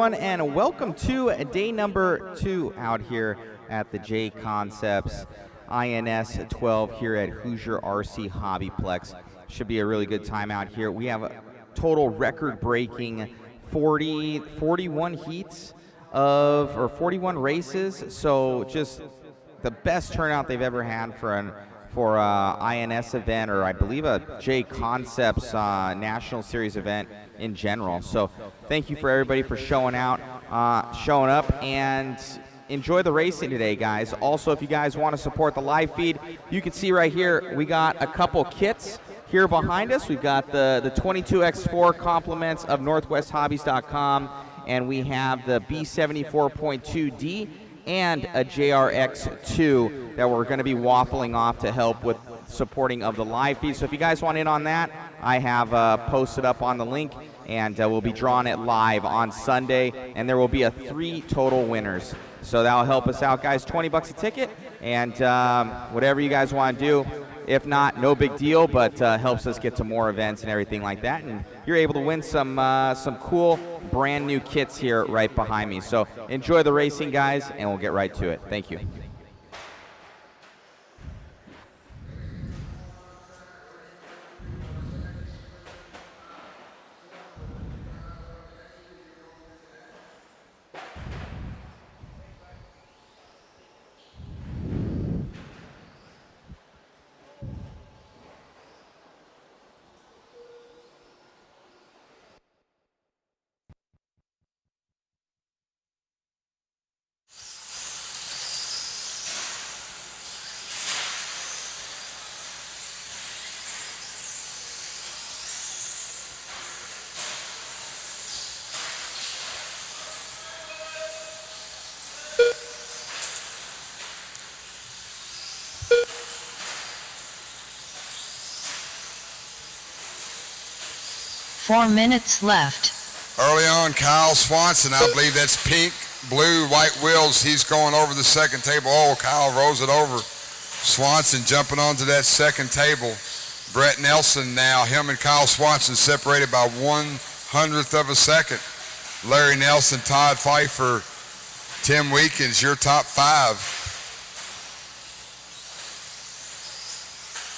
everyone, and welcome to day number 2 out here at the JConcepts INS12 here at Hoosier RC HobbyPlex. Should be a really good time out here. We have a total record-breaking 41 heats or 41 races, so just the best turnout they've ever had for an INS event, or I believe a JConcepts National Series event in general. So thank you for everybody for showing up, and enjoy the racing today, guys. Also, if you guys want to support the live feed, you can see right here we got a couple kits here behind us. We've got the 22X4 compliments of northwesthobbies.com, and we have the B74.2D and a JRX2 that we're going to be waffling off to help with supporting of the live feed. So if you guys want in on that, I have posted up on the link, and we'll be drawing it live on Sunday, and there will be 3 total winners. So that'll help us out, guys. 20 bucks a ticket, and whatever you guys want to do. If not, no big deal, but helps us get to more events and everything like that. And you're able to win some cool brand new kits here right behind me. So enjoy the racing, guys, and we'll get right to it. Thank you. Four minutes left. Early on, Kyle Swanson, I believe that's pink, blue, white wheels. He's going over the second table. Oh, Kyle rolls it over. Swanson jumping onto that second table. Brett Nelson now, him and Kyle Swanson separated by 1/100th of a second. Larry Nelson, Todd Pfeiffer, Tim Weekins, your top 5.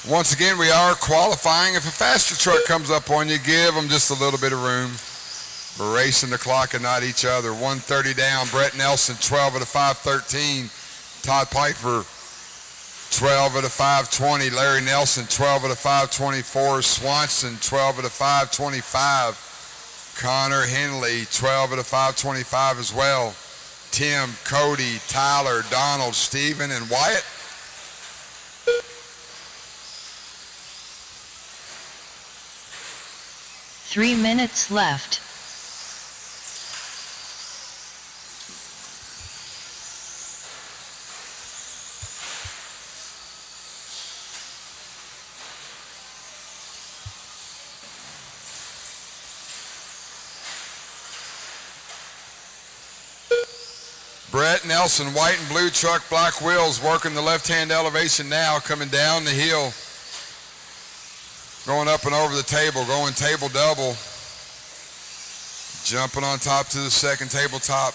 Once again, we are qualifying. If a faster truck comes up on you, give them just a little bit of room. We're racing the clock and not each other. 1:30 down. Brett Nelson, 12 at a 5:13. Todd Pfeiffer, 12 at a 5:20. Larry Nelson, 12 at a 5:24. Swanson, 12 at a 5:25. Connor Henley, 12 at a 5:25 as well. Tim, Cody, Tyler, Donald, Steven, and Wyatt. Three minutes left. Brett Nelson, white and blue truck, black wheels, working the left-hand elevation now, coming down the hill. Going up and over the table, going table double. Jumping on top to the second tabletop.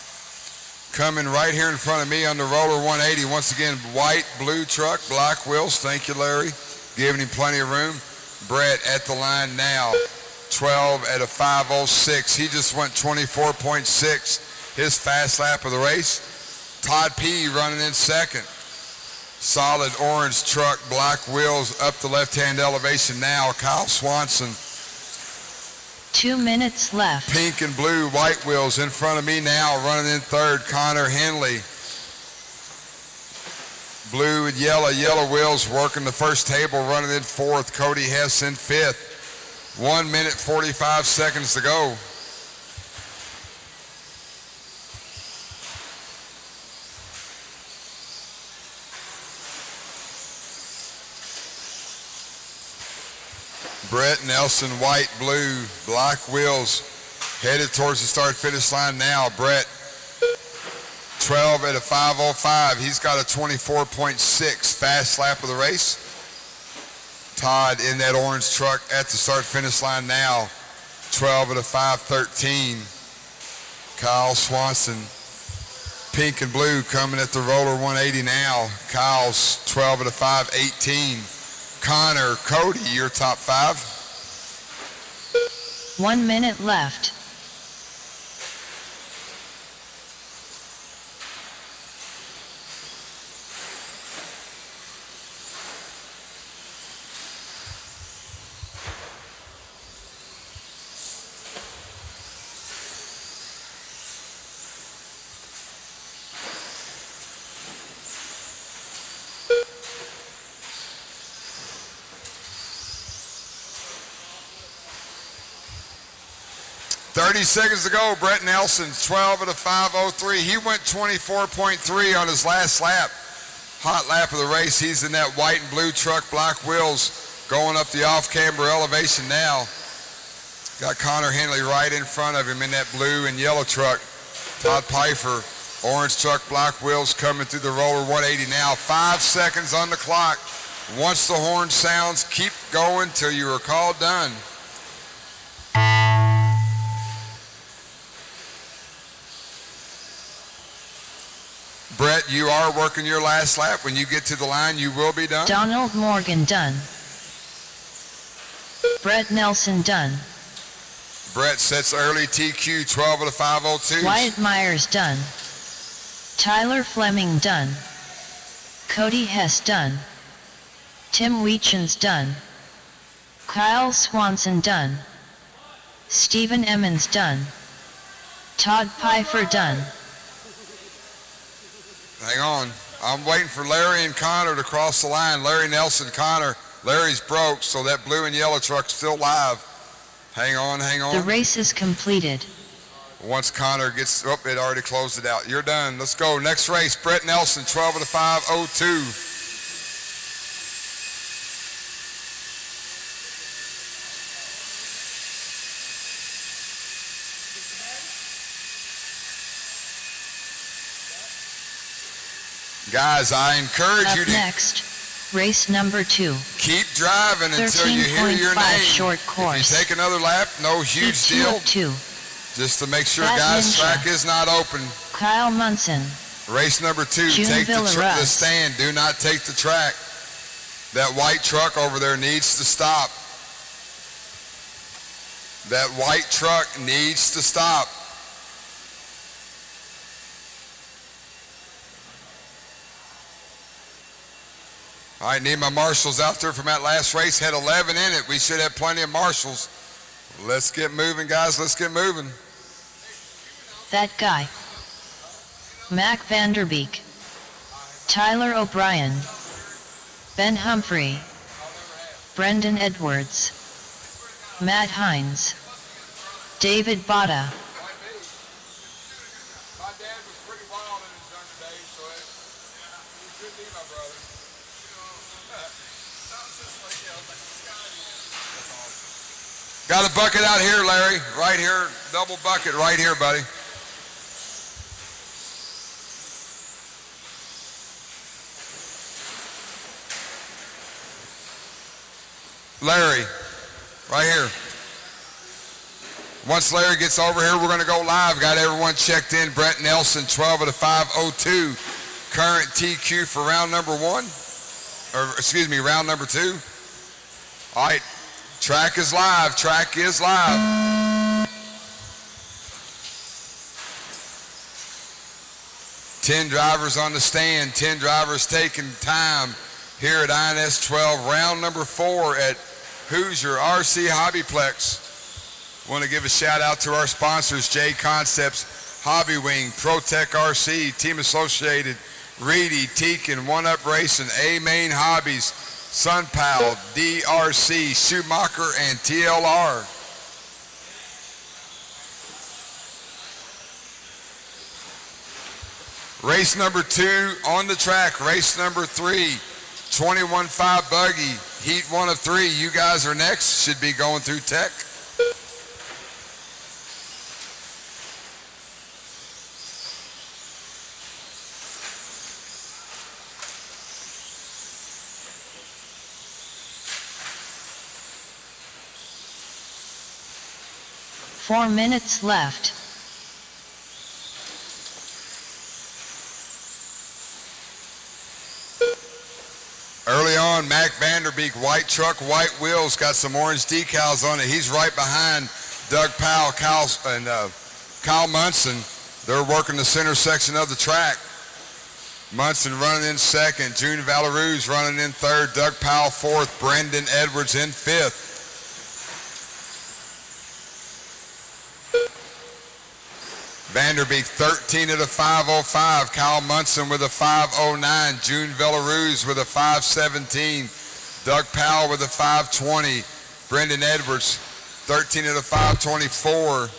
Coming right here in front of me on the roller 180. Once again, white, blue truck, black wheels. Thank you, Larry. Giving him plenty of room. Brett at the line now. 12 at a 5:06. He just went 24.6. His fast lap of the race. Todd P. running in second. Solid orange truck, black wheels up the left-hand elevation now. Kyle Swanson. 2 minutes left. Pink and blue, white wheels in front of me now, running in third. Connor Henley. Blue and yellow wheels working the first table, running in fourth. Cody Hess in fifth. 1 minute, 45 seconds to go. Brett Nelson, white, blue, black wheels, headed towards the start-finish line now. Brett, 12 at a 5:05. He's got a 24.6 fast lap of the race. Todd in that orange truck at the start-finish line now. 12 at a 5:13. Kyle Swanson, pink and blue, coming at the roller 180 now. Kyle's 12 of the 5, 18. Connor, Cody, your top 5. 1 minute left. Seconds to go. Brett Nelson, 12 of the 5:03. He went 24.3 on his last lap. Hot lap of the race. He's in that white and blue truck, black wheels, going up the off-camber elevation now. Got Connor Henley right in front of him in that blue and yellow truck. Todd Pfeiffer, orange truck, black wheels, coming through the roller 180 now. 5 seconds on the clock. Once the horn sounds, keep going till you are called done. Brett, you are working your last lap. When you get to the line, you will be done. Donald Morgan done. Brett Nelson done. Brett sets early TQ, 12 of the 5:02. Wyatt Myers done. Tyler Fleming done. Cody Hess done. Tim Weechens done. Kyle Swanson done. Stephen Emmons done. Todd Pfeiffer done. Hang on. I'm waiting for Larry and Connor to cross the line. Larry Nelson, Connor. Larry's broke, so that blue and yellow truck's still live. Hang on, hang on. The race is completed. Once Connor gets, oh, it already closed it out. You're done. Let's go. Next race, Brett Nelson, 12 of the 5:02. Guys, I encourage Up you to next, race number 2. keep driving until you hear your 13.5 name. short course. If you take another lap, no huge Heat deal. 2. Just to make sure, Fat guys, Ninja. track is not open. Kyle Munson. Race number 2, June take the Villaruss. stand. Do not take the track. That white truck over there needs to stop. That white truck needs to stop. All right, need my marshals out there from that last race. Had 11 in it. We should have plenty of marshals. Let's get moving, guys. Let's get moving. That guy. Mac Vanderbeek. Tyler O'Brien. Ben Humphrey. Brendan Edwards. Matt Hines. David Botta. My dad was pretty wild in his younger days, so he could be my brother. Got a bucket out here, Larry. Right here, double bucket right here, buddy. Larry, right here. Once Larry gets over here, we're going to go live. Got everyone checked in. Brett Nelson, 12 of the 5:02. Current TQ for round number 1. Or, excuse me, round number 2. All right. Track is live. Track is live. 10 drivers on the stand. 10 drivers taking time here at INS12. Round number 4 at Hoosier RC HobbyPlex. Want to give a shout out to our sponsors, JConcepts, Hobby Wing, ProTech RC, Team Associated, Reedy, Teakin, One Up Racing, A-Main Hobbies, SunPal, DRC, Schumacher, and TLR. Race number 2 on the track. Race number 3, 21.5 buggy. Heat 1 of 3. You guys are next. Should be going through tech. Four minutes left. run. Mac Vanderbeek, white truck, white wheels, got some orange decals on it. He's right behind Doug Powell, Kyle Munson. They're working the center section of the track. Munson running in second. June Valeruz running in third. Doug Powell fourth. Brendan Edwards in fifth. Vanderbeek 13 at a 5:05. Kyle Munson with a 5:09. June Valeruz with a 5:17. Doug Powell with a 5:20. Brendan Edwards 13 at a 5:24.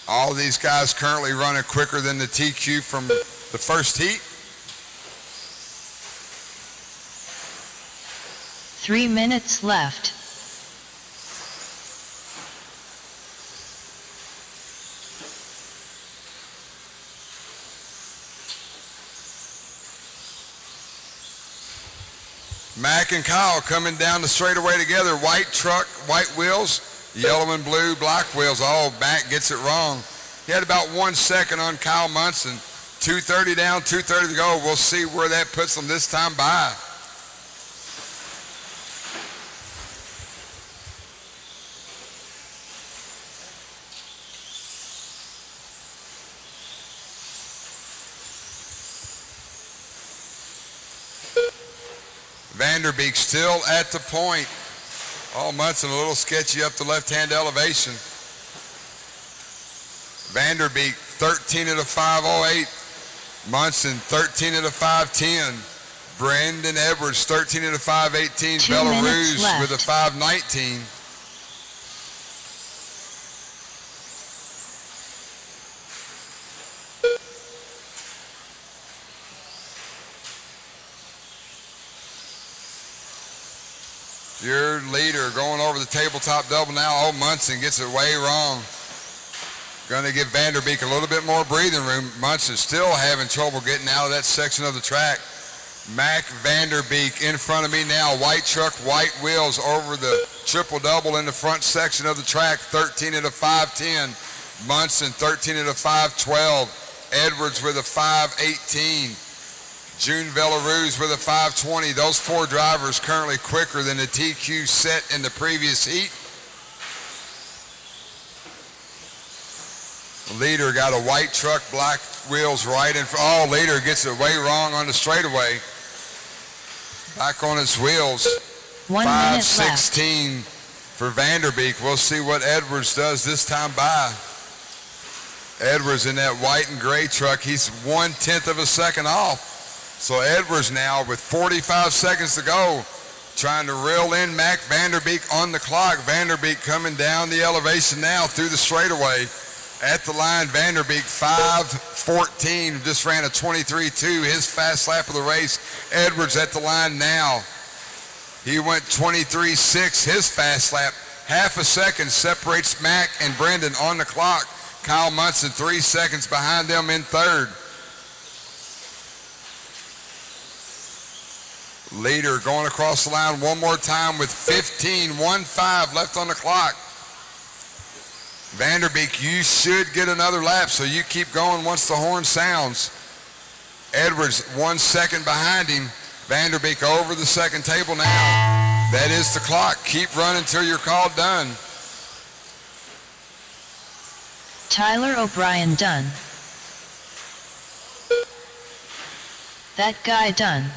All these guys currently running quicker than the TQ from the first heat. 3 minutes left. Mac and Kyle coming down the straightaway together. White truck, white wheels, yellow and blue, black wheels. Oh, Mac gets it wrong. He had about 1 second on Kyle Munson. 2:30 down, 2:30 to go. We'll see where that puts them this time by. Vanderbeek still at the point. Oh, Munson a little sketchy up the left-hand elevation. Vanderbeek 13 at a 5:08. Munson 13 at a 5:10. Brendan Edwards 13 at a 5:18. 2 minutes Belarus left. with a 5:19. Your leader going over the tabletop double now. Oh, Munson gets it way wrong. Going to give Vanderbeek a little bit more breathing room. Munson still having trouble getting out of that section of the track. Mac Vanderbeek in front of me now. White truck, white wheels over the triple-double in the front section of the track. 13 at a 5:10. Munson 13 at a 5:12. Edwards with a 5:18. June Valeruz with a 5:20. Those four drivers currently quicker than the TQ set in the previous heat. Leader got a white truck, black wheels right in front. Oh, Leader gets it way wrong on the straightaway. Back on his wheels. 1 minute left. 5:16 for Vanderbeek. We'll see what Edwards does this time by. Edwards in that white and gray truck, he's 1/10 of a second off. So Edwards now with 45 seconds to go, trying to reel in Mac Vanderbeek on the clock. Vanderbeek coming down the elevation now through the straightaway. At the line, Vanderbeek 5:14, just ran a 23.2, his fast lap of the race. Edwards at the line now. He went 23.6, his fast lap. Half a second separates Mac and Brendan on the clock. Kyle Munson 3 seconds behind them in third. Leader going across the line one more time with 15.15 left on the clock. Vanderbeek, you should get another lap, so you keep going once the horn sounds. Edwards 1 second behind him. Vanderbeek over the second table now. That is the clock. Keep running until you're called done. Tyler O'Brien done. That guy done.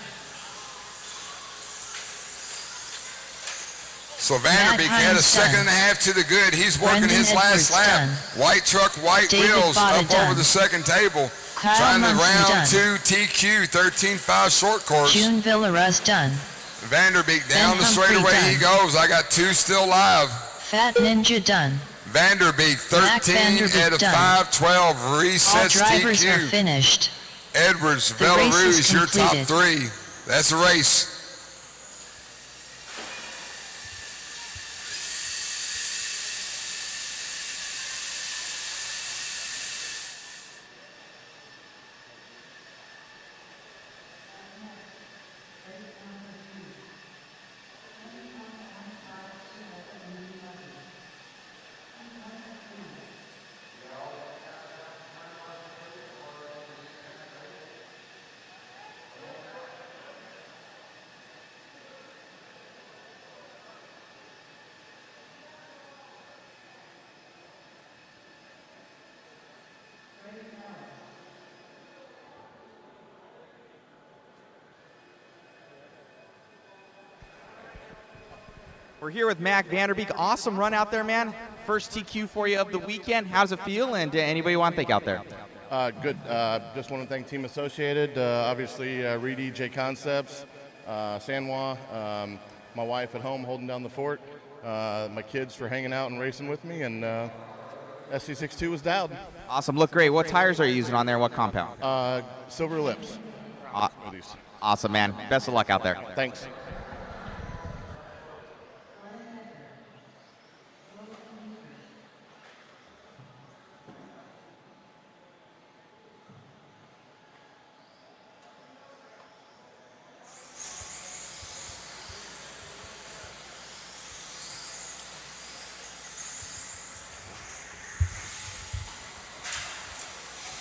So Vanderbeek had a second and a half to the good. He's working Brendan his last Edwards lap. done. White truck, white Davey wheels Botta up done. over the second table. Kyle Trying to Munson round done. 2 TQ, 13.5 short course. June Villarez done. Vanderbeek down the Humphrey straightaway done. he goes. I got 2 still live. Fat Ninja done. Vanderbeek 13 Vanderbeek at a done. 5:12 All resets drivers are TQ. finished. Edwards, The race is Belarus, your top completed. 3. That's a race. We're here with Mac Vanderbeek. Awesome run out there, man. First TQ for you of the weekend. How's it feel? And anybody want to thank out there? Good. Just want to thank Team Associated, obviously Reedy, JConcepts, Sanwa, my wife at home holding down the fort, my kids for hanging out and racing with me, and SC62 was dialed. Awesome. Look great. What tires are you using on there? What compound? Silver Lips. Awesome, man. Best of luck out there. Thanks.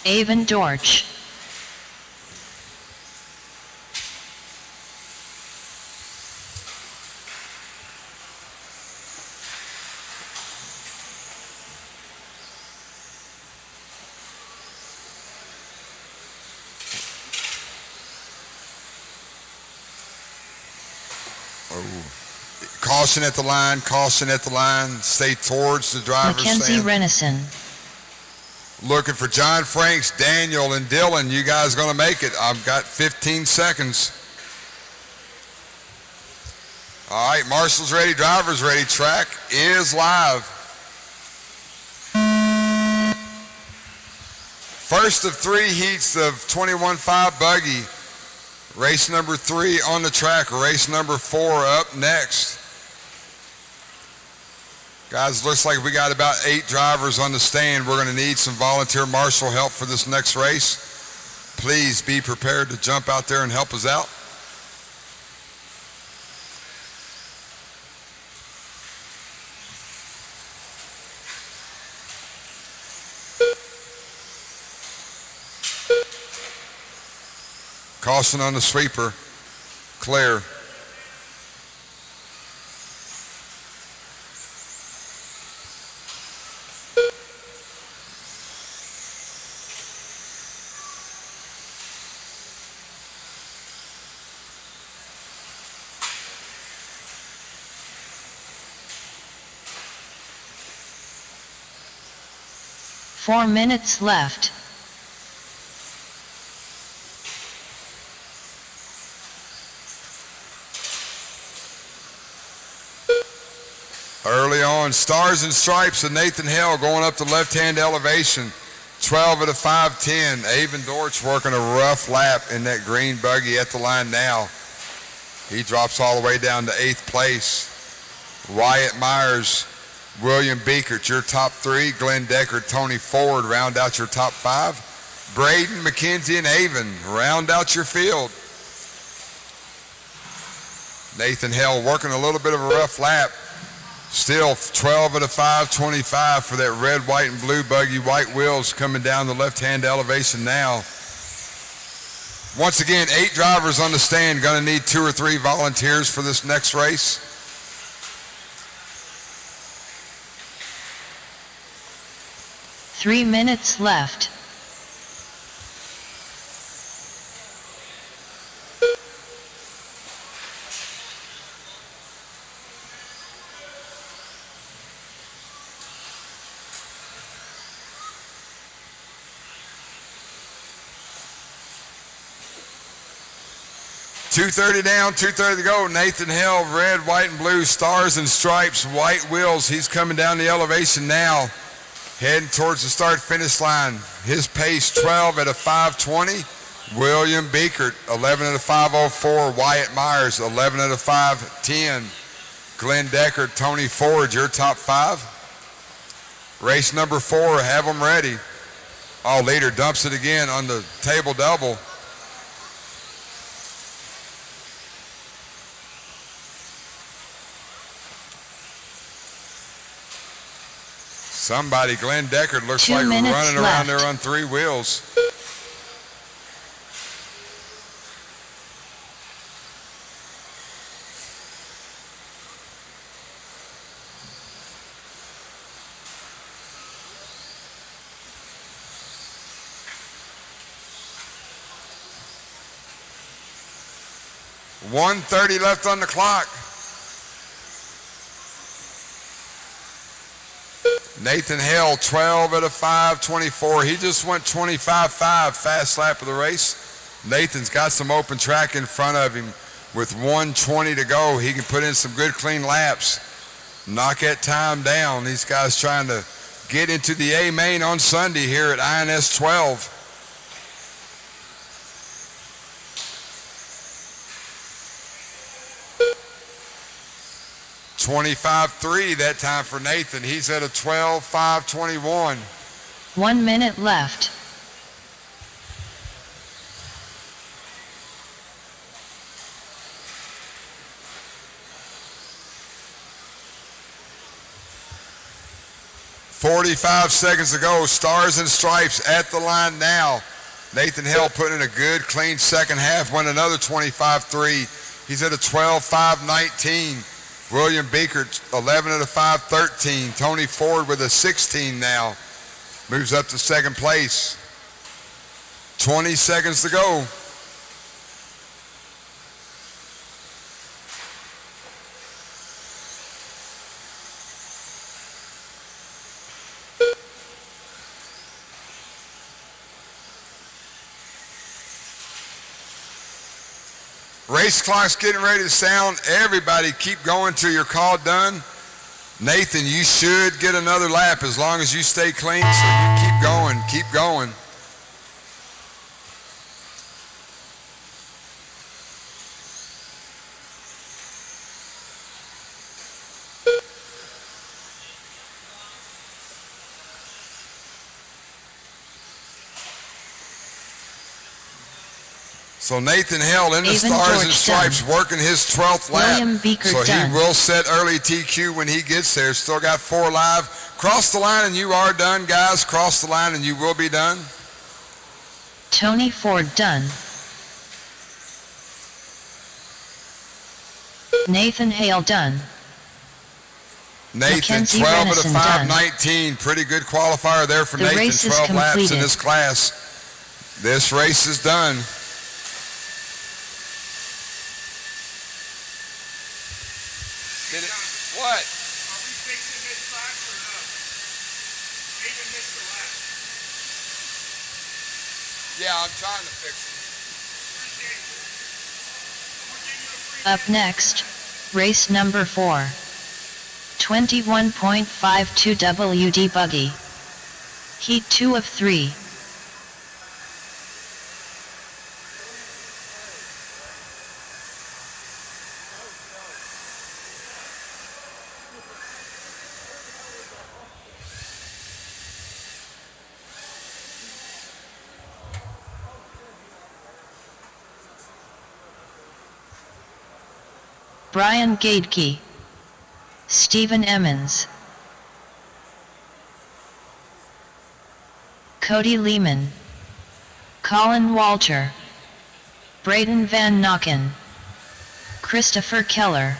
Avon Dorch. Caution at the line, caution at the line. Stay towards the driver's Mackenzie stand. Renison. Looking for John Franks, Daniel, and Dylan. You guys going to make it. I've got 15 seconds. All right, marshal's ready, driver's ready. Track is live. First of 3 heats of 21.5 buggy. Race number 3 on the track. Race number 4 up next. Guys, looks like we got about 8 drivers on the stand. We're going to need some volunteer marshal help for this next race. Please be prepared to jump out there and help us out. Caution on the sweeper. Clear. Four minutes left. Early on, Stars and Stripes of Nathan Hale going up the left-hand elevation. 12 at a 5:10. Avon Dortch working a rough lap in that green buggy at the line now. He drops all the way down to 8th place. Wyatt Myers, William Beekert, your top 3. Glenn Decker, Tony Ford round out your top 5. Braden, McKenzie, and Avon round out your field. Nathan Hale working a little bit of a rough lap. Still 12 at a 5:25 for that red, white, and blue buggy. White wheels coming down the left-hand elevation now. Once again, 8 drivers on the stand. Going to need 2 or 3 volunteers for this next race. Three minutes left. .230 down, 2:30 to go. Nathan Hale, red, white, and blue, Stars and Stripes, white wheels. He's coming down the elevation now, heading towards the start-finish line. His pace, 12 at a 5:20. William Beekert, 11 at a 5:04. Wyatt Myers, 11 at a 5:10. Glenn Decker, Tony Ford, your top 5. Race number 4, have them ready. Oh, leader dumps it again on the table double. Somebody, Glenn Deckard, looks 2 like minutes running around left. there on 3 wheels. .130 left on the clock. Nathan Hale, 12 at a 5:24. He just went 25.5, fast lap of the race. Nathan's got some open track in front of him with 1:20 to go. He can put in some good clean laps, knock that time down. These guys trying to get into the A main on Sunday here at INS 12. .25.3 that time for Nathan. He's at a 12.521. 1 minute left. .45 seconds to go. Stars and Stripes at the line now. Nathan Hill putting in a good, clean second half, went another 25.3. He's at a 12.519. William Beaker, 11 at a 5.13. Tony Ford with a 16 now. Moves up to second place. 20 seconds to go. Race clock's getting ready to sound. Everybody keep going till your call done. Nathan, you should get another lap as long as you stay clean, so you keep going, keep going. So Nathan Hill in the Stars and Stripes working his 12th lap. So he will set early TQ when he gets there. Still got 4 live. Cross the line and you are done, guys. Cross the line and you will be done. Tony Ford done. Nathan Hale done. Nathan, 12 at a 5:19. Pretty good qualifier there for Nathan. 12 laps in this class. This race is done. Did it? What? Are we fixing mid-slaps or no? Even missed the lap. Yeah, I'm trying to fix it. Up next, race number 4. 21.52 WD Buggy. Heat 2 of 3. Brian Gadeke, Stephen Emmons, Cody Lehman, Colin Walter, Braden Van Nocken, Christopher Keller,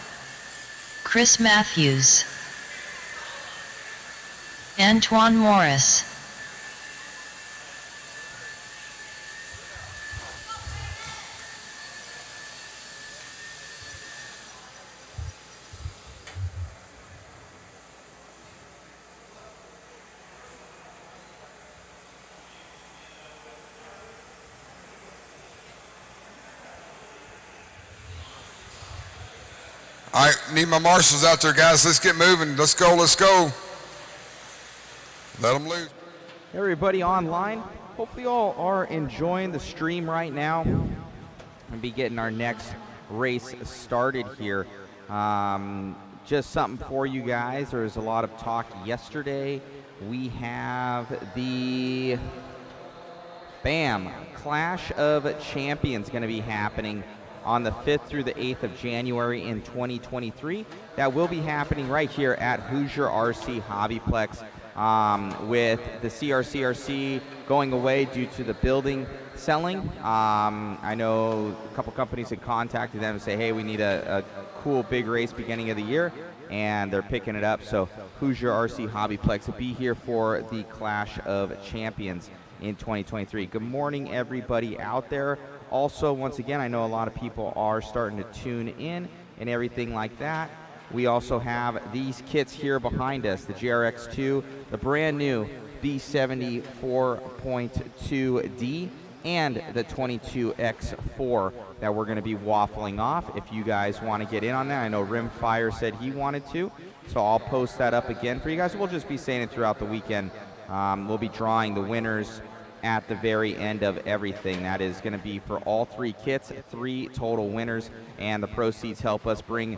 Chris Matthews, Antoine Morris. All right, need my marshals out there, guys. Let's get moving. Let's go, let's go. Let them loose. Everybody online, hopefully you all are enjoying the stream right now. We'll be getting our next race started here. Just something for you guys. There was a lot of talk yesterday. We have the Clash of Champions going to be happening on the 5th through the 8th of January in 2023. That will be happening right here at Hoosier RC HobbyPlex, with the CRCRC going away due to the building selling. I know a couple companies had contacted them and say, hey, we need a cool big race beginning of the year, and they're picking it up. So Hoosier RC HobbyPlex will be here for the Clash of Champions in 2023. Good morning, everybody out there. Also, once again, I know a lot of people are starting to tune in and everything like that. we also have these kits here behind us, the GRX2, the brand new B74.2D, and the 22X4 that we're going to be waffling off. If you guys want to get in on that, I know Rimfire said he wanted to, so I'll post that up again for you guys. We'll just be saying it throughout the weekend. We'll be drawing the winners at the very end of everything. That is going to be for all 3 kits, 3 total winners, and the proceeds help us bring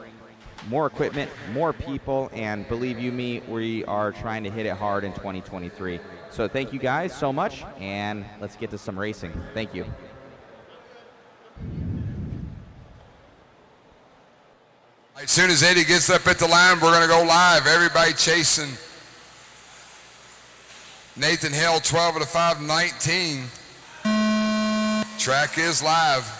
more equipment, more people, and believe you me, we are trying to hit it hard in 2023. So thank you guys so much, and let's get to some racing. Thank you. As soon as Eddie gets up at the line, we're going to go live. Everybody chasing Nathan Hale, 12 of the 5, 19. Track is live.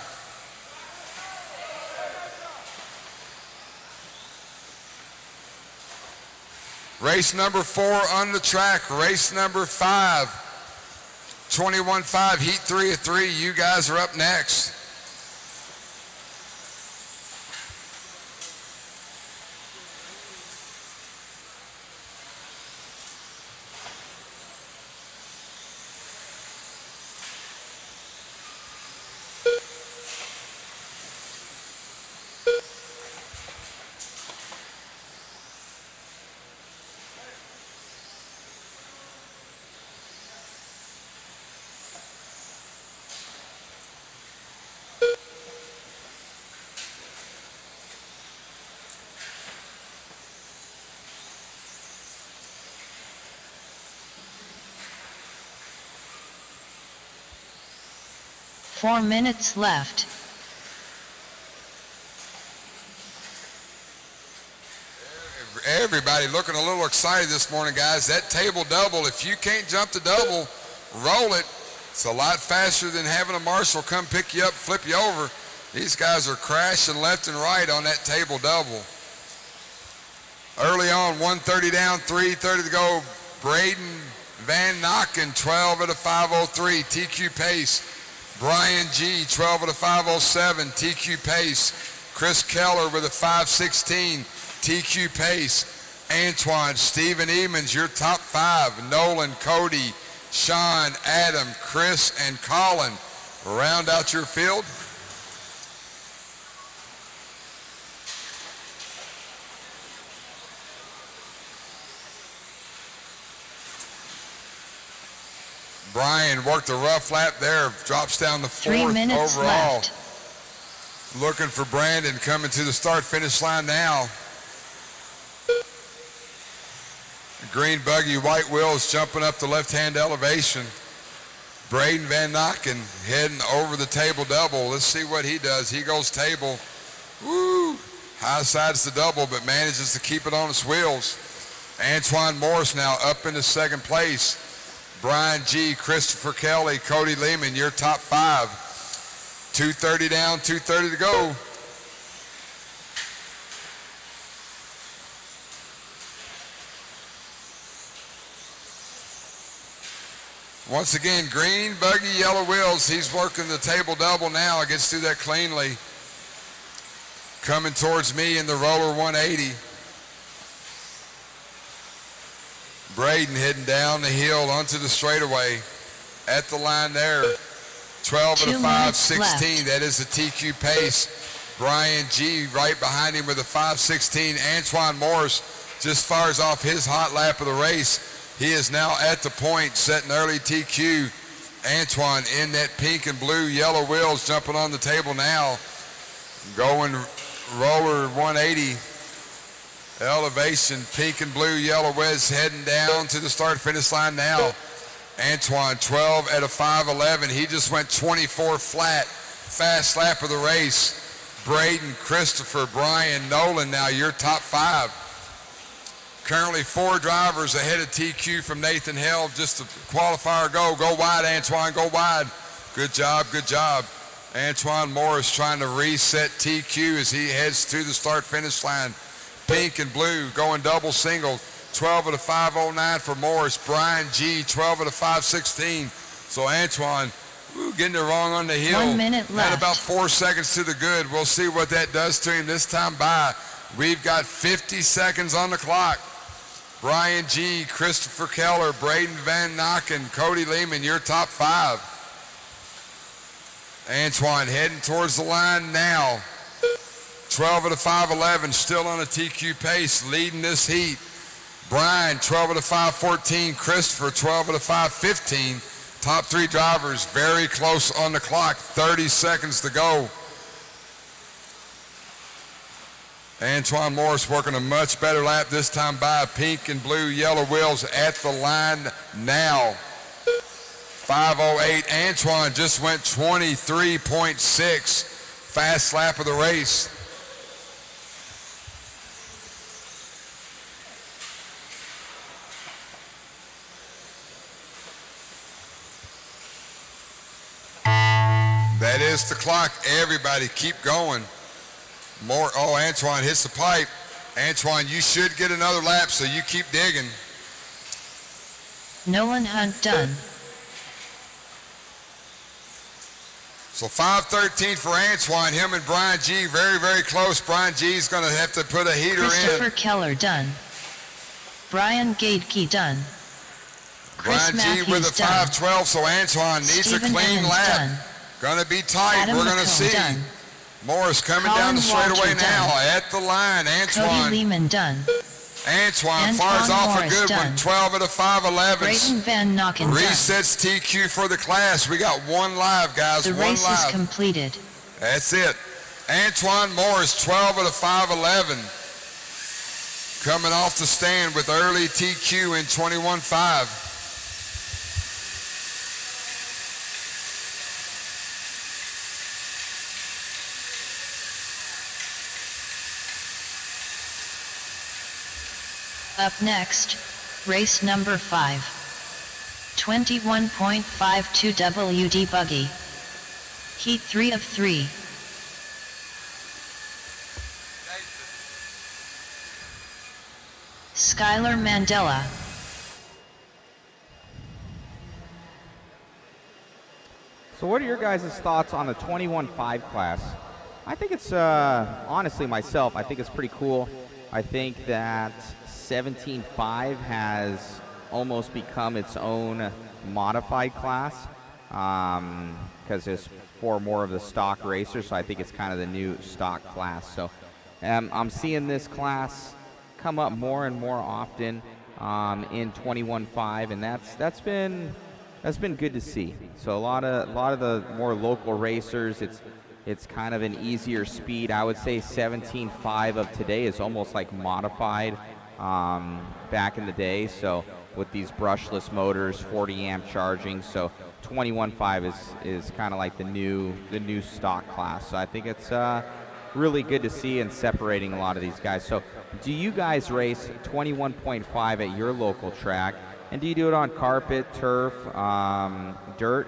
Race number 4 on the track. Race number 5, 21-5, heat 3 of 3. You guys are up next. Four minutes left. Everybody looking a little excited this morning, guys. That table double, if you can't jump the double, roll it. It's a lot faster than having a marshal come pick you up, flip you over. These guys are crashing left and right on that table double. Early on, 130 down, 3:30 to go. Braden Van Nocken, 12 of the 503, TQ pace. Brian G, 12 of the 507, TQ pace. Chris Keller with a 516, TQ pace. Antoine, Stephen Emons, your top 5. Nolan, Cody, Sean, Adam, Chris, and Colin. Round out your field. Brian worked a rough lap there, drops down the 4th 3 minutes overall. left. Looking for Brandon coming to the start-finish line now. Green buggy, white wheels jumping up the left-hand elevation. Braden Van Nocken heading over the table double. Let's see what he does. He goes table. Woo! High sides the double, but manages to keep it on its wheels. Antoine Morris now up into 2nd place. Brian G, Christopher Kelly, Cody Lehman, your top 5. 2:30 down, 2:30 to go. Once again, green buggy, yellow wheels. He's working the table double now. Gets through that cleanly. Coming towards me in the roller 180. Braden heading down the hill onto the straightaway. At the line there. 12 of the 516. That is the TQ pace. Brian G right behind him with a 516. Antoine Morris just fires off his hot lap of the race. He is now at the point, setting early TQ. Antoine in that pink and blue yellow wheels jumping on the table now. Going roller 180. Elevation, pink and blue yellow wheels heading down to the start finish line now. Antoine, 12 at a 511. He just went 24 flat. Fast lap of the race. Braden, Christopher, Brian, Nolan, now your top 5. Currently 4 drivers ahead of TQ from Nathan Hale. Just a qualifier go. Go wide, Antoine, go wide. Good job, good job. Antoine Morris trying to reset TQ as he heads to the start finish line. Pink and blue going double single. 12 of the 509 for Morris. Brian G, 12 of the 516. So Antoine, getting it wrong on the hill. 1 minute left. At about 4 seconds to the good. We'll see what that does to him this time by. We've got 50 seconds on the clock. Brian G., Christopher Keller, Braden Van Nocken, Cody Lehman, your top 5. Antoine heading towards the line now. 12 of the 5:11, still on a TQ pace, leading this heat. Brian, 12 of the 5:14. Christopher, 12 of the 5:15. Top 3 drivers very close on the clock. 30 seconds to go. Antoine Morris working a much better lap this time by pink and blue yellow wheels at the line now. 5:08. Antoine just went 23.6. Fast lap of the race. That is the clock. Everybody keep going. More. Oh, Antoine hits the pipe. Antoine, you should get another lap, so you keep digging. Nolan Hunt done. So 5:13 for Antoine. Him and Brian G. very, very close. Brian G. is going to have to put a heater Christopher in. Keller done. Brian Gadeke done. Chris Brian G. Matthews with a done. 5:12, so Antoine needs Stephen a clean Evans lap. done. Going to be tight. Adam We're going to McComb see. done. Morris coming Colin down the straightaway Walter now done. at the line. Cody Antoine. Lehman done. Antoine Antoine fires off a Morris good one. done. 12 of the 5:11s. Braden Van Nocken done. Resets TQ for the class. We got one live, guys. The one race live. is completed. That's it. Antoine Morris, 12 of the 5:11. Coming off the stand with early TQ in 21.5. Up next, race number 5. 21.52 WD Buggy. Heat 3 of 3. Skylar Mandela. So what are your guys' thoughts on the 21.5 class? I think it's, honestly myself, I think it's pretty cool. I think that 17.5 has almost become its own modified class because it's for more of the stock racers, so I think it's kind of the new stock class. So I'm seeing this class come up more and more often in 21.5, and that's been good to see. So a lot of the more local racers, it's kind of an easier speed. I would say 17.5 of today is almost like modified back in the day. So with these brushless motors, 40 amp charging. So 21.5 is kind of like the new stock class. So I think it's really good to see and separating a lot of these guys. So do you guys race 21.5 at your local track? And do you do it on carpet, turf, dirt?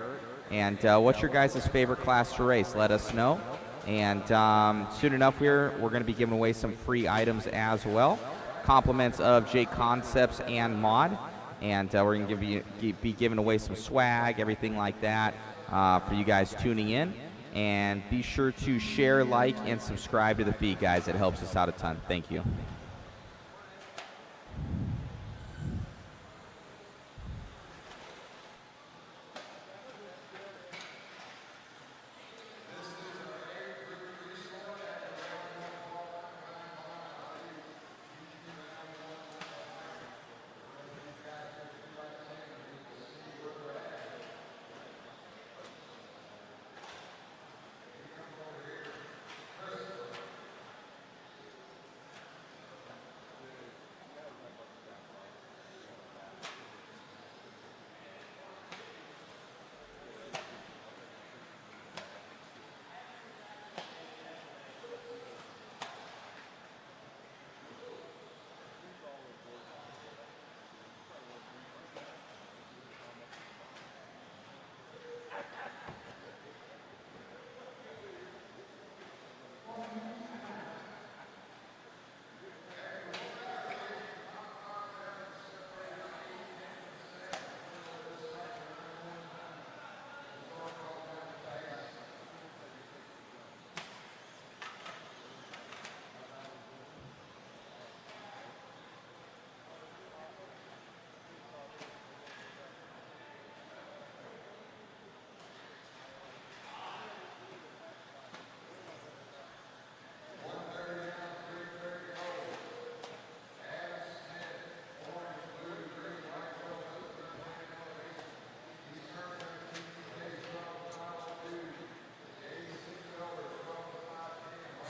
And what's your guys' favorite class to race? Let us know. And soon enough here, we're going to be giving away some free items as well. Compliments of JConcepts and Mod. And we're going to be giving away some swag, everything like that for you guys tuning in. And be sure to share, like, and subscribe to the feed, guys. It helps us out a ton. Thank you.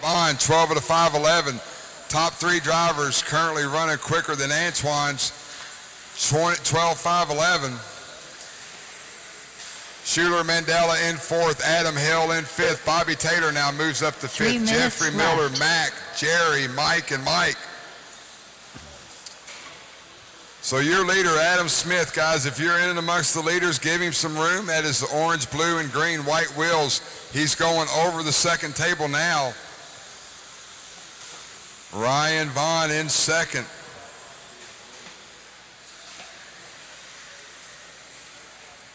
Vaughn, 12 of the 511. Top three drivers currently running quicker than Antoine's, 12-5-11. Schuler Mandela in fourth, Adam Hill in fifth. Bobby Taylor now moves up to fifth. Jeffrey Miller, Mac, Jerry, Mike, and Mike. So your leader, Adam Smith, guys, if you're in and amongst the leaders, give him some room. That is the orange, blue, and green white wheels. He's going over the second table now. Ryan Vaughn in second.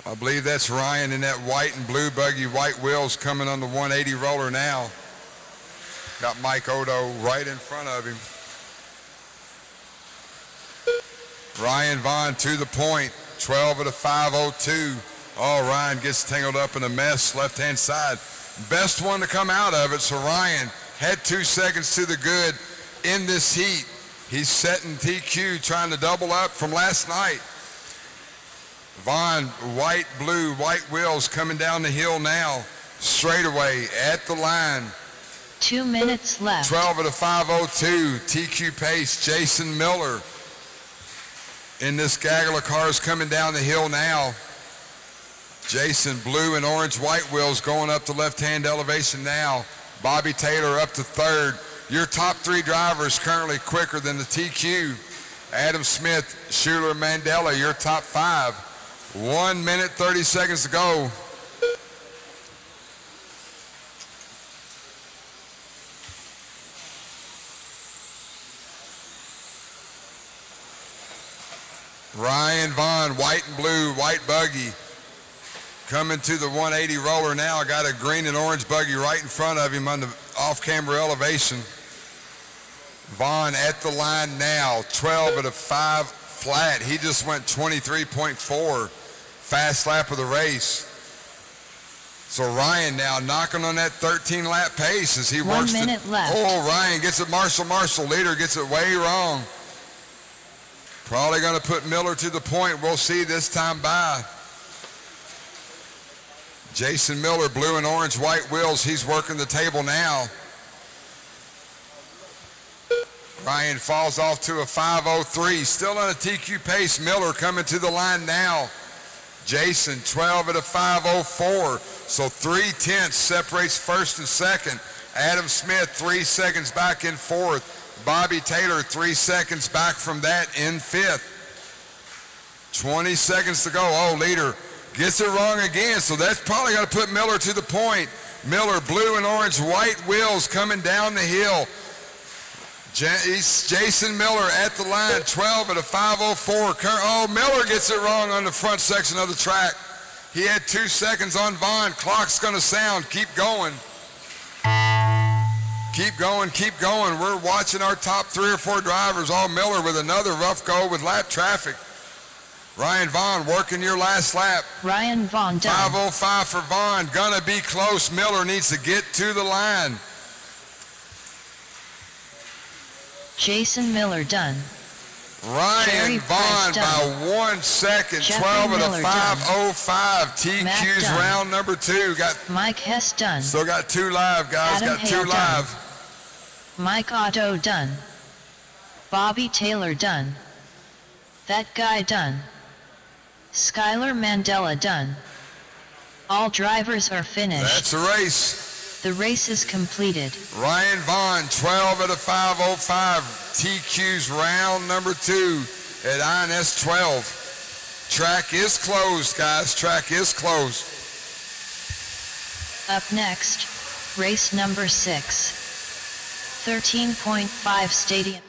I believe that's Ryan in that white and blue buggy, white wheels coming on the 180 roller now. Got Mike Odo right in front of him. Ryan Vaughn to the point, 12 of the 502. Oh, Ryan gets tangled up in a mess, left-hand side. Best one to come out of it, so Ryan had 2 seconds to the good in this heat. He's setting TQ, trying to double up from last night. Vaughn, white, blue, white wheels coming down the hill now. Straightaway at the line. 2 minutes left. 12 of the 502, TQ pace, Jason Miller. In this gaggle of cars coming down the hill now. Jason, blue and orange white wheels going up the left-hand elevation now. Bobby Taylor up to third. Your top three drivers currently quicker than the TQ. Adam Smith, Schuler, Mandela, your top five. 1 minute, 30 seconds to go. Ryan Vaughn, white and blue, white buggy. Coming to the 180 roller now. Got a green and orange buggy right in front of him on the off-camera elevation. Vaughn at the line now, 12 at a 5 flat. He just went 23.4. Fast lap of the race. So Ryan now knocking on that 13-lap pace as he works. 1 minute left. Oh, Ryan gets it. Marshall, leader gets it way wrong. Probably going to put Miller to the point. We'll see this time by. Jason Miller, blue and orange white wheels. He's working the table now. Ryan falls off to a 5:03. Still on a TQ pace. Miller coming to the line now. Jason, 12 at a 5:04. So 3/10 separates first and second. Adam Smith, 3 seconds back in fourth. Bobby Taylor, 3 seconds back from that in fifth. 20 seconds to go. Oh, leader gets it wrong again. So that's probably going to put Miller to the point. Miller, blue and orange white wheels coming down the hill. Jason Miller at the line, 12 at a 5:04. Oh, Miller gets it wrong on the front section of the track. He had 2 seconds on Vaughn. Clock's going to sound. Keep going. Keep going, keep going. We're watching our top 3 or 4 drivers. Oh, Miller with another rough go with lap traffic. Ryan Vaughn working your last lap. Ryan Vaughn done. 5:05 for Vaughn. Gonna be close. Miller needs to get to the line. Jason Miller done. Ryan Vaughn by 1 second. Jeffrey 12 at a Miller 5:05. TQ's done. round number 2. Got Mike Hess done. Still got 2 live, guys. Adam Got 2 Hale live. done. Mike Otto done. Bobby Taylor done. That guy done. Skylar Mandela done. All drivers are finished. That's a race. The race is completed. Ryan Vaughn, 12 at a 5:05. TQ's round number 2 at INS12. Track is closed, guys. Track is closed. Up next, race number 6. 13.5 stadium.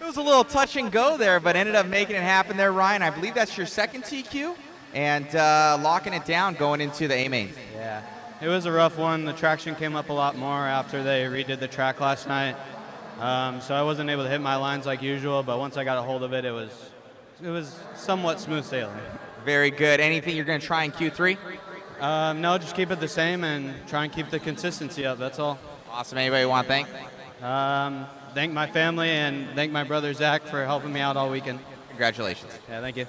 It was a little touch and go there, but ended up making it happen there, Ryan. I believe that's your second TQ, and locking it down going into the A-main. Yeah, it was a rough one. The traction came up a lot more after they redid the track last night. So I wasn't able to hit my lines like usual, but once I got a hold of it, it was somewhat smooth sailing. Very good. Anything you're going to try in Q3? No, just keep it the same and try and keep the consistency up. That's all. Awesome. Anybody want to thank? Thank my family and thank my brother Zach for helping me out all weekend. Congratulations. Yeah, thank you.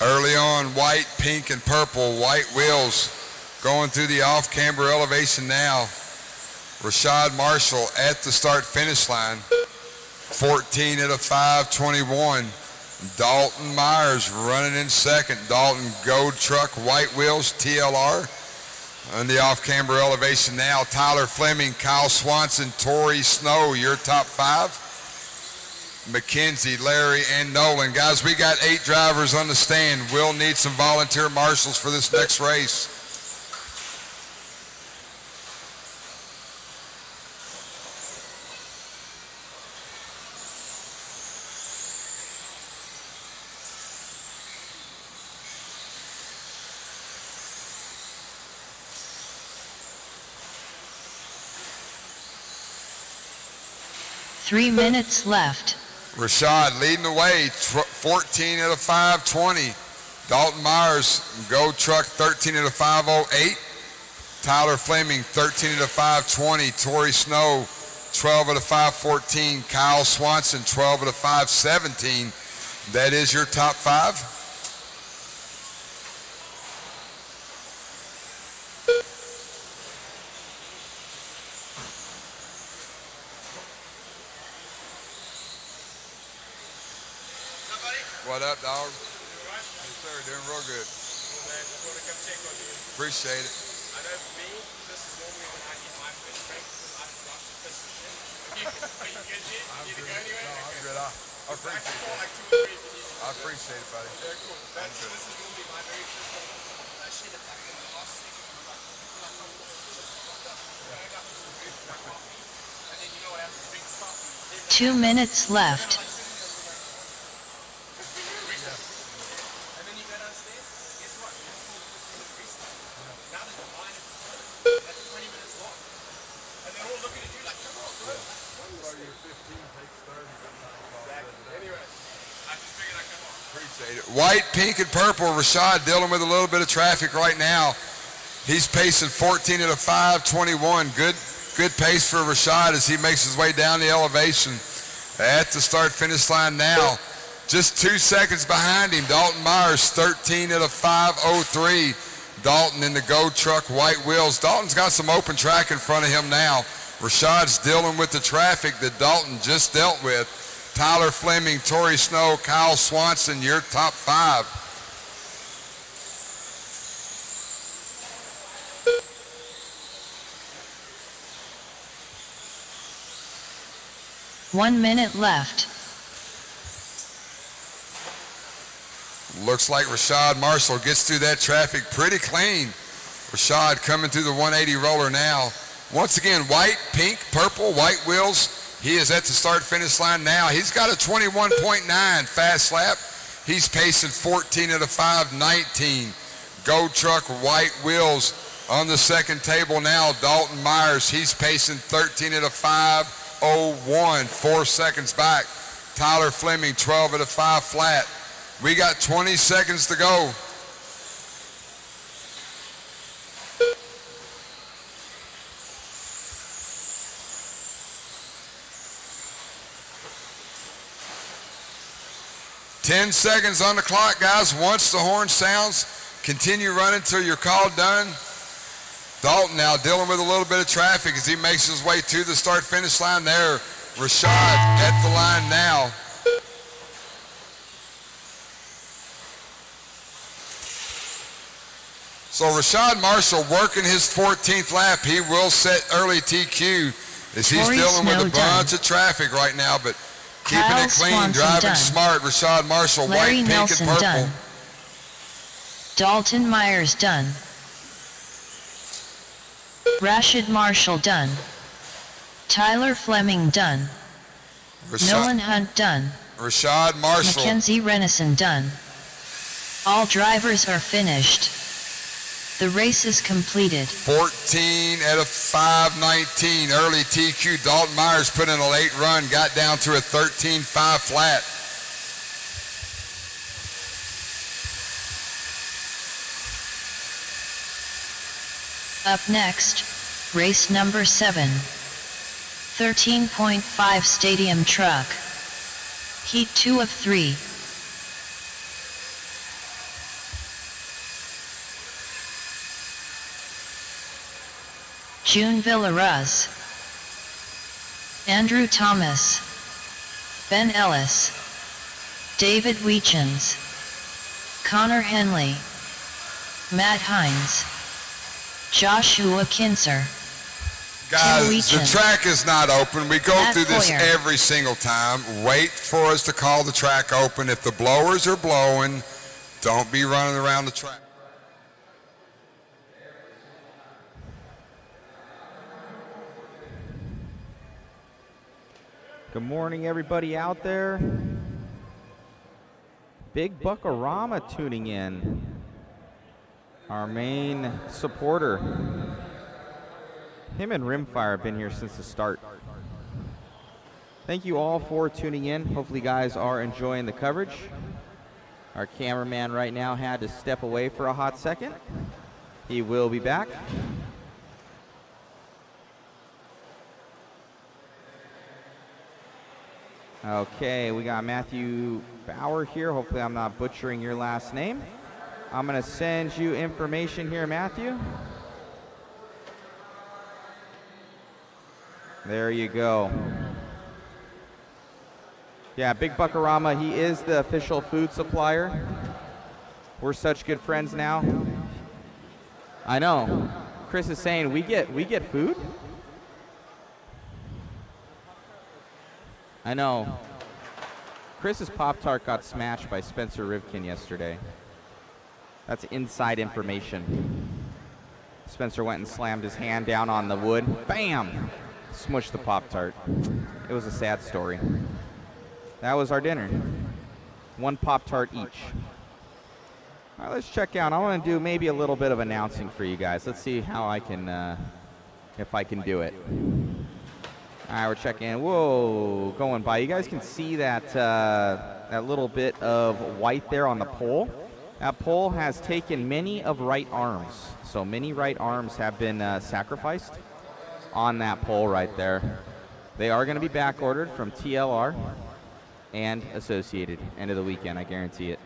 Early on, white, pink, and purple, white wheels going through the off-camber elevation now. Rashad Marshall at the start-finish line, 14 at a 5:21. Dalton Myers running in second. Dalton Gold Truck, white wheels, TLR. On the off-camber elevation now, Tyler Fleming, Kyle Swanson, Tori Snow, your top five. Mackenzie, Larry, and Nolan. Guys, we got 8 drivers on the stand. We'll need some volunteer marshals for this next race. Three minutes left. Rashad leading the way, 14 at a 5:20. Dalton Myers, Gold Truck, 13 at a 5:08. Tyler Fleming, 13 at a 5:20. Tori Snow, 12 at a 5:14. Kyle Swanson, 12 at a 5:17. That is your top five. What up, dog? Yes, sir. Doing real good. Appreciate it. I know for me, this is normally when I get my first break because I forgot to piss the shit. Are you good, G? You need to go anywhere? No, I'm good. I appreciate it. Like 2 or 3 if you need to. I appreciate it, buddy. Yeah, cool. This is normally my very first one. I shit it back in the last second. I'm like, and then you know what happens? Big stop. 2 minutes left. White, pink, and purple. Rashad dealing with a little bit of traffic right now. He's pacing 14 at a 5:21. Good pace for Rashad as he makes his way down the elevation. At the start-finish line now, just 2 seconds behind him, Dalton Myers, 13 at a 5:03. Dalton in the Gold Truck, white wheels. Dalton's got some open track in front of him now. Rashad's dealing with the traffic that Dalton just dealt with. Tyler Fleming, Tori Snow, Kyle Swanson, your top five. 1 minute left. Looks like Rashad Marshall gets through that traffic pretty clean. Rashad coming through the 180 roller now. Once again, white, pink, purple, white wheels. He is at the start-finish line now. He's got a 21.9 fast lap. He's pacing 14 at a 5:19. Gold truck, white wheels on the second table now. Dalton Myers, he's pacing 13 at a 5:01, 4 seconds back. Tyler Fleming, 12 at a 5 flat. We got 20 seconds to go. Ten seconds on the clock, guys. Once the horn sounds, continue running till you're called done. Dalton now dealing with a little bit of traffic as he makes his way to the start-finish line there. Rashad at the line now. So Rashad Marshall working his 14th lap. He will set early TQ as he's dealing with a bunch of traffic right now, but keeping Kyle it clean, Swanson driving done. smart. Rashad Marshall, Larry white, Nelson pink, and purple. done. Dalton Myers done. Rashid Marshall done. Tyler Fleming done. Nolan Hunt done. Rashad Marshall. Mackenzie Renison done. All drivers are finished. The race is completed. 14 at a 5:19 early TQ. Dalton Myers put in a late run, got down to a 13.5 flat. Up next, race number 7. 13.5 stadium truck. Heat 2 of 3. June Villaraz, Andrew Thomas, Ben Ellis, David Weechens, Connor Henley, Matt Hines, Joshua Kinser. Guys, the track is not open. We go Matt through this Boyer. every single time. Wait for us to call the track open. If the blowers are blowing, don't be running around the track. Good morning, everybody out there. Big Buckarama tuning in. Our main supporter. Him and Rimfire have been here since the start. Thank you all for tuning in. Hopefully you guys are enjoying the coverage. Our cameraman right now had to step away for a hot second. He will be back. Okay, we got Matthew Bauer here. Hopefully I'm not butchering your last name. I'm going to send you information here, Matthew. There you go. Yeah, Big Buckarama, he is the official food supplier. We're such good friends now. I know. Chris is saying we get food? I know. Chris's Pop-Tart got smashed by Spencer Rivkin yesterday. That's inside information. Spencer went and slammed his hand down on the wood. Bam! Smushed the Pop-Tart. It was a sad story. That was our dinner. 1 Pop-Tart each. All right, let's check out. I want to do maybe a little bit of announcing for you guys. Let's see how I can, if I can do it. All right, we're checking. Whoa, going by. You guys can see that that little bit of white there on the pole. That pole has taken many of right arms. So many right arms have been sacrificed on that pole right there. They are going to be back ordered from TLR and Associated end of the weekend. I guarantee it.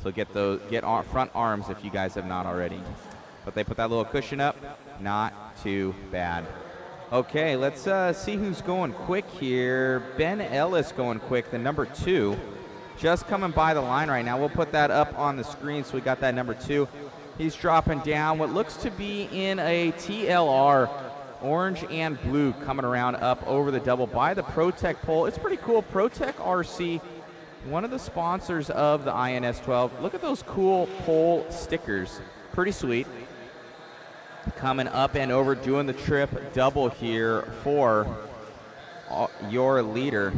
So get front arms if you guys have not already. But they put that little cushion up. Not too bad. Okay, let's see who's going quick here. Ben Ellis going quick, the number 2. Just coming by the line right now. We'll put that up on the screen so we got that number 2. He's dropping down what looks to be in a TLR Orange and blue coming around up over the double by the ProTech pole. It's pretty cool. ProTech RC, one of the sponsors of the INS12. Look at those cool pole stickers. Pretty sweet. Coming up and over, doing the trip double here for your leader.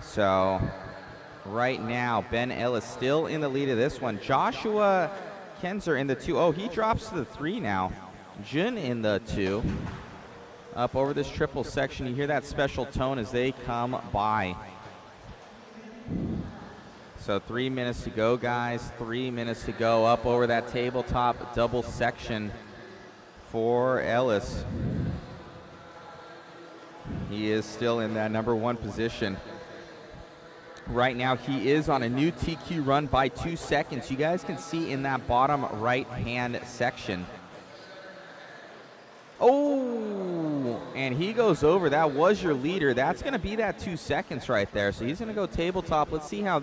So right now, Ben Ellis still in the lead of this one. Joshua Kenzer in the 2. Oh, he drops to the 3 now. Jun in the 2. Up over this triple section. You hear that special tone as they come by. So 3 minutes to go, guys. 3 minutes to go up over that tabletop double section for Ellis. He is still in that number 1 position. Right now, he is on a new TQ run by 2 seconds. You guys can see in that bottom right-hand section. Oh, and he goes over. That was your leader. That's going to be that 2 seconds right there. So he's going to go tabletop. Let's see how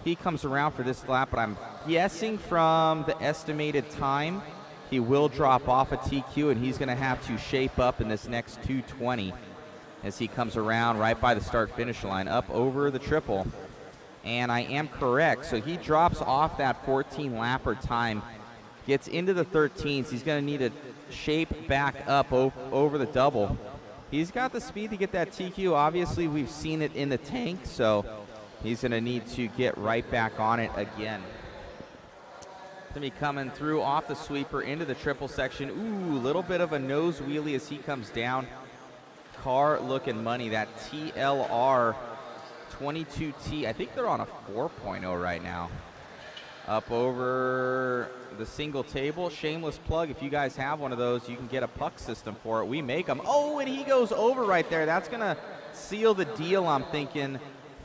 he comes around for this lap. But I'm guessing from the estimated time, he will drop off a TQ, and he's going to have to shape up in this next 2:20. As he comes around right by the start-finish line, up over the triple. And I am correct, so he drops off that 14-lapper time, gets into the 13s. He's going to need to shape back up over the double. He's got the speed to get that TQ. Obviously, we've seen it in the tank, so he's going to need to get right back on it again. Going to be coming through off the sweeper into the triple section. Ooh, a little bit of a nose wheelie as he comes down. Car looking money, that TLR 22T. I think they're on a 4.0 right now. Up over the single table. Shameless plug, if you guys have one of those, you can get a puck system for it. We make them. Oh, and he goes over right there. That's going to seal the deal, I'm thinking,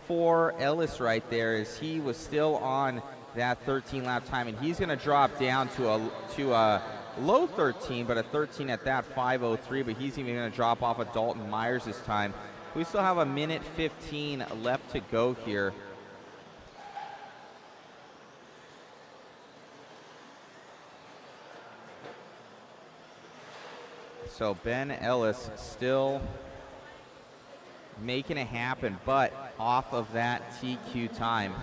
for Ellis right there, as he was still on that 13-lap time, and he's going to drop down to a low 13, but a 13 at that, 5:03, but he's even going to drop off of Dalton Myers this time. We still have a minute 15 left to go here. So Ben Ellis still making it happen, but off of that TQ time.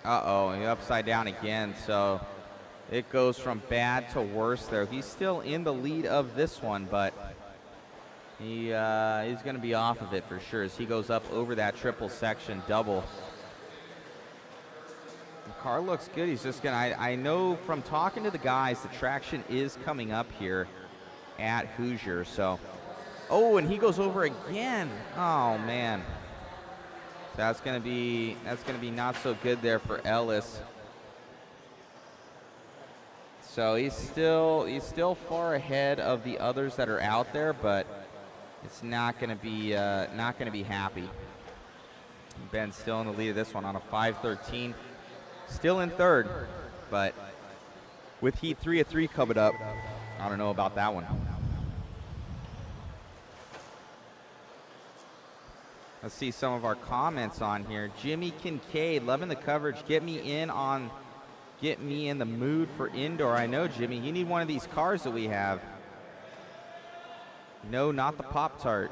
Uh-oh, he's upside down again, so it goes from bad to worse there. He's still in the lead of this one, but he's going to be off of it for sure as he goes up over that triple section double. The car looks good. He's just going to, I know from talking to the guys, the traction is coming up here at Hoosier, so. Oh, and he goes over again. Oh, man. So that's going to be not so good there for Ellis. So he's still far ahead of the others that are out there, but it's not going to be happy. Ben's still in the lead of this one on a 5:13, still in third, but with Heat 3 at 3 coming up, I don't know about that one. Let's see some of our comments on here. Jimmy Kincaid, loving the coverage. Get me in the mood for indoor. I know, Jimmy, you need one of these cars that we have. No, not the Pop-Tart.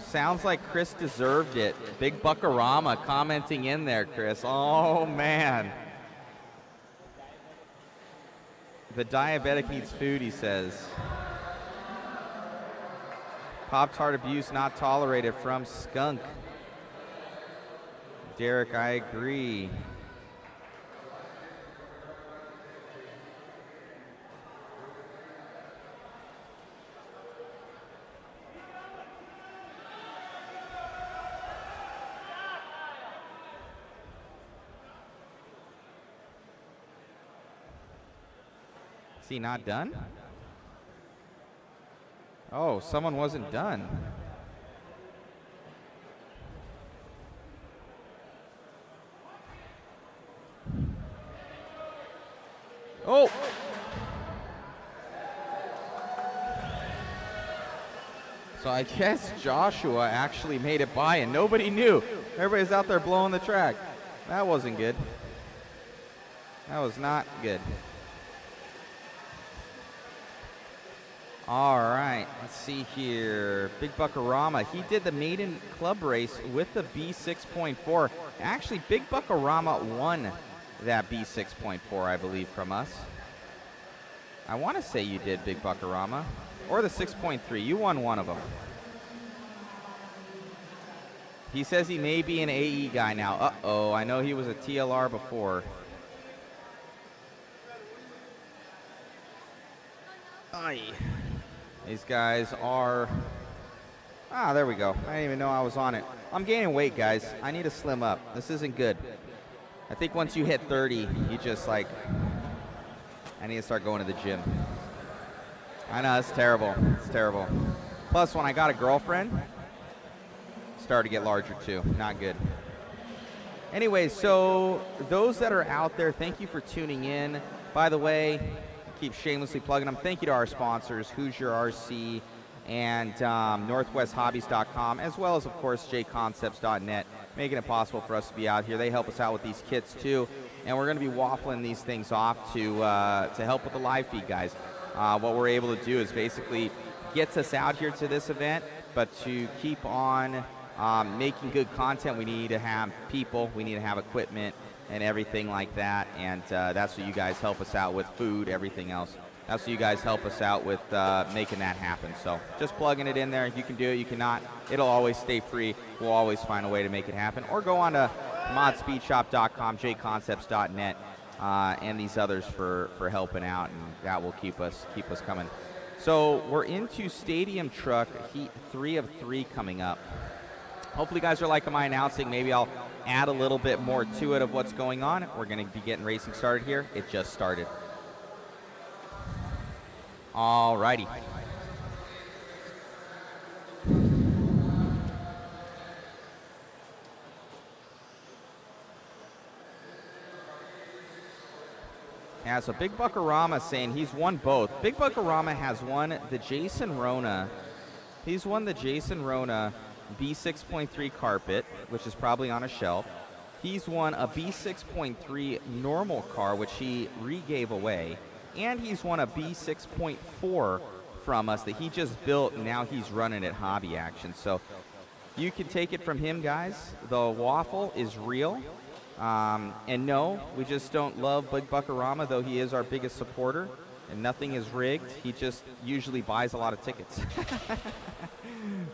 Sounds like Chris deserved it. Big Buckarama commenting in there, Chris. Oh, man. The diabetic needs food, he says. Pop-Tart abuse not tolerated from Skunk. Derek, I agree. Is he not done? Oh, someone wasn't done. Oh! So I guess Joshua actually made it by and nobody knew. Everybody's out there blowing the track. That wasn't good. That was not good. All right, let's see here. Big Buckarama, he did the maiden club race with the B6.4. Actually, Big Buckarama won that B6.4, I believe, from us. I want to say you did, Big Buckarama. Or the 6.3. You won one of them. He says he may be an AE guy now. Uh-oh, I know he was a TLR before. Aye. These guys are... Ah, there we go. I didn't even know I was on it. I'm gaining weight, guys. I need to slim up. This isn't good. I think once you hit 30, you just like... I need to start going to the gym. I know, it's terrible. It's terrible. Plus, when I got a girlfriend, started to get larger too. Not good. Anyway, so those that are out there, thank you for tuning in. By the way, keep shamelessly plugging them. Thank you to our sponsors, Hoosier RC and NorthwestHobbies.com, as well as, of course, JConcepts.net, making it possible for us to be out here. They help us out with these kits too, and we're going to be waffling these things off to help with the live feed, guys. What we're able to do is basically gets us out here to this event, but to keep on making good content, we need to have people, we need to have equipment, and everything like that, and that's what you guys help us out with, food, everything else. That's what you guys help us out with making that happen. So just plugging it in there. You can do it, you cannot. It'll always stay free. We'll always find a way to make it happen. Or go on to modspeedshop.com, jconcepts.net, and these others for helping out, and that will keep us coming. So we're into Stadium Truck Heat 3 of 3 coming up. Hopefully you guys are liking my announcing. Maybe I'll add a little bit more to it of what's going on. We're going to be getting racing started here. It just started. All righty. Yeah, so Big Buckarama saying he's won both. Big Buckarama has won the Jason Rona. He's won the Jason Rona B6.3 carpet, which is probably on a shelf. He's won a B6.3 normal car, which he re-gave away. And he's won a B6.4 from us that he just built, and now he's running at Hobby Action. So you can take it from him, guys. The waffle is real. And no, we just don't love Big Buckarama, though he is our biggest supporter. And nothing is rigged. He just usually buys a lot of tickets.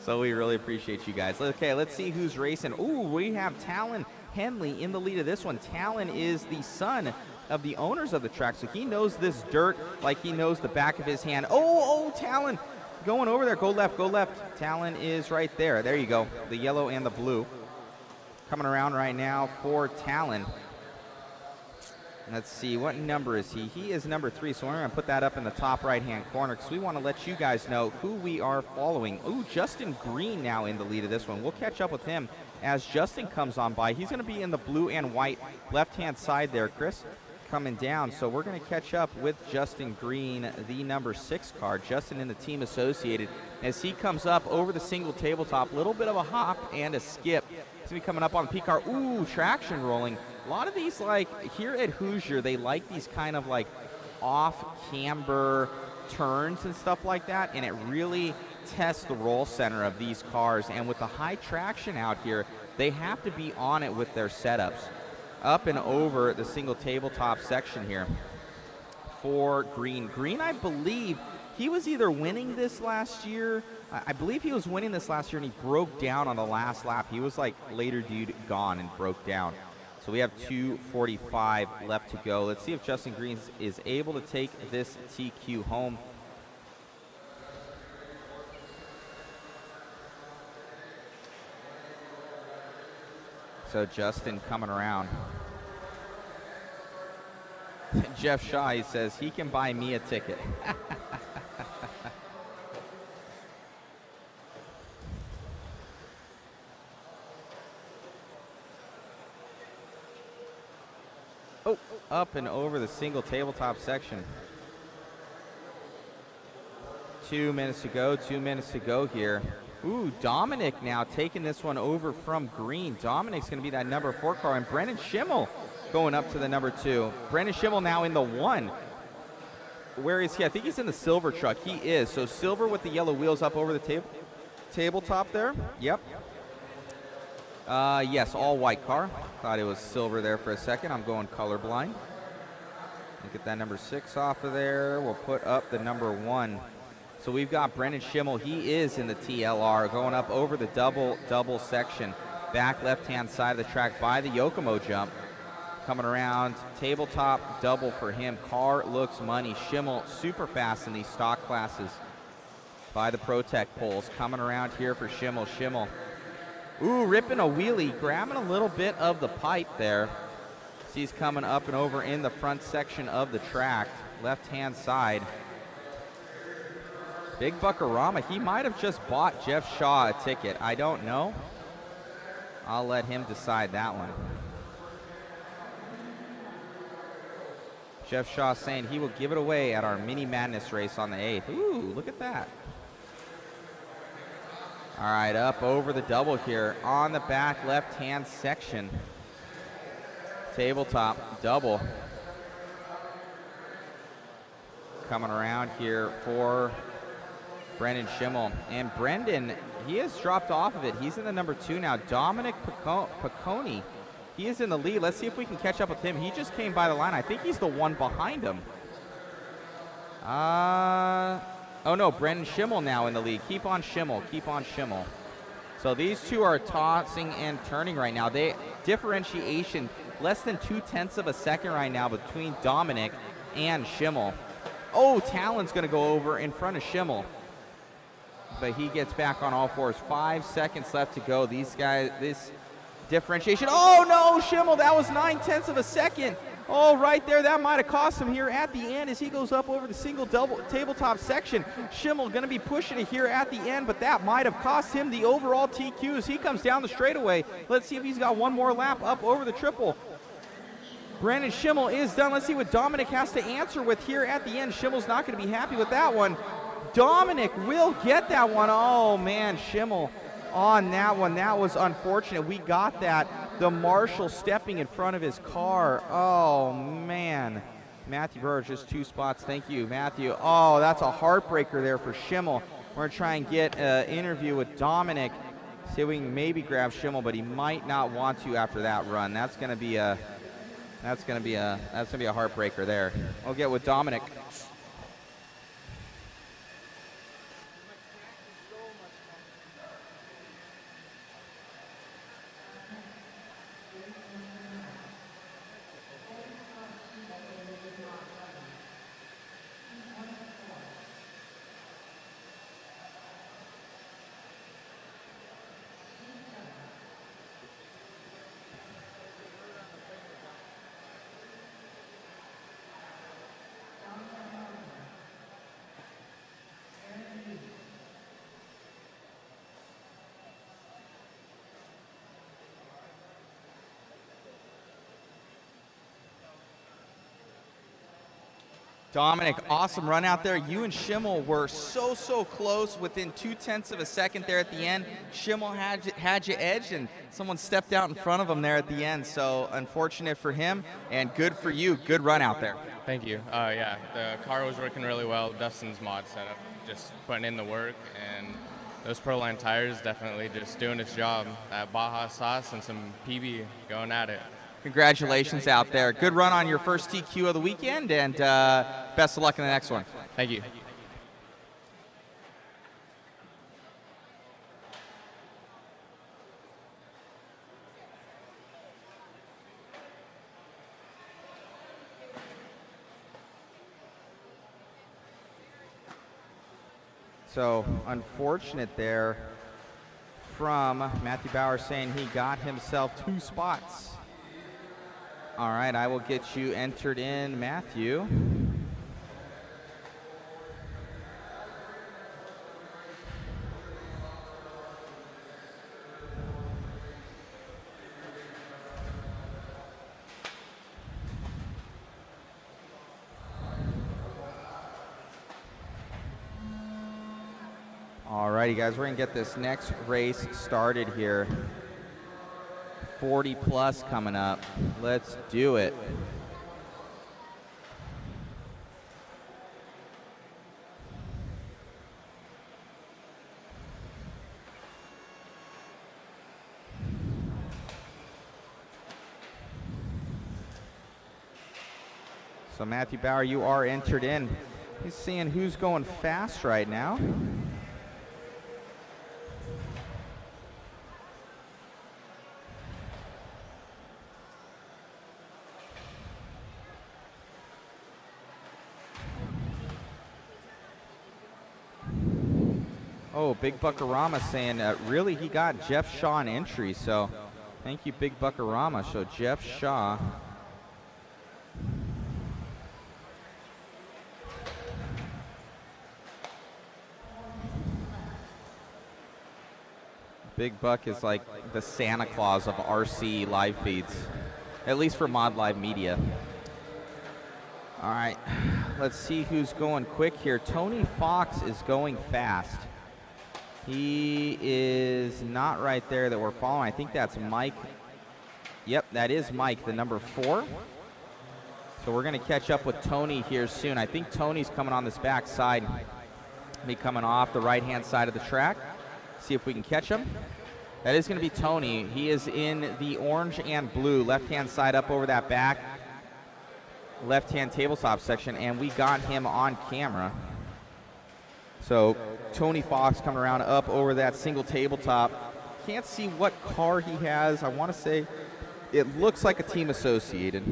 So we really appreciate you guys. Okay, let's see who's racing. Ooh, we have Talon Henley in the lead of this one. Talon is the son of the owners of the track, so he knows this dirt like he knows the back of his hand. Oh, Talon going over there. Go left, go left. Talon is right there. There you go. The yellow and the blue. Coming around right now for Talon. Let's see, what number is he? He is number 3, so we're going to put that up in the top right-hand corner because we want to let you guys know who we are following. Ooh, Justin Green now in the lead of this one. We'll catch up with him as Justin comes on by. He's going to be in the blue and white left-hand side there, Chris, coming down. So we're going to catch up with Justin Green, the number 6 car. Justin in the team associated as he comes up over the single tabletop. Little bit of a hop and a skip. He's going to be coming up on the P car. Ooh, traction rolling. A lot of these, like, here at Hoosier, they like these kind of, like, off-camber turns and stuff like that, and it really tests the roll center of these cars. And with the high traction out here, they have to be on it with their setups. Up and over the single tabletop section here for Green. Green, I believe, he was either winning this last year. I believe he was winning this last year, and he broke down on the last lap. He was, like, later dude gone and broke down. So we have 2:45 left to go. Let's see if Justin Green is able to take this TQ home. So Justin coming around. Jeff Shaw, he says, he can buy me a ticket. Oh, up and over the single tabletop section. 2 minutes to go. 2 minutes to go here. Ooh, Dominic now taking this one over from green. Dominic's going to be that number 4 car, and Brendan Schimmel going up to the number 2. Brendan Schimmel now in the 1. Where is he? I think he's in the silver truck. He is. So silver with the yellow wheels up over the tabletop there. Yep. Yes, all white car. Thought it was silver there for a second. I'm going colorblind. Get that number 6 off of there. We'll put up the number 1. So we've got Brendan Schimmel. He is in the TLR going up over the double section. Back left-hand side of the track by the Yokomo jump. Coming around, tabletop double for him. Car looks money. Schimmel super fast in these stock classes by the Protec poles. Coming around here for Schimmel. Schimmel, ooh, ripping a wheelie, grabbing a little bit of the pipe there. He's coming up and over in the front section of the track, left-hand side. Big Buckarama, he might have just bought Jeff Shaw a ticket. I don't know. I'll let him decide that one. Jeff Shaw saying he will give it away at our Mini Madness race on the 8th. Ooh, look at that. All right, up over the double here on the back left-hand section. Tabletop double. Coming around here for Brendan Schimmel. And Brendan, he has dropped off of it. He's in the number 2 now. Dominic Picconi, he is in the lead. Let's see if we can catch up with him. He just came by the line. I think he's the one behind him. Oh no, Brendan Schimmel now in the lead. Keep on Schimmel, keep on Schimmel. So these two are tossing and turning right now. They differentiation less than 0.2 of a second right now between Dominic and Schimmel. Oh, Talon's going to go over in front of Schimmel. But he gets back on all fours. 5 seconds left to go. These guys, this differentiation. Oh, no, Schimmel, that was 0.9 of a second. Oh, right there, that might have cost him here at the end as he goes up over the single double tabletop section. Schimmel going to be pushing it here at the end, but that might have cost him the overall TQ as he comes down the straightaway. Let's see if he's got one more lap up over the triple. Brandon Schimmel is done. Let's see what Dominic has to answer with here at the end. Schimmel's not going to be happy with that one. Dominic will get that one. Oh, man, Schimmel on that one. That was unfortunate. We got that. The marshal stepping in front of his car. Oh, man. Matthew Burr, just 2 spots. Thank you, Matthew. Oh, that's a heartbreaker there for Schimmel. We're going to try and get an interview with Dominic. See if we can maybe grab Schimmel, but he might not want to after that run. That's going to be a heartbreaker there. We'll get with Dominic. Dominic, awesome run out there. You and Schimmel were so close, within 0.2 of a second there at the end. Schimmel had you edged, and someone stepped out in front of him there at the end. So unfortunate for him, and good for you. Good run out there. Thank you. Yeah, the car was working really well. Dustin's mod setup, just putting in the work, and those Proline tires definitely just doing its job. That Baja sauce and some PB going at it. Congratulations out there. Good run on your first TQ of the weekend, and best of luck in the next one. Thank you. So unfortunate there from Matthew Bauer saying he got himself 2 spots. All right, I will get you entered in, Matthew. Alrighty, guys, we're gonna get this next race started here. 40 plus coming up. Let's do it. So Matthew Bauer, you are entered in. He's seeing who's going fast right now. Oh, Big Buckarama saying really he got Jeff Shaw an entry, so thank you, Big Buckarama. So Jeff Shaw. Big Buck is like the Santa Claus of RC live feeds, at least for Mod Live Media. All right, let's see who's going quick here. Tony Fox is going fast. He is not right there that we're following. I think that's Mike. Yep, that is Mike, the number 4. So we're going to catch up with Tony here soon. I think Tony's coming on this back side, be coming off the right-hand side of the track. See if we can catch him. That is going to be Tony. He is in the orange and blue, left-hand side up over that back, left-hand tabletop section, and we got him on camera. So Tony Fox coming around up over that single tabletop. Can't see what car he has. I want to say it looks like a Team Associated.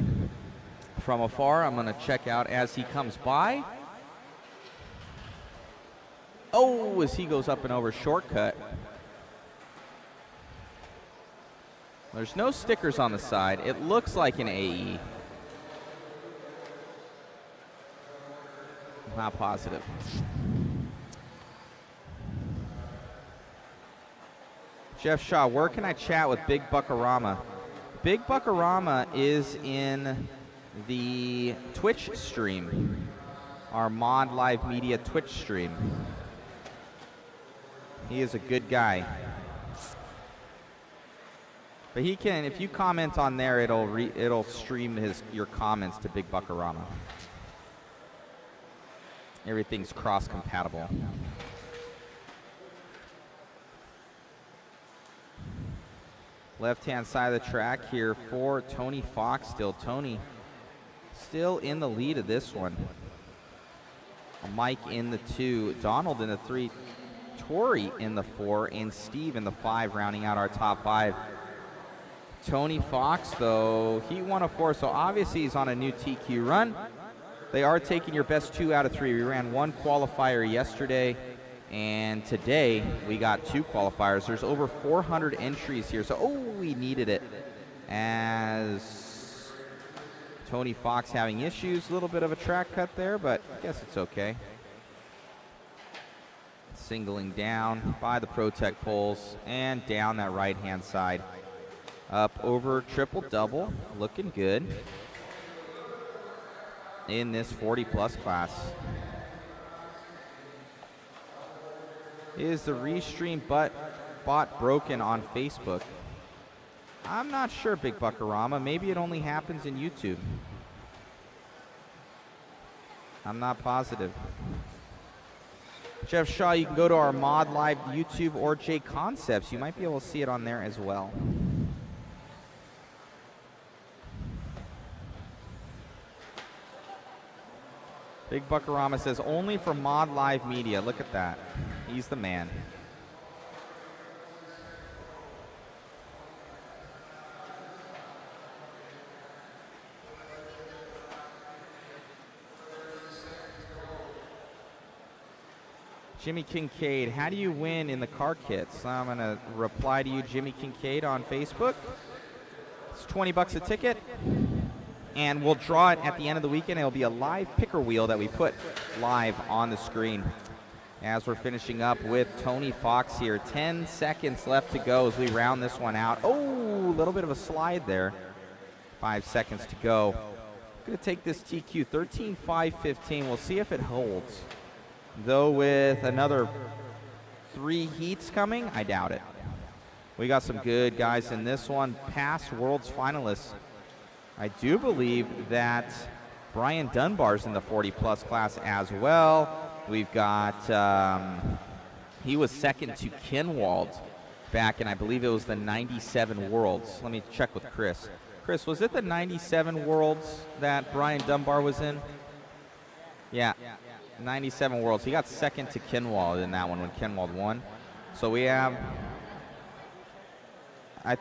From afar, I'm going to check out as he comes by. Oh, as he goes up and over shortcut. There's no stickers on the side. It looks like an AE. Not positive. Jeff Shaw, where can I chat with Big Buckarama? Big Buckarama is in the Twitch stream, our Mod Live Media Twitch stream. He is a good guy. But he can, if you comment on there, it'll stream your comments to Big Buckarama. Everything's cross-compatible. Left-hand side of the track here for Tony Fox still. Tony still in the lead of this one. Mike in the 2, Donald in the 3, Tori in the 4, and Steve in the 5, rounding out our top 5. Tony Fox, though, he won a 4, so obviously he's on a new TQ run. They are taking your best 2 out of 3. We ran 1 qualifier yesterday, and today we got 2 qualifiers. There's over 400 entries here, so we needed it. As Tony Fox having issues, a little bit of a track cut there, but I guess it's okay. Singling down by the ProTech poles and down that right-hand side. Up over triple-double, looking good in this 40-plus class. Is the Restream bot broken on Facebook? I'm not sure, Big Buckarama. Maybe it only happens in YouTube. I'm not positive. Jeff Shaw, you can go to our Mod Live YouTube or JConcepts. You might be able to see it on there as well. Big Buckarama says only for Mod Live Media. Look at that. He's the man. Jimmy Kincaid, how do you win in the car kits? I'm going to reply to you, Jimmy Kincaid, on Facebook. It's 20 bucks a ticket. And we'll draw it at the end of the weekend. It'll be a live picker wheel that we put live on the screen as we're finishing up with Tony Fox here. 10 seconds left to go as we round this one out. Oh, a little bit of a slide there. 5 seconds to go. Going to take this TQ 13.515. We'll see if it holds. Though with another 3 heats coming? I doubt it. We got some good guys in this one. Past Worlds finalists. I do believe that Brian Dunbar's in the 40-plus class as well. We've got, he was second to Quals back in, I believe it was the 97 Worlds. Let me check with Chris. Chris, was it the 97 Worlds that Brian Dunbar was in? Yeah, 97 Worlds. He got second to Quals in that one when Quals won. So we have, I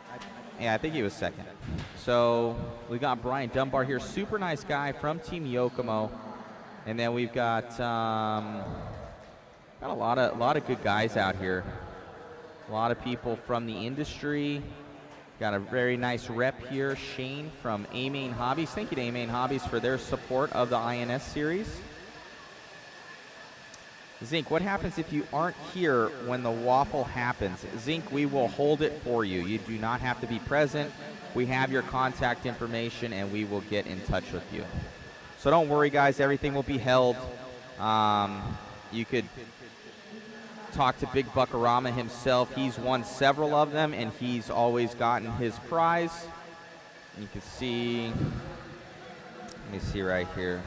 think he was second. So we got Brian Dunbar here, super nice guy from Team Yokomo. And then we've got a lot of good guys out here. A lot of people from the industry. Got a very nice rep here, Shane from A-Main Hobbies. Thank you to A-Main Hobbies for their support of the INS series. Zink, what happens if you aren't here when the waffle happens? Zink, we will hold it for you. You do not have to be present. We have your contact information, and we will get in touch with you. So don't worry, guys. Everything will be held. You could talk to Big Buckarama himself. He's won several of them, and he's always gotten his prize. You can see, let me see right here.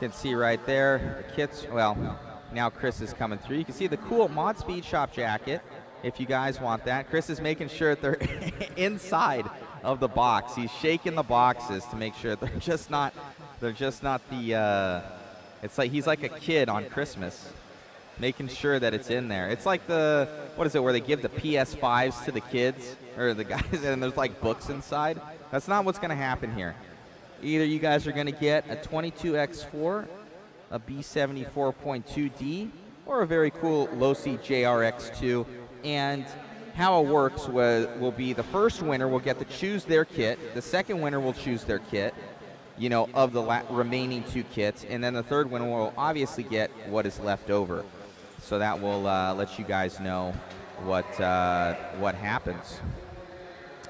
You can see right there, the kits, well, now Chris is coming through. You can see the cool Mod Speed Shop jacket, if you guys want that. Chris is making sure that they're inside of the box. He's shaking the boxes to make sure they're just not the, it's like he's like a kid on Christmas, making sure that it's in there. It's like the, what is it, where they give the PS5s to the kids, or the guys, and there's like books inside. That's not what's gonna happen here. Either you guys are gonna get a 22X4, a B74.2D, or a very cool Losi JRX2. And how it works will be the first winner will get to choose their kit, the second winner will choose their kit, you know, of the remaining 2 kits, and then the third winner will obviously get what is left over. So that will let you guys know what happens.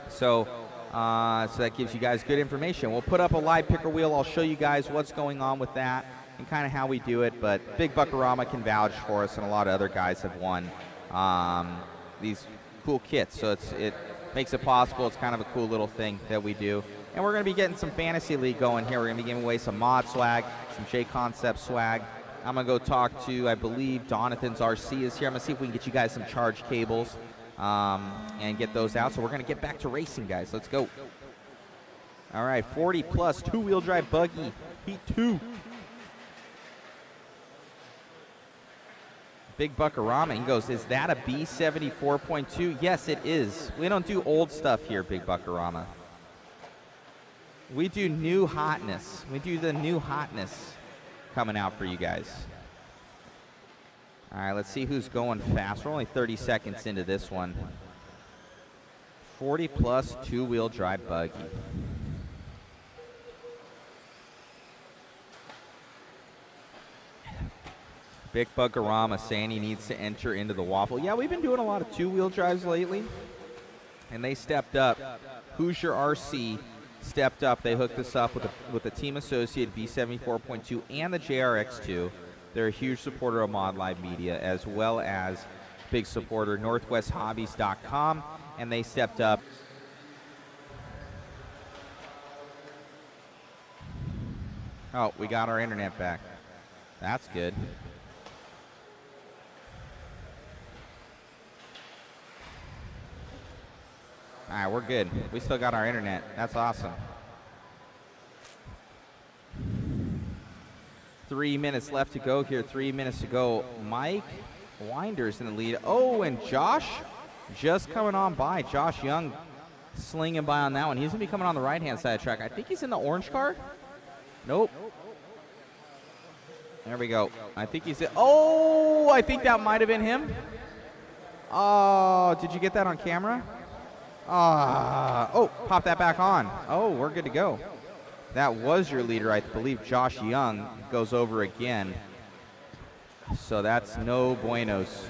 So that gives you guys good information. We'll put up a live picker wheel. I'll show you guys what's going on with that and kind of how we do it. But Big Buckarama can vouch for us, and a lot of other guys have won these cool kits. So it makes it possible. It's kind of a cool little thing that we do. And we're going to be getting some Fantasy League going here. We're going to be giving away some mod swag, some JConcepts swag. I'm going to go talk to, I believe, Donathan's RC is here. I'm going to see if we can get you guys some charge cables and get those out. So we're going to get back to racing, guys. Let's go. All right, 40-plus, 2-wheel drive buggy, Heat 2. Big Buckarama, he goes, is that a B74.2? Yes, it is. We don't do old stuff here, Big Buckarama. We do new hotness. We do the new hotness coming out for you guys. All right, let's see who's going fast. We're only 30 seconds into this one. 40-plus 2-wheel drive buggy. Big Buckarama saying he needs to enter into the waffle. Yeah, we've been doing a lot of 2-wheel drives lately, and they stepped up. Hoosier RC stepped up. They hooked us up with the Team Associated B74.2 and the JRX2. They're a huge supporter of Mod Live Media, as well as big supporter NorthwestHobbies.com, and they stepped up. Oh, we got our internet back. That's good. All right, we're good. We still got our internet. That's awesome. 3 minutes left to go here. 3 minutes to go. Mike Winder's in the lead. Oh, and Josh just coming on by. Josh Young slinging by on that one. He's going to be coming on the right-hand side of the track. I think he's in the orange car. Nope. There we go. I think he's oh, I think that might have been him. Oh, did you get that on camera? Oh, pop that back on. Oh, we're good to go. That was your leader, I believe. Josh Young goes over again. So that's no buenos.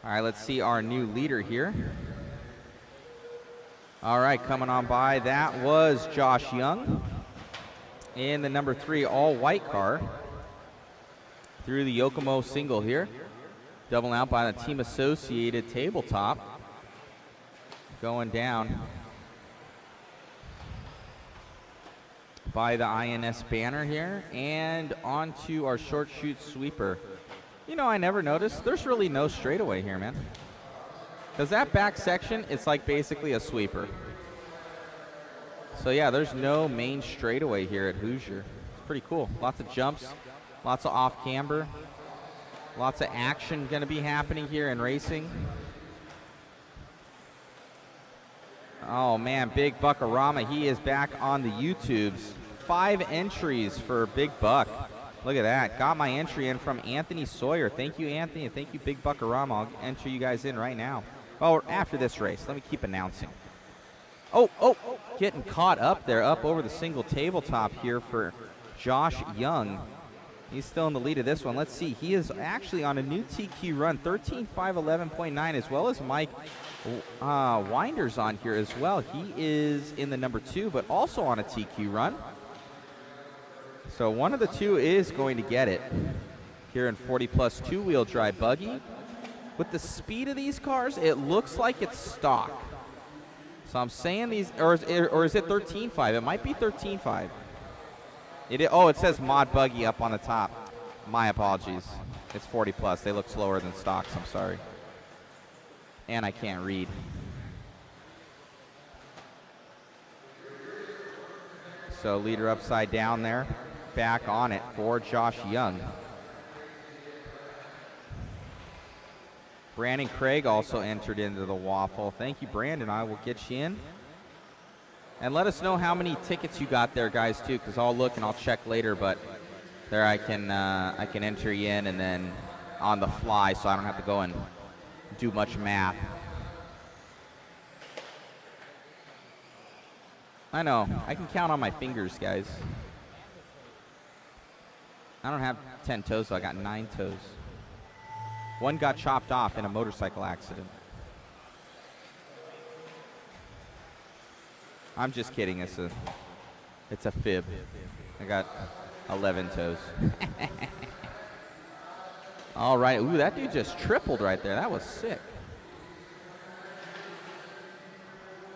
All right, let's see our new leader here. All right, coming on by. That was Josh Young in the number 3 all-white car. through the Yokomo single here. Doubling out by the team associated tabletop. Going down by the INS banner here. And onto our short shoot sweeper. You know, I never noticed. There's really no straightaway here, man. Because that back section, it's like basically a sweeper. So yeah, there's no main straightaway here at Hoosier. It's pretty cool. Lots of jumps, lots of off camber, lots of action going to be happening here in racing. Oh man, Big Buckarama, he is back on the YouTubes. 5 entries for Big Buck. Look at that. Got my entry in from Anthony Sawyer. Thank you, Anthony, and thank you, Big Buckarama. I'll enter you guys in right now. Oh, after this race. Let me keep announcing. Oh, getting caught up there, up over the single tabletop here for Josh Young. He's still in the lead of this one. Let's see. He is actually on a new TQ run, 13.511.9, as well as Mike Winders on here as well. He is in the number 2, but also on a TQ run. So one of the two is going to get it here in 40 plus 2-wheel drive buggy. With the speed of these cars, it looks like it's stock. So I'm saying these, or is it 13.5? It might be 13.5. It says mod buggy up on the top. My apologies. It's 40 plus. They look slower than stocks. I'm sorry. And I can't read. So leader upside down there. Back on it for Josh Young. Brandon Craig also entered into the waffle. Thank you, Brandon. I will get you in. And let us know how many tickets you got there, guys, too, because I'll look and I'll check later. But there I can enter you in and then on the fly, so I don't have to go and do much math. I know. I can count on my fingers, guys. I don't have 10 toes, so I got 9 toes. One got chopped off in a motorcycle accident. I'm just kidding. It's a fib. I got 11 toes. All right. Ooh, that dude just tripled right there. That was sick.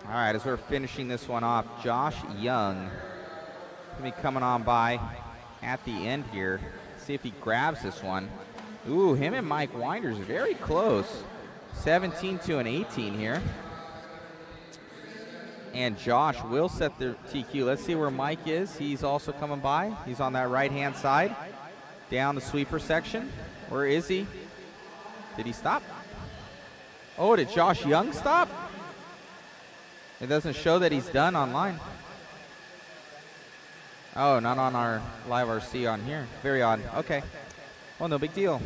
All right, as we're finishing this one off, Josh Young going to be coming on by at the end here. See if he grabs this one. Ooh, him and Mike Winders very close. 17 to an 18 here. And Josh will set the TQ. Let's see where Mike is. He's also coming by. He's on that right-hand side, down the sweeper section. Where is he? Did he stop? Oh, did Josh Young stop? It doesn't show that he's done online. Oh, not on our live RC on here. Very odd. Okay. Well, no big deal.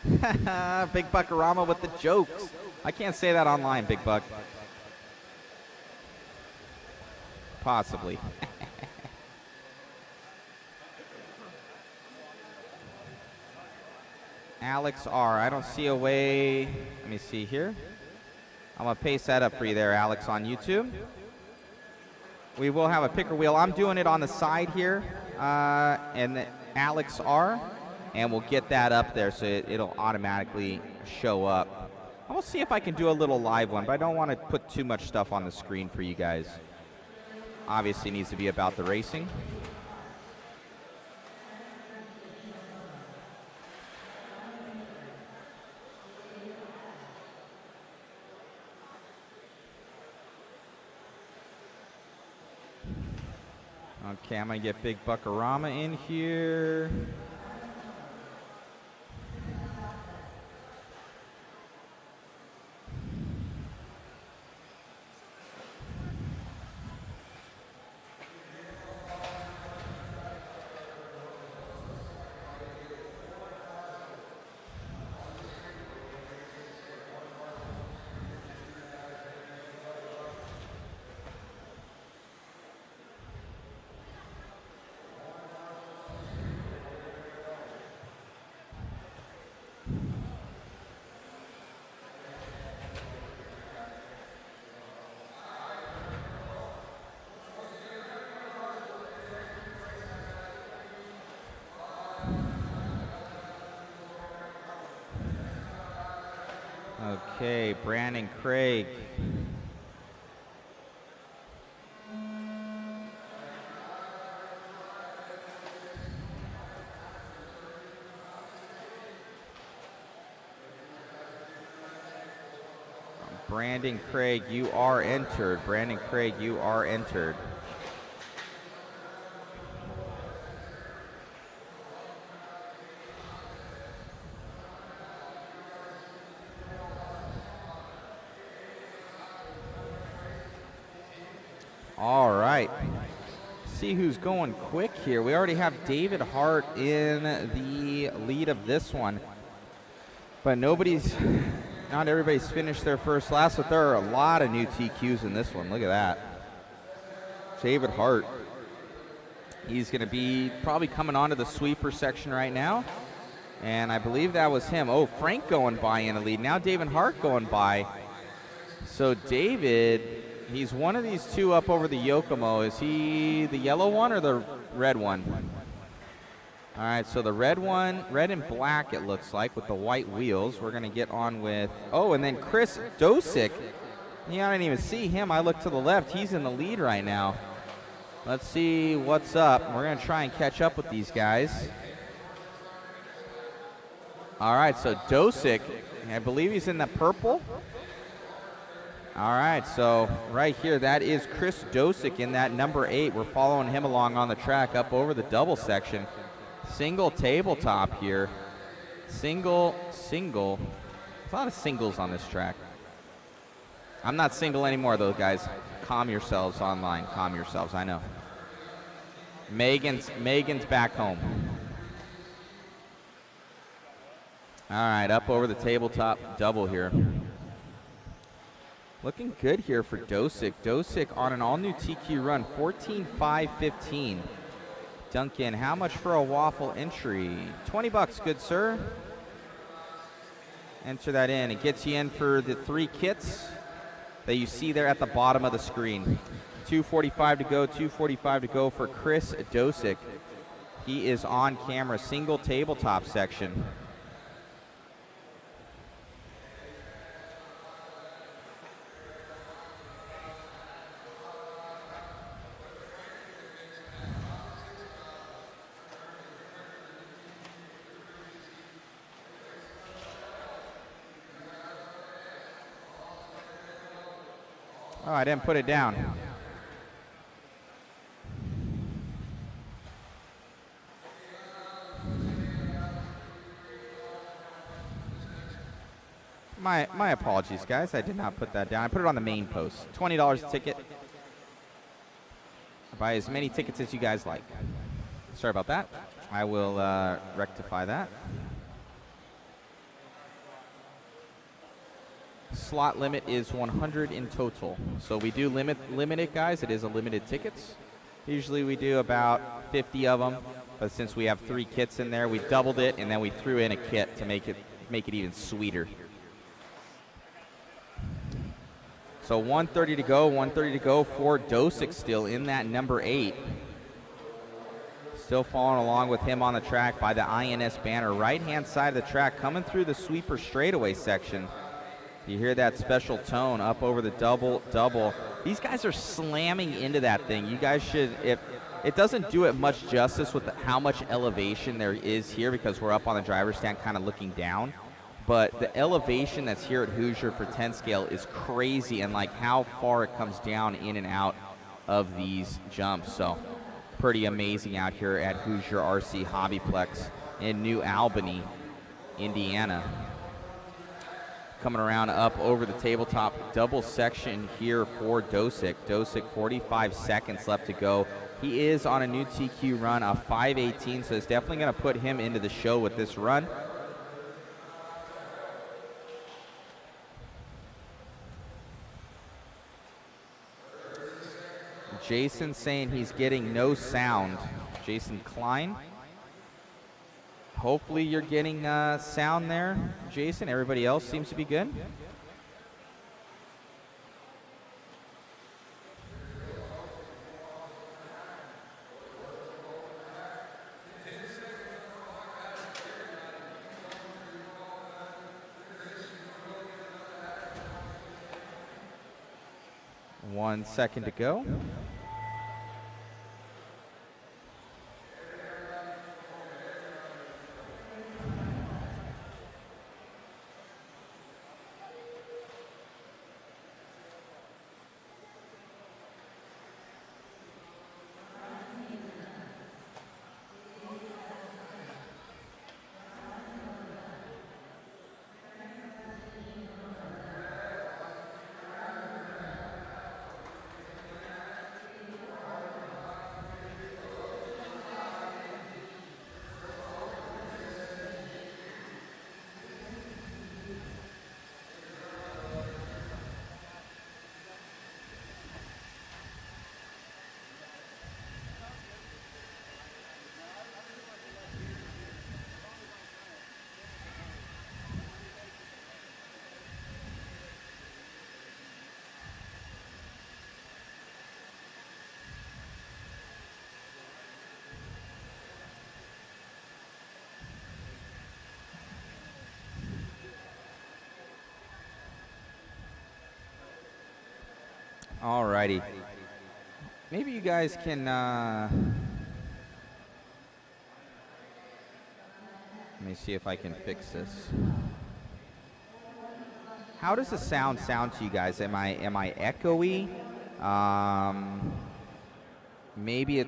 Big Buckarama with the jokes. I can't say that online, Big Buck. Possibly. Alex R. I don't see a way. Let me see here. I'm going to paste that up for you there, Alex, on YouTube. We will have a picker wheel. I'm doing it on the side here, and Alex R. And we'll get that up there so it'll automatically show up. I'll see if I can do a little live one, but I don't want to put too much stuff on the screen for you guys. Obviously, it needs to be about the racing. Okay, I'm going to get Big Buckarama in here. Okay, Brandon Craig. Brandon Craig, you are entered. Brandon Craig, you are entered. All right. See who's going quick here. We already have David Hart in the lead of this one. But not everybody's finished their first last, but there are a lot of new TQs in this one. Look at that. David Hart. He's going to be probably coming onto the sweeper section right now. And I believe that was him. Oh, Frank going by in the lead. Now David Hart going by. So David, he's one of these two up over the Yokomo. Is he the yellow one or the red one? All right, so the red one, red and black it looks like with the white wheels. We're going to get on with, oh, and then Chris Dosick. Yeah, I didn't even see him. I looked to the left. He's in the lead right now. Let's see what's up. We're going to try and catch up with these guys. All right, so Dosick, I believe he's in the purple. All right, so right here, that is Chris Dosick in that number 8. We're following him along on the track up over the double section. Single tabletop here. Single. There's a lot of singles on this track. I'm not single anymore, though, guys. Calm yourselves online. Calm yourselves, I know. Megan's back home. All right, up over the tabletop double here. Looking good here for Dosick. Dosick on an all-new TQ run, 14.515. Duncan, how much for a waffle entry? 20 bucks, good sir. Enter that in. It gets you in for the 3 kits that you see there at the bottom of the screen. 245 to go, 245 to go for Chris Dosick. He is on camera, single tabletop section. Oh, I didn't put it down. My apologies, guys. I did not put that down. I put it on the main post. $20 a ticket. Buy as many tickets as you guys like. Sorry about that. I will rectify that. Slot limit is 100 in total. So we do limit it, guys. It is a limited tickets. Usually we do about 50 of them, but since we have 3 kits in there, we doubled it and then we threw in a kit to make it even sweeter. So 130 to go, 130 to go for Dosick still in that number 8. Still following along with him on the track by the INS banner. Right-hand side of the track coming through the sweeper straightaway section. You hear that special tone up over the double. These guys are slamming into that thing. You guys should, if it doesn't do it much justice with how much elevation there is here because we're up on the driver's stand kind of looking down. But the elevation that's here at Hoosier for 10 scale is crazy, and like how far it comes down in and out of these jumps. So pretty amazing out here at Hoosier RC HobbyPlex in New Albany, Indiana. Coming around up over the tabletop double section here for Dosick. Dosick, 45 seconds left to go. He is on a new TQ run, a 5:18, so it's definitely going to put him into the show with this run. Jason saying he's getting no sound. Jason Klein. Hopefully you're getting sound there, Jason. Everybody else seems to be good. 1 second to go. Alrighty. Maybe you guys can, let me see if I can fix this. How does the sound to you guys? Am I echoey? Maybe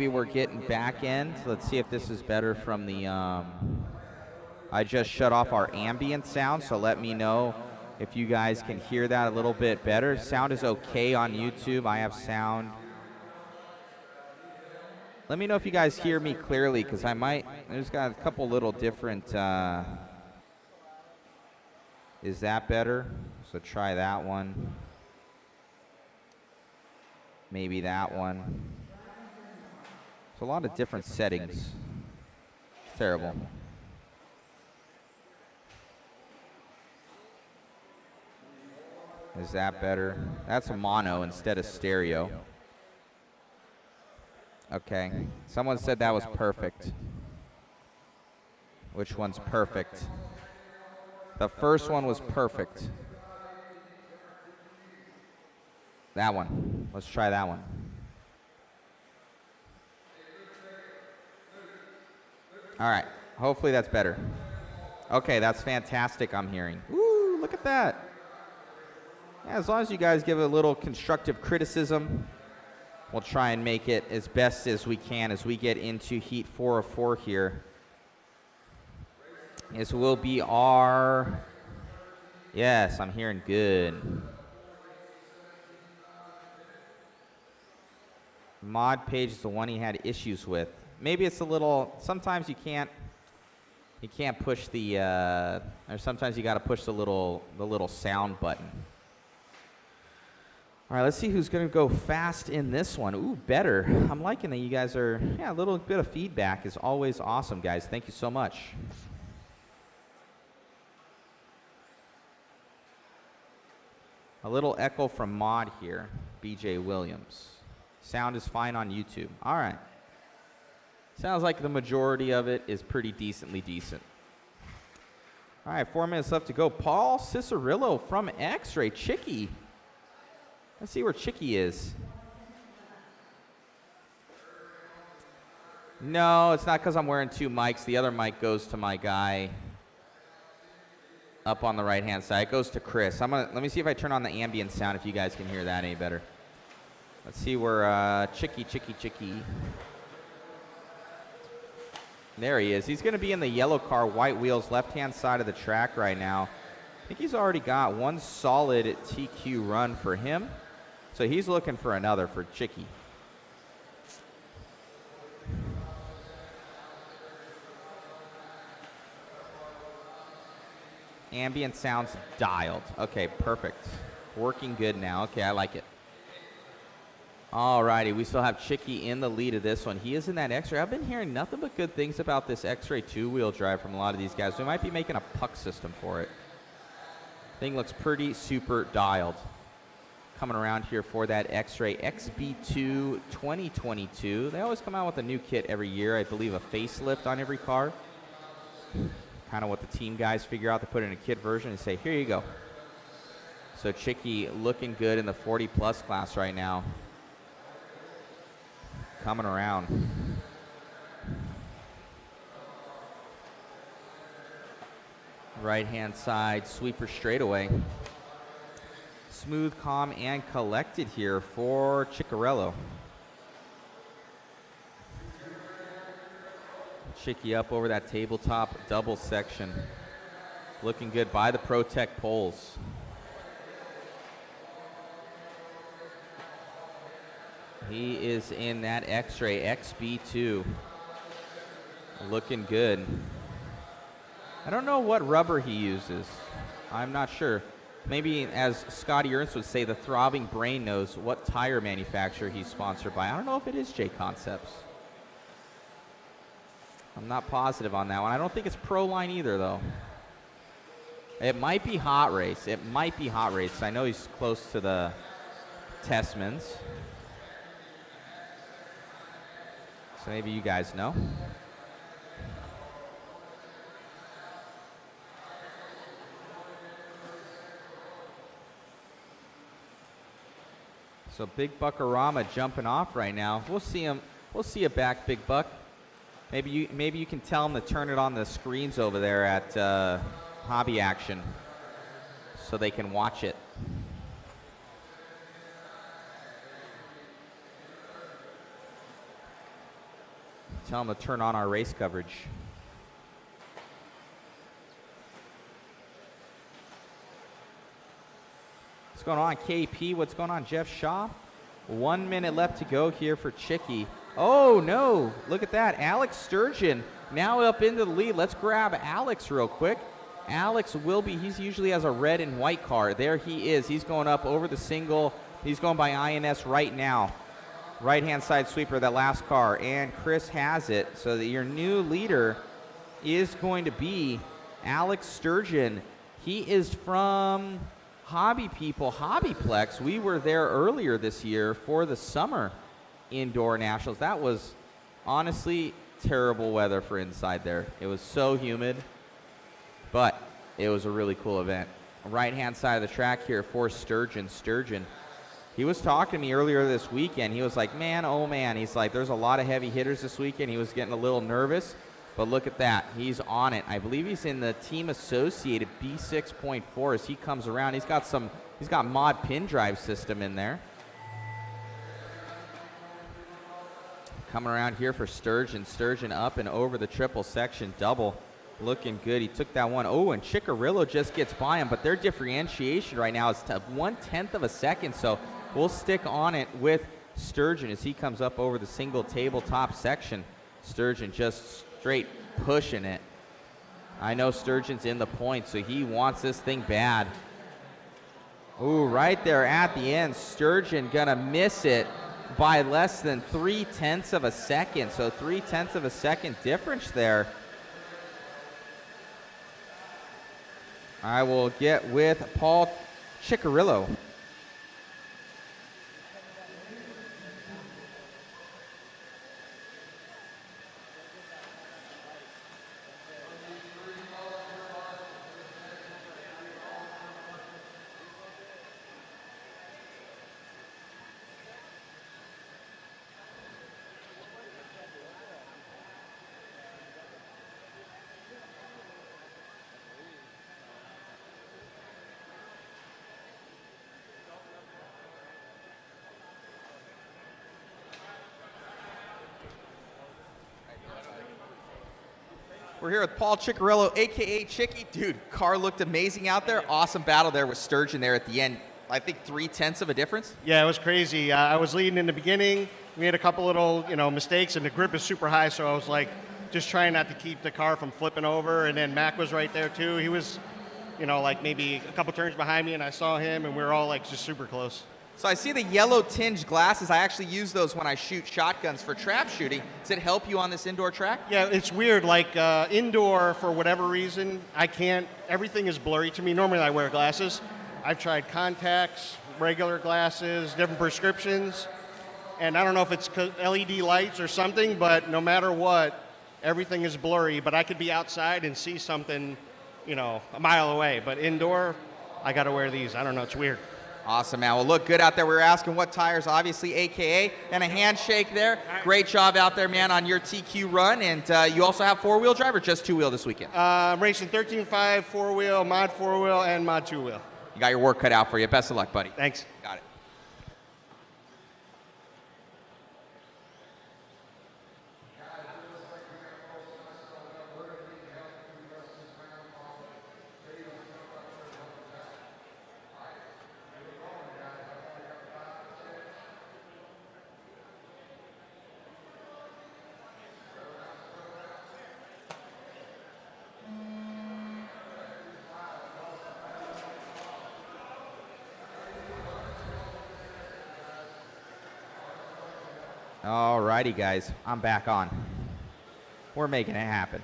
we're getting back end. Let's see if this is better from the, I just shut off our ambient sound, so let me know if you guys can hear that a little bit better. Sound is okay on YouTube. I have sound. Let me know if you guys hear me clearly, because there's got a couple little different, is that better? So try that one. Maybe that one. It's a lot of different settings. It's terrible. Is that better? That's a mono instead of stereo. Okay. Someone said that was perfect. Which one's perfect? The first one was perfect. That one. Let's try that one. All right. Hopefully that's better. Okay, that's fantastic, I'm hearing. Woo, look at that. Yeah, as long as you guys give a little constructive criticism, we'll try and make it as best as we can as we get into Heat 4 of 4 here. This will be our, yes, I'm hearing good. Mod page is the one he had issues with. Maybe it's a little, sometimes you can't push the, or sometimes you gotta push the little sound button. All right, let's see who's going to go fast in this one. Ooh, better. I'm liking that you guys are, yeah, a little bit of feedback is always awesome, guys. Thank you so much. A little echo from Mod here, BJ Williams. Sound is fine on YouTube. All right. Sounds like the majority of it is pretty decently decent. All right, 4 minutes left to go. Paul Ciccarello from X-Ray. Chicky. Let's see where Chicky is. No, it's not because I'm wearing 2 mics. The other mic goes to my guy up on the right-hand side. It goes to Chris. Let me see if I turn on the ambient sound if you guys can hear that any better. Let's see where Chicky. There he is. He's going to be in the yellow car, white wheels, left-hand side of the track right now. I think he's already got one solid TQ run for him. So he's looking for another for Chicky. Ambient sounds dialed. Okay, perfect. Working good now. Okay, I like it. All righty, we still have Chicky in the lead of this one. He is in that X-Ray. I've been hearing nothing but good things about this X-Ray 2-wheel drive from a lot of these guys. We might be making a puck system for it. Thing looks pretty super dialed. Coming around here for that X-Ray XB2 2022. They always come out with a new kit every year. I believe a facelift on every car. Kind of what the team guys figure out to put in a kit version and say, here you go. So Chicky looking good in the 40-plus class right now. Coming around. Right-hand side, sweeper straightaway. Smooth, calm, and collected here for Ciccarello. Chicky up over that tabletop double section. Looking good by the Protect poles. He is in that X-ray XB2. Looking good. I don't know what rubber he uses. I'm not sure. Maybe, as Scotty Ernst would say, the throbbing brain knows what tire manufacturer he's sponsored by. I don't know if it is JConcepts. I'm not positive on that one. I don't think it's Proline either, though. It might be Hot Race. It might be Hot Race. I know he's close to the Testmans. So maybe you guys know. So Big Buckarama jumping off right now. We'll see him. We'll see you back, Big Buck. Maybe you can tell him to turn it on the screens over there at Hobby Action, so they can watch it. Tell him to turn on our race coverage. What's going on, KP? What's going on, Jeff Shaw? 1 minute left to go here for Chicky. Oh, no. Look at that. Alex Sturgeon now up into the lead. Let's grab Alex real quick. Alex will be, he usually has a red and white car. There he is. He's going up over the single. He's going by INS right now. Right-hand side sweeper, that last car. And Chris has it. So that your new leader is going to be Alex Sturgeon. He is from Hobby People, HobbyPlex. We were there earlier this year for the summer indoor nationals. That was honestly terrible weather for inside there. It was so humid, but it was a really cool event. Right-hand side of the track here for Sturgeon. Sturgeon, he was talking to me earlier this weekend. He was like, man, oh man. He's like, there's a lot of heavy hitters this weekend. He was getting a little nervous, but look at that. He's on it. I believe he's in the team associated B6.4 as he comes around. He's got mod pin drive system in there. Coming around here for Sturgeon. Sturgeon up and over the triple section double. Looking good. He took that one. Oh, and Ciccarello just gets by him, but their differentiation right now is 1/10 of a second, so we'll stick on it with Sturgeon as he comes up over the single tabletop section. Sturgeon just straight pushing it. I know Sturgeon's in the point, so he wants this thing bad. Ooh, right there at the end, Sturgeon gonna miss it by less than 3/10 of a second. So 3/10 of a second difference there. I will get with Paul Ciccarello. We're here with Paul Ciccarello, a.k.a. Chicky. Dude, car looked amazing out there. Awesome battle there with Sturgeon there at the end. I think 3/10 of a difference. Yeah, it was crazy. I was leading in the beginning. We had a couple little, mistakes, and the grip is super high, so I was like just trying not to keep the car from flipping over. And then Mac was right there too. He was, like maybe a couple turns behind me, and I saw him, and we were all like just super close. So I see the yellow tinged glasses. I actually use those when I shoot shotguns for trap shooting. Does it help you on this indoor track? Yeah, it's weird. Like indoor, for whatever reason, I can't. Everything is blurry to me. Normally, I wear glasses. I've tried contacts, regular glasses, different prescriptions, and I don't know if it's LED lights or something. But no matter what, everything is blurry. But I could be outside and see something, a mile away. But indoor, I got to wear these. I don't know. It's weird. Awesome, man. Well, look good out there. We were asking what tires, obviously, AKA, and a handshake there. Great job out there, man, on your TQ run. And you also have four-wheel drive or just two-wheel this weekend? I'm racing 13.5, four-wheel, mod four-wheel, and mod two-wheel. You got your work cut out for you. Best of luck, buddy. Thanks. Got it. All righty, guys. I'm back on. We're making it happen.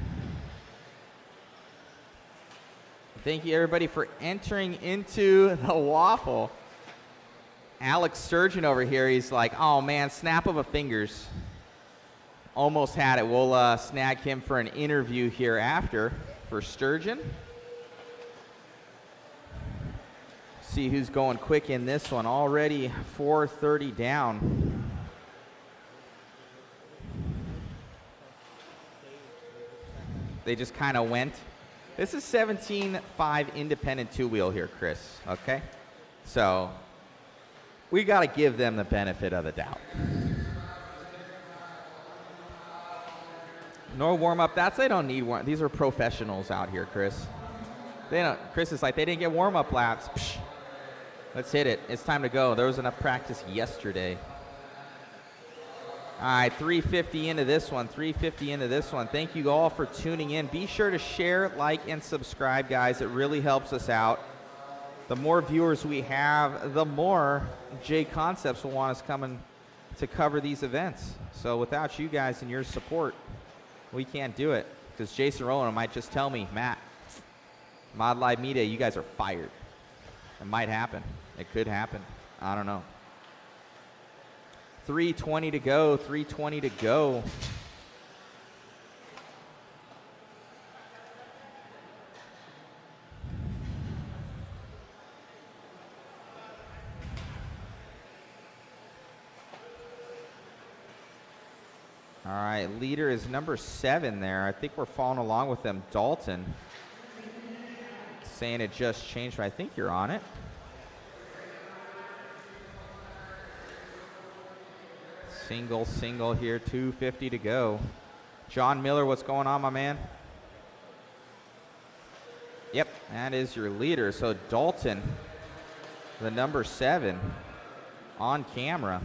Thank you, everybody, for entering into the waffle. Alex Sturgeon over here, he's like, oh, man, snap of a fingers. Almost had it. We'll snag him for an interview here after for Sturgeon. See who's going quick in this one. Already 4:30 down. They just kind of went. This is 17.5 independent two-wheel here, Chris, okay? So we got to give them the benefit of the doubt. No warm-up. They don't need one. These are professionals out here, Chris. They don't. Chris is like, they didn't get warm-up laps. Psh, let's hit it. It's time to go. There was enough practice yesterday. All right, 350 into this one, 350 into this one. Thank you all for tuning in. Be sure to share, like, and subscribe, guys. It really helps us out. The more viewers we have, the more JConcepts will want us coming to cover these events. So without you guys and your support, we can't do it. Because Jason Rowland might just tell me, Matt, Mod Live Media, you guys are fired. It might happen. It could happen. I don't know. 3:20 to go, 3:20 to go. All right, leader is number 7 there. I think we're following along with them. Dalton saying it just changed, but I think you're on it. Single here, 250 to go. John Miller, what's going on, my man? Yep, that is your leader. So Dalton, the number 7, on camera.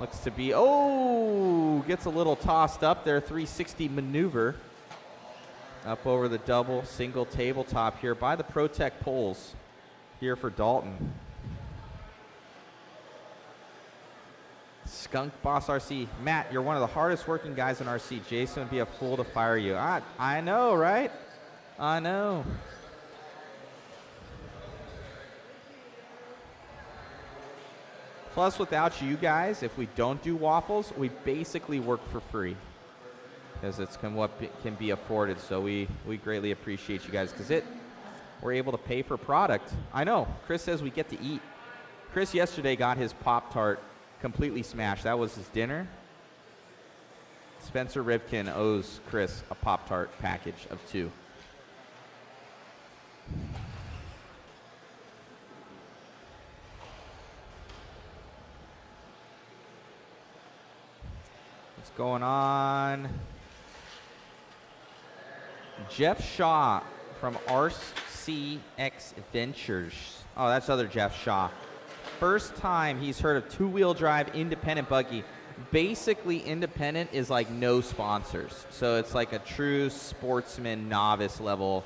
Looks to be, gets a little tossed up there, 360 maneuver. Up over the double, single tabletop here by the Protec poles here for Dalton. Skunk Boss RC. Matt, you're one of the hardest working guys in RC. Jason would be a fool to fire you. I know, right? I know. Plus, without you guys, if we don't do waffles, we basically work for free. Because it's what can be afforded. So we greatly appreciate you guys because we're able to pay for product. I know. Chris says we get to eat. Chris yesterday got his Pop-Tart completely smashed. That was his dinner. Spencer Rivkin owes Chris a Pop-Tart package of 2. What's going on? Jeff Shaw from RCX Ventures. Oh, that's other Jeff Shaw. First time he's heard of two-wheel drive independent buggy. Basically, independent is like no sponsors. So it's like a true sportsman novice level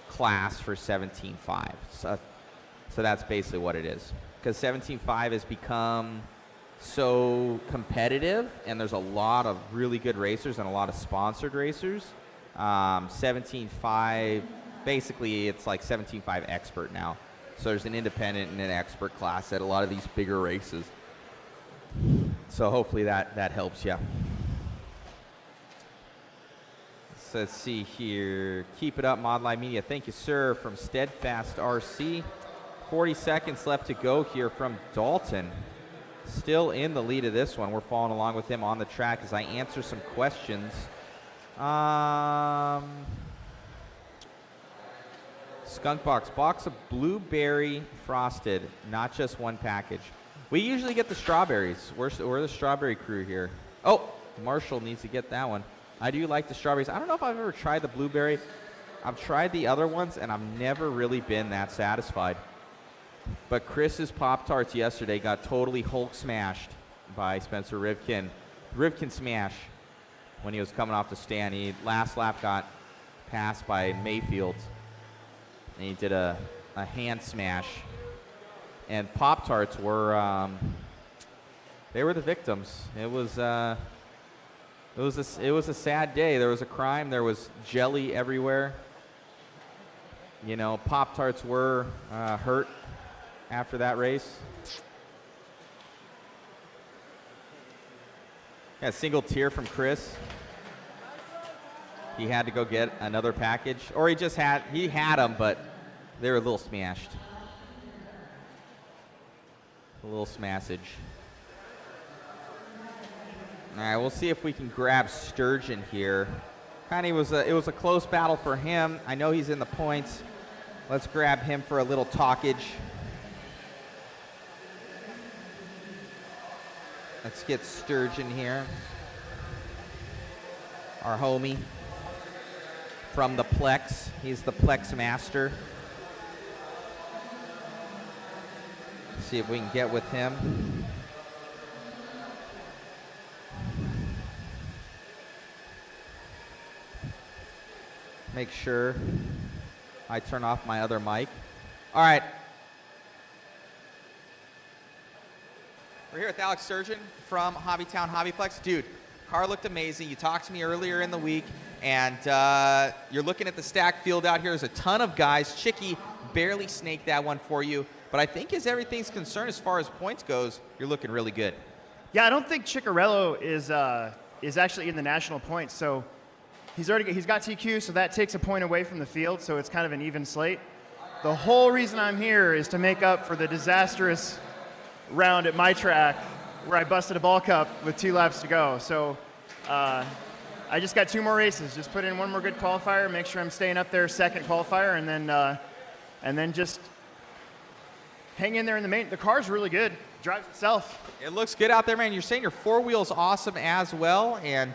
class for 17.5. So that's basically what it is. Because 17.5 has become so competitive, and there's a lot of really good racers and a lot of sponsored racers. 17.5, basically it's like 17.5 expert now. So there's an independent and an expert class at a lot of these bigger races. So hopefully that helps you. So let's see here. Keep it up, Modline Media. Thank you, sir, from Steadfast RC. 40 seconds left to go here from Dalton. Still in the lead of this one. We're following along with him on the track as I answer some questions. Skunk box of blueberry frosted, not just one package. We usually get the strawberries. We're the strawberry crew here. Oh, Marshall needs to get that one. I do like the strawberries. I don't know if I've ever tried the blueberry. I've tried the other ones, and I've never really been that satisfied. But Chris's Pop-Tarts yesterday got totally Hulk smashed by Spencer Rivkin. Rivkin smash when he was coming off the stand. He last lap got passed by Mayfield. And he did a hand smash. And Pop-Tarts were, they were the victims. It was a sad day. There was a crime. There was jelly everywhere. You know, Pop-Tarts were hurt after that race. Yeah, a single tear from Chris. He had to go get another package. Or he had them, but they were a little smashed. A little smashage. All right, we'll see if we can grab Sturgeon here. It was a close battle for him. I know he's in the points. Let's grab him for a little talkage. Let's get Sturgeon here. Our homie from the Plex. He's the Plex master. See if we can get with him. Make sure I turn off my other mic. All right. We're here with Alex Sturgeon from Hobbytown HobbyPlex. Dude, car looked amazing. You talked to me earlier in the week, and you're looking at the stack field out here. There's a ton of guys. Chicky barely snaked that one for you. But I think as everything's concerned as far as points goes, you're looking really good. Yeah, I don't think Ciccarello is actually in the national points. So he's got TQ, so that takes a point away from the field. So it's kind of an even slate. The whole reason I'm here is to make up for the disastrous round at my track where I busted a ball cup with 2 laps to go. So I just got 2 more races. Just put in one more good qualifier, make sure I'm staying up there second qualifier, and then just hang in there in the main. The car's really good. Drives itself. It looks good out there, man. You're saying your 4-wheel's awesome as well, and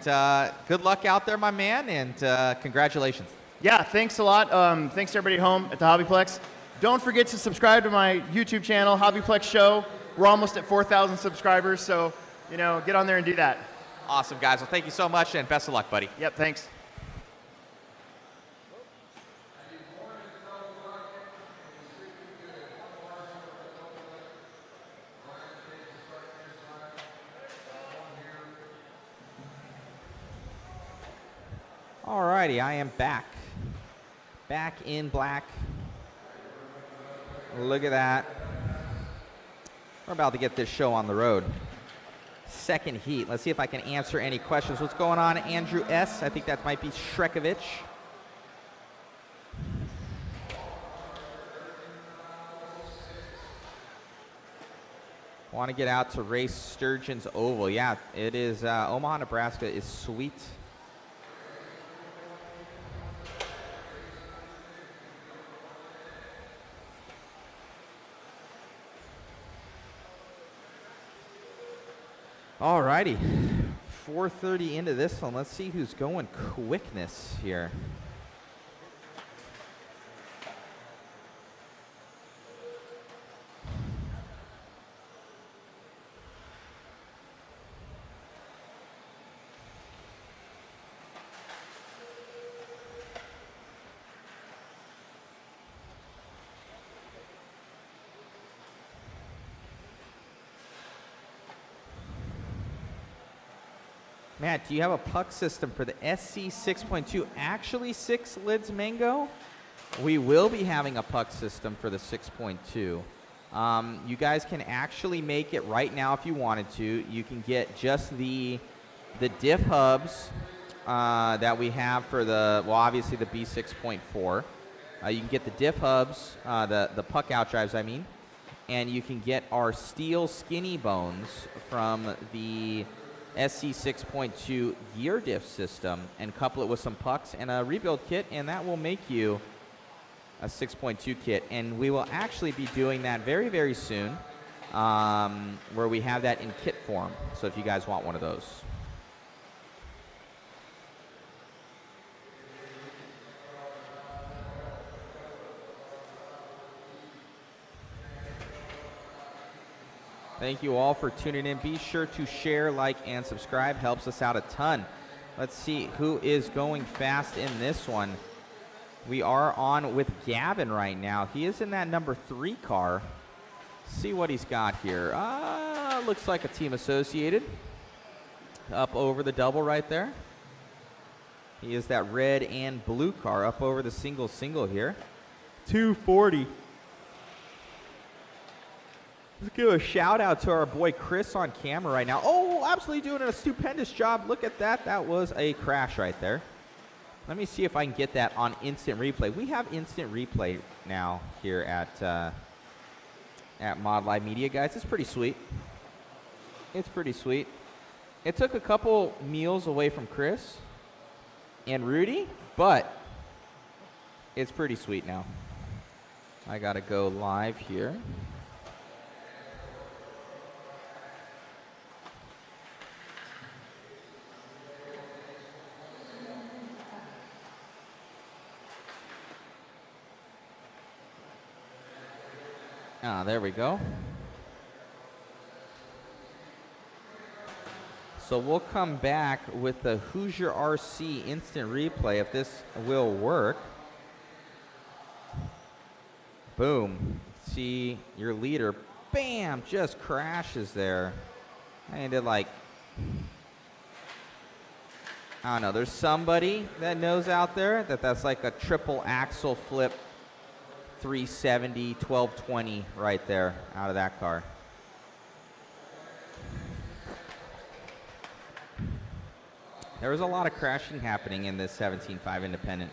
good luck out there, my man, and congratulations. Yeah, thanks a lot. Thanks to everybody at home at the HobbyPlex. Don't forget to subscribe to my YouTube channel, HobbyPlex Show. We're almost at 4,000 subscribers, so, get on there and do that. Awesome, guys. Well, thank you so much, and best of luck, buddy. Yep, thanks. Alrighty, I am back. Back in black. Look at that. We're about to get this show on the road. Second heat. Let's see if I can answer any questions. What's going on, Andrew S? I think that might be Shrekovich. Want to get out to race Sturgeon's Oval. Yeah, it is. Omaha, Nebraska is sweet. All righty, 4:30 into this one. Let's see who's going quickness here. Matt, do you have a puck system for the SC 6.2? Actually, 6 lids mango? We will be having a puck system for the 6.2. You guys can actually make it right now if you wanted to. You can get just the diff hubs that we have for the, well, obviously the B6.4. You can get the diff hubs, the puck out drives, I mean, and you can get our steel skinny bones from the SC 6.2 gear diff system and couple it with some pucks and a rebuild kit, and that will make you a 6.2 kit. And we will actually be doing that very, very soon, where we have that in kit form. So if you guys want one of those. Thank you all for tuning in. Be sure to share, like, and subscribe. Helps us out a ton. Let's see who is going fast in this one. We are on with Gavin right now. He is in that number 3 car. See what he's got here. Looks like a team associated. Up over the double right there. He is that red and blue car up over the single here. 240. Let's give a shout out to our boy Chris on camera right now. Oh, absolutely doing a stupendous job. Look at that. That was a crash right there. Let me see if I can get that on instant replay. We have instant replay now here at Mod Live Media, guys. It's pretty sweet. It's pretty sweet. It took a couple meals away from Chris and Rudy, but it's pretty sweet now. I got to go live here. There we go. So we'll come back with the Hoosier RC instant replay if this will work. Boom. See your leader. Bam! Just crashes there. And it like, I don't know. There's somebody that knows out there that that's like a triple axle flip 370, 1220 right there out of that car. There was a lot of crashing happening in this 17.5 Independent.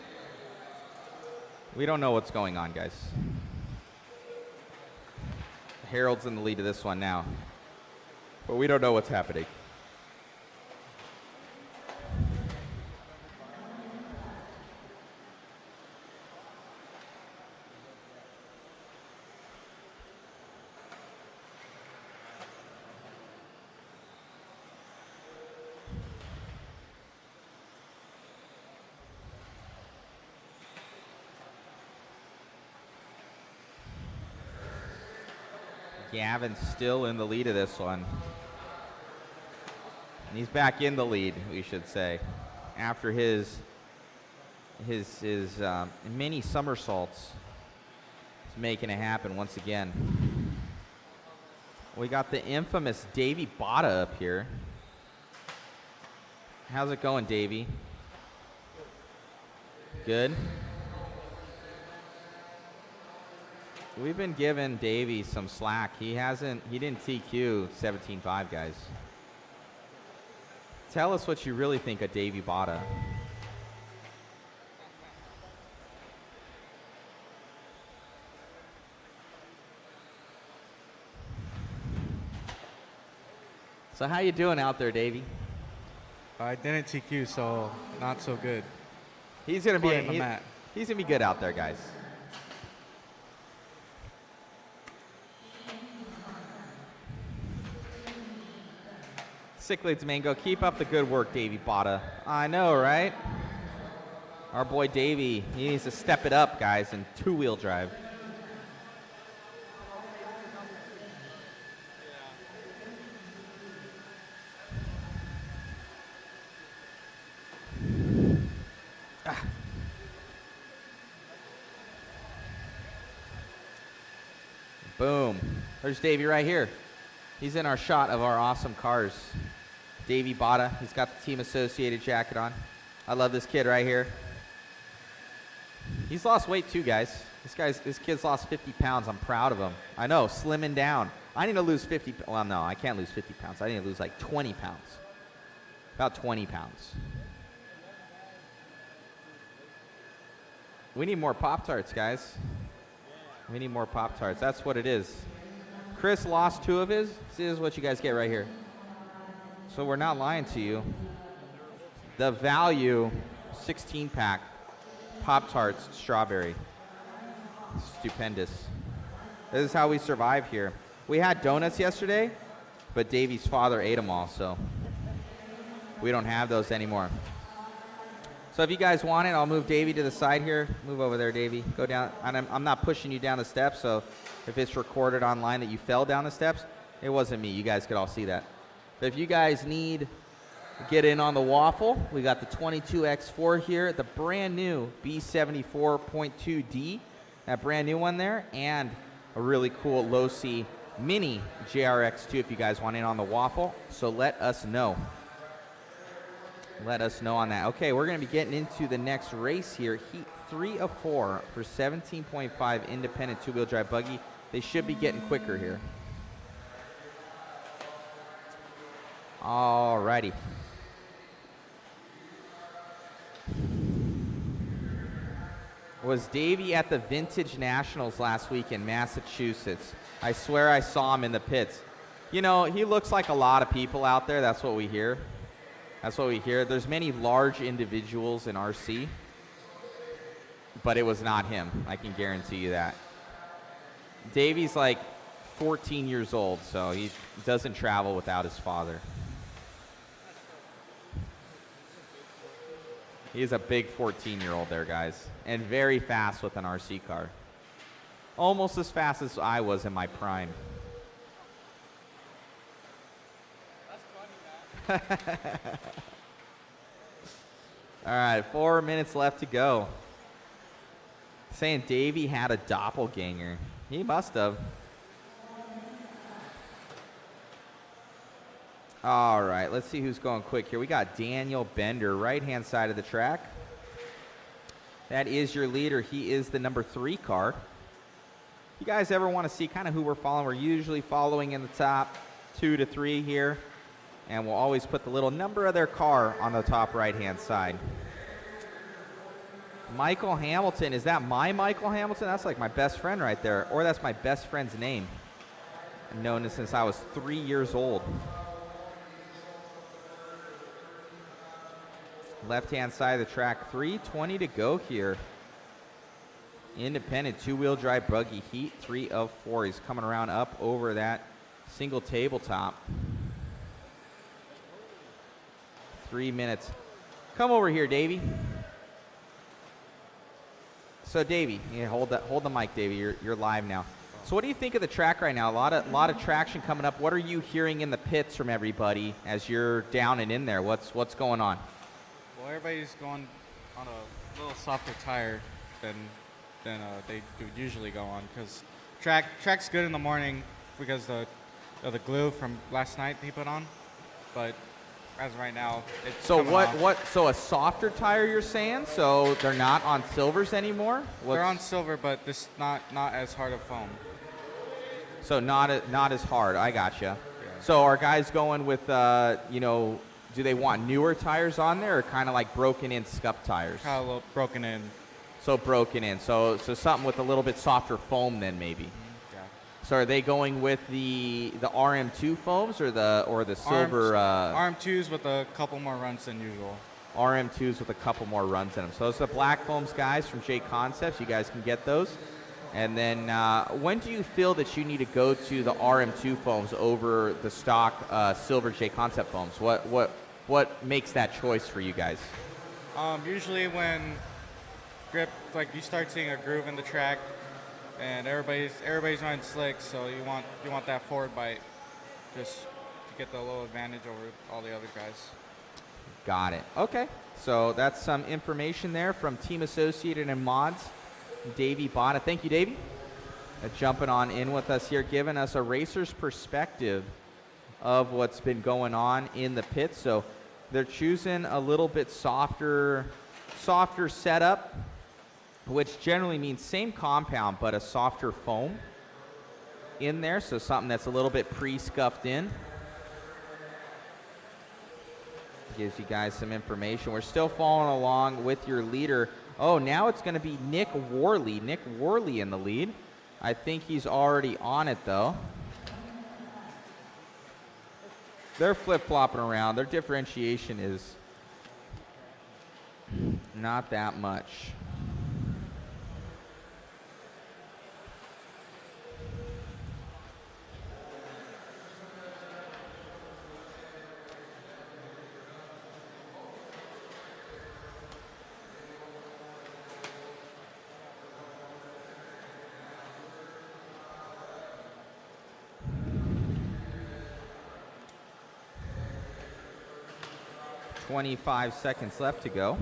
We don't know what's going on, guys. Harold's in the lead of this one now, but we don't know what's happening. Gavin's still in the lead of this one. And he's back in the lead, we should say, after his mini somersaults. He's making it happen once again. We got the infamous Davey Botta up here. How's it going, Davey? Good. We've been giving Davey some slack. He didn't TQ 17.5, guys. Tell us what you really think of Davey Botta. So how you doing out there, Davey? I didn't TQ, so not so good. He's gonna be good out there, guys. Cichlids Mango, keep up the good work, Davey Botta. I know, right? Our boy Davey, he needs to step it up, guys, in two-wheel drive. Boom. There's Davey right here. He's in our shot of our awesome cars. Davey Botta, he's got the team associated jacket on. I love this kid right here. He's lost weight too, guys. This kid's lost 50 pounds. I'm proud of him. I know, slimming down. I need to lose 50, well, no, I can't lose 50 pounds. I need to lose like 20 pounds. About 20 pounds. We need more Pop-Tarts, guys. We need more Pop-Tarts. That's what it is. Chris lost 2 of his. This is what you guys get right here. So we're not lying to you. The value, 16-pack, Pop-Tarts, strawberry. Stupendous. This is how we survive here. We had donuts yesterday, but Davey's father ate them all, so we don't have those anymore. So if you guys want it, I'll move Davey to the side here. Move over there, Davey. Go down. I'm not pushing you down the steps, so if it's recorded online that you fell down the steps, it wasn't me. You guys could all see that. But if you guys need to get in on the waffle, we got the 22X4 here, the brand new B74.2D, that brand new one there, and a really cool low-C mini JRX2 if you guys want in on the waffle. So let us know. Let us know on that. Okay, we're going to be getting into the next race here. Heat 3 of 4 for 17.5 independent two-wheel drive buggy. They should be getting quicker here. All righty. Was Davey at the Vintage Nationals last week in Massachusetts? I swear I saw him in the pits. You know, he looks like a lot of people out there. That's what we hear. That's what we hear. There's many large individuals in RC, but it was not him. I can guarantee you that. Davey's like 14 years old, so he doesn't travel without his father. He's a big 14-year-old there, guys, and very fast with an RC car. Almost as fast as I was in my prime. All right, 4 minutes left to go. Saying Davey had a doppelganger. He must have. All right, let's see who's going quick here. We got Daniel Bender, right-hand side of the track. That is your leader. He is the number 3 car. You guys ever want to see kind of who we're following? We're usually following in the top 2 to 3 here. And we'll always put the little number of their car on the top right-hand side. Michael Hamilton. Is that my Michael Hamilton? That's like my best friend right there. Or that's my best friend's name. I've known him since I was 3 years old. Left-hand side of the track, 3:20 to go here. Independent two-wheel drive buggy, heat 3 of 4. He's coming around up over that single tabletop. 3 minutes. Come over here, Davey. So, Davey, yeah, hold the mic, Davey. You're live now. So, what do you think of the track right now? A lot of traction coming up. What are you hearing in the pits from everybody as you're down and in there? What's going on? Well, everybody's going on a little softer tire than they usually go on, because track's good in the morning because of the glue from last night he put on, but as of right now, it's so coming off. So a softer tire, you're saying? So they're not on silvers anymore? They're on silver, but this not as hard of foam. So not as hard. I gotcha. Yeah. So are guys going with do they want newer tires on there, or kind of like broken in scuff tires? Kind of a little broken in. So broken in. So something with a little bit softer foam then maybe. Yeah. So are they going with the RM2 foams or the silver? RM2s with a couple more runs than usual. RM2s with a couple more runs in them. So it's the black foams, guys, from JConcepts. You guys can get those. And then when do you feel that you need to go to the RM2 foams over the stock silver JConcept foams? What makes that choice for you guys? Usually when grip, like you start seeing a groove in the track, and everybody's running slick, so you want that forward bite just to get the little advantage over all the other guys. Got it. Okay. So that's some information there from Team Associated and Mods, Davey Botta. Thank you, Davey, jumping on in with us here, giving us a racer's perspective of what's been going on in the pits. So they're choosing a little bit softer setup, which generally means same compound but a softer foam in there, so something that's a little bit pre-scuffed in. Gives you guys some information. We're still following along with your leader. Oh, now it's going to be Nick Worley. Nick Worley in the lead. I think he's already on it, though. They're flip-flopping around. Their differentiation is not that much. .25 seconds left to go.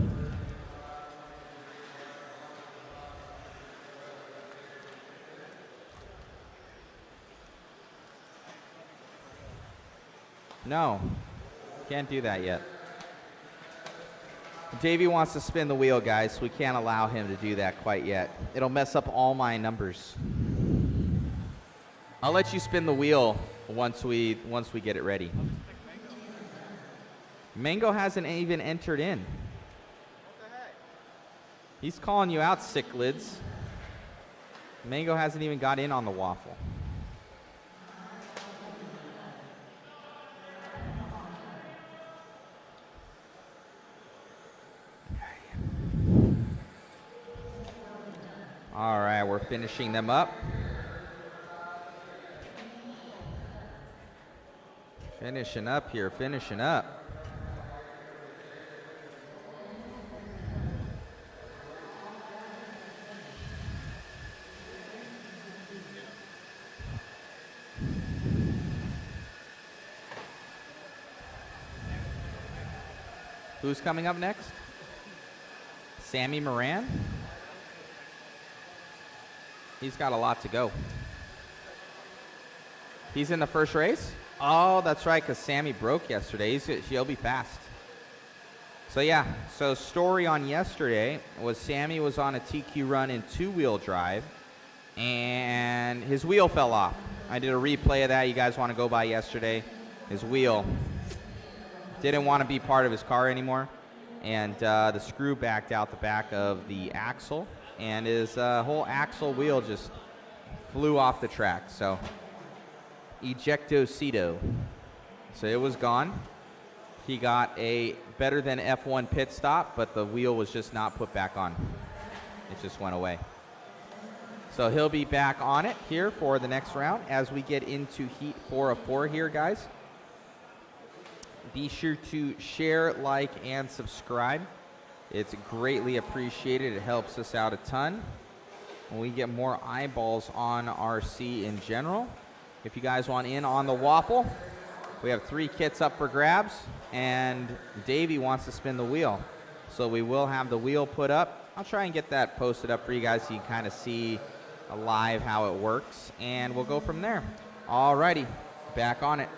No, can't do that yet. Davey wants to spin the wheel, guys. We can't allow him to do that quite yet. It'll mess up all my numbers. I'll let you spin the wheel once we get it ready. Mango hasn't even entered in. What the heck? He's calling you out, cichlids. Mango hasn't even got in on the waffle. All right, we're finishing them up. Finishing up here, finishing up. Who's coming up next? Sammy Moran. He's got a lot to go. He's in the first race? Oh, that's right, because Sammy broke yesterday. He'll be fast. So yeah, so story on yesterday was Sammy was on a TQ run in two-wheel drive, and his wheel fell off. I did a replay of that. You guys want to go by yesterday. His wheel didn't want to be part of his car anymore, and the screw backed out the back of the axle, and his whole axle wheel just flew off the track. So ejectocito. So it was gone. He got a better than F1 pit stop, but the wheel was just not put back on. It just went away. So he'll be back on it here for the next round as we get into heat 4 of 4 here, guys. Be sure to share, like, and subscribe. It's greatly appreciated. It helps us out a ton. When we get more eyeballs on RC in general. If you guys want in on the waffle, we have 3 kits up for grabs, and Davey wants to spin the wheel. So we will have the wheel put up. I'll try and get that posted up for you guys so you can kind of see live how it works, and we'll go from there. Alrighty, back on it.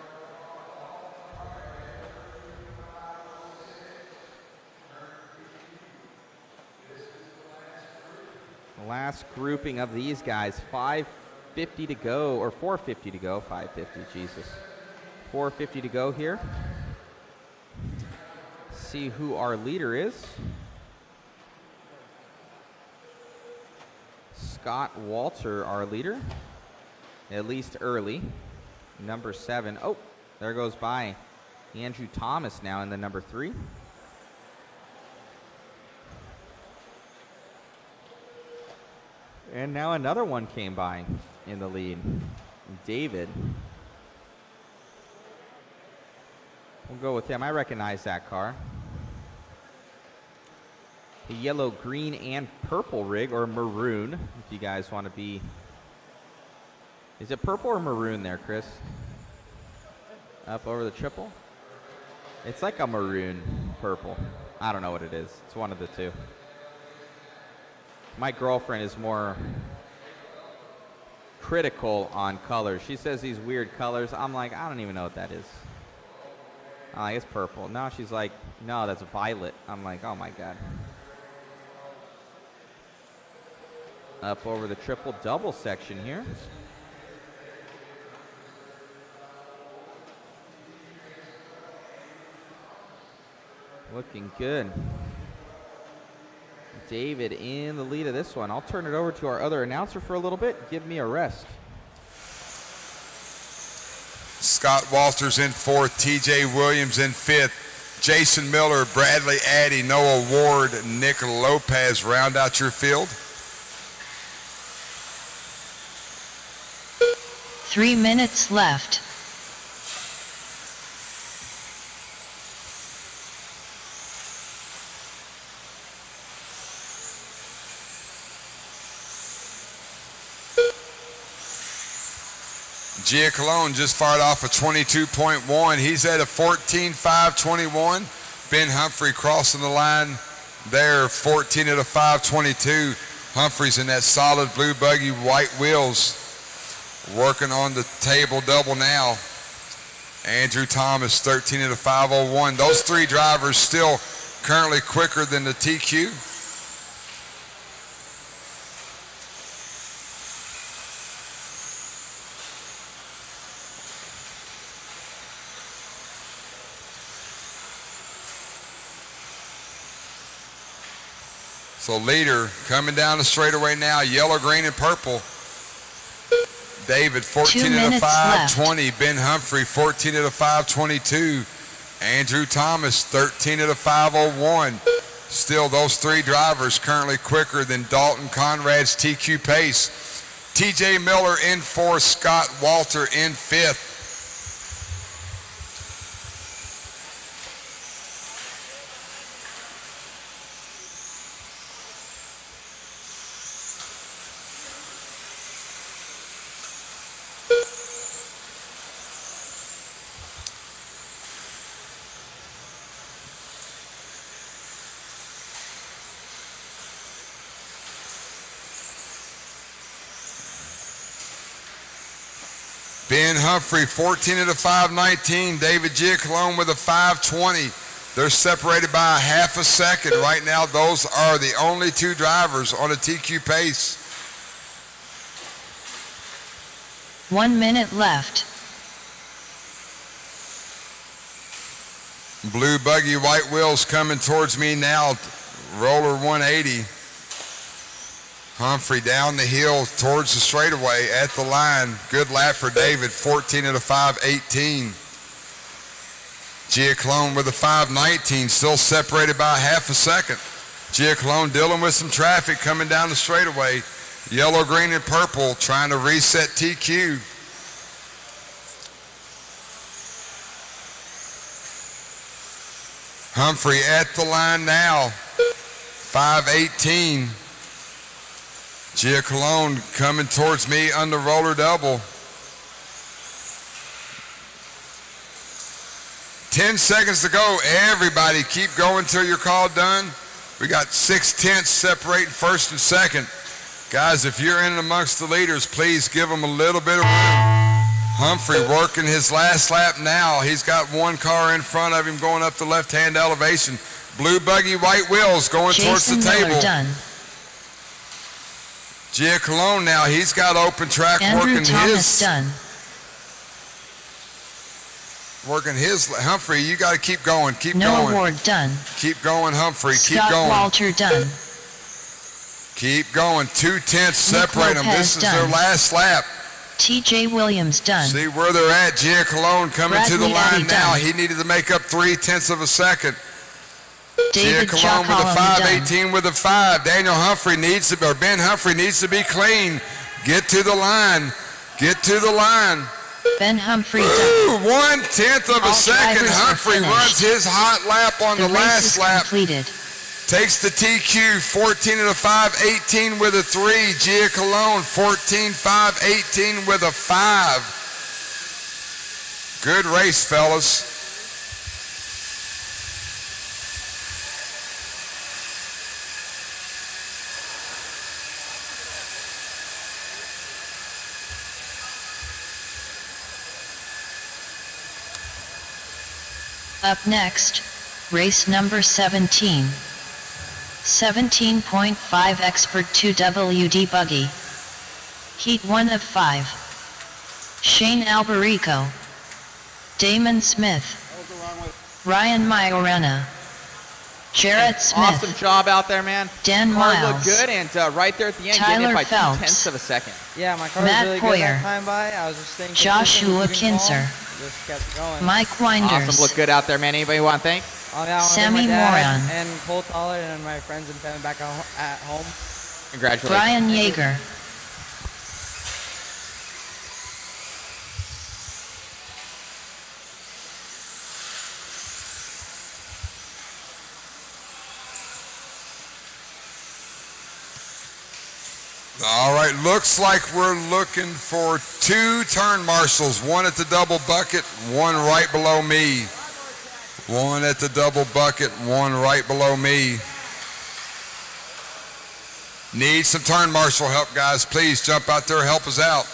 Last grouping of these guys, 550 to go, or 450 to go, 550, Jesus. 450 to go here. See who our leader is. Scott Walter, our leader, at least early. Number 7. Oh, there goes by Andrew Thomas now in the number 3. And now another one came by in the lead. David. We'll go with him. I recognize that car. The yellow, green, and purple rig, or maroon, if you guys want to be. Is it purple or maroon there, Chris? Up over the triple? It's like a maroon purple. I don't know what it is. It's one of the two. My girlfriend is more critical on colors. She says these weird colors. I'm like, I don't even know what that is. I'm like, it's purple. No, she's like, no, that's violet. I'm like, oh my God. Up over the triple double section here. Looking good. David in the lead of this one. I'll turn it over to our other announcer for a little bit. Give me a rest. Scott Walters in fourth, TJ Williams in fifth, Jason Miller, Bradley Addy, Noah Ward, Nick Lopez round out your field. 3 minutes left. Gia Cologne just fired off a 22.1. He's at a 14.521. Ben Humphrey crossing the line there, 14 at a 522. Humphrey's in that solid blue buggy, white wheels, working on the table double now. Andrew Thomas, 13 at a 501. Those three drivers still currently quicker than the TQ. So leader coming down the straightaway now, yellow, green, and purple. David, 14 at a 520. Ben Humphrey, 14 at a 522. Andrew Thomas, 13 at a 501. Still those three drivers currently quicker than Dalton Conrad's TQ pace. TJ Miller in fourth, Scott Walter in fifth. Ben Humphrey, 14 at a 519. David Giacalone with a 520. They're separated by a half a second. Right now, those are the only two drivers on a TQ pace. 1 minute left. Blue buggy, white wheels coming towards me now. Roller 180. Humphrey down the hill towards the straightaway at the line. Good lap for David, 14 at a 518. Giacalone with a 519, still separated by a half a second. Giacalone dealing with some traffic coming down the straightaway. Yellow, green, and purple trying to reset TQ. Humphrey at the line now, 518. Giacalone coming towards me on the roller double. 10 seconds to go. Everybody keep going till your call done. We got 6/10 separating first and second. Guys, if you're in amongst the leaders, please give them a little bit of room. Humphrey working his last lap now. He's got one car in front of him going up the left-hand elevation. Blue buggy, white wheels going towards the table. Miller done. Giacalone now, he's got open track Andrew Thomas done. Working his. Humphrey, you got to keep going. Keep Noah going. Ward done. Keep going, Humphrey. Scott Keep going. Walter done. Keep going. 2/10 separate them. This is their last lap. TJ Williams done. See where they're at. Giacalone coming to the Bradley line Addy now. done. He needed to make up 0.3 of a second. David Giacalone with a Giacalone 518 with a 5. Daniel Humphrey needs to, or Ben Humphrey needs to be clean. Get to the line. Get to the line. Ben Humphrey Ooh, done. 1/10 of a All second. drivers are Humphrey finished. runs his hot lap on the The race last is lap. completed. Takes the TQ, 14 and a 518 with a 3. Giacalone, 14.518 with a 5. Good race, fellas. Up next, race number 17. 17.5 Expert 2WD Buggy. Heat 1 of 5. Shane Albarico. Damon Smith. Ryan Majorana. Jarrett Smith. Awesome job out there, man. Dan Car Miles. looked good, and right there at the end, Tyler getting it by Phelps. 0.2 of a second. Yeah, my car Matt was really Poyer. good that time by. I was just staying Joshua consistent, keeping Kinzer. calm, just kept going. Mike Winders. Awesome, look good out there, man. Anybody want to thank? Oh, yeah, I wanna thank Sammy my dad Moran. and Cole Toller and my friends and family back at home. Congratulations. Brian Yeager. All right, looks like we're looking for 2 turn marshals, one at the double bucket, one right below me. One at the double bucket, one right below me. Need some turn marshal help, guys. Please jump out there, help us out.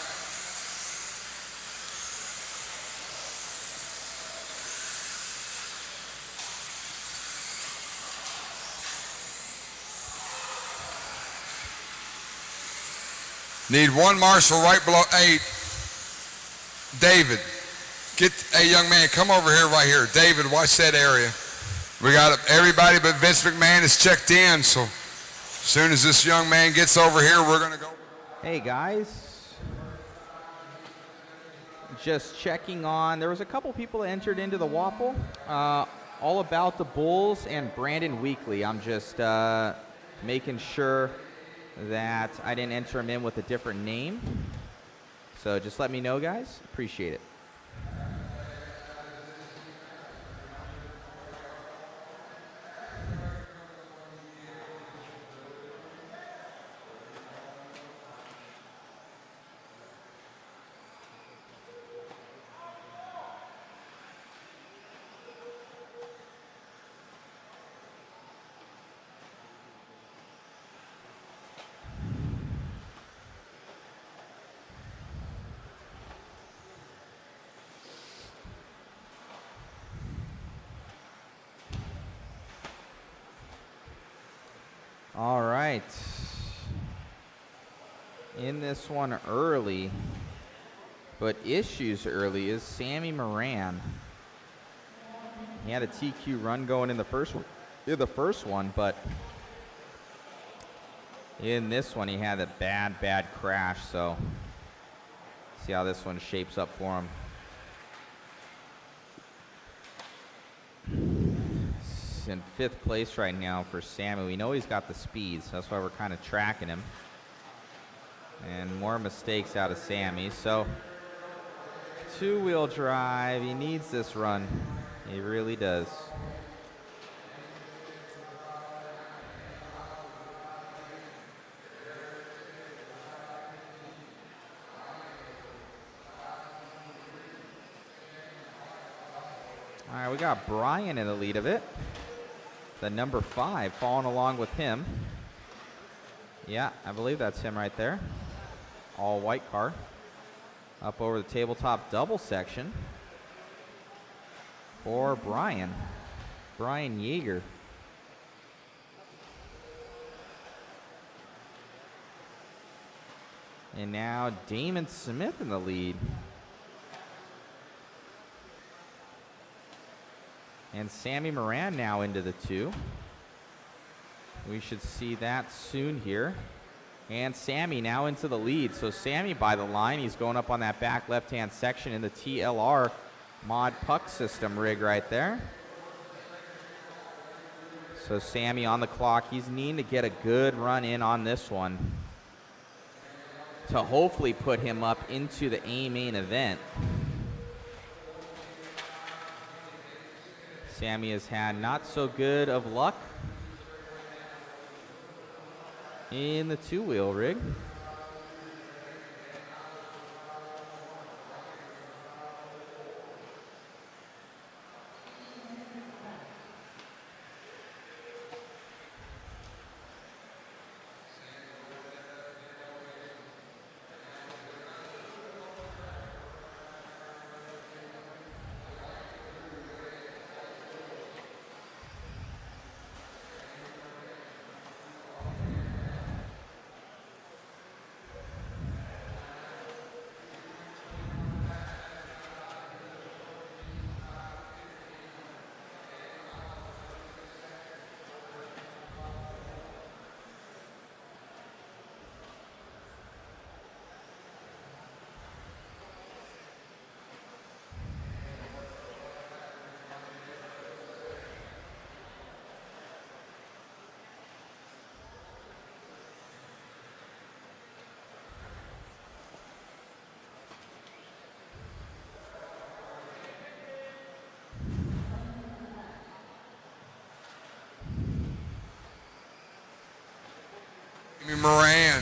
Need one marshal right below 8. David, hey young man, come over here right here. David, watch that area. We got everybody but Vince McMahon is checked in, so as soon as this young man gets over here, we're gonna go. Hey guys, just checking on. There was a couple people that entered into the waffle. All about the Bulls and Brandon Weekly. I'm just making sure that I didn't enter him in with a different name. So just let me know, guys. Appreciate it. All right. In this one early, but issues early, is Sammy Moran. He had a TQ run going in the first one, but in this one he had a bad crash. So see how this one shapes up for him. In 5th place right now for Sammy. We know he's got the speed, so that's why we're kind of tracking him. And more mistakes out of Sammy. So 2-wheel drive, he needs this run. He really does. All right, we got Brian in the lead of it. The number 5 following along with him. Yeah, I believe that's him right there. All white car. Up over the tabletop double section for Brian. Brian Yeager. And now Damon Smith in the lead. And Sammy Moran now into the 2. We should see that soon here. And Sammy now into the lead. So Sammy by the line. He's going up on that back left-hand section in the TLR mod puck system rig right there. So Sammy on the clock. He's needing to get a good run in on this one to hopefully put him up into the A main event. Sammy has had not so good of luck in the 2-wheel rig. Moran,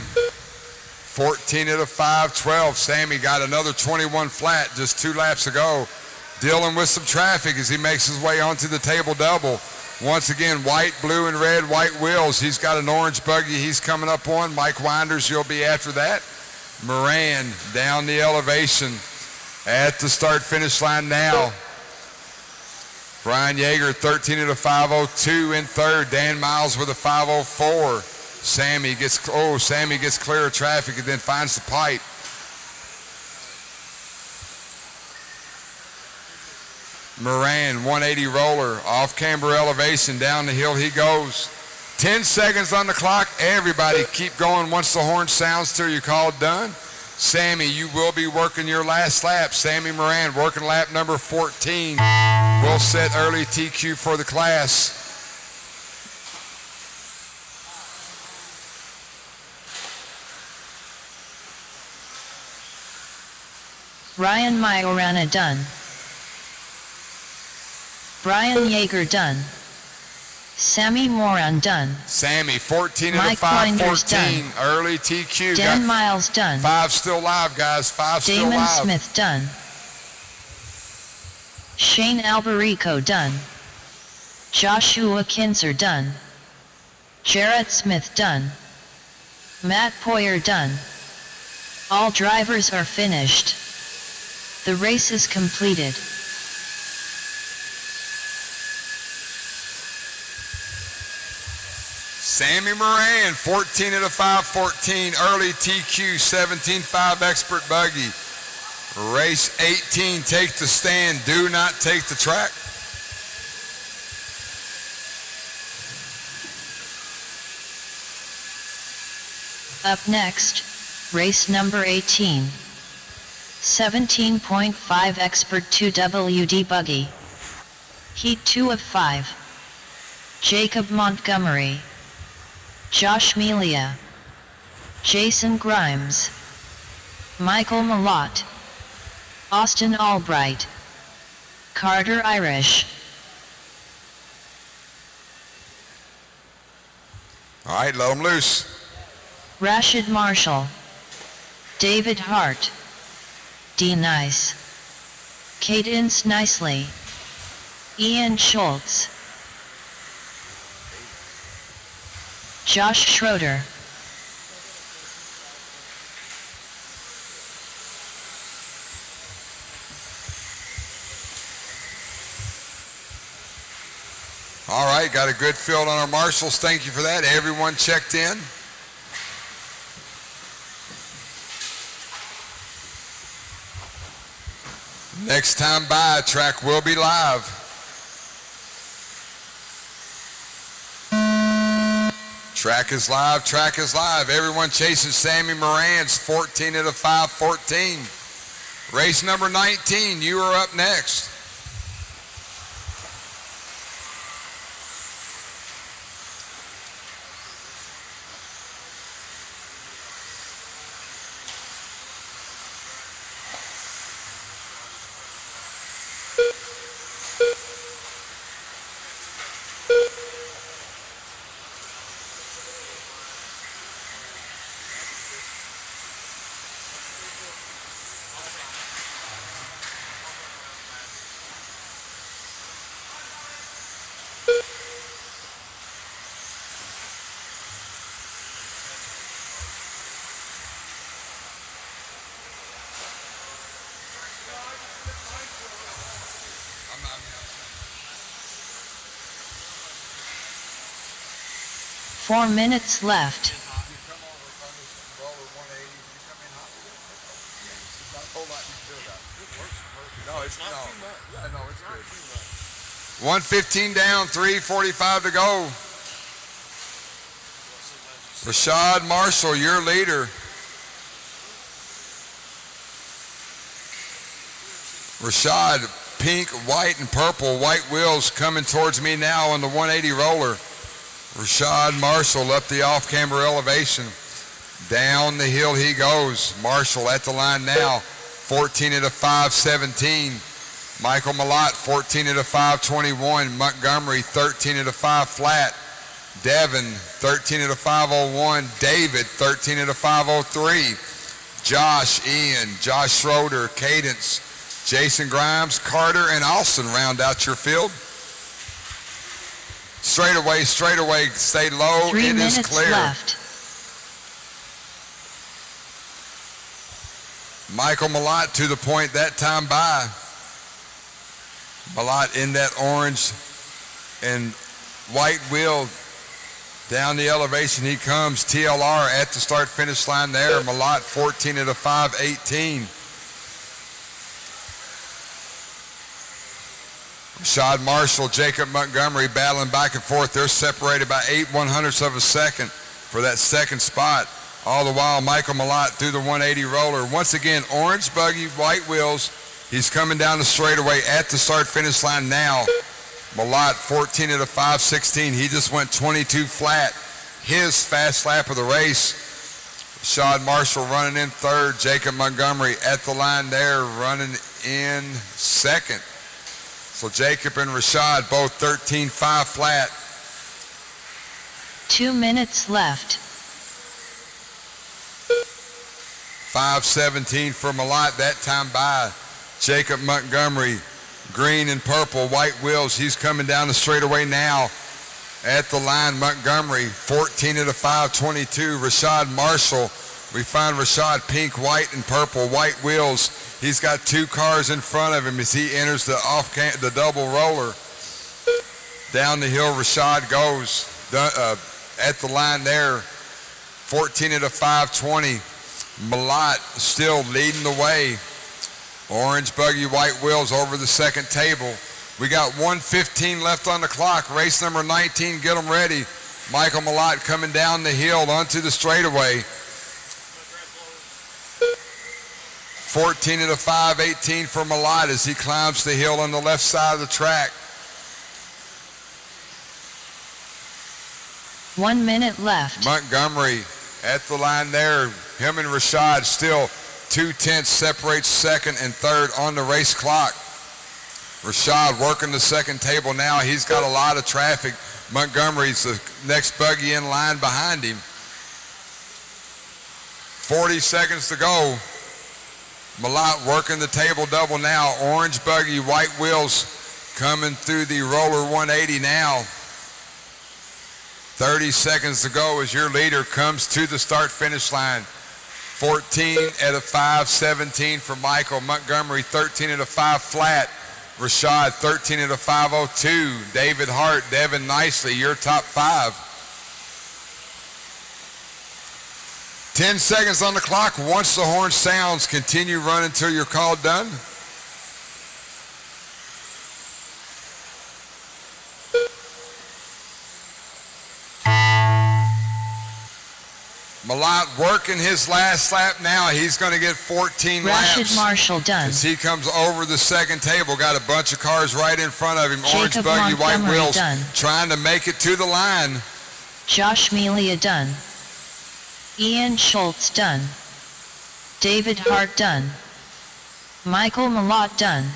14 at a 5:12. Sammy got another 21 flat just 2 laps ago. Dealing with some traffic as he makes his way onto the table double. Once again, white, blue, and red, white wheels. He's got an orange buggy he's coming up on. Mike Winders, you'll be after that. Moran down the elevation at the start-finish line now. Brian Yeager, 13 at a 5:02 in third. Dan Miles with a 5:04. Sammy gets clear of traffic and then finds the pipe. Moran, 180 roller, off camber elevation, down the hill he goes. 10 seconds on the clock. Everybody keep going once the horn sounds till you call it done. Sammy, you will be working your last lap. Sammy Moran working lap number 14. Will set early TQ for the class. Ryan Majorana done. Brian Yeager done. Sammy Moran done. Sammy, 14 at a Mike Winders 5:14, done. early TQ. Dan Got Miles done. 5 still live, guys. 5 still Damon live. Smith done. Shane Albarico done. Joshua Kinzer done. Jarrett Smith done. Matt Poyer done. All drivers are finished. The race is completed. Sammy Moran, 14 at a 5:14, early TQ, 17.5 expert buggy. Race 18, take the stand, do not take the track. Up next, race number 18. 17.5 expert 2WD buggy. Heat 2 of 5. Jacob Montgomery. Josh Melia, Jason Grimes, Michael Malott, Austin Albright, Carter Irish. All right, let them loose. Rashid Marshall, David Hart, D. Nice, Cadence Nicely, Ian Schultz, Josh Schroeder. All right, got a good field on our marshals. Thank you for that. Everyone checked in. Next time by, track will be live. Track is live, track is live. Everyone chasing Sammy Moran's 14 at a 5:14. Race number 19, you are up next. Four minutes left. No, it's not too much. Yeah, no, it's good. 1:15 down, 3:45 to go. Rashad Marshall, your leader. Rashad, pink, white, and purple, white wheels coming towards me now on the 180 roller. Rashad Marshall up the off-camber elevation. Down the hill he goes. Marshall at the line now. 14 at a 5:17. Michael Malott, 14 at a 5:21. Montgomery, 13 at a 5 flat. Devin, 13 at a 5:01. David, 13 at a 5:03. Josh, Ian, Josh Schroeder, Cadence, Jason Grimes, Carter, and Austin round out your field. Straight away, stay low. 3 It minutes is clear. left. Michael Malott to the point that time by. Malott in that orange and white wheel. Down the elevation he comes. TLR at the start-finish line there. Malott 14 at a 5:18. Rashad Marshall, Jacob Montgomery battling back and forth. They're separated by 8/100ths of a second for that second spot. All the while, Michael Malott through the 180 roller. Once again, orange buggy, white wheels. He's coming down the straightaway at the start-finish line now. Malott 14 at a 5:16. He just went 22 flat. His fast lap of the race. Rashad Marshall running in third. Jacob Montgomery at the line there running in second. So Jacob and Rashad both 13.5 flat. 2 minutes left. 5:17 for Malott that time by. Jacob Montgomery, green and purple, white wheels. He's coming down the straightaway now. At the line, Montgomery, 14 at a 5:22. Rashad Marshall, we find Rashad pink, white, and purple, white wheels. He's got 2 cars in front of him as he enters the the double roller. Down the hill, Rashad goes at the line there, 14 at a 5:20. Malott still leading the way. Orange buggy, white wheels over the second table. We got 1:15 left on the clock. Race number 19, get them ready. Michael Malott coming down the hill onto the straightaway. 14 at a 5:18 for Malott as he climbs the hill on the left side of the track. 1 minute left. Montgomery at the line there. Him and Rashad still 2/10 separates second and third on the race clock. Rashad working the second table now. He's got a lot of traffic. Montgomery's the next buggy in line behind him. 40 seconds to go. Malott working the table double now. Orange buggy, white wheels coming through the roller 180 now. 30 seconds to go as your leader comes to the start-finish line. 14 at a 5:17 for Michael. Montgomery 13 at a 5 flat. Rashad 13 at a 5:02. David Hart, Devin Nicely, your top 5. 10 seconds on the clock. Once the horn sounds, continue running until you're called done. Malott working his last lap now. He's going to get 14 laps. Rashid Marshall done. As he comes over the second table, got a bunch of cars right in front of him. Orange Jacob buggy, white Montgomery wheels, done. trying to make it to the line. Josh Melia done. Ian Schultz done. David Hart done. Michael Malott done.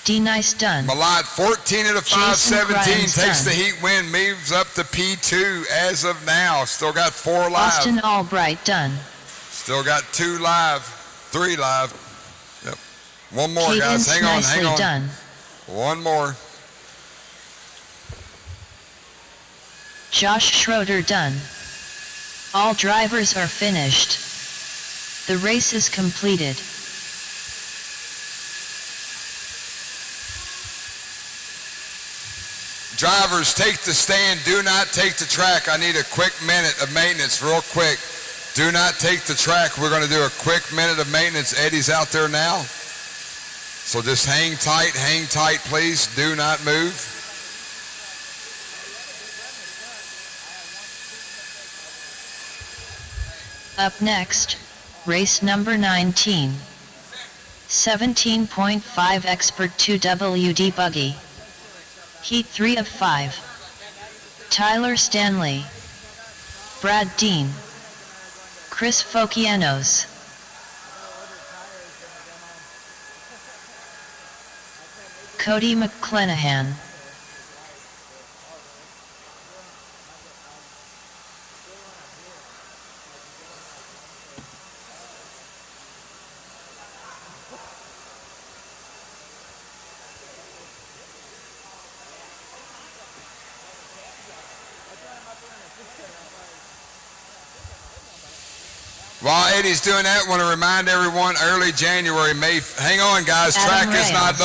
D. Nice done. Malott 14 at a Jason 5:17 Grimes takes done. the heat win, moves up to P2 as of now. Still got 4 live. Austin Albright done. Still got 2 live, 3 live. Yep. One more, Cadence guys. Hang on, nicely hang on. done. One more. Josh Schroeder done. All drivers are finished. The race is completed. Drivers, take the stand. Do not take the track. I need a quick minute of maintenance, real quick. Do not take the track. We're going to do a quick minute of maintenance. Eddie's out there now. So just hang tight, please. Do not move. Up next, race number 19. 17.5 Expert 2WD Buggy. Heat 3 of 5. Tyler Stanley. Brad Dean. Chris Fokianos. Cody McClenahan. While Eddie's doing that, I want to remind everyone, early January, hang on, guys. Track is not,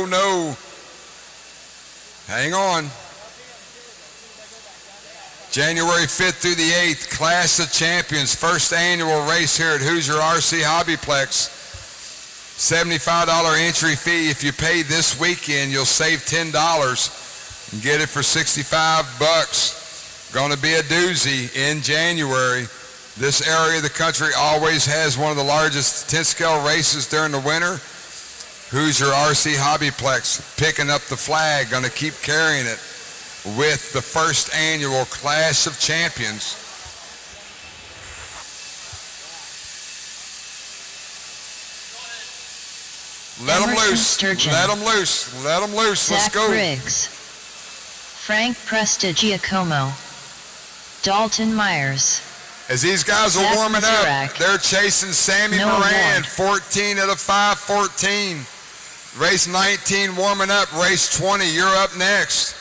no. Hang on. January 5th through the 8th, Clash of Champions, first annual race here at Hoosier RC HobbyPlex. $75 entry fee. If you pay this weekend, you'll save $10 and get it for $65. Going to be a doozy in January. This area of the country always has one of the largest 10-scale races during the winter. Hoosier RC HobbyPlex picking up the flag, going to keep carrying it with the first annual Clash of Champions. Let them loose. Sturgeon. Let them loose. Let them loose. Let's Zach go. Briggs. Frank Prestigiacomo. Dalton Myers. As these guys are Zach warming up, Mazurak. they're chasing Sammy Noah Moran, Ward. 14 out of 5-14. Race 19 warming up. Race 20, you're up next.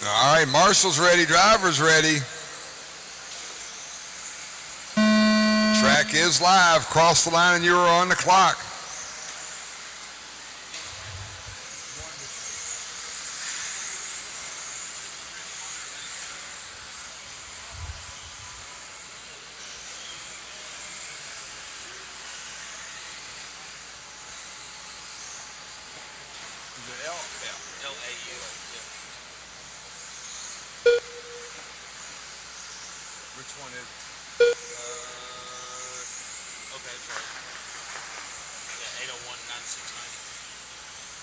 All right, Marshall's ready, driver's ready. Track is live. Cross the line and you are on the clock. Which one is? Okay, that's right. Yeah, 801-969.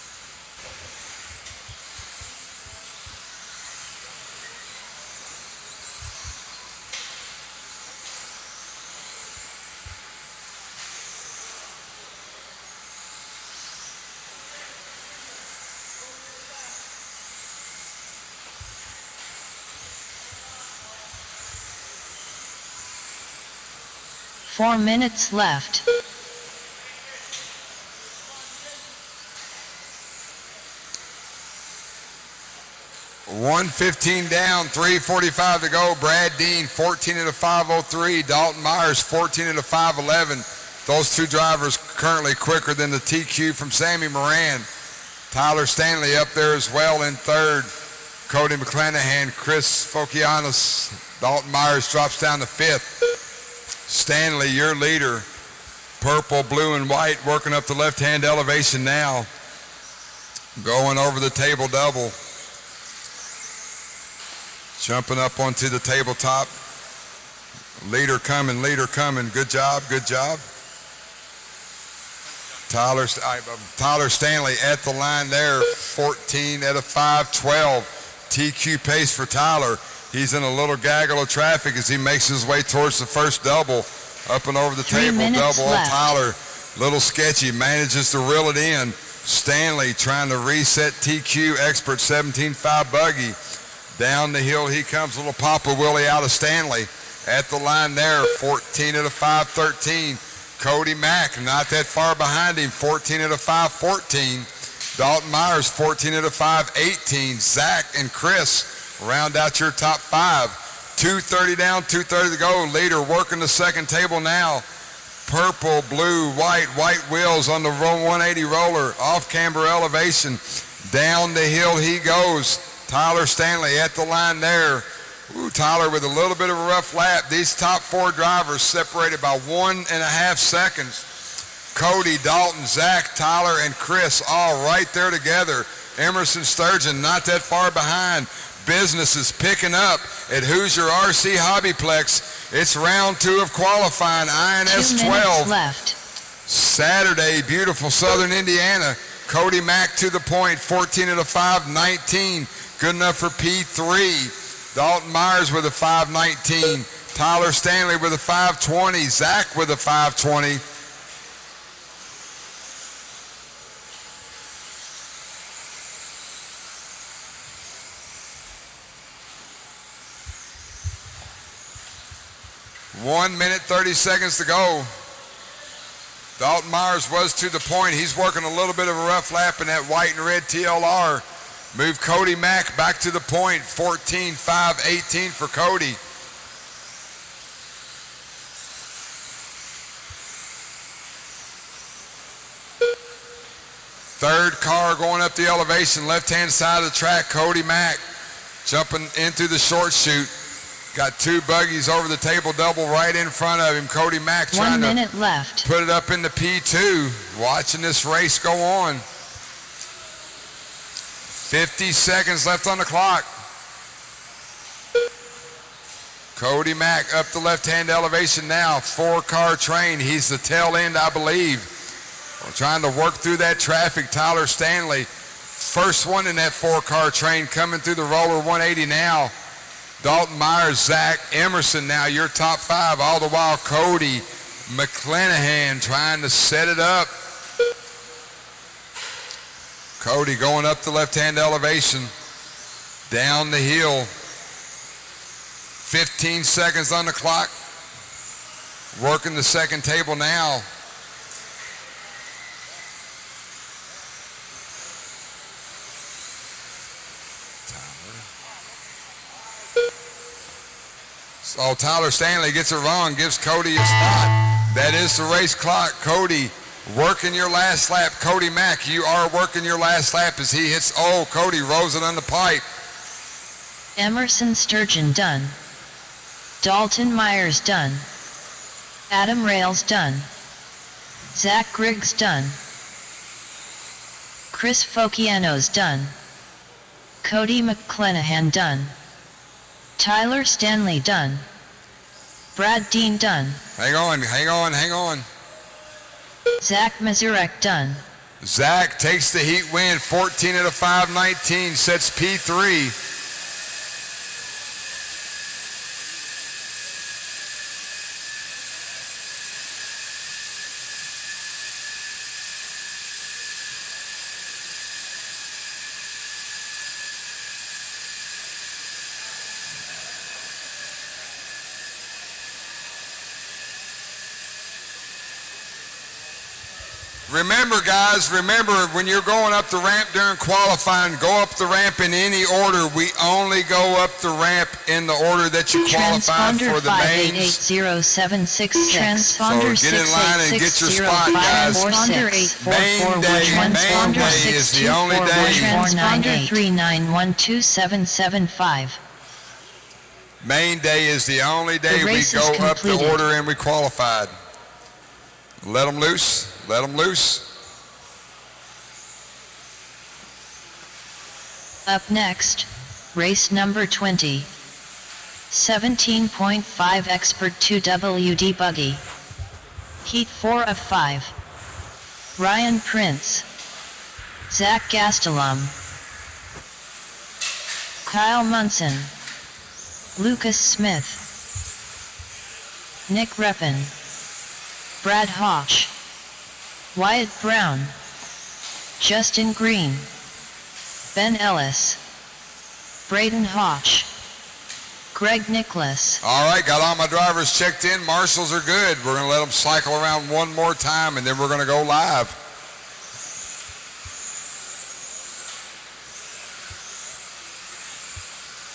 Four minutes left. $115 down, $345 to go. Brad Dean, 14 out of 503. Dalton Myers, 14 out of 511. Those two drivers currently quicker than the TQ from Sammy Moran. Tyler Stanley up there as well in third. Cody McClanahan, Chris Fokianis. Dalton Myers drops down to fifth. Stanley, your leader. Purple, blue, and white working up the left-hand elevation now. Going over the table double. Jumping up onto the tabletop. Leader coming, leader coming. Good job, good job. Tyler Stanley at the line there. 14 out of 512. TQ pace for Tyler. He's in a little gaggle of traffic as he makes his way towards the first double. Up and over the 3 table minutes double. left. Tyler, little sketchy, manages to reel it in. Stanley trying to reset TQ expert 17.5 buggy. Down the hill he comes, little Papa Willie out of Stanley. At the line there, 14 out of 513. Cody Mack, not that far behind him, 14 out of 514. Dalton Myers, 14 out of 518. Zach and Chris round out your top five. 230 down, 230 to go. Leader working the second table now. Purple, blue, white wheels on the 180 roller. Off camber elevation. Down the hill he goes. Tyler Stanley at the line there. Ooh, Tyler with a little bit of a rough lap. These top four drivers separated by 1.5 seconds. Cody, Dalton, Zach, Tyler, and Chris all right there together. Emerson Sturgeon not that far behind. Business is picking up at Hoosier RC HobbyPlex. It's round 2 of qualifying, INS 2 12. minutes left. Saturday, beautiful Southern Indiana. Cody Mack to the point, 14 out of 519. Good enough for P3. Dalton Myers with a 519. Tyler Stanley with a 520. Zach with a 520. 1 minute, 30 seconds to go. Dalton Myers was to the point. He's working a little bit of a rough lap in that white and red TLR. Move Cody Mack back to the point. 14.5.18 for Cody. Third car going up the elevation, left-hand side of the track, Cody Mack jumping into the short chute. Got two buggies over the table double right in front of him. Cody Mack trying 1 minute left. Put it up into P2. Watching this race go on. 50 seconds left on the clock. Cody Mack up the left-hand elevation now. Four-car train. He's the tail end, I believe. We're trying to work through that traffic. Tyler Stanley, first one in that four-car train, coming through the roller 180 now. Dalton Myers, Zach Emerson now, your top five. All the while, Cody McClanahan trying to set it up. Cody going up the left-hand elevation, down the hill. 15 seconds on the clock. Working the second table now. So Tyler Stanley gets it wrong, gives Cody a spot. That is the race clock. Cody working your last lap. Cody Mack, you are working your last lap as he hits, Cody rolls it on the pipe. Emerson Sturgeon done. Dalton Myers done. Adam Rails done. Zach Griggs done. Chris Fociano's done. Cody McClanahan done. Tyler Stanley done. Brad Dean done. Hang on. Zach Mazurek done. Zach takes the heat win, 14 out of 5:19, sets P3. Remember, guys, when you're going up the ramp during qualifying, go up the ramp in any order. We only go up the ramp in the order that you qualified for the mains. Transponder So get in line and get your spot, guys. Main day is the only day. Transponder 39127775. Main day is the only day we go up the order and we qualified. Let them loose. Let them loose. Up next, race number 20. 17.5 Expert 2WD Buggy. Heat 4 of 5. Ryan Prince. Zach Gastelum. Kyle Munson. Lucas Smith. Nick Reppin. Brad Hoch. Wyatt Brown. Justin Green. Ben Ellis. Braden Hoch. Greg Nicholas. All right, got all my drivers checked in. Marshals are good. We're going to let them cycle around one more time, and then we're going to go live.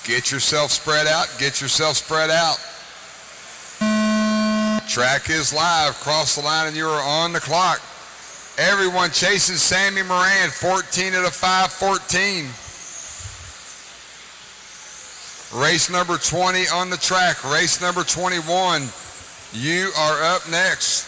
Get yourself spread out. Get yourself spread out. Track is live. Cross the line, and you are on the clock. Everyone chasing Sammy Moran, 14 out of 5:14. Race number 20 on the track. Race number 21. You are up next.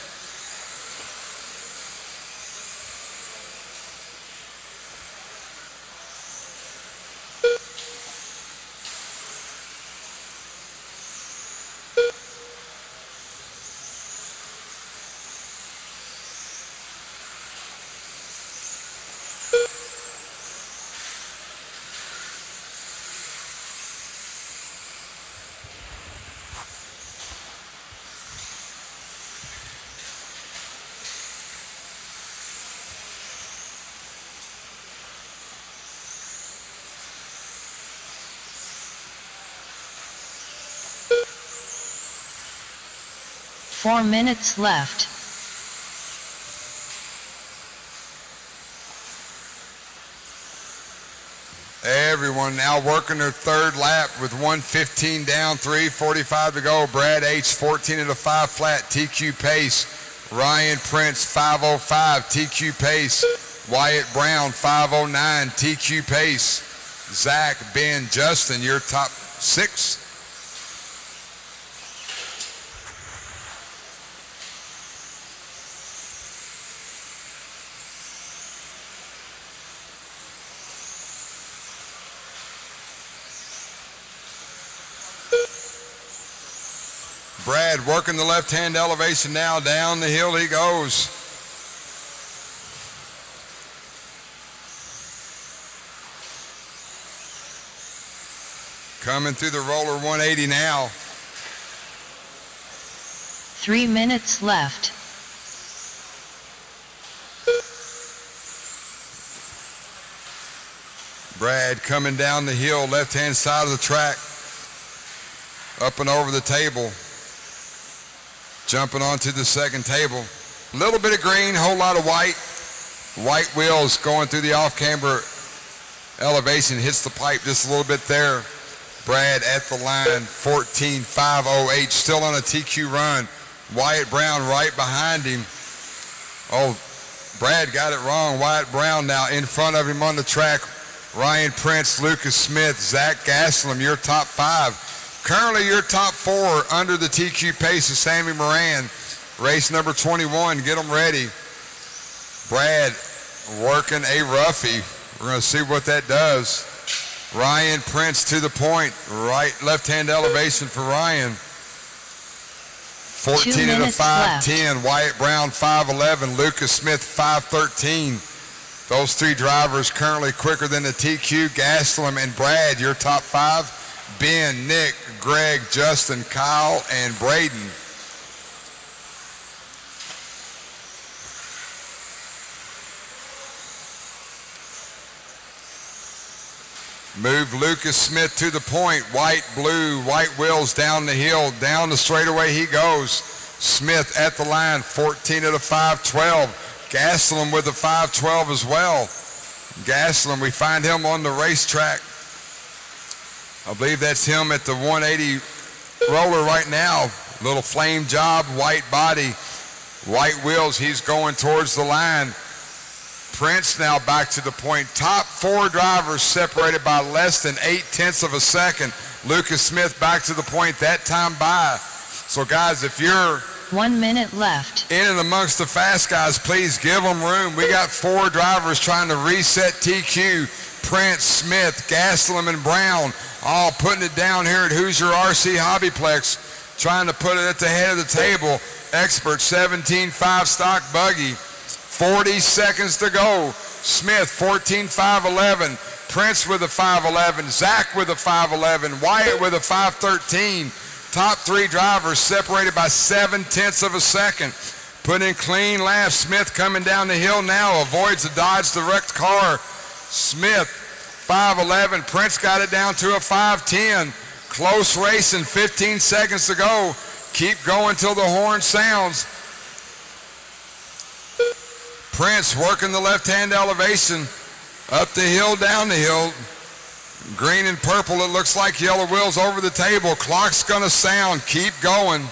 4 minutes left. Everyone now working their third lap with 1:15 down, 3:45 to go. Brad H, 14 at a 5 flat, TQ pace. Ryan Prince, 5:05, TQ pace. Wyatt Brown, 5:09, TQ pace. Zach, Ben, Justin, your top 6. Brad working the left-hand elevation now. Down the hill he goes. Coming through the roller 180 now. 3 minutes left. Brad coming down the hill, left-hand side of the track. Up and over the table. Jumping onto the second table. A little bit of green, whole lot of white. White wheels going through the off-camber elevation. Hits the pipe just a little bit there. Brad at the line, 14.508, still on a TQ run. Wyatt Brown right behind him. Oh, Brad got it wrong. Wyatt Brown now in front of him on the track. Ryan Prince, Lucas Smith, Zach Gaslam, your top 5. Currently your top 4 under the TQ pace is Sammy Moran. Race number 21, get them ready. Brad working a roughie. We're going to see what that does. Ryan Prince to the point. Right, left-hand elevation for Ryan. 14 at a 5:10. Wyatt Brown 5:11. Lucas Smith 5:13. Those 3 drivers currently quicker than the TQ. Gaslam and Brad, your top 5. Ben, Nick, Greg, Justin, Kyle, and Braden. Move Lucas Smith to the point. White, blue, white wheels down the hill. Down the straightaway he goes. Smith at the line, 14 at a 5:12. Gaslam with a 5:12 as well. Gaslam, we find him on the racetrack. I believe that's him at the 180 roller right now. Little flame job, white body, white wheels. He's going towards the line. Prince now back to the point. Top 4 drivers separated by less than 0.8 of a second. Lucas Smith back to the point that time by. So guys, if you're 1 minute left. in and amongst the fast guys, please give them room. We got 4 drivers trying to reset TQ. Prince, Smith, Gaslam, and Brown all putting it down here at Hoosier RC HobbyPlex, trying to put it at the head of the table. Expert 17.5 stock buggy. 40 seconds to go. Smith 14.511. Prince with a 5:11. Zach with a 5:11. Wyatt with a 5:13. Top 3 drivers separated by 0.7 of a second. Put in clean laps. Smith coming down the hill now. Avoids the Dodge Direct car. Smith 5:11. Prince got it down to a 5:10. Close racing. 15 seconds to go. Keep going till the horn sounds. Prince working the left-hand elevation. Up the hill, down the hill. Green and purple, it looks like yellow wheels over the table. Clock's gonna sound. Keep going.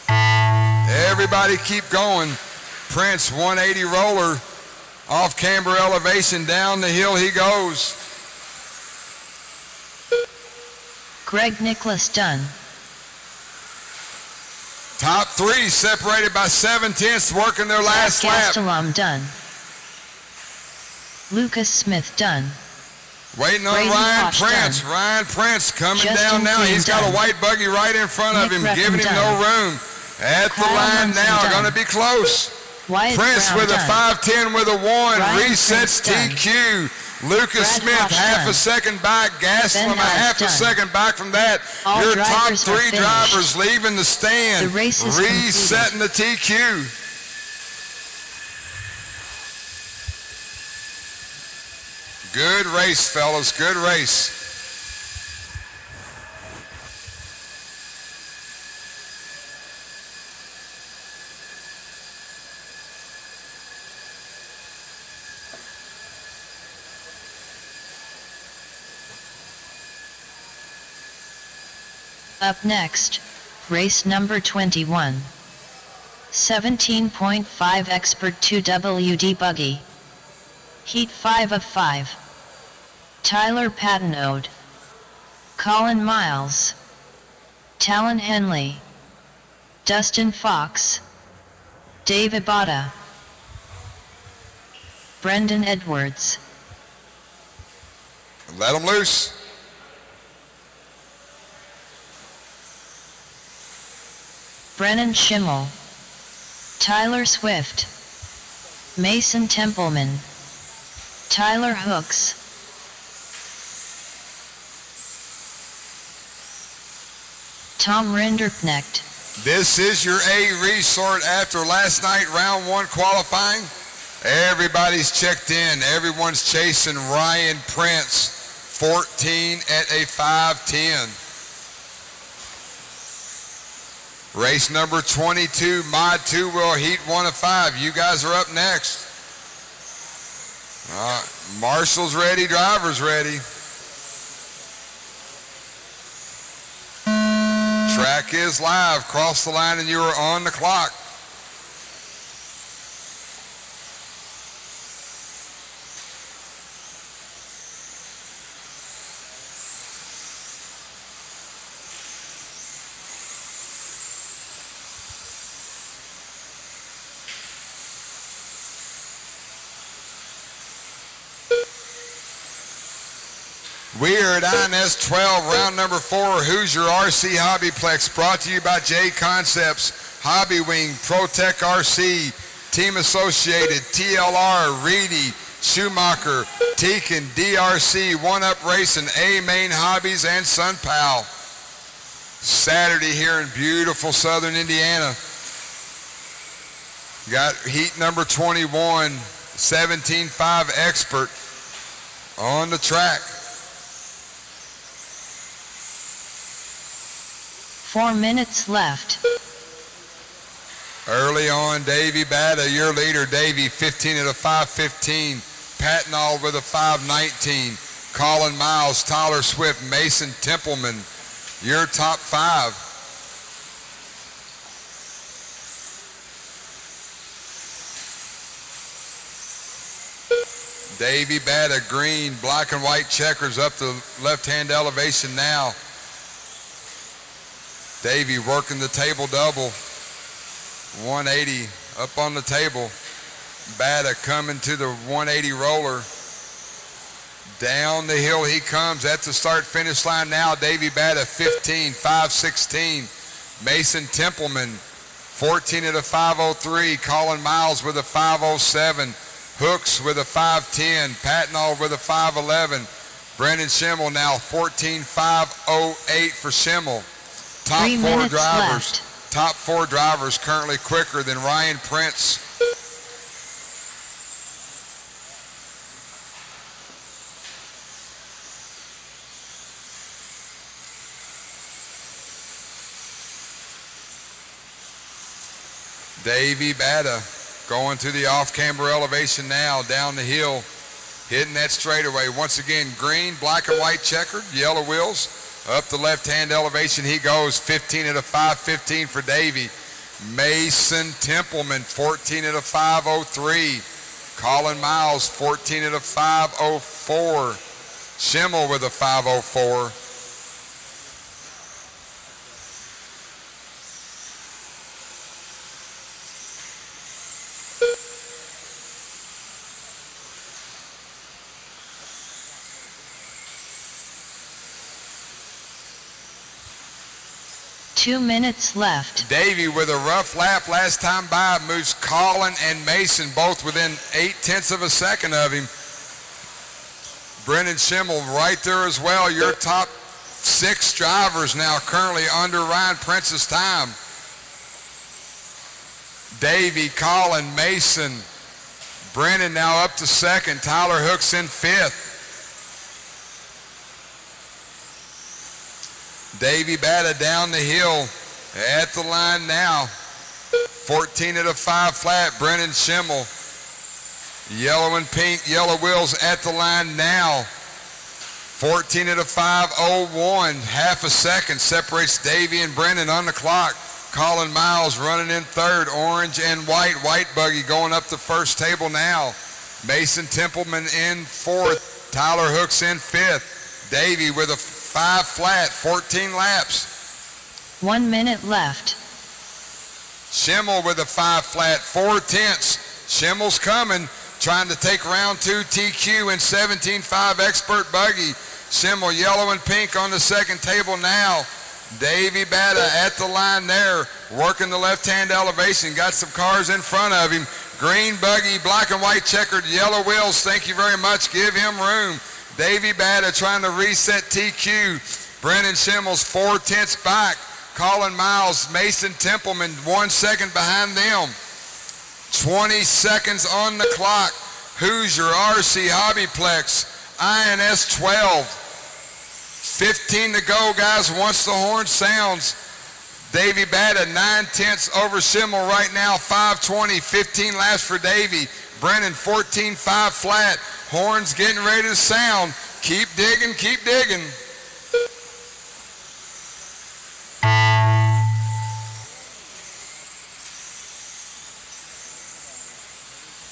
Everybody keep going. Prince, 180 roller. Off camber elevation, down the hill he goes. Greg Nicholas done. Top 3 separated by 0.7, working their last lap. Gastelum done. Lucas Smith done. Waiting on Brady Ryan Bosch Prince. done. Ryan Prince coming Justin down now. Quinn He's got a done. white buggy right in front of Nick him, Ruffin giving him done. no room. At the Kyle line Munson now, done. going to be close. Wyatt Prince Brown with a done. 5:10 with a 1. Ryan Resets Prince done. TQ. Lucas Brad Smith Bosch half done. a second back. Gaslam Ben a half a Ellis second back from that. All Your top drivers are 3 finished. drivers leaving the stand. The race is resetting the TQ. Good race, fellas. Good race. Up next, race number 21. 17.5 Expert 2WD Buggy. Heat 5 of 5. Tyler Pattenode. Colin Miles. Talon Henley. Dustin Fox. Davey Botta. Brendan Edwards. Let them loose. Brennan Schimmel. Tyler Swift. Mason Templeman. Tyler Hooks. Tom Rinderknecht. This is your A resort after last night, round 1 qualifying. Everybody's checked in. Everyone's chasing Ryan Prince, 14 at a 5:10. Race number 22, Mod 2 Wheel Heat 1 of 5. You guys are up next. Marshall's ready, driver's ready. Track is live. Cross the line and you are on the clock. We are at INS12, round number 4, Hoosier RC HobbyPlex, brought to you by JConcepts, Hobby Wing, ProTech RC, Team Associated, TLR, Reedy, Schumacher, Tekin, DRC, One Up Racing, A Main Hobbies, and SunPal. Saturday here in beautiful southern Indiana. Got heat number 21, 17.5 Expert on the track. 4 minutes left. Early on, Davey Botta, your leader. Davey, 15 at a 5:15. Patnall with a 5:19. Colin Miles, Tyler Swift, Mason Templeman, your top 5. Davey Botta, green, black and white checkers up the left-hand elevation now. Davey working the table double. 180 up on the table. Botta coming to the 180 roller. Down the hill he comes at the start-finish line now. Davey Botta, 15, 5:16. Mason Templeman, 14 at a 5:03. Colin Miles with a 5:07. Hooks with a 5:10. Patnall with a 5:11. Brendan Schimmel now 14.508 for Schimmel. Top 3 4 minutes drivers. left. Top 4 drivers currently quicker than Ryan Prince. Davey Botta going to the off-camber elevation now, down the hill, hitting that straightaway. Once again, green, black and white checkered, yellow wheels. Up the left-hand elevation he goes, 15 at a 5:15 for Davey. Mason Templeman, 14 at a 5:03. Colin Miles, 14 at a 5:04. Schimmel with a 5:04. Two minutes left. Davey with a rough lap last time by, moves Colin and Mason both within 0.8 of a second of him. Brendan Schimmel right there as well. Your top 6 drivers now currently under Ryan Prince's time. Davey, Colin, Mason, Brendan now up to second. Tyler Hooks in 5th. Davey Botta down the hill at the line now. 14 at a 5 flat. Brendan Schimmel. Yellow and pink, yellow wheels at the line now. 14 at a 5:01. Half a second separates Davey and Brennan on the clock. Colin Miles running in third. Orange and white. White buggy going up the first table now. Mason Templeman in fourth. Tyler Hooks in fifth. Davey with a 5 flat, 14 laps. 1 minute left. Schimmel with a 5 flat, 4/10. Schimmel's coming, trying to take round 2 TQ in 17.5 expert buggy. Schimmel yellow and pink on the second table now. Davey Botta at the line there, working the left-hand elevation. Got some cars in front of him. Green buggy, black and white checkered, yellow wheels. Thank you very much. Give him room. Davey Botta trying to reset TQ. Brennan Schimmel's 4/10 back. Colin Miles, Mason Templeman 1 second behind them. 20 seconds on the clock. Hoosier, RC, HobbyPlex, INS12. 15 to go, guys, once the horn sounds. Davey Botta, 9/10 over Schimmel right now, 5:20, 15 laps for Davey. Brennan, 14.5 flat. Horns getting ready to sound. Keep digging, keep digging.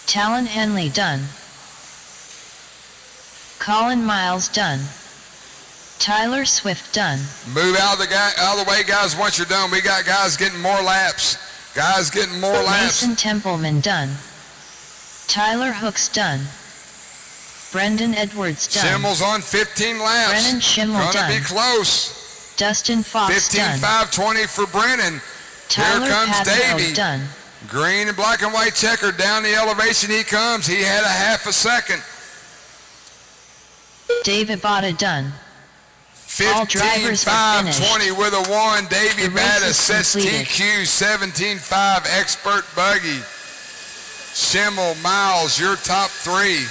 Talon Henley done. Colin Miles done. Tyler Swift done. Move out of the way, guys, once you're done. We got guys getting more laps. Guys getting more laps. Mason Templeman done. Tyler Hooks done. Brendan Edwards done. Schimmel's on 15 laps. Brennan Schimmel Gonna done. be close. Dustin Fox done. 15.520 for Brennan. Tyler Here comes Padwell Davey. done. Green and black and white checker. Down the elevation he comes. He had a half a second. Davey Botta done. All drivers are finished. 15.520 with a 1. Davey The race Botta is sets completed. TQ. 17.5 expert buggy. Schimmel, Miles, your top 3.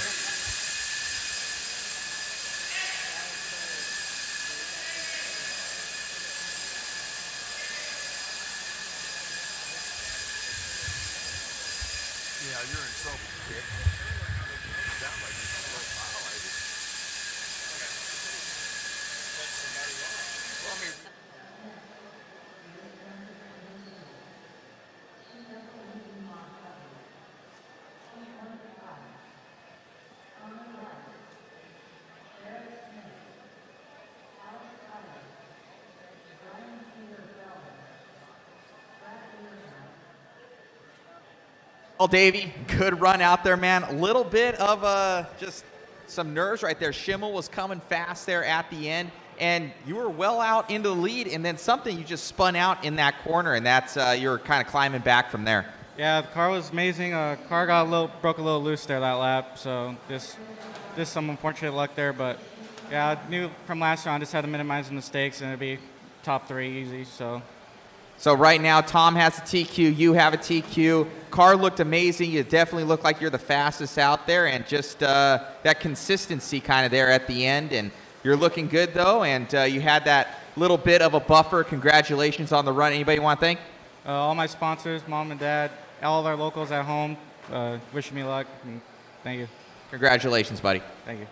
Yeah, you're in trouble, kid. Sounds like you're a little violated. Let somebody off. Well, I mean, Well, Davey, good run out there, man. A little bit of just some nerves right there. Schimmel was coming fast there at the end, and you were well out into the lead, and then something you just spun out in that corner, and that's you were kind of climbing back from there. Yeah, the car was amazing. Car got broke a little loose there that lap, so just some unfortunate luck there. But yeah, I knew from last round I just had to minimize the mistakes, and it'd be top 3 easy. So right now, Tom has a TQ, you have a TQ. Car looked amazing. You definitely look like you're the fastest out there, and just that consistency kind of there at the end. And you're looking good, though, and you had that little bit of a buffer. Congratulations on the run. Anybody want to thank? All my sponsors, mom and dad, all of our locals at home, wishing me luck, and thank you. Congratulations, buddy. Thank you.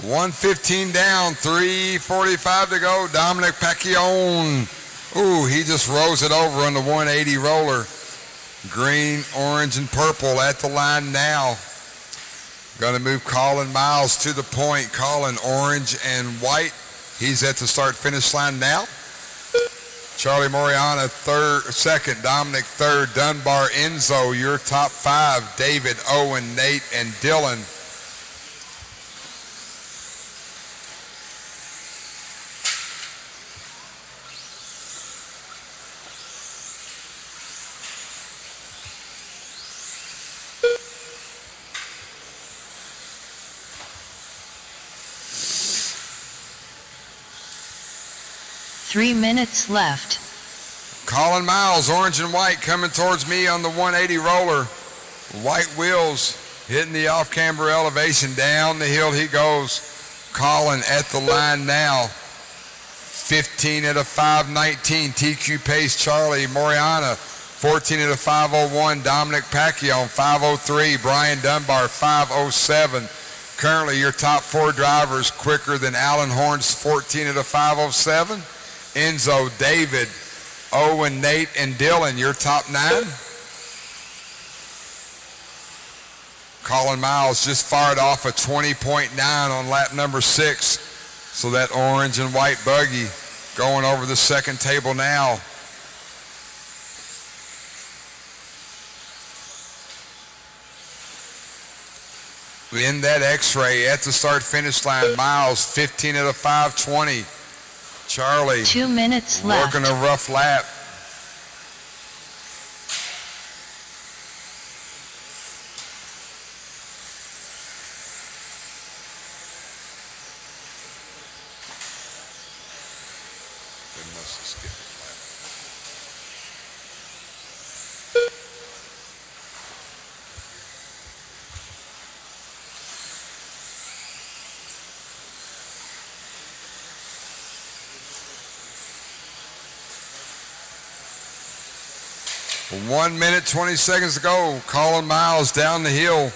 1:15 down, 3:45 to go. Dominic Pacquion. Ooh, he just rose it over on the 180 roller. Green, orange, and purple at the line now. Going to move Colin Miles to the point. Colin, orange and white. He's at the start-finish line now. Charlie Moriana, second. Dominic, third. Dunbar, Enzo, your top five. David, Owen, Nate, and Dylan. Three minutes left. Colin Miles, orange and white, coming towards me on the 180 roller. White wheels hitting the off-camber elevation. Down the hill he goes. Colin at the line now. 15 at a 5:19. TQ pace, Charlie Moriana. 14 at a 5:01. Dominic Pacquion, 5:03. Brian Dunbar, 5:07. Currently your top four drivers quicker than Alan Horn's 14 at a 5:07. Enzo, David, Owen, Nate, and Dylan, your top nine. Colin Miles just fired off a 20.9 on lap number 6. So that orange and white buggy going over the second table now. In that X-ray at the start-finish line, Miles 15 at a 5:20. Charlie 2 minutes left. working a rough lap. They must have skipped a lap. 1 minute, 20 seconds to go. Colin Miles down the hill.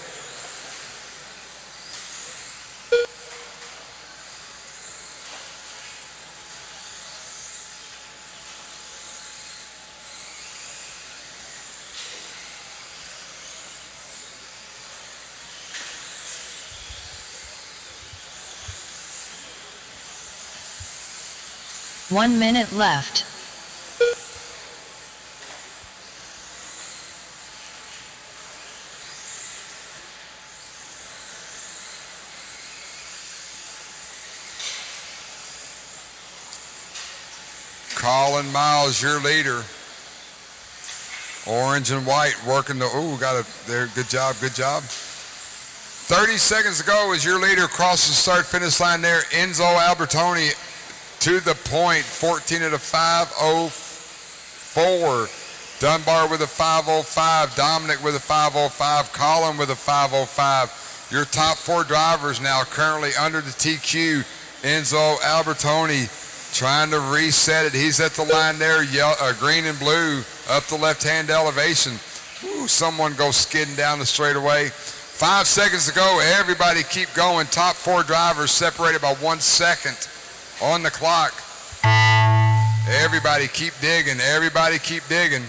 One minute left. Colin Miles, your leader. Orange and white working the, got it there. Good job, good job. 30 seconds to go as your leader crosses the start-finish line there. Enzo Albertoni to the point, 14 at a 5:04. Dunbar with a 5:05. Dominic with a 5:05. Colin with a 5:05. Your top four drivers now currently under the TQ. Enzo Albertoni trying to reset it. He's at the line there, green and blue, up the left-hand elevation. Someone goes skidding down the straightaway. 5 seconds to go. Everybody keep going. Top four drivers separated by 1 second on the clock. Everybody keep digging. Everybody keep digging.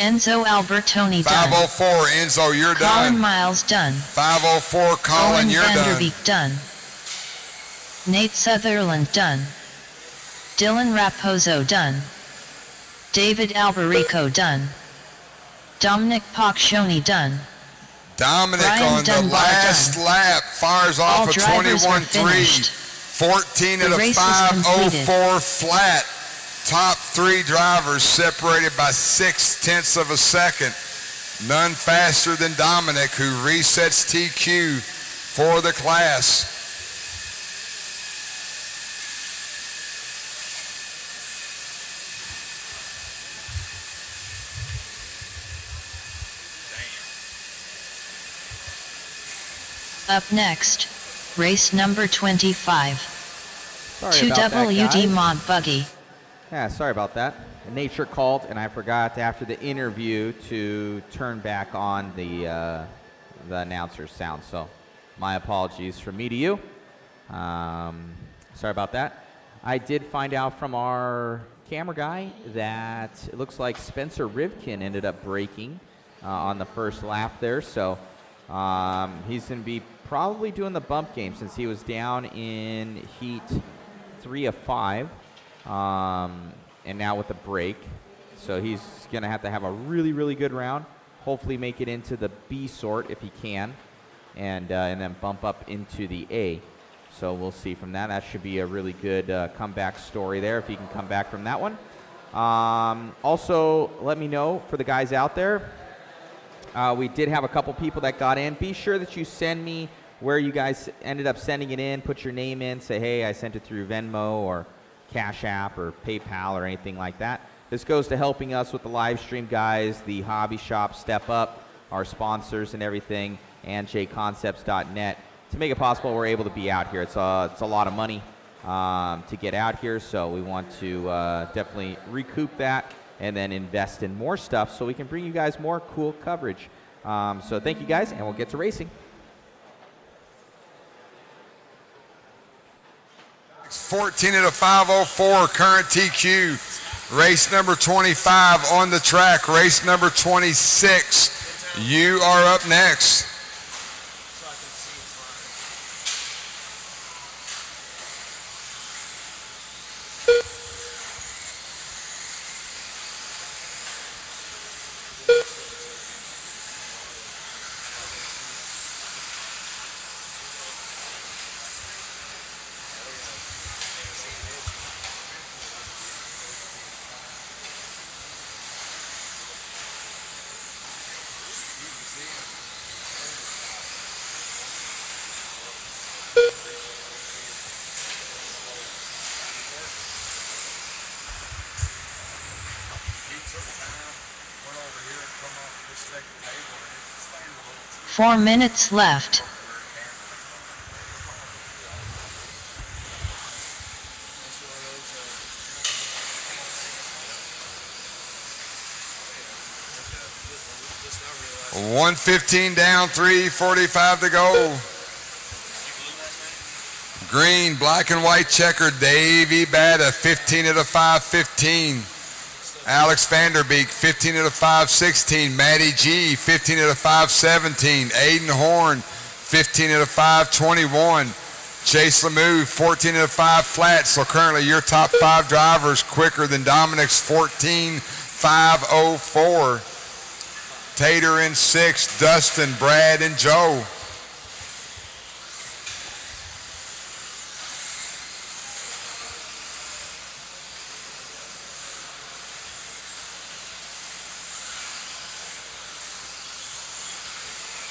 Enzo Albertoni done. 5:04, Enzo, you're done. Colin Miles done. 5:04, Colin, Owen you're done. Vanderbeek done. Nate Sutherland done. Dylan Raposo done. David Alberico done. Dominic Pacquioni done. Dominic Brian on the Dunbar last done. lap fires off All a drivers are 21.3. finished. 14 The at a race is 5:04 flat. Top three drivers separated by 0.6 of a second. None faster than Dominic, who resets TQ for the class. Up next, race number 25. Sorry about that, 2WD guys. Mod Buggy. Yeah, sorry about that. nature called, and I forgot after the interview to turn back on the announcer's sound. So my apologies from me to you. Sorry about that. I did find out from our camera guy that it looks like Spencer Rivkin ended up breaking on the first lap there. So he's going to be probably doing the bump game since he was down in heat 3 of 5. And now with the break. So he's going to have a really, really good round. Hopefully make it into the B sort if he can. And then bump up into the A. So we'll see from that. That should be a really good comeback story there if he can come back from that one. Also, let me know for the guys out there. We did have a couple people that got in. Be sure that you send me where you guys ended up sending it in. Put your name in. Say, hey, I sent it through Venmo or Cash App or PayPal or anything like that. This goes to helping us with the live stream guys, the hobby shop Step Up, our sponsors and everything, and JConcepts.net. To make it possible, we're able to be out here. It's a lot of money to get out here, so we want to definitely recoup that and then invest in more stuff so we can bring you guys more cool coverage. So thank you guys, and we'll get to racing. 14 at a 5:04, current TQ. Race number 25 on the track. Race number 26. You are up next. 4 minutes left. $115 down, $345 to go. Green, black and white checker, Davey Botta, 15 at a 5:15. Alex Vanderbeek, 15 at a 5:16. Matty G, 15 at a 5:17. Aiden Horn, 15 at a 5:21. Chase Lemieux, 14 at a 5 flat. So currently your top 5 drivers quicker than Dominic's 14.504. Tater in 6, Dustin, Brad, and Joe.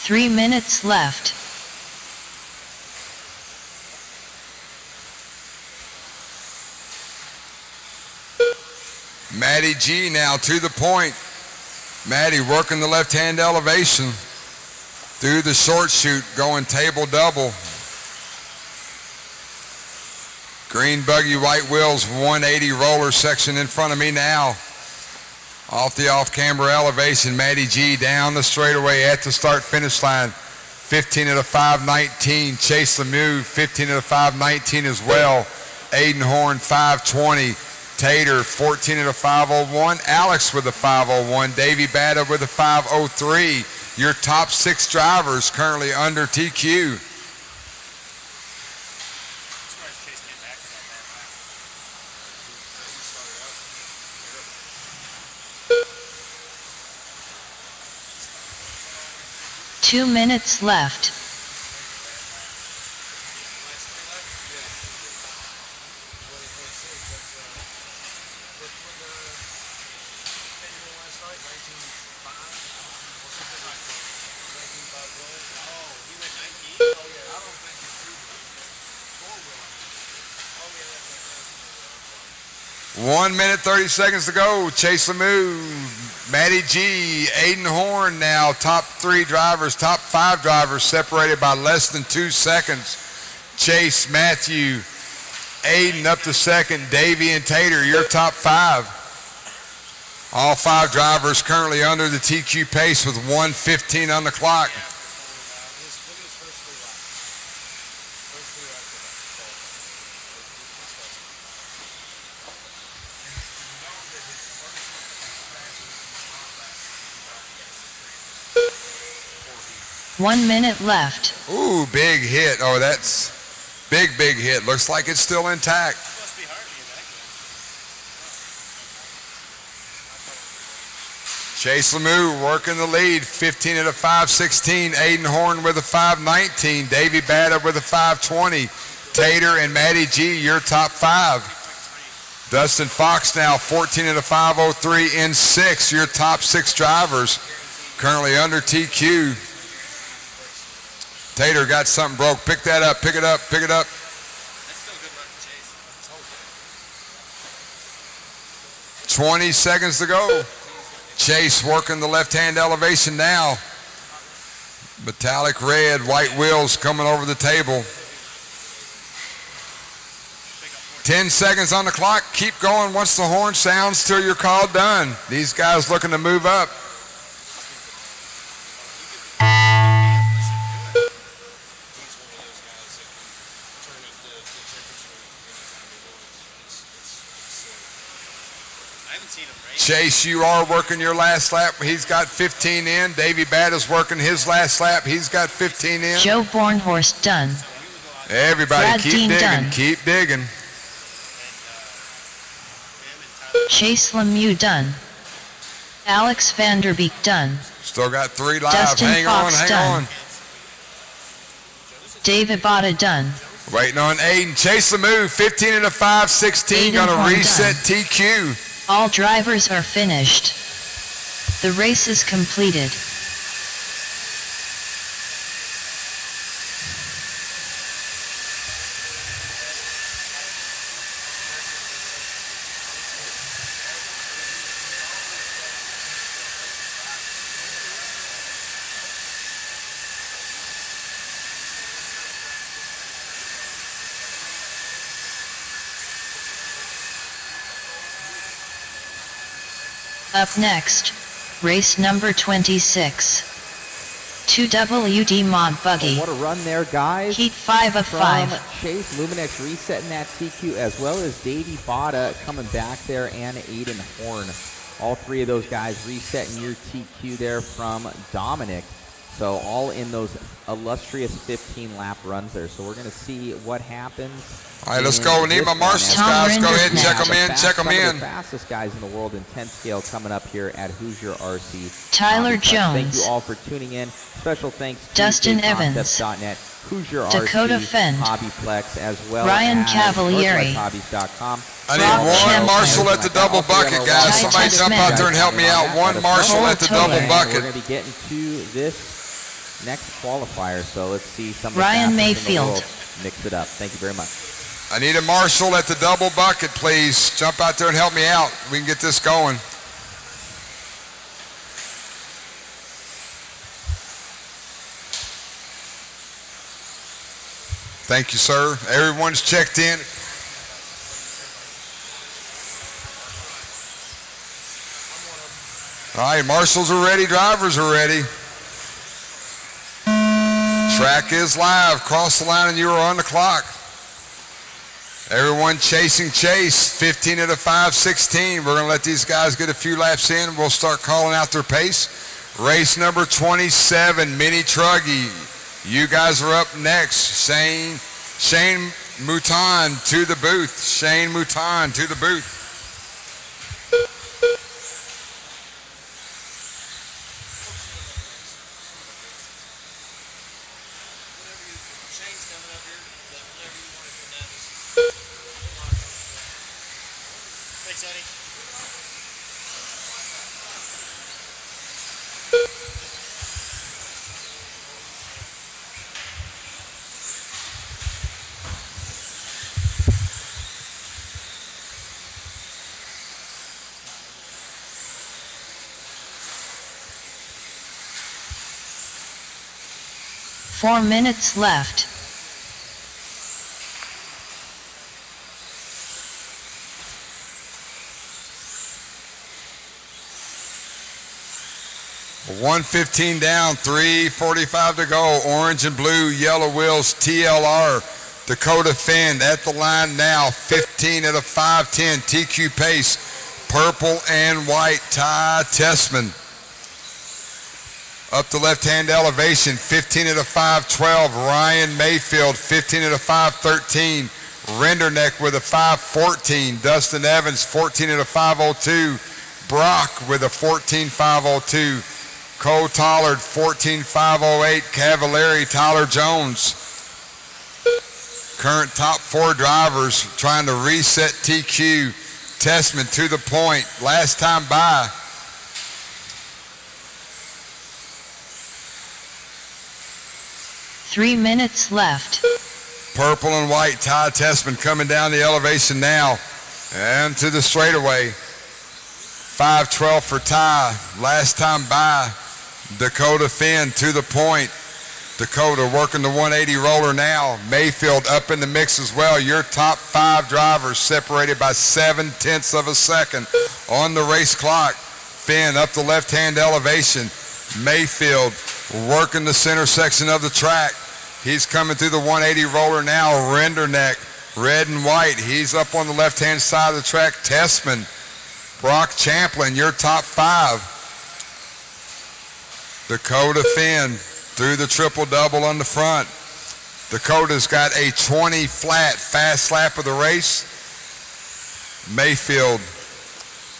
Three minutes left. Matty G now to the point. Matty working the left-hand elevation through the short chute, going table double. Green buggy, white wheels, 180 roller section in front of me now. Off the off-camber elevation, Matty G down the straightaway at the start-finish line. 15 at a 5:19. Chase Lemieux, 15 at a 5:19 as well. Aiden Horn, 5:20. Tater, 14 at a 5:01. Alex with a 5:01. Davey Botta with a 5:03. Your top 6 drivers currently under TQ. Two minutes left. One minute, 30 seconds to go. Chase Lemieux, Matty G, Aiden Horn now, top 3 drivers, top 5 drivers separated by less than 2 seconds. Chase, Matthew, Aiden up to second, Davey and Tater, your top 5. All 5 drivers currently under the TQ pace with 1:15 on the clock. One minute left. Ooh, big hit. Oh, that's big hit. Looks like it's still intact. Chase Lemieux working the lead, 15 at a 5:16. Aiden Horn with a 5:19. Davey Botta with a 5:20. Tater and Matty G, your top 5. Dustin Fox now 14 at a 5:03 in 6. Your top 6 drivers currently under TQ. Tater got something broke. Pick that up. Pick it up. Pick it up. 20 seconds to go. Chase working the left-hand elevation now. Metallic red, white wheels coming over the table. 10 seconds on the clock. Keep going once the horn sounds till you're called done. These guys looking to move up. Chase, you are working your last lap. He's got 15 in. Davey Botta's working his last lap. He's got 15 in. Joe Bornhorst done. Everybody Brad keep Dean digging. done. Keep digging. Chase Lemieux done. Alex Vanderbeek done. Still got 3 live. Dustin Hang Fox on, hang done. on. Davey Botta done. Waiting on Aiden. Chase Lemieux, 15 and a 5:16. Aiden Gonna Horn reset done. TQ. All drivers are finished. The race is completed. Up next, race number 26. 2WD Mod Buggy. What a run there, guys. Heat 5 of From 5. Chase, Luminex resetting that TQ, as well as Davey Botta coming back there, and Aiden Horn. All 3 of those guys resetting your TQ there from Dominic. So all in those illustrious 15-lap runs there. So we're going to see what happens. All right, let's go. We need my marshals, guys. Go ahead and check them in. Check them in. The fastest guys in the world in 10 scale coming up here at Hoosier RC. Tyler Thank Jones. you all for tuning in. Special thanks to Dustin Evans. JConcepts.net, Hoosier Dakota RC, Fenn. HobbyPlex, as well Ryan as Cavalieri. NorthwestHobbies.com. I need Rob one Shelton. marshal at the double bucket, guys. Somebody Titus jump out there and help me out. One marshal at the double Toller. We're bucket. going to be getting to this next qualifier, so let's see some of the Ryan fastest in the Mayfield. world mix it up. Thank you very much. I need a marshal at the double bucket, please. Jump out there and help me out. We can get this going. Thank you, sir. Everyone's checked in. All right, marshals are ready. Drivers are ready. Track is live. Cross the line and you are on the clock. Everyone chasing Chase, 15 at a 5:16. We're going to let these guys get a few laps in. We'll start calling out their pace. Race number 27, Mini Truggy. You guys are up next. Shane Mouton to the booth. Shane Mouton to the booth. Thanks, Eddie. 4 minutes left. 1:15 down, 3:45 to go. Orange and blue, yellow wheels, TLR. Dakota Finn at the line now, 15 at a 5:10. TQ pace, purple and white, Ty Tessman. Up the left-hand elevation, 15 at a 5:12. Ryan Mayfield, 15 at a 5:13. Renderneck with a 5:14. Dustin Evans, 14 at a 5:02. Brock with a 14.502. Cole Tollard, 14.508. Cavallari, Tyler Jones. Current top 4 drivers trying to reset TQ. Tessman to the point. Last time by. Three minutes left. Purple and white, Ty Tessman coming down the elevation now and to the straightaway. 5:12 for Ty. Last time by. Dakota Finn to the point. Dakota working the 180 roller now. Mayfield up in the mix as well. Your top 5 drivers separated by 0.7 of a second on the race clock. Finn up the left-hand elevation. Mayfield working the center section of the track. He's coming through the 180 roller now. Renderneck, red and white. He's up on the left-hand side of the track. Tessman, Brock Champlin, your top 5. Dakota Finn through the triple-double on the front. Dakota's got a 20 flat fast lap of the race. Mayfield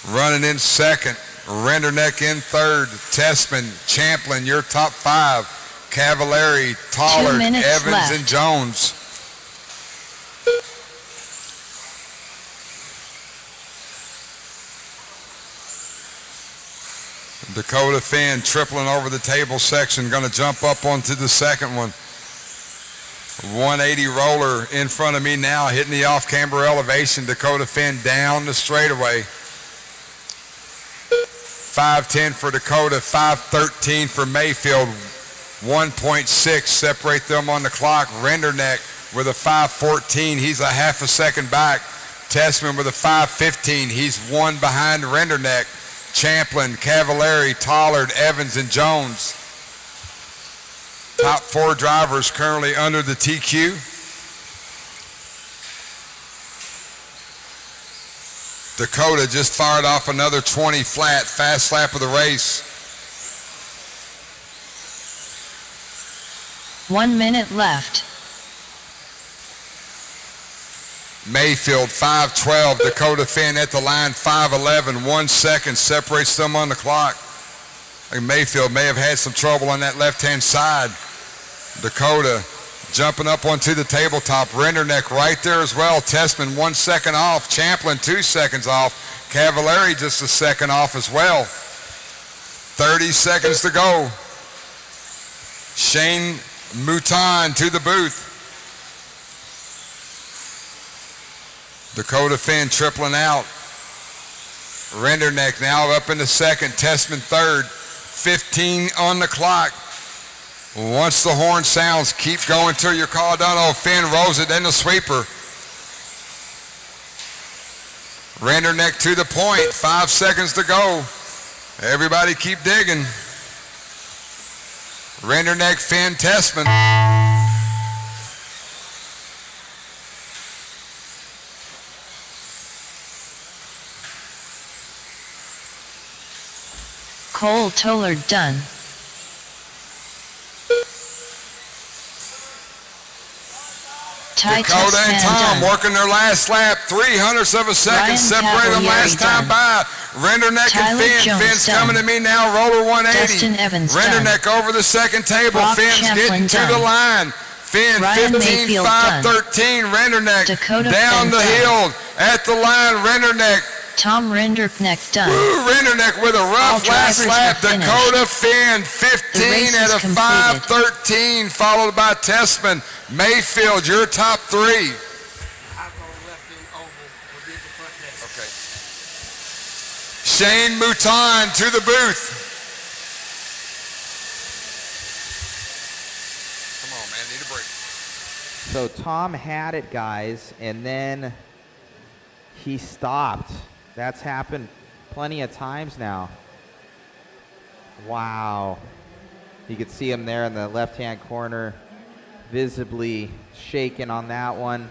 running in second. Renderneck in third. Tessman, Champlin, your top 5. Cavallari, Tollard, Evans, left. and Jones. Dakota Finn tripling over the table section, going to jump up onto the second one. 180 roller in front of me now, hitting the off-camber elevation. Dakota Finn down the straightaway. 5:10 for Dakota, 5:13 for Mayfield. 1.6 separate them on the clock. Renderneck with a 5:14. He's a half a second back. Tessman with a 5:15. He's 1 behind Renderneck. Champlin, Cavallari, Tollard, Evans, and Jones. Top 4 drivers currently under the TQ. Dakota just fired off another 20 flat, fast lap of the race. 1 minute left. Mayfield 5:12, Dakota Finn at the line 5:11, 1 second separates them on the clock. I think Mayfield may have had some trouble on that left-hand side. Dakota jumping up onto the tabletop. Renderneck right there as well. Tessman 1 second off. Champlin 2 seconds off. Cavallari just a second off as well. 30 seconds to go. Shane Mouton to the booth. Dakota Finn tripling out. Renderneck now up in the second. Tessman third. 15 on the clock. Once the horn sounds, keep going till you're called done. Oh, Finn rolls it, then the sweeper. Renderneck to the point. 5 seconds to go. Everybody keep digging. Renderneck, Finn, Tessman. Cole Tollard done. Dakota and Tom working their last lap. 300ths of a second separate them last time by. Renderneck and Finn. Finn's coming to me now. Roller 180. Renderneck over the second table. Finn's getting to the line. Finn 15, 5, 13. Renderneck down the hill at the line. Renderneck. Tom Renderneck done. Woo, Renderneck with a rough last lap. Dakota Finn 15 at a 5:13, followed by Tessman. Mayfield, your top 3. I go left in oval. We'll get the front desk. Okay. Shane Mouton to the booth. Come on, man, need a break. So Tom had it, guys, and then he stopped. That's happened plenty of times now. Wow. You could see him there in the left-hand corner, visibly shaking on that one.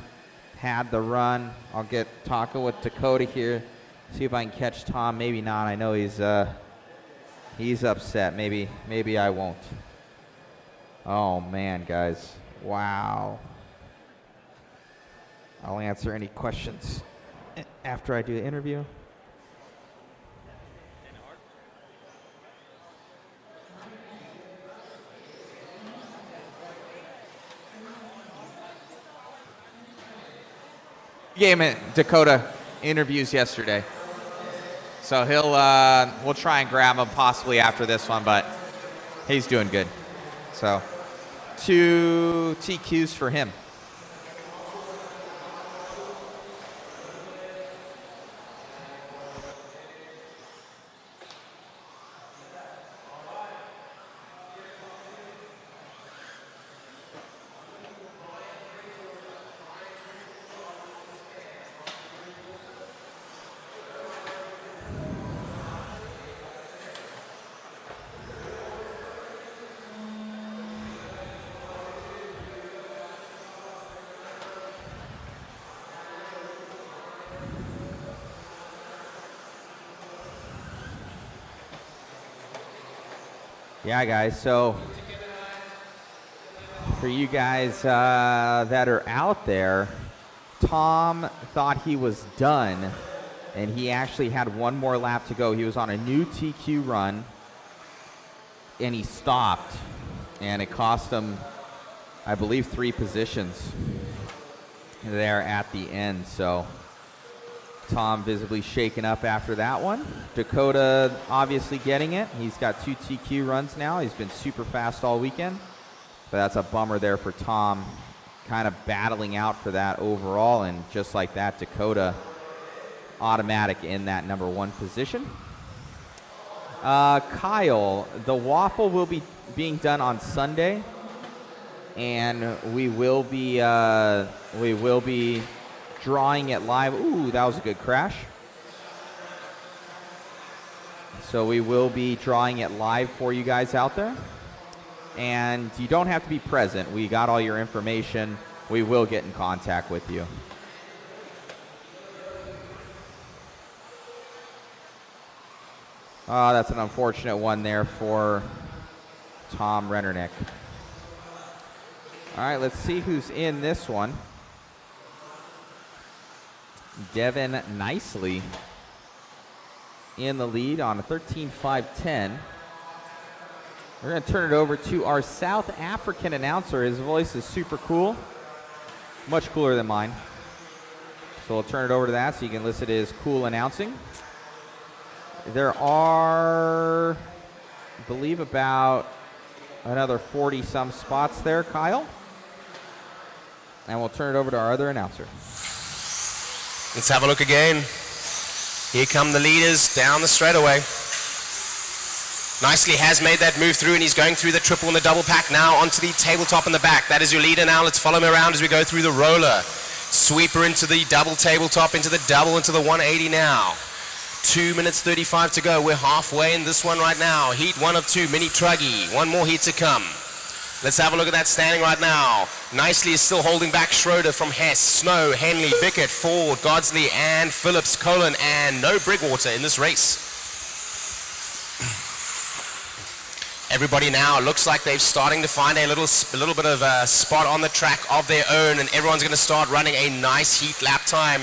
Had the run. I'll get talking with Dakota here, see if I can catch Tom. Maybe not. I know he's upset. Maybe I won't. Oh man, guys. Wow. I'll answer any questions after I do the interview. Gave him Dakota interviews yesterday, so we'll try and grab him possibly after this one, but he's doing good. So 2 TQs for him. Yeah, guys, so for you guys that are out there, Tom thought he was done, and he actually had one more lap to go. He was on a new TQ run, and he stopped, and it cost him, I believe, 3 positions there at the end. So Tom visibly shaken up after that one. Dakota obviously getting it. He's got 2 TQ runs now. He's been super fast all weekend. But that's a bummer there for Tom, kind of battling out for that overall. And just like that, Dakota automatic in that number 1 position. Kyle, the waffle will be being done on Sunday. And we will be drawing it live. Ooh, that was a good crash. So we will be drawing it live for you guys out there. And you don't have to be present. We got all your information. We will get in contact with you. Oh, that's an unfortunate one there for Tom Rennernick. All right, let's see who's in this one. Devin Nicely in the lead on a 13.510. We're going to turn it over to our South African announcer. His voice is super cool, much cooler than mine. So we'll turn it over to that so you can listen to his cool announcing. There are, I believe, about another 40-some spots there, Kyle. And we'll turn it over to our other announcer. Let's have a look again. Here come the leaders down the straightaway. Nicely has made that move through, and he's going through the triple and the double pack now onto the tabletop in the back. That is your leader now. Let's follow him around as we go through the roller. Sweeper into the double tabletop, into the double, into the 180 now. 2 minutes 35 to go. We're halfway in this one right now. Heat 1 of 2, Mini Truggy. One more heat to come. Let's have a look at that standing right now. Nicely is still holding back Schroeder from Hess, Snow, Henley, Bickett, Ford, Godsley, and Phillips, Colin, and no Brigwater in this race. Everybody now looks like they're starting to find a little bit of a spot on the track of their own, and everyone's going to start running a nice heat lap time.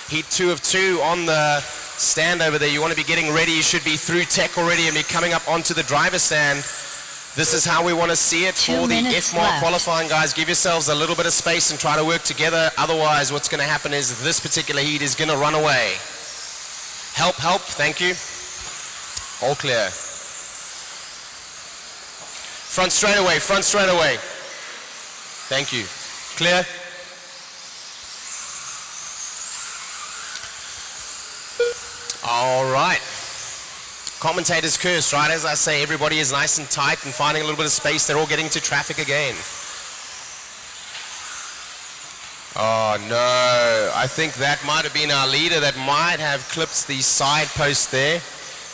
Heat 2 of 2 on the stand over there. You want to be getting ready. You should be through tech already and be coming up onto the driver's stand. This is how we want to see it for the F-Mark qualifying, guys. Give yourselves a little bit of space and try to work together. Otherwise, what's going to happen is this particular heat is going to run away. Help, help. Thank you. All clear. Front straightaway, front straightaway. Thank you. Clear. All right. Commentator's curse, right? As I say, everybody is nice and tight and finding a little bit of space. They're all getting to traffic again. Oh no, I think that might have been our leader that might have clipped the side post there.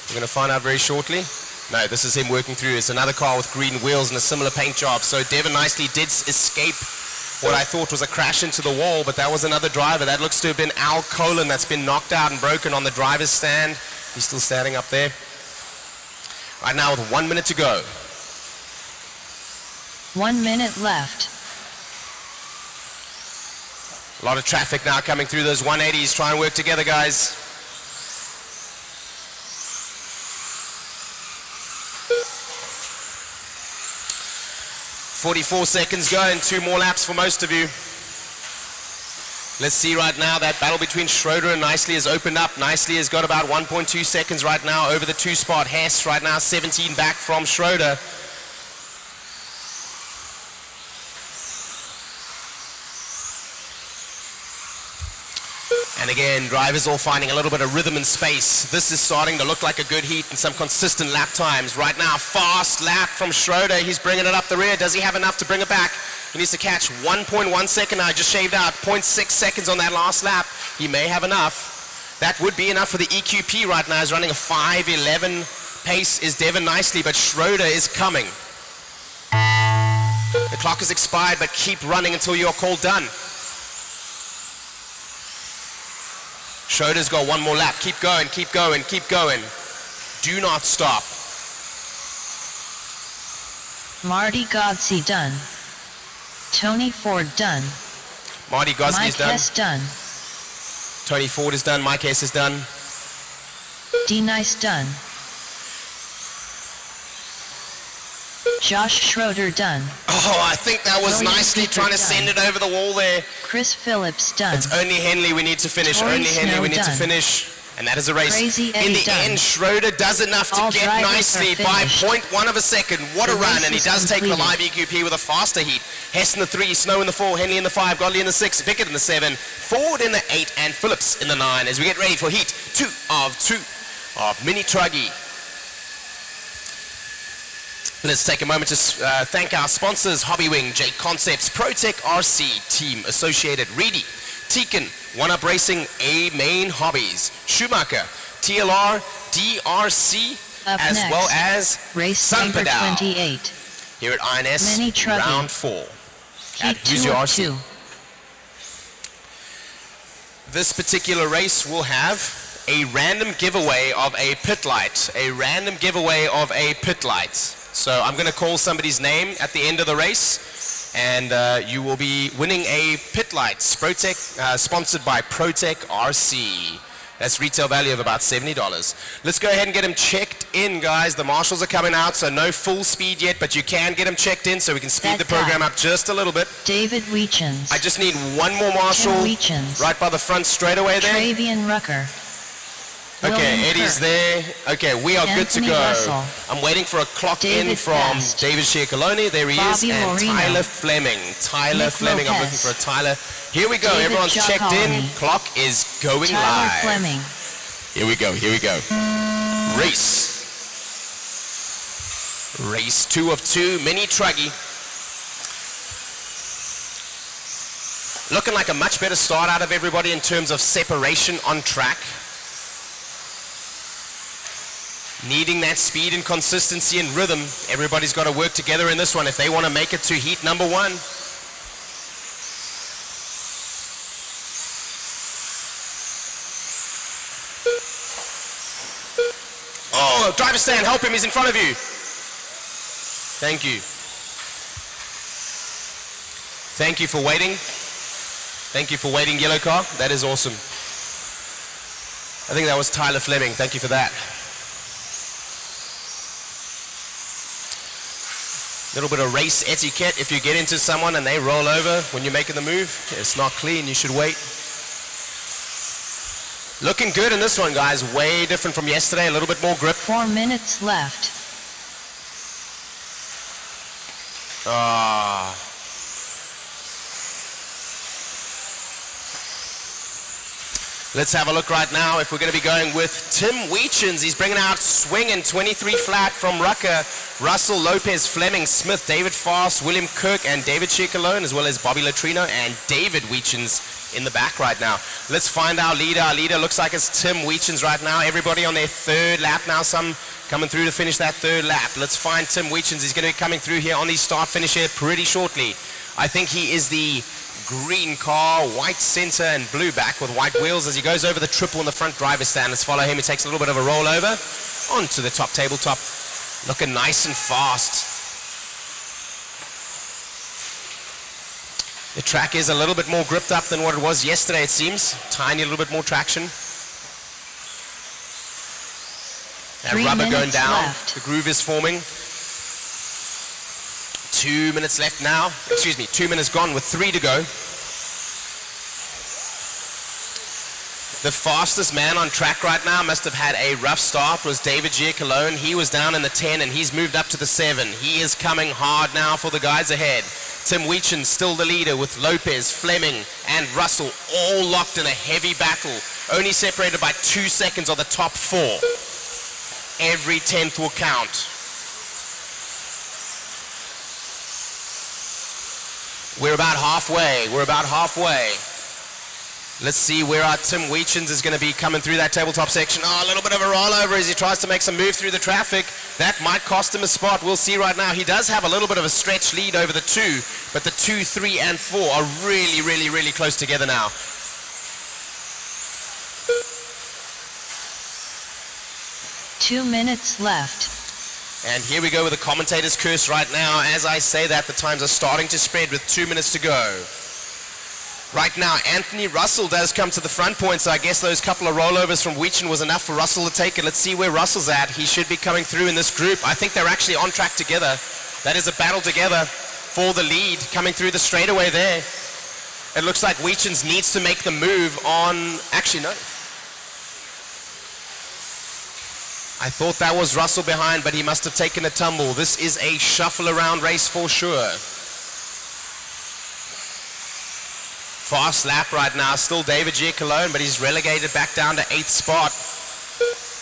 We're going to find out very shortly. No, this is him working through. It's another car with green wheels and a similar paint job. So Devin nicely did escape what I thought was a crash into the wall, but that was another driver. That looks to have been Al Colin that's been knocked out and broken on the driver's stand. He's still standing up there. Right now with 1 minute to go. 1 minute left. A lot of traffic now coming through those 180s. Try and work together, guys. .44 seconds go and 2 more laps for most of you. Let's see right now that battle between Schroeder and Nicely has opened up. Nicely has got about 1.2 seconds right now over the 2 spot. Hess right now 17 back from Schroeder. And again, drivers all finding a little bit of rhythm and space. This is starting to look like a good heat and some consistent lap times. Right now, fast lap from Schroeder. He's bringing it up the rear. Does he have enough to bring it back? He needs to catch 1.1 second now. Just shaved out 0.6 seconds on that last lap. He may have enough. That would be enough for the EQP right now. He's running a 5:11 pace is Devin Nicely, but Schroeder is coming. The clock is expired, but keep running until you're called done. Schroeder's got 1 more lap. Keep going, keep going, keep going. Do not stop. Marty Godsey done. Tony Ford done. Marty Godsey is Mike done. Hess done. Tony Ford is done. Mike Hess is done. D Nice done. Josh Schroeder done. Oh, I think that was William nicely Peter trying to done. send it over the wall there. Chris Phillips done. It's only Henley we need to finish. Tory Only Henley Snow we need to done. finish. And that is a race. Crazy In Eddie the done. end, Schroeder does enough to All get drivers nicely are by finished. 0.1 of a second. What a The run, race and he is does take the completed. live EQP with a faster heat. Hess in the 3, Snow in the 4, Henley in the 5, Godley in the 6, Bickett in the 7, Ford in the 8, and Phillips in the 9 as we get ready for heat 2 of Mini Truggy. Let's take a moment to thank our sponsors, Hobbywing, JConcepts, ProTech RC, Team Associated, Reedy, Teakin, One Up Racing, A Main Hobbies, Schumacher, TLR, DRC, Up as next, well as race number Sunpadal 28. here at INS Mini Truggy. round 4 at Heat 2 Hoosier of RC. 2. This particular race will have a random giveaway of a pit light. A random giveaway of a pit light. So I'm going to call somebody's name at the end of the race, and you will be winning a pit light. ProTech, sponsored by ProTech RC. That's retail value of about $70. Let's go ahead and get him checked in, guys. The marshals are coming out, so no full speed yet, but you can get him checked in so we can speed That the program guy. up just a little bit. David Weechens. I just need one more marshal Weechens. right by the front straightaway there. Travian Rucker. Okay, William Eddie's Kirk. there. Okay, we are good to Anthony go. Russell. I'm waiting for a clock in David from Best. David Ciccarello. There he is. Bobby And Moreno. Tyler Fleming. Tyler Nick Fleming. I'm looking Lopez. for a Tyler. Here we go. David Everyone's checked in. Giacomo. Clock is going Tyler live. Fleming. Here we go. Here we go. Race. Race 2 of 2. Mini Truggy. Looking like a much better start out of everybody in terms of separation on track. Needing that speed and consistency and rhythm. Everybody's got to work together in this one if they want to make it to heat number 1. Oh, driver stand, help him, he's in front of you. Thank you. Thank you for waiting. Thank you for waiting, yellow car. That is awesome. I think that was Tyler Fleming. Thank you for that. Little bit of race etiquette. If you get into someone and they roll over when you're making the move, it's not clean. You should wait. Looking good in this one, guys. Way different from yesterday. A little bit more grip. 4 minutes left. Let's have a look right now if we're going to be going with Tim Weechens. He's bringing out swing in 23 flat from Rucker, Russell, Lopez, Fleming, Smith, David Fast, William Kirk, and David Ciccarello, as well as Bobby Latrino and David Weechens in the back right now. Let's find our leader. Our leader looks like it's Tim Weechens right now. Everybody on their third lap now. Some coming through to finish that third lap. Let's find Tim Weechens. He's going to be coming through here on the start finish here pretty shortly. I think he is the green car, white center and blue back with white wheels as he goes over the triple in the front driver's stand. Let's follow him. He takes a little bit of a rollover onto the top tabletop. Looking nice and fast. The track is a little bit more gripped up than what it was yesterday, it seems. Tiny little bit more traction. That rubber going down. Left. The groove is forming. 2 minutes left now. Excuse me, 2 minutes gone with 3 to go. The fastest man on track right now must have had a rough start was David Ciccarello. He was down in the 10 and he's moved up to the 7. He is coming hard now for the guys ahead. Tim Weechens still the leader with Lopez, Fleming and Russell all locked in a heavy battle. Only separated by 2 seconds on the top 4. Every 10th will count. We're about halfway. We're about halfway. Let's see where our Tim Weechens is going to be coming through that tabletop section. Oh, a little bit of a rollover as he tries to make some move through the traffic. That might cost him a spot. We'll see right now. He does have a little bit of a stretch lead over the 2, but the 2, 3, and 4 are really, really, really close together now. Two minutes left. And here we go with the commentator's curse right now. As I say that, the times are starting to spread with 2 minutes to go. Right now, Anthony Russell does come to the front point, so I guess those couple of rollovers from Weechens was enough for Russell to take it. Let's see where Russell's at. He should be coming through in this group. I think they're actually on track together. That is a battle together for the lead coming through the straightaway there. It looks like Weechens needs to make the move on... Actually, no. I thought that was Russell behind, but he must have taken a tumble. This is a shuffle around race for sure. Fast lap right now, still David Ciccarello, but he's relegated back down to 8th spot.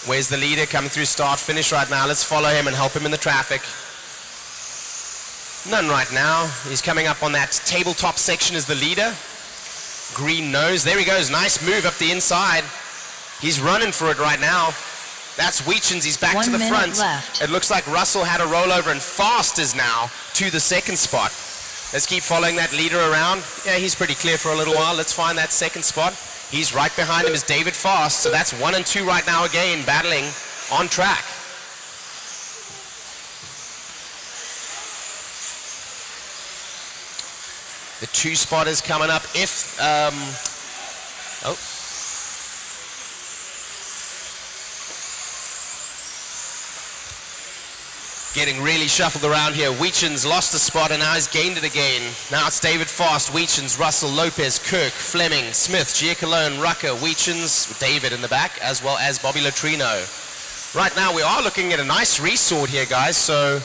Where's the leader coming through start finish right now? Let's follow him and help him in the traffic. None right now. He's coming up on that tabletop section as the leader. Green nose, there he goes, nice move up the inside. He's running for it right now. That's Weechens, he's back 1 to the minute front. left. It looks like Russell had a rollover and Fast is now to the 2nd spot. Let's keep following that leader around. Yeah, he's pretty clear for a little while. Let's find that 2nd spot. He's right behind him is David Fast. So that's 1 and 2 right now again, battling on track. The 2 spot is coming up if... Getting really shuffled around here. Weechens lost a spot and now he's gained it again. Now it's David Fast, Weechens, Russell, Lopez, Kirk, Fleming, Smith, Ciccarello, Rucker, Weechens, David in the back, as well as Bobby Latrino. Right now we are looking at a nice resort here, guys. So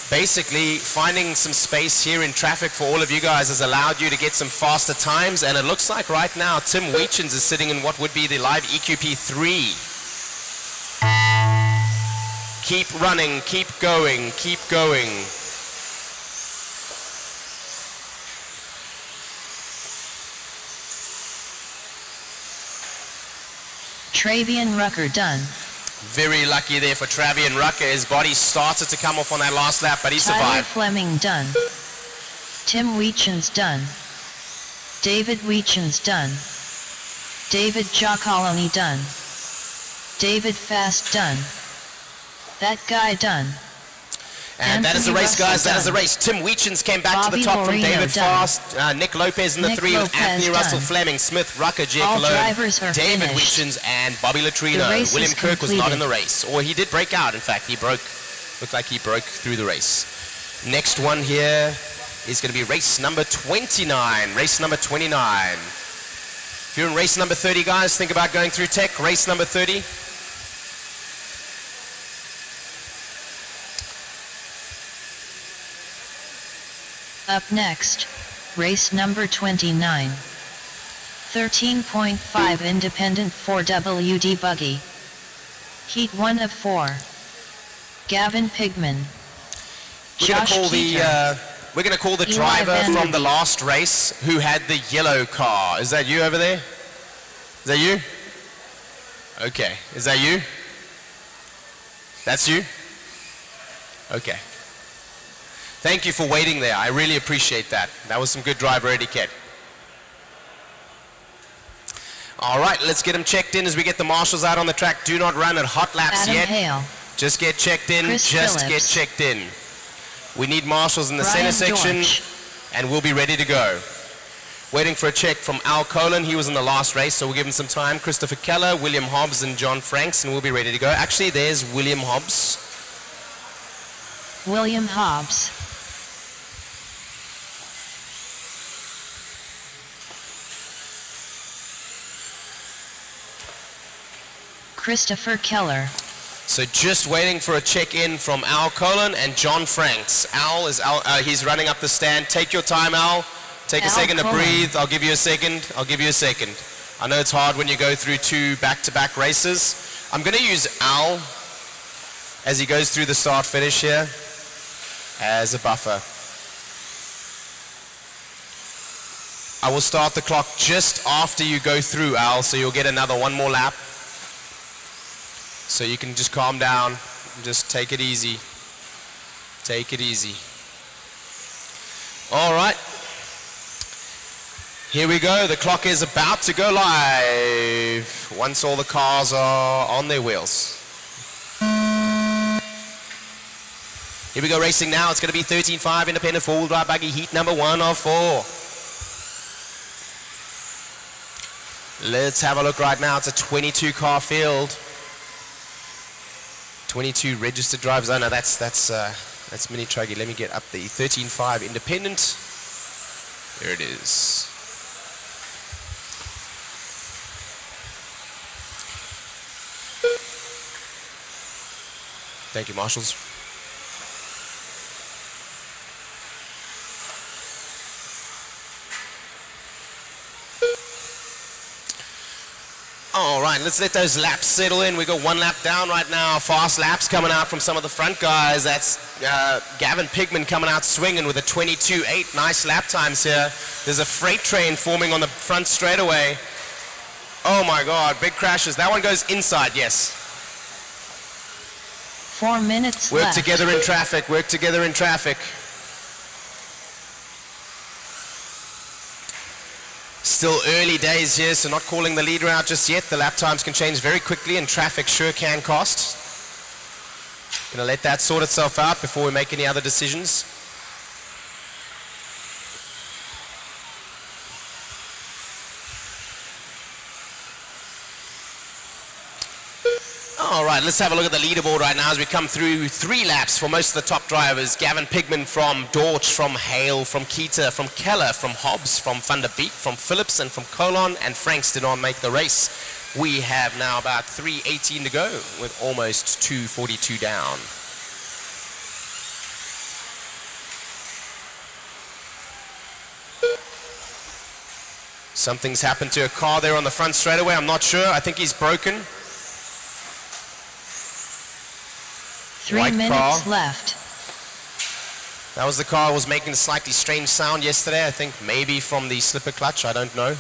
basically finding some space here in traffic for all of you guys has allowed you to get some faster times. And it looks like right now Tim Weechens is sitting in what would be the live EQP 3. Keep running, keep going, keep going. Travian Rucker done. Very lucky there for Travian Rucker. His body started to come off on that last lap, but he Tyler survived. Fleming done. Tim Weechens done. David Weechens done. David Ciccarello done. David Fast done. That guy done. And that is the race, guys. That is the race. Tim Weechens came back to the top from David Fast. Nick Lopez in the 3 with Anthony Russell, Fleming, Smith, Rucker, Ciccarello, David Weechens, and Bobby Latrino. William Kirk was not in the race. Or he did break out. In fact, he broke. Looked like he broke through the race. Next one here is going to be race number 29. Race number 29. If you're in race number 30, guys, think about going through tech. Race number 30. Up next, race number 29. 13.5 independent 4WD buggy. Heat 1 of 4. Gavin Pigman. We're going to call the We're going to call the Eli driver Van- from the last race who had the yellow car. Is that you over there? Is that you? Okay. Is that you? That's you? Okay. Thank you for waiting there. I really appreciate that. That was some good driver etiquette. All right, let's get them checked in as we get the marshals out on the track. Do not run at hot laps Adam yet. Hale. Just get checked in. Chris Just Phillips. get checked in. We need marshals in the Brian center section, Dortch. and we'll be ready to go. Waiting for a check from Al Colin. He was in the last race, so we'll give him some time. Christopher Keller, William Hobbs, and John Franks, and we'll be ready to go. Actually, there's William Hobbs. William Hobbs. Christopher Keller. So just waiting for a check-in from Al Colin and John Franks. He's running up the stand. Take your time, Al. Take a Al second to Colin. breathe. I'll give you a second. I know it's hard when you go through 2 back-to-back races. I'm going to use Al as he goes through the start-finish here as a buffer. I will start the clock just after you go through, Al, so you'll get one more lap. So you can just calm down, just take it easy. Take it easy. All right. Here we go. The clock is about to go live once all the cars are on their wheels. Here we go racing now. It's going to be 13.5 independent four-wheel drive buggy heat number 1 of 4. Let's have a look right now. It's a 22 car field. 22 registered drivers. Oh no, that's Mini Truggy. Let me get up the 13.5 independent. There it is. Thank you, marshals. All right, let's let those laps settle in. We got 1 lap down right now. Fast laps coming out from some of the front guys. That's Gavin Pigman coming out swinging with a 22.8. Nice lap times here. There's a freight train forming on the front straightaway. Oh my God, big crashes. That one goes inside, yes. 4 minutes Work left. together in traffic, work together in traffic. Still early days here, so not calling the leader out just yet. The lap times can change very quickly and traffic sure can cost. Gonna let that sort itself out before we make any other decisions. All right, let's have a look at the leaderboard right now as we come through 3 laps for most of the top drivers. Gavin Pigman from Dortch, from Hale, from Keita, from Keller, from Hobbs, from Van der Beek, from Phillips, and from Colon, and Franks did not make the race. We have now about 3:18 to go with almost 2:42 down. Something's happened to a car there on the front straightaway. I'm not sure. I think he's broken. 3 White minutes car. left. That was the car that was making a slightly strange sound yesterday. I think maybe from the slipper clutch. I don't know.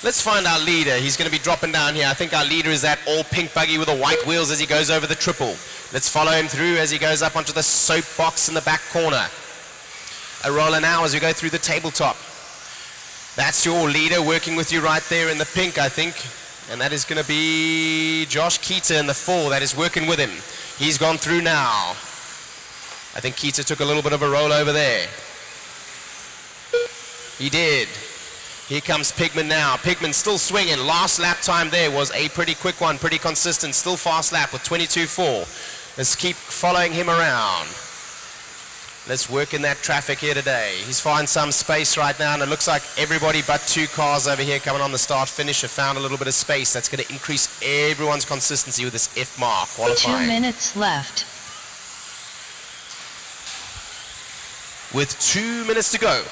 Let's find our leader. He's going to be dropping down here. I think our leader is that all pink buggy with the white wheels as he goes over the triple. Let's follow him through as he goes up onto the soap box in the back corner. A roller now as we go through the tabletop. That's your leader working with you right there in the pink, I think. And that is going to be Josh Keita in the 4 that is working with him. He's gone through now. I think Keita took a little bit of a roll over there. He did. Here comes Pigman now. Pigman still swinging. Last lap time there was a pretty quick one, pretty consistent. Still fast lap with 22.4. Let's keep following him around. Let's work in that traffic here today. He's finding some space right now, and it looks like everybody but 2 cars over here coming on the start-finish have found a little bit of space. That's going to increase everyone's consistency with this F mark qualifying. 2 minutes left. With 2 minutes to go.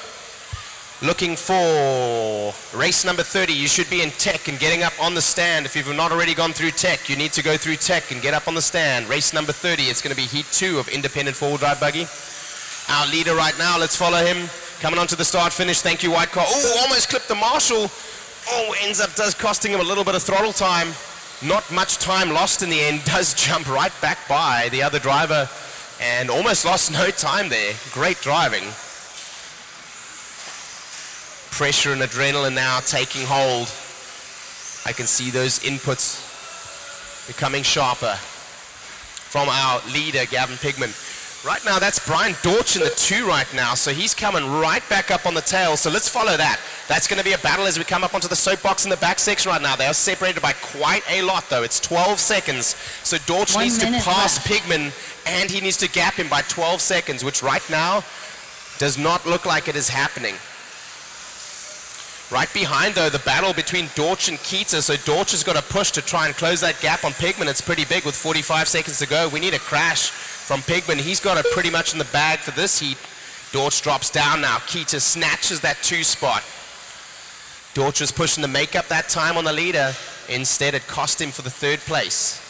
Looking for race number 30. You should be in tech and getting up on the stand. If you've not already gone through tech, you need to go through tech and get up on the stand. Race number 30. It's going to be heat 2 of independent four-wheel drive buggy. our leader right now. Let's follow him. Coming onto the start finish. Thank you, white car. Oh, almost clipped the marshal. Oh, does costing him a little bit of throttle time. Not much time lost in the end. Does jump right back by the other driver and almost lost no time there. Great driving. Pressure and adrenaline now taking hold. I can see those inputs becoming sharper from our leader, Gavin Pigman. Right now, that's Brian Dorch in the 2 right now, so he's coming right back up on the tail, so let's follow that. That's going to be a battle as we come up onto the soapbox in the back section right now. They are separated by quite a lot, though. It's 12 seconds, so Dorch needs to pass Pigman, and he needs to gap him by 12 seconds, which right now does not look like it is happening. Right behind, though, the battle between Dorch and Keita, so Dorch has got to push to try and close that gap on Pigman. It's pretty big with 45 seconds to go. We need a crash from Pigman. He's got it pretty much in the bag for this heat. Dorch drops down now. Keita snatches that 2 spot. Dorch was pushing to make up that time on the leader. Instead, it cost him for the 3rd place.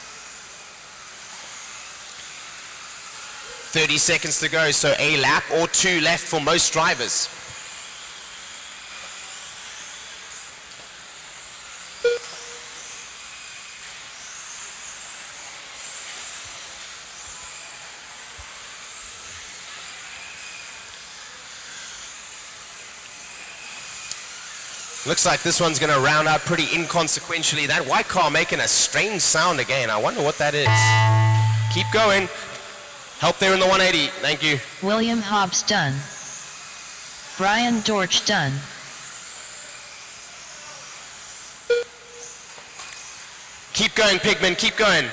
30 seconds to go, so a lap or 2 left for most drivers. Looks like this one's going to round out pretty inconsequentially. That white car making a strange sound again. I wonder what that is. Keep going. Help there in the 180. Thank you. William Hobbs done. Brian Dorch done. Keep going, Pigman. Keep going.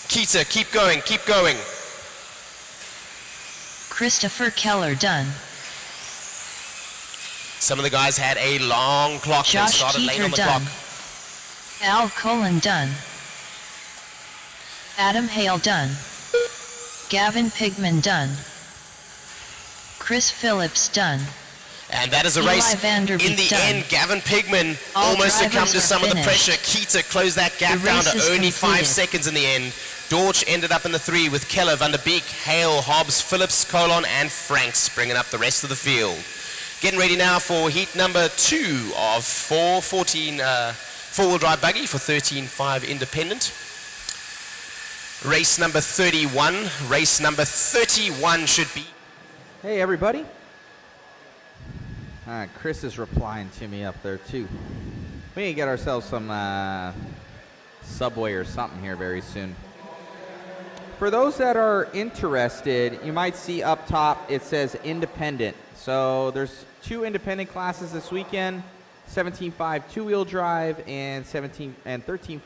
Keita, keep going. Keep going. Christopher Keller done. Some of the guys had a long clock. Josh They started late on the done. clock. Al Colin done. Adam Hale done. Gavin Pigman done. Chris Phillips done. And that is a Eli race. Vanderbeek In the done. end, Gavin Pigman All almost succumbed drivers to are some of the finished. pressure. Keita closed that gap The down race to is only 5 completed. seconds in the end. Dorch ended up in the 3 with Keller, Vanderbeek, Hale, Hobbs, Phillips, Colon, and Franks bringing up the rest of the field. Getting ready now for heat number 2 of 4-wheel drive buggy for 13.5 independent. Race number 31. Race number 31 should be. Hey, everybody. Chris is replying to me up there, too. We need to get ourselves some Subway or something here very soon. For those that are interested, you might see up top it says independent. So there's 2 independent classes this weekend, 17.5 2-wheel drive and 13.5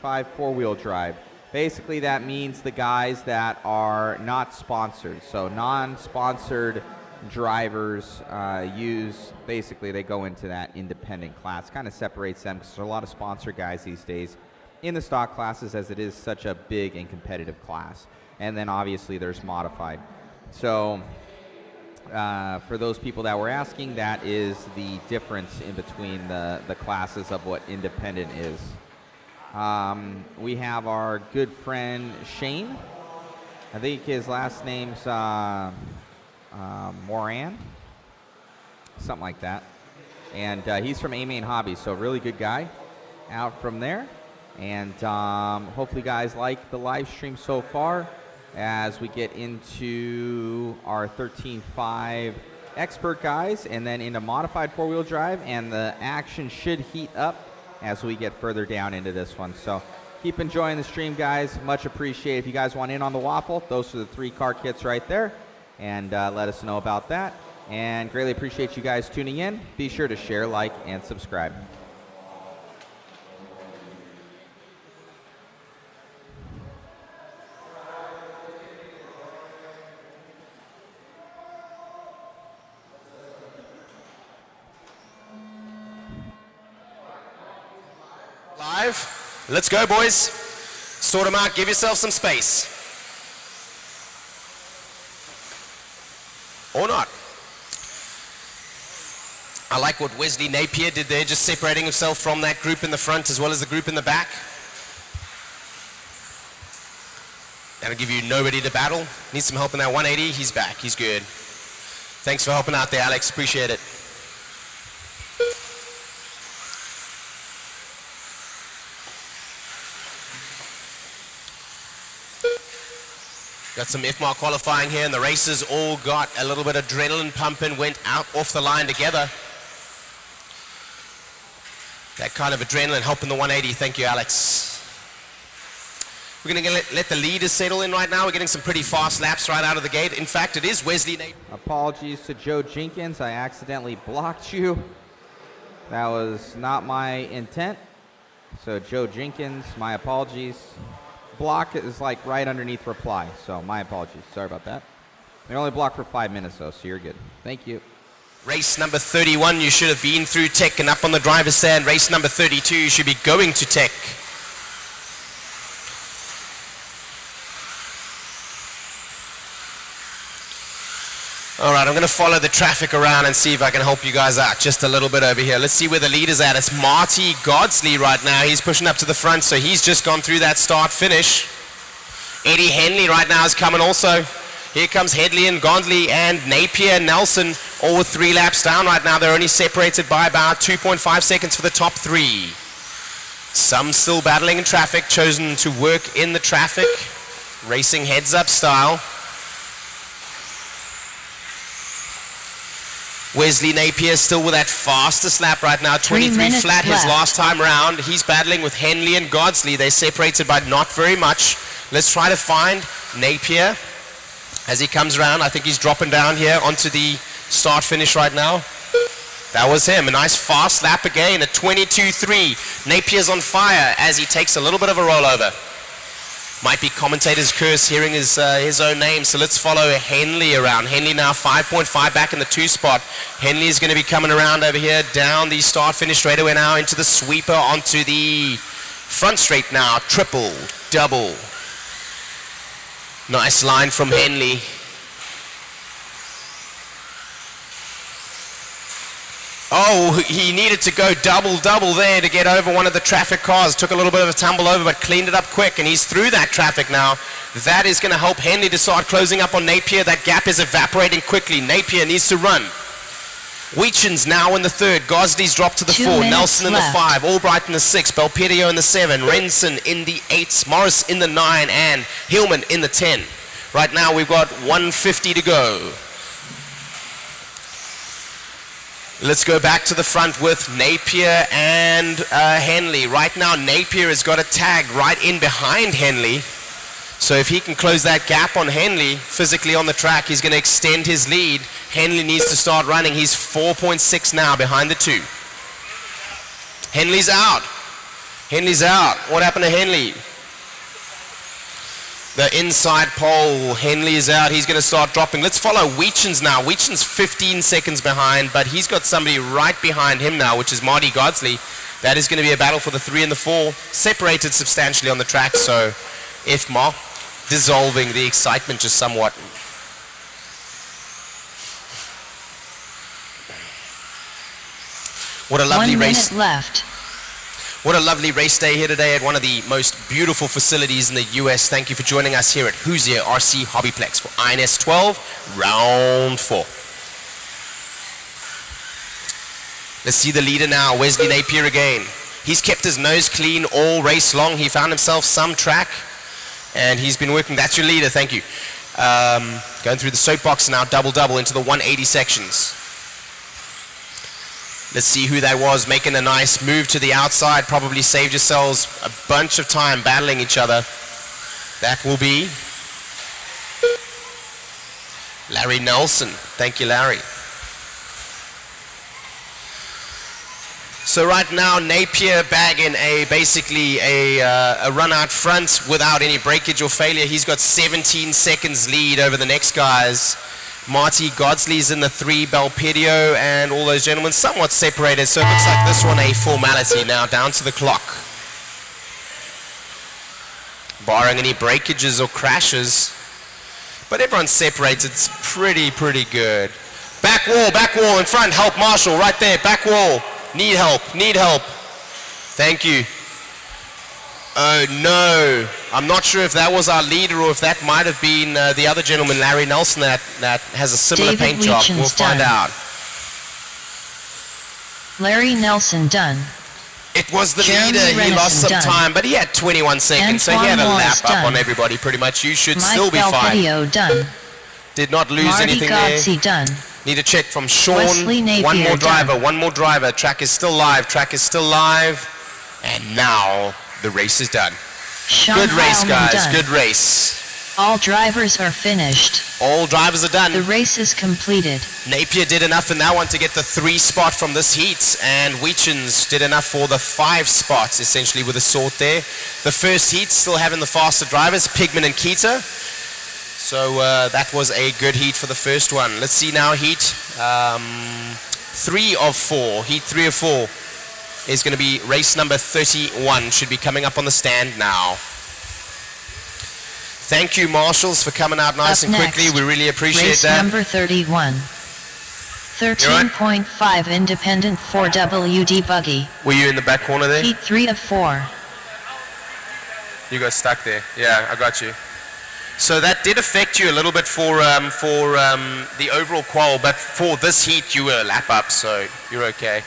4-wheel drive. Basically that means the guys that are not sponsored. So non-sponsored drivers they go into that independent class. Kind of separates them because there's a lot of sponsored guys these days in the stock classes as it is such a big and competitive class. And then obviously there's modified. So for those people that were asking, that is the difference in between the classes of what independent is. We have our good friend Shane. I think his last name's Moran, something like that. And he's from A-Main Hobbies, so really good guy out from there. And hopefully guys like the live stream so far as we get into our 13.5 expert guys and then into modified 4-wheel drive, and the action should heat up as we get further down into this one. So keep enjoying the stream, guys. Much appreciated. If you guys want in on the waffle, those are the 3 car kits right there, and let us know about that. And greatly appreciate you guys tuning in. Be sure to share, like, and subscribe. Live. Let's go, boys. Sort them out. Give yourself some space. Or not. I like what Wesley Napier did there, just separating himself from that group in the front as well as the group in the back. That'll give you nobody to battle. Needs some help in that 180. He's back. He's good. Thanks for helping out there, Alex. Appreciate it. Got some FMAR qualifying here, and the racers all got a little bit of adrenaline pumping, went out off the line together. That kind of adrenaline helping the 180. Thank you, Alex. We're going to let the leaders settle in right now. We're getting some pretty fast laps right out of the gate. In fact, it is Wesley Napier. Apologies to Joe Jenkins. I accidentally blocked you. That was not my intent. So Joe Jenkins, my apologies. Block is like right underneath reply, so my apologies. Sorry about that. They only block for 5 minutes though, so you're good. Thank you. Race number 31, you should have been through tech and up on the driver's stand. Race number 32, you should be going to tech. All right, I'm going to follow the traffic around and see if I can help you guys out just a little bit over here. Let's see where the leader's at. It's Marty Godsley right now. He's pushing up to the front, so he's just gone through that start-finish. Eddie Henley right now is coming also. Here comes Headley and Gondley and Napier and Nelson, all with 3 laps down right now. They're only separated by about 2.5 seconds for the top 3. Some still battling in traffic, chosen to work in the traffic, racing heads-up style. Wesley Napier still with that fastest lap right now, 23 flat his last time around. He's battling with Henley and Godsley. They're separated by not very much. Let's try to find Napier as he comes around. I think he's dropping down here onto the start finish right now. That was him. A nice fast lap again, a 22.3. Napier's on fire as he takes a little bit of a rollover. Might be commentator's curse hearing his own name, so let's follow Henley around. Henley now 5.5 back in the 2 spot. Henley is going to be coming around over here down the start finish straightaway now into the sweeper onto the front straight now. Triple, double. Nice line from Henley. Oh, he needed to go double there to get over one of the traffic cars. Took a little bit of a tumble over, but cleaned it up quick, and he's through that traffic now. That is going to help Henley to start closing up on Napier. That gap is evaporating quickly. Napier needs to run. Weechen's now in the 3rd. Gosley's dropped to the 4. Nelson in the 5. Albright in the 6. Belpedio in the 7. Renson in the 8. Morris in the 9. And Hillman in the 10. Right now we've got 150 to go. Let's go back to the front with Napier and Henley. Right now, Napier has got a tag right in behind Henley. So if he can close that gap on Henley physically on the track, he's going to extend his lead. Henley needs to start running. He's 4.6 now behind the 2. Henley's out. Henley's out. What happened to Henley? The inside pole, Henley is out. He's going to start dropping. Let's follow Weechen's now. Weechen's 15 seconds behind, but he's got somebody right behind him now, which is Marty Godsley. That is going to be a battle for the 3 and the 4. Separated substantially on the track, so FMAR dissolving the excitement just somewhat. What a lovely race. 1 minute left. What a lovely race day here today at one of the most beautiful facilities in the US. Thank you for joining us here at Hoosier RC HobbyPlex for INS12, round 4. Let's see the leader now, Wesley Napier again. He's kept his nose clean all race long. He found himself some track, and he's been working. That's your leader, thank you. Going through the soapbox now, double into the 180 sections. Let's see who that was, making a nice move to the outside. Probably saved yourselves a bunch of time battling each other. That will be Larry Nelson. Thank you, Larry. So right now, Napier bagging basically a run out front without any breakage or failure. He's got 17 seconds lead over the next guys. Marty Godsley's in the 3, Belpedio and all those gentlemen somewhat separated, so it looks like this one a formality now, down to the clock. Barring any breakages or crashes, but everyone's separated. It's pretty good. Back wall in front, help Marshall, right there, back wall. Need help. Thank you. Oh no, I'm not sure if that was our leader or if that might have been the other gentleman, Larry Nelson, that has a similar David paint job. Weechen's We'll find done. out. Larry Nelson done. It was the Jeremy leader. He lost some Renison done. time, but he had 21 seconds, so he had a Antoine lap Wallace up done. on everybody pretty much. You should Mike still be fine. Belpedio done. Did not lose Marty anything Godsey there. done. Need a check from Sean. Wesley Napier One more driver, done. one more driver. Track is still live, track is still live. And now the race is done. Sean Good race, Heilman guys, done. good race. All drivers are finished. All drivers are done. The race is completed. Napier did enough in that one to get the 3 spot from this heat, and Weechens did enough for the 5 spots, essentially, with a sort there. The first heat still having the faster drivers, Pigman and Keita. So that was a good heat for the first one. Let's see now heat 3 of 4. Heat 3 of 4 is going to be race number 31. Should be coming up on the stand now. Thank you, marshals, for coming out nice Up and next, quickly. We really appreciate race that. number 31. 13.5 independent 4WD buggy. Were you in the back corner there? Heat 3 of 4. You got stuck there. Yeah, I got you. So that did affect you a little bit for the overall qual, but for this heat you were a lap up, so you're okay.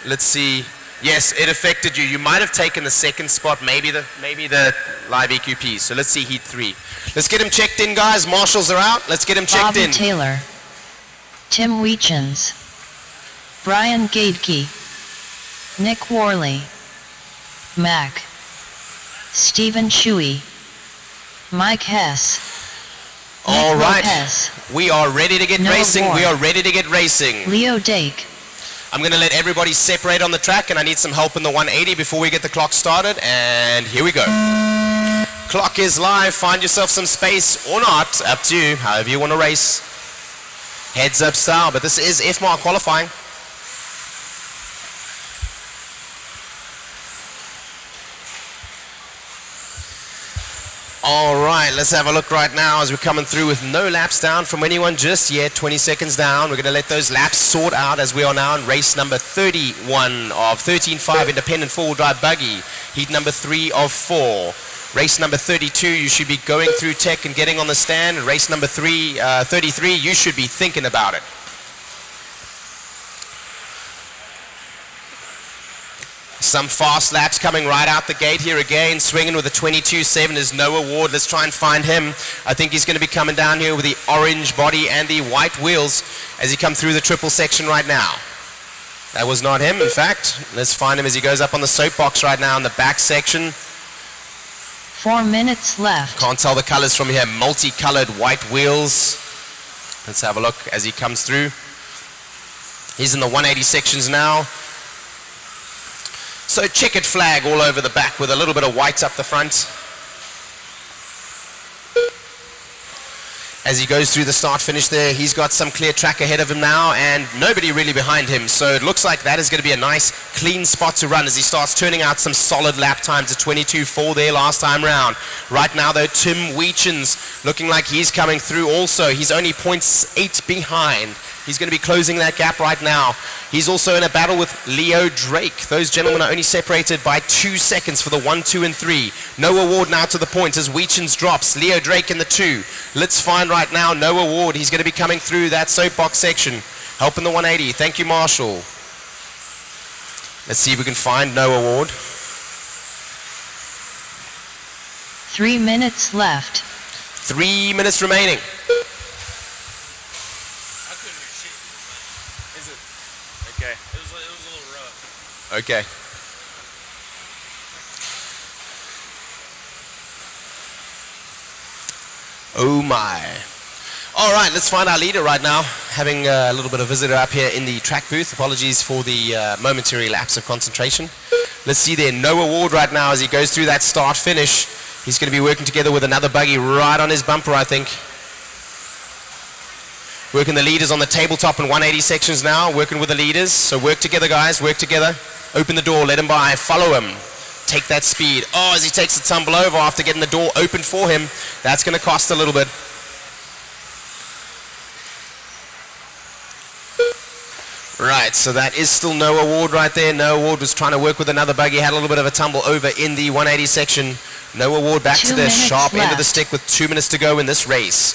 Let's see. Yes, it affected you. You might have taken the second spot, maybe the live EQP. So let's see heat 3. Let's get him checked in, guys. Marshals are out. Let's get him checked Bobby in. Taylor. Tim Weechens. Brian Gadke. Nick Worley. Mac. Stephen Shuey. Mike Hess. All Nick right. Lopez. We are ready to get Noah racing. Ward. We are ready to get racing. Leo Dake. I'm going to let everybody separate on the track, and I need some help in the 180 before we get the clock started, and here we go. Clock is live. Find yourself some space or not. Up to you, however you want to race. Heads up style, but this is F-Mark qualifying. All right, let's have a look right now as we're coming through with no laps down from anyone just yet. 20 seconds down. We're going to let those laps sort out as we are now in race number 31 of 13.5 independent four-wheel drive buggy. Heat number 3 of 4. Race number 32, you should be going through tech and getting on the stand. Race number 33, you should be thinking about it. Some fast laps coming right out the gate here again. Swinging with a 22.7 is Noah Ward. Let's try and find him. I think he's going to be coming down here with the orange body and the white wheels as he comes through the triple section right now. That was not him, in fact. Let's find him as he goes up on the soapbox right now in the back section. 4 minutes left. Can't tell the colors from here. Multicolored white wheels. Let's have a look as he comes through. He's in the 180 sections now. So checkered flag all over the back with a little bit of white up the front. As he goes through the start finish there, he's got some clear track ahead of him now and nobody really behind him. So it looks like that is going to be a nice clean spot to run as he starts turning out some solid lap times at 22.4 there last time round. Right now though, Tim Weechens looking like he's coming through also. He's only 0.8 behind. He's going to be closing that gap right now. He's also in a battle with Leo Drake. Those gentlemen are only separated by 2 seconds for the 1, 2, and 3. Noah Ward now to the point as Weechens drops. Leo Drake in the 2. Let's find right now Noah Ward. He's going to be coming through that soapbox section. Helping the 180. Thank you, Marshall. Let's see if we can find Noah Ward. 3 minutes left. 3 minutes remaining. Okay. It was a little rough. Okay. Oh my. All right, let's find our leader right now. Having a little bit of visitor up here in the track booth. Apologies for the momentary lapse of concentration. Let's see there, Noah Ward right now as he goes through that start finish. He's going to be working together with another buggy right on his bumper, I think. Working the leaders on the tabletop and 180 sections now, working with the leaders. So work together, guys, work together. Open the door, let him by, follow him. Take that speed. Oh, as he takes a tumble over after getting the door open for him. That's going to cost a little bit. Right, right, so that is still Noah Ward right there. Noah Ward was trying to work with another buggy, had a little bit of a tumble over in the 180 section. Noah Ward back to the sharp end of the stick with 2 minutes to go in this race.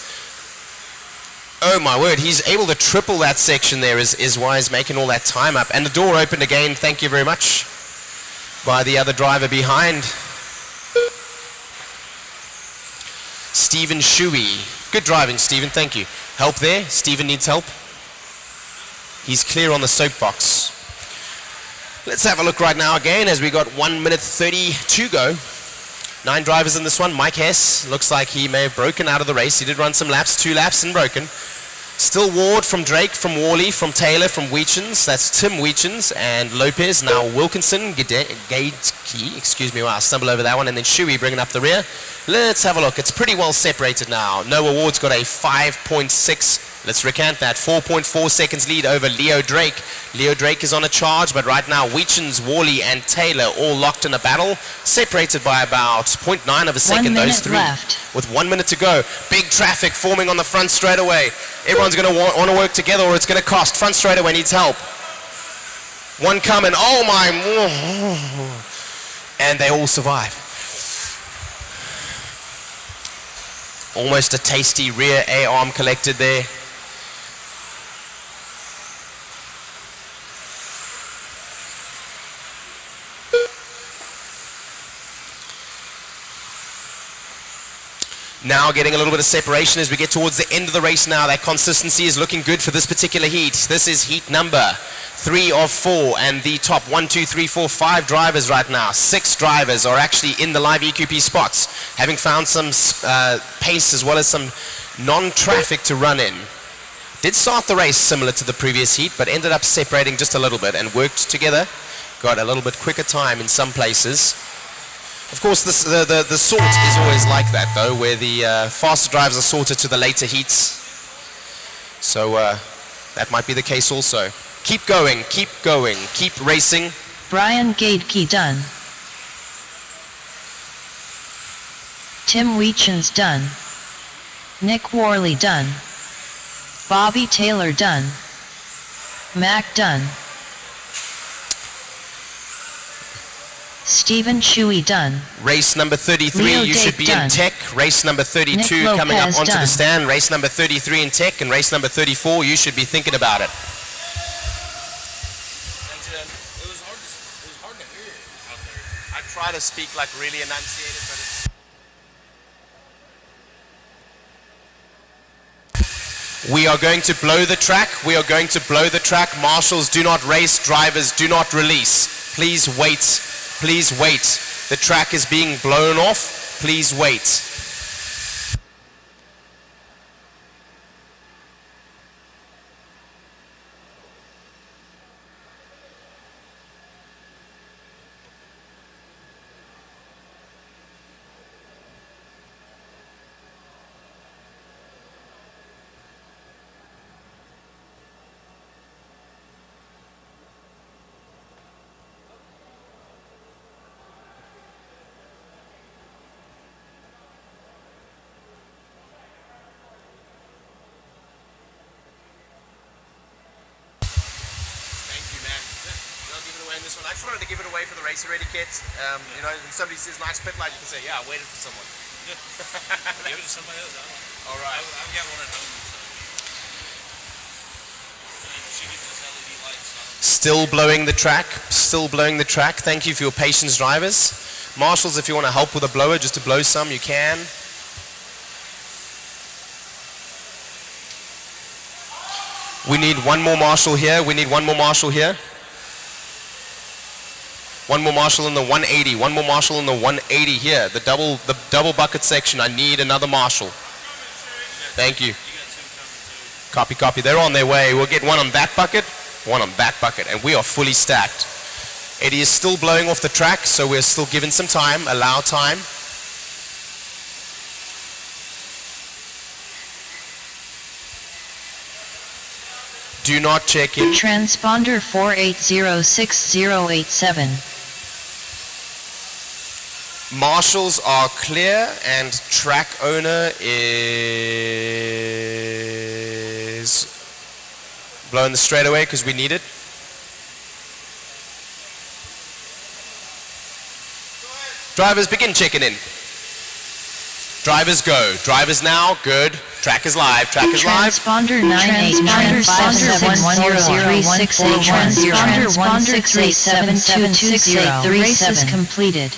Oh my word, he's able to triple that section there is why he's making all that time up. And the door opened again, thank you very much, by the other driver behind. Stephen Shuey. Good driving, Stephen, thank you. Help there, Stephen needs help. He's clear on the soapbox. Let's have a look right now again as we got 1 minute 30 to go. 9 drivers in this one. Mike Hess looks like he may have broken out of the race. He did run some laps, 2 laps and broken. Still Ward from Drake, from Worley, from Taylor, from Weechins. That's Tim Weechins and Lopez. Now Wilkinson, Gadecki, excuse me, I stumbled over that one. And then Shuey bringing up the rear. Let's have a look. It's pretty well separated now. Noah Ward's got a 5.6. Let's recant that. 4.4 seconds lead over Leo Drake. Leo Drake is on a charge, but right now Weechins, Worley, and Taylor all locked in a battle, separated by about 0.9 of a second. Those three. Left. With 1 minute to go. Big traffic forming on the front straightaway. Everyone's going to want to work together, or it's going to cost. Front straightaway needs help. One coming. Oh my! And they all survive. Almost a tasty rear A-arm collected there. Now getting a little bit of separation as we get towards the end of the race now. That consistency is looking good for this particular heat. This is heat number 3 of 4, and the top 1, 2, 3, 4, 5 drivers right now. 6 drivers are actually in the live EQP spots, having found some pace as well as some non-traffic to run in. Did start the race similar to the previous heat, but ended up separating just a little bit and worked together. Got a little bit quicker time in some places. Of course, the sort is always like that, though, where the faster drivers are sorted to the later heats. So that might be the case also. Keep going, keep racing. Brian Gadeke done. Tim Weechins done. Nick Worley done. Bobby Taylor done. Mac done. Stephen Shuey done. Race number 33, Leo you should Dake be done. in tech. Race number 32 Nick coming up Lopez onto the done. stand. Race number 33 in tech, and race number 34, you should be thinking about it. It was hard to hear out there. I try to speak like really enunciated, but it's... We are going to blow the track. We are going to blow the track. Marshals do not race. Drivers do not release. Please wait. Please wait. The track is being blown off. Please wait. I just wanted to give it away for the racer ready kit. You know, if somebody says nice pit light, you can say, yeah, I waited for someone. Give it to somebody else. All right. I've got one at home. So. She gets this LED light. Still blowing the track. Still blowing the track. Thank you for your patience, drivers. Marshals, if you want to help with a blower, just to blow some, you can. We need one more marshal here. We need one more marshal here. One more marshal in the 180. One more marshal in the 180 here. The double bucket section. I need another marshal. Thank you. Copy, copy. They're on their way. We'll get one on that bucket, one on that bucket, and we are fully stacked. Eddie is still blowing off the track, so we're still given some time. Allow time. Do not check in. Transponder 4806087. Marshals are clear, and track owner is blowing the straightaway because we need it. Drivers, begin checking in. Drivers, go. Drivers now, good. Track is live, track is live. Transponder 9895710368. Transponder 1687268. The race is completed.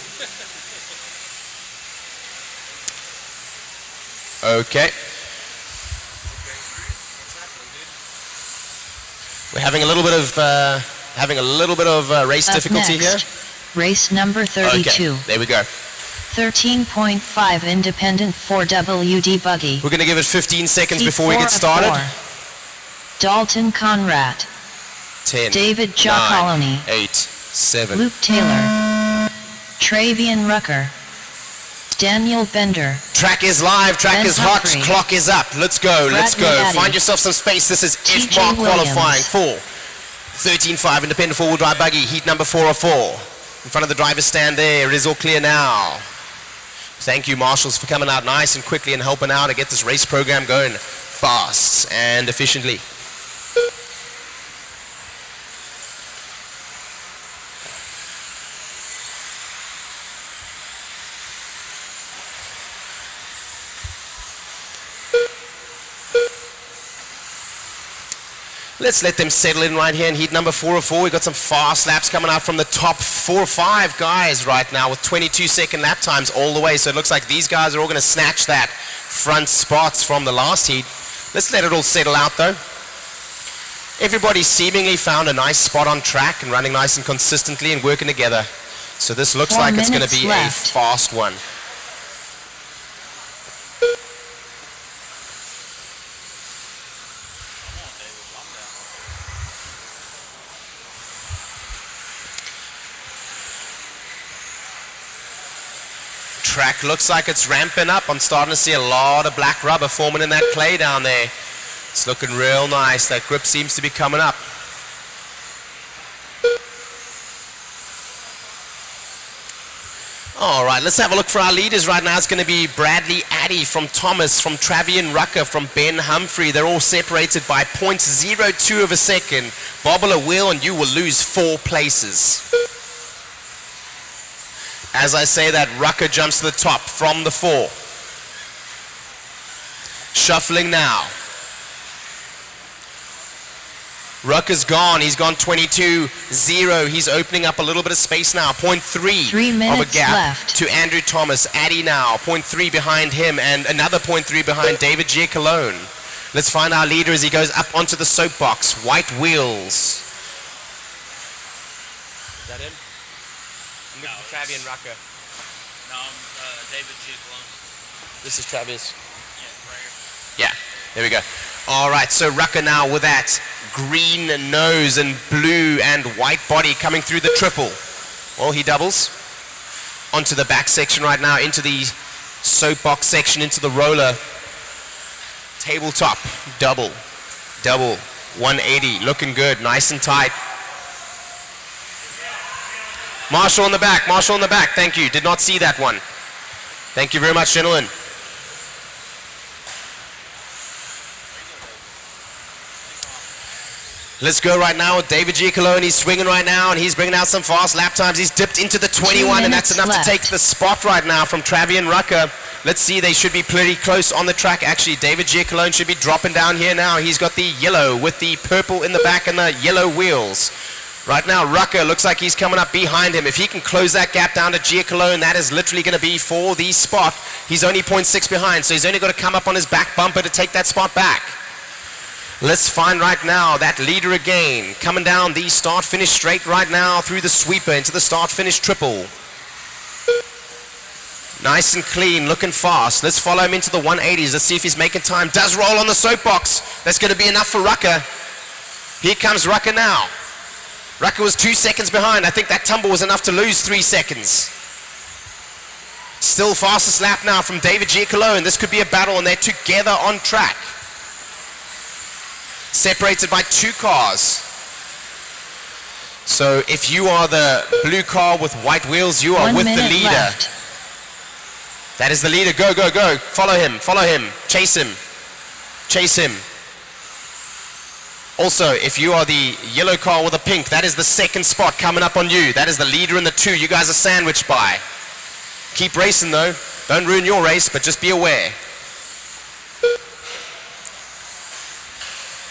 Okay. We're having a little bit of race difficulty here. Race number 32. Okay, there we go. 13.5 independent 4WD buggy. We're going to give it 15 seconds before we get started. Dalton Conrad. 10, David 9, Giacoloni. 8, 7. Luke Taylor. Travian Rucker. Daniel Bender. Track is live, track Ben is hot, Humphrey. clock is up. Let's go, let's go. Maddy. Find yourself some space. This is TJ F-Mark qualifying Williams. for 13.5 independent four-wheel drive buggy, heat number 404. In front of the driver's stand there, it is all clear now. Thank you, marshals, for coming out nice and quickly and helping out to get this race program going fast and efficiently. Let's let them settle in right here in heat number 404. We've got some fast laps coming out from the top 4 or 5 guys right now with 22-second lap times all the way. So it looks like these guys are all going to snatch that front spots from the last heat. Let's let it all settle out though. Everybody seemingly found a nice spot on track and running nice and consistently and working together. So this looks 4 like it's going to minutes be left. a fast one. Track looks like it's ramping up. I'm starting to see a lot of black rubber forming in that clay down there. It's looking real nice. That grip seems to be coming up. All right, let's have a look for our leaders right now. It's going to be Bradley Addy from Thomas, from Travian Rucker, from Ben Humphrey. They're all separated by 0.02 of a second. Bobble a wheel and you will lose 4 places. As I say that, Rucker jumps to the top from the 4. Shuffling now. Rucker's gone. He's gone 22-0. He's opening up a little bit of space now. 0.3 3 of a minutes gap left. to Andrew Thomas. Addy now. 0.3 behind him and another 0.3 behind David Giacolone. Let's find our leader as he goes up onto the soapbox. White wheels. Is that him? No, Travian Rucker. No, I'm David Giacolone. This is Travis. Yeah, right here. Yeah, there we go. All right, so Rucker now with that green nose and blue and white body coming through the triple. Well, he doubles onto the back section right now, into the soapbox section, into the roller. Tabletop, double, 180, looking good, nice and tight. Marshall in the back, thank you. Did not see that one. Thank you very much, gentlemen. Let's go right now with David Giacolone. He's swinging right now, and he's bringing out some fast lap times. He's dipped into the 21, and that's enough to take the spot right now from Travian Rucker. Let's see, they should be pretty close on the track. Actually, David Giacolone should be dropping down here now. He's got the yellow with the purple in the back and the yellow wheels. Right now, Rucker looks like he's coming up behind him. If he can close that gap down to Giacolone, that is literally going to be for the spot. He's only 0.6 behind, so he's only got to come up on his back bumper to take that spot back. Let's find right now that leader again, coming down the start-finish straight right now through the sweeper into the start-finish triple. Nice and clean, looking fast. Let's follow him into the 180s. Let's see if he's making time. Does roll on the soapbox. That's going to be enough for Rucker. Here comes Rucker now. Rucker was 2 seconds behind. I think that tumble was enough to lose 3 seconds. Still fastest lap now from David Giacolone. This could be a battle, and they're together on track. Separated by 2 cars. So if you are the blue car with white wheels, you are 1 with the minute leader. left. That is the leader. Go, go, go. Follow him. Follow him. Chase him. Chase him. Also, if you are the yellow car with the pink, that is the second spot coming up on you. That is the leader in the 2. You guys are sandwiched by. Keep racing though. Don't ruin your race, but just be aware.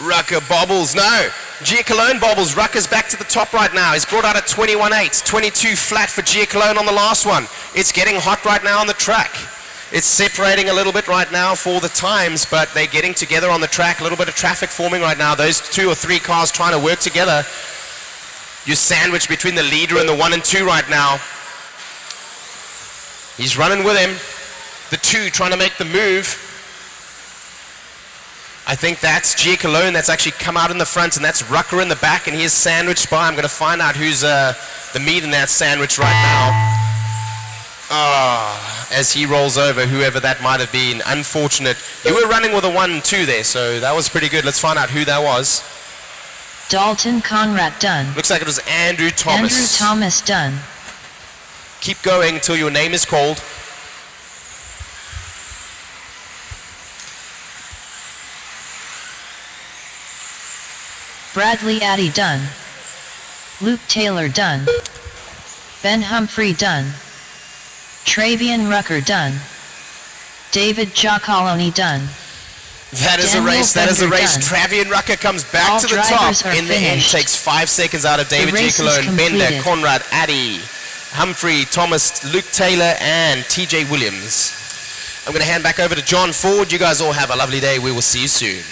Rucker bobbles. No. Ciccarello bobbles. Rucker's back to the top right now. He's brought out a 21.8. 22 flat for Ciccarello on the last one. It's getting hot right now on the track. It's separating a little bit right now for the times, but they're getting together on the track. A little bit of traffic forming right now. Those 2 or 3 cars trying to work together. You're sandwiched between the leader and the 1 and 2 right now. He's running with him. The 2 trying to make the move. I think that's Ciccarello that's actually come out in the front, and that's Rucker in the back, and he is sandwiched by. I'm going to find out who's the meat in that sandwich right now. As he rolls over, whoever that might have been. Unfortunate. You were running with a 1 and 2 there, so that was pretty good. Let's find out who that was. Dalton Conrad done. Looks like it was Andrew Thomas. Andrew Thomas done. Keep going until your name is called. Bradley Addy done. Luke Taylor done. Ben Humphrey done. Travian Rucker done. David Giacoloni done. That is Daniel a race. That is a Bender race. done. Travian Rucker comes back All to the top. drivers are In the end, finished. takes 5 seconds out of David race is Ciccarello, Bender, completed. Conrad, Addy, Humphrey, Thomas, Luke Taylor, and TJ Williams. I'm going to hand back over to John Ford. You guys all have a lovely day. We will see you soon. Is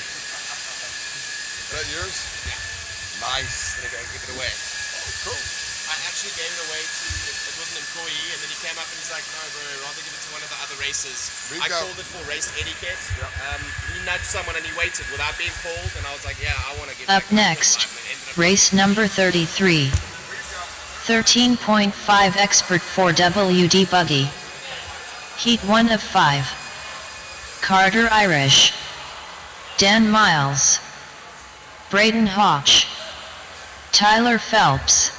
that yours? Yeah. Nice. I'm going to go and give it away. Oh, cool. I actually gave it away to, it was an employee, and then he came up and he's like, no bro, I'd rather give it to one of the other racers. I called it for race etiquette. He nudged someone and he waited without being called, and I was like, yeah, I want to give Up next, race number 33. 13.5 expert for WD Buggy. Heat 1 of 5. Carter Irish. Dan Miles. Braden Hodge. Tyler Phelps.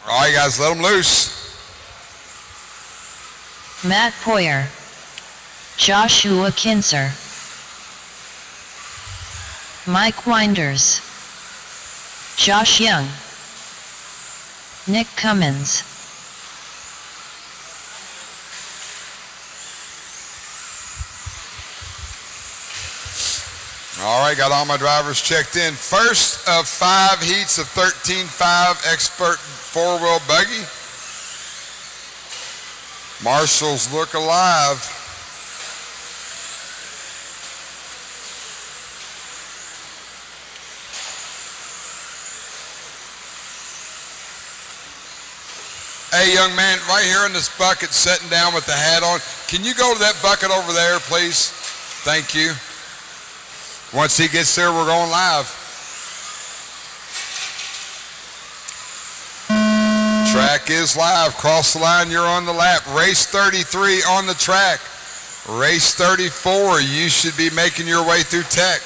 All right, guys, let them loose. Matt Poyer. Joshua Kinser. Mike Winders. Josh Young. Nick Cummins. All right, got all my drivers checked in. First of 5 heats of 13.5 expert four-wheel buggy. Marshals look alive. Hey, young man, right here in this bucket, sitting down with the hat on. Can you go to that bucket over there, please? Thank you. Once he gets there, we're going live. Track is live. Cross the line, you're on the lap. Race 33 on the track. Race 34, you should be making your way through tech.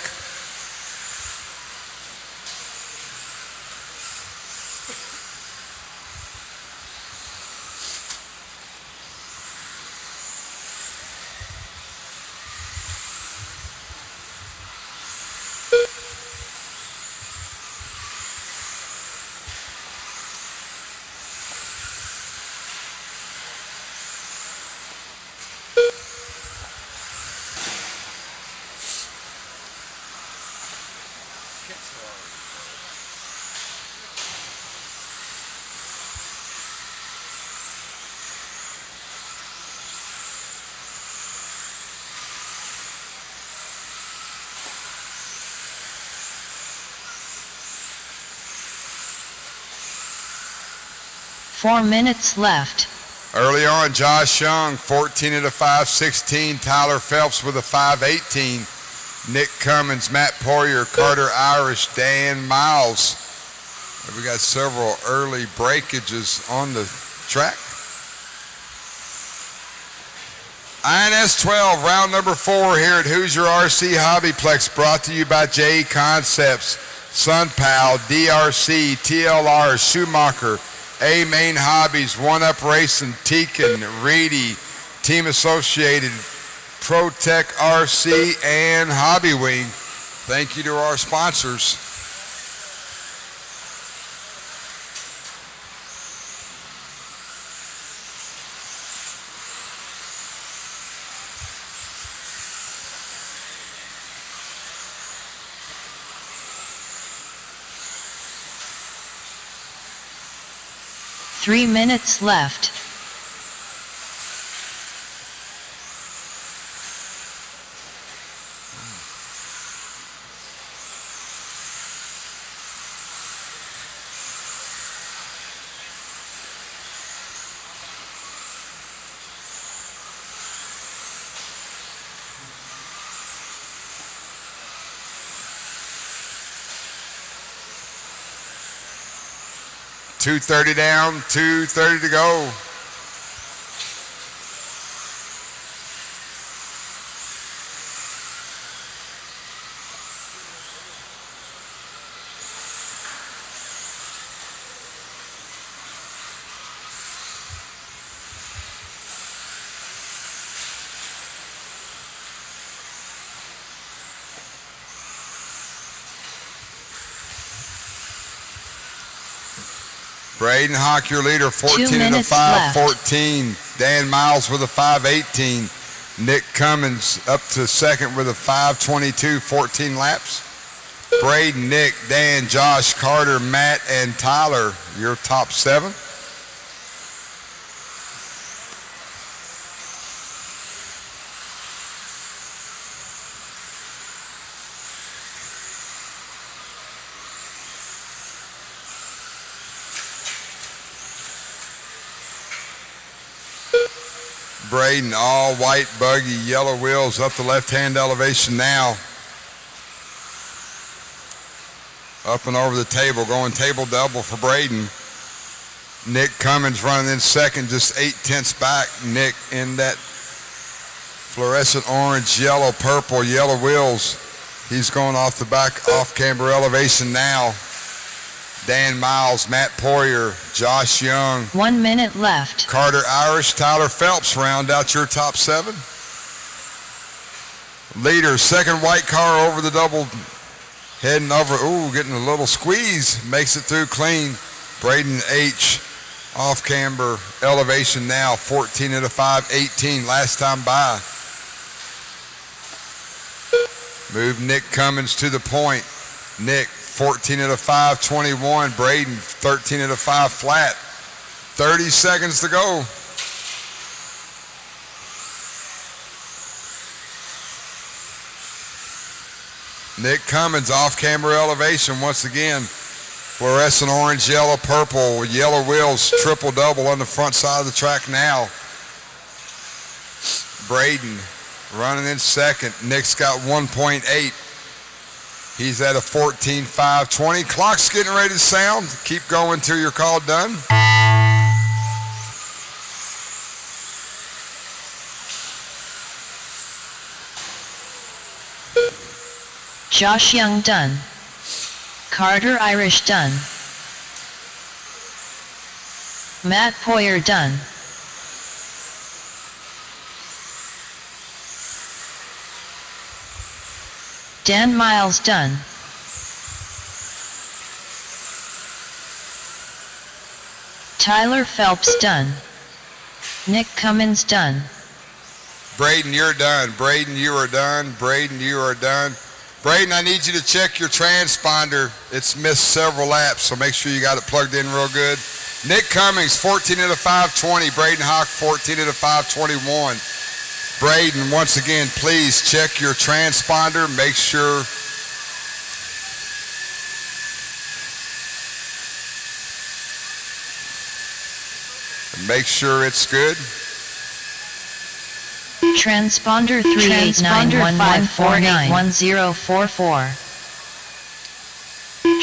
Four minutes left. Early on, Josh Young, 14 at a 5.16. Tyler Phelps with a 5.18. Nick Cummins, Matt Poirier, Carter Irish, Dan Miles. We got several early breakages on the track. INS12, round number 4 here at Hoosier RC HobbyPlex, brought to you by JConcepts, SunPal, DRC, TLR, Schumacher, A-Main Hobbies, One Up Racing, Tekin, Reedy, Team Associated, ProTech RC, and Hobby Wing. Thank you to our sponsors. Three minutes left. .230 down, 2:30 to go. Braden Hawk, your leader, 14 and a 5.14. Dan Miles with a 5.18. Nick Cummins up to second with a 5.22, 14 laps. Braden, Nick, Dan, Josh, Carter, Matt, and Tyler, your top 7. Braden, all white buggy, yellow wheels up the left-hand elevation now. Up and over the table, going table double for Braden. Nick Cummins running in second, just 0.8 back. Nick in that fluorescent orange, yellow, purple, yellow wheels. He's going off the back, off-camber elevation now. Dan Miles, Matt Poirier, Josh Young. 1 minute left. Carter Irish, Tyler Phelps round out your top 7. Leader, second white car over the double, heading over, getting a little squeeze, makes it through clean. Braden H, off camber elevation now, 14 at a 5.18, last time by. Move Nick Cummins to the point. Nick, 14 at a 5.21. Braden, 13 at a 5 flat. 30 seconds to go. Nick Cummins off camber elevation once again. Fluorescent orange, yellow, purple, yellow wheels, triple double on the front side of the track now. Braden running in second. Nick's got 1.8. He's at a 14.520. Clock's getting ready to sound. Keep going till you're called done. Josh Young done. Carter Irish done. Matt Poirier done. Dan Miles done. Tyler Phelps done. Nick Cummins done. Braden, you're done. Braden, you are done. Braden, you are done. Braden, I need you to check your transponder. It's missed several laps, so make sure you got it plugged in real good. Nick Cummings, 14 at a 5.20. Braden Hawk, 14 at a 5.21. Braden, once again, please check your transponder. Make sure Make sure it's good. Transponder 389114811044.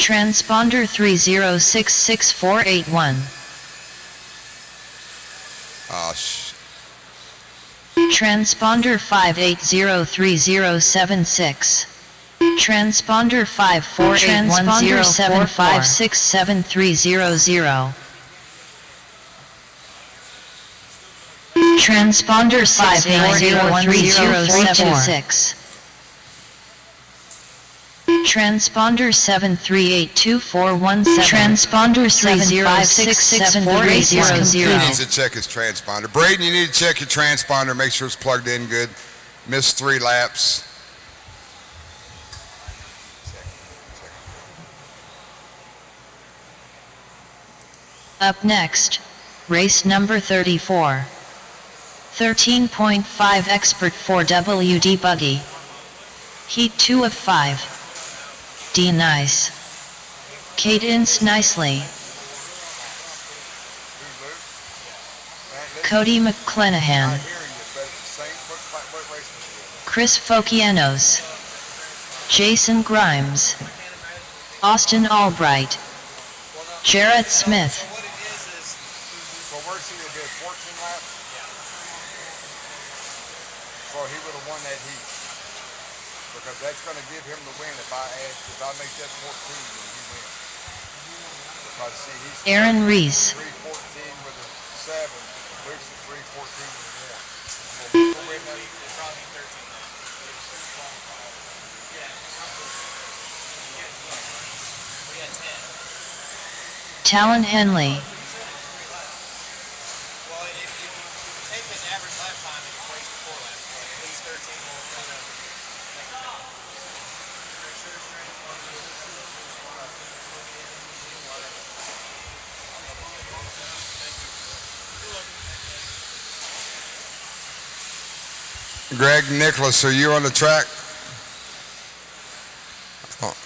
Transponder 3066481. Transponder 5803076. Transponder 5481075673000. Transponder 5803076. Transponder 7382417. Transponder 7566480. He needs to check his transponder. Braden, you need to check your transponder, make sure it's plugged in good. Missed 3 laps. Up next, race number 34. 13.5 Expert 4WD Buggy. Heat 2 of 5. D nice. Cadence nicely. Cody McClenahan. Chris Fokianos. Jason Grimes. Austin Albright. Jarrett Smith. That's going to give him the win if I make that 14, then he wins. Because see, he's Aaron Reese. 314 with a 7, Luke's at 314 with a 1. Talon Henley. Well, if you take his average lap time and equate to 4 laps, but at least 13 more. Greg Nicholas, are you on the track?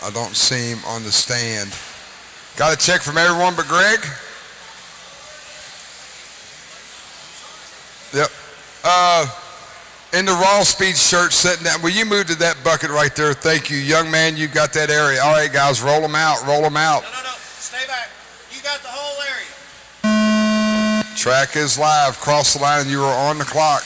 I don't see him on the stand. Got a check from everyone but Greg? Yep. In the Raw Speed shirt sitting down. Will you move to that bucket right there? Thank you. Young man, you got that area. All right, guys, roll them out. Roll them out. No. Stay back. You got the whole area. Track is live. Cross the line and you are on the clock.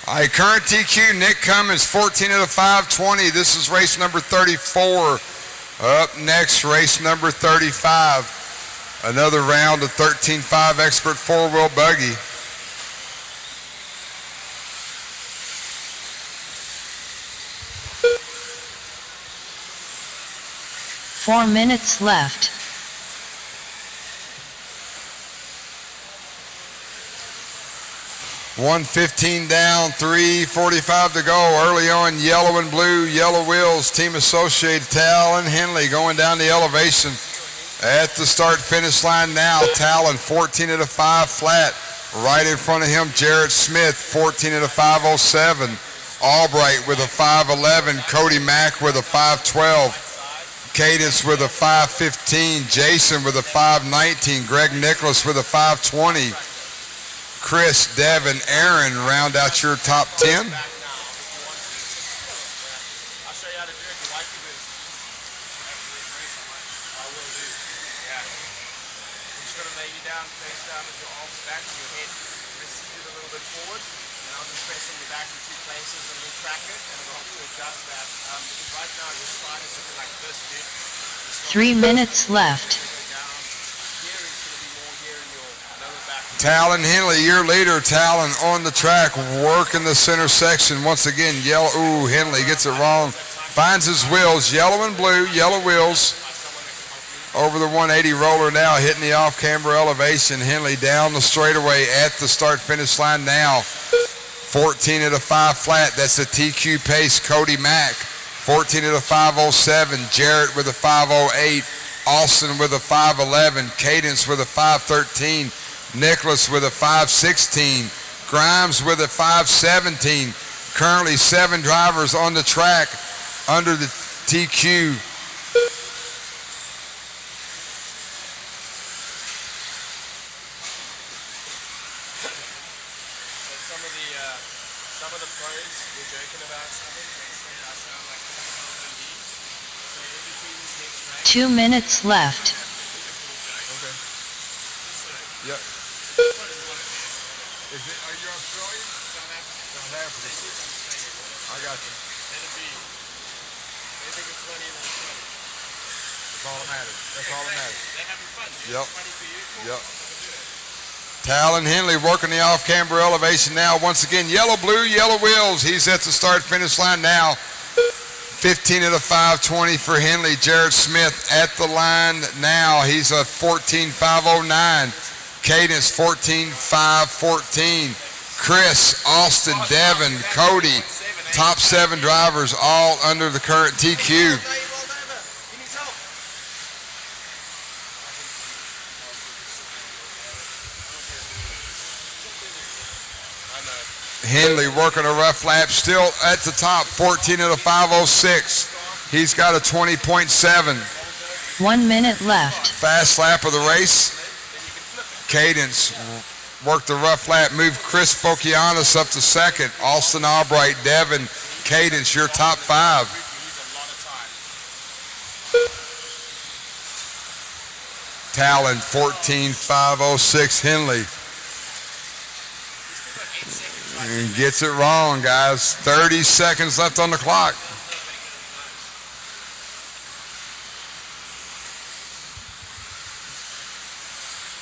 All right, current TQ, Nick Cummins, 14 out of 520. This is race number 34. Up next, race number 35. Another round of 13.5 Expert 4-wheel buggy. Four minutes left. 1:15 down, 3:45 to go. Early on, yellow and blue, yellow wheels, team associated Talon Henley going down the elevation at the start-finish line now. Talon 14 out of 5 flat. Right in front of him, Jarrett Smith, 14 out of 507. Albright with a 511. Cody Mack with a 512. Cadence with a 515. Jason with a 519. Greg Nicholas with a 520. Chris, Devin, Aaron round out your top 10. I'll show you how to do it. You like to do I will do. Yeah. I'm just going to lay you down, face down with your arms back and your head receded a little bit forward. And I'll just press on your back in 2 places and we'll track it and we'll have to adjust that. Because right now your spine is looking like this, dude. 3 minutes left. Talon Henley, your leader. Talon on the track, working the center section. Once again, yellow. Ooh, Henley gets it wrong. Finds his wheels, yellow and blue, yellow wheels. over the 180 roller now, hitting the off-camber elevation. Henley down the straightaway at the start-finish line now. 14 at a 5 flat. That's the TQ pace. Cody Mack. 14 at a 507. Jarrett with a 508. Austin with a 511. Cadence with a 513. Nicholas with a 516. Grimes with a 517. Currently 7 drivers on the track under the TQ. Some of the pros were joking about something. They said I sound like a LMD. So in between this next race. 2 minutes left. Okay. Yep. Are you Australian? South African. I got you. They think it's funny and it's funny. That's all that matters. That's all that matters. They're having fun. Yep. It's funny for you. Yep. Talon Henley working the off-camber elevation now. Once again, yellow, blue, yellow wheels. He's at the start-finish line now. 15 at a 520 for Henley. Jared Smith at the line now. He's a 14.509. Cadence 14.514. Chris, Austin, Devin, Cody, top 7 drivers all under the current TQ. Henley working a rough lap, still at the top, 14 at a 506. He's got a 20.7. 1 minute left. Fast lap of the race. Cadence worked the rough lap, moved Chris Fokianis up to second. Austin Albright, Devin, Cadence, your top 5. Talon, 14.506, Henley. And gets it wrong, guys. 30 seconds left on the clock.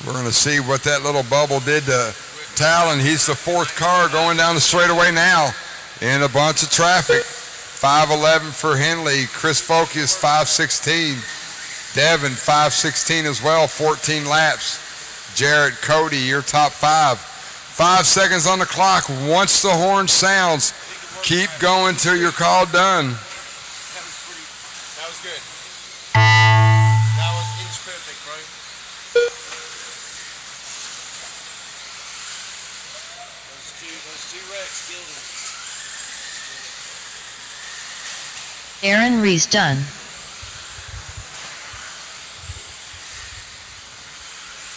We're going to see what that little bubble did to Talon. He's the 4th car going down the straightaway now in a bunch of traffic. 511 for Henley. Chris Focus, 516. Devin, 516 as well, 14 laps. Jarrett, Cody, your top 5. 5 seconds on the clock. Once the horn sounds, keep going till you're called done. That was good. That was inch perfect, bro. Those two wrecks killed him. Aaron Rees done.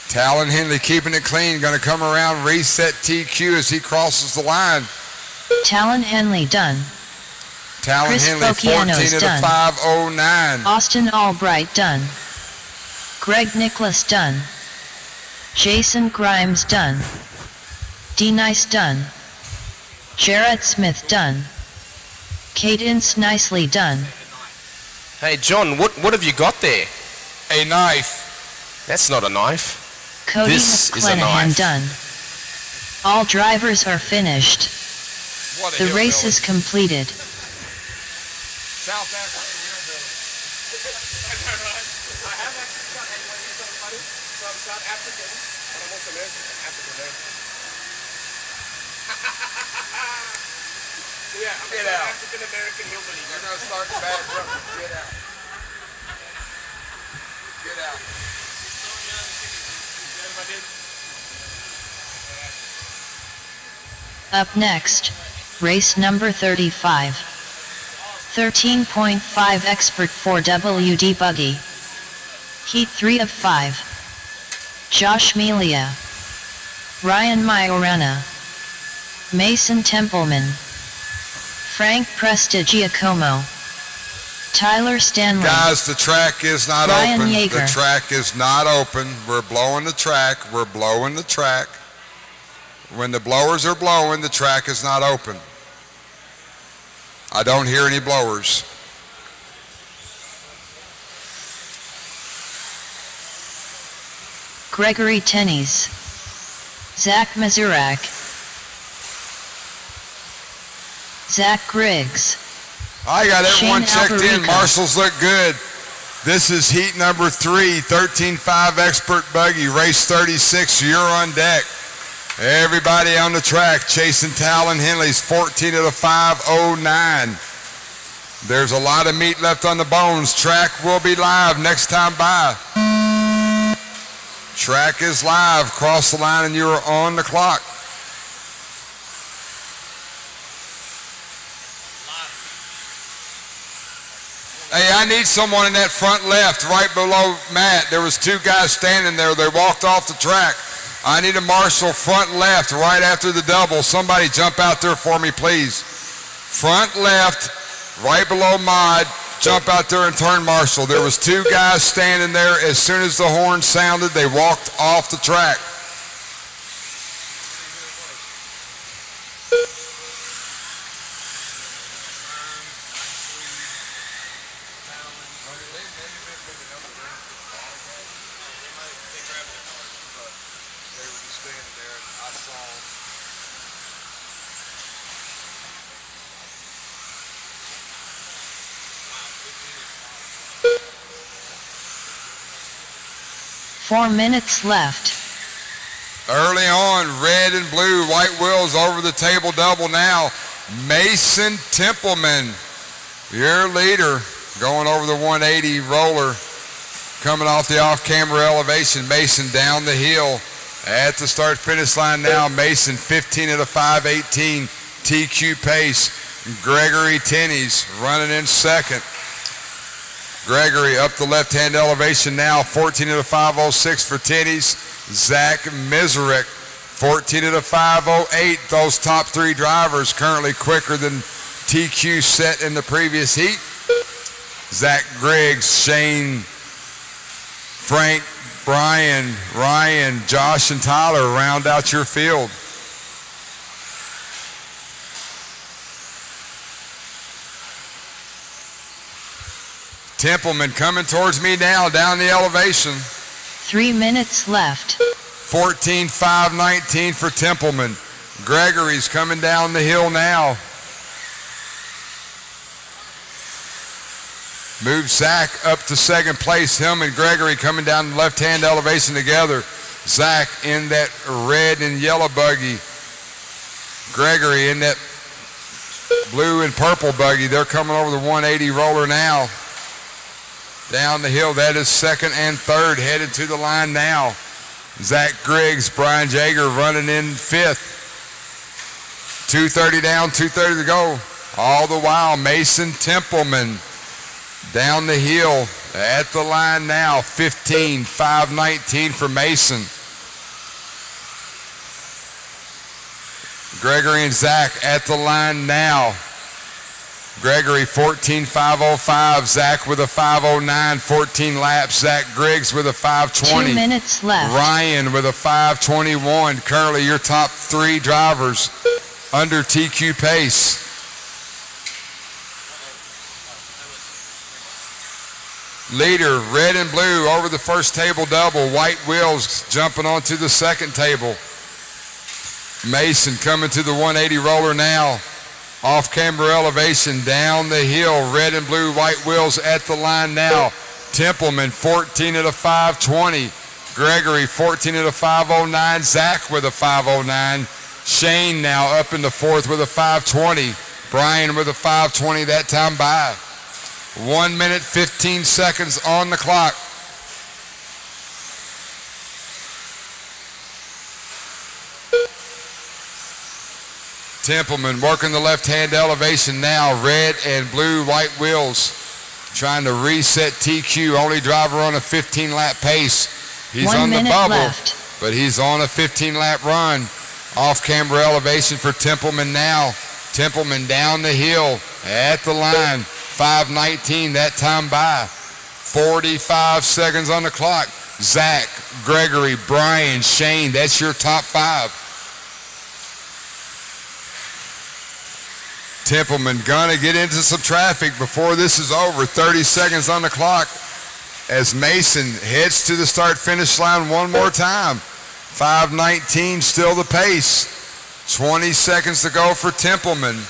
Talon Henley keeping it clean, going to come around, reset TQ as he crosses the line. Talon Henley done. Talon Chris Henley, Fokianos 14 at a done. 509. Austin Albright done. Greg Nicholas done. Jason Grimes done. D Nice done. Jared Smith done. Cadence nicely done. Hey, John, what have you got there? A knife. That's not a knife. Cody This is a McClanahan knife. done. All drivers are finished. What a The race hillbilly. is completed. South African hillbilly. I know, right? I have actually got anyway, it's so funny. So I'm South African, but I'm also American. I'm African American. So yeah, I'm a South African American hillbilly. You're going to start the bad run. Get out. Get out. Up next, race number 35. 13.5 expert for WD Buggy. Heat 3 of 5. Josh Melia. Ryan Majorana. Mason Templeman. Frank Prestigiacomo. Tyler Stanley. Guys, the track is not Ryan open. Yeager. The track is not open. We're blowing the track. We're blowing the track. When the blowers are blowing, the track is not open. I don't hear any blowers. Gregory Tennies. Zach Mazurak. Zach Griggs. I got everyone Shane checked in. Alberico. Marshals look good. This is heat number 3, 13.5 expert buggy, race 36. You're on deck. Everybody on the track chasing Talon Henley's 14 at a 5:09. There's a lot of meat left on the bones. Track will be live next time by. Track is live. Cross the line and you're on the clock. Hey, I need someone in that front left, right below Matt. There was 2 guys standing there. They walked off the track. I need a marshal front left right after the double. Somebody jump out there for me, please. Front left, right below Mod. Jump out there and turn marshal. There was 2 guys standing there. As soon as the horn sounded, they walked off the track. Four minutes left. Early on, red and blue, white wheels over the table double now. Mason Templeman, your leader, going over the 180 roller, coming off the off-camera elevation. Mason down the hill at the start-finish line now. Mason 15 at a 5:18 TQ pace. Gregory Tenney's running in second. Gregory up the left-hand elevation now, 14 at a 5:06 for Tenney's. Zach Mizarek, 14 at a 5:08. Those top 3 drivers currently quicker than TQ set in the previous heat. Zach Griggs, Shane, Frank, Brian, Ryan, Josh, and Tyler round out your field. Templeman coming towards me now, down the elevation. 3 minutes left. 14.519 for Templeman. Gregory's coming down the hill now. Move Zach up to second place. Him and Gregory coming down the left-hand elevation together. Zach in that red and yellow buggy. Gregory in that blue and purple buggy. They're coming over the 180 roller now. Down the hill, that is second and third, headed to the line now. Zach Griggs, Brian Jager running in fifth. 2:30 down, 2:30 to go. All the while, Mason Templeman down the hill at the line now. 15.519 for Mason. Gregory and Zach at the line now. Gregory 14.505, Zach with a 5:09, 14 laps. Zach Griggs with a 5:20. 2 minutes left. Ryan with a 5:21. Currently your top 3 drivers under TQ pace. Leader, red and blue over the first table double. White wheels jumping onto the second table. Mason coming to the 180 roller now. Off-camera elevation down the hill. Red and blue, white wheels at the line now. Templeman 14 at a 5:20. Gregory 14 at a 5:09. Zach with a 5:09. Shane now up in the fourth with a 5:20. Brian with a 5:20 that time by. 1 minute, 15 seconds on the clock. Templeman working the left-hand elevation now. Red and blue, white wheels. Trying to reset TQ. Only driver on a 15-lap pace. He's 1 on the minute bubble, left. but he's on a 15-lap run. Off-camera elevation for Templeman now. Templeman down the hill at the line. 5:19 that time by. 45 seconds on the clock. Zach, Gregory, Brian, Shane, that's your top 5. Templeman gonna get into some traffic before this is over. 30 seconds on the clock as Mason heads to the start-finish line one more time. 5:19 still the pace. 20 seconds to go for Templeman.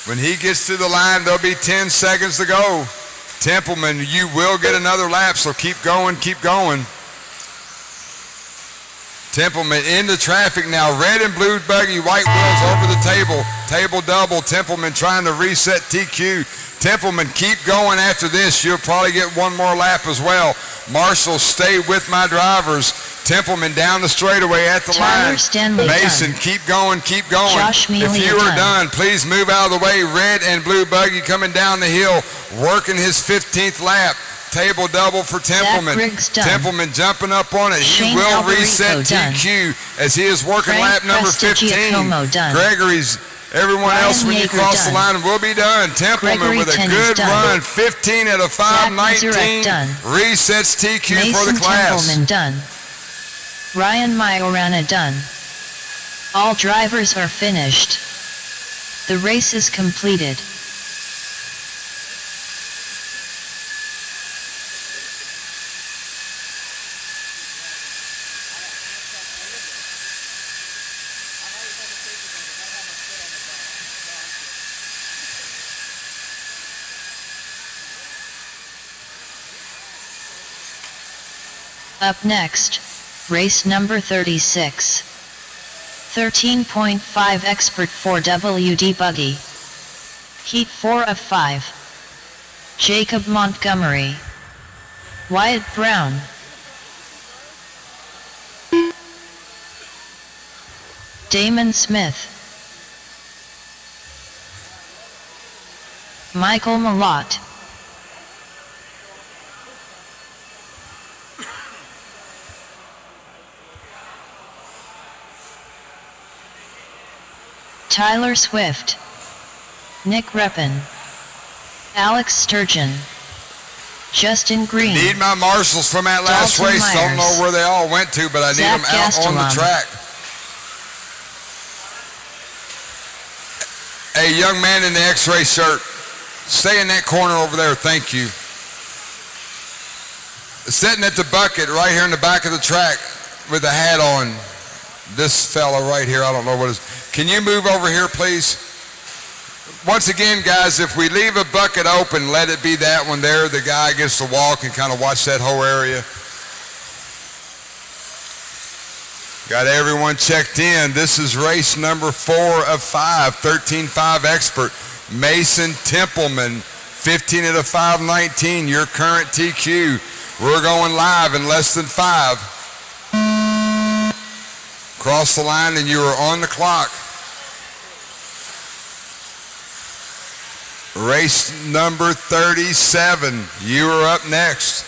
When he gets to the line, there'll be 10 seconds to go. Templeman, you will get another lap, so keep going, keep going. Templeman into traffic now. Red and blue buggy, white wheels over the table. Table double. Templeman trying to reset TQ. Templeman, keep going after this. You'll probably get one more lap as well. Marshall, stay with my drivers. Templeman down the straightaway at the Tyler line. Stanley Mason, done. keep going, keep going. Josh Mealy if you are done. done, please move out of the way. Red and blue buggy coming down the hill, working his 15th lap. Table double for Templeman. Griggs done. Templeman jumping up on it. Shane He will Alberico reset done. TQ as he is working Frank lap number 15. Prestigiacomo done. Gregory's, everyone Ryan else when you Yeager cross the done. line will be done. Templeman Gregory with a Ten is good done. run. 15 out of 5, Zach 19. Mazurek done. Resets TQ Mason for the class. Templeman done. Ryan Majorana done. All drivers are finished. The race is completed. Up next, race number 36. 13.5 expert for WD Buggy. Heat 4 of 5. Jacob Montgomery. Wyatt Brown. Damon Smith. Michael Malott. Tyler Swift. Nick Reppin. Alex Sturgeon. Justin Green. Need my marshals from that last Dalton race. Don't Myers. know where they all went to, but I need Zach them out on the Gastelum. track. Hey, young man in the X-ray shirt, stay in that corner over there. Thank you. Sitting at the bucket right here in the back of the track with the hat on. This fella right here, I don't know what is. Can you move over here, please? Once again, guys, if we leave a bucket open, let it be that one there. The guy gets to walk and kind of watch that whole area. Got everyone checked in. This is race number 4 of 5, 13.5 expert. Mason Templeman, 15 out of 5:19, your current TQ. We're going live in less than 5. Cross the line and you are on the clock. Race number 37, you are up next.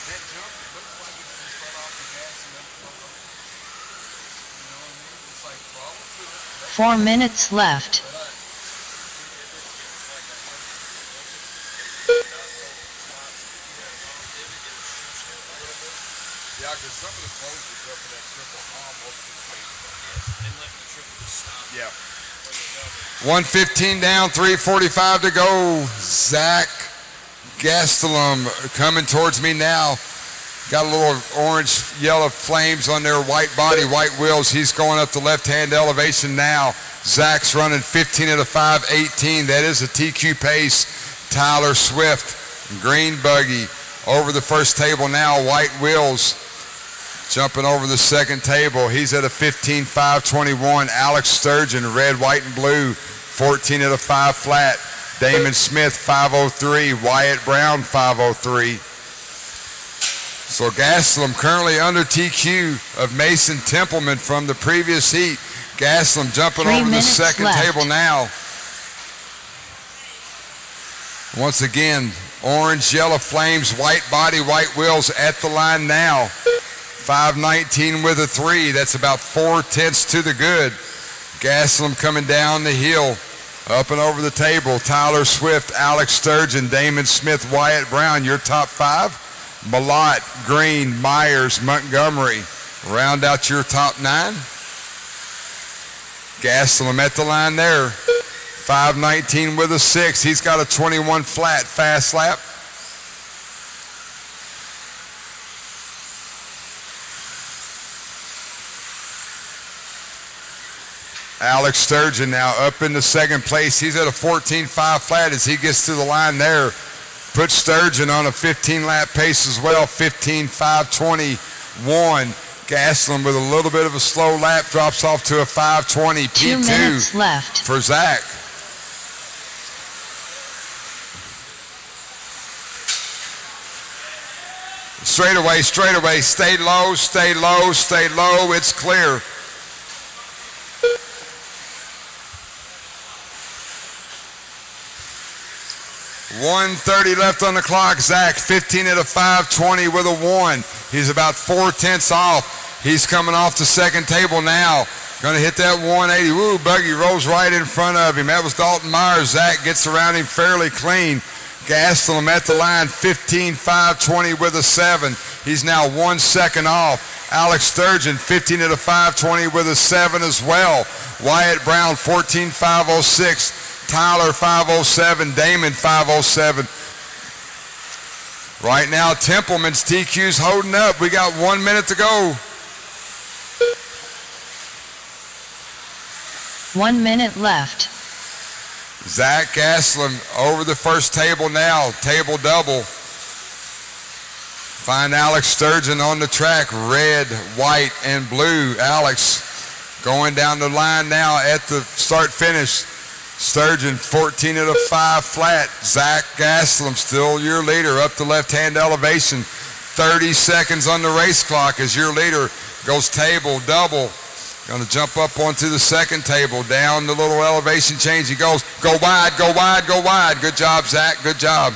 That jump, it looks like it's just right off the gas and then float over. You know what I mean? It's like follow through it. 4 minutes left. Yeah, because some of the closers up in that triple almost and letting the triple just stop. Yeah. 1:15 down, 3:45 to go. Zach Gastelum coming towards me now. Got a little orange, yellow flames on their white body, white wheels. He's going up the left-hand elevation now. Zach's running 15 out of 5:18. That is a TQ pace. Tyler Swift, green buggy, over the first table now, white wheels. Jumping over the second table, he's at a 15.521. Alex Sturgeon, red, white, and blue, 14 out of 5 flat. Damon Smith, 503. Wyatt Brown, 503. So Gastelum currently under TQ of Mason Templeman from the previous heat. Gastelum jumping 3 over the minutes second left. table now. Once again, Orange, yellow flames, white body, white wheels at the line now. 5:19 with a 3. That's about 4/10 to the good. Gaslam coming down the hill. Up and over the table, Tyler Swift, Alex Sturgeon, Damon Smith, Wyatt Brown, your top 5. Malott, Green, Myers, Montgomery. Round out your top 9. Gaslam at the line there. 5:19 with a 6. He's got a 21 flat fast lap. Alex Sturgeon now up into second place. He's at a 14.5 flat as he gets to the line there. Put Sturgeon on a 15-lap pace as well, 15.521. Gaslam with a little bit of a slow lap drops off to a 5:20 P2 2 minutes left for Zach. Straight away, stay low, stay low, stay low, it's clear. .130 left on the clock. Zach 15 at a 5:20 with a 1. He's about 4/10 off. He's coming off the second table now. Gonna hit that 180. Woo, buggy rolls right in front of him. That was Dalton Myers. Zach gets around him fairly clean. Gastelum at the line, 15.520 with a 7. He's now 1 second off. Alex Sturgeon, 15 at a 5:20 with a 7 as well. Wyatt Brown, 14.506. Tyler, 5:07. Damon, 5:07. Right now, Templeman's TQ's holding up. We got 1 minute to go. 1 minute left. Zach Gaslam over the first table now, table double. Find Alex Sturgeon on the track, red, white, and blue. Alex going down the line now at the start finish. Sturgeon 14 at a 5 flat. Zach Gaslam still your leader up the left-hand elevation. 30 seconds on the race clock as your leader goes table double. Going to jump up onto the second table. Down the little elevation change he goes. Go wide, go wide, go wide. Good job, Zach. Good job.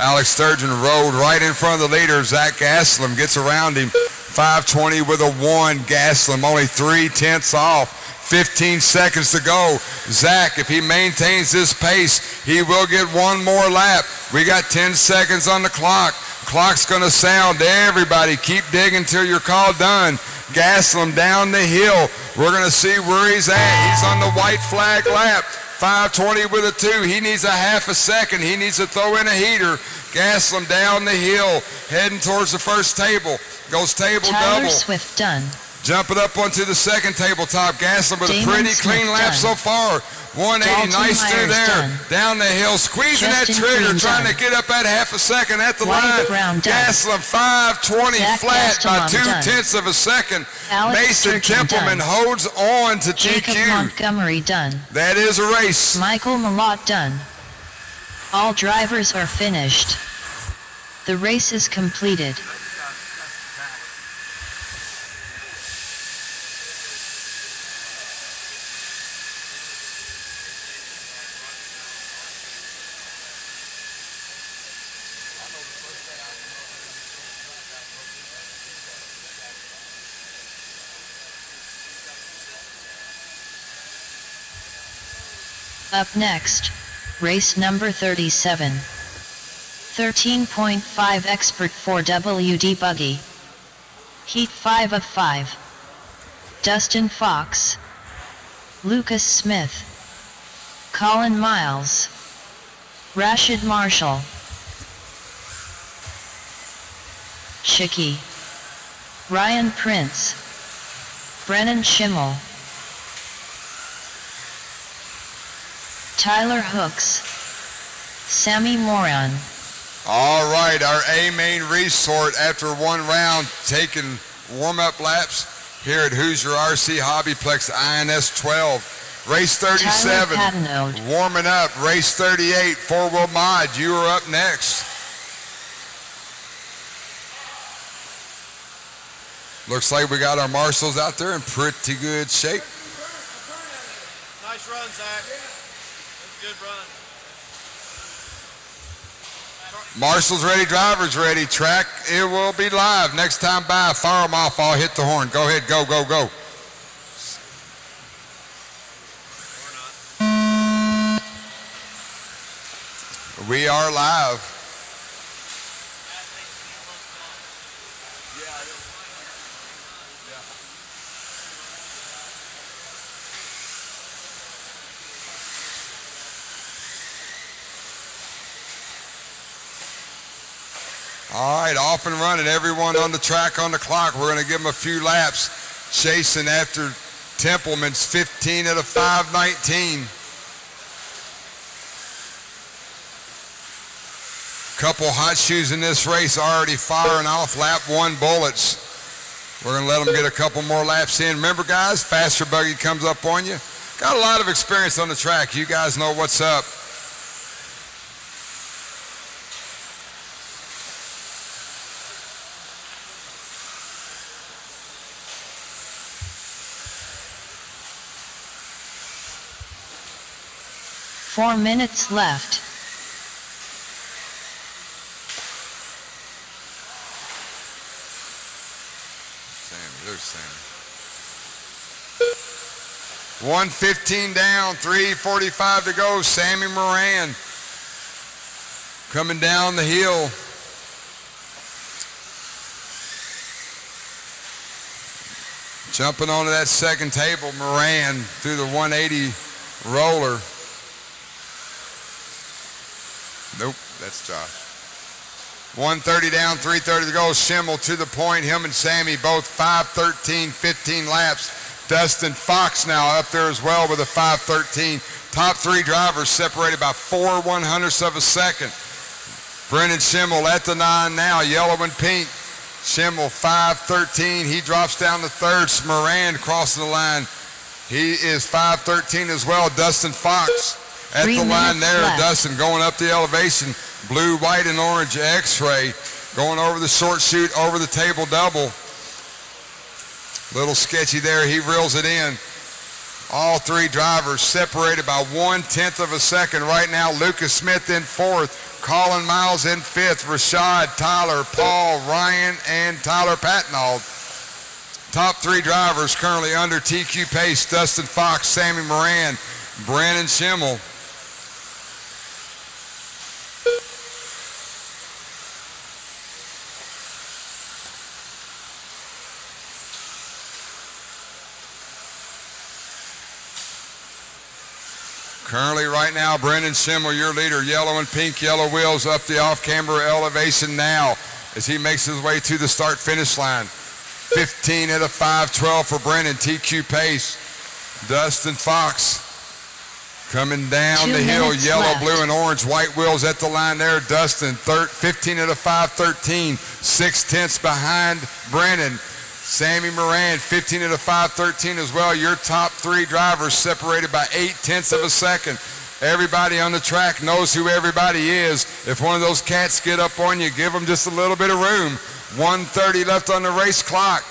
Alex Sturgeon rode right in front of the leader. Zach Gaslam gets around him. 5:20 with a 1. Gaslam only 3/10 off. 15 seconds to go. Zach, if he maintains this pace, he will get one more lap. We got 10 seconds on the clock. Clock's going to sound. Everybody keep digging till you're called done. Gaslam down the hill. We're going to see where he's at. He's on the white flag lap. 5:20 with a 2. He needs a half a second. He needs to throw in a heater. Gaslam down the hill, heading towards the first table. Goes table Tyler double. Swift done. Jumping up onto the second tabletop. Gaslam with Damon a pretty Smith clean lap done. so far. 180, Dalton nice through Myers there. done. Down the hill, squeezing Justin that trigger, Green trying done. to get up at half a second at the Wyatt line. Brown done. Gaslam 5:20 Zach flat by Gastelum done. 2/10 of a second. Alex Mason Sturgeon Templeman done. holds on to Jacob TQ. Montgomery done. That is a race. Michael Malott done. All drivers are finished. The race is completed. Up next, race number 37. 13.5 expert 4WD buggy. Heat 5 of 5. Dustin Fox. Lucas Smith. Colin Miles. Rashid Marshall. Shicky. Ryan Prince. Brennan Schimmel. Tyler Hooks. Sammy Moran. All right, our A main resort after one round, taking warm-up laps here at Hoosier RC HobbyPlex INS12. Race 37, warming up. Race 38, four-wheel mod. You are up next. Looks like we got our marshals out there in pretty good shape. Nice run, Zach. That's a good run. Marshall's ready, driver's ready. Track, it will be live. Next time by, fire them off. I'll hit the horn. Go ahead, go, go, go. We are live. All right, off and running. Everyone on the track, on the clock. We're going to give them a few laps. Chasing after Templeman's 15 out of 5:19. Couple hot shoes in this race already firing off lap 1 bullets. We're going to let them get a couple more laps in. Remember, guys, faster buggy comes up on you. Got a lot of experience on the track. You guys know what's up. Four minutes left. There's Sammy. 1:15 down, 3:45 to go. Sammy Moran coming down the hill. Jumping onto that second table, Moran through the 180 roller. Nope, that's Josh. 1:30 down, 3:30 to go. Schimmel to the point. Him and Sammy both 5:13, 15 laps. Dustin Fox now up there as well with a 5:13. Top 3 drivers separated by 4/100ths of a second. Brendan Schimmel at the 9 now, yellow and pink. Schimmel 5:13. He drops down to 3rd. Moran crossing the line. He is 5:13 as well. Dustin Fox at the line there. Left. Dustin going up the elevation. Blue, white, and orange X-ray. Going over the short chute, over the table double. Little sketchy there. He reels it in. All 3 drivers separated by 1/10 of a second. Right now, Lucas Smith in 4th. Colin Miles in 5th. Rashad, Tyler, Paul, Ryan, and Tyler Patnauld. Top 3 drivers currently under TQ pace. Dustin Fox, Sammy Moran, Brandon Schimmel. Currently right now, Brendan Schimmel, your leader, yellow and pink, yellow wheels up the off-camber elevation now as he makes his way to the start-finish line. 15 at a 5:12 for Brendan, TQ pace. Dustin Fox coming down the hill, yellow, left. blue, and orange, white wheels at the line there. Dustin, 15 at a 5:13, 6/10 behind Brendan. Sammy Moran, 15 at a 5:13 as well. Your top 3 drivers separated by 0.8 of a second. Everybody on the track knows who everybody is. If one of those cats get up on you, give them just a little bit of room. 1:30 left on the race clock.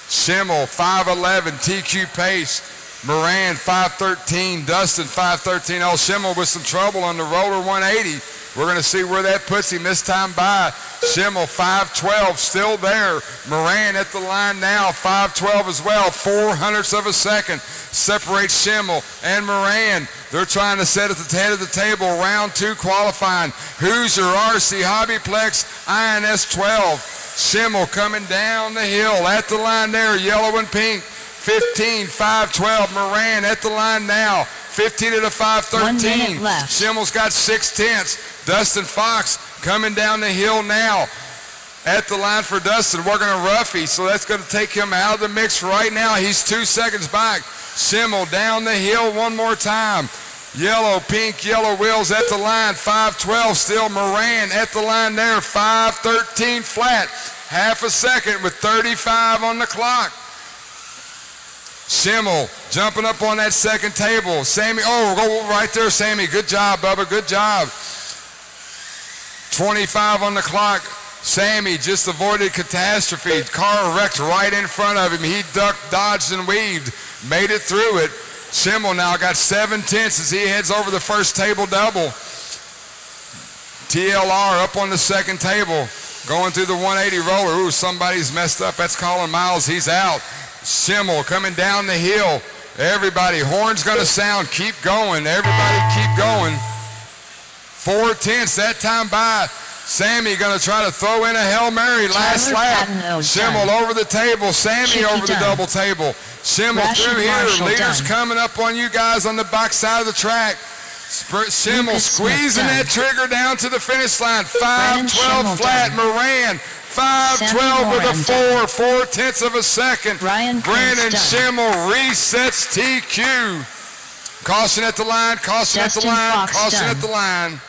Schimmel, 5:11, TQ pace. Moran, 5:13. Dustin, 5:13. Oh, Schimmel with some trouble on the roller 180. We're going to see where that puts him this time by. Schimmel, 5:12, still there. Moran at the line now, 5:12 as well. 4/100ths of a second separates Schimmel and Moran. They're trying to set at the head of the table. Round 2 qualifying. Hoosier, RC, HobbyPlex, INS12. Schimmel coming down the hill at the line there, yellow and pink. 15, 5:12. Moran at the line now. 15 at a 5:13. Schimmel's got 6/10. Dustin Fox coming down the hill now. At the line for Dustin, working a roughie, so that's going to take him out of the mix right now. He's 2 seconds back. Schimmel down the hill one more time. Yellow, pink, yellow wheels at the line, 5:12 still. Moran at the line there, 5:13 flat. Half a second with 35 on the clock. Schimmel jumping up on that second table. Sammy, oh, go right there, Sammy. Good job, Bubba, good job. 25 on the clock. Sammy just avoided catastrophe. Car wrecked right in front of him. He ducked, dodged, and weaved. Made it through it. Schimmel now got 7/10 as he heads over the first table double. TLR up on the second table, going through the 180 roller. Ooh, somebody's messed up. That's Colin Miles. He's out. Schimmel coming down the hill. Everybody, horn's going to sound. Keep going. Everybody keep going. 4/10 that time by. Sammy going to try to throw in a Hail Mary. Last lap. Schimmel over the table. Sammy over the double table. Schimmel through here. Leaders coming up on you guys on the back side of the track. Schimmel squeezing that trigger down to the finish line. 5:12 flat. Moran 5:12 with a 4/4 of a second. Brandon Schimmel resets TQ. Caution at the line. Caution at the line. Caution at the line.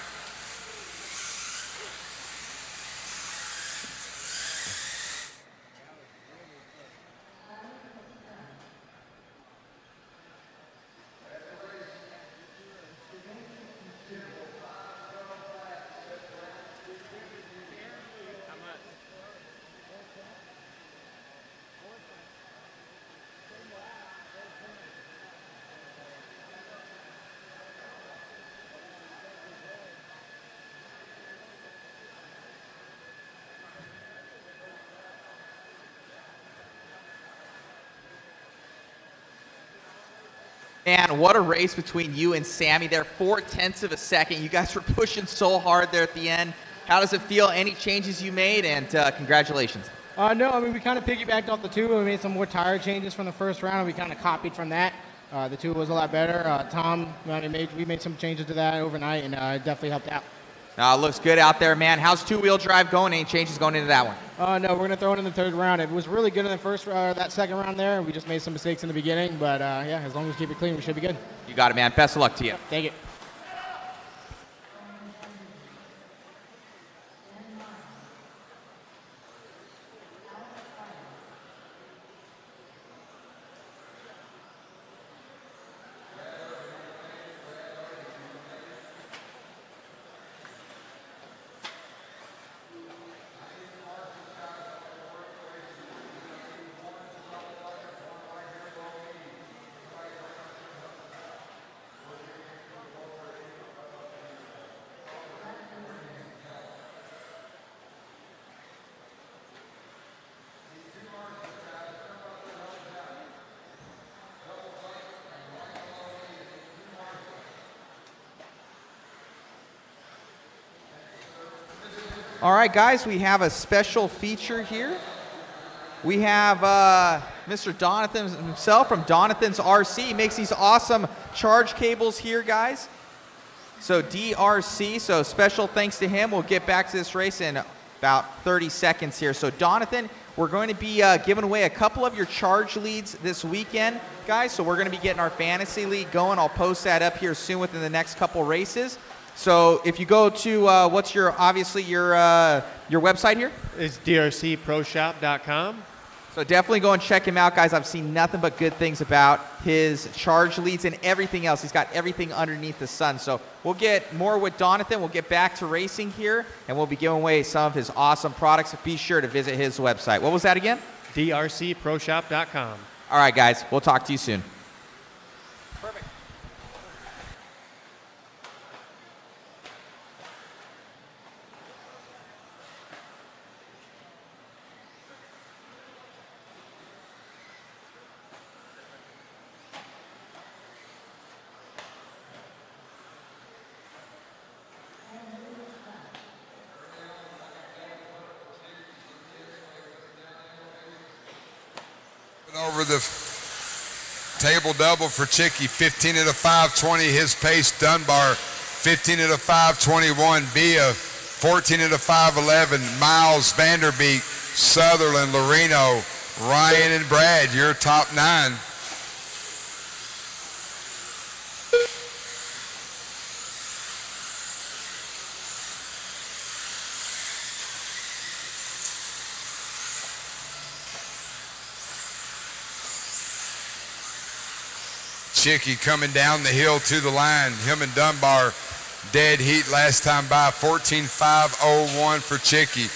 Man, what a race between you and Sammy there. 4/10 of a second. You guys were pushing so hard there at the end. How does it feel? Any changes you made? And congratulations. No, I mean, we kind of piggybacked off the two. We made some more tire changes from the first round. We kind of copied from that. The two was a lot better. Tom, we made some changes to that overnight, and it definitely helped out. Looks good out there, man. How's two-wheel drive going? Any changes going into that one? No, we're going to throw it in the third round. It was really good in the first, that second round there. We just made some mistakes in the beginning, but yeah, as long as we keep it clean, we should be good. You got it, man. Best of luck to you. Thank you. All right, guys, we have a special feature here. We have Mr. Donathan himself from Donathan's RC. He makes these awesome charge cables here, guys. So DRC, so special thanks to him. We'll get back to this race in about 30 seconds here. So Donathan, we're going to be giving away a couple of your charge leads this weekend, guys. So we're going to be getting our fantasy league going. I'll post that up here soon within the next couple races. So if you go to what's your website here? It's drcproshop.com. So definitely go and check him out, guys. I've seen nothing but good things about his charge leads and everything else. He's got everything underneath the sun. So we'll get more with Donathan. We'll get back to racing here, and we'll be giving away some of his awesome products. Be sure to visit his website. What was that again? drcproshop.com. All right, guys. We'll talk to you soon. Perfect. Over the table double for Chicky, 15 at a 5:20 his pace. Dunbar, 15 at a 5:21. Villa, 14 at a 5:11. Miles, Vanderbeek, Sutherland, Loreno, Ryan, and Brad, your top 9. Chicky coming down the hill to the line. Him and Dunbar dead heat last time by. 14.501 for Chicky.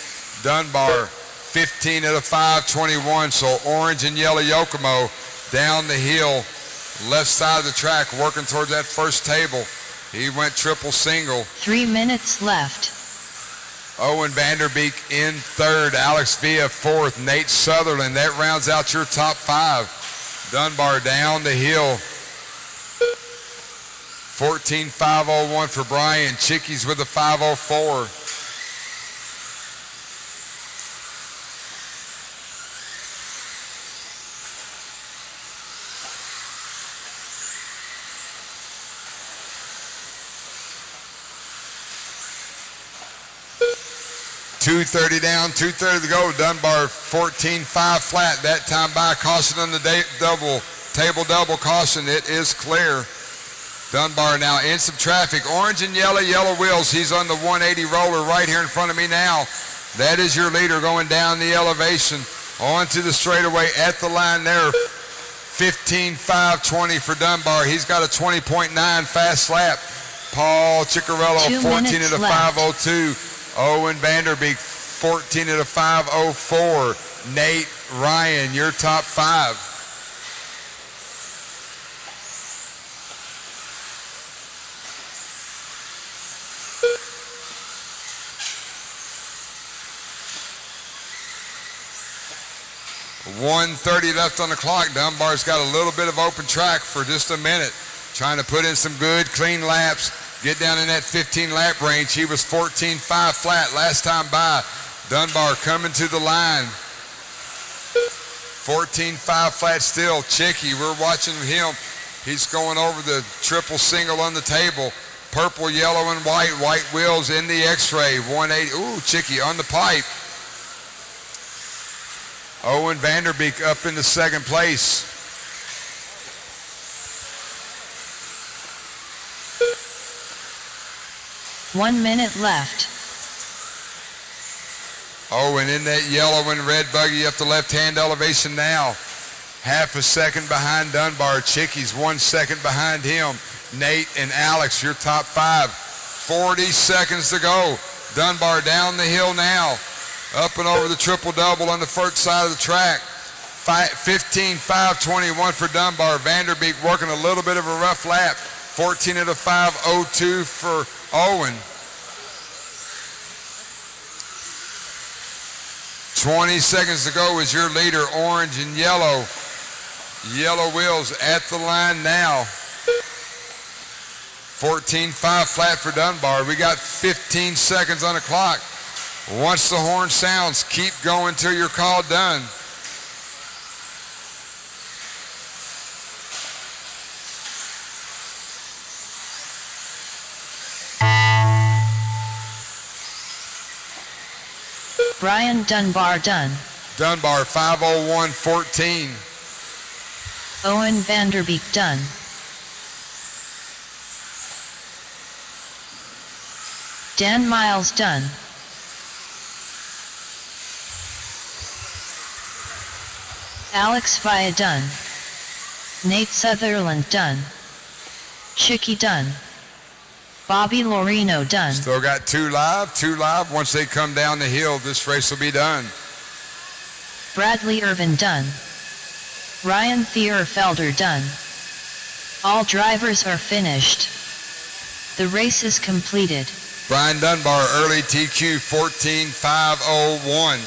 Dunbar 15 at a 5:21. So orange and yellow Yokomo down the hill, left side of the track, working towards that first table. He went triple single. 3 minutes left. Owen Vanderbeek in third. Alex Villa fourth. Nate Sutherland. That rounds out your top five. Dunbar down the hill. 14.501 for Brian. Chickies with a 504. .230 down, 2:30 to go. Dunbar 14.5 flat. That time by caution on the table double caution. It is clear. Dunbar now in some traffic. Orange and yellow wheels. He's on the 180 roller right here in front of me now. That is your leader going down the elevation onto the straightaway at the line there. 15.520 for Dunbar. He's got a 20.9 fast lap. Paul Ciccarello 14 at a 502. Owen Vanderbeek 14 at a 504. Nate Ryan, your top five. .130 left on the clock. Dunbar's got a little bit of open track for just a minute. Trying to put in some good, clean laps. Get down in that 15 lap range. He was 14.5 flat last time by. Dunbar coming to the line. 14.5 flat still. Chicky, we're watching him. He's going over the triple single on the table. Purple, yellow, and white. White wheels in the X-ray. 180. Ooh, Chicky on the pipe. Owen Vanderbeek up into second place. One minute left. Owen in that yellow and red buggy up the left-hand elevation now. Half a second behind Dunbar. Chicky's 1 second behind him. Nate and Alex, your top five. 40 seconds to go. Dunbar down the hill now. Up and over the triple-double on the first side of the track. 15.521 for Dunbar. Vanderbeek working a little bit of a rough lap. 14 at a 502 for Owen. 20 seconds to go is your leader, orange and yellow. Yellow wheels at the line now. 14.5 flat for Dunbar. We got 15 seconds on the clock. Once the horn sounds, keep going till you're called done. Brian Dunbar done. Dunbar 5:01.14. Owen Vanderbeek done. Dan Miles done. Alex Villa done. Nate Sutherland done. Chicky done. Bobby Lorino done. Still got two live. Once they come down the hill, this race will be done. Bradley Irvin done. Ryan Thierfelder done. All drivers are finished. The race is completed. Brian Dunbar, early TQ 14.501.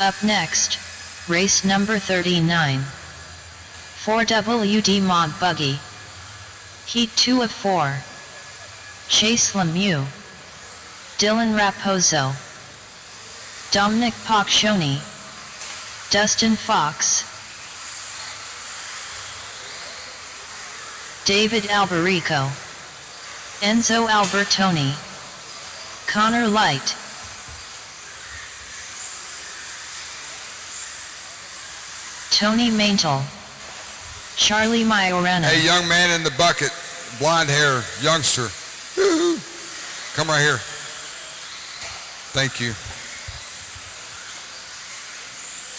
Up next, race number 39. 4WD Mod Buggy. Heat 2 of 4. Chase Lemieux. Dylan Raposo. Dominic Paccioni. Dustin Fox. David Alberico. Enzo Albertoni. Connor Light. Tony Maintel. Charlie Majorana. Hey, young man in the bucket, blonde hair, youngster. Woo-hoo. Come right here. Thank you.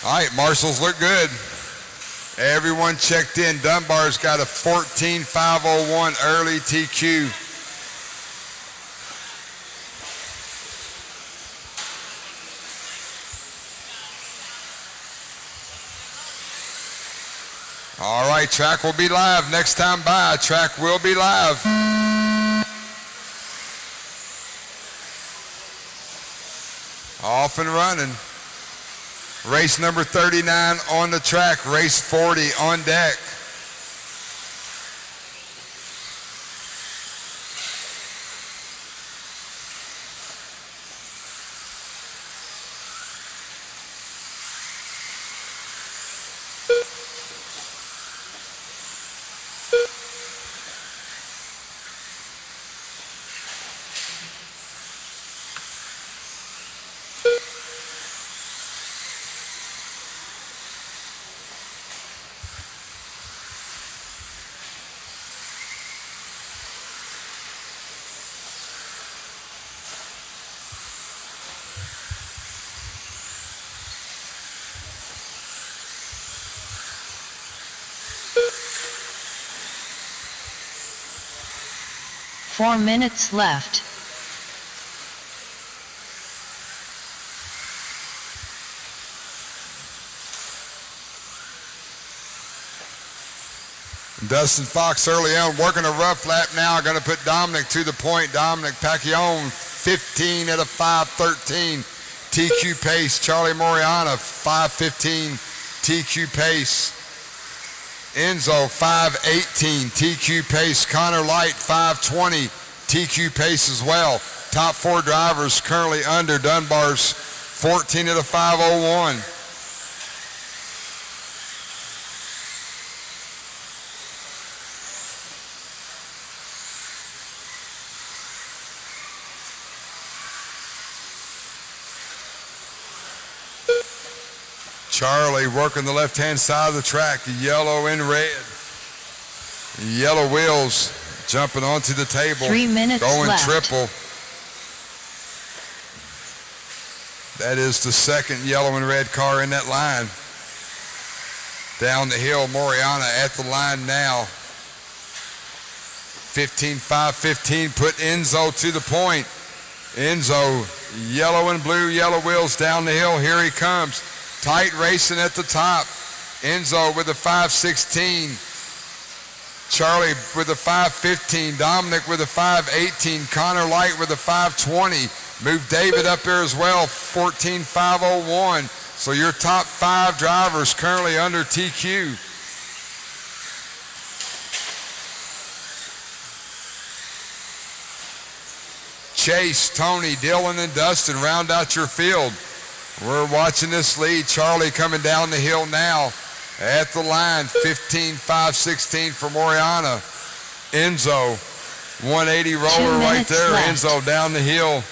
All right, marshals look good. Everyone checked in. Dunbar's got a 14.501 early TQ. All right, track will be live. Next time by, track will be live. Off and running. Race number 39 on the track. Race 40 on deck. Four minutes left. Dustin Fox early on working a rough lap now. Going to put Dominic to the point. Dominic Pacquiao 15 at a 5:13 TQ pace. Charlie Moriana 5:15 TQ pace. Enzo 5:18 TQ pace. Connor Light 5:20 TQ pace as well. Top four drivers currently under Dunbar's 14 at a 5:01. Charlie working the left-hand side of the track, yellow and red. Yellow wheels jumping onto the table. 3 minutes going left. Triple. That is the second yellow and red car in that line. Down the hill, Moriana at the line now. 15.5-15, put Enzo to the point. Enzo, yellow and blue, yellow wheels down the hill. Here he comes. Tight racing at the top. Enzo with a 5:16. Charlie with a 5:15. Dominic with a 5:18. Connor Light with a 5:20. Move David up there as well, 14.501. So your top five drivers currently under TQ. Chase, Tony, Dylan, and Dustin round out your field. We're watching this lead. Charlie coming down the hill now at the line. 15.516 for Moriana. Enzo, 180 roller right there. left. Enzo down the hill.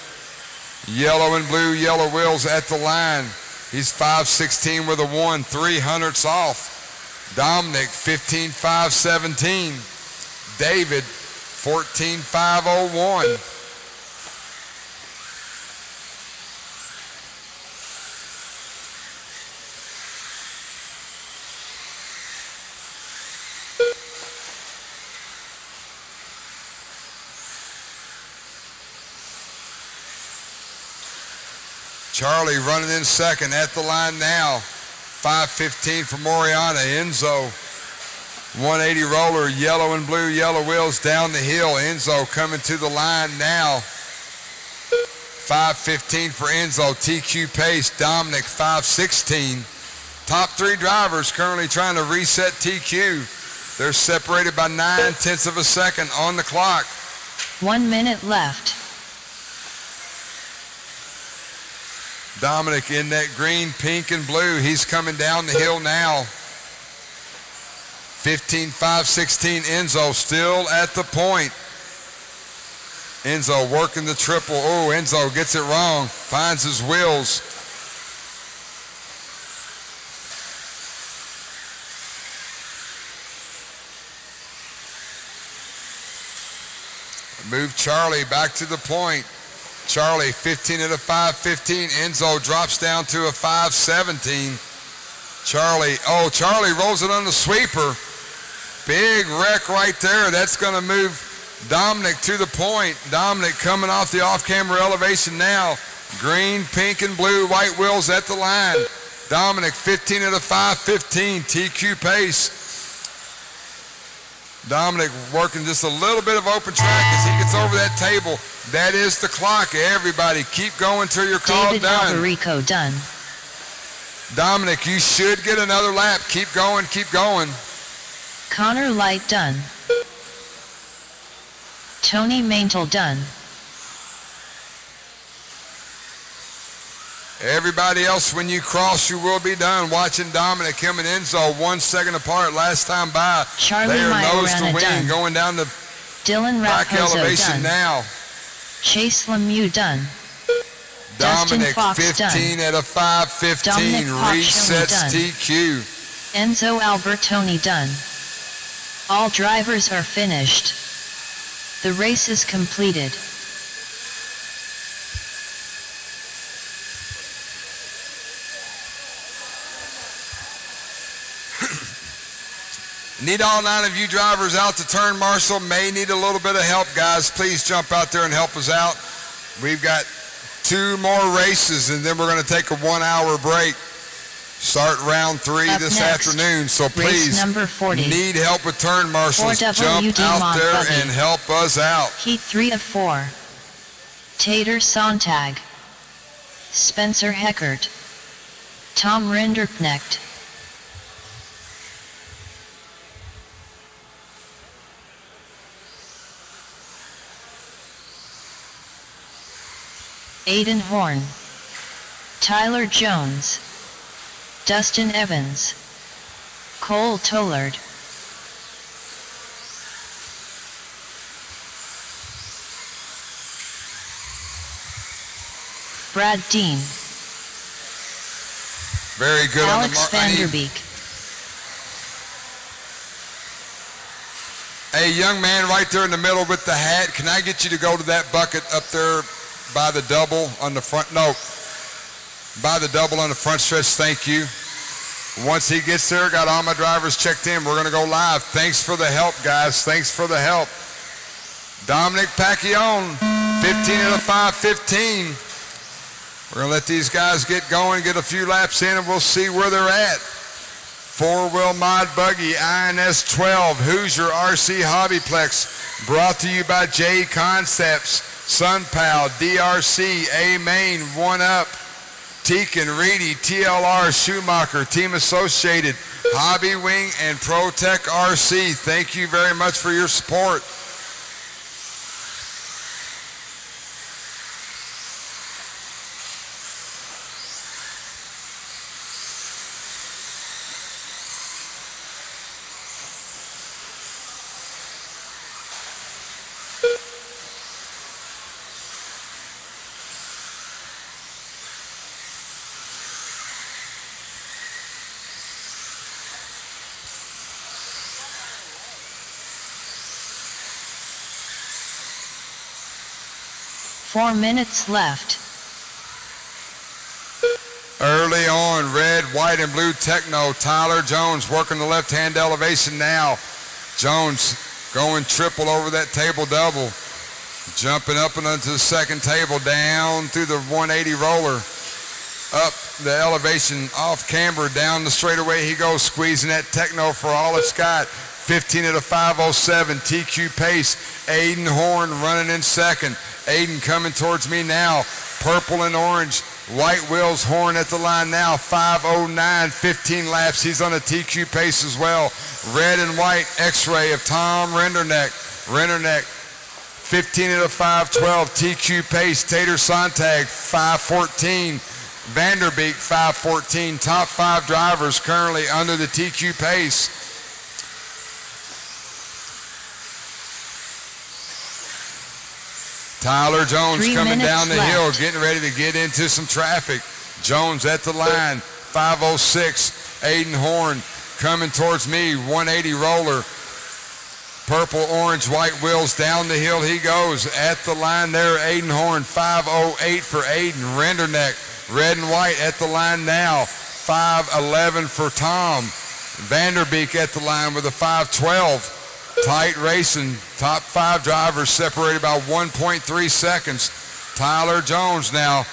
Yellow and blue, yellow wheels at the line. He's 5.16 with a 1, 300ths off. Dominic, 15.517. David, 14.501. Charlie running in second at the line now. 5.15 for Moriana. Enzo, 180 roller, yellow and blue, yellow wheels down the hill. Enzo coming to the line now. 5.15 for Enzo, TQ pace. Dominic, 5.16. Top three drivers currently trying to reset TQ. They're separated by 9/10 of a second on the clock. 1 minute left. Dominic in that green, pink, and blue. He's coming down the hill now. 15.516. Enzo still at the point. Enzo working the triple. Oh, Enzo gets it wrong. Finds his wheels. Move Charlie back to the point. Charlie 15 at a 5.15. Enzo drops down to a 5.17. Charlie rolls it on the sweeper. Big wreck right there. That's going to move Dominic to the point. Dominic coming off the off-camera elevation now. Green, pink, and blue, white wheels at the line. Dominic 15 at a 5:15, TQ pace. Dominic working just a little bit of open track as he gets over that table. That is the clock. Everybody keep going till you're called David done. Albarico done. Dominic, you should get another lap. Keep going, keep going. Connor Light done. Tony Maintel done. Everybody else, when you cross, you will be done. Watching Dominic, him and Enzo 1 second apart last time by. Charlie they are nose to Majorana wing, done. going down the Dylan back Raposo elevation done. now. Chase Lemieux done. Dominic Dustin Fox 15 done. at a 5:15, Dominic Fox resets done. TQ. Enzo Albertoni done. All drivers are finished. The race is completed. Need all 9 of you drivers out to turn marshal. May need a little bit of help, guys. Please jump out there and help us out. We've got 2 more races, and then we're going to take a 1-hour break. Start round 3 Up this next, afternoon. So race please, number 40. need help with turn marshals. 4WD Jump out there Montbuggy. and help us out. Heat 3 of 4. Tater Sontag. Spencer Heckert. Tom Rinderknecht. Aiden Horn. Tyler Jones. Dustin Evans. Cole Tollard. Brad Dean. Very good Alex on the mark. Vanderbeek. Hey, young man right there in the middle with the hat, can I get you to go to that bucket up there by the double on the front? No, by the double on the front stretch, thank you. Once he gets there, got all my drivers checked in. We're going to go live. Thanks for the help, guys. Thanks for the help. Dominic Pacquion, 15 at a 5:15. We're going to let these guys get going, get a few laps in, and we'll see where they're at. 4-wheel mod buggy, INS12, Hoosier RC HobbyPlex, brought to you by JConcepts, SunPal, DRC, A-Main, 1UP, Tekin, Reedy, TLR, Schumacher, Team Associated, Hobby Wing, and ProTech RC. Thank you very much for your support. Four minutes left. Early on, red, white, and blue techno. Tyler Jones working the left-hand elevation now. Jones going triple over that table double. Jumping up and onto the second table, down through the 180 roller. Up the elevation, off camber, down the straightaway he goes, squeezing that techno for all it's got. 15 at a 5:07, TQ pace. Aiden Horn running in second. Aiden coming towards me now. Purple and orange. White wheels, Horn at the line now. 5:09, 15 laps. He's on a TQ pace as well. Red and white X-ray of Tom Rinderknecht. Rinderknecht, 15 at a 5:12, TQ pace. Tater Sontag, 5:14. Vanderbeek, 5:14. Top 5 drivers currently under the TQ pace. Tyler Jones 3 coming minutes down the left. hill, getting ready to get into some traffic. Jones at the line, 5:06. Aiden Horn coming towards me, 180 roller. Purple, orange, white wheels down the hill he goes. At the line there, Aiden Horn, 5:08 for Aiden. Rinderknecht, red and white at the line now. 5:11 for Tom. Vanderbeek at the line with a 5:12. Tight racing. Top 5 drivers separated by 1.3 seconds. Tyler Jones now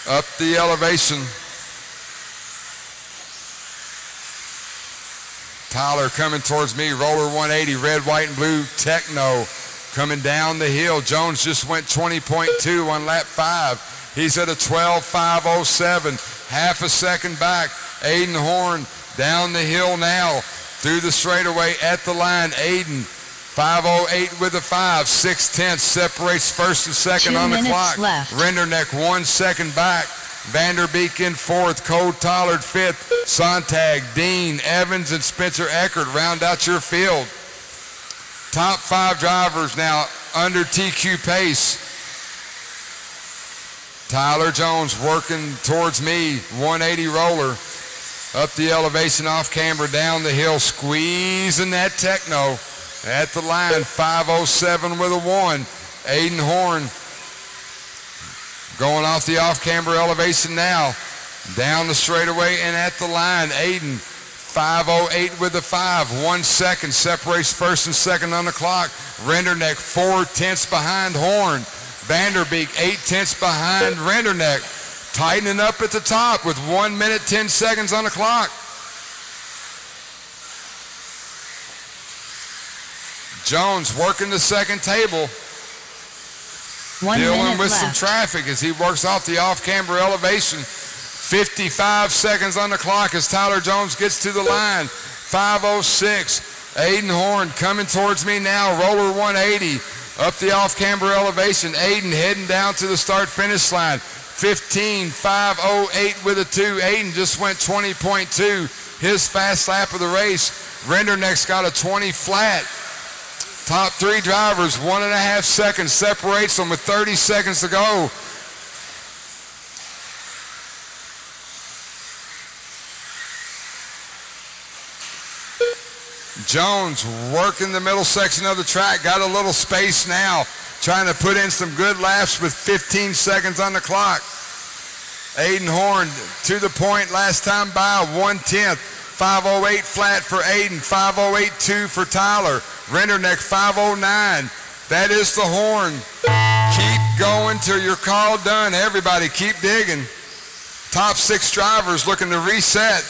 up the elevation. Tyler coming towards me, roller 180, red, white, and blue techno coming down the hill. Jones just went 20.2 on lap 5. He's at a 12.507, half a second back. Aiden Horn down the hill now, through the straightaway at the line. Aiden, 5:08 with a 5, 6/10 separates first and second 2 on the minutes clock. left. Renderneck 1 second back. Vanderbeek in 4th, Cole Tollard 5th, Sontag, Dean, Evans, and Spencer Eckert round out your field. Top 5 drivers now under TQ pace. Tyler Jones working towards me, 180 roller, up the elevation off camber, down the hill, squeezing that techno at the line, 5:07 with a 1. Aiden Horn going off the off-camber elevation now. Down the straightaway and at the line. Aiden, 5:08 with a 5. 1 second separates first and second on the clock. Renderneck 4/10 behind Horn. Vanderbeek 8/10 behind Renderneck. Tightening up at the top with 1 minute 10 seconds on the clock. Jones working the second table. 1 Dealing minute with left. some traffic as he works off the off-camber elevation. 55 seconds on the clock as Tyler Jones gets to the line. 5:06. Aiden Horn coming towards me now. Roller 180 up the off-camber elevation. Aiden heading down to the start-finish line. 15:508 with a 2. Aiden just went 20.2. His fast lap of the race. Renderneck's got a 20 flat. Top 3 drivers, 1.5 seconds separates them with 30 seconds to go. Jones working the middle section of the track, got a little space now, trying to put in some good laps with 15 seconds on the clock. Aiden Horn to the point last time by, 1/10. 5:08 flat for Aiden, 5:08.2 for Tyler. Renderneck 5:09. That is the horn. Keep going till you're called done. Everybody keep digging. Top 6 drivers looking to reset.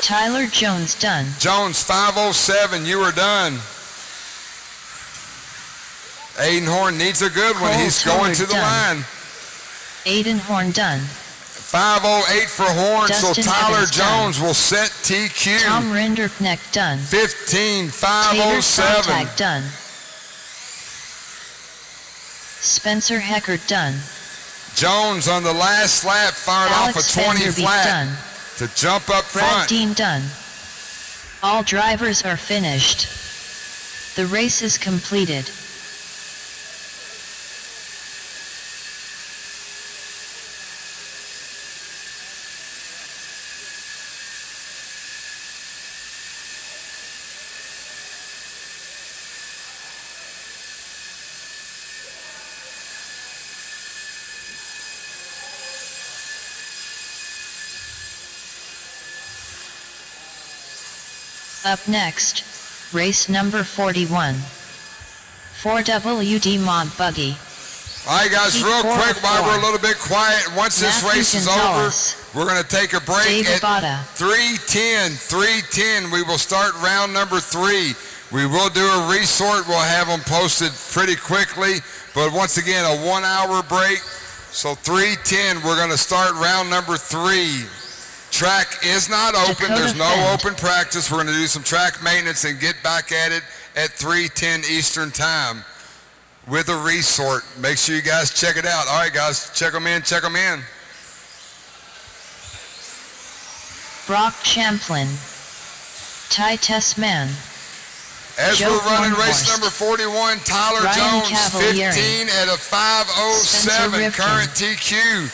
Tyler Jones done. Jones 5:07, you are done. Aiden Horn needs a good one. Cole He's going to Tollard the done. line. Aiden Horn done. 5:08 for Horn, Dustin so Tyler Evans done. Jones will set TQ. Tom Renderneck done. 15:507. Tater Sontag done. Spencer Heckert done. Jones on the last lap fired Alex off a 20 Vanderbeek flat done. to jump up Brad front. Dean done. All drivers are finished. The race is completed. Up next, race number 41. 4WD Mod Buggy. All right, guys, Heat real 4 quick, of while 4. we're a little bit quiet, once this Matthew race is Gonzalez. over, we're going to take a break Davey at Botta. 3:10. We will start round number 3. We will do a resort. We'll have them posted pretty quickly, but once again, a 1-hour break. So 3:10, we're going to start round number 3. Track is not open. Dakota There's no Fend. open practice. We're going to do some track maintenance and get back at it at 3:10 Eastern Time with a resort. Make sure you guys check it out. All right, guys, check them in. Brock Champlin. Ty Tessman. As Joe we're running race Kornhorst. number 41, Tyler Ryan Jones, Cavalieri. 15 at a 5:07 Spencer current Rifkin. TQ.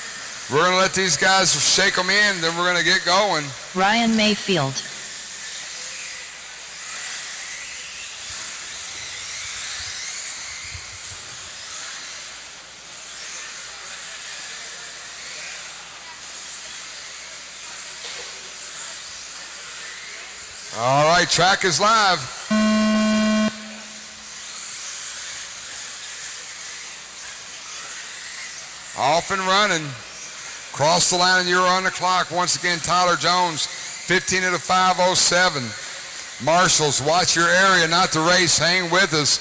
We're going to let these guys shake them in, then we're going to get going. Ryan Mayfield. All right, track is live. Off and running. Cross the line and you're on the clock. Once again, Tyler Jones, 15 at a 5:07. Marshals, watch your area, not the race. Hang with us.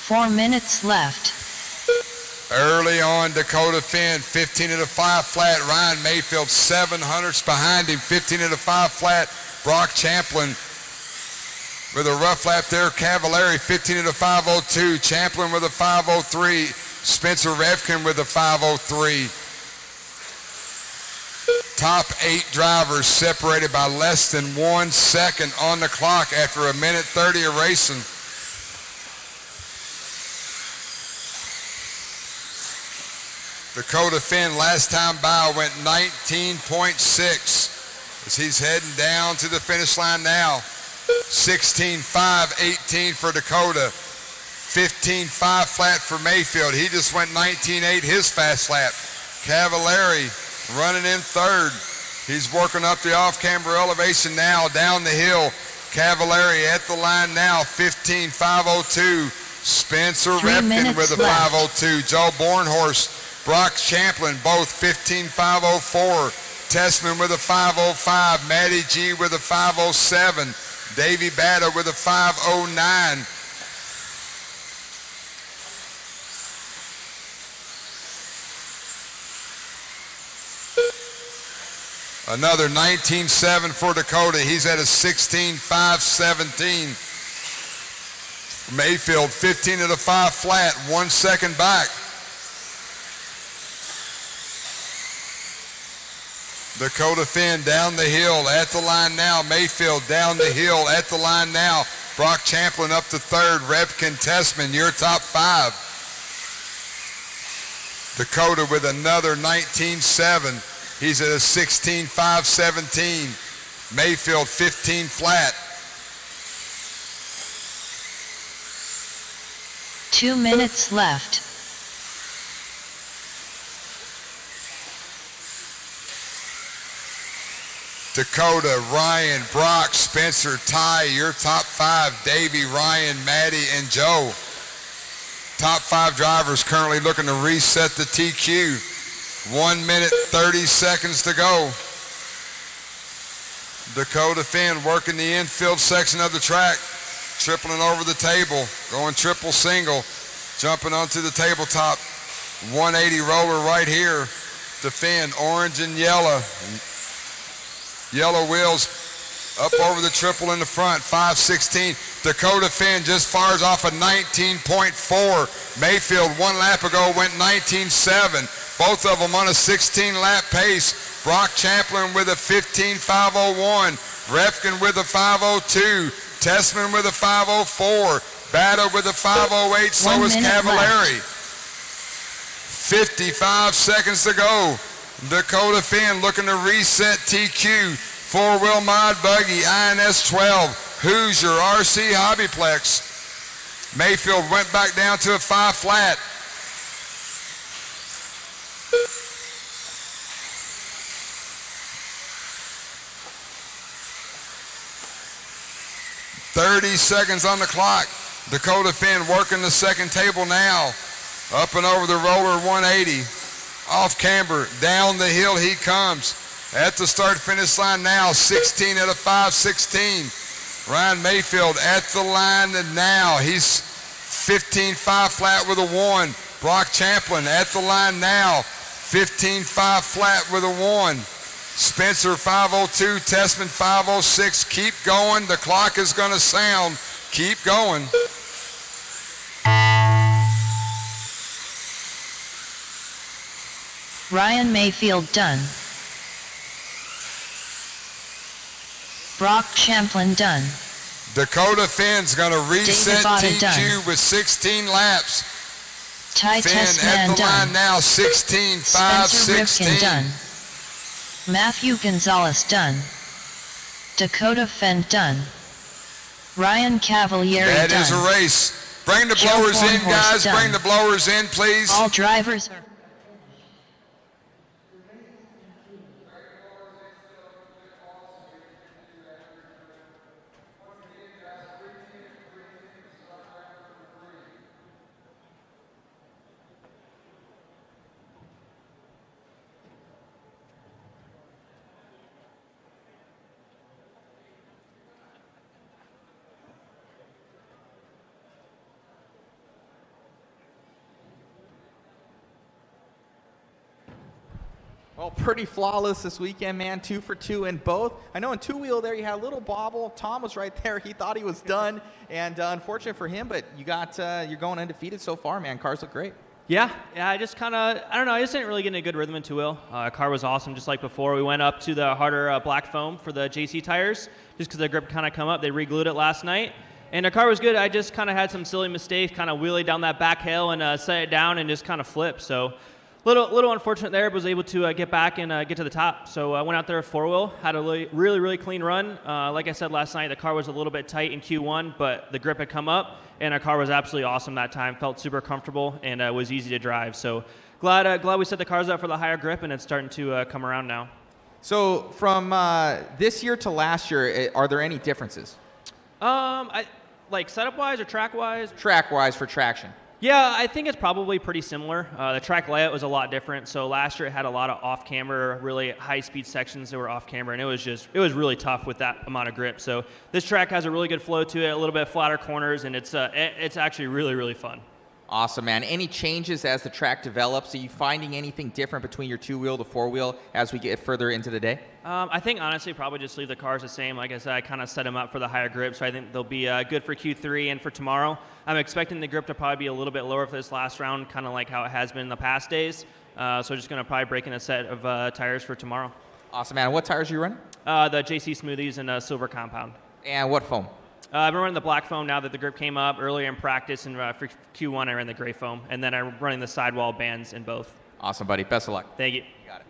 Four minutes left. Early on, Dakota Finn, 15 at a 5 flat. Ryan Mayfield, 700s behind him, 15 at a 5 flat. Brock Champlin with a rough lap there. Cavallari, 15 at a 5:02. Champlin with a 5:03. Spencer Revkin with a 5:03. Top 8 drivers separated by less than 1 second on the clock after a minute 30 of racing. Dakota Finn last time by went 19.6 as he's heading down to the finish line now. 16.5.18 for Dakota. 15.5 flat for Mayfield. He just went 19.8 his fast lap. Cavallari running in third. He's working up the off-camber elevation now down the hill. Cavallari at the line now, 15.502. Spencer Repkin with a 502. Joe Bornhorst, Brock Champlin, both 15.504. Tessman with a 505. Matty G with a 507. Davey Botta with a 509. Another 19.7 for Dakota. He's at a 16.517. Mayfield 15 at a 5 flat, 1 second back. Dakota Finn down the hill at the line now. Mayfield down the hill at the line now. Brock Champlin up to third. Repkin Tessman, your top 5. Dakota with another 19.7. He's at a 16.517. Mayfield 15 flat. 2 minutes left. Dakota, Ryan, Brock, Spencer, Ty, your top 5. Davey, Ryan, Maddie, and Joe. Top 5 drivers currently looking to reset the TQ. 1 minute, 30 seconds to go. Dakota Finn working the infield section of the track. Tripling over the table, going triple single, jumping onto the tabletop. 180 roller right here to Finn, orange and yellow. Yellow wheels up over the triple in the front, 5:16. Dakota Finn just fires off a 19.4. Mayfield 1 lap ago went 19.7. Both of them on a 16-lap pace. Brock Champlin with a 15.501. Refkin with a 502. Tessman with a 504. Botta with a 508. So is Cavallari. 55 seconds to go. Dakota Finn looking to reset TQ. 4-wheel mod buggy, INS12. Hoosier, RC HobbyPlex. Mayfield went back down to a 5 flat. .30 seconds on the clock. Dakota Finn working the second table now. Up and over the roller 180. Off camber, down the hill he comes. At the start-finish line now, 16 at a 5:16. Ryan Mayfield at the line and now. He's 15.5 flat with a 1. Brock Champlin at the line now, 15.5 flat with a 1. Spencer 502, Tessman 506. Keep going. The clock is going to sound. Keep going. Ryan Mayfield done. Brock Champlin done. Dakota Finn's going to reset Davey Botta TQ done. with 16 laps. Ty Finn Testman at the line done. now, 16, 5, Spencer 16. Rifkin done. Matthew Gonzalez done. Dakota Fenn done. Ryan Cavalieri That done. is a race. Bring the Joe blowers in, Hornhorse guys. done. Bring the blowers in, please. All drivers are. Well, pretty flawless this weekend, man. 2 for 2 in both. I know in two-wheel there you had a little bobble. Tom was right there. He thought he was done, and unfortunate for him, but you got you're going undefeated so far, man. Cars look great. Yeah, I just kind of, I don't know, I just didn't really get in a good rhythm in two-wheel. Car was awesome, just like before. We went up to the harder black foam for the JC tires, just because the grip kind of come up. They re-glued it last night, and the car was good. I just kind of had some silly mistakes, kind of wheelie down that back hill and set it down and just kind of flip. So little unfortunate there, but was able to get back and get to the top. So I went out there four-wheel, had a really clean run. Like I said last night, the car was a little bit tight in Q1, but the grip had come up, and our car was absolutely awesome that time. Felt super comfortable, and was easy to drive. So glad we set the cars up for the higher grip, and it's starting to come around now. So from this year to last year, are there any differences? Like setup-wise or track-wise? Track-wise for traction. Yeah, I think it's probably pretty similar. The track layout was a lot different. So last year it had a lot of off-camber, really high-speed sections that were off-camber, and it was really tough with that amount of grip. So this track has a really good flow to it, a little bit flatter corners, and it's actually really fun. Awesome, man. Any changes as the track develops? Are you finding anything different between your two-wheel to four-wheel as we get further into the day? I think, honestly, probably just leave the cars the same. Like I said, I kind of set them up for the higher grip, so I think they'll be good for Q3 and for tomorrow. I'm expecting the grip to probably be a little bit lower for this last round, kind of like how it has been in the past days. So just going to probably break in a set of tires for tomorrow. Awesome, man. What tires are you running? The JC Smoothies and Silver Compound. And what foam? I've been running the black foam now that the grip came up earlier in practice, and for Q1 I ran the gray foam, and then I'm running the sidewall bands in both. Awesome, buddy. Best of luck. Thank you. You got it.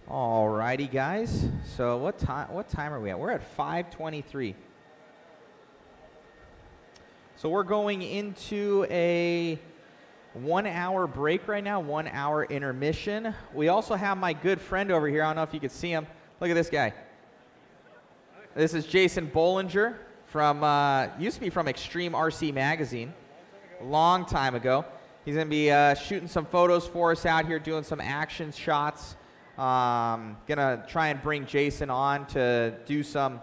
All righty, guys. So what time are we at? We're at 5:23. So we're going into a 1 hour break right now, 1 hour intermission. We also have my good friend over here. I don't know if you can see him. Look at this guy. This is Jason Bollinger from, used to be from Extreme RC Magazine, a long time ago. He's going to be shooting some photos for us out here, doing some action shots. Going to try and bring Jason on to do some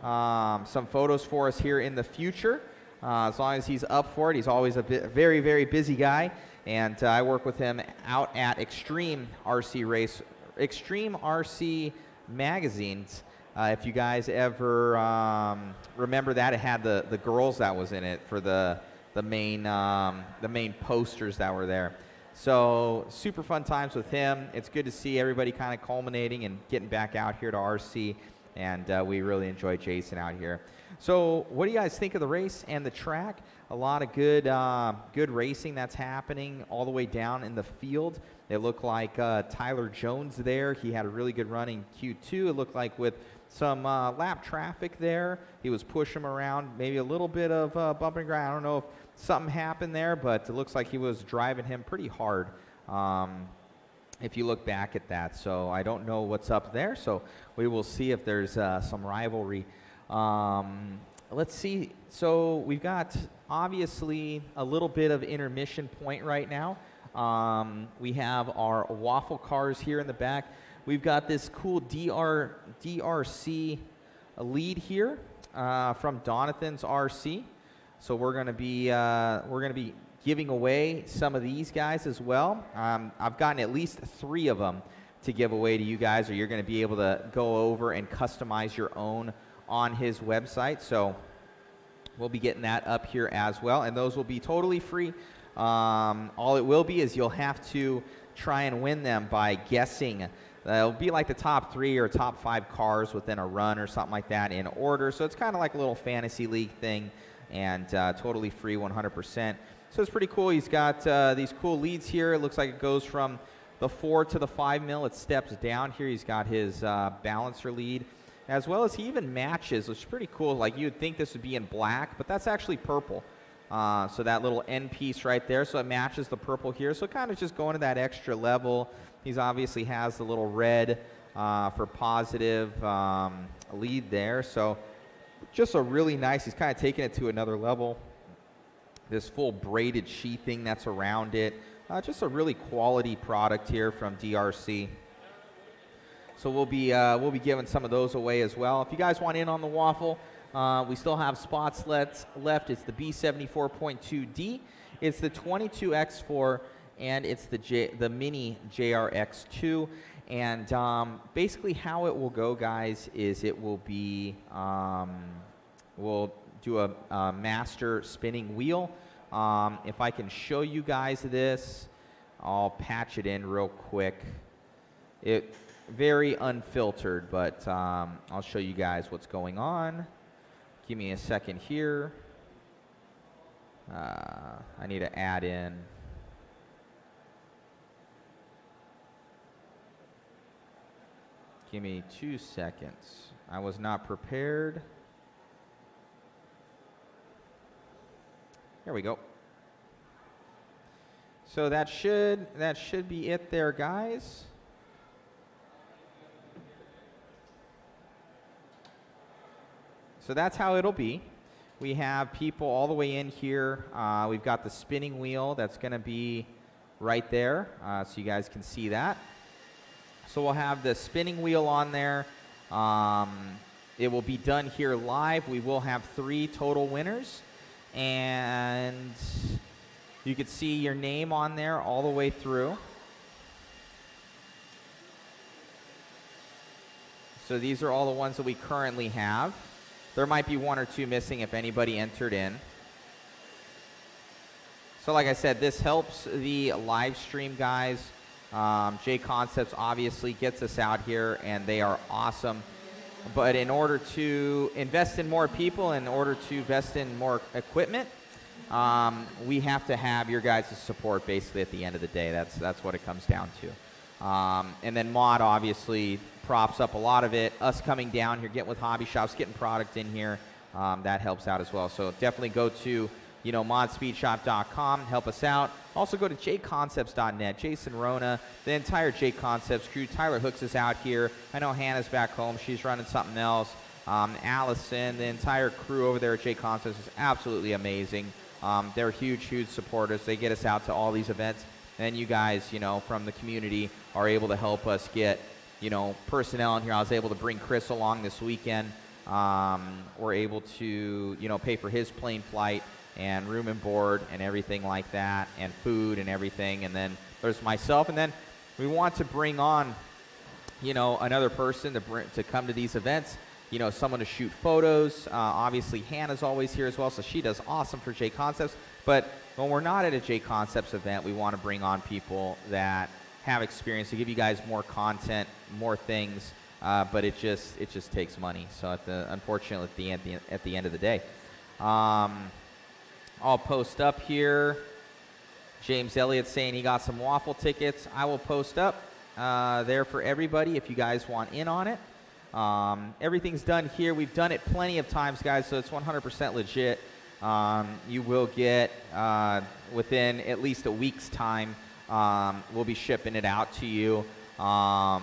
photos for us here in the future. As long as he's up for it. He's always a very, very busy guy. And I work with him out at Extreme RC magazines. If you guys ever remember that, it had the girls that was in it for the main posters that were there. So super fun times with him. It's good to see everybody kind of culminating and getting back out here to RC, and we really enjoy Jason out here. So what do you guys think of the race and the track? A lot of good racing that's happening all the way down in the field. It looked like Tyler Jones there. He had a really good run in Q2. It looked like with some lap traffic there, he was pushing him around, maybe a little bit of bumping ground. I don't know if something happened there, but it looks like he was driving him pretty hard if you look back at that. So I don't know what's up there, so we will see if there's some rivalry. Let's see. So we've got obviously a little bit of intermission point right now. We have our waffle cars here in the back. We've got this cool DRC lead here from Donathan's RC. So we're going to be giving away some of these guys as well. I've gotten at least 3 of them to give away to you guys, or you're going to be able to go over and customize your own on his website. So we'll be getting that up here as well, and those will be totally free. All it will be is you'll have to try and win them by guessing. It'll be like the top 3 or top 5 cars within a run or something like that in order. So it's kind of like a little fantasy league thing, and totally free 100%. So it's pretty cool. He's got these cool leads here. It looks like it goes from the 4 to the 5 mil. It steps down here. He's got his balancer lead, as well as he even matches, which is pretty cool. Like you would think this would be in black, but that's actually purple. So that little end piece right there, so it matches the purple here. So kind of just going to that extra level. He's obviously has the little red for positive lead there. So just a really nice, he's kind of taking it to another level. This full braided sheathing that's around it. Just a really quality product here from DRC. So we'll be giving some of those away as well. If you guys want in on the waffle, we still have spots left. It's the B74.2D. It's the 22X4, and it's the mini JRX2. And basically how it will go, guys, is it will be, we'll do a master spinning wheel. If I can show you guys this, I'll patch it in real quick. It very unfiltered, but I'll show you guys what's going on. Give me a second here. I need to add in. Give me 2 seconds. I was not prepared. Here we go. So that should be it there, guys. So that's how it'll be. We have people all the way in here. We've got the spinning wheel that's going to be right there, so you guys can see that. So we'll have the spinning wheel on there. It will be done here live. We will have 3 total winners. And you can see your name on there all the way through. So these are all the ones that we currently have. There might be 1 or 2 missing if anybody entered in. So like I said, this helps the live stream guys. JConcepts obviously gets us out here, and they are awesome. But in order to invest in more people, in order to invest in more equipment, we have to have your guys' support basically at the end of the day. That's what it comes down to. And then Mod obviously props up a lot of it. Us coming down here, getting with hobby shops, getting product in here, that helps out as well. So definitely go to modspeedshop.com, help us out. Also go to JConcepts.net. Jason Rona, the entire JConcepts crew. Tyler hooks us out here. I know Hannah's back home. She's running something else. Allison, the entire crew over there at JConcepts is absolutely amazing. They're huge supporters. They get us out to all these events. And you guys, you know, from the community are able to help us get, you know, personnel in here. I was able to bring Chris along this weekend. We're able to, you know, pay for his plane flight and room and board and everything like that, and food and everything. And then there's myself. And then we want to bring on, you know, another person to come to these events. You know, someone to shoot photos. Obviously, Hannah's always here as well, so she does awesome for JConcepts. But when we're not at a JConcepts event, we want to bring on people that have experience to give you guys more content, more things. But it just takes money. So unfortunately, at the end of the day, I'll post up here. James Elliott saying he got some waffle tickets. I will post up there for everybody if you guys want in on it. Everything's done here. We've done it plenty of times, guys, so it's 100% legit. You will get, within at least a week's time, we'll be shipping it out to you. So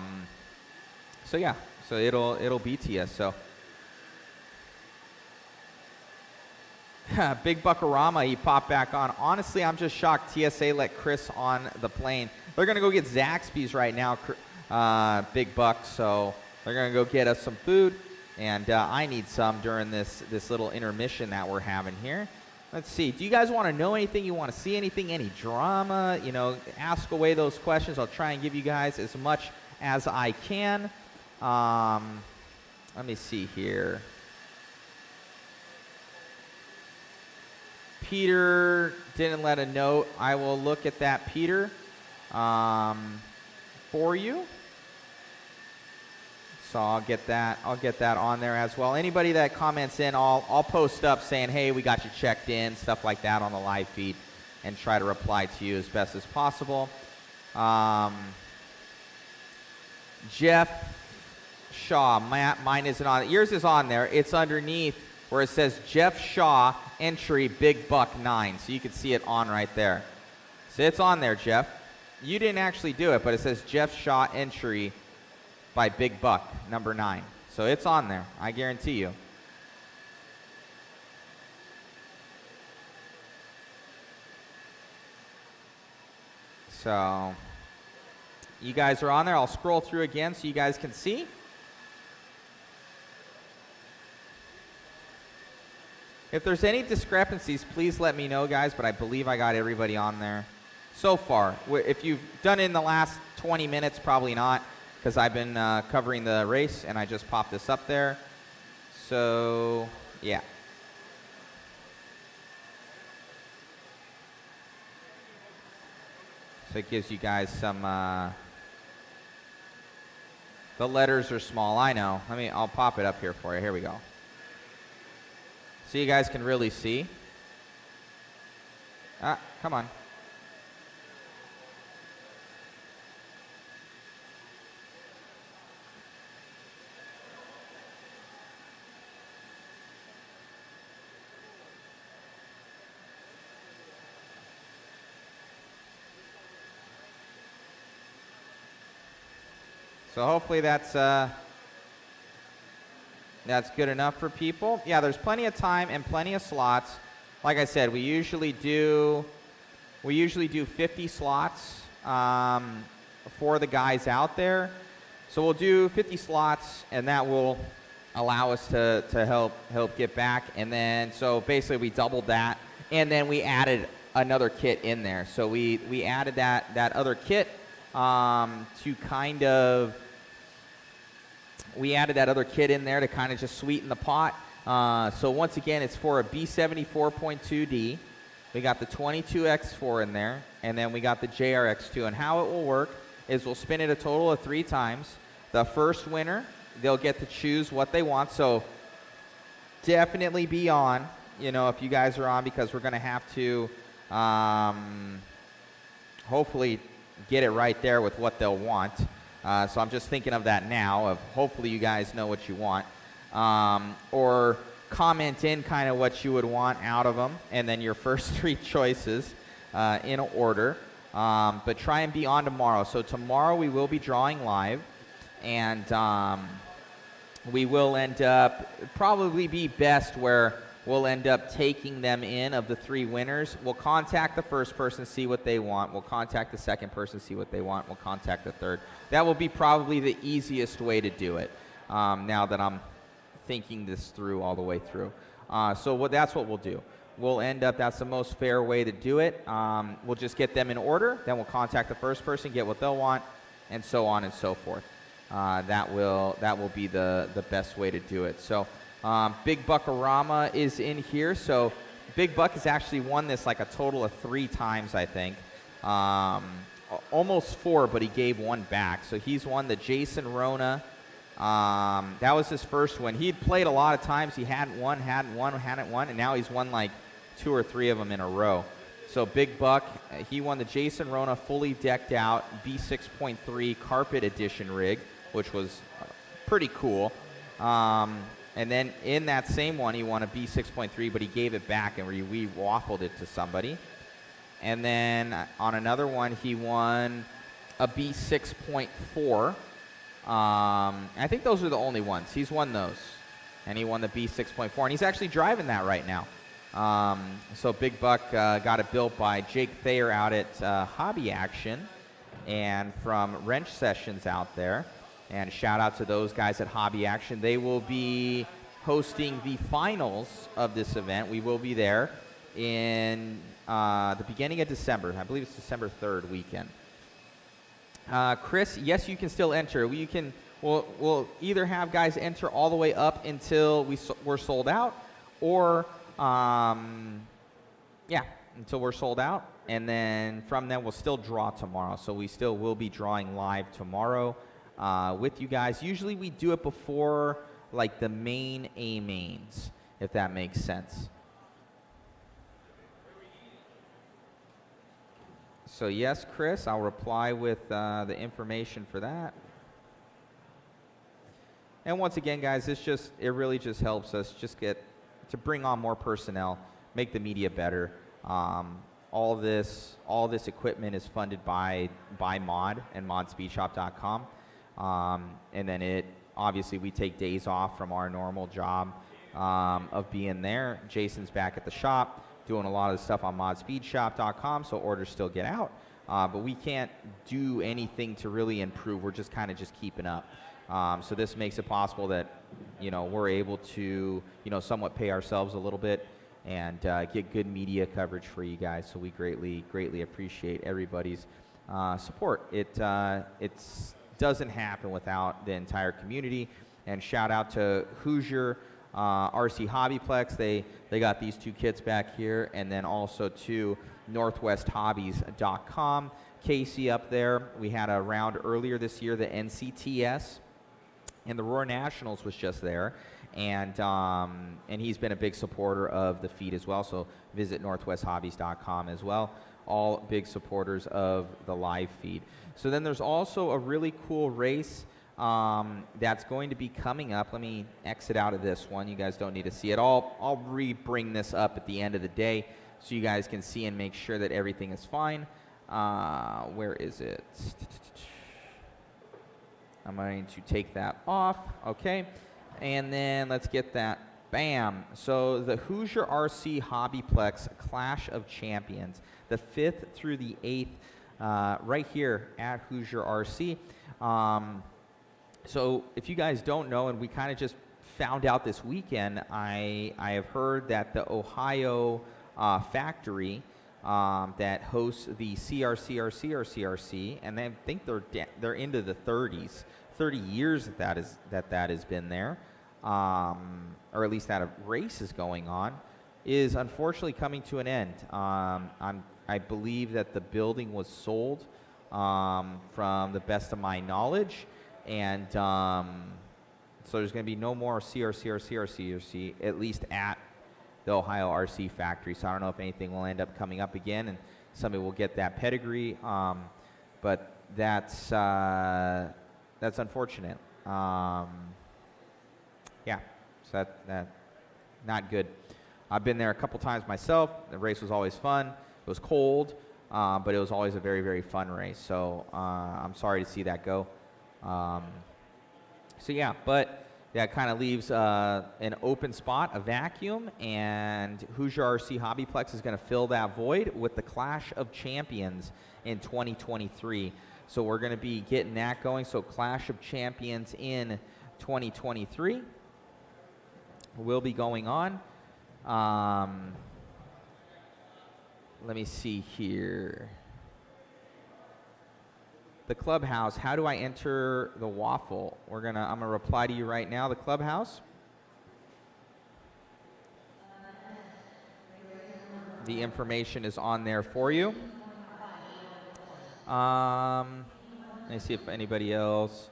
yeah, so it'll be to you. So Big Buckarama, he popped back on. Honestly, I'm just shocked TSA let Chris on the plane. They're gonna go get Zaxby's right now, Big Buck. So they're gonna go get us some food, and I need some during this little intermission that we're having here. Let's see. Do you guys want to know anything? You want to see anything? Any drama? You know, ask away those questions. I'll try and give you guys as much as I can. Let me see here. Peter didn't let a note. I will look at that, Peter, for you. So I'll get that on there as well. Anybody that comments in, I'll post up saying, hey, we got you checked in, stuff like that on the live feed, and try to reply to you as best as possible. Jeff Shaw, mine isn't on. Yours is on there. It's underneath where it says Jeff Shaw entry Big Buck 9. So you can see it on right there. So it's on there, Jeff. You didn't actually do it, but it says Jeff Shaw entry by Big Buck number 9. So it's on there, I guarantee you. So you guys are on there. I'll scroll through again so you guys can see. If there's any discrepancies, please let me know, guys, but I believe I got everybody on there so far. If you've done it in the last 20 minutes, probably not, because I've been covering the race, and I just popped this up there. So, yeah. So it gives you guys some, the letters are small, I know. I'll pop it up here for you. Here we go. So you guys can really see. Come on. So hopefully that's good enough for people. Yeah, there's plenty of time and plenty of slots. Like I said, we usually do 50 slots for the guys out there. So we'll do 50 slots, and that will allow us to help get back. And then so basically we doubled that, and then we added another kit in there. So we added that other kit to kind of. We added that other kit in there to kind of just sweeten the pot. So once again, it's for a B74.2D. We got the 22X4 in there, and then we got the JRX2. And how it will work is we'll spin it a total of 3 times. The first winner, they'll get to choose what they want. So definitely be on, you know, if you guys are on, because we're going to have to hopefully get it right there with what they'll want. So I'm just thinking of that now, of hopefully you guys know what you want. Or comment in kind of what you would want out of them, and then your first 3 choices in order. But try and be on tomorrow. So tomorrow we will be drawing live, and we will end up, probably be best where we'll end up taking them in. Of the 3 winners, we'll contact the first person, see what they want. We'll contact the second person, see what they want. We'll contact the third. That will be probably the easiest way to do it, now that I'm thinking this through all the way through. So that's what we'll do. We'll end up, that's the most fair way to do it. We'll just get them in order, then we'll contact the first person, get what they'll want, and so on and so forth. That will be the best way to do it. So Big Buckarama is in here. So Big Buck has actually won this like a total of 3 times, I think. Almost 4, but he gave 1 back. So he's won the Jason Rona. That was his first win. He'd played a lot of times. He hadn't won, and now he's won like 2 or 3 of them in a row. So Big Buck, he won the Jason Rona fully decked out B6.3 carpet edition rig, which was pretty cool. And then in that same one, he won a B6.3, but he gave it back and we waffled it to somebody. And then on another one, he won a B6.4. I think those are the only ones. He's won those. And he won the B6.4. And he's actually driving that right now. So Big Buck got it built by Jake Thayer out at Hobby Action and from Wrench Sessions out there. And shout out to those guys at Hobby Action. They will be hosting the finals of this event. We will be there in the beginning of December. I believe it's December 3rd weekend. Chris, yes, you can still enter. We'll either have guys enter all the way up until we're sold out, or until we're sold out, and then from then we'll still draw tomorrow. So we still will be drawing live tomorrow with you guys. Usually we do it before like the main mains, if that makes sense. So yes, Chris, I'll reply with the information for that. And once again, guys, it really just helps us just get to bring on more personnel, make the media better. All this equipment is funded by Mod and modspeedshop.com. And then obviously we take days off from our normal job of being there. Jason's back at the shop doing a lot of the stuff on modspeedshop.com, so orders still get out. But we can't do anything to really improve. We're just kind of just keeping up. So this makes it possible that, we're able to, somewhat pay ourselves a little bit and get good media coverage for you guys. So we greatly appreciate everybody's support. It doesn't happen without the entire community. And shout out to Hoosier, RC HobbyPlex. They got these 2 kits back here, and then also to northwesthobbies.com. Casey up there. We had a round earlier this year, the NCTS, and the Roar Nationals was just there, and he's been a big supporter of the feed as well. So visit northwesthobbies.com as well. All big supporters of the live feed. So then there's also a really cool race that's going to be coming up. Let me exit out of this one. You guys don't need to see it. I'll re-bring this up at the end of the day so you guys can see and make sure that everything is fine. Where is it? I'm going to take that off. Okay. And then let's get that. Bam. So the Hoosier RC HobbyPlex Clash of Champions, the 5th through the 8th, right here at Hoosier RC. So if you guys don't know, and we kind of just found out this weekend, I have heard that the Ohio factory that hosts the CRC, and I think they're into the 30s, 30 years that has been there, or at least that a race is going on, is unfortunately coming to an end. I believe that the building was sold, from the best of my knowledge. And so there's going to be no more CRC, at least at the Ohio RC factory. So I don't know if anything will end up coming up again and somebody will get that pedigree. But that's unfortunate. Yeah, so that not good. I've been there a couple times myself. The race was always fun. It was cold, but it was always a very, very fun race. So I'm sorry to see that go. So yeah, but that kind of leaves an open spot, a vacuum, and Hoosier RC HobbyPlex is going to fill that void with the Clash of Champions in 2023. So we're going to be getting that going. So Clash of Champions in 2023 will be going on. Let me see here. The clubhouse, how do I enter the waffle? I'm gonna reply to you right now, the clubhouse. The information is on there for you. Let me see if anybody else.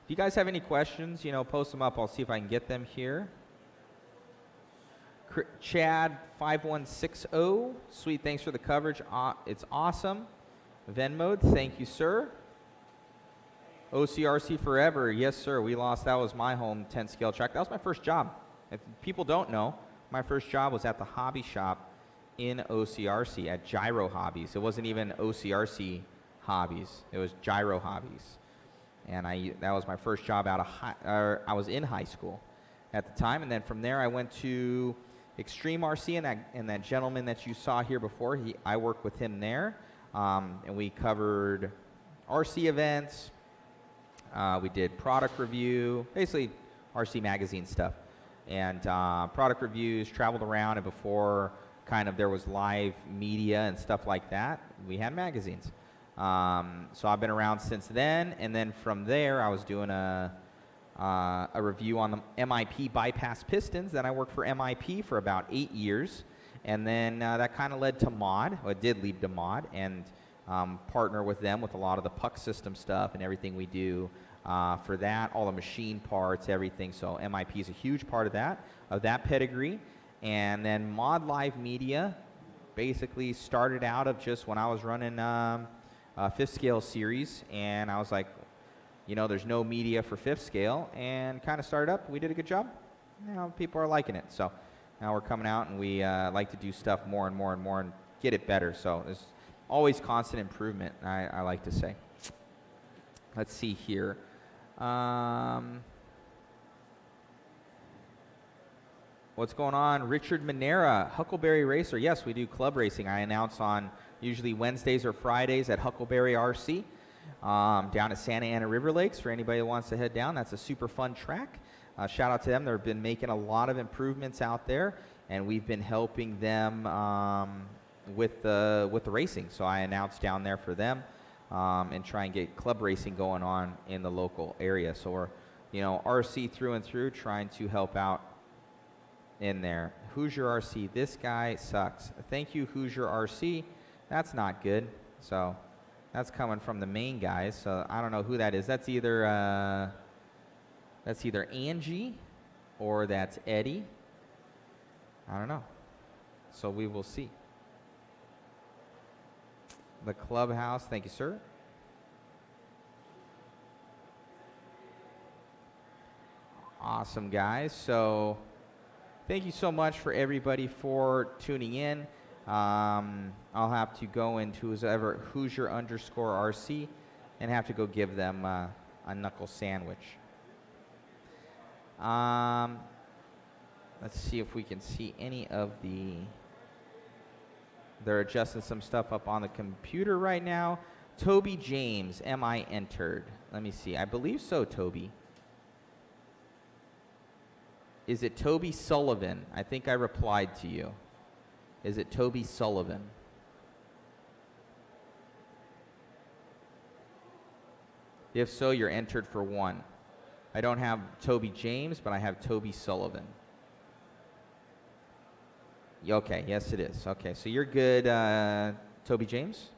If you guys have any questions, post them up. I'll see if I can get them here. Chad 5160, sweet, thanks for the coverage. It's awesome. Venmode, thank you, sir. OCRC forever, yes, sir. We lost. That was my home 10 scale track. That was my first job. If people don't know, my first job was at the hobby shop in OCRC at Gyro Hobbies. It wasn't even OCRC Hobbies. It was Gyro Hobbies, and that was my first job out of I was in high school at the time, and then from there I went to Extreme RC, and that gentleman that you saw here before, I worked with him there. And we covered RC events, we did product review, basically RC magazine stuff, and product reviews, traveled around, and before kind of there was live media and stuff like that, we had magazines. So I've been around since then, and then from there I was doing a review on the MIP bypass pistons. Then I worked for MIP for about 8 years. And then that kind of led to Mod. Well, it did lead to Mod, and partner with them with a lot of the puck system stuff and everything we do for that, all the machine parts, everything. So MIP is a huge part of that pedigree. And then Mod Live Media basically started out of just when I was running fifth scale series, and I was like, there's no media for fifth scale, and kind of started up. We did a good job. People are liking it. So now we're coming out, and we like to do stuff more and more and more and get it better. So there's always constant improvement, I like to say. Let's see here. What's going on? Richard Manera, Huckleberry Racer. Yes, we do club racing. I announce on usually Wednesdays or Fridays at Huckleberry RC down at Santa Ana River Lakes for anybody that wants to head down. That's a super fun track. Shout out to them. They've been making a lot of improvements out there, and we've been helping them with the racing. So I announced down there for them and try and get club racing going on in the local area. So we're, RC through and through, trying to help out in there. Hoosier RC, this guy sucks. Thank you, Hoosier RC. That's not good. So that's coming from the main guys. So I don't know who that is. That's either Angie or that's Eddie. I don't know. So we will see. The clubhouse, thank you, sir. Awesome, guys. So thank you so much for everybody for tuning in. I'll have to go into Hoosier_RC and have to go give them a knuckle sandwich. Let's see if we can see any of they're adjusting some stuff up on the computer right now. Toby James, am I entered? Let me see. I believe so, Toby. Is it Toby Sullivan? I think I replied to you. Is it Toby Sullivan? If so, you're entered for one. I don't have Toby James, but I have Toby Sullivan. Okay, yes it is. Okay, so you're good, Toby James.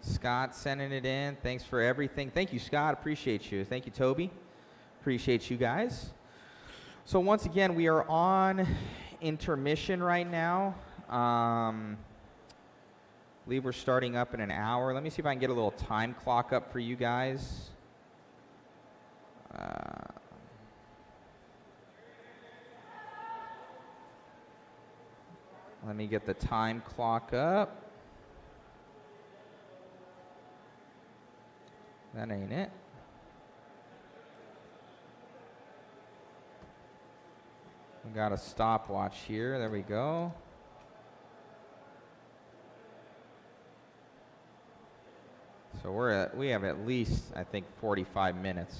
Scott sending it in. Thanks for everything. Thank you, Scott. Appreciate you. Thank you, Toby. Appreciate you guys. So once again, we are on intermission right now. I believe we're starting up in an hour. Let me see if I can get a little time clock up for you guys. Let me get the time clock up. That ain't it. We got a stopwatch here. There we go. So we have at least, I think, 45 minutes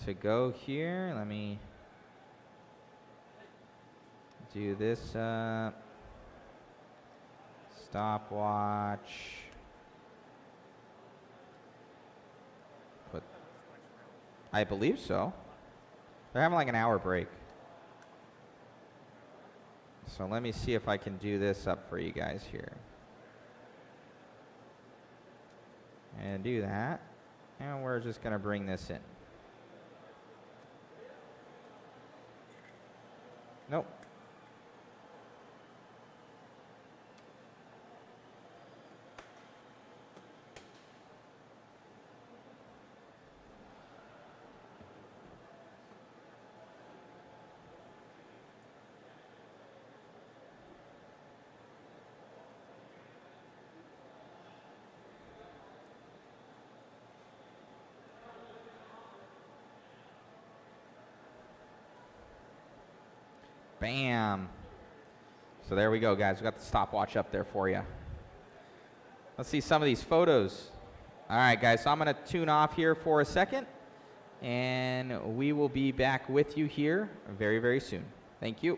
to go here. Let me do this stopwatch. I believe so. They're having like an hour break. So let me see if I can do this up for you guys here. And do that. And we're just going to bring this in. Nope. Bam. So there we go, guys. We got the stopwatch up there for you. Let's see some of these photos. All right, guys. So I'm going to tune off here for a second, and we will be back with you here very, very soon. Thank you.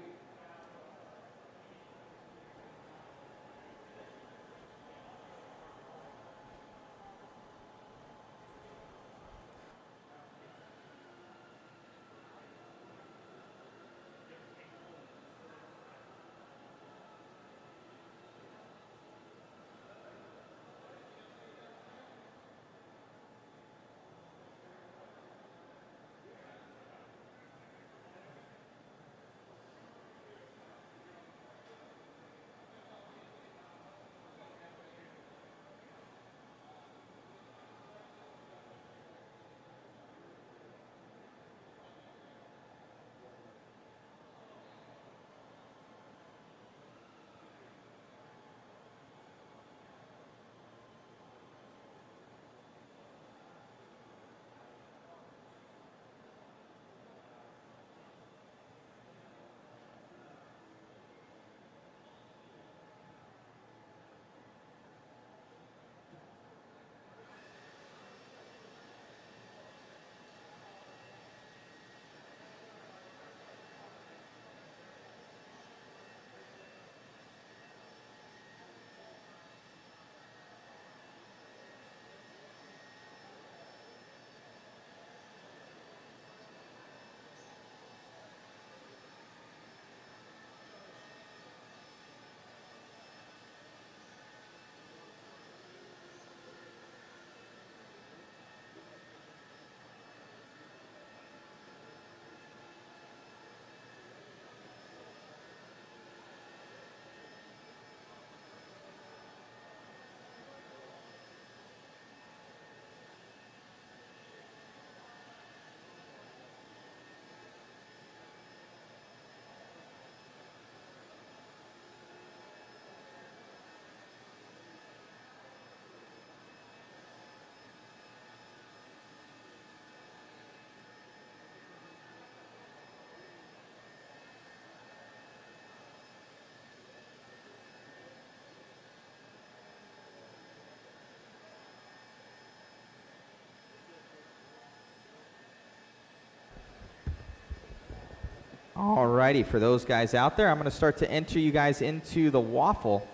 Alrighty, for those guys out there, I'm going to start to enter you guys into the waffle.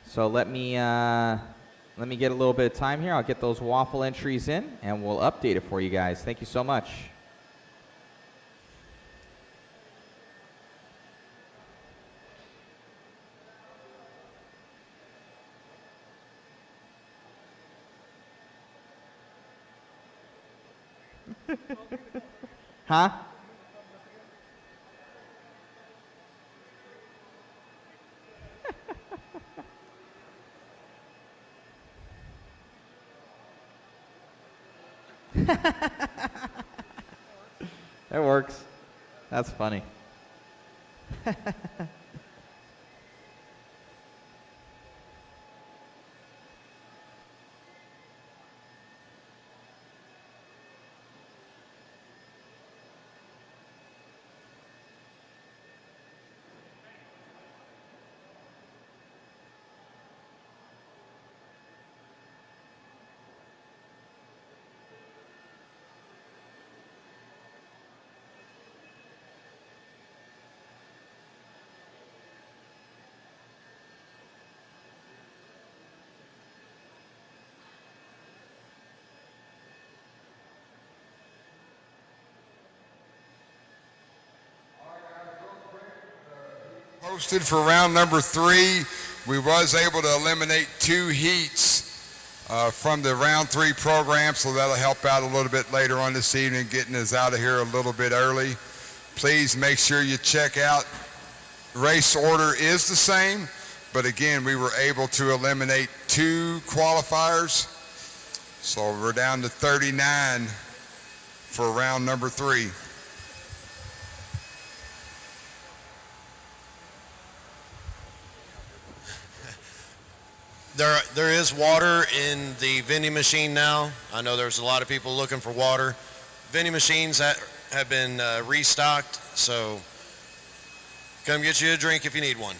So let me get a little bit of time here. I'll get those waffle entries in, and we'll update it for you guys. Thank you so much. Huh? That works. That's funny. Posted for round number 3. We was able to eliminate 2 heats from the round 3 program, so that'll help out a little bit later on this evening, getting us out of here a little bit early. Please make sure you check out. Race order is the same, but again, we were able to eliminate 2 qualifiers, so we're down to 39 for round number 3. There is water in the vending machine now. I know there's a lot of people looking for water. Vending machines that have been restocked, so come get you a drink if you need one.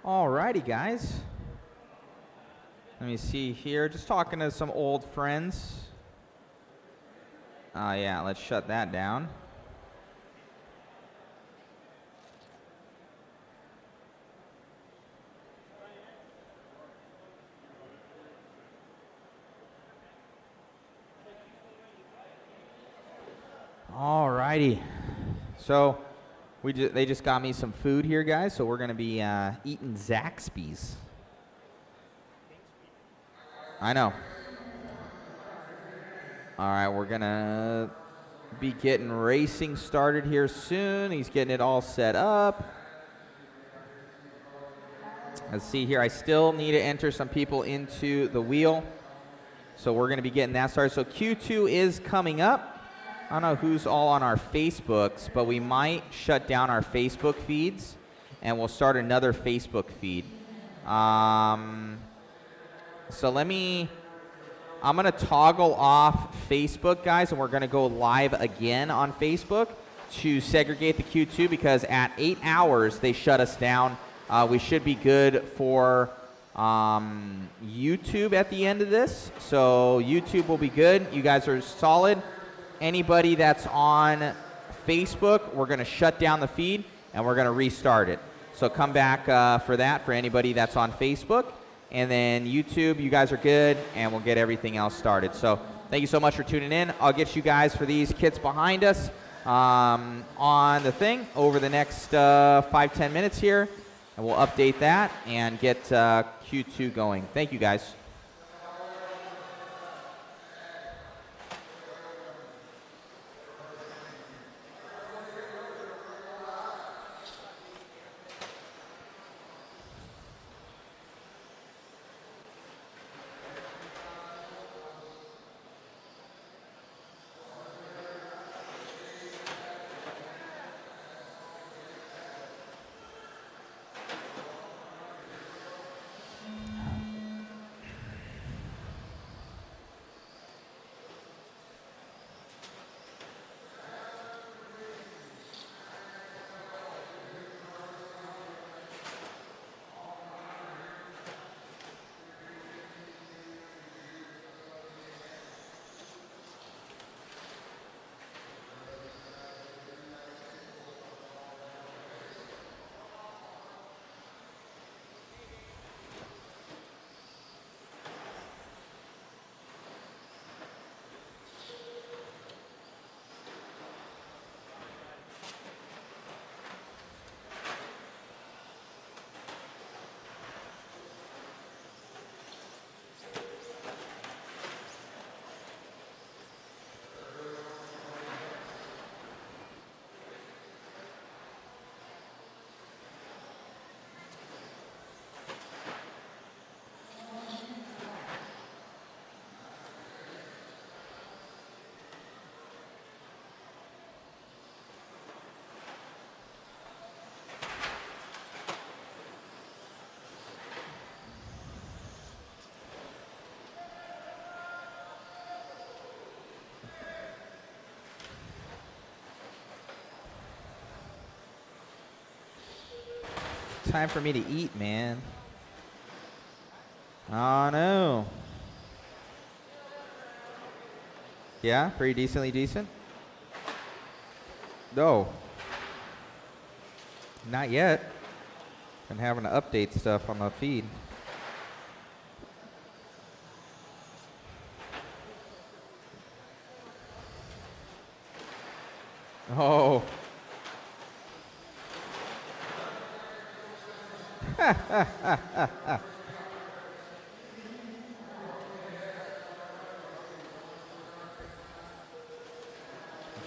Alrighty, guys. Let me see here. Just talking to some old friends. Yeah, let's shut that down. Alrighty. So they just got me some food here, guys. So we're gonna be eating Zaxby's. I know. All right, we're gonna be getting racing started here soon. He's getting it all set up. Let's see here. I still need to enter some people into the wheel. So we're gonna be getting that started. So Q2 is coming up. I don't know who's all on our Facebooks, but we might shut down our Facebook feeds, and we'll start another Facebook feed. So I'm going to toggle off Facebook, guys, and we're going to go live again on Facebook to segregate the Q2 because at 8 hours, they shut us down. We should be good for YouTube at the end of this. So YouTube will be good. You guys are solid. Anybody that's on Facebook, we're going to shut down the feed, and we're going to restart it. So come back for that for anybody that's on Facebook. And then YouTube, you guys are good, and we'll get everything else started. So thank you so much for tuning in. I'll get you guys for these kits behind us on the thing over the next 5-10 minutes here, and we'll update that and get Q2 going. Thank you, guys. Time for me to eat, man. Oh, no. Yeah, pretty decently decent? No. Not yet. Been having to update stuff on the feed. Oh.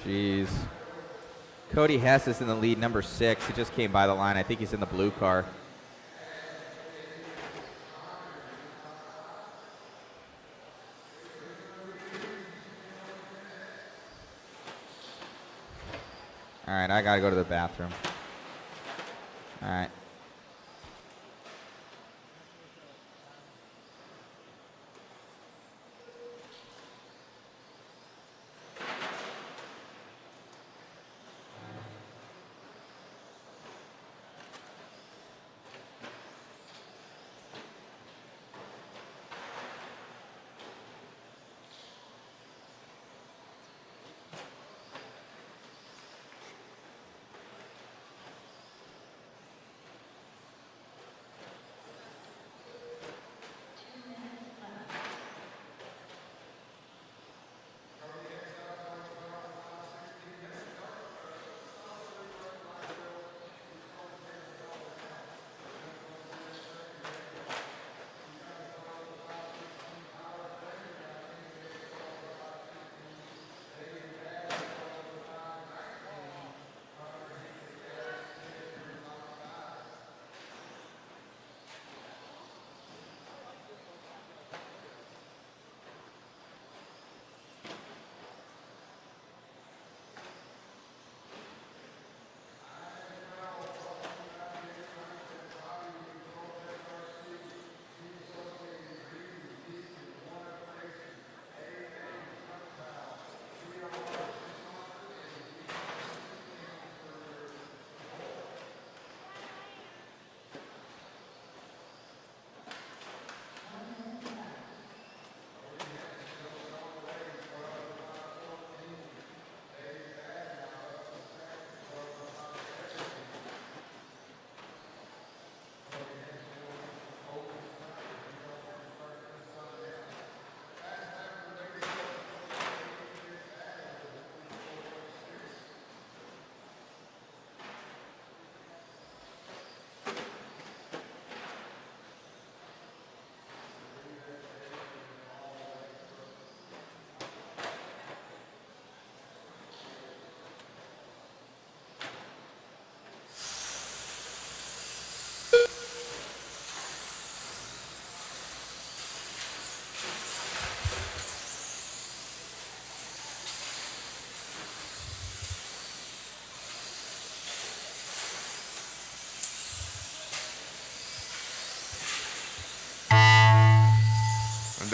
Jeez. Cody Hess is in the lead, number 6. He just came by the line. I think he's in the blue car. All right, I gotta go to the bathroom. All right.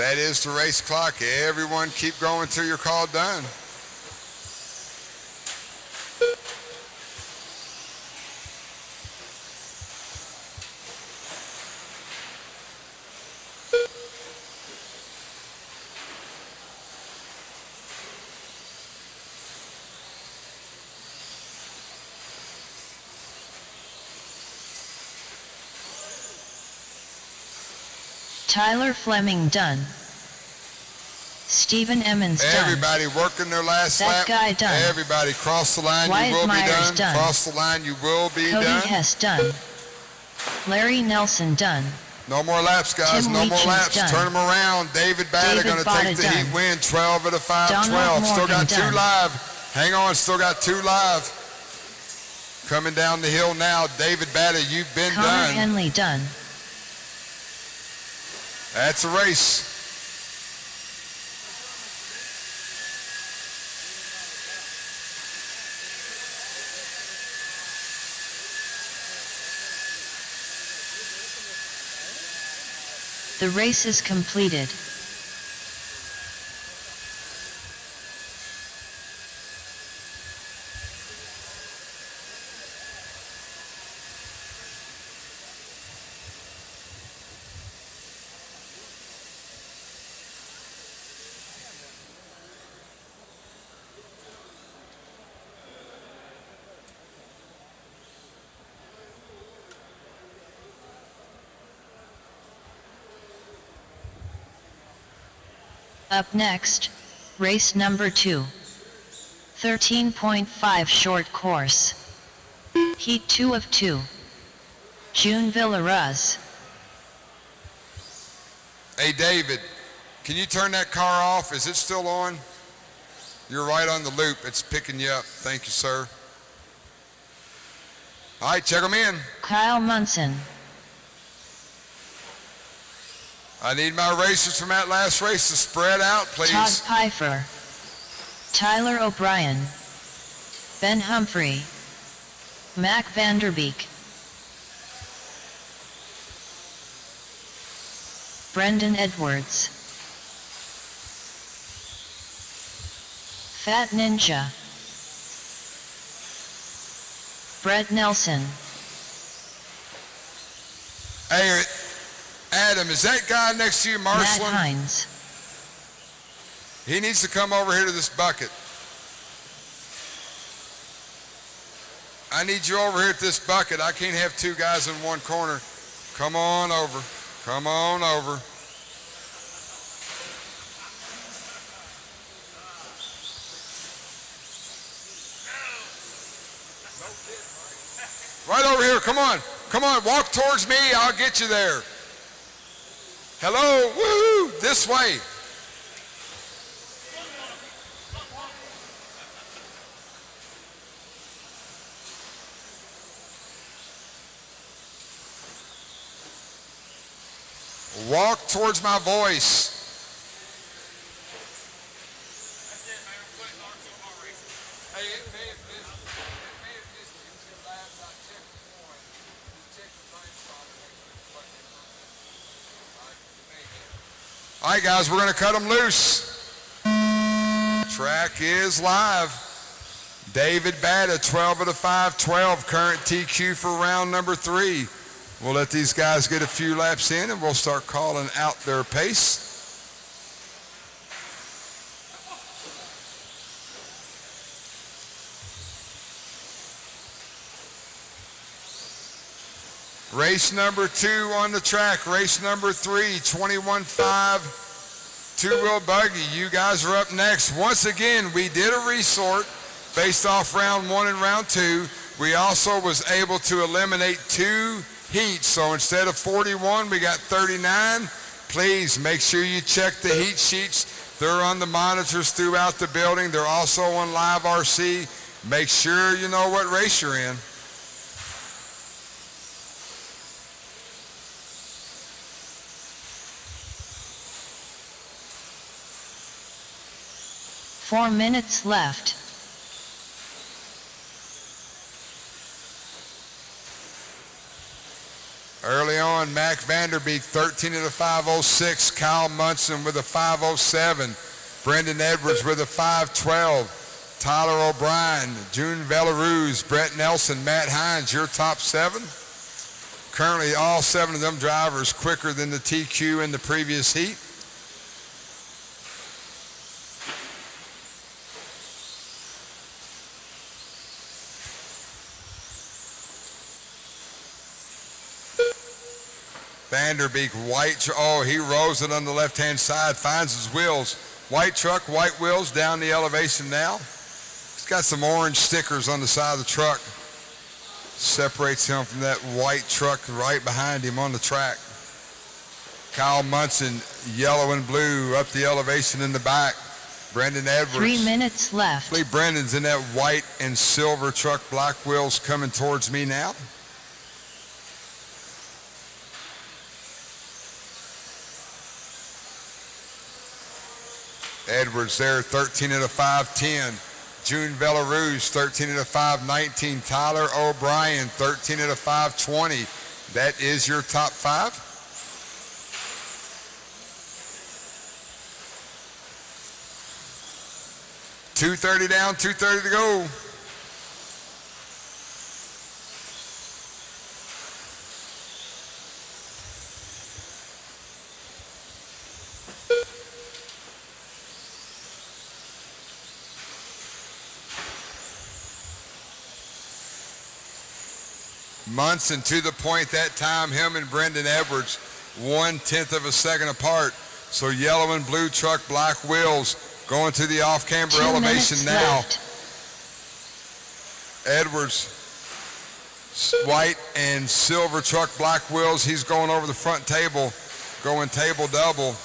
That is the race clock. Everyone keep going till you're called done. Tyler Fleming done. Stephen Emmons done. Everybody working their last that lap. Guy done. Everybody cross the line, Wyatt you will Myers be done. Cross the line, you will be Cody done. Hess done. Larry Nelson done. No more laps, guys. Tim no more Weecham's laps. done. Turn them around. David Batta going to take the heat win. 12 of the 5, Donald 12. Still Morgan got two done. live. Hang on, still got two live. Coming down the hill now. David Batta, you've been Connor done. Henley done. That's a race. The race is completed. Up next, race number 2. 13.5 short course. Heat 2 of 2. June Villaraz. Hey, David, can you turn that car off? Is it still on? You're right on the loop. It's picking you up. Thank you, sir. All right, check them in. Kyle Munson. I need my racers from that last race to spread out, please. Todd Pfeiffer. Tyler O'Brien. Ben Humphrey. Mac Vanderbeek. Brendan Edwards. Fat Ninja. Brett Nelson. Hey, Adam, is that guy next to you, Marshall? Matt Hines. He needs to come over here to this bucket. I need you over here at this bucket. I can't have two guys in one corner. Come on over. Come on over. Right over here. Come on. Come on. Walk towards me. I'll get you there. Hello. Woo! This way. Walk towards my voice. All right, guys, we're going to cut them loose. Track is live. David Batta, 12 of the 5, 12, current TQ for round number 3. We'll let these guys get a few laps in, and we'll start calling out their pace. Race number 2 on the track. Race number 3, 21.5, two-wheel buggy. You guys are up next. Once again, we did a resort based off round 1 and round 2. We also was able to eliminate 2 heats. So instead of 41, we got 39. Please make sure you check the heat sheets. They're on the monitors throughout the building. They're also on Live RC. Make sure you know what race you're in. Four minutes left. Early on, Mac Vanderbeek, 13 at a 5:06. Kyle Munson with a 5:07. Brendan Edwards with a 5:12. Tyler O'Brien, June Velaruz, Brett Nelson, Matt Hines, your top 7. Currently, all 7 of them drivers quicker than the TQ in the previous heat. Vanderbeek, white, oh, he rose it on the left-hand side, finds his wheels. White truck, white wheels down the elevation now. He's got some orange stickers on the side of the truck. Separates him from that white truck right behind him on the track. Kyle Munson, yellow and blue up the elevation in the back. Brendan Edwards. 3 minutes left. I believe Brendan's in that white and silver truck, black wheels coming towards me now. Edwards there, 13 at a 5:10. June Velaruz, 13 at a 5:19. Tyler O'Brien, 13 at a 5:20. That is your top 5. $230 down, $230 to go. Munson to the point that time, him and Brendan Edwards, 1/10 of a second apart. So yellow and blue truck, black wheels, going to the off-camber elevation now. Left. Edwards, white and silver truck, black wheels. He's going over the front table, going table double.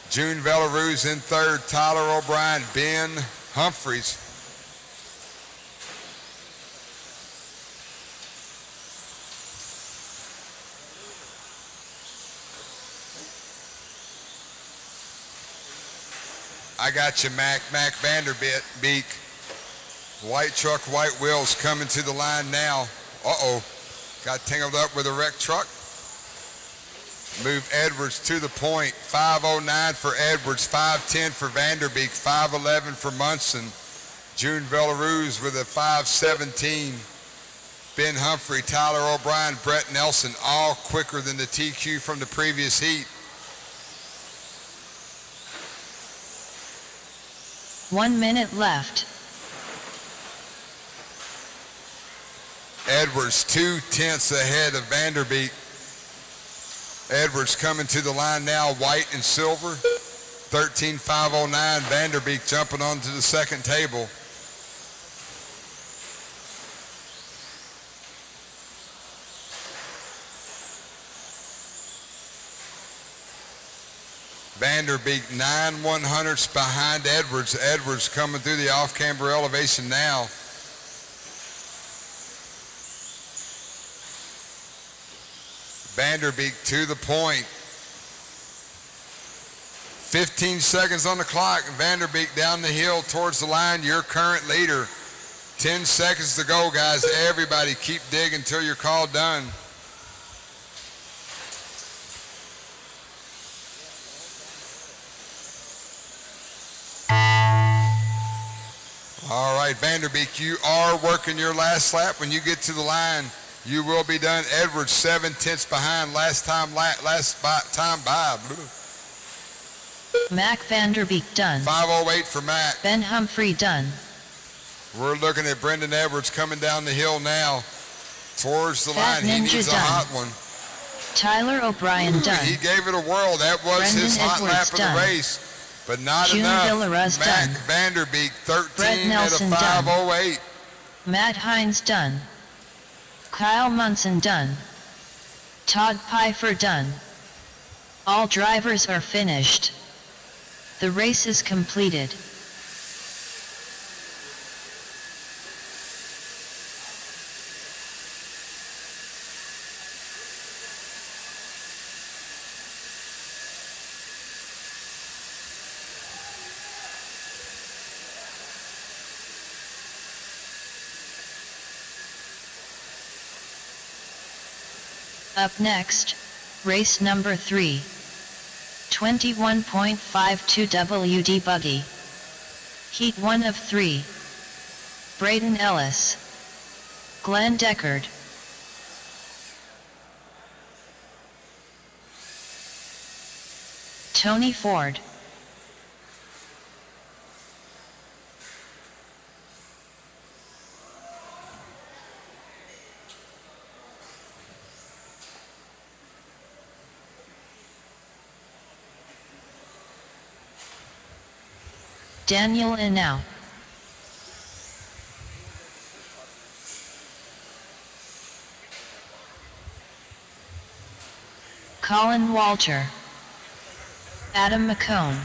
June Velaruz in third. Tyler O'Brien, Ben Humphreys. I got you, Mac Vanderbeek. White truck, white wheels coming to the line now. Uh-oh, got tangled up with a wrecked truck. Move Edwards to the point. 5:09 for Edwards, 5:10 for Vanderbeek, 5:11 for Munson. June Velaruz with a 5:17. Ben Humphrey, Tyler O'Brien, Brett Nelson, all quicker than the TQ from the previous heat. 1 minute left. Edwards 2/10 ahead of Vanderbeek. Edwards coming to the line now, white and silver. 13:509. Vanderbeek jumping onto the second table. Vanderbeek 9/100ths behind Edwards. Edwards coming through the off-camber elevation now. Vanderbeek to the point. 15 seconds on the clock. Vanderbeek down the hill towards the line, your current leader. 10 seconds to go, guys. Everybody keep digging until you're called done. All right, Vanderbeek, you are working your last lap. When you get to the line, you will be done. Edwards 7/10 behind last time by. Mac Vanderbeek done. 5:08 for Mac. Ben Humphrey done. We're looking at Brendan Edwards coming down the hill now towards the Fat line. He Ninja needs a done. hot one. Tyler O'Brien done. He gave it a whirl. That was Brendan his hot Edwards lap of done. the race, but not June enough. Villarez Mac done. Vanderbeek 13 Brett Nelson at a done. 5:08. Matt Hines done. Kyle Munson done. Todd Pfeiffer done. All drivers are finished. The race is completed. Up next, race number 3. 21.52 WD Buggy. Heat 1 of 3. Braden Ellis. Glenn Deckard. Tony Ford. Daniel Inau. Colin Walter. Adam McCone.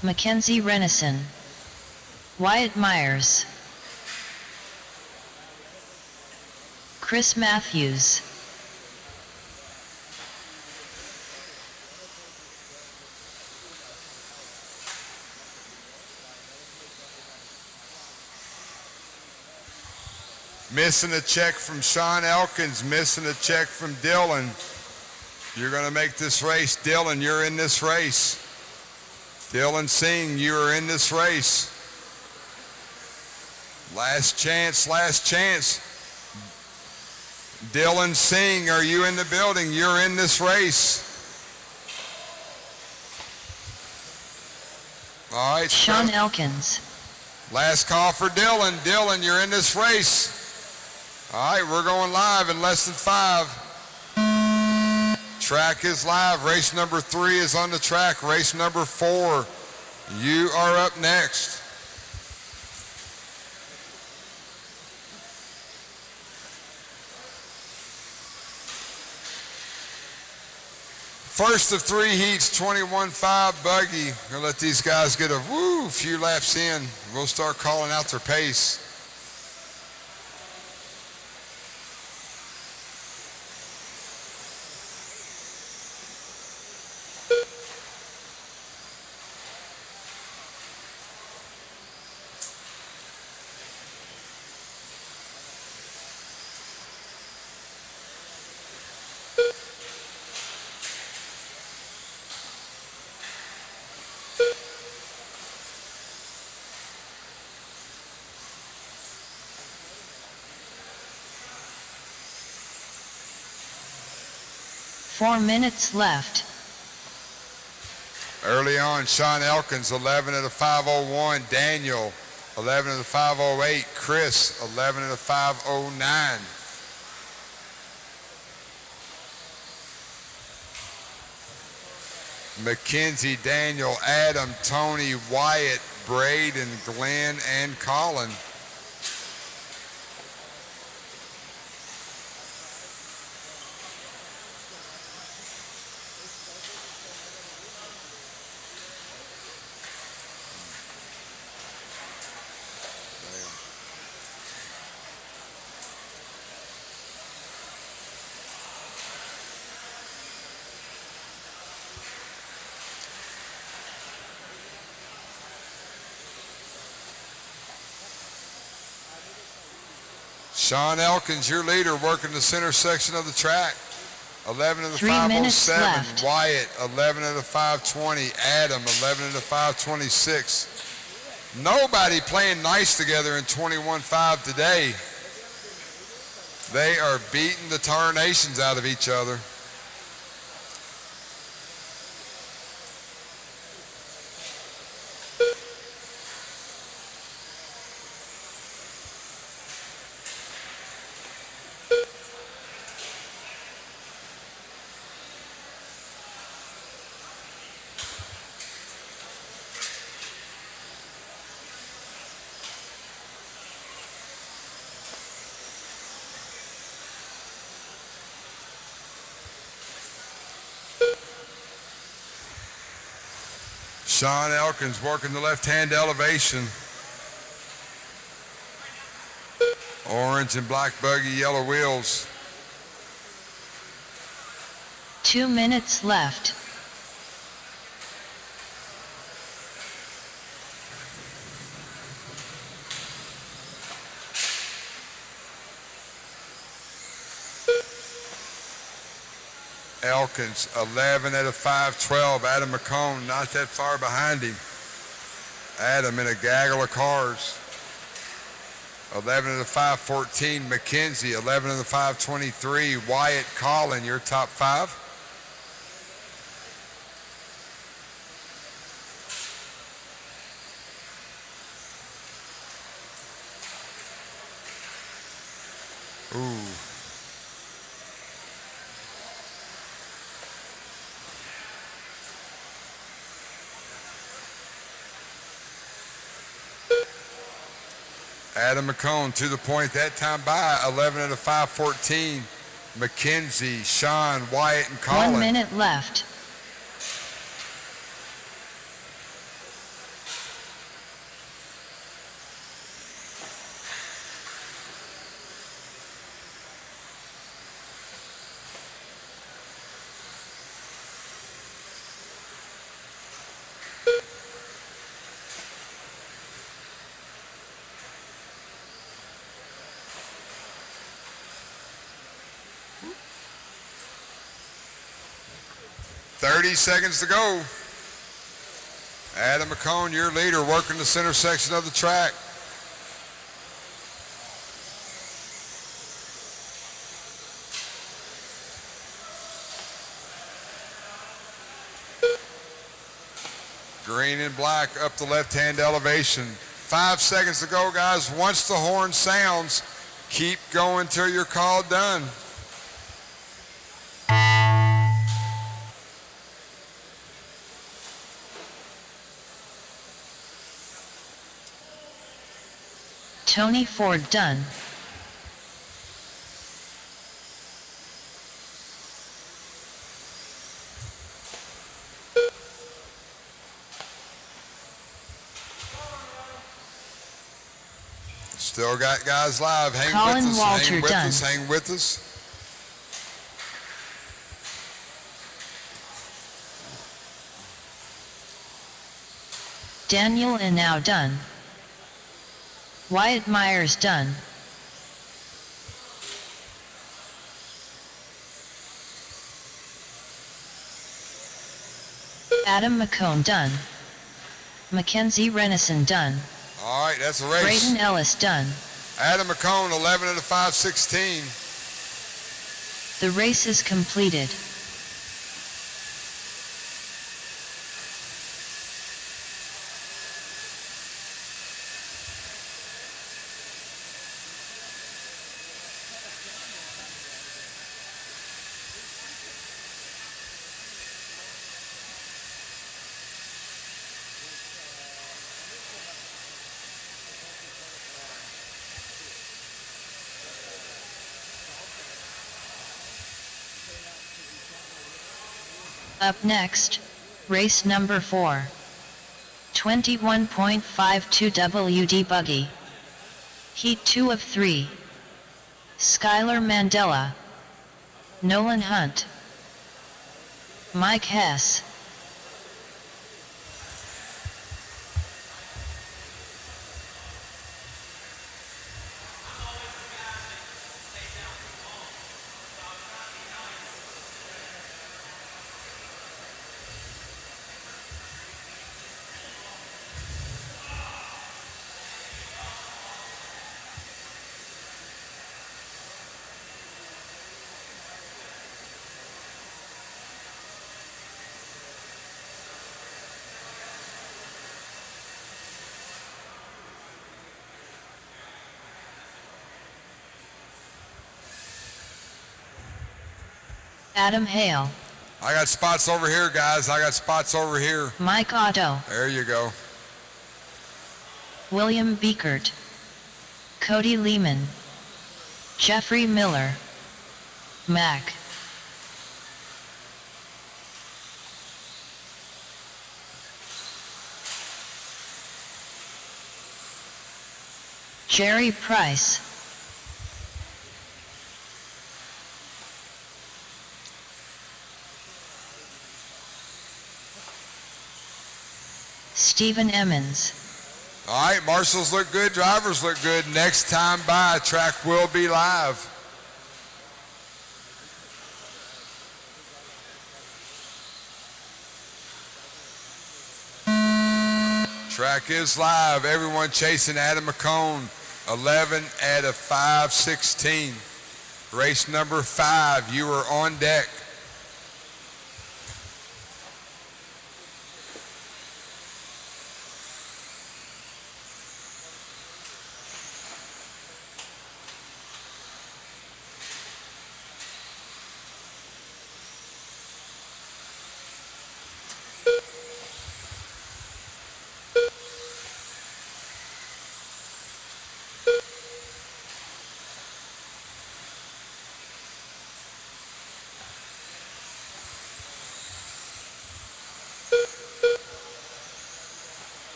Mackenzie Renison. Wyatt Myers. Chris Matthews. Missing a check from Sean Elkins, missing a check from Dylan. You're going to make this race. Dylan, you're in this race. Dylan Singh, you are in this race. Last chance, last chance. Dylan Singh, are you in the building? You're in this race. All right. Sean Elkins. Last call for Dylan. Dylan, you're in this race. All right, we're going live in less than 5. Track is live. Race number 3 is on the track. Race number 4, you are up next. First of 3 heats, 21.5 buggy. Gonna let these guys get a few laps in. We'll start calling out their pace. Four minutes left. Early on, Sean Elkins, 11 at a 5:01. Daniel, 11 at a 5:08. Chris, 11 at a 5:09. Mackenzie, Daniel, Adam, Tony, Wyatt, Braden, Glenn, and Colin. Sean Elkins, your leader, working the center section of the track. 11 at the 5:07. Wyatt, 11 at the 5:20. Adam, 11 at the 5:26. Nobody playing nice together in 21.5 today. They are beating the tarnations out of each other. Sean Elkins working the left-hand elevation. Orange and black buggy, yellow wheels. 2 minutes left. Elkins, 11 at a 5:12. Adam McCone, not that far behind him. Adam in a gaggle of cars. 11 at a 5:14. McKenzie, 11 at a 5:23. Wyatt Collin, your top five. Ooh. Adam McCone to the point that time by 11 at a 5:14. McKenzie, Sean, Wyatt, and Collin. 1 minute left. Seconds to go. Adam McCone, your leader, working the center section of the track. Green and black up the left-hand elevation. 5 seconds to go, guys. Once the horn sounds, keep going till you're called done. Tony Ford done. Still got guys live. Hang Colin with us, Walter hang with done. us, hang with us. Daniel and now done. Wyatt Myers done. Adam McCone done. Mackenzie Renison done. All right, that's a race. Braden Ellis done. Adam McCone, 11 at a 5:16. The race is completed. Up next, race number 4. 21.52 WD Buggy. Heat 2 of 3. Skylar Mandela. Nolan Hunt. Mike Hess. Adam Hale. I got spots over here, guys. I got spots over here. Mike Otto. There you go. William Beekert. Cody Lehman. Jeffrey Miller. Mac. Jerry Price. Stephen Emmons. All right, marshals look good, drivers look good. Next time by, track will be live. Track is live. Everyone chasing Adam McCone. 11 at a 5:16. Race number 5, you are on deck.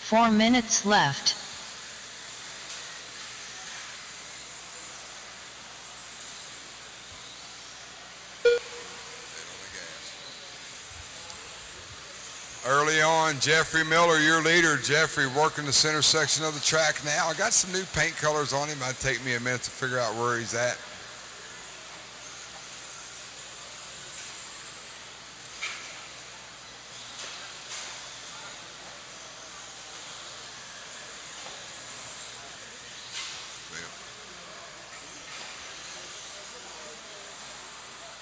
Four minutes left. Early on, Jeffrey Miller, your leader. Jeffrey working the center section of the track now. I got some new paint colors on him. Might take me a minute to figure out where he's at. Yeah.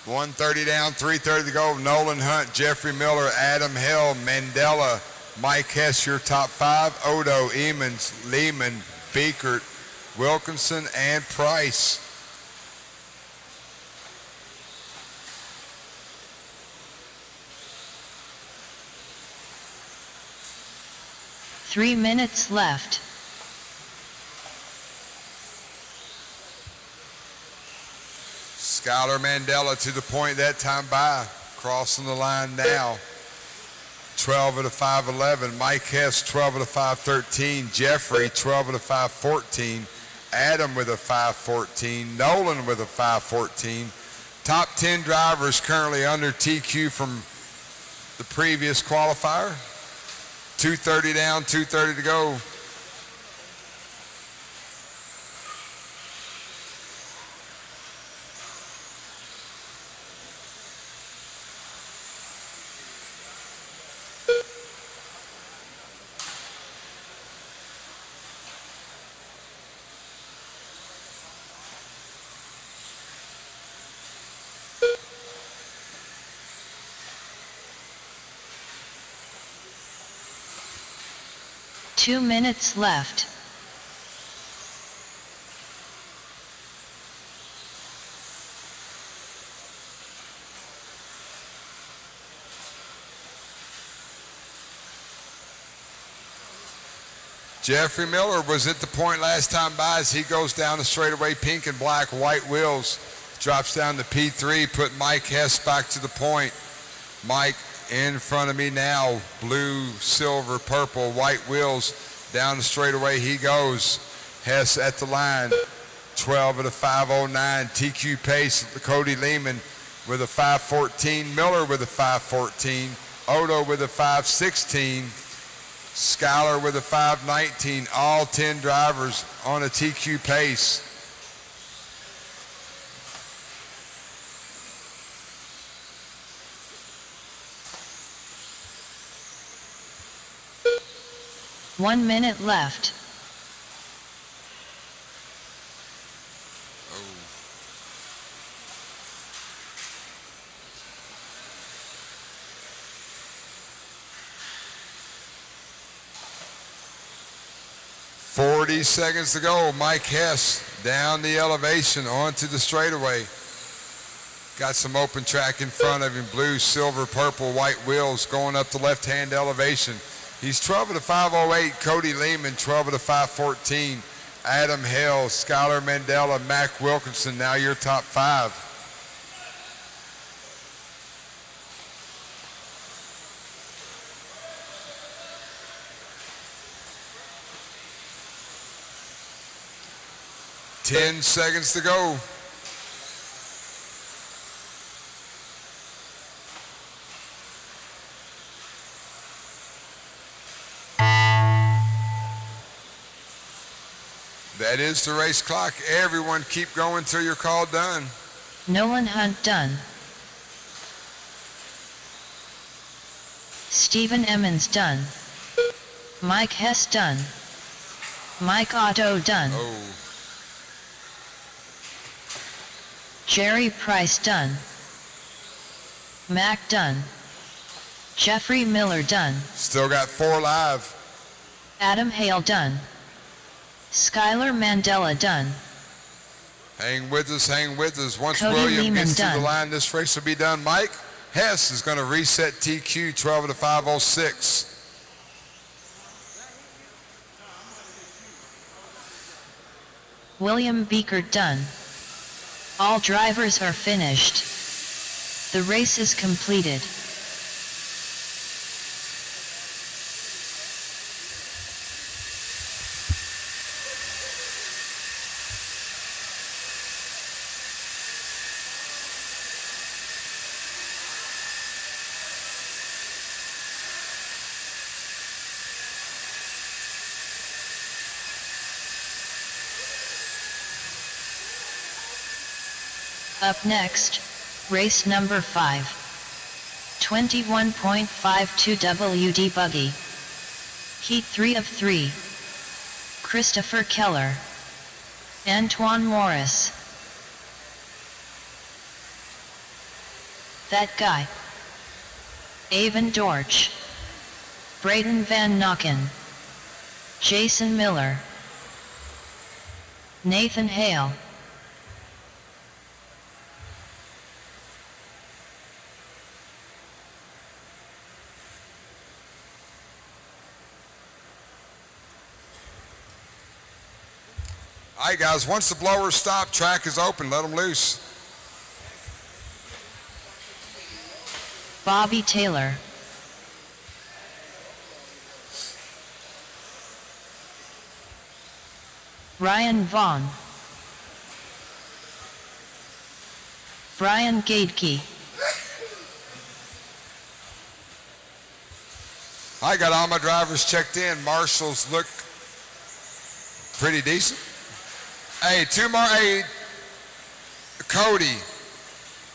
1:30 down, 3:30 to go. Nolan Hunt, Jeffrey Miller, Adam Hill, Mandela, Mike Hess, your top 5. Odo, Emons, Lehman, Beekert, Wilkinson, and Price. Three minutes left. Skylar Mandela to the point that time by. Crossing the line now. 12 at a 5:11. Mike Hess, 12 at a 5:13. Jeffrey, 12 at a 5:14. Adam with a 5:14. Nolan with a 5:14. Top 10 drivers currently under TQ from the previous qualifier. 2:30 down, 2:30 to go. Two minutes left. Jeffrey Miller was at the point last time by as he goes down the straightaway, pink and black, white wheels. Drops down to P3, put Mike Hess back to the point. Mike in front of me now, blue, silver, purple, white wheels. Down the straightaway he goes. Hess at the line, 12 at a 5:09. TQ pace, Cody Lehman with a 5:14. Miller with a 5:14. Odo with a 5:16. Skylar with a 5:19. All 10 drivers on a TQ pace. One minute left. Oh. "40 seconds to go. Mike Hess down the elevation onto the straightaway. Got some open track in front of him. Blue, silver, purple, white wheels going up the left-hand elevation. He's 12 at a 5:08. Cody Lehman, 12 at a 5:14. Adam Hill, Skylar Mandela, Mac Wilkinson, now your top 5. Ten seconds to go. That is the race clock. Everyone keep going till you're called done. Nolan Hunt done. Stephen Emmons done. Mike Hess done. Mike Otto done. Oh. Jerry Price done. Mac done. Jeffrey Miller done. Still got 4 live. Adam Hale done. Skylar Mandela done. Hang with us, hang with us. Once Cody William Lehman gets to the done. line, this race will be done. Mike Hess is going to reset TQ 12 to 5:06. William Beaker done. All drivers are finished. The race is completed. Up next, race number 5. 21.52 WD Buggy. Heat 3 of 3. Christopher Keller. Antoine Morris. That Guy. Avon Dorch. Braden Van Nocken. Jason Miller. Nathan Hale. All right, guys, once the blowers stop, track is open. Let them loose. Bobby Taylor. Ryan Vaughn. Brian Gadeke. I got all my drivers checked in. Marshals look pretty decent. Hey, 2 more. Hey, Cody,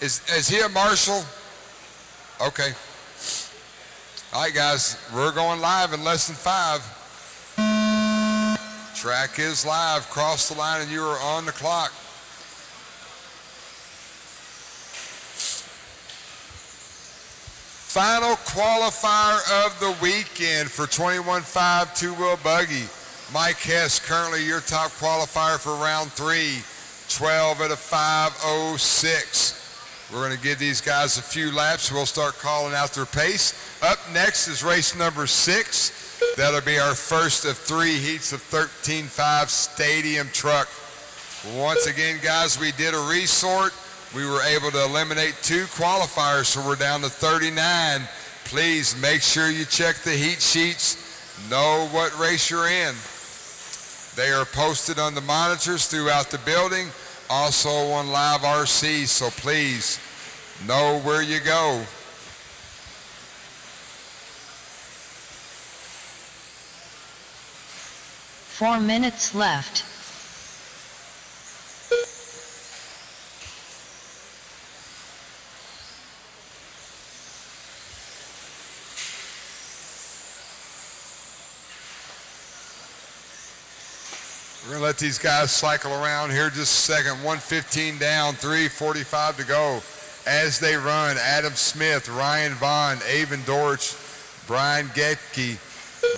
is he a marshal? Okay. All right, guys, we're going live in less than 5. Track is live. Cross the line and you are on the clock. Final qualifier of the weekend for 21.5 two-wheel buggy. Mike Hess, currently your top qualifier for round 3, 12 at a 5:06. We're going to give these guys a few laps. We'll start calling out their pace. Up next is race number 6. That'll be our first of 3 heats of 13.5 stadium truck. Once again, guys, we did a resort. We were able to eliminate 2 qualifiers, so we're down to 39. Please make sure you check the heat sheets. Know what race you're in. They are posted on the monitors throughout the building, also on Live RC, so please know where you go. Four minutes left. We're going to let these guys cycle around here just a second. 1:15 down, 3:45 to go. As they run, Adam Smith, Ryan Vaughn, Avon Dorch, Brian Getke,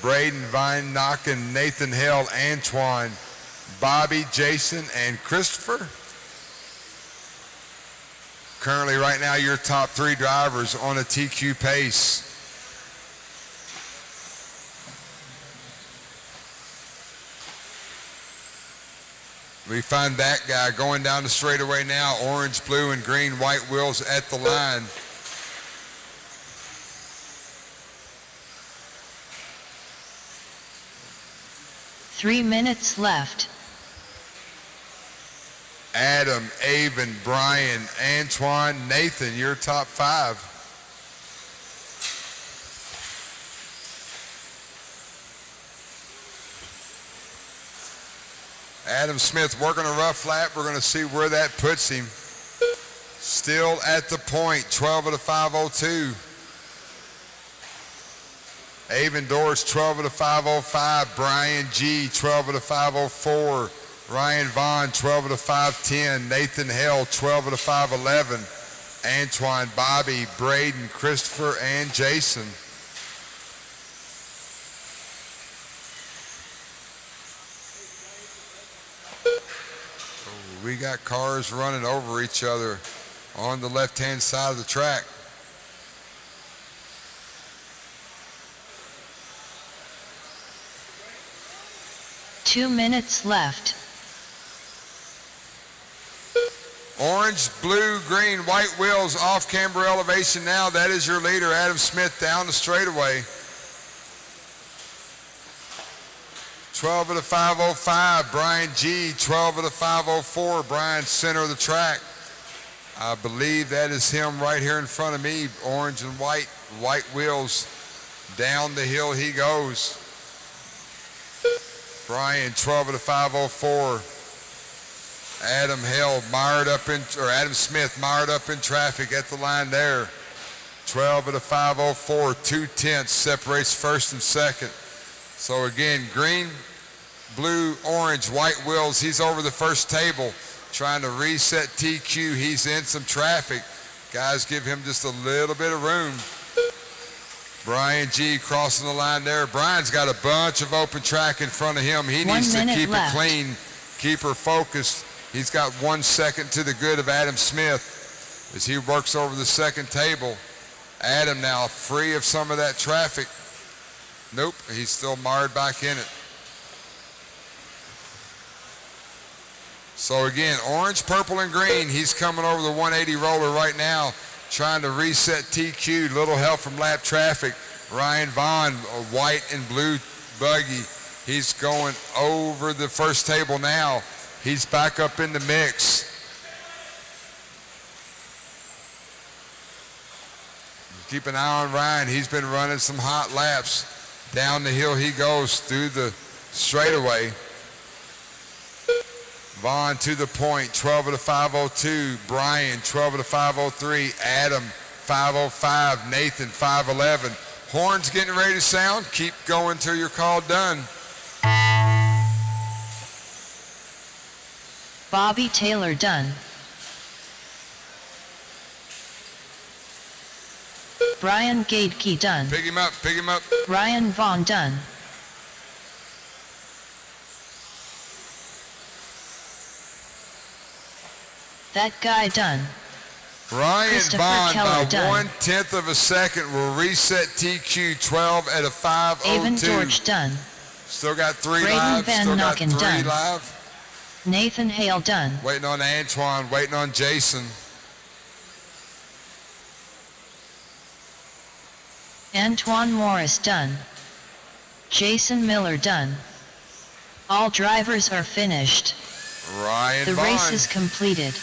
Braden Vine Nocken, Nathan Hale, Antoine, Bobby, Jason, and Christopher. Currently right now your top 3 drivers on a TQ pace. We find that guy going down the straightaway now. Orange, blue, and green, white wheels at the line. Three minutes left. Adam, Avon, Brian, Antoine, Nathan, your top 5. Adam Smith working a rough lap. We're going to see where that puts him. Still at the point, 12 of the 5:02. Avon Dorsch, 12 of the 5:05. Brian G, 12 of the 5:04. Ryan Vaughn, 12 of the 5:10. Nathan Hale, 12 of the 5:11. Antoine, Bobby, Braden, Christopher, and Jason. We got cars running over each other on the left-hand side of the track. Two minutes left. Orange, blue, green, white wheels off camber elevation now. That is your leader, Adam Smith, down the straightaway. 12 of the 5:05, Brian G. 12 of the 5:04, Brian, center of the track. I believe that is him right here in front of me, orange and white wheels. Down the hill he goes. Brian, 12 of the 5:04. Adam Smith mired up in traffic at the line there. 12 of the 5:04, 2/10 separates first and second. So again, green, blue, orange, white wheels. He's over the first table trying to reset TQ. He's in some traffic. Guys, give him just a little bit of room. Brian G crossing the line there. Brian's got a bunch of open track in front of him. He needs to keep it clean, keep her focused. He's got 1 second to the good of Adam Smith as he works over the second table. Adam now free of some of that traffic. Nope, he's still mired back in it. So again, orange, purple, and green. He's coming over the 180 roller right now, trying to reset TQ. Little help from lap traffic. Ryan Vaughn, a white and blue buggy. He's going over the first table now. He's back up in the mix. Keep an eye on Ryan. He's been running some hot laps. Down the hill he goes through the straightaway. Vaughn to the point, 12 of the 5:02. Brian, 12 of the 5:03. Adam, 5:05. Nathan, 5:11. Horns getting ready to sound. Keep going till you're called done. Bobby Taylor done. Brian Gadeke done. Pick him up, pick him up. Ryan Vaughn done. That guy done. Ryan Vaughn by done. 1/10 of a second will reset TQ. 12 at a 5:02. Avon Dorsch done. Still got three Braden live. Van Still got Nocken three done. live. Nathan Hale done. Waiting on Antoine, waiting on Jason. Antoine Morris done. Jason Miller done. All drivers are finished. Ryan The Vaughn. race is completed.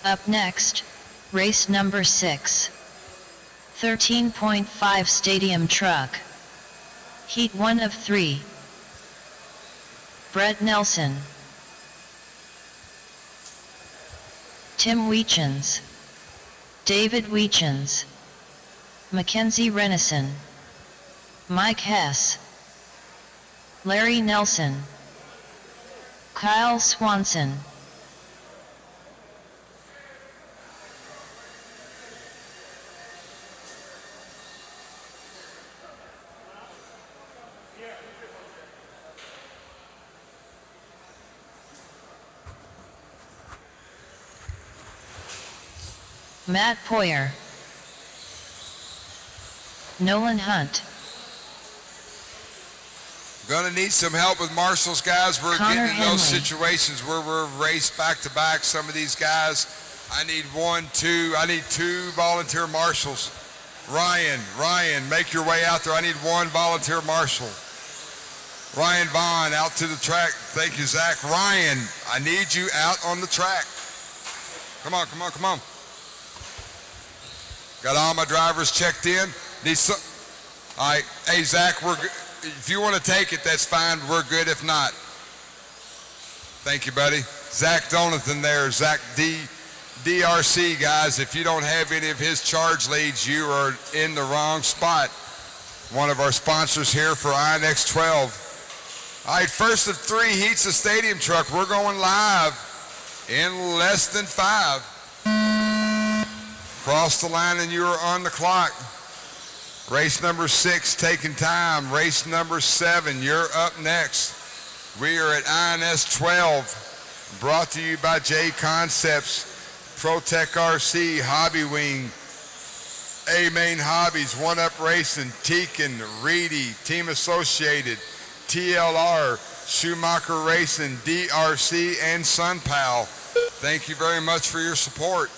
Up next, race number 6. 13.5 Stadium Truck. Heat 1 of 3. Brett Nelson. Tim Weechens. David Weechens. Mackenzie Renison. Mike Hess. Larry Nelson. Kyle Swanson. Matt Poyer. Nolan Hunt. Gonna need some help with marshals, guys. We're Connor getting in those Henley. situations where we're raced back to back. Some of these guys, I need two volunteer marshals. Ryan, make your way out there. I need one volunteer marshal. Ryan Vaughn out to the track. Thank you, Zach. Ryan, I need you out on the track. Come on. Got all my drivers checked in. All right, hey, Zach, if you want to take it, that's fine. We're good if not. Thank you, buddy. Zach Donathan there. Zach DRC, guys. If you don't have any of his charge leads, you are in the wrong spot. One of our sponsors here for INX12. All right, first of 3 heats of Stadium Truck. We're going live in less than 5. Cross the line and you are on the clock. Race number 6 taking time. Race number 7, you're up next. We are at INS12, brought to you by JConcepts, ProTech RC, Hobby Wing, A-Main Hobbies, One Up Racing, Tekin, Reedy, Team Associated, TLR, Schumacher Racing, DRC, and SunPal. Thank you very much for your support.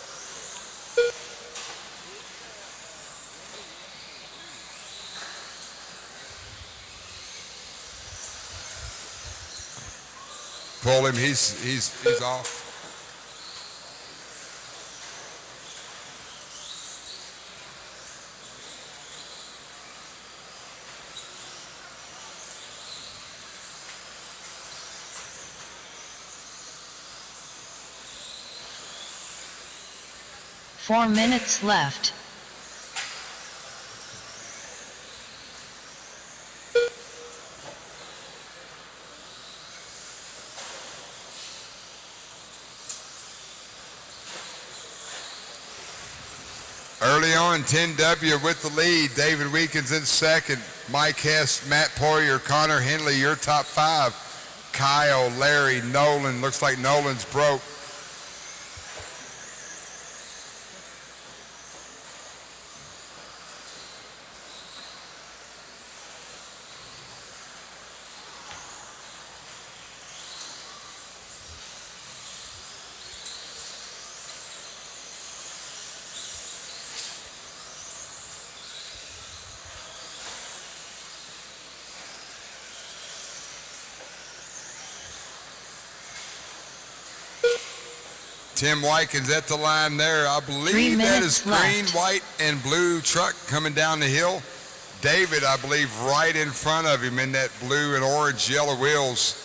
Pull him, he's off. Four minutes left. Early on, 10W with the lead. David Weekins in second. Mike Hess, Matt Poirier, Connor Henley, your top 5. Kyle, Larry, Nolan. Looks like Nolan's broke. Tim Wykins at the line there. I believe that is green, white, and blue truck coming down the hill. David, I believe, right in front of him in that blue and orange yellow wheels.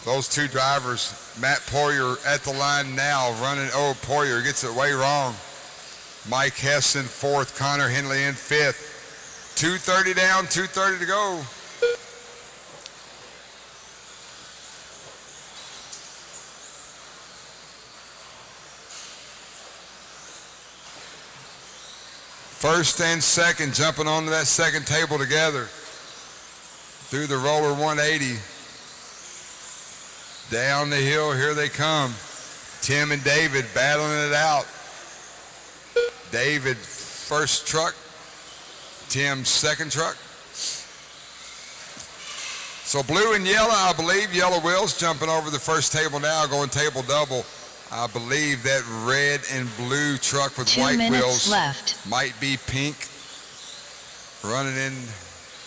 Those 2 drivers. Matt Poirier at the line now running. Oh, Poirier gets it way wrong. Mike Hess in 4th. Connor Henley in 5th. 2:30 down, 2:30 to go. First and second jumping onto that second table together. Through the roller 180. Down the hill, here they come. Tim and David battling it out. David, first truck. Tim, second truck. So blue and yellow, I believe. Yellow wheels jumping over the first table now, going table double. I believe that red and blue truck with 2 white minutes wheels left. might be pink. Running in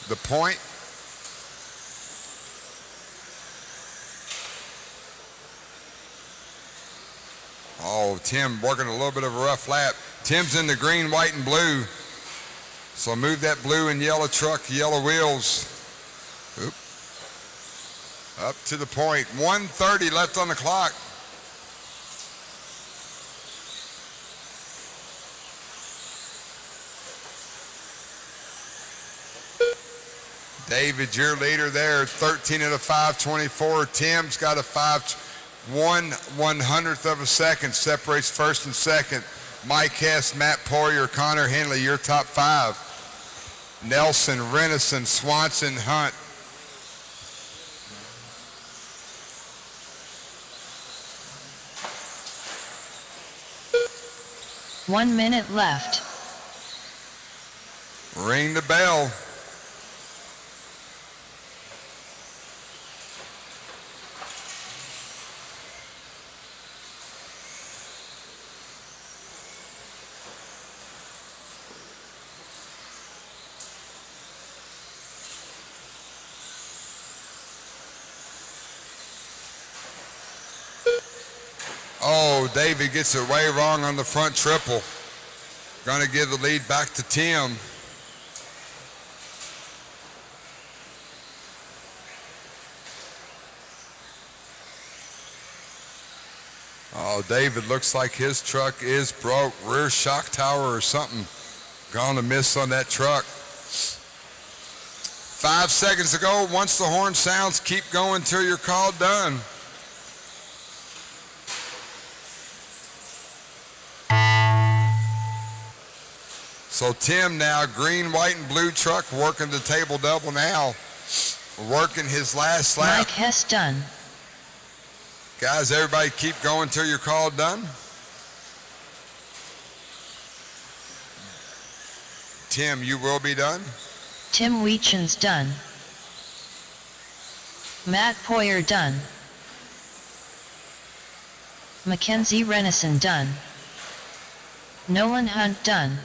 the point. Oh, Tim working a little bit of a rough lap. Tim's in the green, white, and blue. So move that blue and yellow truck, yellow wheels. Oop. Up to the point. 1:30 left on the clock. David, your leader there, 13 at a 5:24. Tim's got a 1/100th of a second, separates first and second. Mike Hess, Matt Poirier, Connor Henley, your top 5. Nelson, Renison, Swanson, Hunt. One minute left. Ring the bell. Oh, David gets it way wrong on the front triple. Gonna give the lead back to Tim. Oh, David looks like his truck is broke. Rear shock tower or something. Gonna miss on that truck. 5 seconds to go. Once the horn sounds, keep going till you're called done. So Tim now, green, white, and blue truck, working the table double now. Working his last lap. Mike Hess done. Guys, everybody keep going till you're called done. Tim, you will be done. Tim Weechen's done. Matt Poyer done. Mackenzie Renison done. Nolan Hunt done.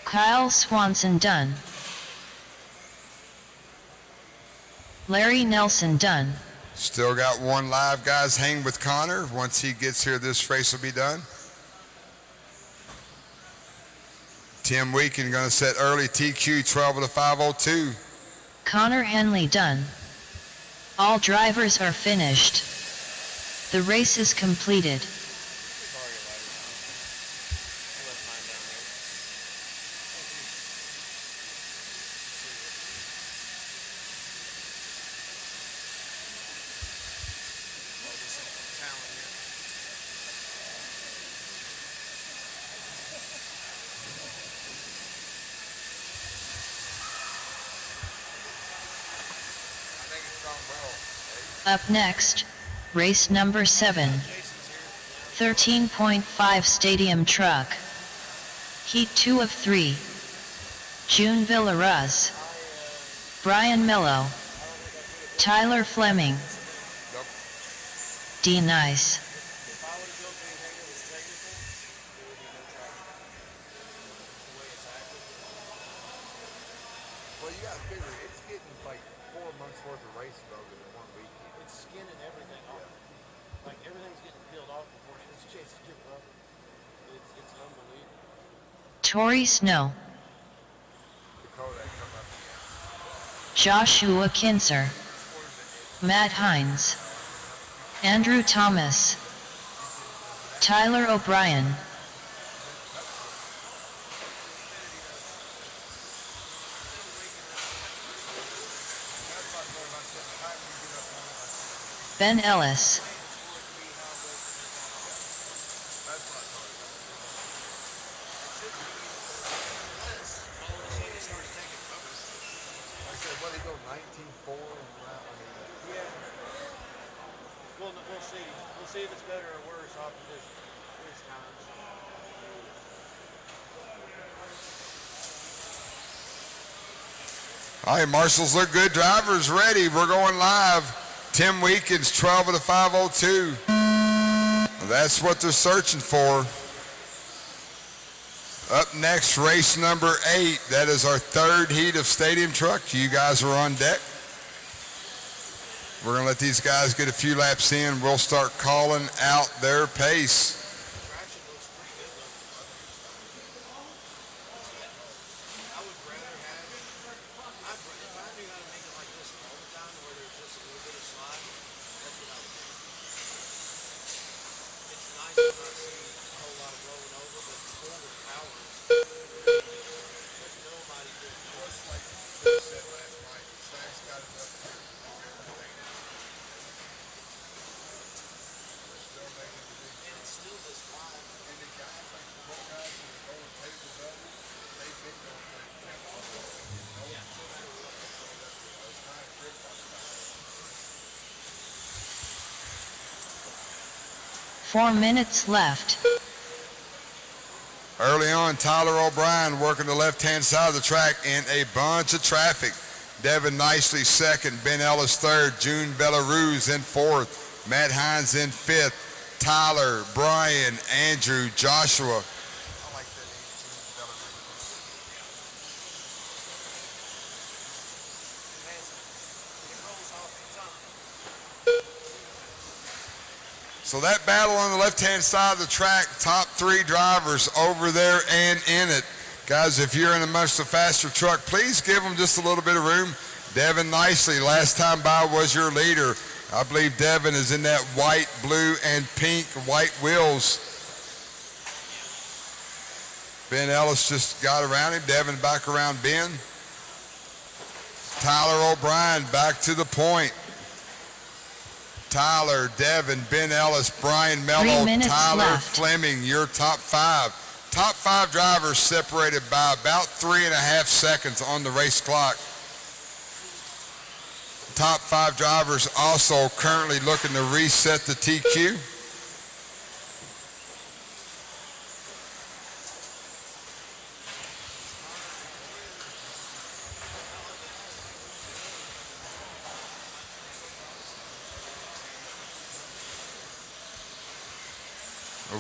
Kyle Swanson done. Larry Nelson done. Still got one live, guys. Hang with Connor. Once he gets here, this race will be done. Tim Weeken going to set early TQ 12 of the 502. Connor Henley done. All drivers are finished. The race is completed. Up next, race number 7. 13.5 Stadium Truck. Heat 2 of 3. June Villaraz. Brian Mello. Tyler Fleming. D. Nice. Well, you gotta figure it's getting like 4 months worth of race over in 1 week. It's skinning everything off. Like everything's getting peeled off before it's chance to get up. It's unbelievable. Tori Snow. Joshua Kinser. Matt Hines. Andrew Thomas. Tyler O'Brien. Ben Ellis. We'll see. We'll see if it's better or worse off of this times. All right, marshals look good. Drivers ready. We're going live. Tim Weekins, 12 of the 502. That's what they're searching for. Up next, race number 8. That is our 3rd heat of Stadium Truck. You guys are on deck. We're going to let these guys get a few laps in. We'll start calling out their pace. Four minutes left. Early on, Tyler O'Brien working the left-hand side of the track in a bunch of traffic. Devin Nicely 2nd, Ben Ellis 3rd, June Belarus in 4th, Matt Hines in 5th, Tyler, Brian, Andrew, Joshua. So that battle on the left-hand side of the track, top 3 drivers over there and in it. Guys, if you're in a much faster truck, please give them just a little bit of room. Devin Nicely, last time by, was your leader. I believe Devin is in that white, blue, and pink white wheels. Ben Ellis just got around him. Devin back around Ben. Tyler O'Brien back to the point. Tyler, Devin, Ben Ellis, Brian Mello, Tyler Fleming, your top 5. Top 5 drivers separated by about 3.5 seconds on the race clock. Top 5 drivers also currently looking to reset the TQ.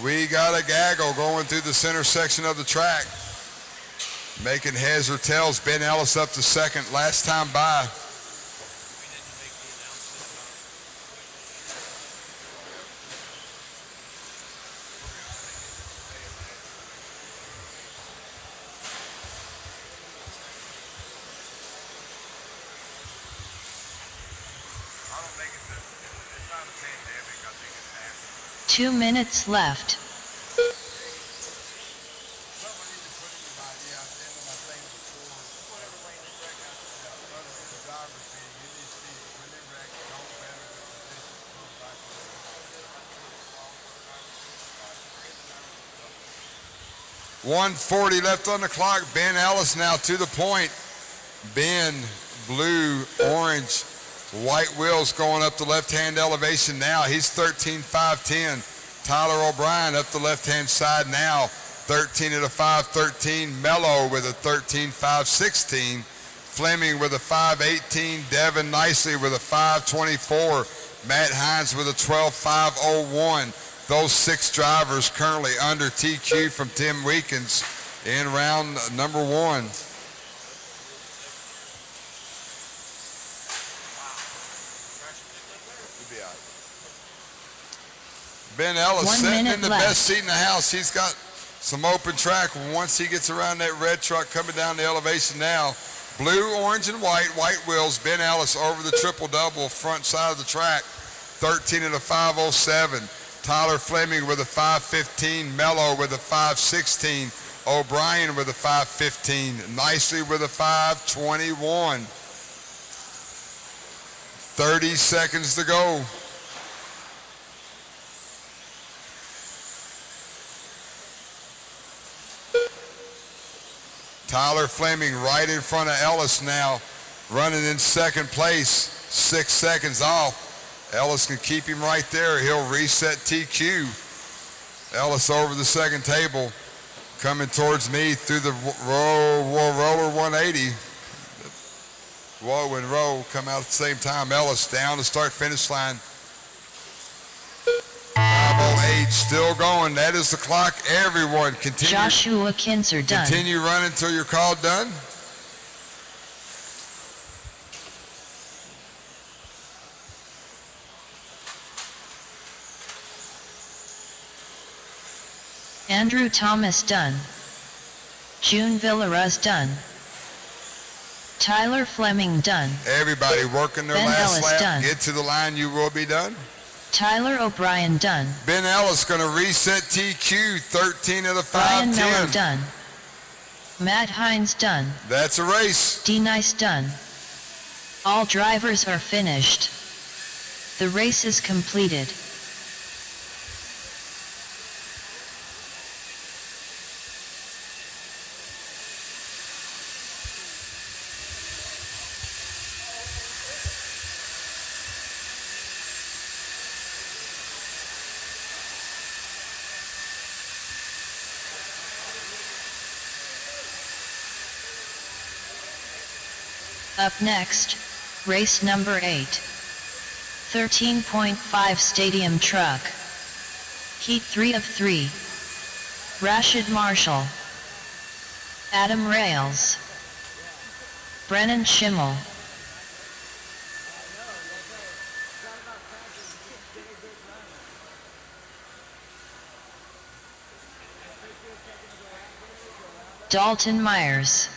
We got a gaggle going through the center section of the track. Making heads or tails, Ben Ellis up to second, last time by. Two minutes left. .140 left on the clock. Ben Ellis now to the point. Ben, blue, orange, white wheels going up the left-hand elevation now. He's 13.510. Tyler O'Brien up the left-hand side now. 13 at a 5.13. Mello with a 13.516. Fleming with a 5.18. Devin Nicely with a 5.24. Matt Hines with a 12.501. Those 6 drivers currently under TQ from Tim Weekins in round number 1. Ben Ellis sitting in the best seat in the house. He's got some open track once he gets around that red truck coming down the elevation now. Blue, orange, and white wheels. Ben Ellis over the triple-double front side of the track. 13 at a 5.07. Tyler Fleming with a 5.15. Mello with a 5.16. O'Brien with a 5.15. Nicely with a 5.21. 30 seconds to go. Tyler Fleming right in front of Ellis now, running in second place, 6 seconds off. Ellis can keep him right there. He'll reset TQ. Ellis over the second table, coming towards me through the roller 180. Whoa and roll come out at the same time. Ellis down the start-finish line. 5:08 still going. That is the clock. Everyone continue. Joshua Kinzer done. Continue running until you're called done. Andrew Thomas done. June Villaraz done. Tyler Fleming done. Everybody working their Ben last Ellis lap. done. Get to the line. You will be done. Tyler O'Brien done. Ben Ellis going to reset TQ. 13 of the Brian 5:10. Miller done. Matt Hines done. That's a race. D Nice done. All drivers are finished. The race is completed. Up next, race number 8. 13.5 Stadium Truck. Heat 3 of 3. Rashid Marshall. Adam Rails. Brennan Schimmel. Dalton Myers.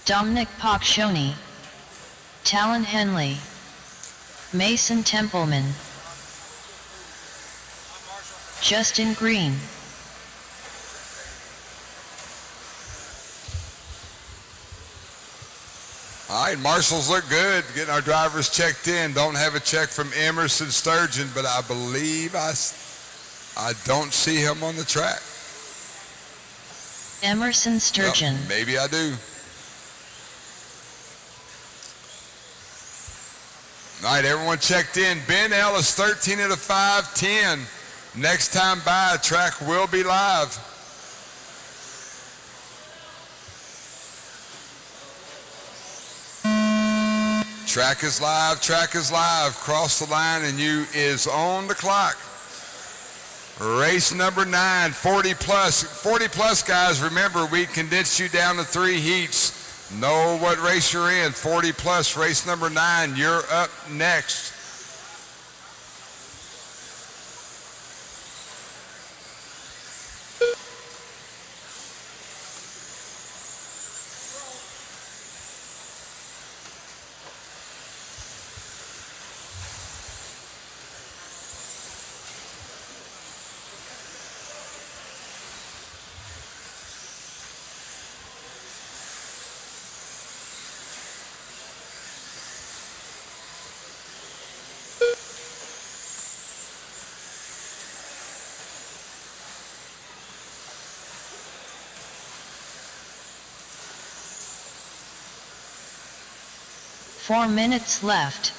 Dominic Poccioni, Talon Henley, Mason Templeman, Justin Green, All right, marshals look good. Getting our drivers checked in. Don't have a check from Emerson Sturgeon, but I believe I don't see him on the track. Emerson Sturgeon. Well, maybe I do. All right, everyone checked in. Ben Ellis, 13 out of 5, 10. Next time by, track will be live. Track is live, track is live. Cross the line and you is on the clock. Race number 9, 40 plus. 40 plus, guys, remember we condensed you down to 3 heats. Know what race you're in. 40 plus, race number 9. You're up next. Four minutes left.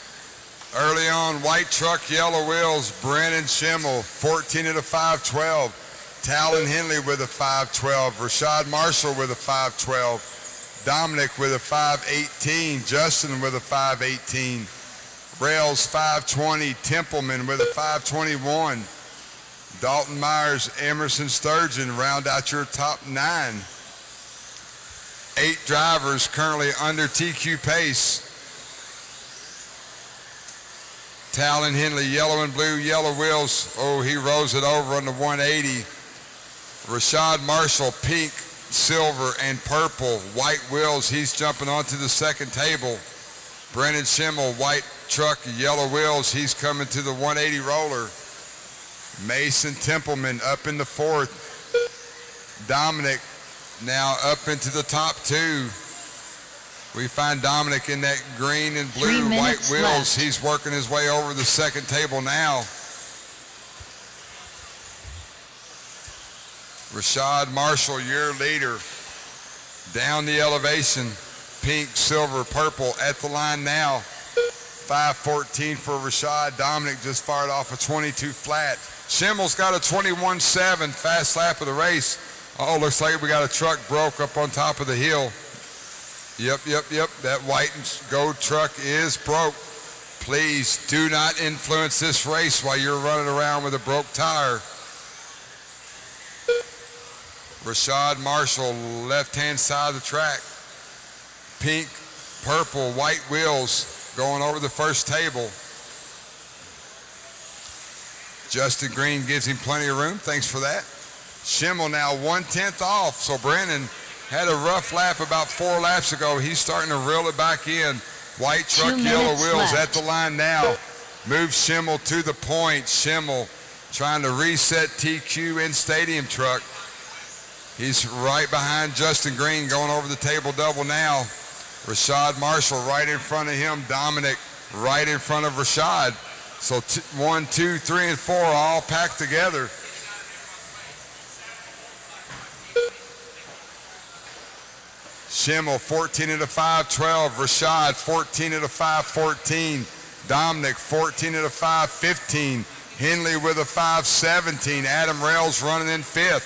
Early on, white truck, yellow wheels, Brennan Schimmel, 14 out of 512. Talon Henley with a 512. Rashad Marshall with a 512. Dominic with a 518. Justin with a 518. Rails 520. Templeman with a 521. Dalton Myers, Emerson Sturgeon round out your top 9. 8 drivers currently under TQ pace. Talon Henley, yellow and blue, yellow wheels. Oh, he rose it over on the 180. Rashad Marshall, pink, silver, and purple. White wheels, he's jumping onto the second table. Brennan Schimmel, white truck, yellow wheels, he's coming to the 180 roller. Mason Templeman up in the 4th. Dominic now up into the top 2. We find Dominic in that green and blue white wheels. Left. He's working his way over the second table now. Rashad Marshall, your leader. Down the elevation. Pink, silver, purple at the line now. 5:14 for Rashad. Dominic just fired off a 22 flat. Schimmel's got a 21.7 fast lap of the race. Oh, looks like we got a truck broke up on top of the hill. Yep. That white and gold truck is broke. Please do not influence this race while you're running around with a broke tire. Rashad Marshall, left-hand side of the track. Pink, purple, white wheels going over the first table. Justin Green gives him plenty of room. Thanks for that. Schimmel now 1/10 off. So Brandon had a rough lap about 4 laps ago. He's starting to reel it back in. White truck, yellow wheels at the line now. Moves Schimmel to the point. Schimmel trying to reset TQ in stadium truck. He's right behind Justin Green going over the table double now. Rashad Marshall right in front of him. Dominic right in front of Rashad. So 1, 2, 3, and 4 all packed together. Schimmel 14 out of 512. Rashad 14 out of 514. Dominic 14 out of 515. Henley with a 517. Adam Rails running in 5th.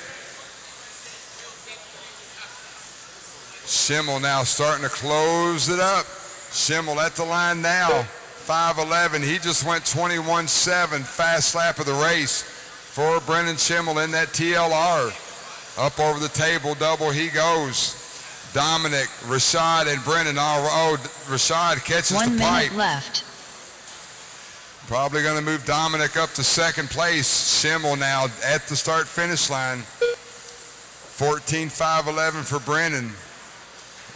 Schimmel now starting to close it up. Schimmel at the line now. 5:11. He just went 21.7 fast lap of the race for Brendan Schimmel in that TLR. Up over the table double he goes. Dominic, Rashad, and Brennan. Oh, Rashad catches the pipe. 1 minute left. Probably going to move Dominic up to second place. Schimmel now at the start-finish line. 14.511 for Brennan.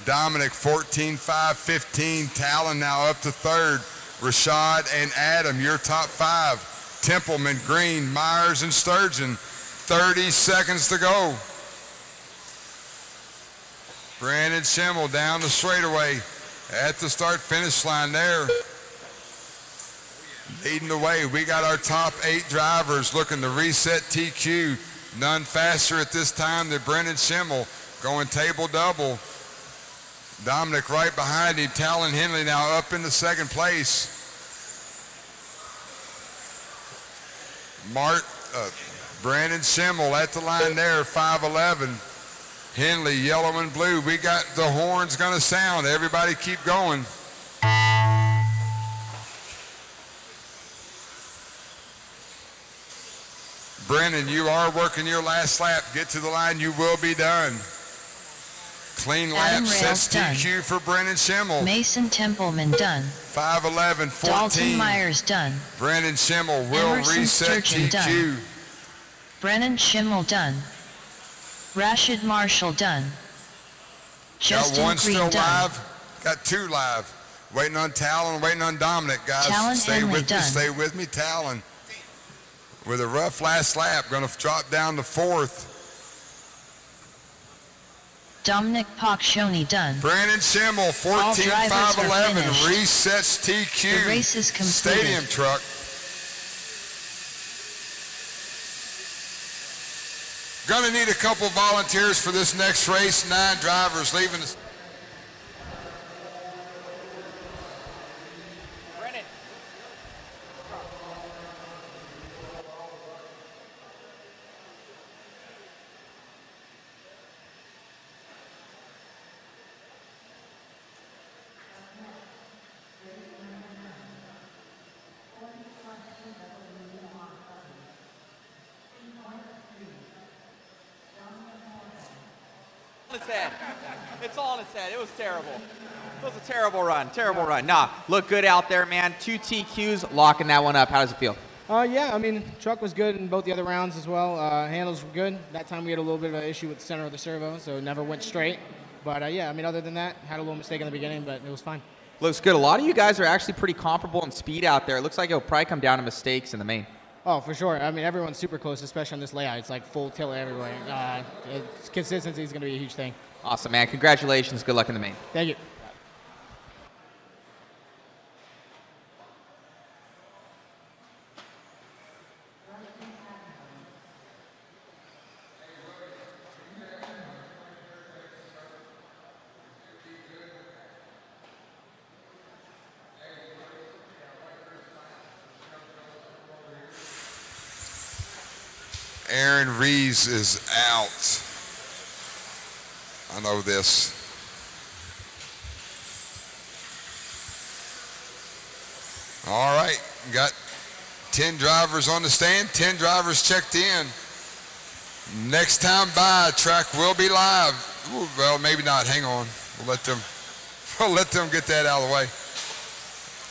Dominic 14.515. Talon now up to third. Rashad and Adam, your top 5. Templeman, Green, Myers, and Sturgeon. 30 seconds to go. Brandon Schimmel down the straightaway at the start-finish line there. Leading the way, we got our top 8 drivers looking to reset TQ. None faster at this time than Brendan Schimmel going table double. Dominic right behind him. Talon Henley now up into second place. Brandon Schimmel at the line there, 5:11. Henley, yellow and blue. We got the horns gonna sound. Everybody keep going. Brennan, you are working your last lap. Get to the line, you will be done. Clean lap sets TQ for Brennan Schimmel. Mason Templeman done. 5:11, 14. Dalton Myers done. Brennan Schimmel will Emerson reset Sturgeon TQ. done. Brennan Schimmel done. Rashid Marshall done. Justin Got one Green still done. live. Got 2 live. Waiting on Talon, waiting on Dominic, guys. Talon Stay Henley with me, done. stay with me, Talon. With a rough last lap, gonna drop down to 4th. Dominic Pockshoney done. Brandon Schimmel, All drivers are 14.511, finished. resets TQ. The race is completed. Stadium truck. Gonna need a couple volunteers for this next race. 9 drivers leaving the... It's all in its head. It was terrible. It was a terrible run. Terrible run. Nah, look good out there, man. 2 TQs, locking that one up. How does it feel? Yeah, I mean, truck was good in both the other rounds as well. Handles were good. That time we had a little bit of an issue with the center of the servo, so it never went straight. But yeah, I mean, other than that, had a little mistake in the beginning, but it was fine. Looks good. A lot of you guys are actually pretty comparable in speed out there. It looks like it'll probably come down to mistakes in the main. Oh, for sure. I mean, everyone's super close, especially on this layout. It's like full tilt everywhere. Consistency is going to be a huge thing. Awesome, man. Congratulations. Good luck in the main. Thank you. Aaron Rees is out. I know this. All right, got 10 drivers on the stand, 10 drivers checked in. Next time by, track will be live. Ooh, well, maybe not. Hang on. We'll let them get that out of the way.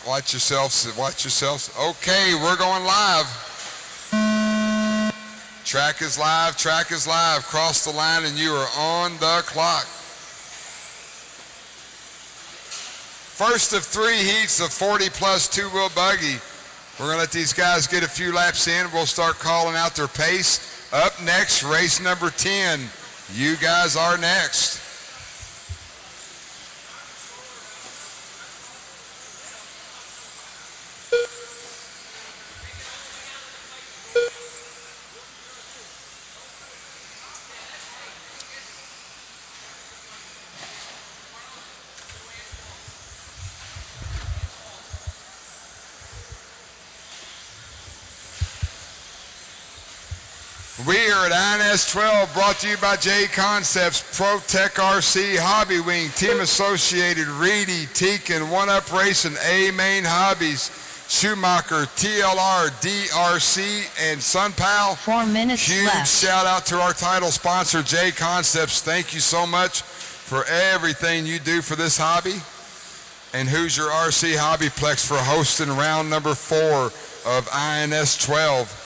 Watch yourselves. Watch yourselves. Okay, we're going live. Track is live. Track is live. Cross the line, and you are on the clock. First of 3 heats of 40-plus two-wheel buggy. We're going to let these guys get a few laps in. We'll start calling out their pace. Up next, race number 10. You guys are next. We are at INS12, brought to you by JConcepts, ProTech RC, Hobby Wing, Team Associated, Reedy, Teak, and One Up Racing, A Main Hobbies. Schumacher, TLR, DRC, and SunPal. 4 minutes Huge left. shout out to our title sponsor, JConcepts. Thank you so much for everything you do for this hobby. And Hoosier RC HobbyPlex for hosting round number 4 of INS12.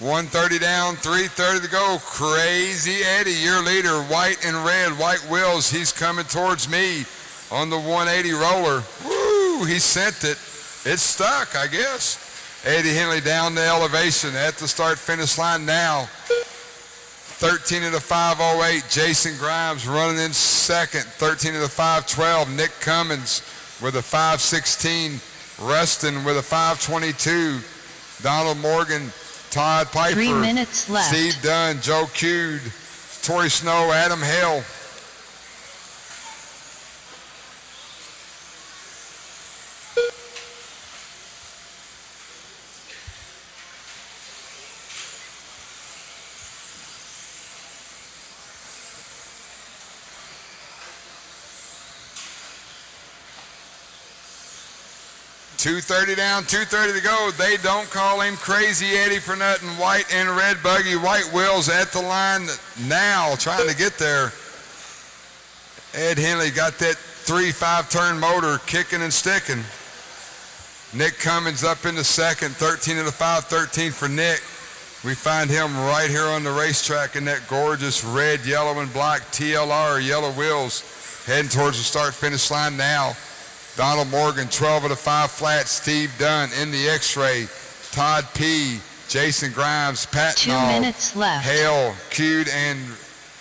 $130 down, $330 to go. Crazy Eddie, your leader, white and red, white wheels. He's coming towards me on the 180 roller. Woo, he sent it. It's stuck, I guess. Eddie Henley down the elevation at the start-finish line now. 13 of the 508. Jason Grimes running in second. 13 of the 512. Nick Cummins with a 516. Rustin with a 522. Donald Morgan, Todd Piper, 3 minutes left. Steve Dunn, Joe Cude, Tori Snow, Adam Hill. $230 down, $230 to go. They don't call him Crazy Eddie for nothing. White and red buggy, white wheels at the line now, trying to get there. Ed Henley got that 3-5 turn motor kicking and sticking. Nick Cummins up in the second, 13 of the 513 for Nick. We find him right here on the racetrack in that gorgeous red, yellow, and black TLR, yellow wheels, heading towards the start-finish line now. Donald Morgan, 12 of the 5 flat. Steve Dunn in the X-ray. Todd P., Jason Grimes, Pat 2 minutes left. Hale, Cude, and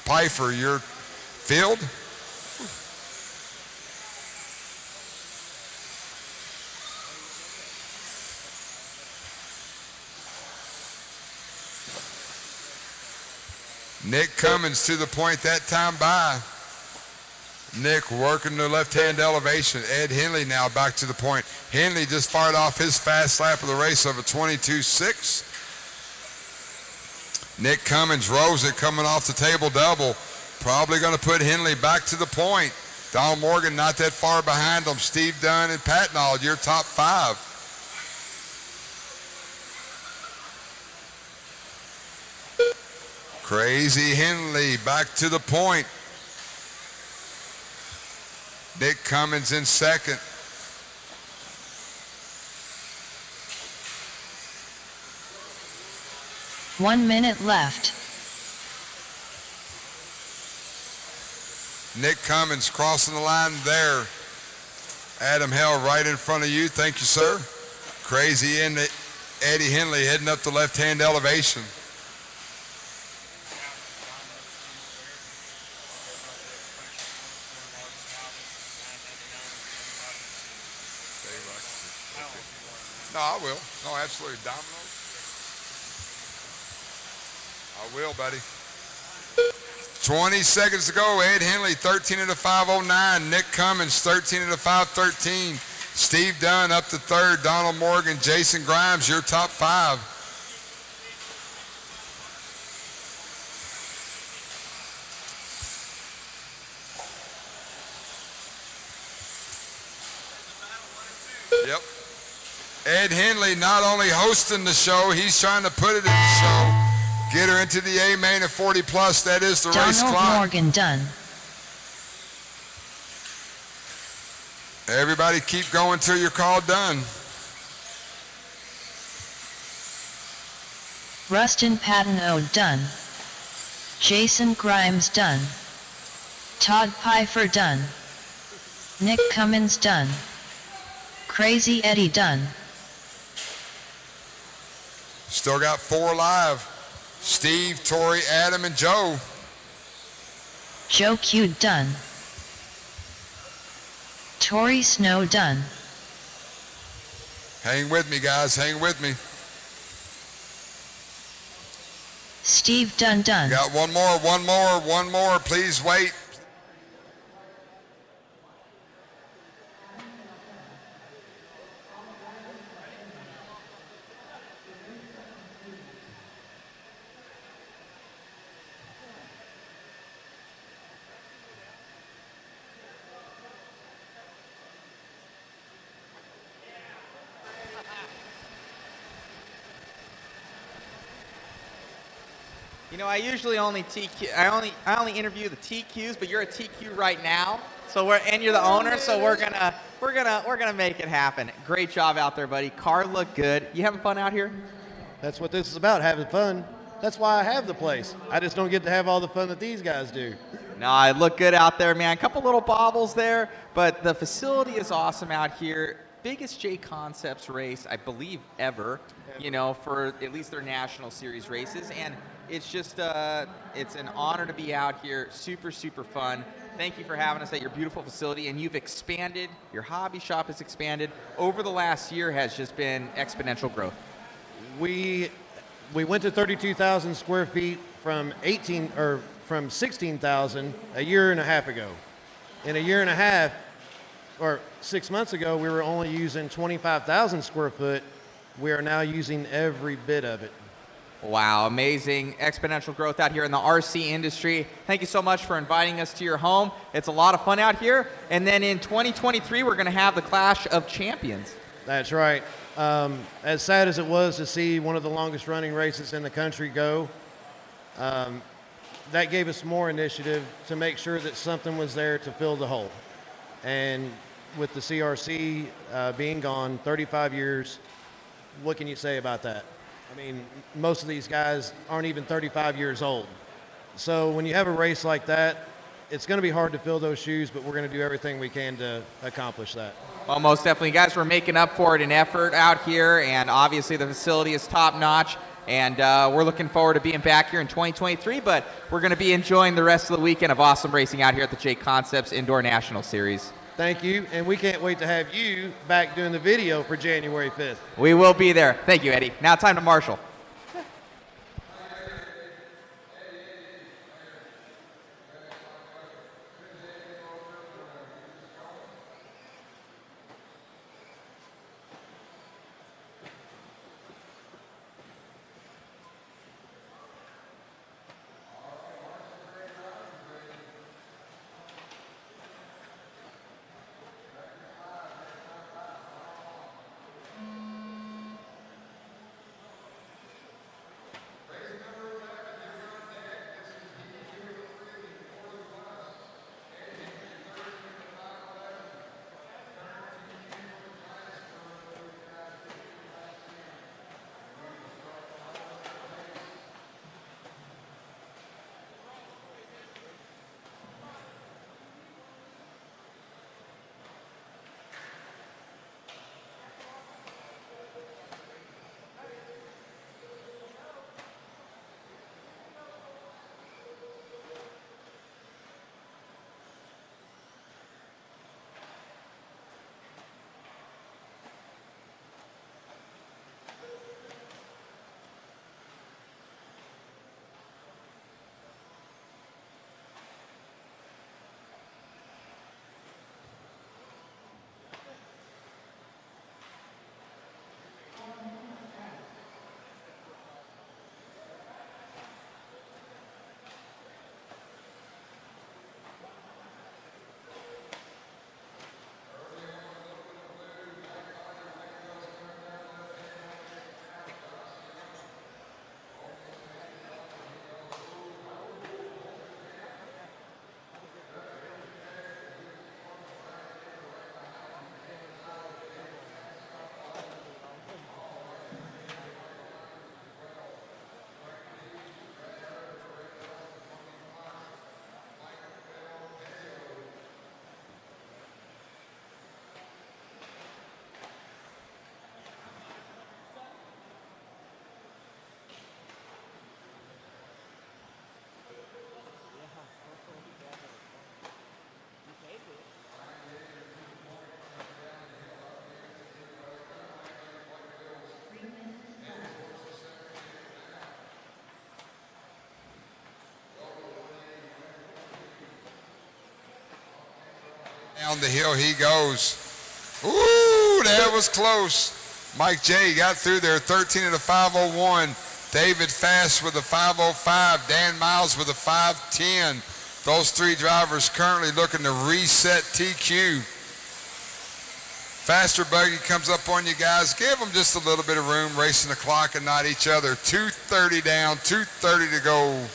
Pfeiffer, your field. Nick Cummins to the point that time by. Nick working the left-hand elevation. Ed Henley now back to the point. Henley just fired off his fast lap of the race of a 22.6. Nick Cummins rose it coming off the table double. Probably going to put Henley back to the point. Donald Morgan not that far behind them. Steve Dunn and Patnall, your top 5. Crazy Henley back to the point. Nick Cummins in second. One minute left. Nick Cummins crossing the line there. Adam Hell right in front of you. Thank you, sir. Crazy in Eddie Henley heading up the left-hand elevation. No, I will. No, absolutely. Dominoes. I will, buddy. 20 seconds to go. Ed Henley, 13 of the 509. Nick Cummins, 13 of the 513. Steve Dunn up to third. Donald Morgan, Jason Grimes, your top 5. Yep. Ed Henley not only hosting the show, he's trying to put it in the show. Get her into the A main at 40 plus. That is the race Donald clock. Morgan done. Everybody keep going till you're called done. Rustin Patino done. Jason Grimes done. Todd Pfeiffer done. Nick Cummins done. Crazy Eddie done. Still got 4 live. Steve, Tori, Adam, and Joe. Joe Q done. Tori Snow done. Hang with me, guys. Hang with me. Steve Dunn done. Got one more. Please wait. You know, I usually only I only interview the TQs, but you're a TQ right now. So and you're the owner, so we're gonna make it happen. Great job out there, buddy. Car looked good. You having fun out here? That's what this is about, having fun. That's why I have the place. I just don't get to have all the fun that these guys do. No, it looked good out there, man. A couple little bobbles there, but the facility is awesome out here. Biggest JConcepts race, I believe, ever, you know, for at least their national series races. And it's just, it's an honor to be out here. Super, super fun. Thank you for having us at your beautiful facility. And you've expanded, your hobby shop has expanded. Over the last year has just been exponential growth. We went to 32,000 square feet from 16,000 a year and a half ago. In a year and a half, or 6 months ago, we were only using 25,000 square foot. We are now using every bit of it. Wow, amazing exponential growth out here in the RC industry. Thank you so much for inviting us to your home. It's a lot of fun out here. And then in 2023, we're going to have the Clash of Champions. That's right. As sad as it was to see one of the longest running races in the country go, that gave us more initiative to make sure that something was there to fill the hole. And with the CRC being gone 35 years, what can you say about that? I mean, most of these guys aren't even 35 years old. So when you have a race like that, it's going to be hard to fill those shoes, but we're going to do everything we can to accomplish that. Well, most definitely. Guys, we're making up for it in effort out here, and obviously the facility is top-notch, and we're looking forward to being back here in 2023, but we're going to be enjoying the rest of the weekend of awesome racing out here at the JConcepts Indoor National Series. Thank you, and we can't wait to have you back doing the video for January 5th. We will be there. Thank you, Eddie. Now time to marshal. Down the hill he goes. Ooh, that was close. Mike J got through there, 13 at a 5:01. David Fast with a 5:05. Dan Miles with a 5:10. Those three drivers currently looking to reset TQ. Faster buggy comes up on you guys. Give them just a little bit of room, racing the clock and not each other. 2:30 down, 2:30 to go.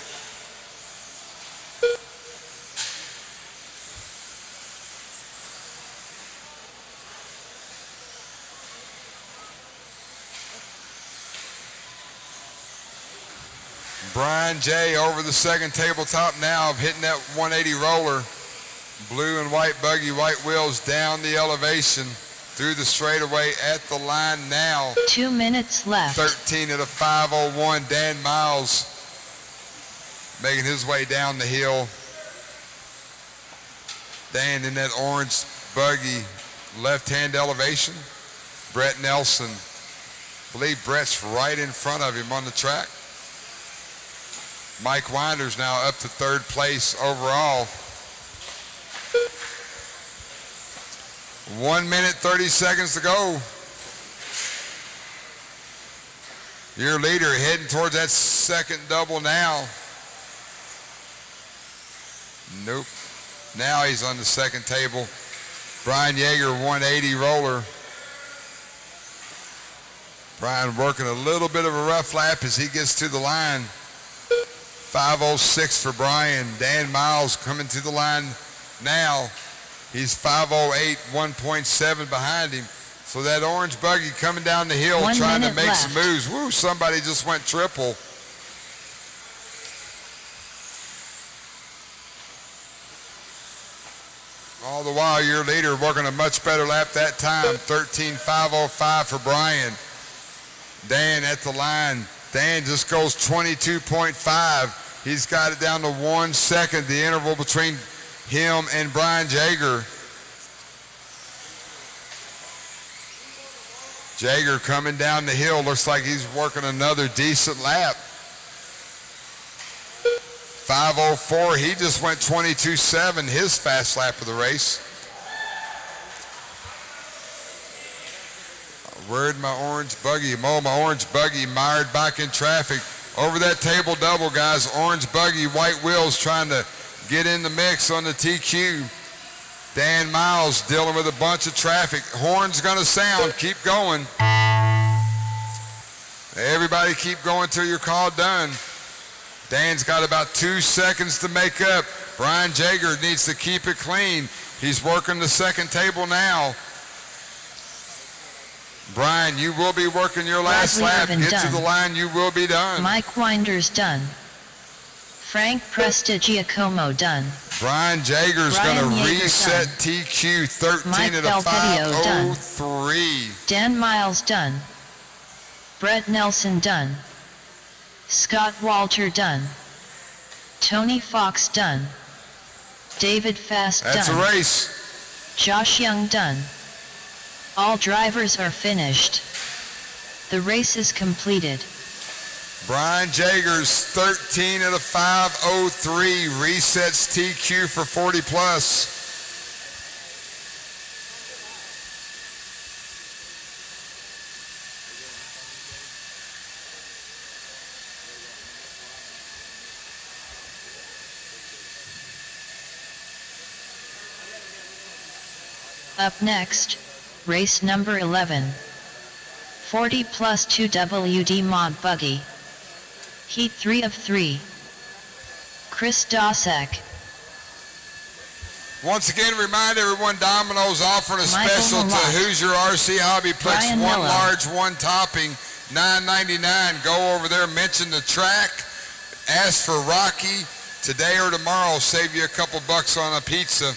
Brian J. over the second tabletop now of hitting that 180 roller. Blue and white buggy, white wheels down the elevation through the straightaway at the line now. 2 minutes left. 13 at a 5:01. Dan Miles making his way down the hill. Dan in that orange buggy, left-hand elevation. Brett Nelson. I believe Brett's right in front of him on the track. Mike Winders now up to third place overall. 1 minute, 30 seconds to go. Your leader heading towards that second double now. Nope. Now he's on the second table. Brian Yeager, 180 roller. Brian working a little bit of a rough lap as he gets to the line. 5:06 for Brian. Dan Miles coming to the line now. He's 5:08, 1.7 behind him. So that orange buggy coming down the hill trying to make some moves. Woo, somebody just went triple. All the while, your leader working a much better lap that time. 13:5:05 for Brian. Dan at the line. Dan just goes 22.5. He's got it down to 1 second, the interval between him and Brian Jager. Jager coming down the hill. Looks like he's working another decent lap. 5:04. He just went 22.7, his fast lap of the race. Where'd my orange buggy? Oh, my orange buggy mired back in traffic. Over that table double, guys. Orange buggy, white wheels trying to get in the mix on the TQ. Dan Miles dealing with a bunch of traffic. Horn's gonna sound. Keep going. Everybody keep going till you're called done. Dan's got about 2 seconds to make up. Brian Jager needs to keep it clean. He's working the second table now. Brian, you will be working your last lap. Get to the line, you will be done. Mike Winders done. Frank Prestigiacomo done. Brian Jager's going to reset done. TQ 13 at a 5:03. Dan Miles done. Brett Nelson done. Scott Walter done. Tony Fox done. David Fast done. That's a race. Josh Young done. All drivers are finished. The race is completed. Brian Jager's 13 at a 5:03 resets TQ for 40 plus. Up next, race number 11. 40 plus 2 WD mod buggy. Heat 3 of 3. Chris Dosek. Once again, remind everyone, Domino's offering a special to Hoosier RC HobbyPlex. One large, one topping, $9.99. Go over there, mention the track, ask for Rocky. Today or tomorrow, save you a couple bucks on a pizza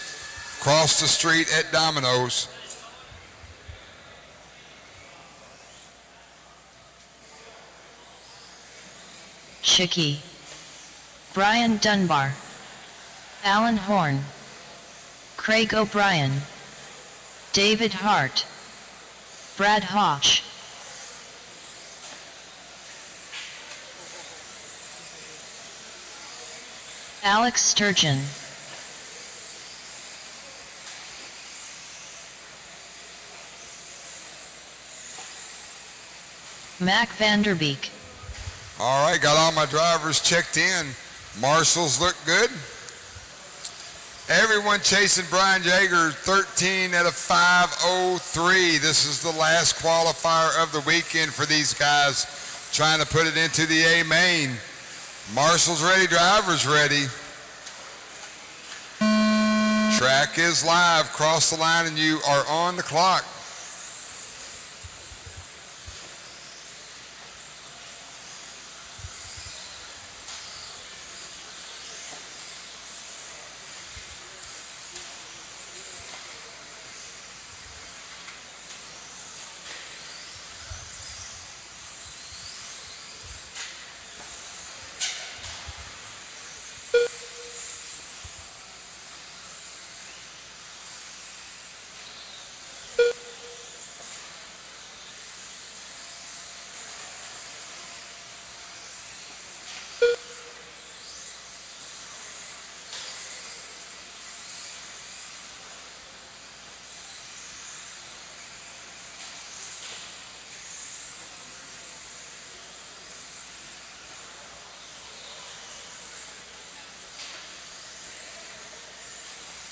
across the street at Domino's. Shicky. Brian Dunbar. Alan Horn. Craig O'Brien. David Hart. Brad Hodge. Alex Sturgeon. Mac Vanderbeek. All right, got all my drivers checked in. Marshals look good. Everyone chasing Brian Yeager, 13 at a 5:03. This is the last qualifier of the weekend for these guys, trying to put it into the A main. Marshall's ready, driver's ready. Track is live, cross the line, and you are on the clock.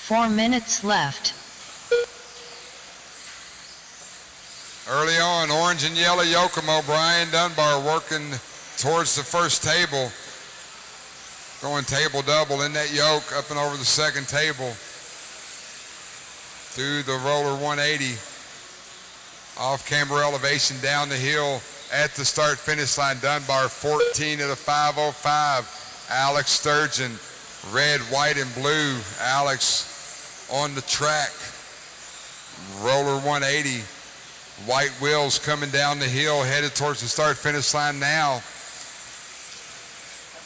Four minutes left. Early on, orange and yellow Yokomo, Brian Dunbar working towards the first table. Going table double in that yoke, up and over the second table. Through the roller 180. Off camber elevation down the hill at the start finish line. Dunbar 14 at a 5:05. Alex Sturgeon, red, white, and blue. Alex on the track. Roller 180. White wheels coming down the hill, headed towards the start finish line now.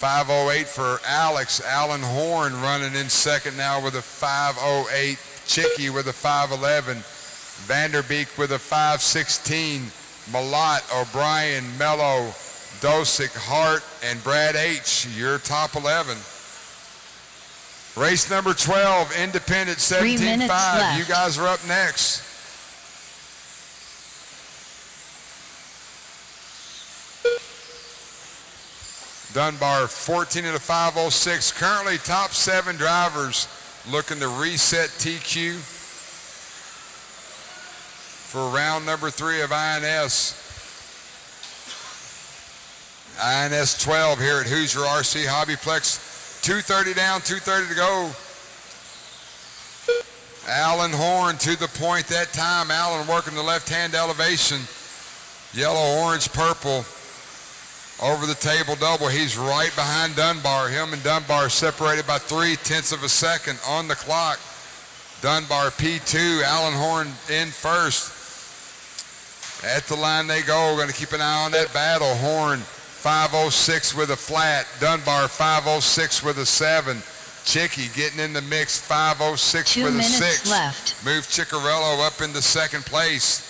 5:08 for Alex. Alan Horn running in second now with a 5:08. Chicky with a 5:11. Vanderbeek with a 5:16. Malott, O'Brien, Mello, Dosick, Hart, and Brad H. Your top 11. Race number 12, independent 17.5. You guys are up next. Dunbar 14 at a 5:06. Currently top 7 drivers looking to reset TQ for round number 3 of INS. INS 12 here at Hoosier RC HobbyPlex. 2:30 down, 2:30 to go. Alan Horn to the point that time. Alan working the left-hand elevation. Yellow, orange, purple. Over the table double. He's right behind Dunbar. Him and Dunbar separated by 0.3 of a second on the clock. Dunbar P2. Alan Horn in first. At the line they go. Going to keep an eye on that battle. Horn 5:06 with a flat. Dunbar 5:06 with a 7. Chicky getting in the mix 5:06 with a 6. Left. Move Ciccarello up into second place.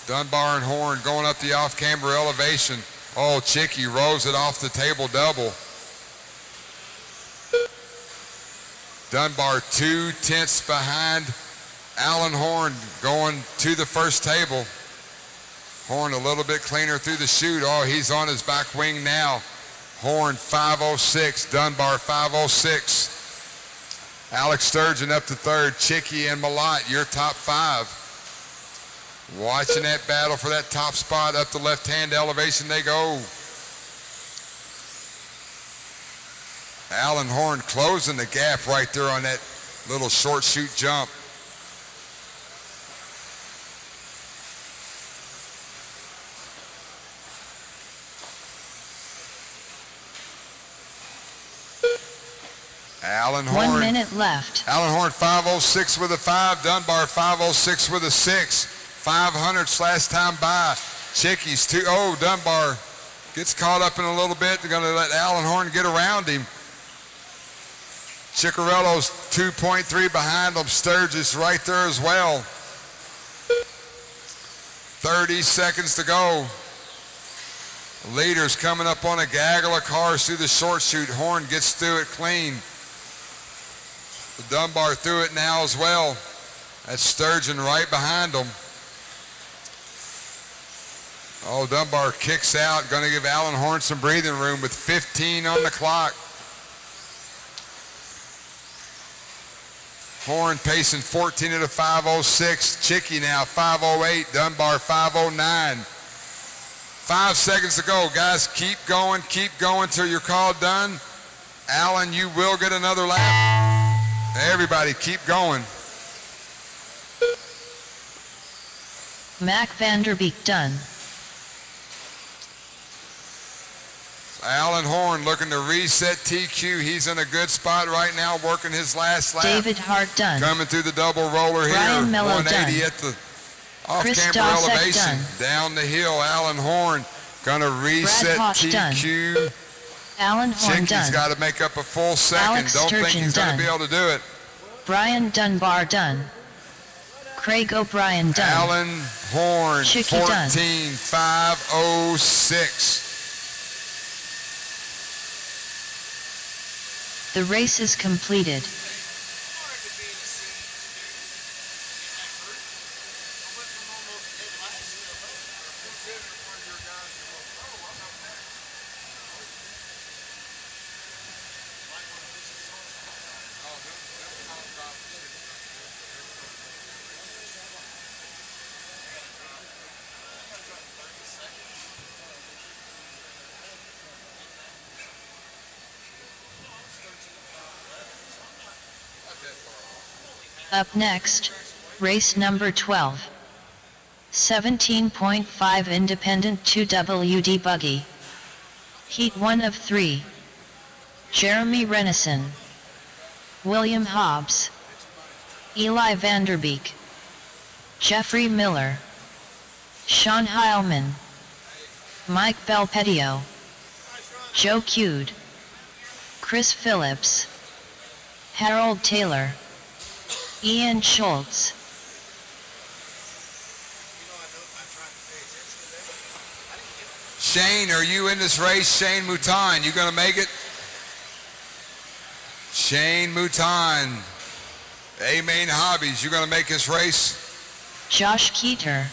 Dunbar and Horn going up the off-camber elevation. Oh, Chicky rose it off the table double. Dunbar 0.2 behind Alan Horn going to the first table. Horn a little bit cleaner through the chute. Oh, he's on his back wing now. Horn 5:06, Dunbar 5:06. Alex Sturgeon up to third. Chicky and Malott, your top 5. Watching that battle for that top spot. Up the left-hand elevation they go. Alan Horn closing the gap right there on that little short chute jump. Alan Horn. 1 minute left. Alan Horn 5:06 with a 5. Dunbar 5:06 with a 6. 500 last time by. Chicky's 2-0. Dunbar gets caught up in a little bit. They're going to let Alan Horn get around him. Ciccarello's 2.3 behind them. Sturgis right there as well. 30 seconds to go. Leaders coming up on a gaggle of cars through the short chute. Horn gets through it clean. Dunbar through it now as well. That's Sturgeon right behind them. Oh, Dunbar kicks out. Going to give Alan Horn some breathing room with 15 on the clock. Horn pacing 14 at a 5:06. Chicky now 5:08. Dunbar 5:09. 5 seconds to go, guys. Keep going till you're called done. Allen, you will get another lap. Everybody, keep going. Mac Vanderbeek done. Alan Horn looking to reset TQ. He's in a good spot right now, working his last lap. David Hart done. Coming through the double roller here. Brian Mello 180 done. at the Chris off-camber Dawsett elevation. done. Down the hill, Alan Horn gonna reset Hosh done. TQ. Alan Horn Chicky's done. got to make up a full second. Alex Don't think Sturgeon he's going to done. be able to do it. Brian Dunbar done. Craig O'Brien done. Alan Horn, Chicky done. 14:5:06. The race is completed. Up next, race number 12. 17.5 Independent 2WD Buggy. Heat 1 of 3. Jeremy Renison. William Hobbs. Eli Vanderbeek. Jeffrey Miller. Sean Heilman. Mike Belpedio. Joe Cude. Chris Phillips. Harold Taylor. Ian Schultz. Shane, are you in this race? Shane Mouton, you going to make it? Shane Mouton, A-Main Hobbies, you going to make this race? Josh Keeter.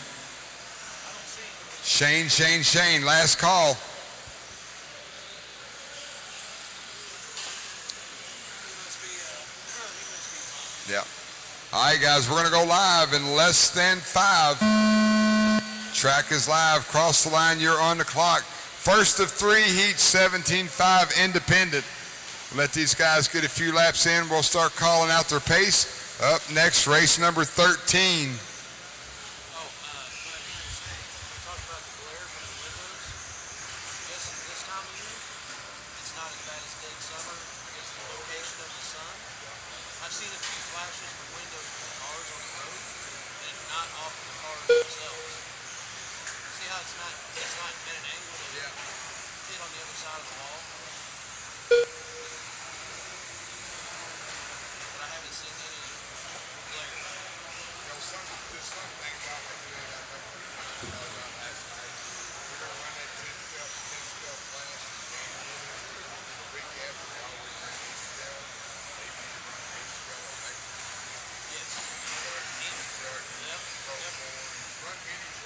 Shane, last call. Yeah. All right, guys, we're going to go live in less than 5. Track is live. Cross the line, you're on the clock. First of 3 heats, 17.5 independent. Let these guys get a few laps in. We'll start calling out their pace. Up next, race number 13.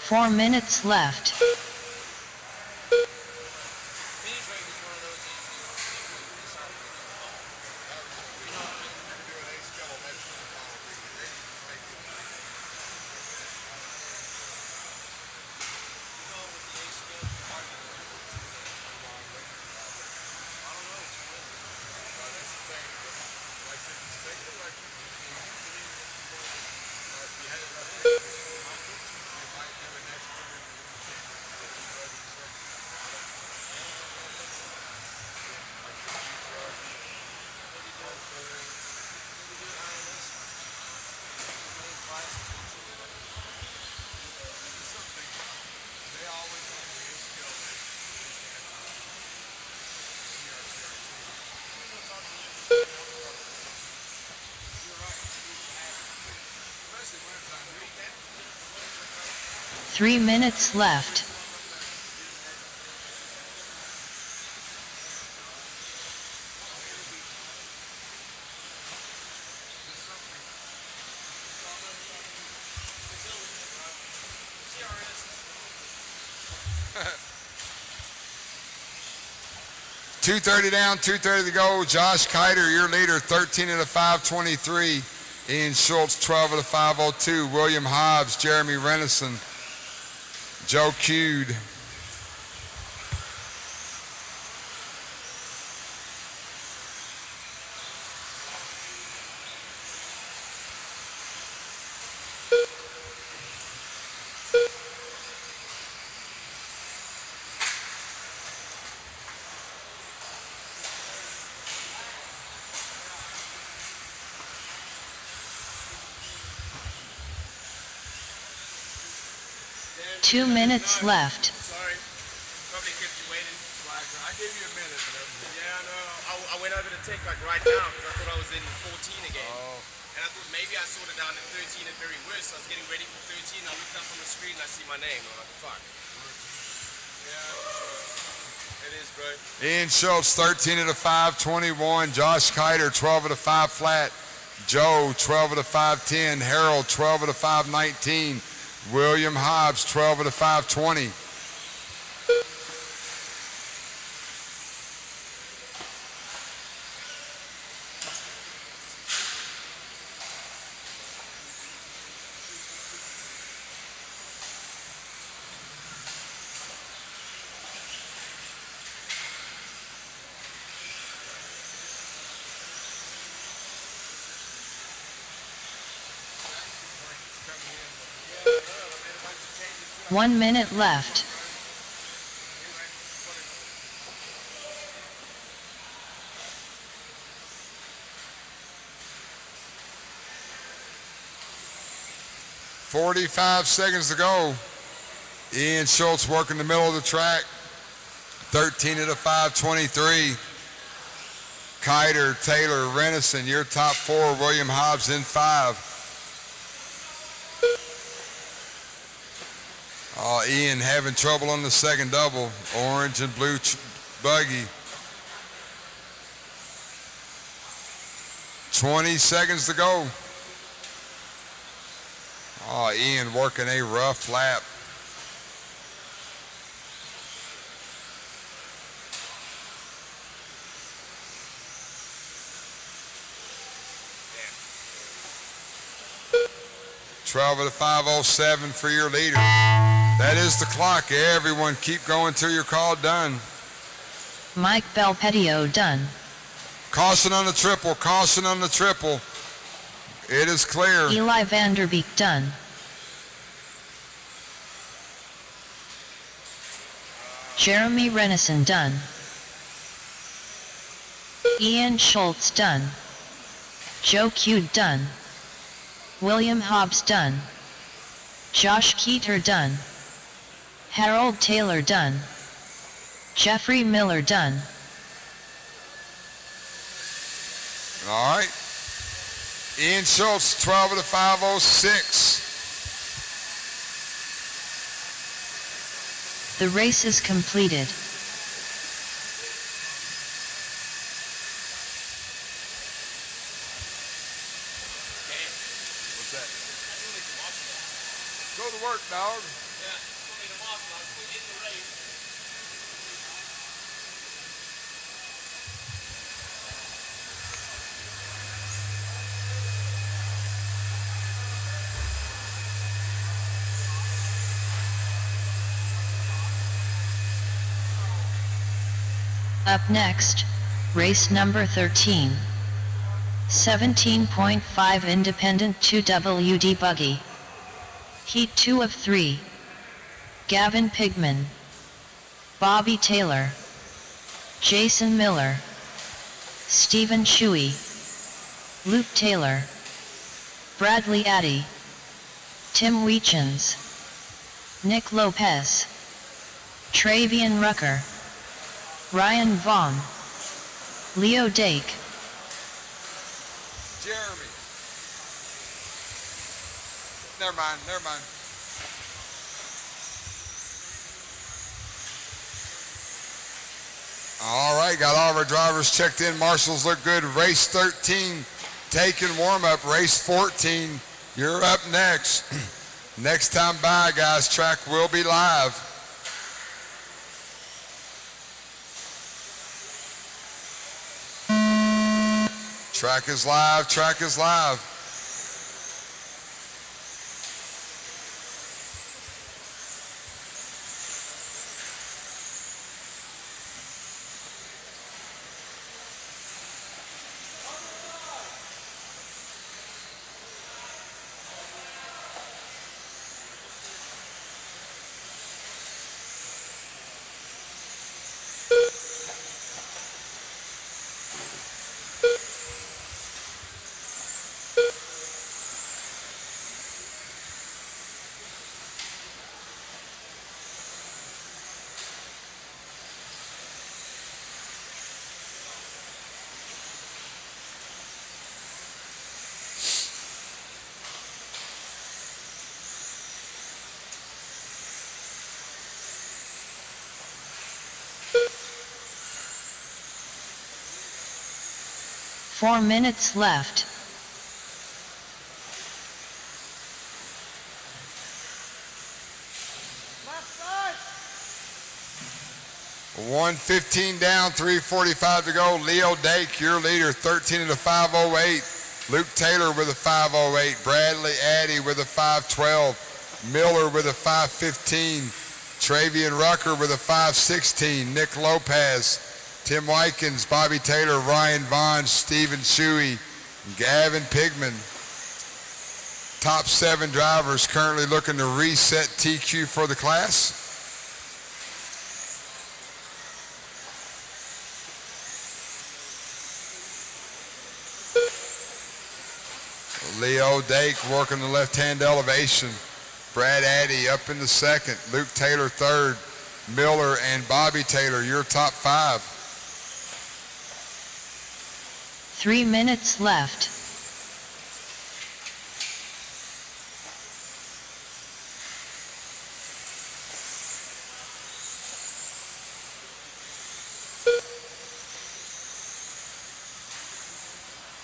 Four minutes left. Three minutes left. $230 down, $230 to go. Josh Kiter, your leader, 13 at a 5:23. Ian Schultz, 12 of the 502. William Hobbs, Jeremy Renison, Joe Cude. Two minutes left. Sorry, probably kept you waiting. I gave you a minute, but yeah, no, I went over to take like right now because I thought I was in 14 again. And I thought maybe I sorted down at 13 at very worst. So I was getting ready for 13. I looked up on the screen and I see my name. I'm like, fuck. Yeah, it is, bro. Ian Schultz, 13 of the 521. Josh Kiter, 12 of the 5 flat. Joe, 12 of the 510. Harold, 12 of the 519. William Hobbs, 12 of the 520. One minute left. .45 seconds to go. Ian Schultz working the middle of the track. 13 of the 523. Kiter, Taylor, Renison, your top four. William Hobbs in 5. Ian having trouble on the second double. Orange and blue buggy. 20 seconds to go. Ian working a rough lap. Yeah. 12 of the 507 for your leader. That is the clock. Everyone keep going till you're called done. Mike Belpedio done. Caution on the triple. Caution on the triple. It is clear. Eli Vanderbeek done. Jeremy Renison done. Ian Schultz done. Joe Cude done. William Hobbs done. Josh Keeter done. Harold Taylor done. Jeffrey Miller done. All right. Ian Schultz, 12 of the 506. The race is completed. What's that? Go to work, dog. Up next, race number 13. 17.5 Independent 2WD Buggy. Heat 2 of 3. Gavin Pigman. Bobby Taylor. Jason Miller. Stephen Shuey. Luke Taylor. Bradley Addy. Tim Weechens. Nick Lopez. Travian Rucker. Ryan Vaughn. Leo Dake. Jeremy. Never mind. All right, got all of our drivers checked in. Marshals look good. Race 13, taking warm up. Race 14, you're up next. Next time by, guys, track will be live. Track is live. 4 minutes left. 1:15 down, 3:45 to go. Leo Dake, your leader, 13 at a 5:08. Luke Taylor with a 5:08. Bradley Addy with a 5:12. Miller with a 5:15. Travian Rucker with a 5:16. Nick Lopez, Tim Wykins, Bobby Taylor, Ryan Vaughn, Stephen Shuey, Gavin Pigman. Top 7 drivers currently looking to reset TQ for the class. Leo Dake working the left-hand elevation. Brad Addy up in the second. Luke Taylor third. Miller and Bobby Taylor, your top 5. 3 minutes left.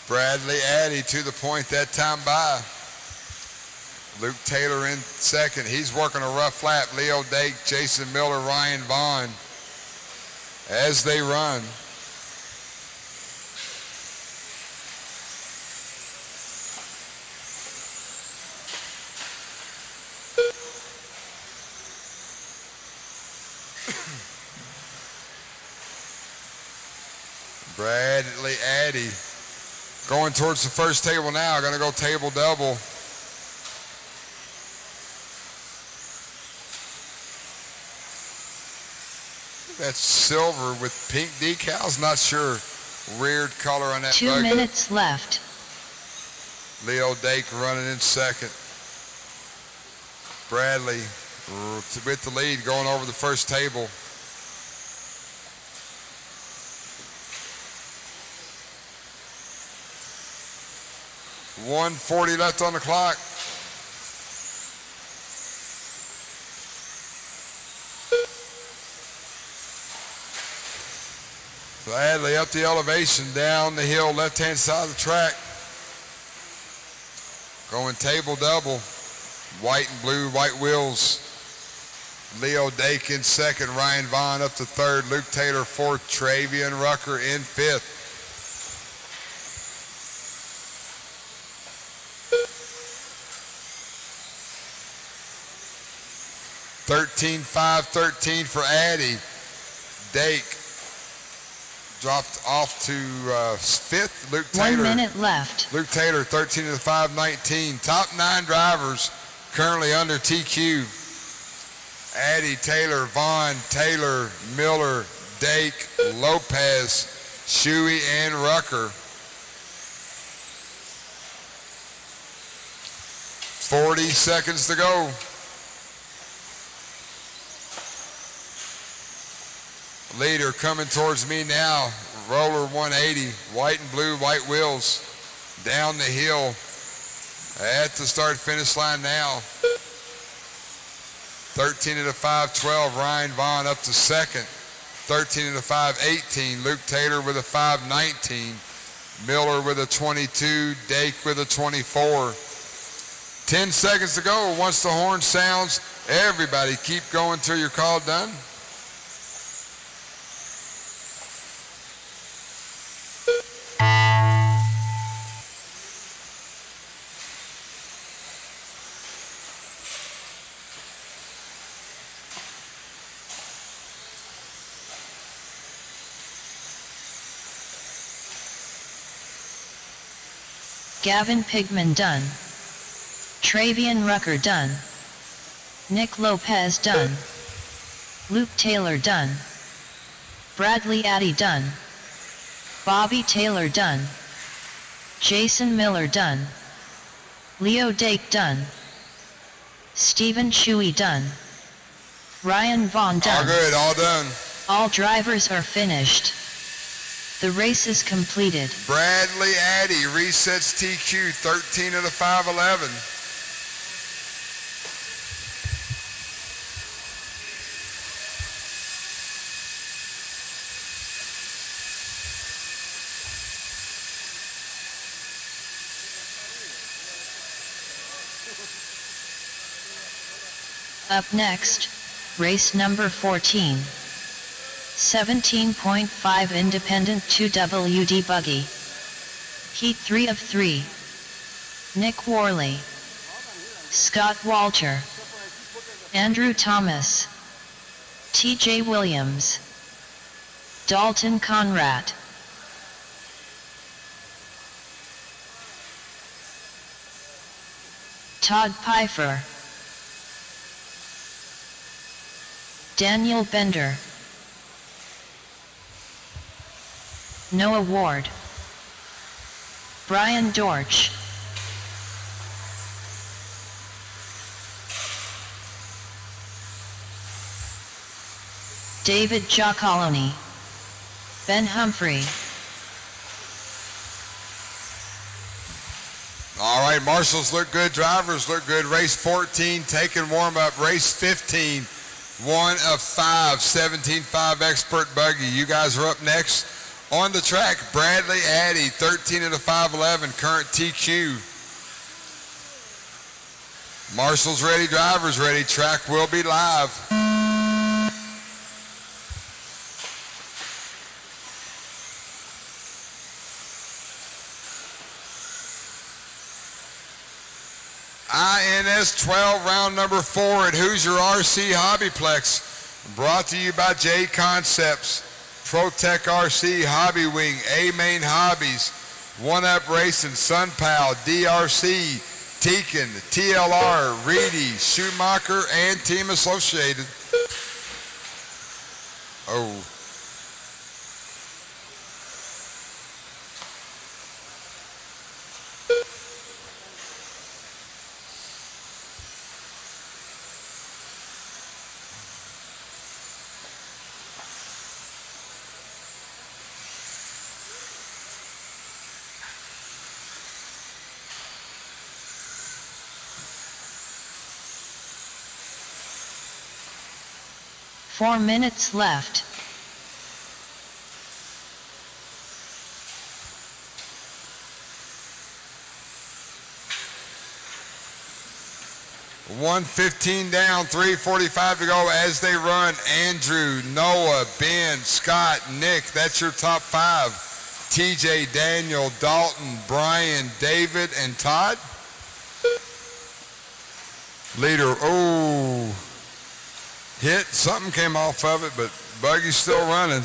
Bradley Addy to the point that time by. Luke Taylor in second. He's working a rough lap. Leo Dake, Jason Miller, Ryan Vaughn as they run. Bradley Addy going towards the first table now. Going to go table double. That's silver with pink decals. Not sure. Weird color on that. 2 minutes left. Leo Dake running in second. Bradley with the lead going over the first table. .140 left on the clock. Bradley up the elevation, down the hill, left-hand side of the track. Going table double. White and blue, white wheels. Leo Dake in second, Ryan Vaughn up to third, Luke Taylor fourth, Travian Rucker in fifth. .13.513 for Addy. Dake dropped off to fifth. Luke Taylor. 1 minute left. Luke Taylor, 13 to the 5:19. Top 9 drivers currently under TQ. Addy, Taylor, Vaughn, Taylor, Miller, Dake, Lopez, Shuey, and Rucker. 40 seconds to go. Leader coming towards me now. Roller 180, white and blue, white wheels. Down the hill at the start-finish line now. 13 to the 5:12, Ryan Vaughn up to second. 13 to the 5:18, Luke Taylor with a 5:19. Miller with a 22, Dake with a 24. 10 seconds to go. Once the horn sounds, everybody keep going till you're called done. Gavin Pigman done. Travian Rucker done. Nick Lopez done. Luke Taylor done. Bradley Addy done. Bobby Taylor done. Jason Miller done. Leo Dake done. Stephen Shuey done. Ryan Vaughn done. All good, all done. All drivers are finished. The race is completed. Bradley Addy resets TQ, 13 of the 5:11. Up next, race number 14. 17.5 independent 2WD buggy. Heat 3 of 3. Nick Worley, Scott Walter, Andrew Thomas, TJ Williams, Dalton Conrad. Todd Pfeiffer, Daniel Bender, Noah Ward, Brian Dorch, David Giacoloni, Ben Humphrey. All right, marshals look good, drivers look good. Race 14, taking warm up. Race 15, 1 of 5, 17.5 expert buggy. You guys are up next. On the track, Bradley Addy, 13 of the 511, current TQ. Marshals ready, drivers ready. Track will be live. INS12 round number 4 at Hoosier RC HobbyPlex. Brought to you by JConcepts, ProTech RC, Hobby Wing, A-Main Hobbies, One Up Racing, SunPal, DRC, Tekin, TLR, Reedy, Schumacher, and Team Associated. Oh. Four minutes left. $1:15 down, 3:45 to go as they run. Andrew, Noah, Ben, Scott, Nick, that's your top 5. TJ, Daniel, Dalton, Brian, David, and Todd. Leader, oh. Hit, something came off of it, but buggy's still running.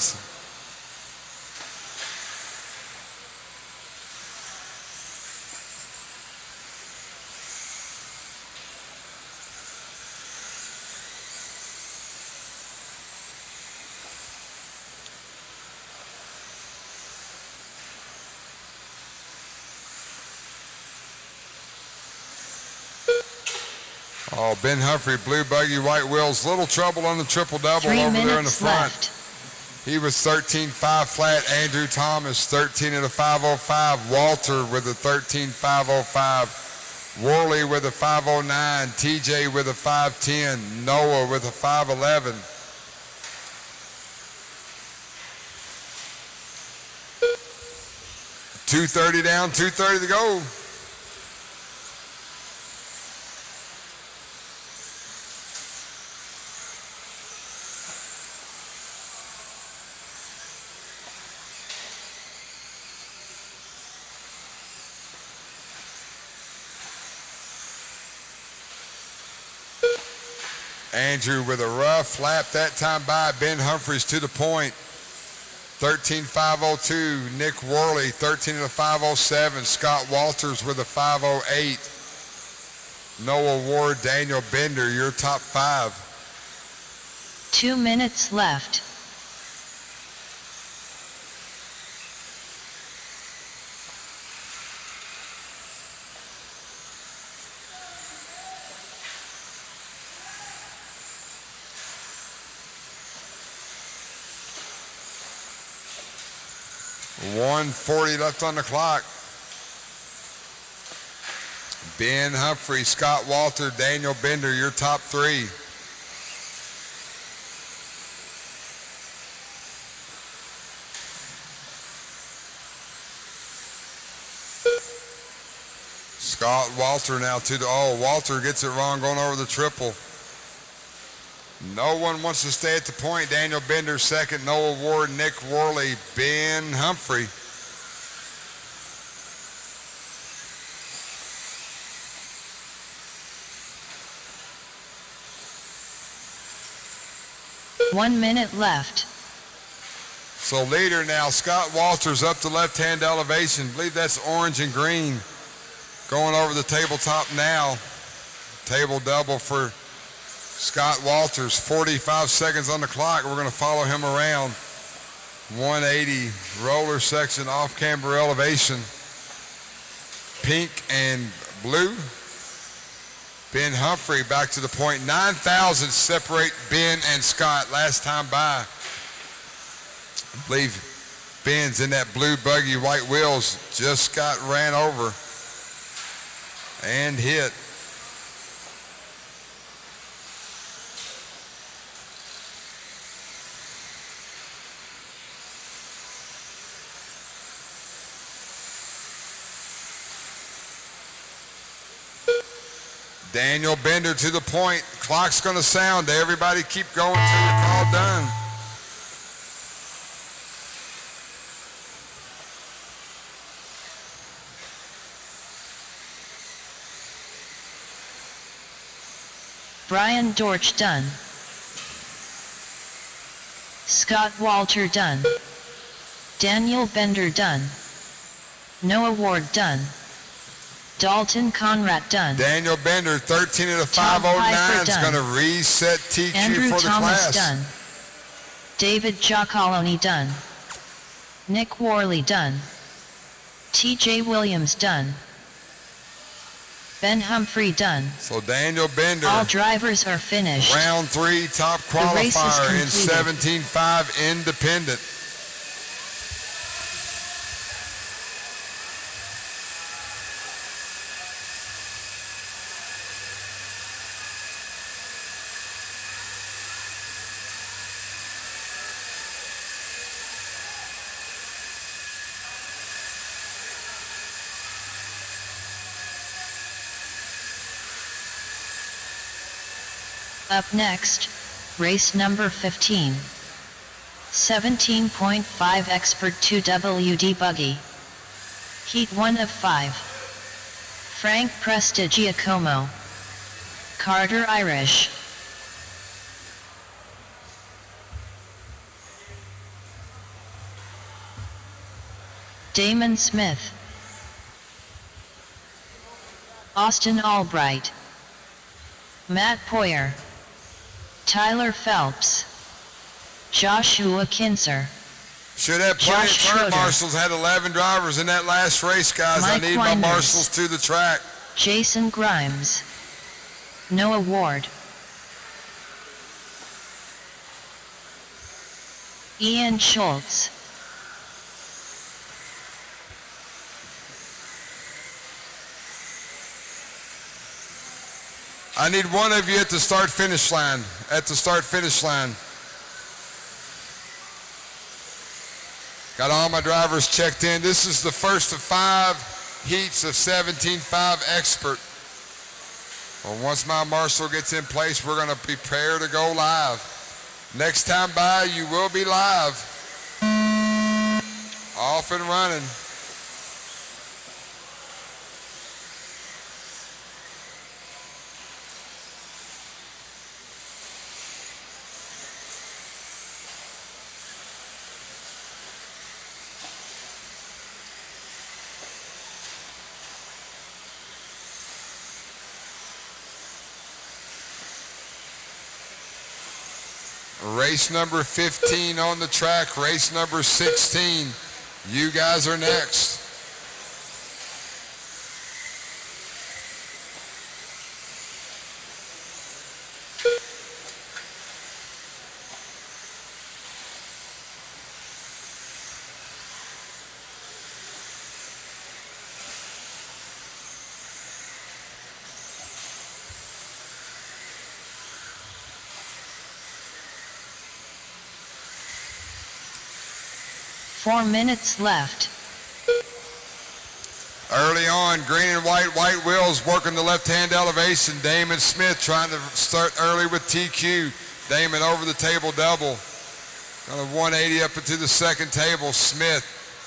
Oh, Ben Humphrey, blue buggy, white wheels. Little trouble on the triple-double over there in the front. Left. He was 13.5 flat. Andrew Thomas, 13 at a 505. Walter with a 13.505. Worley with a 509. TJ with a 510. Noah with a 511. $230 down, $230 to go. Andrew with a rough lap that time by. Ben Humphreys to the point. 13.502. Nick Worley, 13 at a 507. Scott Walters with a 508. Noah Ward, Daniel Bender, your top 5. 2 minutes left. $140 left on the clock. Ben Humphrey, Scott Walter, Daniel Bender, your top 3. Scott Walter now to the, oh, Walter gets it wrong going over the triple. No one wants to stay at the point. Daniel Bender second, Noah Ward, Nick Worley, Ben Humphrey. One minute left. So leader now, Scott Walters up to left-hand elevation. I believe that's orange and green. Going over the tabletop now. Table double for Scott Walters. 45 seconds on the clock. We're going to follow him around. 180 roller section off camber elevation. Pink and blue. Ben Humphrey back to the point. 9,000 separate Ben and Scott last time by. I believe Ben's in that blue buggy, white wheels. Just got ran over and hit. Daniel Bender to the point. Clock's going to sound. Everybody keep going till you're called done. Brian Dorch done. Scott Walter done. Daniel Bender done. Noah Ward done. Dalton Conrad done. Daniel Bender, 13 of the Tom 509 Piper is done. going to reset TQ Andrew for the Thomas class. done. David Giacoloni done. Nick Worley done. TJ Williams done. Ben Humphrey done. So Daniel Bender, All drivers are finished. round 3 top The race is qualifier in completed. 17.5 independent. Up next, race number 15. 17.5 Expert 2WD Buggy. Heat 1 of 5. Frank Prestigiacomo. Carter Irish. Damon Smith. Austin Albright. Matt Poyer. Tyler Phelps. Joshua Kinzer. Should have plenty Josh of turn Schroeder. marshals. Had 11 drivers in that last race, guys. Mike I need my Weiners. marshals to the track. Jason Grimes. Noah Ward. Ian Schultz. I need one of you at the start-finish line. At the start-finish line. Got all my drivers checked in. This is the first of 5 heats of 17.5 Expert. Well, once my marshal gets in place, we're going to prepare to go live. Next time by, you will be live. Off and running. Race number 15 on the track, race number 16. You guys are next. Four minutes left. Early on, green and white wheels working the left-hand elevation. Damon Smith trying to start early with TQ. Damon over the table double. Got a 180 up into the second table. Smith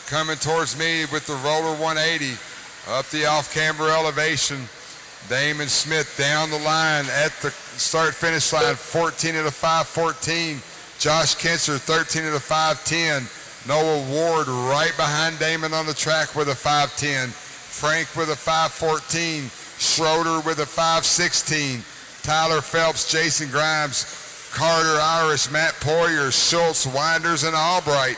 coming towards me with the roller 180. Up the off-camber elevation. Damon Smith down the line at the start-finish line, 14 at a 5:14. Josh Kinser, 13 at a 5:10. Noah Ward right behind Damon on the track with a 5:10. Frank with a 5:14. Schroeder with a 5:16. Tyler Phelps, Jason Grimes, Carter Irish, Matt Poyer, Schultz, Winders, and Albright.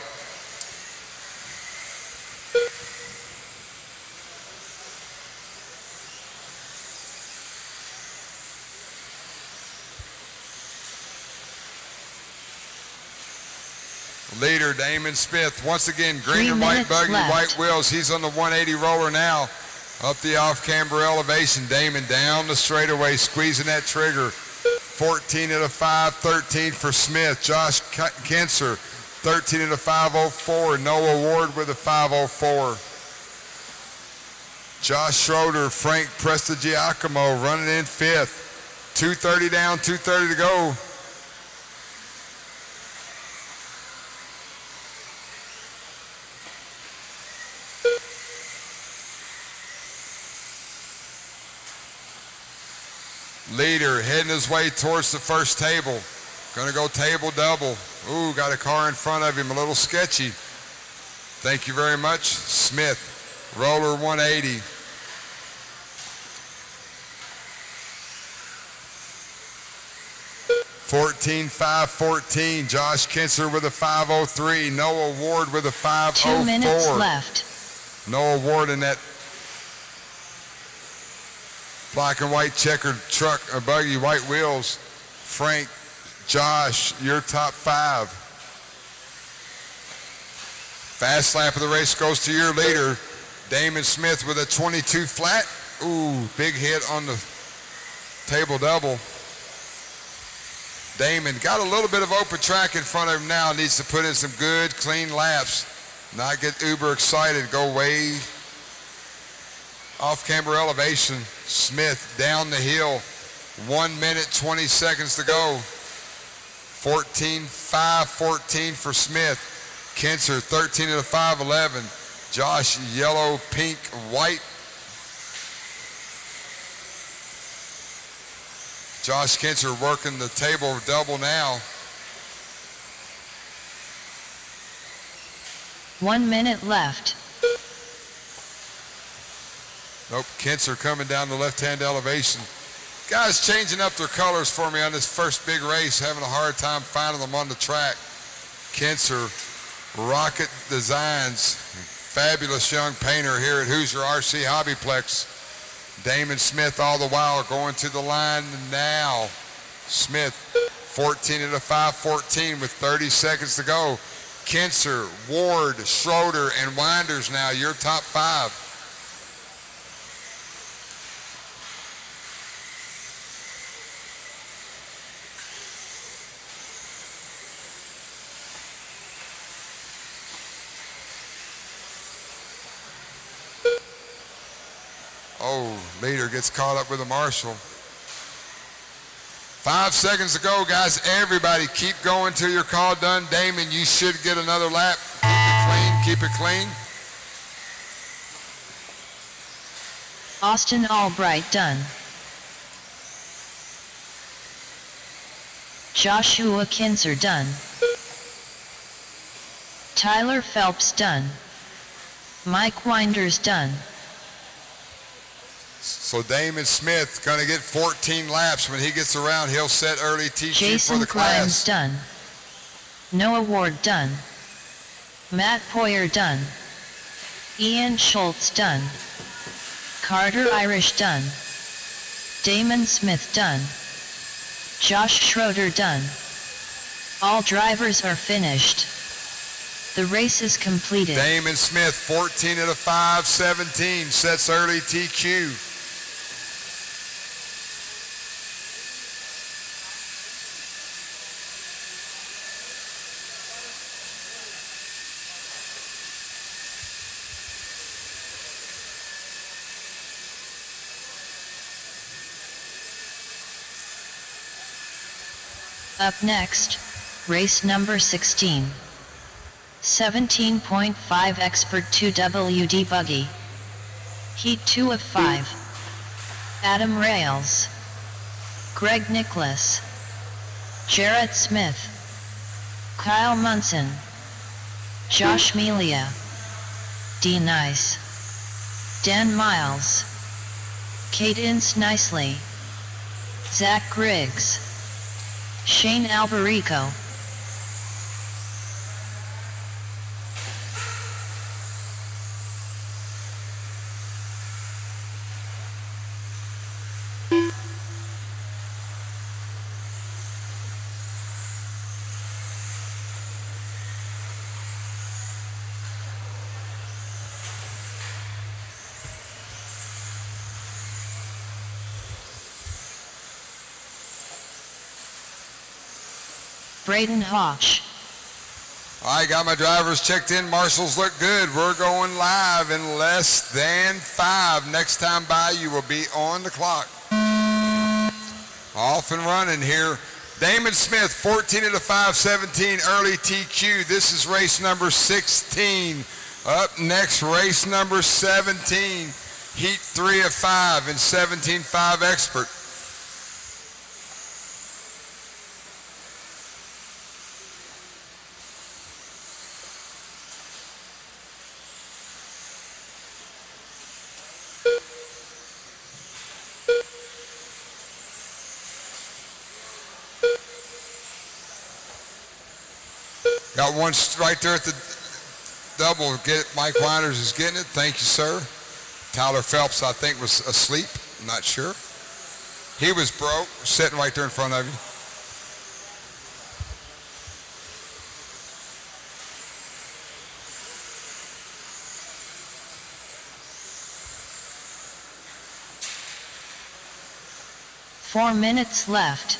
Leader Damon Smith, once again, green and white buggy, white wheels. He's on the 180 roller now. Up the off-camber elevation. Damon down the straightaway, squeezing that trigger. 14 at a 5:13 for Smith. Josh Kinser, 13 at a 5:04. Noah Ward with a 5:04. Josh Schroeder, Frank Prestigiacomo running in fifth. 2:30 down, 2:30 to go. Leader heading his way towards the first table. Gonna go table double. Ooh, got a car in front of him, a little sketchy. Thank you very much. Smith, roller 180. $14,514. Josh Kinser with a 5:03. Noah Ward with a 5:04. 2 minutes left. Noah Ward in that black and white checkered truck, a buggy, white wheels. Frank, Josh, your top five. Fast lap of the race goes to your leader, Damon Smith with a 22 flat. Ooh, big hit on the table double. Damon got a little bit of open track in front of him now. Needs to put in some good, clean laps. Not get uber excited. Go way off-camber elevation. Smith down the hill. 1 minute, 20 seconds to go. 14,514 for Smith. Kinser, 13 at a 5:11. Josh, yellow, pink, white. Josh Kinser working the table double now. 1 minute left. Nope, Kinser coming down the left-hand elevation. Guys changing up their colors for me on this first big race, having a hard time finding them on the track. Kinser, Rocket Designs, fabulous young painter here at Hoosier RC HobbyPlex. Damon Smith all the while going to the line now. Smith, 14 at a 5:14 with 30 seconds to go. Kinser, Ward, Schroeder, and Winders now your top five. Oh, leader gets caught up with a marshal. 5 seconds to go, guys. Everybody keep going till your call done. Damon, you should get another lap. Keep it clean, keep it clean. Austin Albright done. Joshua Kinser done. Tyler Phelps done. Mike Winders done. So Damon Smith gonna get 14 laps. When he gets around, he'll set early TQ for Jason the Grimes class. done. Noah Ward done. Matt Poyer done. Ian Schultz done. Carter Irish done. Damon Smith done. Josh Schroeder done. All drivers are finished. The race is completed. Damon Smith, 14 at a 5:17, sets early TQ. Up next, race number 16. 17.5 Expert 2WD Buggy. Heat 2 of 5. Adam Rails. Greg Nicholas. Jarrett Smith. Kyle Munson. Josh Melia. D. Nice. Dan Miles. Cadence Nicely. Zach Griggs. Shane Alberico. Braden Hodge. I got my drivers checked in. Marshals look good. We're going live in less than 5. Next time by, you will be on the clock. Off and running here. Damon Smith, 14 of the 517, early TQ. This is race number 16. Up next, race number 17. Heat 3 of 5 and 17.5 Expert. Got one right there at the double. Get it. Mike Weiners is getting it. Thank you, sir. Tyler Phelps, I think, was asleep. I'm not sure. He was broke, sitting right there in front of you. Four minutes left.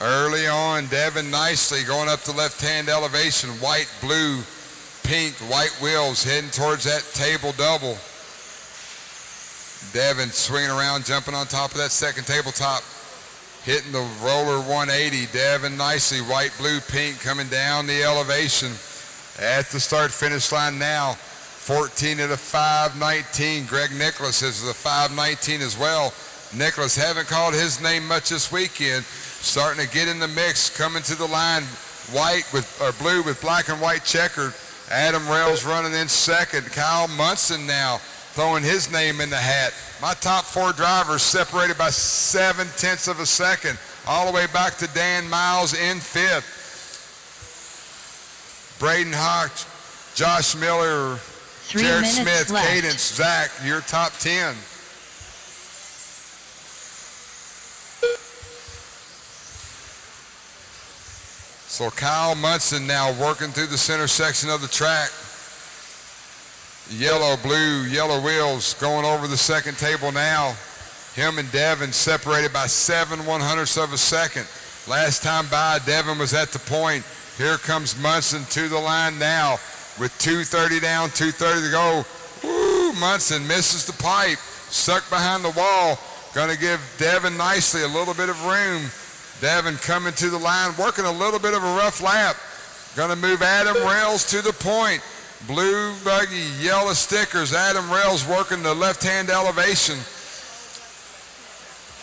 Early on, Devin Nicely going up the left-hand elevation. White, blue, pink, white wheels heading towards that table double. Devin swinging around, jumping on top of that second tabletop. Hitting the roller 180. Devin Nicely, white, blue, pink coming down the elevation. At the start-finish line now. 14 of the 519. Greg Nicholas is the 519 as well. Nicholas haven't called his name much this weekend. Starting to get in the mix, coming to the line, white with or blue with black and white checkered. Adam Rails running in second. Kyle Munson now throwing his name in the hat. My top 4 drivers separated by 0.7 of a second, all the way back to Dan Miles in 5th. Braden Hodge, Josh Miller, 3 Jared minutes Smith, left. Cadence, Zach, your top 10. So Kyle Munson now working through the center section of the track. Yellow, blue, yellow wheels going over the second table now. Him and Devin separated by 7/100ths of a second. Last time by, Devin was at the point. Here comes Munson to the line now with 2:30 down, 2:30 to go. Woo, Munson misses the pipe, stuck behind the wall. Gonna give Devin Nicely a little bit of room. Devin coming to the line, working a little bit of a rough lap. Gonna move Adam Rails to the point. Blue buggy, yellow stickers. Adam Rails working the left-hand elevation.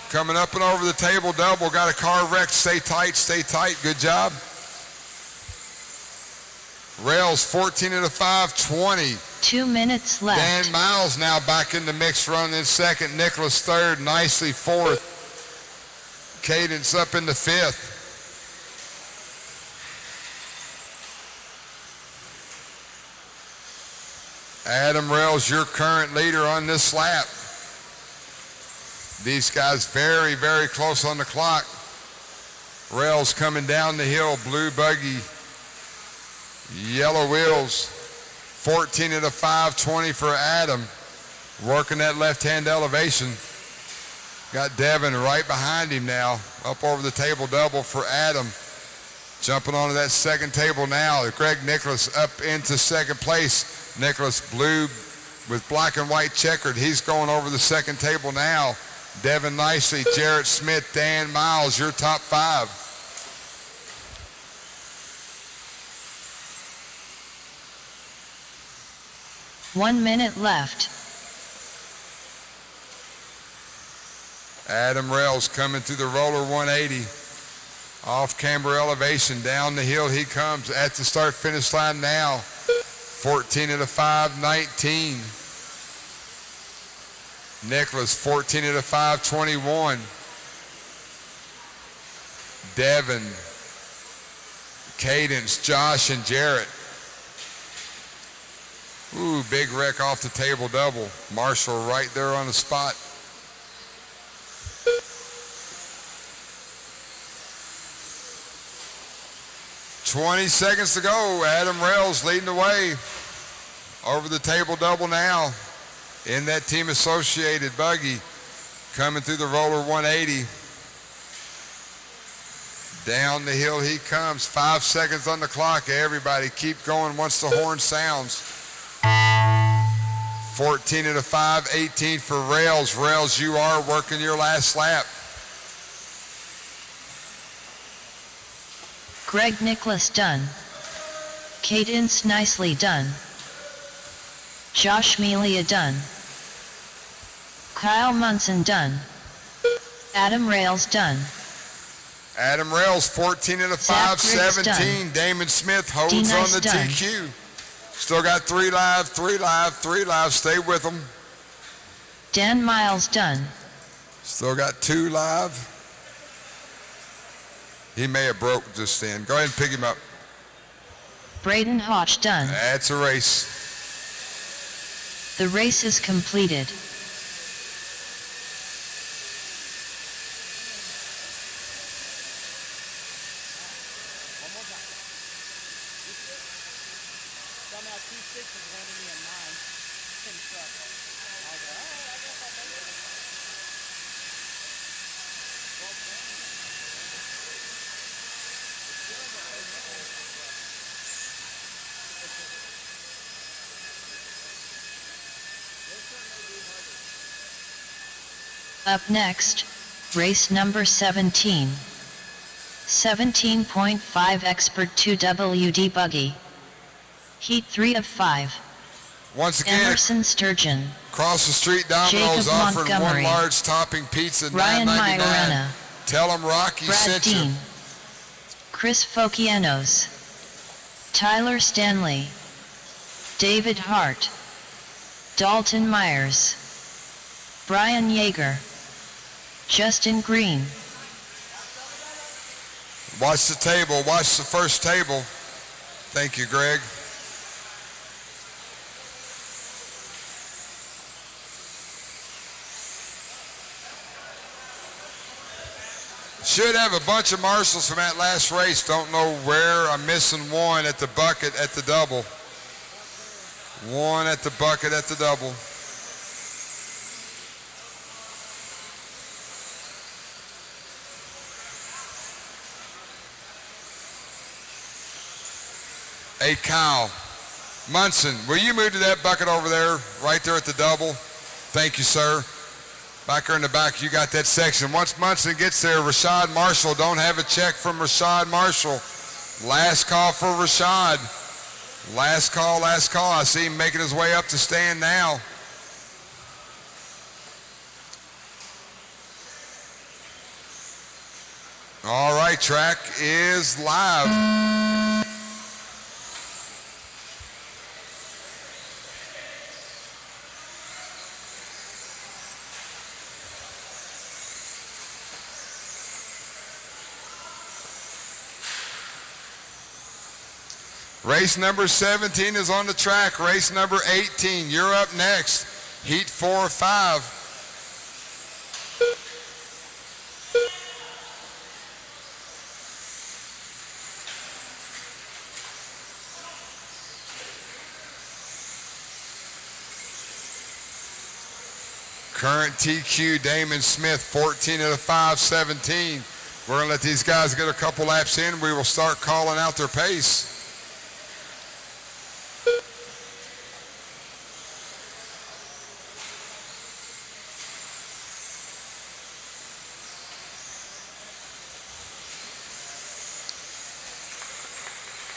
Coming up and over the table double. Got a car wrecked. Stay tight, stay tight. Good job. Rails 14 of the 520. 2 minutes left. Dan Miles now back in the mix, running in second. Nicholas third, Nicely fourth. Cadence up in the 5th. Adam Rails, your current leader on this lap. These guys very, very close on the clock. Rails coming down the hill, blue buggy, yellow wheels. 14 of the 520 for Adam. Working that left-hand elevation. Got Devin right behind him now. Up over the table double for Adam. Jumping onto that second table now. Greg Nicholas up into second place. Nicholas blue with black and white checkered. He's going over the second table now. Devin Nicely, Jarrett Smith, Dan Miles, your top 5. One minute left. Adam Rails coming through the roller 180. Off camber elevation, down the hill he comes at the start finish line now. 14 at a 5, 19. Nicholas, 14 at a 5, 21. Devin, Cadence, Josh, and Jarrett. Ooh, big wreck off the table double. Marshall right there on the spot. "20 seconds to go. Adam Rails leading the way. Over the table double now. In that team associated buggy. Coming through the roller 180. Down the hill he comes. 5 seconds on the clock. Everybody keep going once the horn sounds. 14 at a 5, 18 for Rails. Rails, you are working your last lap. Greg Nicholas done. Cadence Nicely done. Josh Melia done. Kyle Munson done. Adam Rails done. Adam Rails, 14 at a 5, 17. Damon Smith holds on the TQ. Still got 3 live, 3 live, 3 live. Stay with them. Dan Miles done. Still got 2 live. He may have broke just then. Go ahead and pick him up. Braden Hodge done. That's a race. The race is completed. Up next, race number 17. 17.5 Expert 2WD Buggy. Heat 3 of 5. Once again, Emerson Sturgeon. Across the street, Domino's Jacob offering Montgomery. 1 large topping pizza, Ryan $9.99. Majorana. Tell them Rocky Brad sent Dean. you. Chris Fokianos. Tyler Stanley. David Hart. Dalton Myers. Brian Yeager. Justin Green. Watch the table. Watch the first table. Thank you, Greg. Should have a bunch of marshals from that last race. Don't know where. I'm missing 1 at the bucket at the double. 1 at the bucket at the double. Hey, Kyle Munson, will you move to that bucket over there, right there at the double? Thank you, sir. Back there in the back, you got that section. Once Munson gets there, Rashad Marshall, don't have a check from Rashad Marshall. Last call for Rashad. Last call, last call. I see him making his way up to stand now. All right, track is live. Race number 17 is on the track. Race number 18, you're up next. Heat 4 of 5. Current TQ, Damon Smith, 14 at a 5, 17. We're going to let these guys get a couple laps in. We will start calling out their pace.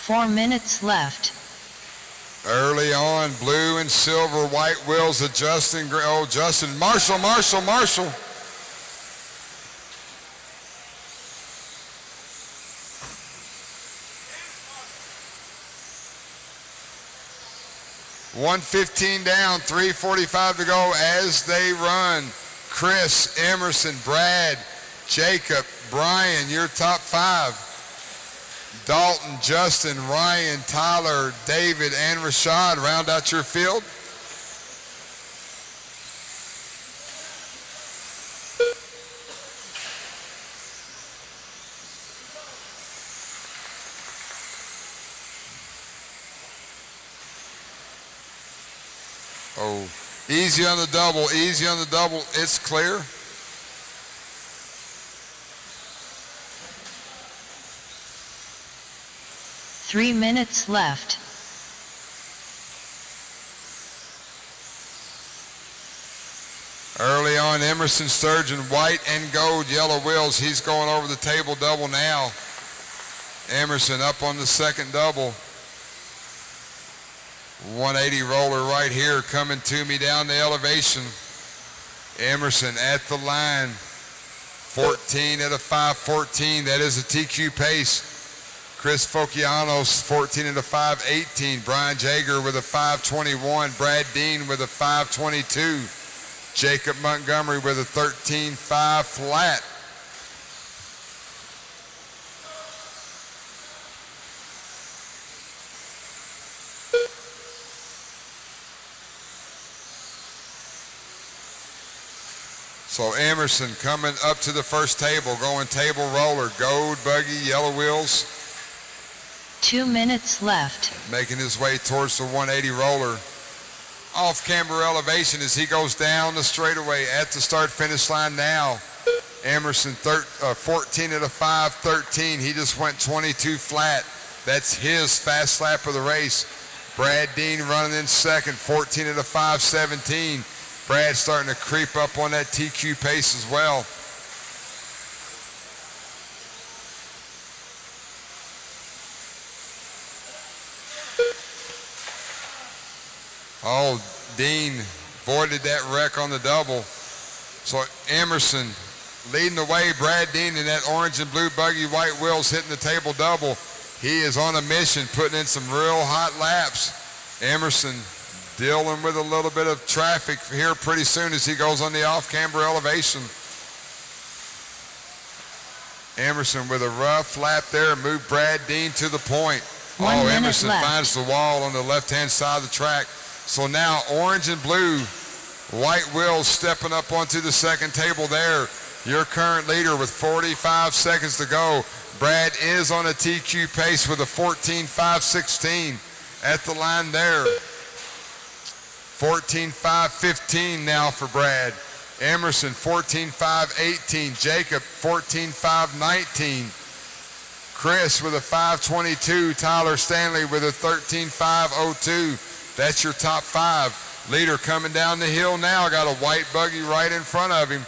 4 minutes left. Early on, blue and silver, white wheels adjusting. Oh, Justin, Marshall. 1:15 down, 3:45 to go as they run. Chris, Emerson, Brad, Jacob, Brian, your top 5. Dalton, Justin, Ryan, Tyler, David, and Rashad round out your field. Oh, easy on the double, it's clear. Three minutes left. Early on, Emerson, Sturgeon, white and gold, yellow wheels. He's going over the table double now. Emerson up on the second double. 180 roller right here coming to me down the elevation. Emerson at the line. 14 at a 5:14. That is a TQ pace. Chris Focianos, 14 at a 5:18. Brian Jager with a 5:21. Brad Dean with a 5:22. Jacob Montgomery with a 13.5 flat. So Emerson coming up to the first table, going table roller, gold buggy, yellow wheels. 2 minutes left. Making his way towards the 180 roller. Off camber elevation as he goes down the straightaway at the start finish line now. Emerson 14 at a 5:13. He just went 22 flat. That's his fast lap of the race. Brad Dean running in second, 14 at a 5:17. Brad starting to creep up on that TQ pace as well. Oh, Dean avoided that wreck on the double. So Emerson leading the way. Brad Dean in that orange and blue buggy, white wheels hitting the table double. He is on a mission, putting in some real hot laps. Emerson dealing with a little bit of traffic here pretty soon as he goes on the off-camber elevation. Emerson with a rough lap there, moved Brad Dean to the point. Oh, Emerson finds the wall on the left-hand side of the track. So now orange and blue, white wheels stepping up onto the second table there. Your current leader with 45 seconds to go. Brad is on a TQ pace with a 14.516 at the line there. 14.515 now for Brad. Emerson 14.518. Jacob 14.519. Chris with a 522. Tyler Stanley with a 13.502. That's your top 5. Leader coming down the hill now. Got a white buggy right in front of him.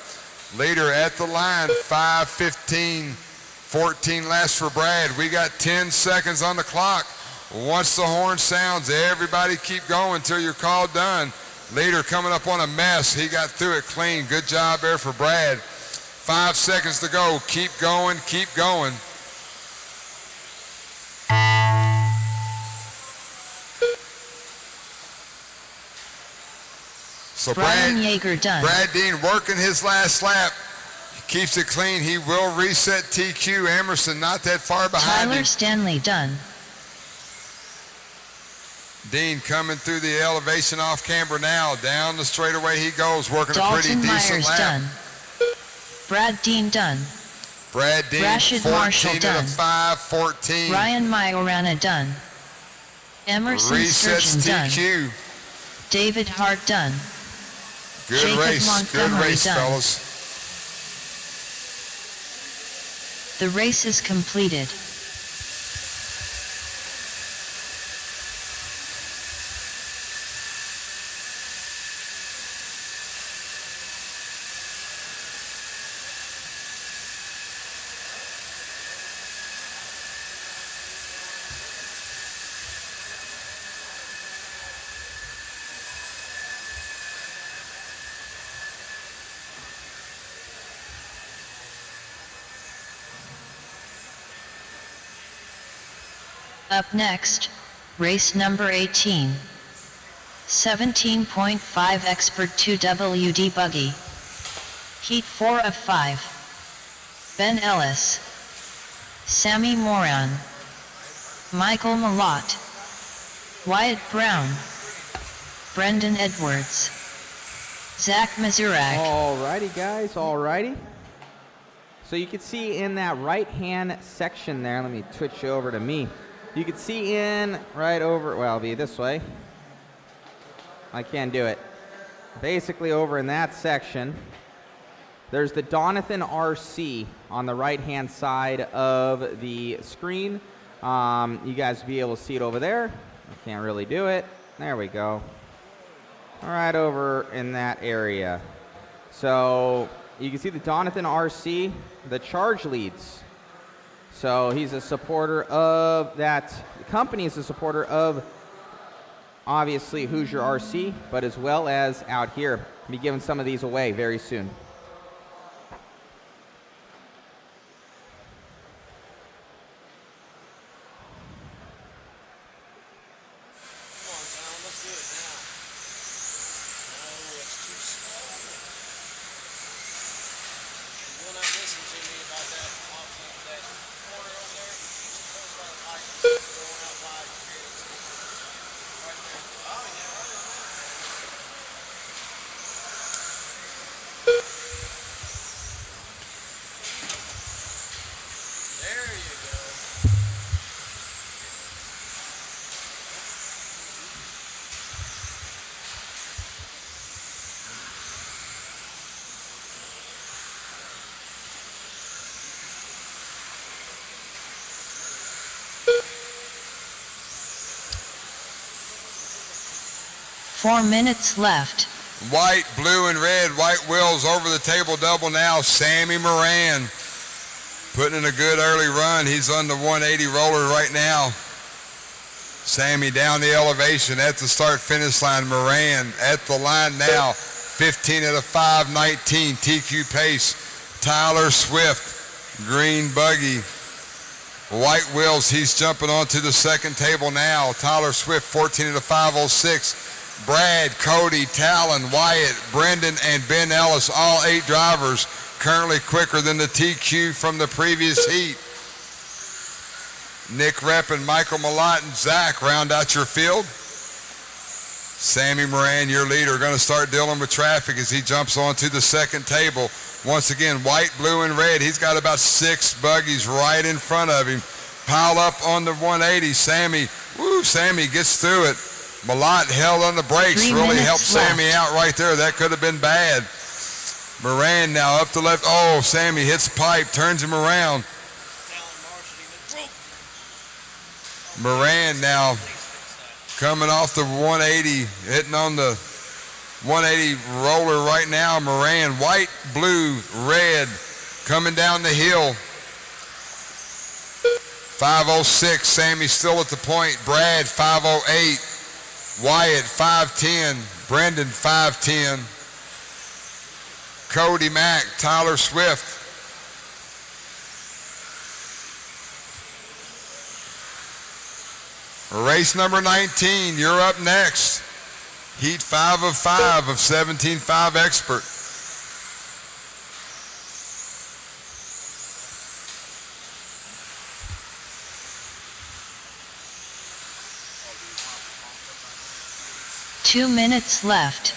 Leader at the line, 5:15. 14 laps for Brad. We got 10 seconds on the clock. Once the horn sounds, everybody keep going until you're called done. Leader coming up on a mess. He got through it clean. Good job there for Brad. 5 seconds to go. Keep going, keep going. So Brian Yeager done. Brad Dean working his last lap. He keeps it clean. He will reset TQ. Emerson not that far behind Tyler him. Stanley done. Dean coming through the elevation off camber now. Down the straightaway he goes, working Dalton a pretty decent Myers lap. done. Brad Dean done. Brad Dean, Rashid 14 Marshall at a done. 5:14. Ryan Majorana done. Emerson Resets Sturgeon TQ. done. David Hart done. Good Jacob race, Montgomery good race, done. fellas. The race is completed. Up next, race number 18. 17.5 Expert 2WD Buggy. Heat 4 of 5. Ben Ellis. Sammy Moran. Michael Malott. Wyatt Brown. Brendan Edwards. Zach Mazurak. Alrighty, guys, alrighty. So you can see in that right-hand section there, let me switch over to me. You can see in right over, well, it'll be this way. I can't do it. Basically over in that section, there's the Donathan RC on the right-hand side of the screen. You guys will be able to see it over there. I can't really do it. There we go. Right over in that area. So you can see the Donathan RC, the charge leads. So he's a supporter of that. The company is a supporter of, obviously, Hoosier RC, but as well as out here. I'll be giving some of these away very soon. Four minutes left. White, blue, and red. White wheels over the table double now. Sammy Moran putting in a good early run. He's on the 180 roller right now. Sammy down the elevation at the start-finish line. Moran at the line now. 15 out of 5, 19. TQ pace. Tyler Swift, green buggy. White wheels, he's jumping onto the second table now. Tyler Swift, 14 out of 5, 06. Brad, Cody, Talon, Wyatt, Brendan, and Ben Ellis, all 8 drivers, currently quicker than the TQ from the previous heat. Nick Repp and Michael Malott and Zach round out your field. Sammy Moran, your leader, going to start dealing with traffic as he jumps onto the second table. Once again, white, blue, and red. He's got about 6 buggies right in front of him. Pile up on the 180. Sammy gets through it. Malott held on the brakes, really helped Sammy out right there. That could have been bad. Moran now up the left. Oh, Sammy hits the pipe, turns him around. Moran now coming off the 180, hitting on the 180 roller right now. Moran, white, blue, red, coming down the hill. 506, Sammy still at the point. Brad, 508. Wyatt, 510. Brendan, 510. Cody Mack, Tyler Swift. Race number 19, you're up next. Heat 5 of 5 of 17.5 Expert. Two minutes left.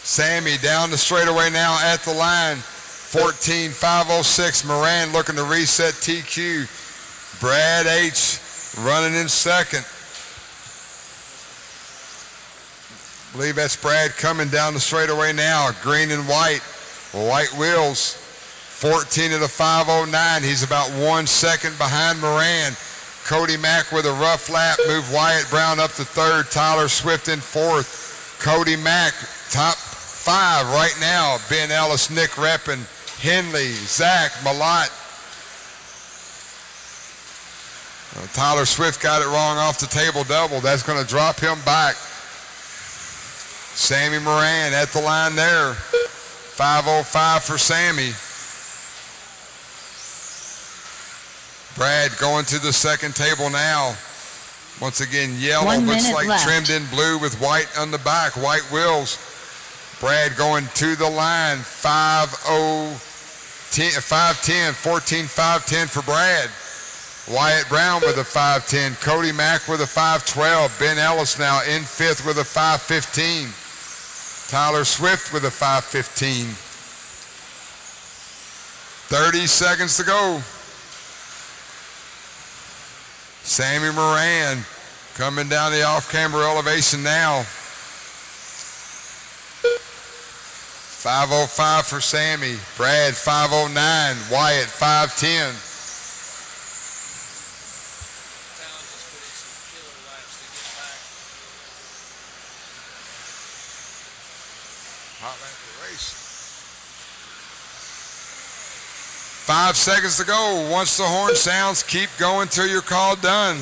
Sammy down the straightaway now at the line. 14.506. Moran looking to reset TQ. Brad H running in second. I believe that's Brad coming down the straightaway now. Green and white. White wheels. 14 of the 509. He's about 1 second behind Moran. Cody Mack with a rough lap. Move Wyatt Brown up to third. Tyler Swift in fourth. Cody Mack top 5 right now. Ben Ellis, Nick Reppin, Henley, Zach, Malott. Tyler Swift got it wrong off the table double. That's going to drop him back. Sammy Moran at the line there. 505 for Sammy. Brad going to the second table now. Once again, yellow 1 looks minute like left. trimmed in blue with white on the back, white wheels. Brad going to the line, 5:10, 14:5:10 for Brad. Wyatt Brown with a 5:10, Cody Mack with a 5:12, Ben Ellis now in fifth with a 5:15, Tyler Swift with a 5:15. 30 seconds to go. Sammy Moran coming down the off-camber elevation now. 5:05 for Sammy. Brad 5:09. Wyatt 5:10. Hot lap of the race. 5 seconds to go. Once the horn sounds, keep going till you're called done.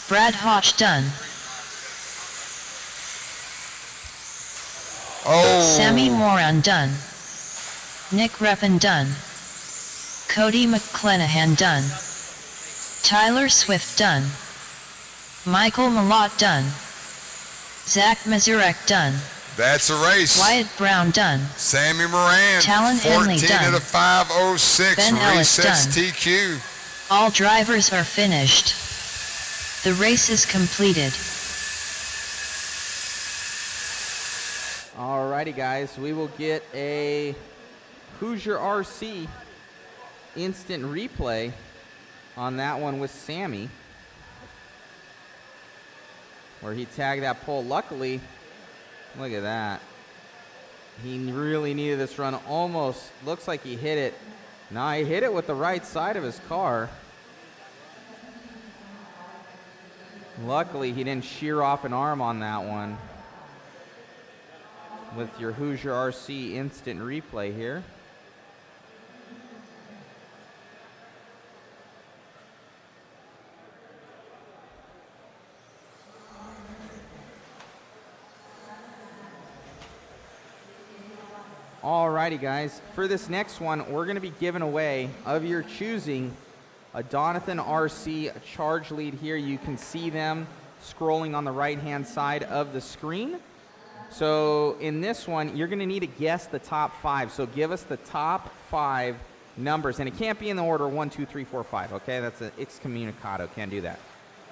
Brad Hodge done. Oh. Sammy Moran done. Nick Reppin done. Cody McClenahan done. Tyler Swift done. Michael Malott done. Zach Mazurek done. That's a race. Wyatt Brown done. Sammy Moran, Talon 14 Henley done. at a 5:06. Ben Ellis Resets done. TQ. All drivers are finished. The race is completed. Alrighty, guys, we will get a Hoosier RC instant replay on that one with Sammy, where he tagged that pole. Luckily, look at that. He really needed this run. Almost looks like he hit it. No, he hit it with the right side of his car. Luckily, he didn't shear off an arm on that one with your Hoosier RC instant replay here. Alrighty, guys. For this next one, we're going to be giving away, of your choosing, a Donathan RC charge lead here. You can see them scrolling on the right-hand side of the screen. So in this one, you're going to need to guess the top 5. So give us the top 5 numbers. And it can't be in the order 1, 2, 3, 4, 5, okay? That's an excommunicado. Can't do that.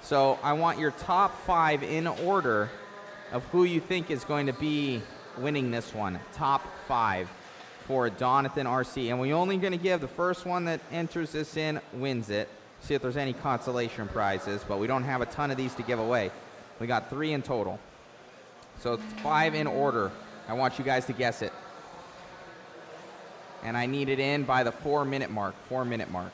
So I want your top 5 in order of who you think is going to be winning this one. Top 5 for Donathan RC. And we're only going to give the first one that enters this in wins it. See if there's any consolation prizes, but we don't have a ton of these to give away. We got 3 in total. So it's 5 in order. I want you guys to guess it. And I need it in by the 4-minute mark. 4-minute mark.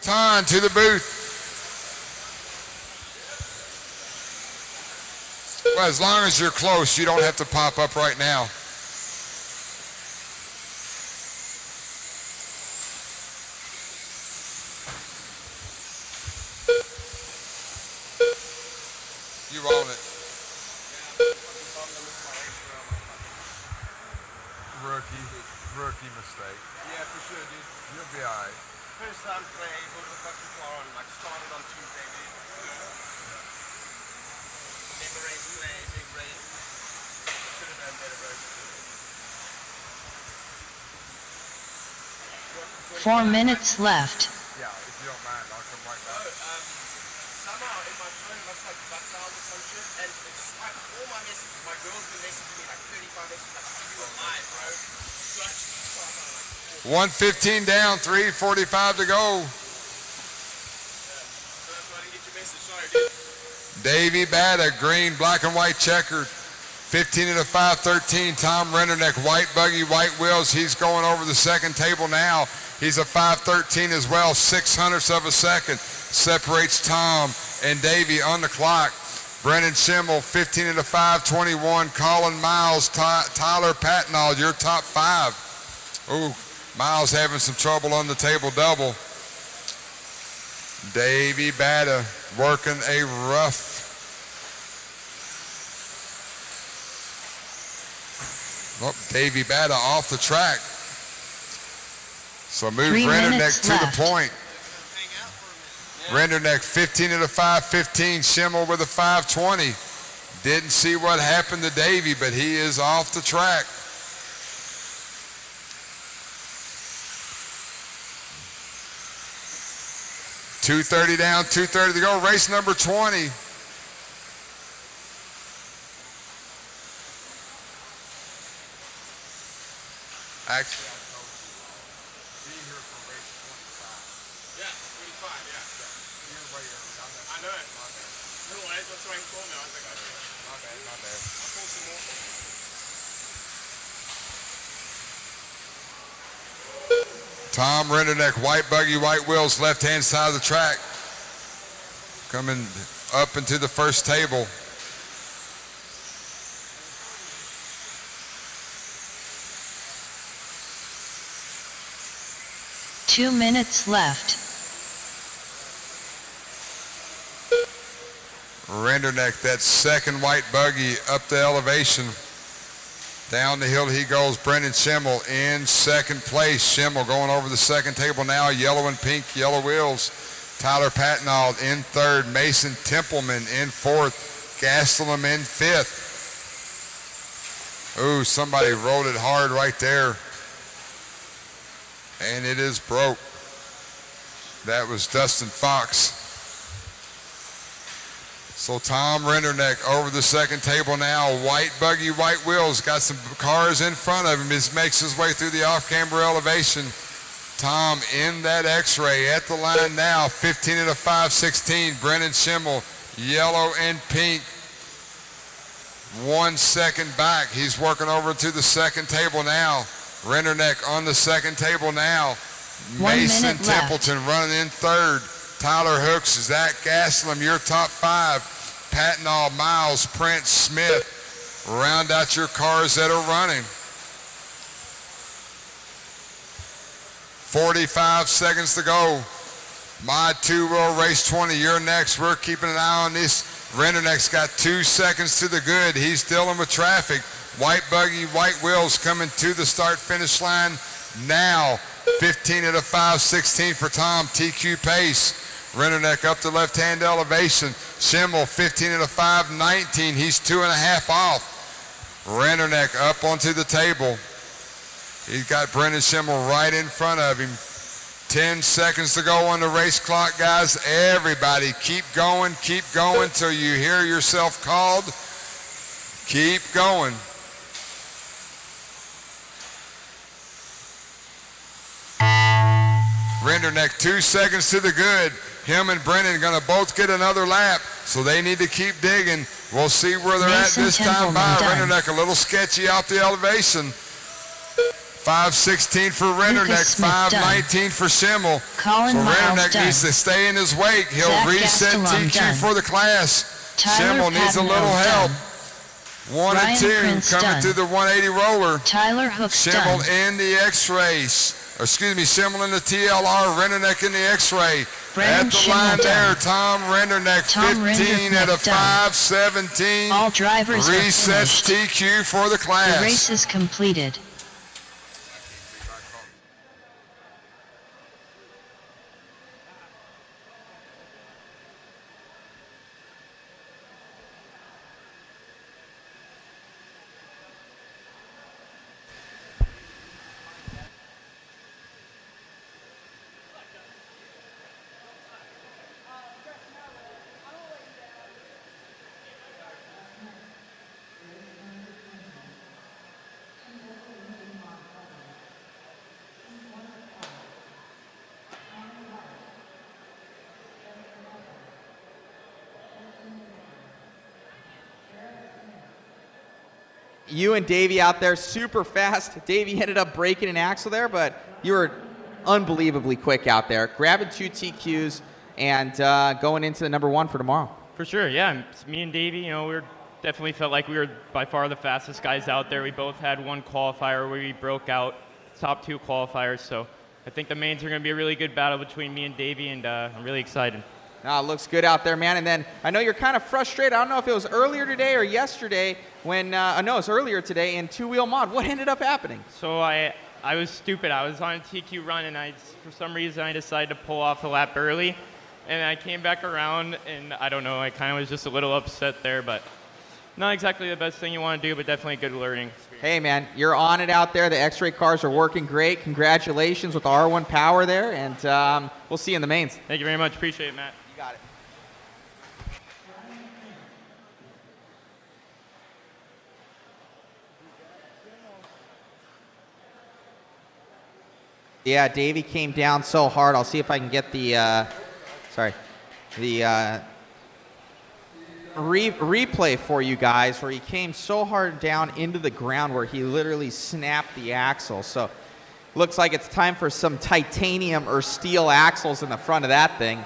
Time to the booth. Well, as long as you're close, you don't have to pop up right now. You own it. Rookie mistake. Yeah, for sure, dude. You'll be all right. First time play, built a fucking car on, like started on Tuesday, dude. Never race play, big race. Should have done better, bro. 4 minutes left. Yeah, if you don't mind, I'll come right back. Somehow in my phone it must like butt dialed or some shit, and it's like all my messages, my girl's been messaging me like 35 messages, like, you were live, bro. So I just started like, 1:15 down, 3:45 to go. Davey Botta, green, black and white checkered. 15 at a 5:13. Tom Renderneck, white buggy, white wheels. He's going over the second table now. He's a 5:13 as well. 0.06 of a second separates Tom and Davey on the clock. Brennan Schimmel, 15 at a 5:21. Colin Miles, Tyler Patnall, your top 5. Ooh, Miles having some trouble on the table double. Davey Botta working a rough. Oh, Davey Botta off the track. So move 3 Renderneck minutes to left. the point. Renderneck 15 at a 5:15. Schimmel with a 5:20. Didn't see what happened to Davey, but he is off the track. .230 down, 2:30 to go. Race number 20. Actually, be here for race 25. Yeah, 25, yeah. You're right here. I know it. My bad. No, that's why he told me. I was like, okay. My bad, my bad. I'll pull some more. Tom Renderneck, white buggy, white wheels, left-hand side of the track. Coming up into the first table. Two minutes left. Renderneck, that second white buggy up the elevation. Down the hill he goes. Brendan Schimmel in second place. Schimmel going over the second table now. Yellow and pink, yellow wheels. Tyler Patnall in third. Mason Templeman in fourth. Gastelum in fifth. Ooh, somebody rolled it hard right there. And it is broke. That was Dustin Fox. So Tom Renderneck over the second table now. White buggy, white wheels. Got some cars in front of him. He makes his way through the off-camber elevation. Tom in that X-ray at the line now. 15 at a 5:16. Brennan Schimmel, yellow and pink. 1 second back. He's working over to the second table now. Renderneck on the second table now. 1 Mason minute left. Templeton running in third. Tyler Hooks, Zach Gastelum, your top 5. Patnall, Miles, Prince, Smith. Round out your cars that are running. 45 seconds to go. Mod 2-wheel race 20. You're next. We're keeping an eye on this. Renderneck's got 2 seconds to the good. He's dealing with traffic. White buggy, white wheels coming to the start-finish line now. 15 at a 5:16 for Tom. TQ pace. Renderneck up the left-hand elevation. Schimmel 15 at a 5:19. He's 2.5 off. Renderneck up onto the table. He's got Brendan Schimmel right in front of him. 10 seconds to go on the race clock, guys. Everybody keep going till you hear yourself called. Keep going. Renderneck 2 seconds to the good. Him and Brennan going to both get another lap, so they need to keep digging. We'll see where they're Mason at this time by. Templeman done. Renderneck a little sketchy out the elevation. 5:16 for Renderneck, Lucas Smith 5:19 for Schimmel. Colin So Miles Renderneck done. needs to stay in his wake. He'll Zach reset Gastelum TQ done. for the class. Tyler Schimmel needs a Patnell little help. done. 1 and Ryan 2 Prince coming done. through the 180 roller. Tyler Hooks Schimmel done. in the X-rays. Excuse me, Schimmel in the TLR, Renderneck in the X-ray. Brennan At the Schimmel line there, done. Tom Renderneck, Tom 15 at a Renderneck done. 5:17. All drivers are Resets finished. TQ for the class. The race is completed. You and Davey out there super fast. Davey ended up breaking an axle there, but you were unbelievably quick out there, grabbing 2 TQs and going into the number 1 for tomorrow. For sure, yeah. Me and Davey, we were definitely felt like we were by far the fastest guys out there. We both had one qualifier where we broke out top 2 qualifiers, so I think the mains are going to be a really good battle between me and Davey, and I'm really excited. No, it looks good out there, man. And then I know you're kind of frustrated. I don't know if it was earlier today or yesterday when, no, it was earlier today in two-wheel mod. What ended up happening? So I was stupid. I was on a TQ run, and for some reason I decided to pull off a lap early, and I came back around, and I don't know, I kind of was just a little upset there, but not exactly the best thing you want to do, but definitely good learning. Hey, man, you're on it out there. The X-Ray cars are working great. Congratulations with the R1 power there, and we'll see you in the mains. Thank you very much. Appreciate it, Matt. You got it. Yeah, Davey came down so hard. I'll see if I can get the, replay for you guys where he came so hard down into the ground where he literally snapped the axle. So looks like it's time for some titanium or steel axles in the front of that thing.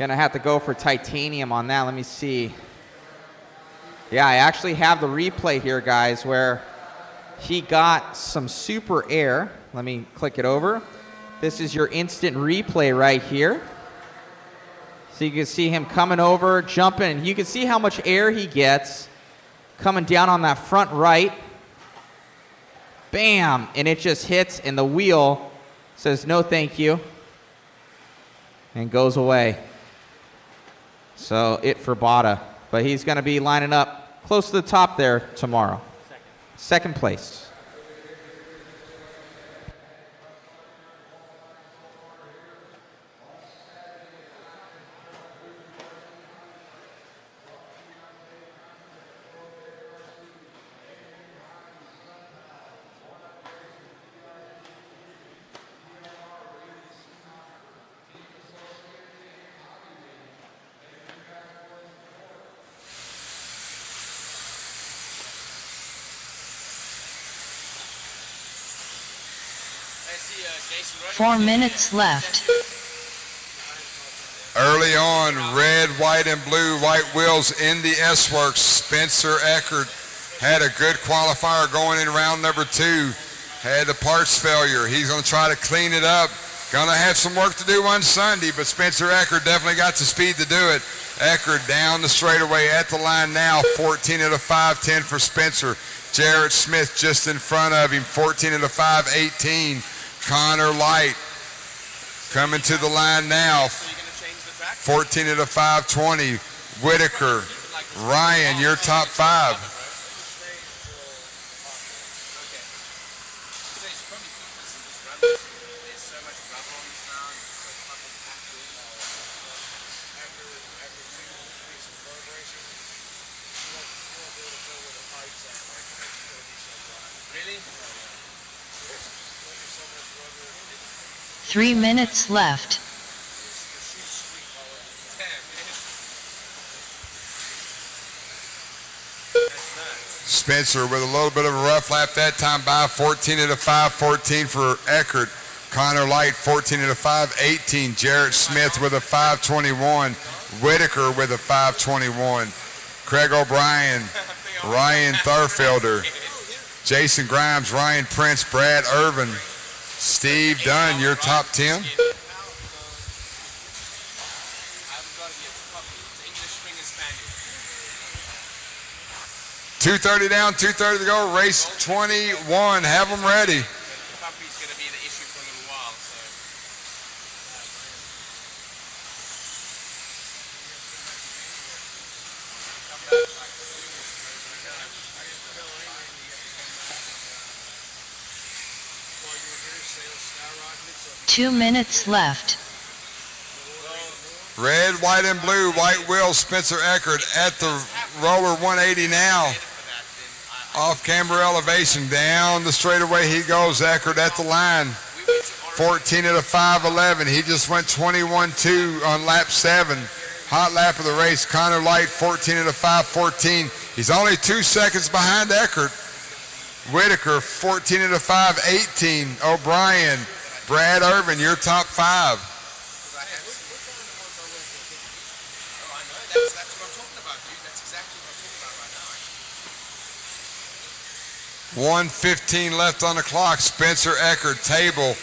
Gonna have to go for titanium on that. Let me see. Yeah, I actually have the replay here, guys, where he got some super air. Let me click it over. This is your instant replay right here. So you can see him coming over, jumping. You can see how much air he gets coming down on that front right. Bam! And it just hits, and the wheel says no thank you and goes away. So it for Botta. But he's going to be lining up close to the top there tomorrow. Second place. Four minutes left. Early on, red, white, and blue, white wheels in the S-Works. Spencer Eckert had a good qualifier going in round number 2. Had the parts failure. He's going to try to clean it up. Going to have some work to do on Sunday, but Spencer Eckert definitely got the speed to do it. Eckert down the straightaway at the line now. 14 at a 5:10 for Spencer. Jarrett Smith just in front of him. 14 at a 5:18. Connor Light coming to the line now. 14 at a 5:20. Whitaker. Ryan, your top 5. Really? 3 minutes left. Spencer with a little bit of a rough lap that time by 14 at a 5:14 for Eckert. Connor Light 14 at a 5:18. Jarrett Smith with a 5:21. Whitaker with a 5:21. Craig O'Brien, Ryan Thurfelder, Jason Grimes, Ryan Prince, Brad Irvin, Steve Dunn, your top 10. $2:30 down, $2:30 to go. Race 21. Have them ready. Two minutes left. Red, white, and blue. White wheels, Spencer Eckert at the roller 180 now. Off camber elevation, down the straightaway he goes. Eckert at the line. 14 at a 5:11. He just went 21-2 on lap 7. Hot lap of the race. Connor Light 14 at a 5:14. He's only 2 seconds behind Eckert. Whitaker 14 at a 5:18. O'Brien, Brad Irvin, your top 5. That's what I'm talking about, dude. That's exactly what I'm talking about right now. 1:15 left on the clock. Spencer Eckert, table,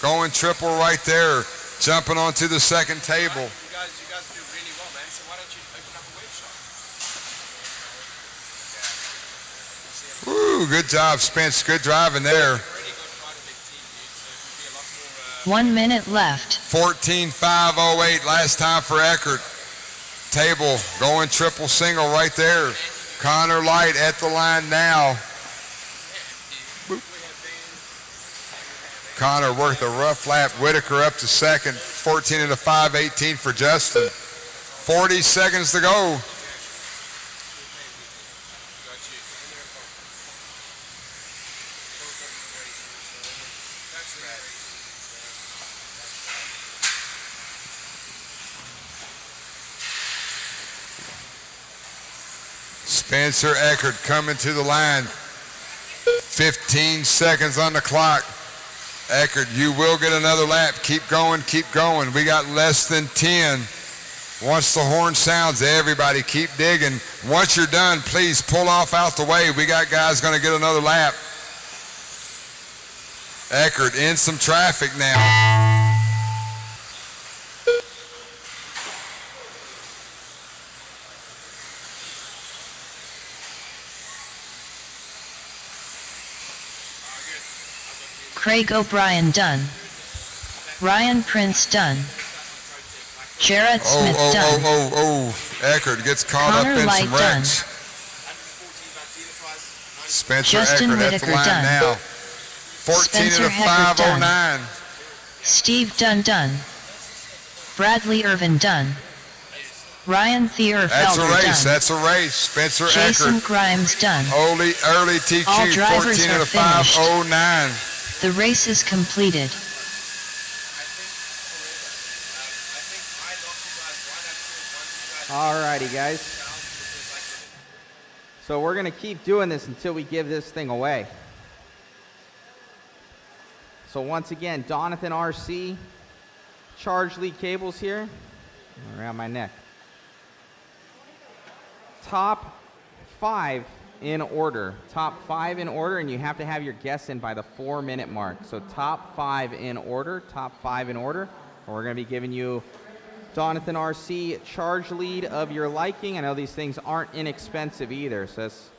going triple right there, jumping onto the second table. You guys do really well, man. So why don't you open up a web shop? Woo, good job, Spence. Good driving there. 1 minute left. 14.508 last time for Eckert. Table going triple single right there. Connor Light at the line now. Boop. Connor worked a rough lap. Whitaker up to second. 14 into 5:18 for Justin. 40 seconds to go. Spencer Eckert coming to the line. 15 seconds on the clock. Eckert, you will get another lap. Keep going, keep going. We got less than 10. Once the horn sounds, everybody keep digging. Once you're done, please pull off out the way. We got guys going to get another lap. Eckert in some traffic now. Craig O'Brien done. Ryan Prince done. Jarrett Smith done. Eckert gets caught Connor up in Light some wrecks. Spencer Justin Eckert at Whitaker the line done. now. 14 Spencer into Eckert done. 509. Steve Dunn done. Bradley Irvin done. Ryan Thierfelder That's a race. done. That's a race. Spencer Jason Eckert. Grimes done. Early TQ. All drivers 14 are into finished. 509. The race is completed. Alrighty, guys. So we're going to keep doing this until we give this thing away. So once again, Donathan RC, charge lead cables here, around my neck. Top 5 in order. Top 5 in order, and you have to have your guess in by the 4-minute mark. So top 5 in order, top 5 in order. And we're going to be giving you Donathan RC charge lead of your liking. I know these things aren't inexpensive either, so that's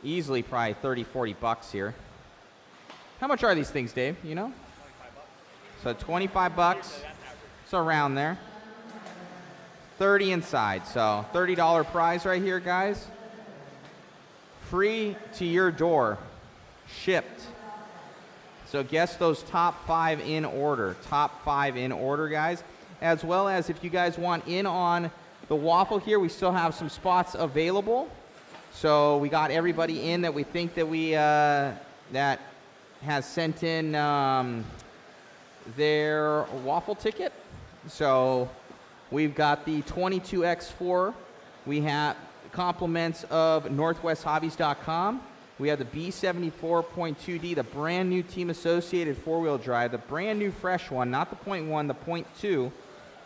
easily probably 30, 40 bucks here. How much are these things, Dave? You know? So 25 bucks. So around there. 30 inside. So $30 prize right here, guys. Free to your door. Shipped. So guess those top 5 in order. Top 5 in order, guys. As well as if you guys want in on the waffle here, we still have some spots available. So we got everybody in that we think that we that has sent in their waffle ticket. So we've got the 22X4. We have compliments of NorthwestHobbies.com. We have the B74.2D, the brand new Team Associated 4-wheel drive, the brand new fresh one, not the .1, the .2.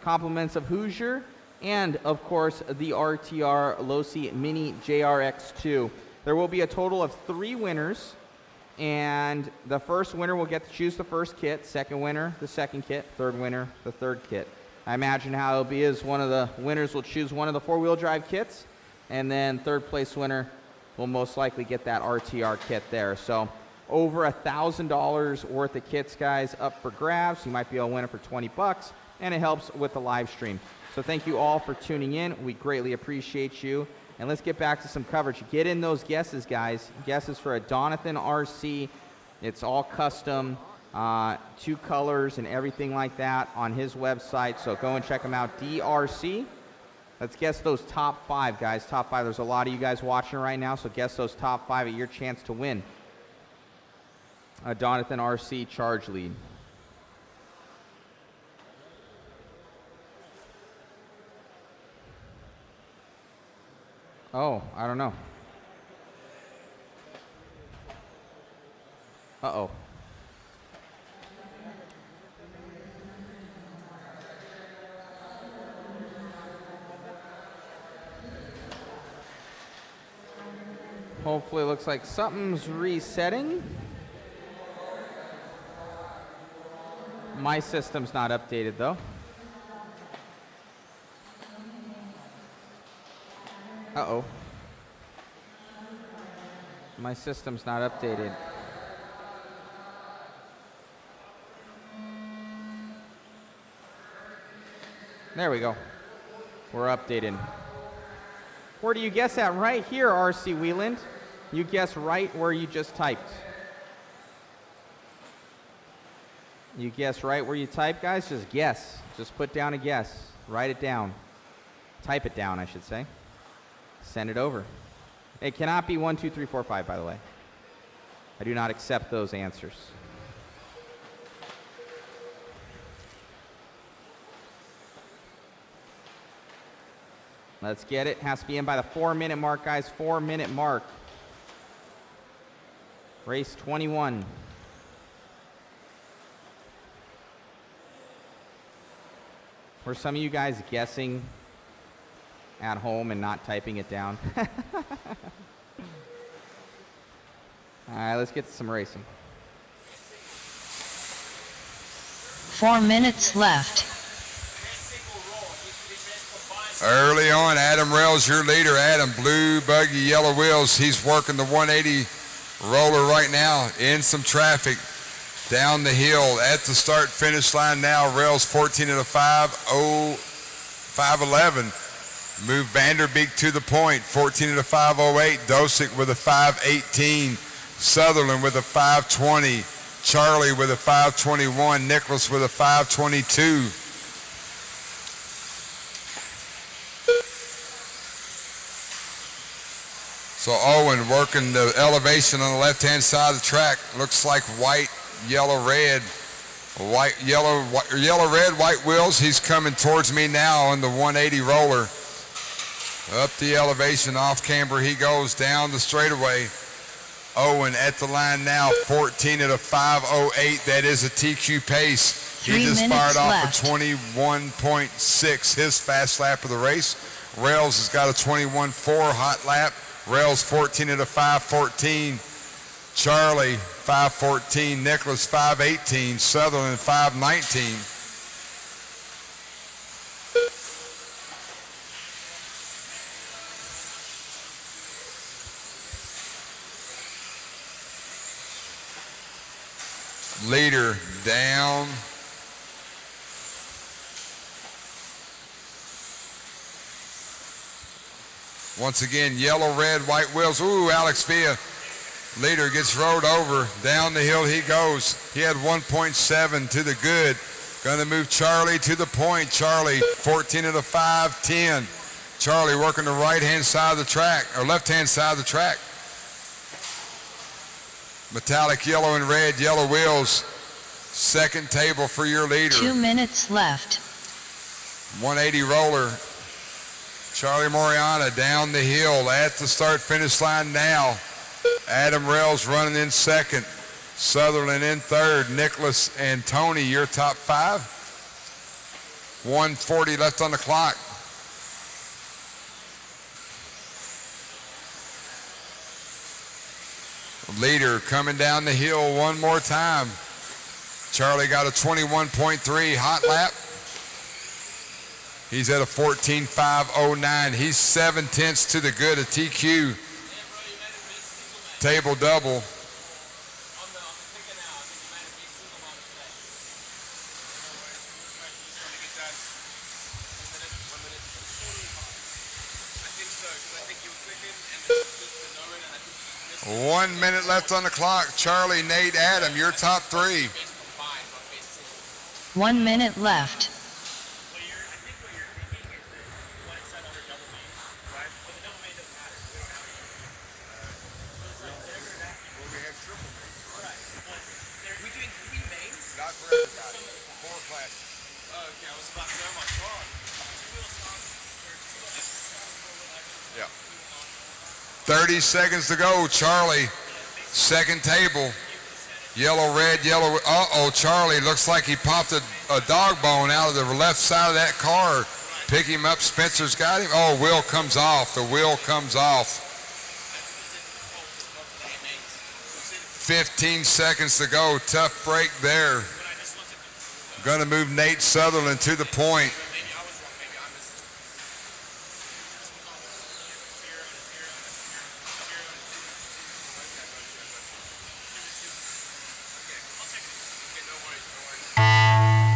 Compliments of Hoosier, and of course the RTR Losi Mini JRX2. There will be a total of 3 winners, and the first winner will get to choose the first kit, second winner the second kit, third winner the third kit. I imagine how it'll be is one of the winners will choose one of the 4-wheel drive kits, and then third place winner will most likely get that RTR kit there. So over $1,000 worth of kits, guys, up for grabs. You might be able to win it for 20 bucks, and it helps with the live stream. So thank you all for tuning in. We greatly appreciate you. And let's get back to some coverage. Get in those guesses, guys. Guesses for a Donathan RC. It's all custom, 2 colors and everything like that on his website. So go and check him out, DRC. Let's guess those top 5, guys. Top 5. There's a lot of you guys watching right now, so guess those top 5 at your chance to win a Donathan RC charge lead. Oh, I don't know. Uh-oh. Hopefully it looks like something's resetting. My system's not updated though. Uh-oh. My system's not updated. There we go. We're updated. Where do you guess at? Right here, RC Wheeland. You guess right where you just typed. You guess right where you type, guys? Just guess. Just put down a guess. Write it down. Type it down, I should say. Send it over. It cannot be 1, 2, 3, 4, 5, by the way. I do not accept those answers. Let's get it. Has to be in by the 4-minute mark, guys. 4-minute mark. Race 21. Were some of you guys guessing at home and not typing it down? All right, let's get to some racing. 4 minutes left. Early on, Adam Rails, your leader. Adam, blue buggy, yellow wheels. He's working the 180 roller right now in some traffic down the hill at the start finish line now. Rails 14 at a 5:11. Move Vanderbeek to the point, 14 at a 5:08. Dosick with a 5:18. Sutherland with a 5:20. Charlie with a 5:21. Nicholas with a 5:22. So Owen working the elevation on the left-hand side of the track. Looks like white, yellow, red. White, yellow, red, white wheels. He's coming towards me now on the 180 roller. Up the elevation, off camber he goes down the straightaway. Owen at the line now, 14 at a 5:08. That is a TQ pace. He just fired off a 21.6, his fast lap of the race. Rails has got a 21.4 hot lap. Rails 14 at a 5:14. Charlie 5:14. Nicholas 5:18. Sutherland 5:19. Leader down. Once again, yellow, red, white wheels. Ooh, Alex Villa. Leader gets rode over. Down the hill he goes. He had 1.7 to the good. Going to move Charlie to the point. Charlie, 14 at a 5:10. Charlie working the right-hand side of the track, or left-hand side of the track. Metallic yellow and red, yellow wheels. Second table for your leader. 2 minutes left. 180 roller. Charlie Moriana down the hill at the start-finish line now. Adam Rails running in second. Sutherland in third. Nicholas and Tony, your top five. 1:40 left on the clock. Leader coming down the hill one more time. Charlie got a 21.3 hot lap. He's at a 14.509. He's 0.7 to the good, a TQ. Table double. One minute left on the clock. Charlie, Nate, Adam, your top three. 1 minute left. Yeah. 30 seconds to go. Charlie, second table. Yellow, red, yellow. Uh-oh, Charlie looks like he popped a dog bone out of the left side of that car. Pick him up. Spencer's got him. Oh, wheel comes off. The wheel comes off. 15 seconds to go. Tough break there. Going to move Nate Sutherland to the point.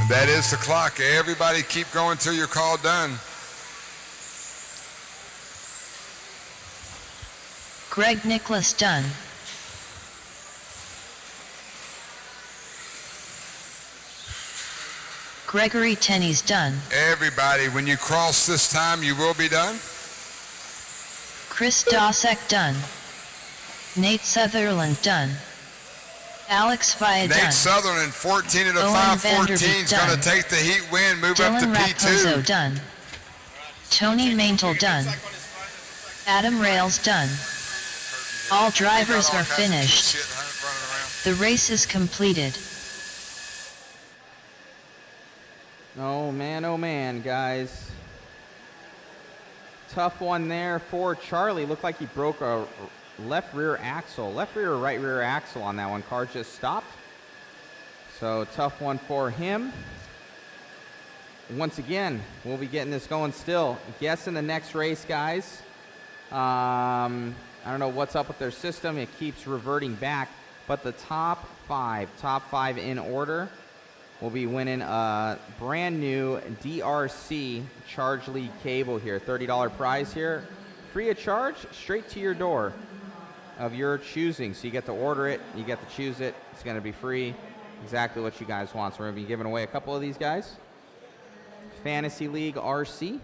That is the clock. Everybody keep going till your call done. Greg Nicholas done. Gregory Tenney's done. Everybody, when you cross this time, you will be done. Chris Dosek done. Nate Sutherland done. Alex Via Nate done. Sutherland, 14 of the Owen 514 is Vanderbeek going done. to take the heat win, move up to Dylan Raposo P2. done. Tony Maintel done. Adam Rails done. All drivers are finished. The race is completed. Oh man, guys. Tough one there for Charlie. Looked like he broke a left rear axle. Left rear or right rear axle on that one. Car just stopped. So tough one for him. Once again, we'll be getting this going still. Guess in the next race, guys. I don't know what's up with their system. It keeps reverting back. But the top five in order, will be winning a brand new DRC Charge League cable here. $30 prize here. Free of charge, straight to your door of your choosing. So you get to order it, you get to choose it. It's going to be free. Exactly what you guys want. So we're going to be giving away a couple of these guys. Fantasy League RC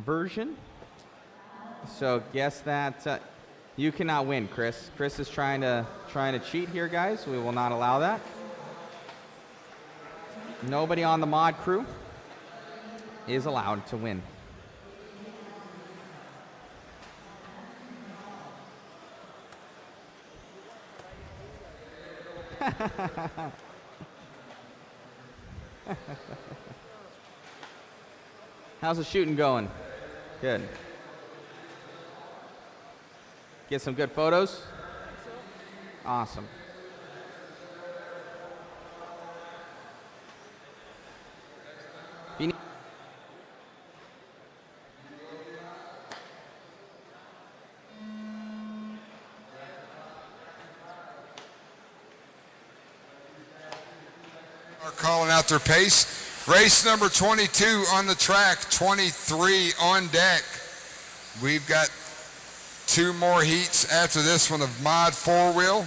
version. So guess that you cannot win, Chris. Chris is trying to cheat here, guys. We will not allow that. Nobody on the mod crew is allowed to win. How's the shooting going? Good. Get some good photos? Awesome. Are calling out their pace. Race number 22 on the track, 23 on deck. We've got 2 more heats after this one of Mod 4-wheel.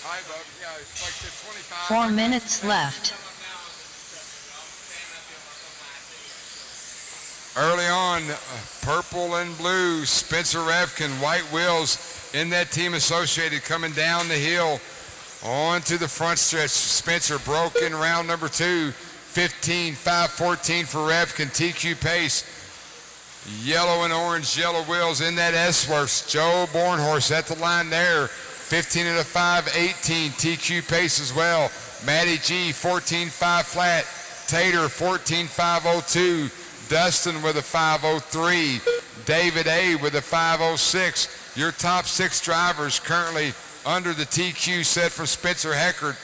Hi, Bob. Yeah, it's like the 25. 4 minutes left. Early on, purple and blue, Spencer Revkin, white wheels in that team associated coming down the hill onto the front stretch. Spencer broke in round number 2, 15.514 for Revkin, TQ pace. Yellow and orange, yellow wheels in that S-Works. Joe Bornhorst at the line there. 15 of the 518, TQ pace as well. Matty G, 14.5 flat. Tater, 14.502. Dustin with a 503. David A with a 506. Your top 6 drivers currently under the TQ set for Spencer Heckert.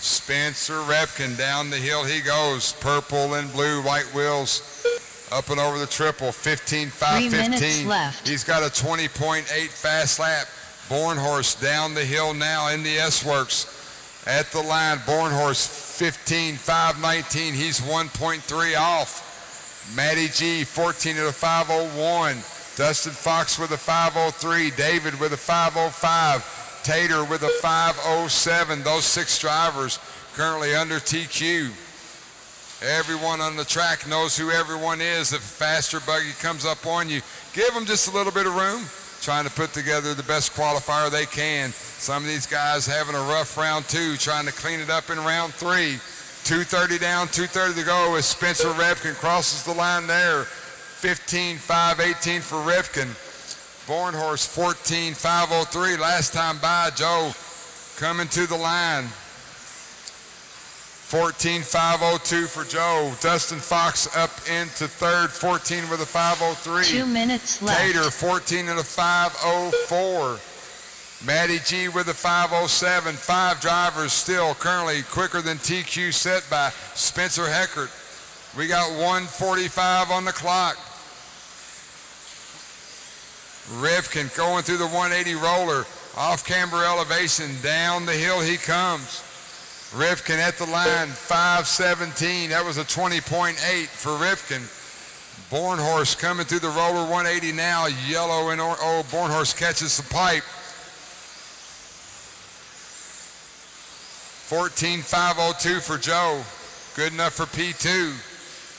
Spencer Repkin down the hill he goes. Purple and blue, white wheels up and over the triple. 15.515. 3 minutes left. He's got a 20.8 fast lap. Bornhorst down the hill now in the S-Works. At the line, Bornhorst 15.519. He's 1.3 off. Matty G, 14 of the 501. Dustin Fox with a 5:03. David with a 5:05. Tater with a 5:07. Those 6 drivers currently under TQ. Everyone on the track knows who everyone is. If a faster buggy comes up on you, give them just a little bit of room, trying to put together the best qualifier they can. Some of these guys having a rough round 2, trying to clean it up in round 3. 2:30 down, 2:30 to go as Spencer Revkin crosses the line there. 15.518 for Rivkin. Bornhorst 14.503. Last time by, Joe coming to the line. 14.502 for Joe. Dustin Fox up into third, 14 with a 5:03. 2 minutes left. Tater 14 and a 5:04. Matty G with a 5:07. 5 drivers still currently quicker than TQ, set by Spencer Heckert. We got 1:45 on the clock. Rivkin going through the 180 roller, off camber elevation, down the hill he comes. Rivkin at the line, 5:17. That was a 20.8 for Rivkin. Bornhorst coming through the roller 180 now, yellow and Bornhorst catches the pipe. 14.502 for Joe, good enough for P2.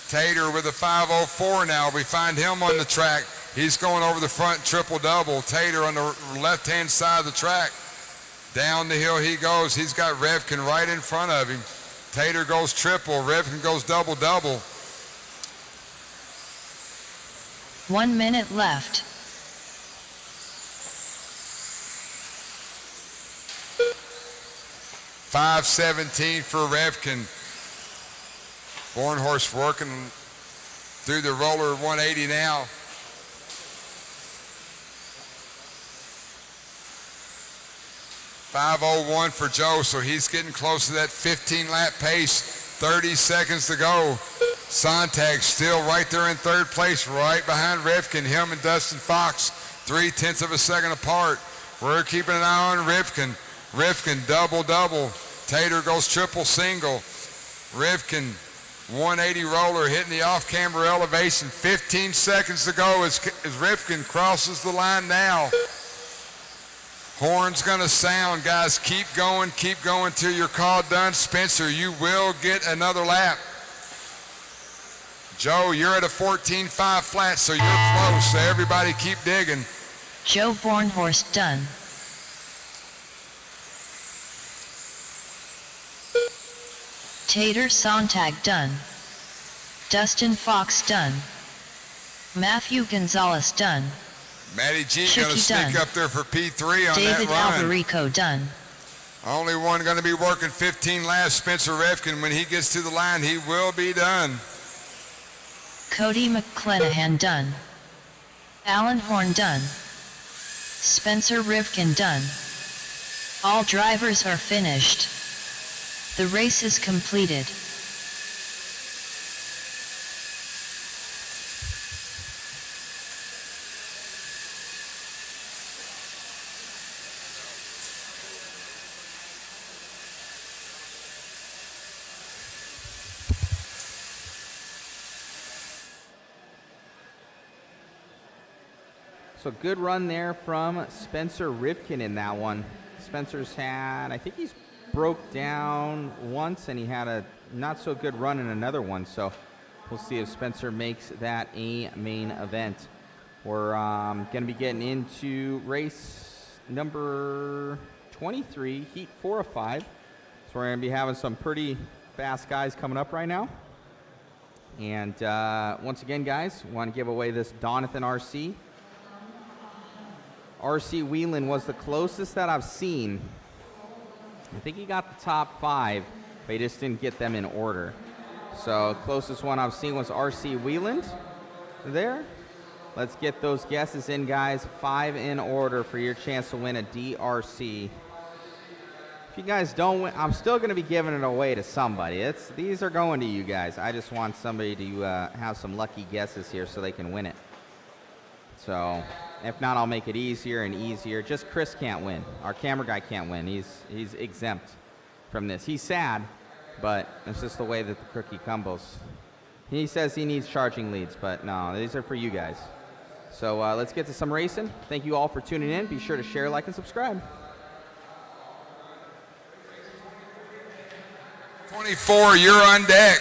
Tater with a 5:04 now. We find him on the track. He's going over the front triple-double. Tater on the left-hand side of the track. Down the hill he goes. He's got Revkin right in front of him. Tater goes triple. Revkin goes double-double. 1 minute left. 5:17 for Revkin. Bornhorst working through the roller 180 now. 5:01 for Joe, so he's getting close to that 15-lap pace. 30 seconds to go. Sontag still right there in third place, right behind Rivkin. Him and Dustin Fox, 0.3 of a second apart. We're keeping an eye on Rivkin. Rivkin double-double. Tater goes triple-single. Rivkin 180 roller hitting the off-camber elevation. 15 seconds to go as Rivkin crosses the line now. Horn's gonna sound, guys. Keep going till you're called done. Spencer, you will get another lap. Joe, you're at a 14.5 flat, so you're close. So everybody keep digging. Joe Bornhorst done. Tater Sontag done. Dustin Fox done. Matthew Gonzalez done. Matty G Shuki gonna sneak done. up there for P3 on David that run. Albarico done. Only one gonna be working 15 laps, Spencer Revkin. When he gets to the line, he will be done. Cody McClenahan done. Alan Horn done. Spencer Rivkin done. All drivers are finished. The race is completed. So good run there from Spencer Rivkin in that one. Spencer's had, I think he's broke down once, and he had a not so good run in another one. So we'll see if Spencer makes that a main event. We're going to be getting into race number 23, heat 4 of 5. So we're going to be having some pretty fast guys coming up right now. And once again, guys, want to give away this Donathan RC. RC Whelan was the closest that I've seen. I think he got the top 5, but he just didn't get them in order. So closest one I've seen was RC Whelan there. Let's get those guesses in, guys. 5 in order for your chance to win a DRC. If you guys don't win, I'm still going to be giving it away to somebody. These are going to you guys. I just want somebody to have some lucky guesses here so they can win it. So if not, I'll make it easier and easier. Just Chris can't win. Our camera guy can't win. He's exempt from this. He's sad, but it's just the way that the cookie crumbles. He says he needs charging leads, but no, these are for you guys. So let's get to some racing. Thank you all for tuning in. Be sure to share, like, and subscribe. 24, you're on deck.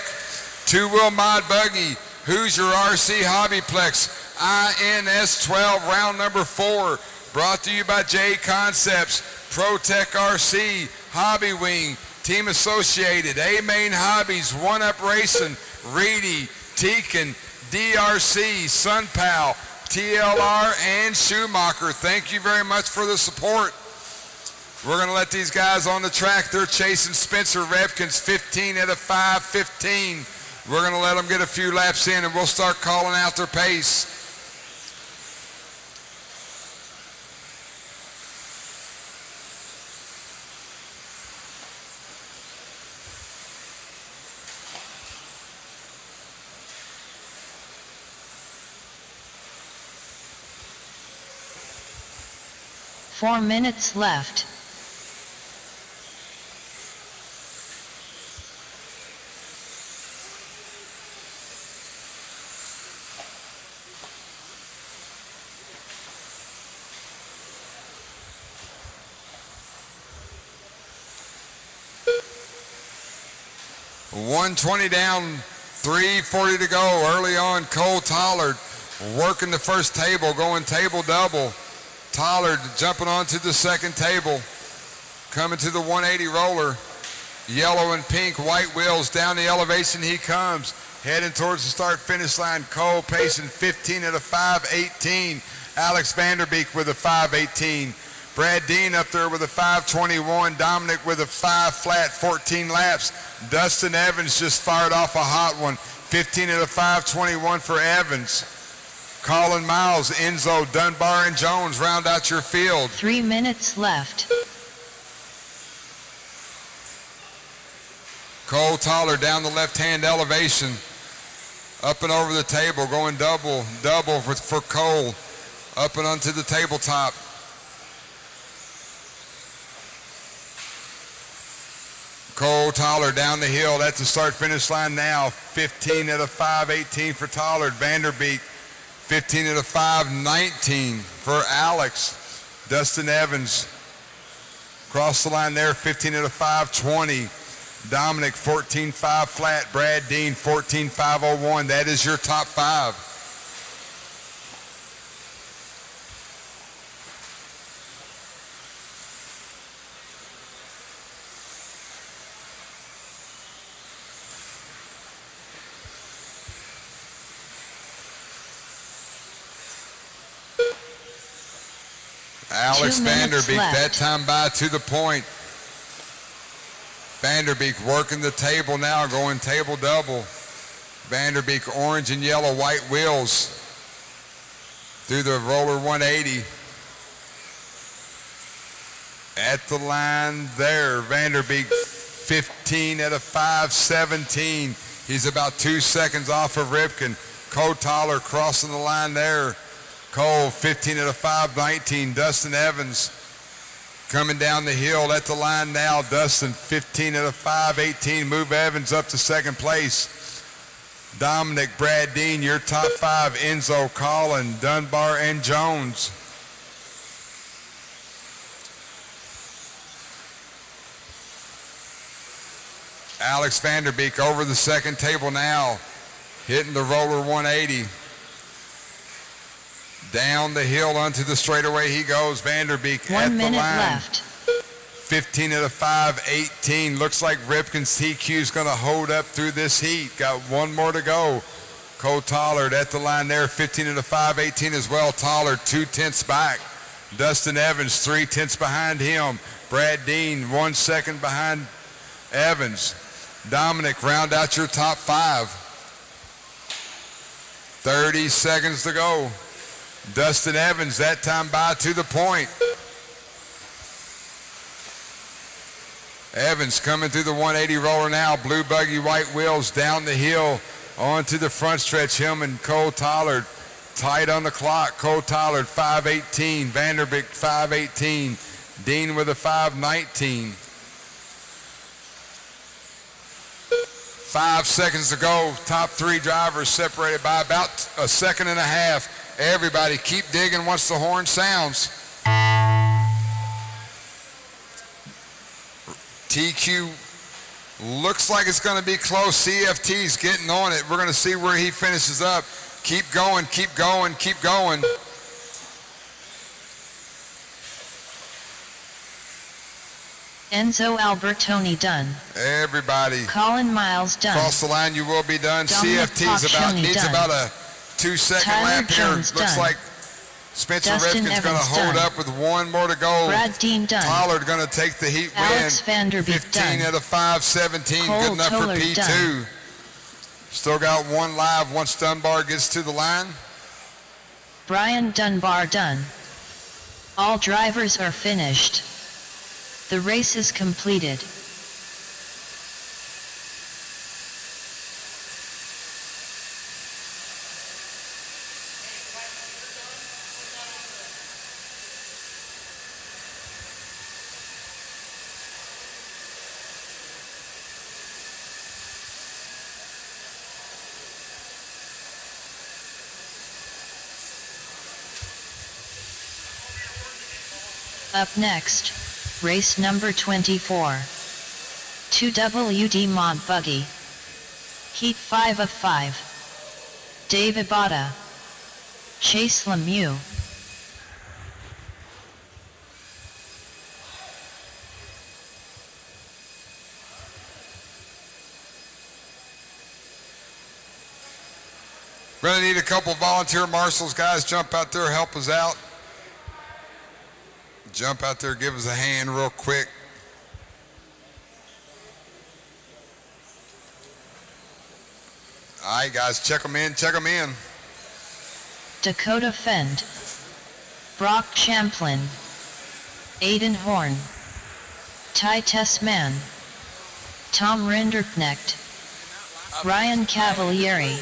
Two-wheel mod buggy, Hoosier RC HobbyPlex, INS12, round number 4. Brought to you by JConcepts, ProTech RC, Hobby Wing, Team Associated, A-Main Hobbies, One Up Racing, Reedy, Teakin, DRC, SunPal, TLR, and Schumacher. Thank you very much for the support. We're going to let these guys on the track. They're chasing Spencer Revkins, 15 out of 5:15. We're going to let them get a few laps in, and we'll start calling out their pace. Four minutes left. $120 down, $340 to go. Early on, Cole Tollard working the first table, going table double. Tollard jumping onto the second table, coming to the 180 roller. Yellow and pink, white wheels, down the elevation he comes, heading towards the start-finish line. Cole pacing 15 at a 5:18. Alex Vanderbeek with a 5:18. Brad Dean up there with a 5:21. Dominic with a 5 flat, 14 laps. Dustin Evans just fired off a hot one, 15 at a 5:21 for Evans. Colin Miles, Enzo, Dunbar, and Jones round out your field. 3 minutes left. Cole Toller down the left-hand elevation, up and over the table, going double for Cole, up and onto the tabletop. Cole Toller down the hill. That's the start-finish line now. 15 at a 5:18 for Tollard. Vanderbeek, 15 at a 5:19 for Alex. Dustin Evans crossed the line there, 15 at a 5:20. Dominic, 14.5 flat. Brad Dean, 14.501. That is your top 5. Alex Vanderbeek, that time by to the point. Vanderbeek working the table now, going table double. Vanderbeek, orange and yellow, white wheels through the roller 180. At the line there, Vanderbeek, 15 at a 5:17. He's about 2 seconds off of Ripken. Cole Toller crossing the line there. Cole, 15 at a 5:19. Dustin Evans coming down the hill at the line now. Dustin, 15 at a 5:18. Move Evans up to second place. Dominic, Brad Dean, your top 5. Enzo, Collin, Dunbar, and Jones. Alex Vanderbeek over the second table now, hitting the roller 180. Down the hill onto the straightaway he goes. Vanderbeek 1 at the minute line. left. 15 at a 5:18. Looks like Ripken's TQ is going to hold up through this heat. Got one more to go. Cole Tollard at the line there, 15 at a 5:18 as well. Tollard 2/10 back. Dustin Evans 3/10 behind him. Brad Dean 1 second behind Evans. Dominic, round out your top 5. 30 seconds to go. Dustin Evans, that time by to the point. Evans coming through the 180 roller now. Blue buggy, white wheels down the hill onto the front stretch. Him and Cole Tollard tight on the clock. Cole Tollard 5:18. Vanderbeek 5:18. Dean with a 5:19. 5 seconds to go. Top 3 drivers separated by about a second and a half. Everybody keep digging once the horn sounds. TQ looks like it's going to be close. CFT's getting on it. We're going to see where he finishes up. Keep going, keep going, keep going. Enzo Albertoni done. Everybody. Colin Miles done. Cross the line, you will be done. Dominic CFT's needs done. about a 2-second Tyler lap here. Jones Looks done. like Spencer Dustin Rifkin's going to Evans hold done. up with one more to go. Brad Dean done. Pollard going to take the heat Alex win. Vanderbeek 15 done. out of 5, 17. Cole Good enough Toller for P2. done. Still got one live once Dunbar gets to the line. Brian Dunbar done. All drivers are finished. The race is completed. Up next, race number 24. 2WD Mod Buggy. Heat 5 of 5. Davey Botta. Chase Lemieux. We're going to need a couple volunteer marshals, guys. Jump out there, help us out. Jump out there, give us a hand real quick. All right, guys, check them in, check them in. Dakota Fend. Brock Champlin. Aiden Horn. Ty Tessman. Tom Rinderknecht. Ryan Cavalieri.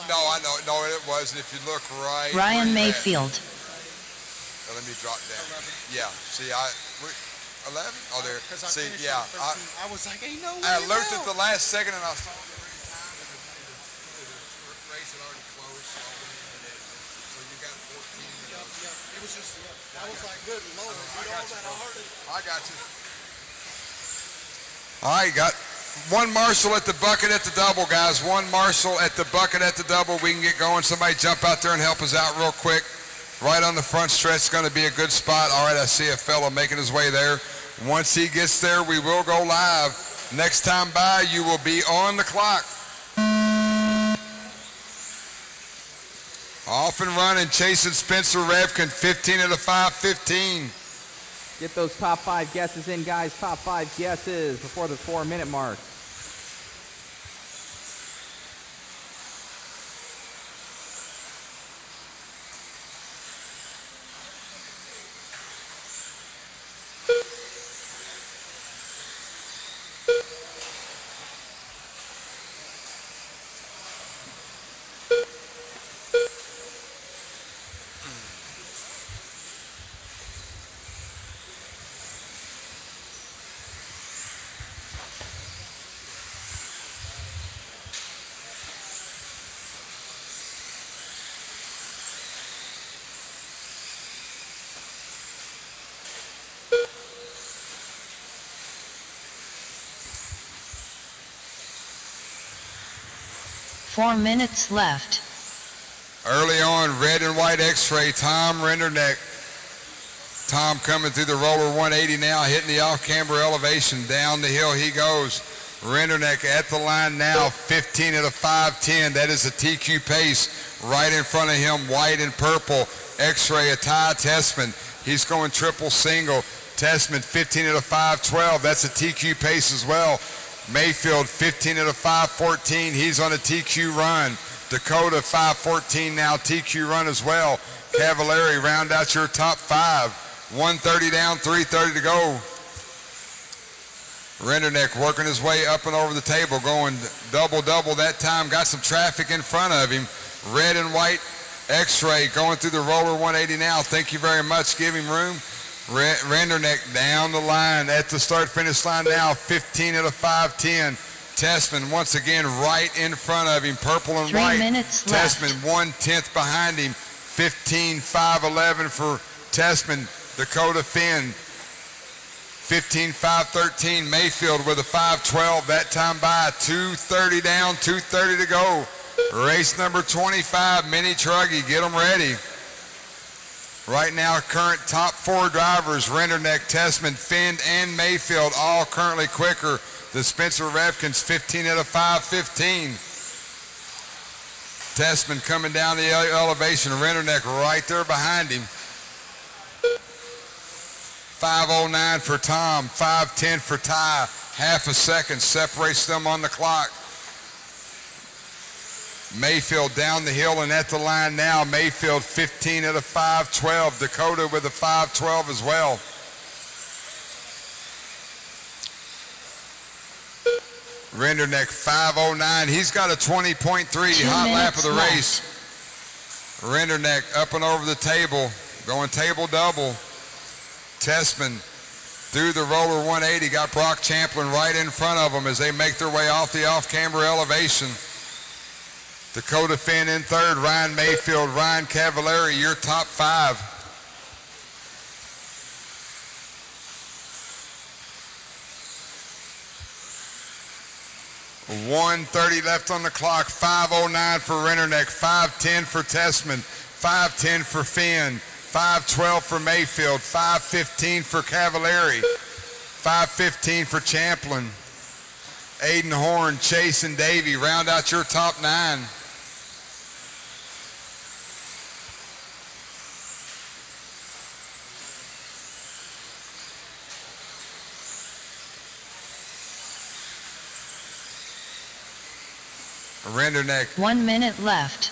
No, I know, no, it wasn't. If you look right. Ryan Mayfield. Let me drop down. Yeah, see, 11? Oh, there. See, yeah. I was like, ain't no way. I looked at the last second and I saw it every time. The race had already closed, so I went in it. So you got 14. It was just, I was like, good Lord. I got you. All right, got one marshal at the bucket at the double, guys. One marshal at the bucket at the double. We can get going. Somebody jump out there and help us out real quick. Right on the front stretch is going to be a good spot. All right, I see a fellow making his way there. Once he gets there, we will go live. Next time by, you will be on the clock. Off and running, chasing Spencer Revkin, 15 out of 5, 15. Get those top 5 guesses in, guys. Top 5 guesses before the 4-minute mark. Four minutes left. Early on, red and white X-ray, Tom Renderneck. Tom coming through the roller 180 now, hitting the off-camber elevation. Down the hill he goes. Renderneck at the line now, 15 out of 5:10. That is a TQ pace right in front of him, white and purple. X-ray, a Ty Tessman. He's going triple single. Tessman, 15 out of 5:12. That's a TQ pace as well. Mayfield, 15 out of 5:14. He's on a TQ run. Dakota, 5:14 now, TQ run as well. Cavalieri, round out your top 5. 130 down, 3:30 to go. Renderneck working his way up and over the table, going double-double that time. Got some traffic in front of him. Red and white X-ray going through the roller 180 now. Thank you very much. Give him room. Renderneck down the line at the start-finish line now, 15 out of 5:10. Tessman once again right in front of him, purple and 3 white. minutes left. Tessman 1/10 behind him, 15.511 for Tessman. Dakota Finn 15.513. Mayfield with a 5:12. That time by 2:30 down, 2:30 to go. Race number 25, Mini Truggy, get them ready. Right now, current top 4 drivers, Renderneck, Tessman, Finn, and Mayfield, all currently quicker. The Spencer Revkins 15 at a 5:15. Tessman coming down the elevation, Renderneck right there behind him. 5:09 for Tom, 5:10 for Ty. Half a second separates them on the clock. Mayfield down the hill and at the line now. Mayfield 15 at a 5:12. Dakota with a 5:12 as well. Renderneck 5:09. He's got a 20.3 hot lap of the race. Renderneck up and over the table, going table double. Tessman through the roller 180, got Brock Champlin right in front of them as they make their way off the off-camber elevation. Dakota Finn in third, Ryan Mayfield, Ryan Cavallari, your top 5. .130 left on the clock, 5:09 for Renderneck, 5:10 for Tessman, 5:10 for Finn, 5:12 for Mayfield, 5:15 for Cavallari, 5:15 for Champlin. Aiden Horn, Chase, and Davey round out your top 9. Renderneck. 1 minute left.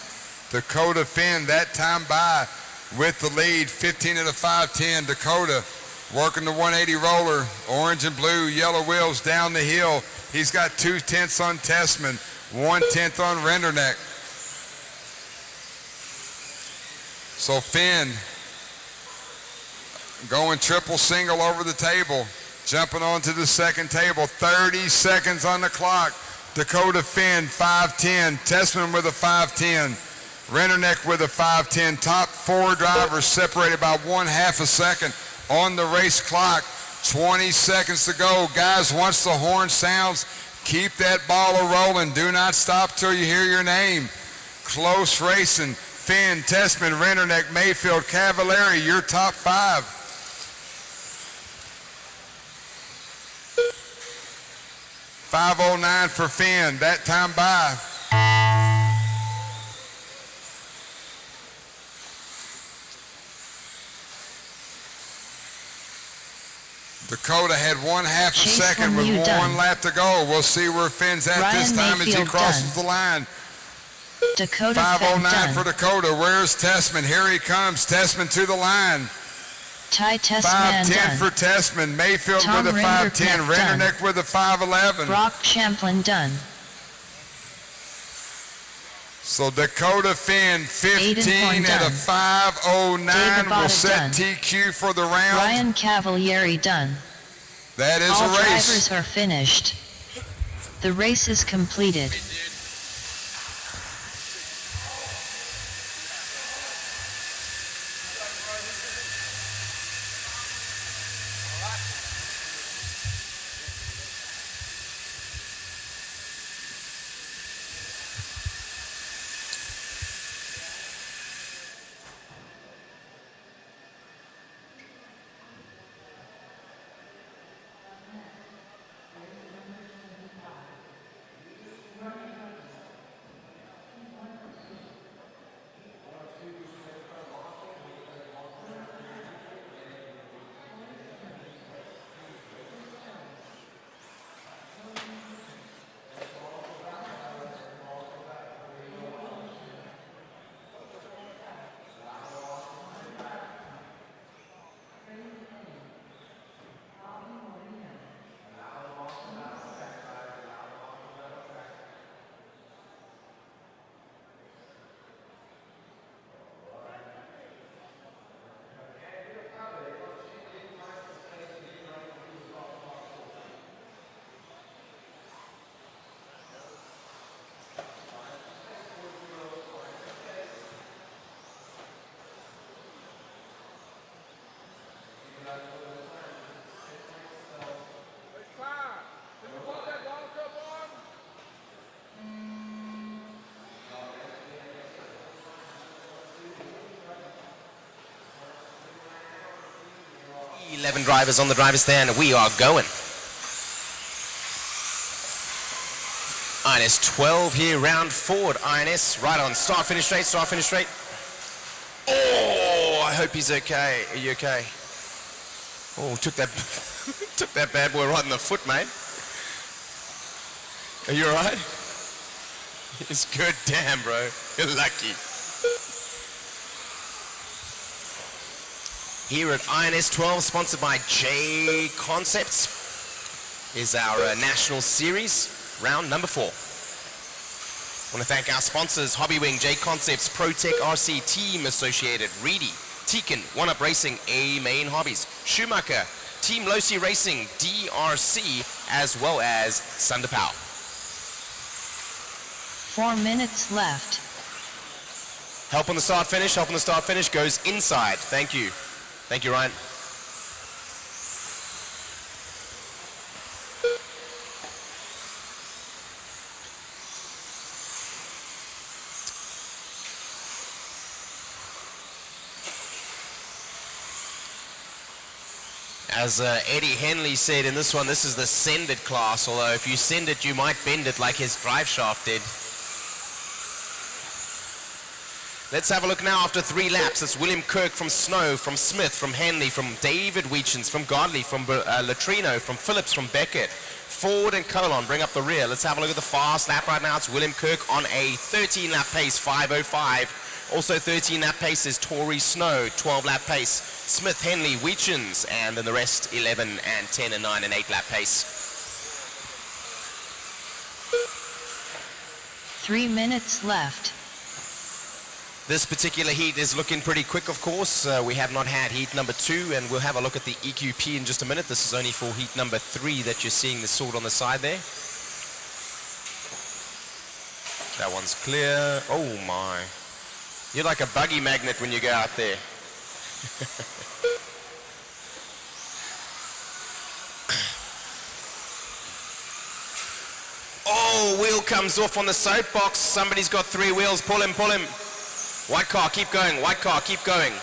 Dakota Finn, that time by with the lead, 15 at a 5:10. Dakota working the 180 roller, orange and blue, yellow wheels down the hill. He's got 2/10 on Tessman, 1/10 on Renderneck. So Finn going triple single over the table, jumping onto the second table, 30 seconds on the clock. Dakota Finn, 5:10. Tessman with a 5:10. Renderneck with a 5:10. Top 4 drivers separated by 1/2 a second on the race clock. 20 seconds to go. Guys, once the horn sounds, keep that ball rolling. Do not stop till you hear your name. Close racing. Finn, Tessman, Renderneck, Mayfield, Cavallari, your top 5. .509 for Finn, that time by. Dakota had 1/2 a second with 1 lap to go. We'll see where Finn's at Ryan this time Mayfield as he crosses done. the line. Dakota 5:09 for done. Dakota. Where's Tessman? Here he comes. Tessman to the line. Ty Tessman 5:10 done. for Tessman. Mayfield Tom with a 5:10. Renderneck done. Renderneck with a 5:11. Brock Champlin done. So Dakota Finn 15 at a done. 5:09 Davey will Botta set done. TQ for the round. Ryan Cavallari done. That is All a race. drivers are finished. The race is completed. 11 drivers on the driver's stand, and we are going. INS 12 here, round forward. INS, right on. Start, finish straight, start, finish straight. Oh, I hope he's okay. Are you okay? Oh, took that took that bad boy right in the foot, mate. Are you alright? It's good. Damn, bro. You're lucky. Here at INS 12, sponsored by JConcepts, is our national series, round number 4. I want to thank our sponsors, Hobbywing, JConcepts, ProTech RC, Team Associated, Reedy, Tekin, One Up Racing, A Main Hobbies, Schumacher, Team Losi Racing, DRC, as well as Sunderpow. 4 minutes left. Help on the start finish, help on the start finish goes inside. Thank you. Thank you, Ryan. As Eddie Henley said in this one, this is the send it class, although if you send it, you might bend it like his drive shaft did. Let's have a look now after 3 laps. It's William Kirk from Snow, from Smith, from Henley, from David Weechens, from Godley, from Latrino, from Phillips, from Beckett. Ford and Colon bring up the rear. Let's have a look at the fast lap right now. It's William Kirk on a 13-lap pace, 5:05. Also 13-lap pace is Tory Snow, 12-lap pace. Smith, Henley, Weechens, and then the rest 11 and 10 and 9 and 8-lap pace. 3 minutes left. This particular heat is looking pretty quick, of course. We have not had heat number 2, and we'll have a look at the EQP in just a minute. This is only for heat number 3 that you're seeing the sword on the side there. That one's clear. Oh my. You're like a buggy magnet when you go out there. Oh, wheel comes off on the soapbox. Somebody's got 3 wheels. Pull him, pull him. White car, keep going. White car, keep going.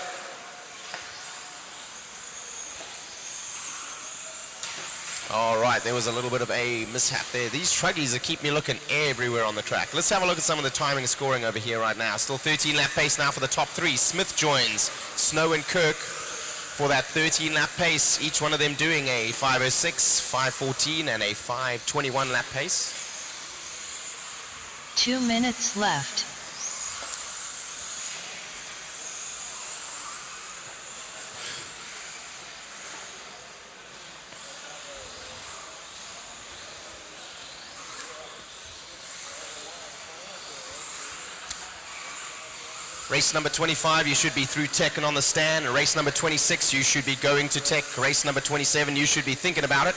All right, there was a little bit of a mishap there. These truggies are keep me looking everywhere on the track. Let's have a look at some of the timing and scoring over here right now. Still 13-lap pace now for the top 3. Smith joins Snow and Kirk for that 13-lap pace. Each one of them doing a 5:06, 5:14, and a 5:21 lap pace. 2 minutes left. Race number 25, you should be through tech and on the stand. Race number 26, you should be going to tech. Race number 27, you should be thinking about it.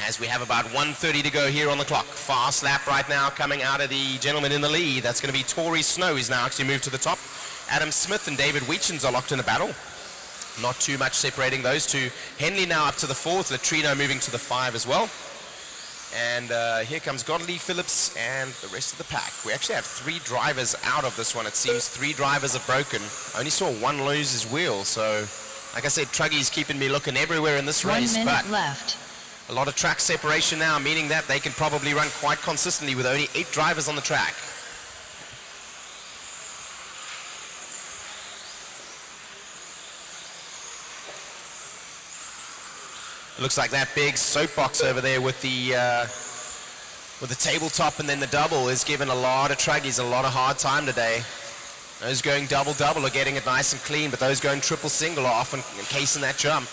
As we have about 1:30 to go here on the clock. Fast lap right now coming out of the gentleman in the lead. That's going to be Tory Snow. He's now actually moved to the top. Adam Smith and David Weechens are locked in the battle. Not too much separating those two. Henley now up to the 4th. Latrino moving to the 5 as well. And here comes Godley, Phillips, and the rest of the pack. We actually have 3 drivers out of this one. It seems 3 drivers have broken. I only saw 1 lose his wheel. So, like I said, Truggy's keeping me looking everywhere in this race. 1 minute left. A lot of track separation now, meaning that they can probably run quite consistently with only 8 drivers on the track. It looks like that big soapbox over there with the tabletop and then the double is giving a lot of truggies a lot of hard time today. Those going double-double are getting it nice and clean, but those going triple-single are often encasing that jump.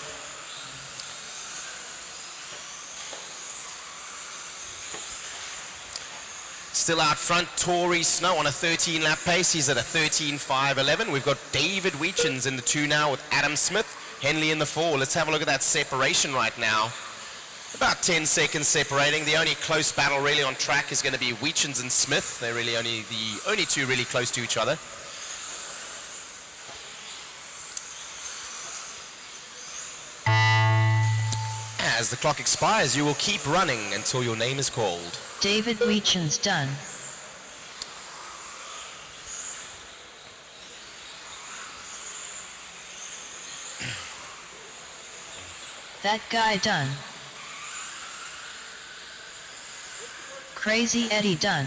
Still out front, Tory Snow on a 13-lap pace. He's at a 13.511. We've got David Weechens in the 2 now with Adam Smith. Henley in the 4. Let's have a look at that separation right now. About 10 seconds separating. The only close battle really on track is going to be Weechens and Smith. They're really only the only 2 really close to each other. As the clock expires, you will keep running until your name is called. David Weechens done. That guy done. Crazy Eddie done.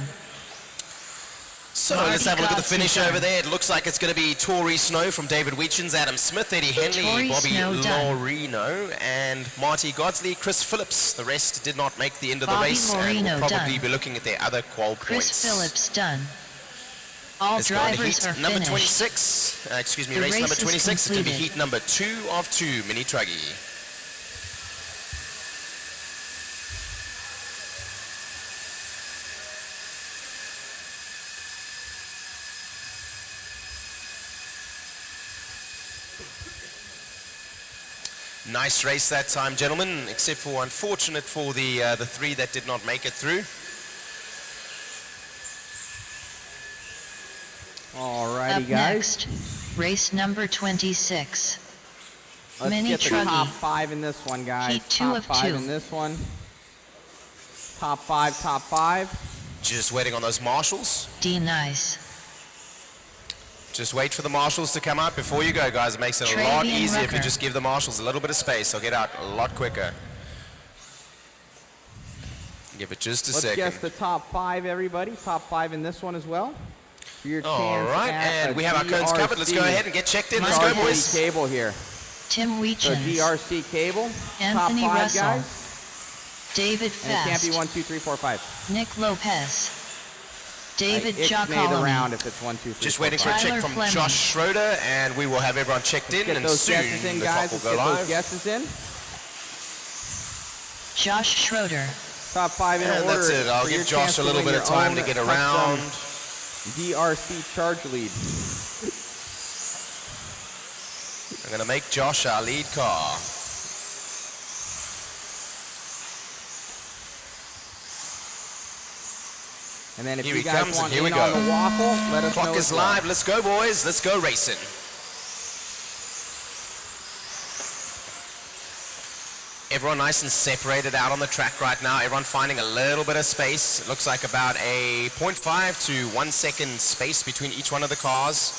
So let's have a look at the finish over there. It looks like it's going to be Tori Snow from David Weechins, Adam Smith, Eddie Henley, Tori Bobby Snow done. Lorino, and Marty Godsley, Chris Phillips. The rest did not make the end of the Bobby race, and Lorino will probably done. be looking at their other qual Chris points. Phillips done. All Let's go on to drivers heat are number finished. 26. Excuse me, The race number race is 26. It's going to be completed. heat number 2 of 2, Mini Truggy. Nice race that time, gentlemen, except for unfortunate for the 3 that did not make it through. Alrighty, Up guys. next, race number 26. Let's Mini get the Truggy. top 5 in this one, guys. Heat 2 top of 5 2. in this one. Top 5, top 5. Just waiting on those marshals. D nice. Just wait for the marshals to come out before you go, guys. It makes it a lot Travian easier if you Rucker. just give the marshals a little bit of space. They'll get out a lot quicker. Give it just a Let's second. guess the top 5, everybody. Top 5 in this one as well. For your All chance right, at and a we have our cones covered. Let's go DRC ahead and get checked in. Let's go, boys. cable here. Tim So Weechins. DRC cable. Anthony top 5, Russell. guys. David And it can't be Fast. 1, 2, 3, 4, 5. Nick Lopez. David Ixnay Giacomo. around if it's 1, 2, 3, Just 4, waiting for a 5. check Tyler from Fleming. Josh Schroeder, and we will have everyone checked in, Get and those soon guesses in, the guys. clock Let's will get go those live. guesses in. Josh Schroeder. Top 5 in And order. that's it. I'll for your give Josh chance a to little win bit of your time own to get custom around. DRC charge lead. I'm going to make Josh our lead car. And then if Here you he guys comes, and want here we in go. on the waffle, let us know. Clock is as well. live. Let's go, boys. Let's go racing. Everyone nice and separated out on the track right now. Everyone finding a little bit of space. It looks like about a 0.5 to 1 second space between each one of the cars.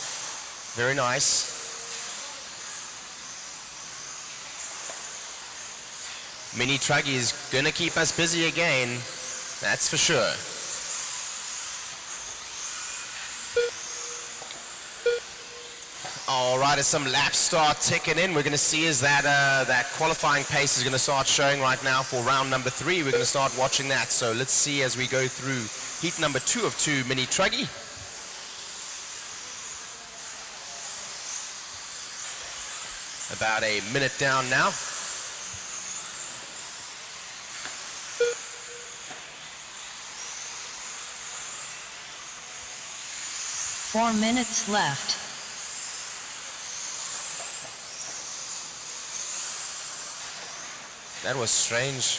Very nice. Mini Truggy is going to keep us busy again. That's for sure. All right, as some laps start ticking in, we're going to see as that qualifying pace is going to start showing right now for round number 3. We're going to start watching that. So let's see as we go through heat number 2 of 2, Mini Truggy. About a minute down now. Four minutes left. That was strange.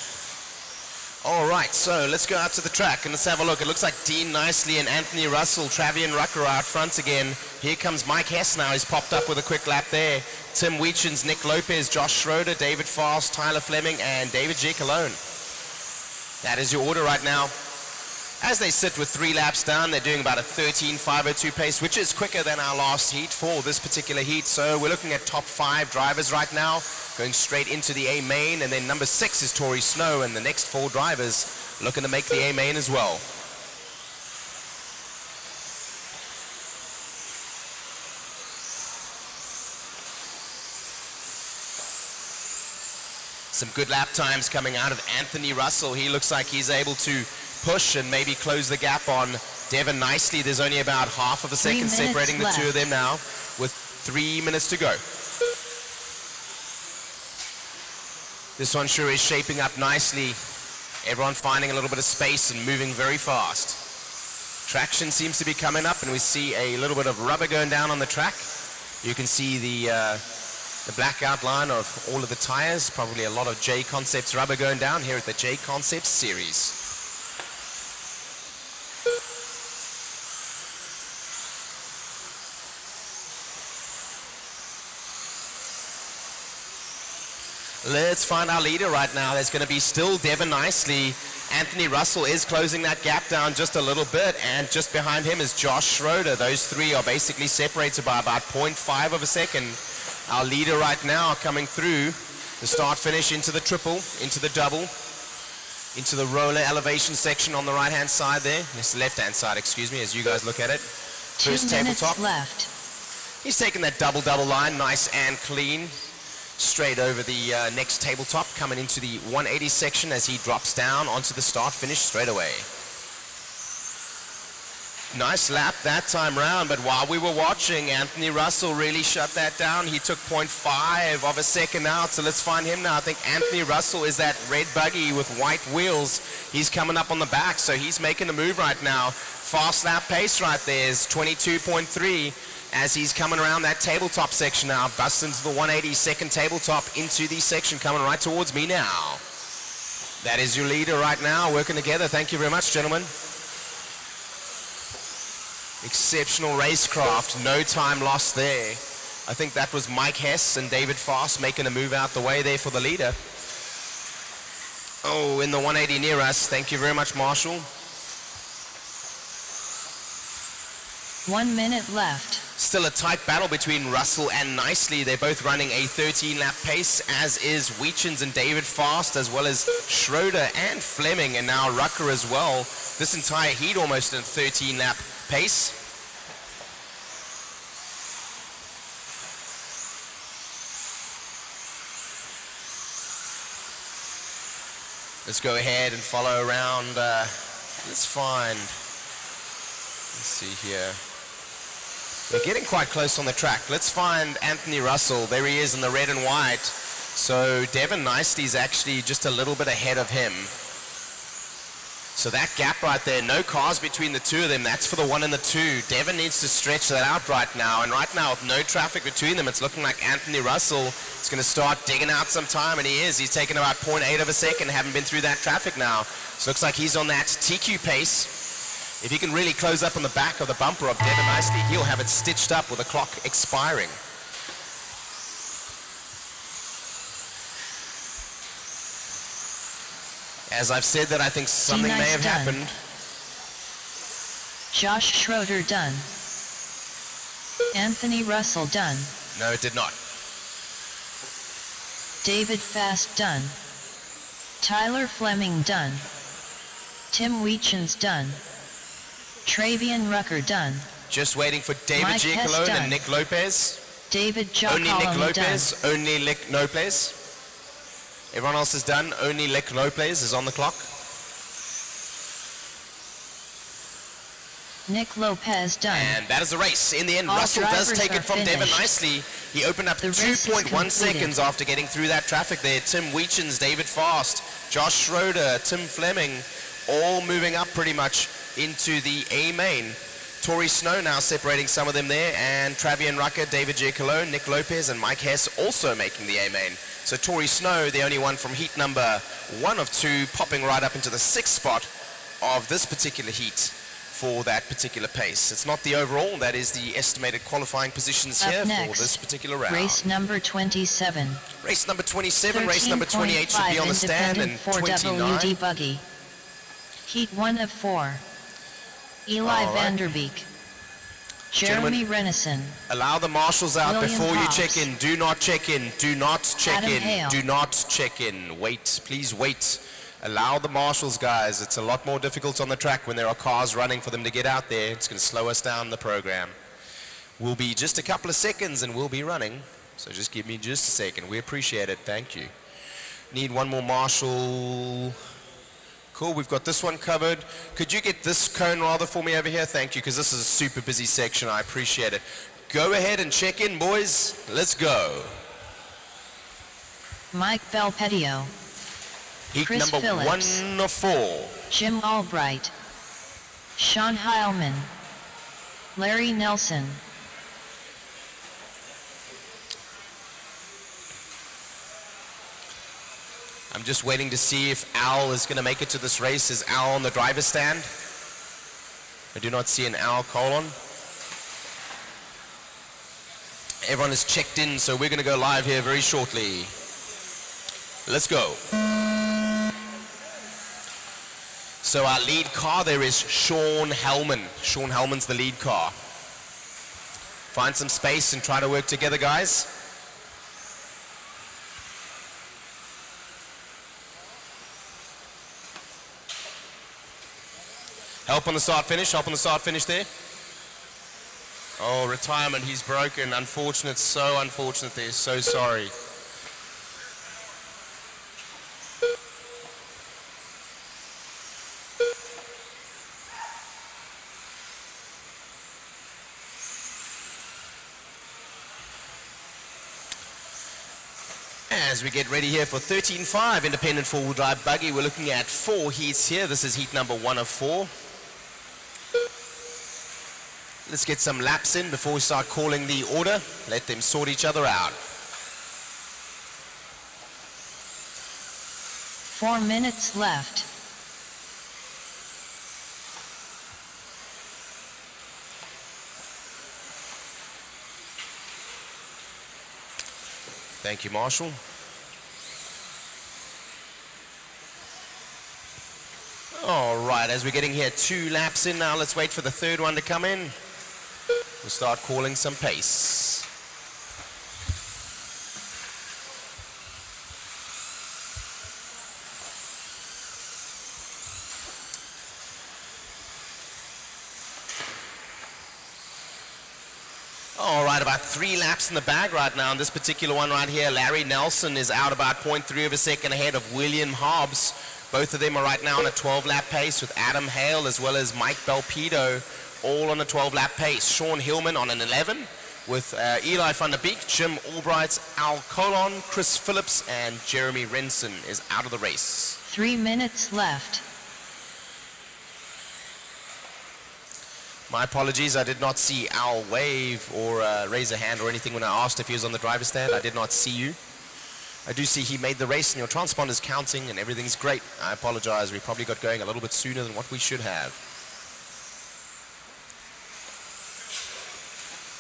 All right, so let's go out to the track and let's have a look. It looks like Dean Nicely and Anthony Russell, Travian Rucker are out front again. Here comes Mike Hess now. He's popped up with a quick lap there. Tim Weechins, Nick Lopez, Josh Schroeder, David Fast, Tyler Fleming, and David Giacomo. That is your order right now. As they sit with 3 laps down, they're doing about a 13.502 pace, which is quicker than our last heat for this particular heat. So we're looking at top 5 drivers right now, going straight into the A main, and then number 6 is Tori Snow, and the next 4 drivers looking to make the A main as well. Some good lap times coming out of Anthony Russell. He looks like he's able to push and maybe close the gap on Devin Nicely. There's only about half of a second separating the two of them now with 3 minutes to go. This one sure is shaping up nicely. Everyone finding a little bit of space and moving very fast. Traction seems to be coming up and we see a little bit of rubber going down on the track. You can see the black outline of all of the tires, probably a lot of JConcepts rubber going down here at the JConcepts series. Let's find our leader right now. There's going to be still Devin Nicely. Anthony Russell is closing that gap down just a little bit, and just behind him is Josh Schroeder. Those 3 are basically separated by about 0.5 of a second. Our leader right now coming through The start finish into the triple, into the double, into the roller elevation section on the right-hand side there. It's the left-hand side, excuse me, as you guys look at it. First 2 minutes tabletop. left. He's taking that double line, nice and clean. Straight over the next tabletop, coming into the 180 section as he drops down onto the start finish straight away. Nice lap that time round, but while we were watching, Anthony Russell really shut that down. He took 0.5 of a second out, so let's find him now. I think Anthony Russell is that red buggy with white wheels. He's coming up on the back, so he's making a move right now. Fast lap pace right there is 22.3 as he's coming around that tabletop section now. Busts into the 180 second tabletop into the section, coming right towards me now. That is your leader right now, working together. Thank you very much, gentlemen. Exceptional racecraft, no time lost there. I think that was Mike Hess and David Fast making a move out the way there for the leader. Oh, in the 180 near us. Thank you very much, Marshall. 1 minute left. Still a tight battle between Russell and Nicely. They're both running a 13-lap pace, as is Weechins and David Fast, as well as Schroeder and Fleming, and now Rucker as well. This entire heat almost in a 13-lap pace. Let's go ahead and follow around. Let's see here. We're getting quite close on the track. Let's find Anthony Russell. There he is in the red and white. So Devin Nicely's actually just a little bit ahead of him. So that gap right there, no cars between the two of them. That's for the 1 and the 2. Devin needs to stretch that out right now. And right now, with no traffic between them, it's looking like Anthony Russell is going to start digging out some time, and he is. He's taken about 0.8 of a second, haven't been through that traffic now. So looks like he's on that TQ pace. If he can really close up on the back of the bumper of Devin Nicely, he'll have it stitched up with the clock expiring. As I've said that, I think something may have happened. Josh Schroeder done. Anthony Russell done. No, it did not. David Fast done. Tyler Fleming done. Tim Weechins done. Travian Rucker done. Just waiting for David Mike Hess Giacalone done. and Nick Lopez. David Only Nick Giacomo Lopez. done. Only Nick Lopez. Everyone else is done. Only Nick Lopez is on the clock. Nick Lopez done. And that is the race. In the end, All Russell does drivers take are it from Devin finished. Nicely. He opened up The race is 2.1 completed. seconds after getting through that traffic there. Tim Weechins, David Fast, Josh Schroeder, Tim Fleming, all moving up pretty much into the A main. Tori Snow now separating some of them there, and Travian Rucker, David Giacalone, Nick Lopez, and Mike Hess also making the A main. So Tori Snow, the only one from heat number 1 of 2, popping right up into the 6th spot of this particular heat for that particular pace. It's not the overall, that is the estimated qualifying positions Up here next, for this particular round. Race number 27. Race number 27, race number 28 should be on the stand, and 29. WD buggy. Heat 1 of 4. Eli All right. Vanderbeek. Jeremy Renison. Allow the marshals out William before Hobbs. you check in. Do not check in. Do not check Adam in. Hale. Do not check in. Wait. Please wait. Allow the marshals, guys. It's a lot more difficult on the track when there are cars running for them to get out there. It's going to slow us down the program. We'll be just a couple of seconds and we'll be running. So just give me just a second. We appreciate it. Thank you. Need one more marshal. Cool, we've got this one covered. Could you get this cone rather for me over here? Thank you, because this is a super busy section. I appreciate it. Go ahead and check in, boys. Let's go. Mike Belpedio. Heat Chris number Phillips. 1 of 4. Jim Albright. Sean Heilman. Larry Nelson. I'm just waiting to see if Al is going to make it to this race. Is Al on the driver's stand? I do not see an Al colon. Everyone is checked in, so we're going to go live here very shortly. Let's go. So our lead car there is Sean Hellman. Sean Hellman's the lead car. Find some space and try to work together, guys. Help on the start finish, help on the start finish there. Oh, retirement, he's broken. Unfortunate, so unfortunate there, so sorry. As we get ready here for 13.5 independent four-wheel drive buggy, we're looking at 4 heats here. This is heat number 1 of 4. Let's get some laps in before we start calling the order. Let them sort each other out. 4 minutes left. Thank you, Marshall. All right, as we're getting here 2 laps in now, let's wait for the third one to come in. We'll start calling some pace. All right, about 3 laps in the bag right now. On this particular one right here, Larry Nelson is out about 0.3 of a second ahead of William Hobbs. Both of them are right now on a 12-lap pace with Adam Hale as well as Mike Belpedo, all on a 12-lap pace. Sean Hillman on an 11 with Eli van der Beek, Jim Albright, Al Colon, Chris Phillips, and Jeremy Renson is out of the race. 3 minutes left. My apologies, I did not see Al wave or raise a hand or anything when I asked if he was on the driver's stand. I did not see you. I do see he made the race and your transponder's counting and everything's great. I apologize, we probably got going a little bit sooner than what we should have.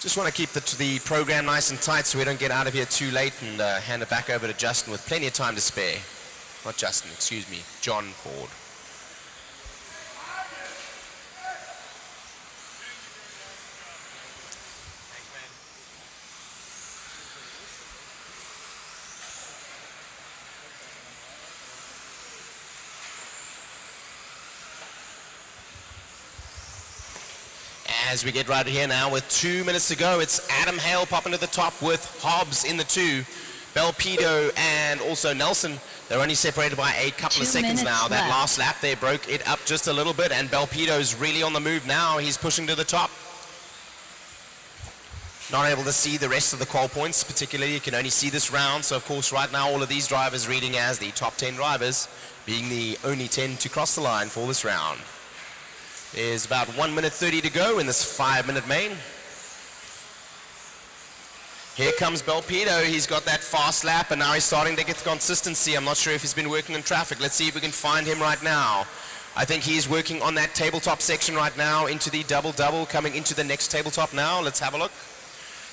Just want to keep the program nice and tight so we don't get out of here too late and hand it back over to Justin with plenty of time to spare. Not Justin, excuse me, John Ford. As we get right here now with 2 minutes to go, it's Adam Hale popping to the top with Hobbs in the 2. Belpedo and also Nelson, they're only separated by a couple of seconds now. That last lap there broke it up just a little bit, and Belpedo's really on the move now. He's pushing to the top. Not able to see the rest of the qual points, particularly you can only see this round. So of course right now all of these drivers reading as the top 10 drivers, being the only 10 to cross the line for this round. There's about 1 minute 30 to go in this 5-minute main. Here comes Belpedo. He's got that fast lap and now he's starting to get the consistency. I'm not sure if he's been working in traffic. Let's see if we can find him right now. I think he's working on that tabletop section right now into the double-double, coming into the next tabletop now. Let's have a look.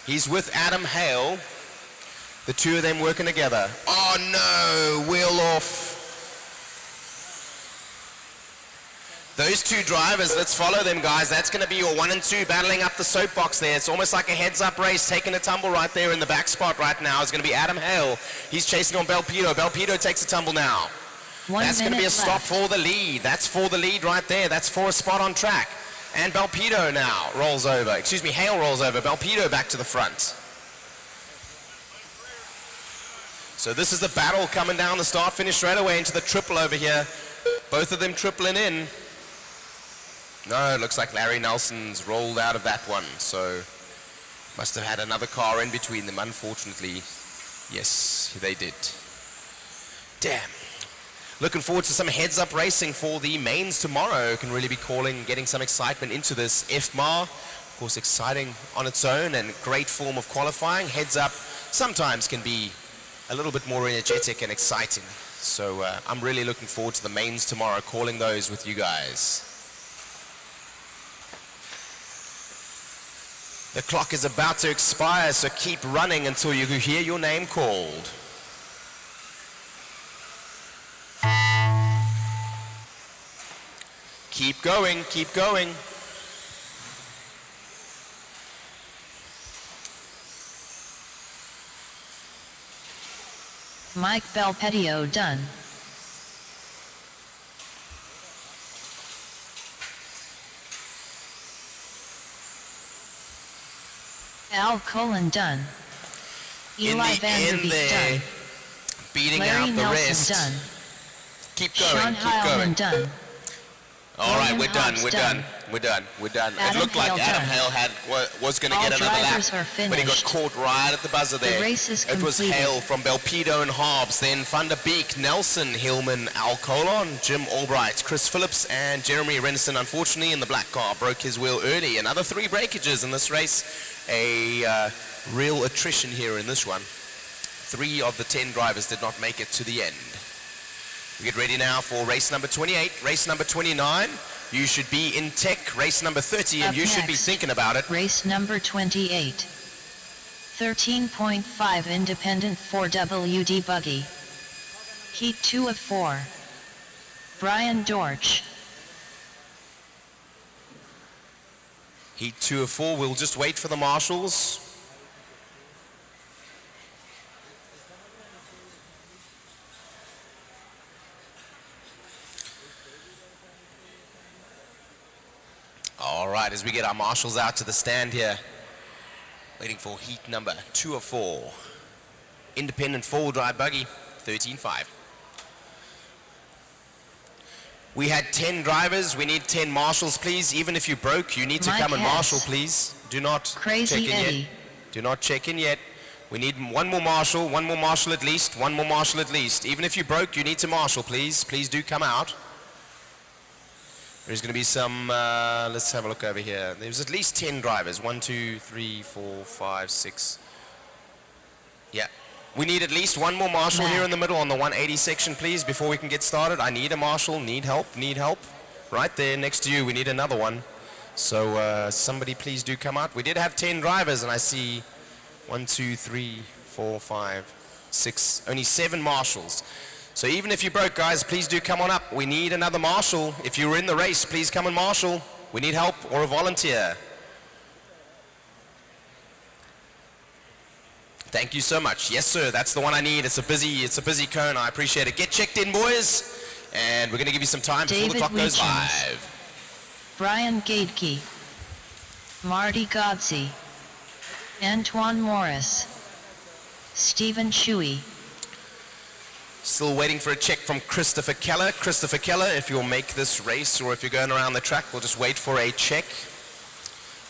He's with Adam Hale. The two of them working together. Oh no, wheel off. Those two drivers, let's follow them, guys. That's going to be your 1 and 2 battling up the soapbox there. It's almost like a heads-up race. Taking a tumble right there in the back spot right now is going to be Adam Hale. He's chasing on Belpedo. Belpedo takes a tumble now. That's going to be a stop for the lead. That's for the lead right there. That's for a spot on track. And Belpedo now rolls over. Excuse me, Hale rolls over. Belpedo back to the front. So this is the battle coming down the start-finish straight away into the triple over here. Both of them tripling in. No, it looks like Larry Nelson's rolled out of that one, so must have had another car in between them, unfortunately. Yes, they did. Damn. Looking forward to some heads-up racing for the mains tomorrow. Can really be calling, getting some excitement into this FMAR. Of course, exciting on its own and great form of qualifying. Heads-up sometimes can be a little bit more energetic and exciting. So I'm really looking forward to the mains tomorrow, calling those with you guys. The clock is about to expire, so keep running until you hear your name called. Keep going, keep going. Mike Belpedio done. Al Colin done. Eli Vanderbeek done. Beating Larry out the Nelson rest. done. Keep going, Sean keep going. Heilman done. All right, William we're done, Hobbs we're done. done, we're done, we're done. It Adam looked like Hale Adam done. Hale was going to All get another lap, drivers are but he got finished. caught right at the buzzer there. The race is It was completed. Hale from Belpedo and Hobbs, then Van der Beek, Nelson, Hillman, Al Colon, Jim Albright, Chris Phillips, and Jeremy Renison, unfortunately, in the black car, broke his wheel early. Another 3 breakages in this race. A real attrition here in this one. 3 of the 10 drivers did not make it to the end. We get ready now for race number 28, race number 29. You should be in tech, race number 30, and Up you should be next, thinking about it. Race number 28. 13.5 independent 4WD buggy. Heat 2 of 4. Brian Dortch. Heat 2 of 4, we'll just wait for the marshals. All right, as we get our marshals out to the stand here, waiting for heat number 2 of 4. Independent 4-wheel drive buggy, 13.5. We had 10 drivers, we need 10 marshals, please. Even if you broke, you need to Mike come and Hess. marshal, please. Do not Crazy check in Eddie. yet. Do not check in yet. We need one more marshal at least, one more marshal at least. Even if you broke, you need to marshal, please. Please do come out. There's going to be some, let's have a look over here. There's at least 10 drivers. 1, 2, 3, 4, 5, 6. Yeah. We need at least one more marshal here in the middle on the 180 section, please, before we can get started. I need a marshal. Need help. Right there next to you. We need another one. So somebody please do come out. We did have 10 drivers, and I see 1, 2, 3, 4, 5, 6. Only 7 marshals. So even if you broke, guys, please do come on up. We need another marshal. If you were in the race, please come and marshal. We need help or a volunteer. Thank you so much. Yes, sir, that's the one I need. It's a busy cone. I appreciate it. Get checked in, boys. And we're going to give you some time before the David clock goes Weechins. live. Brian Gadke. Marty Godsey. Antoine Morris. Stephen Shuey. Still waiting for a check from Christopher Keller. Christopher Keller, if you'll make this race or if you're going around the track, we'll just wait for a check.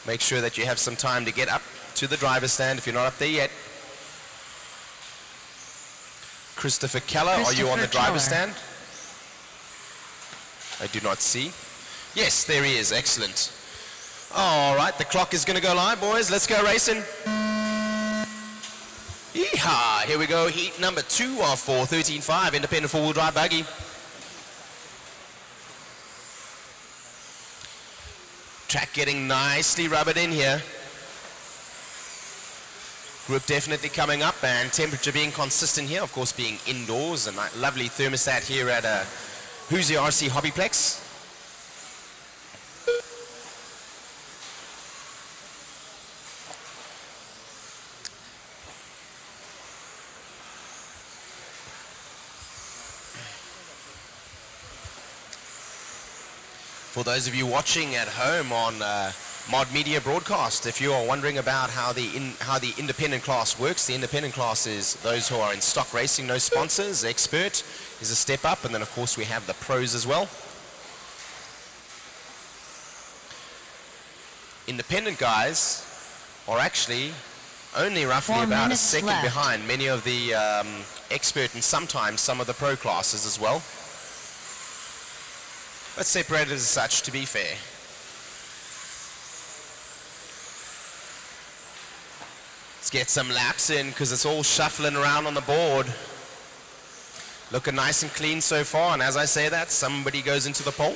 Make sure that you have some time to get up to the driver's stand if you're not up there yet. Christopher Keller, are you on the driver's stand? I do not see. Yes, there he is. Excellent. All right, the clock is going to go live, boys. Let's go racing. Yeehaw! Here we go. Heat number 2 of 4, 13.5, independent 4-wheel drive buggy. Track getting nicely rubbered in here. Group definitely coming up, and temperature being consistent here, of course being indoors. A lovely thermostat here at Hoosier RC HobbyPlex. For those of you watching at home on Mod Media Broadcast, if you are wondering about how the independent class works, the independent class is those who are in stock racing, no sponsors. Expert is a step up, and then of course we have the pros as well. Independent guys are actually only roughly 4 about a minutes second left. behind many of the expert and sometimes some of the pro classes as well. But separated as such, to be fair. Let's get some laps in because it's all shuffling around on the board. Looking nice and clean so far, and as I say that, somebody goes into the pole.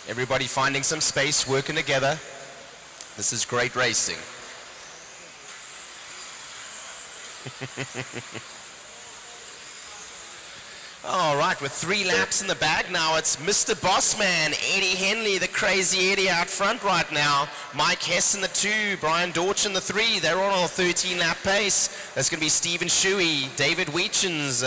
Everybody finding some space, working together. This is great racing. All right, with 3 laps in the bag now, it's Mr. Bossman, Eddie Henley, the crazy Eddie out front right now. Mike Hess in the 2, Brian Dortch in the 3. They're all on a 13-lap pace. That's going to be Stephen Shuey, David Weechins,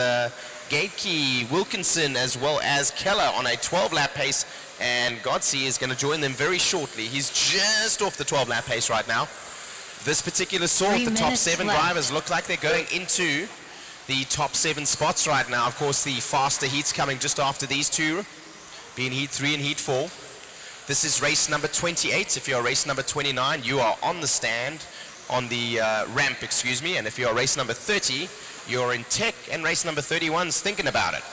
Gateke, Wilkinson, as well as Keller on a 12-lap pace. And Godsey is going to join them very shortly. He's just off the 12-lap pace right now. This particular sort, 3 the top minutes 7 left. drivers look like they're going into the top 7 spots right now. Of course, the faster heats coming just after these two, being heat 3 and heat 4. This is race number 28. If you're race number 29, you are on the stand, on the ramp, excuse me. And if you're race number 30, you're in tech, and race number 31's thinking about it.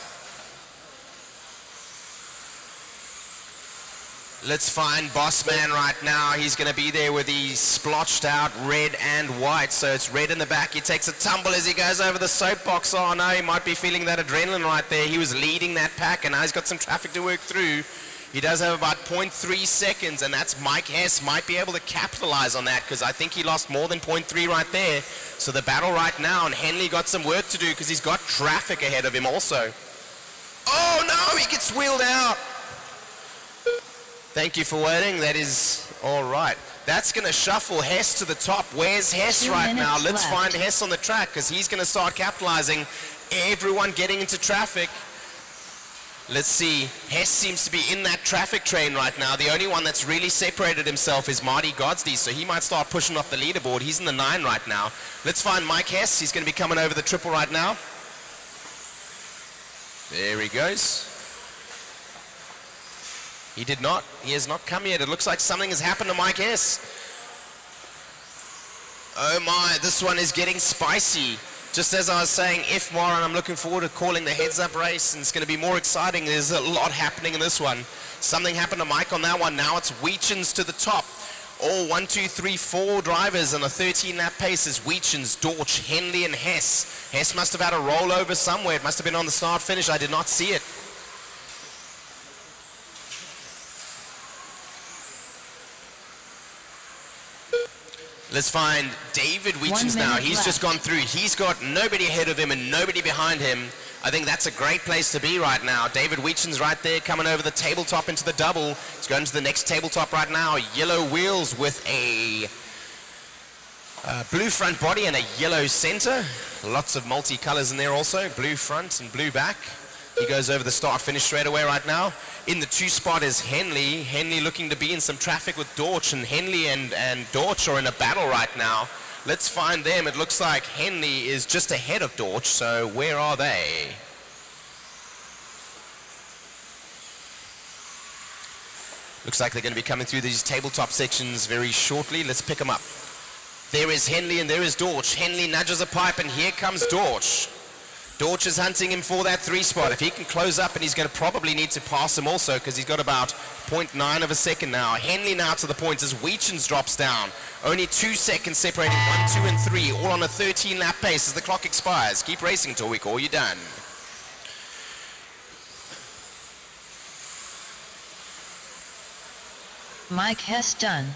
Let's find Boss Man right now. He's going to be there with the splotched out red and white. So it's red in the back. He takes a tumble as he goes over the soapbox. Oh no, he might be feeling that adrenaline right there. He was leading that pack, and now he's got some traffic to work through. He does have about 0.3 seconds, and that's Mike Hess. Might be able to capitalize on that, because I think he lost more than 0.3 right there. So the battle right now, and Henley got some work to do because he's got traffic ahead of him also. Oh no, he gets wheeled out. Thank you for waiting. That is all right. That's going to shuffle Hess to the top. Where's Hess 2 right now? minutes Let's left. find Hess on the track, because he's going to start capitalizing. Everyone getting into traffic. Let's see. Hess seems to be in that traffic train right now. The only one that's really separated himself is Marty Godsdy, so he might start pushing up the leaderboard. He's in the 9 right now. Let's find Mike Hess. He's going to be coming over the triple right now. There he goes. He did not. He has not come yet. It looks like something has happened to Mike Hess. Oh my, this one is getting spicy. Just as I was saying, F. Moran, I'm looking forward to calling the heads-up race, and it's going to be more exciting. There's a lot happening in this one. Something happened to Mike on that one. Now it's Weechens to the top. All 1, 2, 3, 4 drivers on a 13-lap pace is Weechens, Dorch, Henley, and Hess. Hess must have had a rollover somewhere. It must have been on the start-finish. I did not see it. Let's find David Weechens now. He's just gone through. He's got nobody ahead of him and nobody behind him. I think that's a great place to be right now. David Weechens right there coming over the tabletop into the double. He's going to the next tabletop right now. Yellow wheels with a blue front body and a yellow center. Lots of multi-colors in there also. Blue front and blue back. He goes over the start-finish straight away right now. In the 2 spot is Henley. Henley looking to be in some traffic with Dorch, and Henley and Dorch are in a battle right now. Let's find them. It looks like Henley is just ahead of Dorch, so where are they? Looks like they're going to be coming through these tabletop sections very shortly. Let's pick them up. There is Henley and there is Dorch. Henley nudges a pipe, and here comes Dorch. Dorch is hunting him for that 3 spot. If he can close up, and he's going to probably need to pass him also, because he's got about 0.9 of a second now. Henley now to the points as Weechens drops down. Only 2 seconds separating 1, 2, and 3, all on a 13-lap pace as the clock expires. Keep racing until we call you done. Mike Hess done.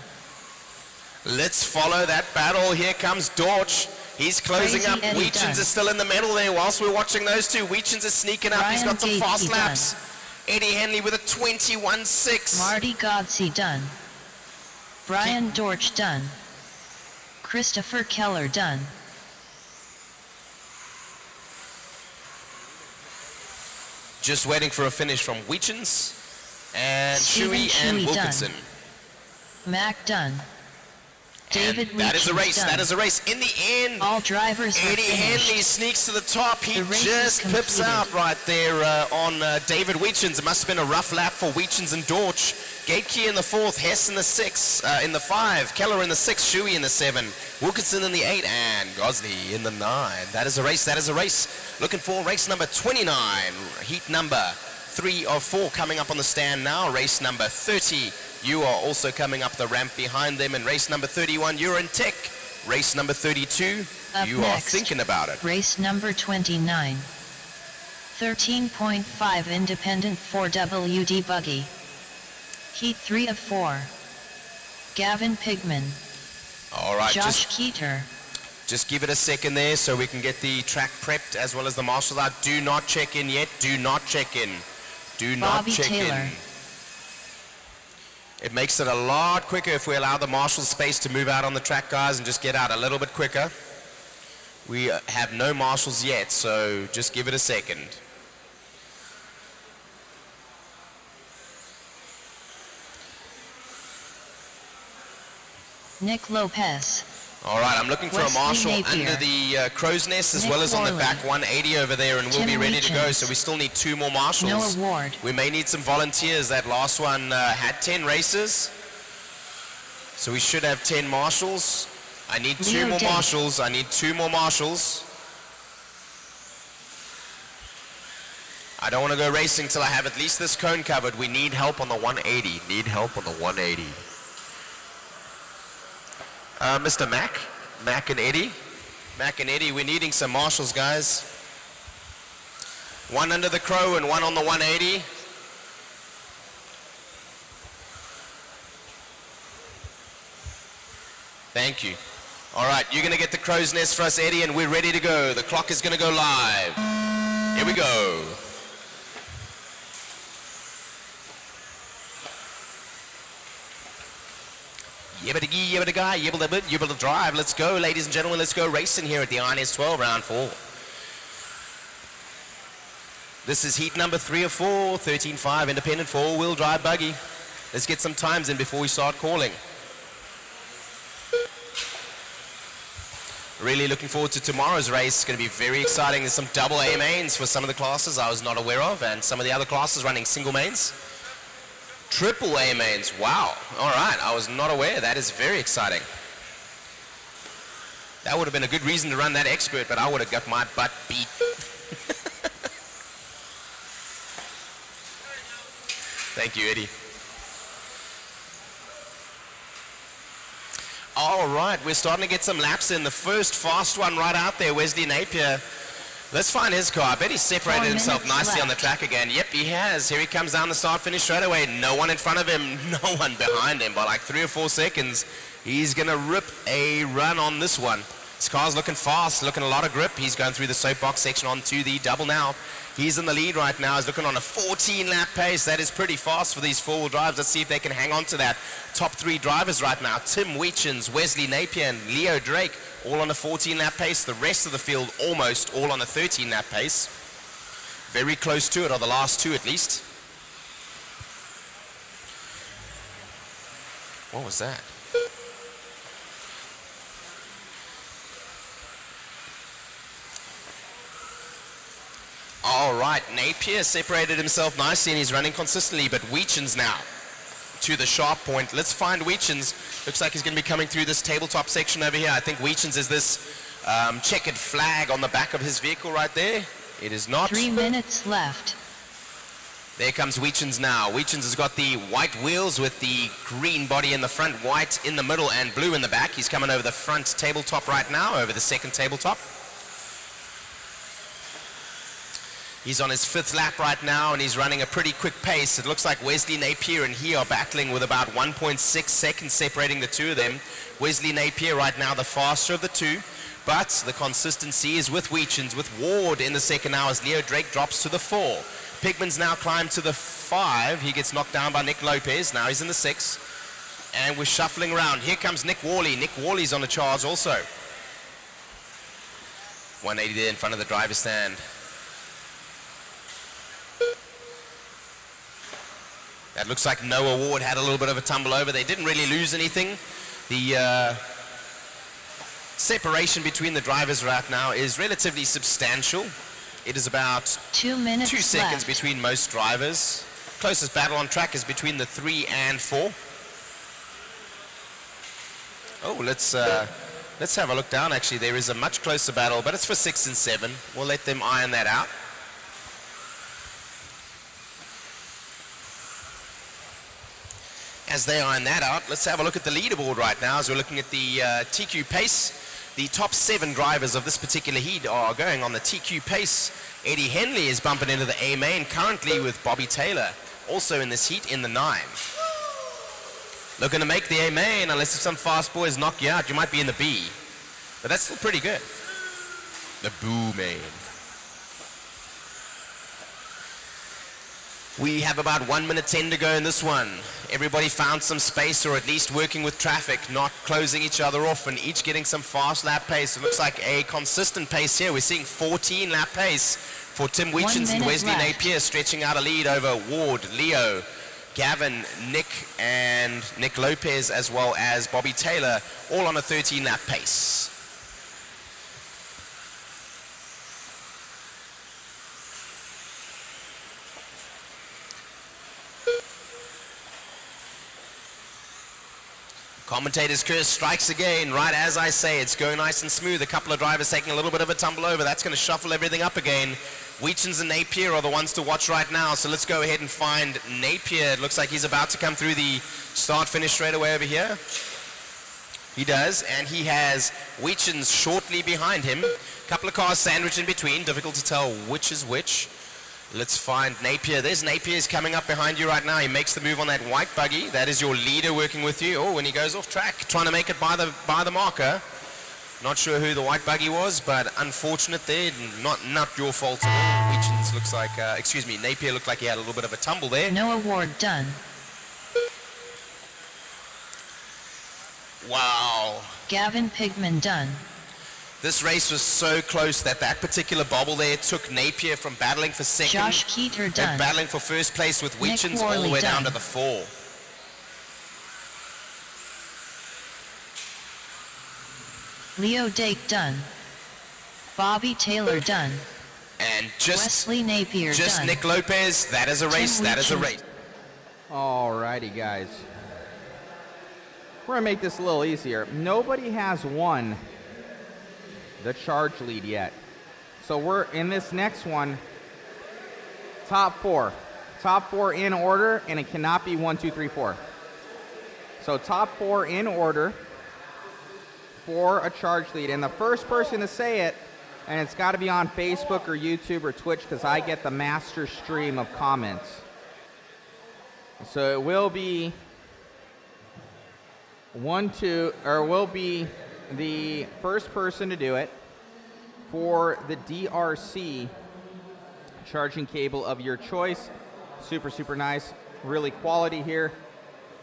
Let's follow that battle. Here comes Dorch. He's closing Crazy up. Eddie Weechens done. is still in the middle there whilst we're watching those two. Weechens is sneaking up. He's got some Ryan fast Gaethje laps. Eddie Henley with a 21.6. Marty Godsey done. Brian Dorch done. Christopher Keller done. Just waiting for a finish from Weechens and Steven Shuey and Shuey Wilkinson. done. Mac done. David That is a Weechens race. done. That is a race. In the end, All drivers are Eddie finished. Henley sneaks to the top. He The race just is pips completed. out right there on David Weechens. It must have been a rough lap for Weechens and Dorch. Gaethje in the 4th, Hess in the 6th, in the 5, Keller in the 6, Shuey in the 7, Wilkinson in the 8, and Gosley in the 9. That is a race. That is a race. Looking for race number 29, heat number 3 of 4 coming up on the stand now. Race number 30. You are also coming up the ramp behind them. And race number 31, you're in tech. Race number 32, Up you next, are thinking about it. Race number 29. 13.5 independent 4WD buggy. Heat 3 of 4. Gavin Pigman. All right, Josh Keeter. just give it a second there so we can get the track prepped as well as the marshals out. Do not check in yet. Do not check in. Do not Bobby check Taylor. in. It makes it a lot quicker if we allow the marshals space to move out on the track, guys, and just get out a little bit quicker. We have no marshals yet, so just give it a second. Nick Lopez. All right, I'm looking for a Wesley marshal Napier. under the crow's nest as Nick well as on the Worley. back 180 over there, and we'll be Tim ready to go. Weechins. So we still need 2 more marshals. Noah Ward. We may need some volunteers. That last one had 10 races. So we should have 10 marshals. I need 2 Leo more Date. marshals. I need 2 more marshals. I don't want to go racing till I have at least this cone covered. We need help on the 180. Need help on the 180. Mr. Mac and Eddie. Mac and Eddie, we're needing some marshals, guys. 1 under the crow and 1 on the 180. Thank you. All right, you're going to get the crow's nest for us, Eddie, and we're ready to go. The clock is going to go live. Here we go. Yibbity-gee, yibbity-guy, yibble-da-bit, yibble-da-drive. Let's go, ladies and gentlemen. Let's go racing here at the INS12 round 4. This is heat number 3 of 4, 13.5 independent 4-wheel drive buggy. Let's get some times in before we start calling. Really looking forward to tomorrow's race. It's going to be very exciting. There's some double A mains for some of the classes I was not aware of, and some of the other classes running single mains. Triple A mains. Wow. All right. I was not aware. That is very exciting. That would have been a good reason to run that expert, but I would have got my butt beat. Thank you, Eddie. All right, we're starting to get some laps in. The first fast one right out there, Wesley Napier. Let's find his car. I bet he's separated 4 himself minutes nicely on the left. track again. Yep, he has. Here he comes down the start-finish straight away. No one in front of him, no one behind him by like 3 or 4 seconds. He's going to rip a run on this one. His car's looking fast, looking a lot of grip. He's going through the soapbox section onto the double now. He's in the lead right now. He's looking on a 14-lap pace. That is pretty fast for these 4-wheel drives. Let's see if they can hang on to that. Top 3 drivers right now. Tim Weechins, Wesley Napier, and Leo Drake, all on a 14-lap pace. The rest of the field almost all on a 13-lap pace. Very close to it, or the last 2 at least. What was that? All right, Napier separated himself nicely and he's running consistently, but Weechins now to the sharp point. Let's find Weechins. Looks like he's going to be coming through this tabletop section over here. I think Weechins is this checkered flag on the back of his vehicle right there. It is not. 3 minutes left. There comes Weechins now. Weechins has got the white wheels with the green body in the front, white in the middle, and blue in the back. He's coming over the front tabletop right now, over the second tabletop. He's on his 5th lap right now, and he's running a pretty quick pace. It looks like Wesley Napier and he are battling with about 1.6 seconds separating the 2 of them. Wesley Napier right now the faster of the 2, but the consistency is with Weechins, with Ward in the second now as Leo Drake drops to the 4. Pigman's now climbed to the 5. He gets knocked down by Nick Lopez. Now he's in the 6. And we're shuffling around. Here comes Nick Worley. Nick Worley's on the charge also. 180 there in front of the driver's stand. That looks like Noah Ward had a little bit of a tumble over. They didn't really lose anything. The separation between the drivers right now is relatively substantial. It is about 2 minutes 2 seconds left. between most drivers. Closest battle on track is between the 3 and 4. Oh, let's have a look down. Actually, there is a much closer battle, but it's for 6 and 7. We'll let them iron that out. As they iron that out, let's have a look at the leaderboard right now as we're looking at the TQ pace. The top 7 drivers of this particular heat are going on the TQ pace. Eddie Henley is bumping into the A main currently with Bobby Taylor, also in this heat in the 9. Looking to make the A main, unless if some fast boys knock you out, you might be in the B. But that's still pretty good. The Boo main. We have about 1 minute 10 to go in this one. Everybody found some space, or at least working with traffic, not closing each other off, and each getting some fast lap pace. It looks like a consistent pace here. We're seeing 14 lap pace for Tim Weechins and Wesley Napier, stretching out a lead over Ward, Leo, Gavin, Nick Lopez, as well as Bobby Taylor, all on a 13-lap pace. Commentator's curse strikes again, right as I say. It's going nice and smooth. A couple of drivers taking a little bit of a tumble over. That's going to shuffle everything up again. Weechens and Napier are the ones to watch right now, so let's go ahead and find Napier. It looks like he's about to come through the start-finish straight away over here. He does, and he has Weechens shortly behind him. A couple of cars sandwiched in between. Difficult to tell which is which. Let's find Napier. There's Napier's coming up behind you right now. He makes the move on that white buggy. That is your leader working with you. Oh, when he goes off track, trying to make it by the marker. Not sure who the white buggy was, but unfortunate there. Not your fault at all. Weechens looks like, Napier looked like he had a little bit of a tumble there. No award done. Wow. Gavin Pigman done. This race was so close that particular bobble there took Napier from battling for second. Josh Keeter done. Battling for first place with Weechens all the way down to the 4. Leo Dake done. Bobby Taylor done. And just Wesley Napier just done. Nick Lopez. That is a race. That is a race. Alrighty, guys. We're gonna make this a little easier. Nobody has won the charge lead yet. So we're in this next one, top 4. Top 4 in order, and it cannot be 1, 2, 3, 4. So top 4 in order for a charge lead. And the first person to say it, and it's got to be on Facebook or YouTube or Twitch because I get the master stream of comments. So it will be will be the first person to do it for the DRC charging cable of your choice. Super, super nice. Really quality here.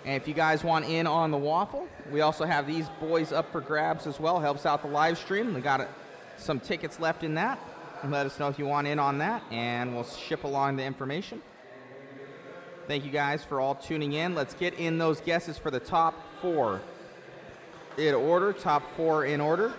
And if you guys want in on the waffle, we also have these boys up for grabs as well. Helps out the live stream. We got some tickets left in that. And let us know if you want in on that, and we'll ship along the information. Thank you guys for all tuning in. Let's get in those guesses for the top 4 in order. Top 4 in order.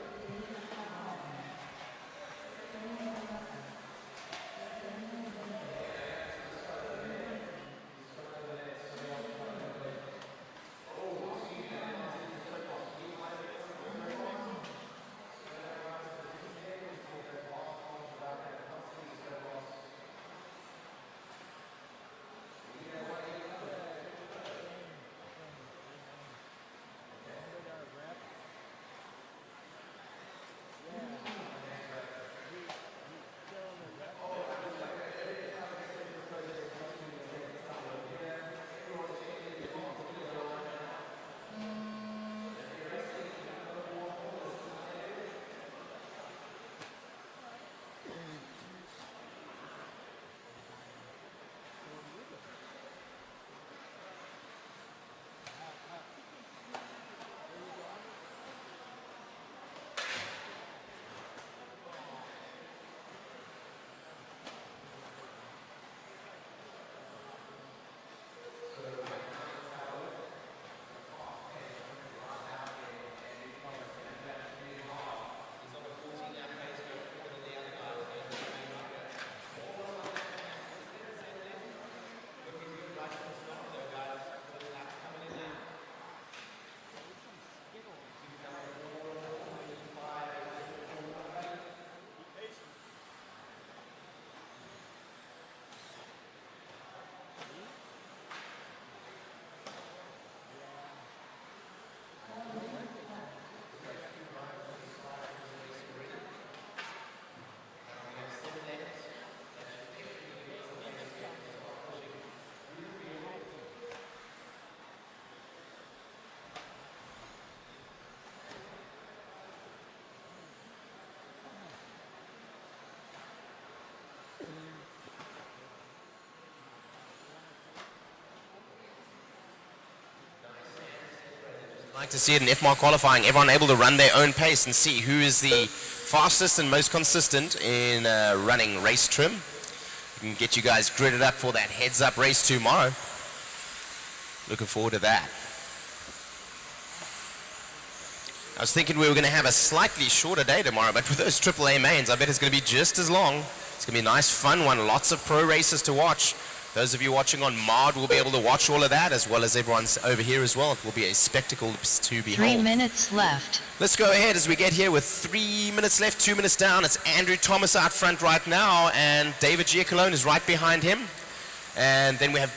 Like to see it in FMAR qualifying, everyone able to run their own pace and see who is the fastest and most consistent in running race trim. We can get you guys gridded up for that heads-up race tomorrow. Looking forward to that. I was thinking we were going to have a slightly shorter day tomorrow, but with those AAA mains, I bet it's going to be just as long. It's going to be a nice, fun one. Lots of pro races to watch. Those of you watching on MOD will be able to watch all of that, as well as everyone's over here as well. It will be a spectacle to behold. 3 minutes left. Let's go ahead as we get here with 3 minutes left, 2 minutes down. It's Andrew Thomas out front right now, and David Ciccarello is right behind him. And then we have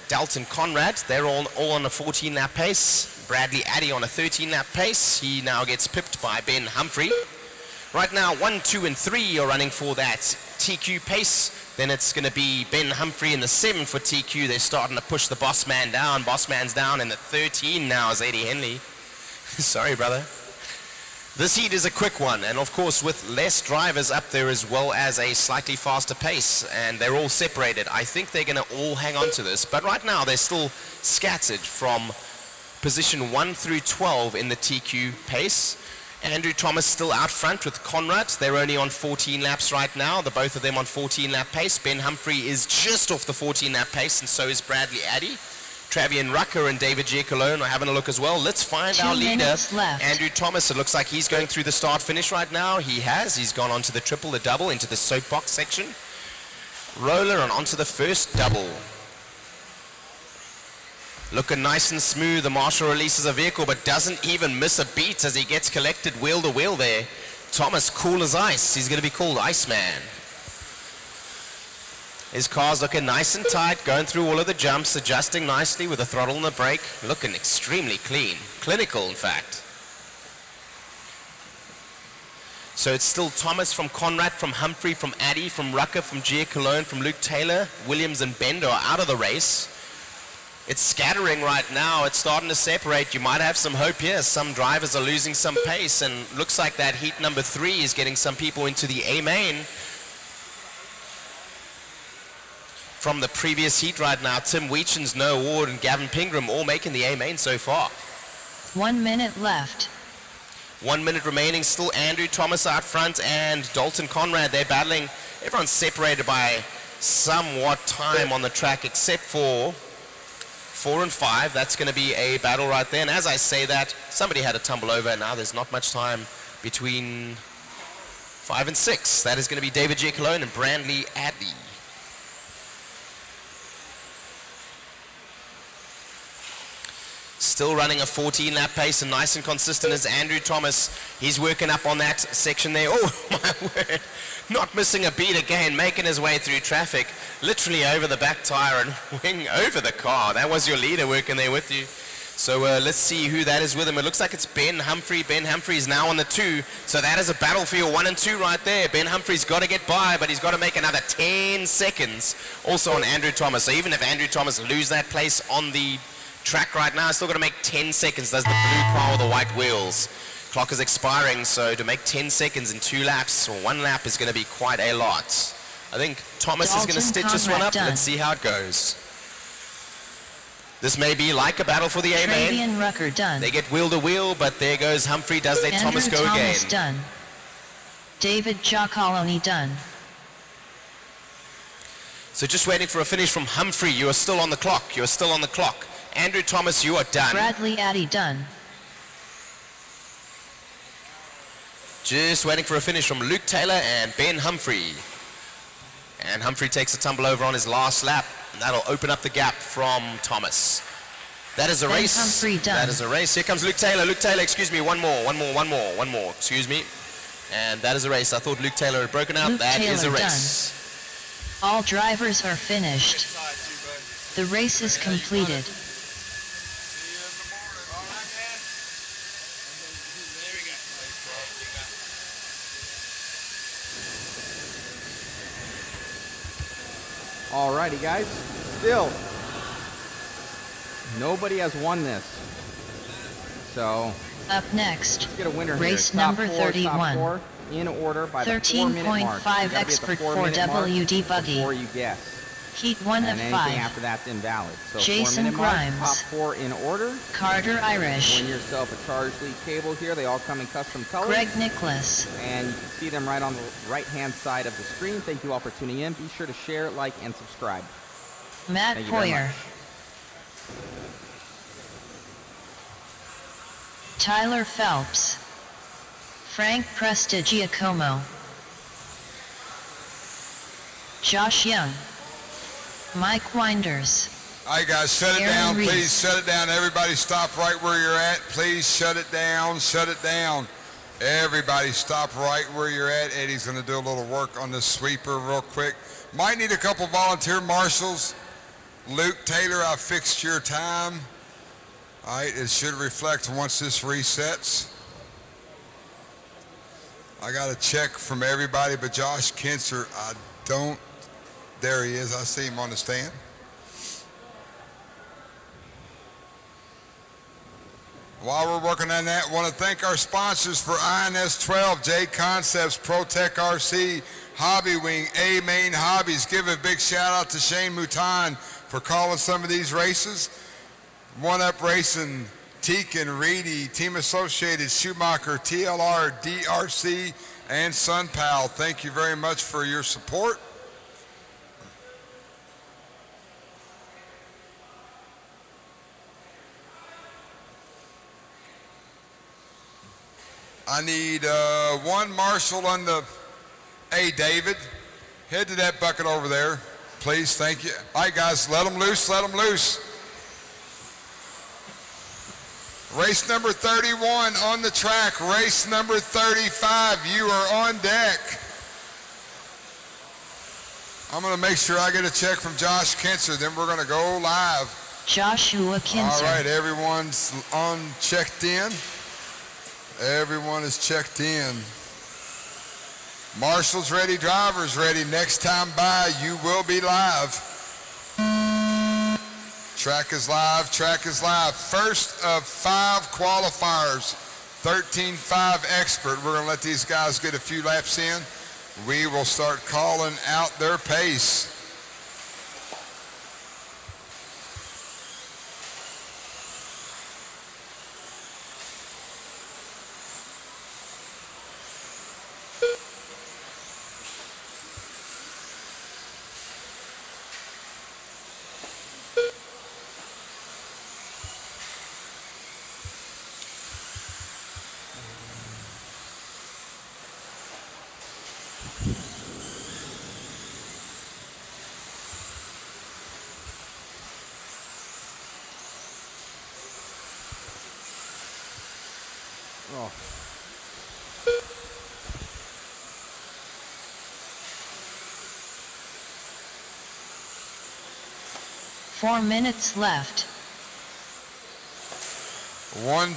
Dalton Conrad. They're all on a 14-lap pace. Bradley Addy on a 13-lap pace. He now gets pipped by Ben Humphrey. Right now, 1, 2, and 3 are running for that TQ pace. Then it's going to be Ben Humphrey in the 7 for TQ. They're starting to push the boss man down. Boss man's down, and the 13 now is Eddie Henley. Sorry, brother. This heat is a quick one, and of course with less drivers up there as well as a slightly faster pace, and they're all separated. I think they're going to all hang on to this, but right now they're still scattered from position 1 through 12 in the TQ pace. Andrew Thomas still out front with Conrad. They're only on 14 laps right now. The both of them on 14-lap pace. Ben Humphrey is just off the 14-lap pace, and so is Bradley Addy. Travian Rucker and David Ciccarello are having a look as well. Let's find our leader, Andrew Thomas. It looks like he's going through the start-finish right now. He has. He's gone onto the triple, the double, into the soapbox section. Roller and onto the first double. Looking nice and smooth. The marshal releases a vehicle but doesn't even miss a beat as he gets collected wheel to wheel there. Thomas cool as ice. He's going to be called Iceman. His car's looking nice and tight, going through all of the jumps, adjusting nicely with the throttle and the brake. Looking extremely clean. Clinical, in fact. So it's still Thomas from Conrad, from Humphrey, from Addy, from Rucker, from Ciccarello, from Luke Taylor. Williams and Bender are out of the race. It's scattering right now. It's starting to separate. You might have some hope here. Some drivers are losing some pace, and looks like that heat number 3 is getting some people into the A main. From the previous heat right now, Tim Weechens, Noah Ward, and Gavin Pingram all making the A main so far. 1 minute left. 1 minute remaining. Still Andrew Thomas out front and Dalton Conrad. They're battling. Everyone's separated by somewhat time on the track except for 4 and 5. That's going to be a battle right there. And as I say that, somebody had a tumble over. Now there's not much time between 5 and 6. That is going to be David Ciccarello and Bradley Addy. Still running a 14-lap pace and nice and consistent as Andrew Thomas. He's working up on that section there. Oh, my word. Not missing a beat again, making his way through traffic, literally over the back tire and wing over the car. That was your leader working there with you. So let's see who that is with him. It looks like it's Ben Humphrey. Ben Humphrey is now on the 2. So that is a battle for your 1 and 2 right there. Ben Humphrey's got to get by, but he's got to make another 10 seconds also on Andrew Thomas. So even if Andrew Thomas lose that place on the track right now, still got to make 10 seconds. Does the blue car with the white wheels. Clock is expiring, so to make 10 seconds in 2 laps or 1 lap is going to be quite a lot. I think Thomas is going to stitch this one up. Let's see how it goes. This may be like a battle for the A main. Rucker done. They get wheel to wheel, but there goes Humphrey. Does let Thomas go again? Done. David Ciccarello done. So just waiting for a finish from Humphrey. You are still on the clock. You are still on the clock. Andrew Thomas, you are done. Bradley Addy done. Just waiting for a finish from Luke Taylor and Ben Humphrey. And Humphrey takes a tumble over on his last lap. And that'll open up the gap from Thomas. That is a race. Humphrey done. That is a race. Here comes Luke Taylor. Luke Taylor, excuse me. One more. Excuse me. And that is a race. I thought Luke Taylor had broken out. That is a race. Done. All drivers are finished. The race is completed. Alrighty, guys. Still, nobody has won this. So, up next, let's get a winner race here. number Top four, 31. In order by the 4-minute mark. 13.5 expert for WD Buggy. Before you guess. Heat 1 and of anything 5. after that's invalid. So Jason 4-minute mark, Grimes. top 4 in order. Carter Irish. Win yourself a charged lead cable here. They all come in custom colors. Greg Nicholas. And you can see them right on the right-hand side of the screen. Thank you all for tuning in. Be sure to share, like, and subscribe. Matt Thank you very Poyer. much. Tyler Phelps, Frank Prestigiacomo, Josh Young, Mike Winders. All right, guys, shut it Aaron down. Reese. Please shut it down. Everybody stop right where you're at. Please shut it down. Shut it down. Everybody stop right where you're at. Eddie's going to do a little work on this sweeper real quick. Might need a couple volunteer marshals. Luke Taylor, I fixed your time. All right, it should reflect once this resets. I got a check from everybody but Josh Kinser. I don't. There he is. I see him on the stand. While we're working on that, I want to thank our sponsors for INS12, JConcepts, ProTech RC, Hobby Wing, A-Main Hobbies. Give a big shout out to Shane Mouton for calling some of these races. One Up Racing, Teakin, Reedy, Team Associated, Schumacher, TLR, DRC, and SunPal. Thank you very much for your support. I need one marshal on the, hey David, head to that bucket over there, please, thank you. All right guys, let them loose, let them loose. Race number 31 on the track, race number 35, you are on deck. I'm gonna make sure I get a check from Josh Kinser, then we're gonna go live. Joshua Kinser. All right, everyone's checked in. Everyone is checked in. Marshals ready, drivers ready. Next time by, you will be live. Track is live, track is live. First of 5 qualifiers, 13.5 expert. We're gonna let these guys get a few laps in. We will start calling out their pace. Oh. Four minutes left. One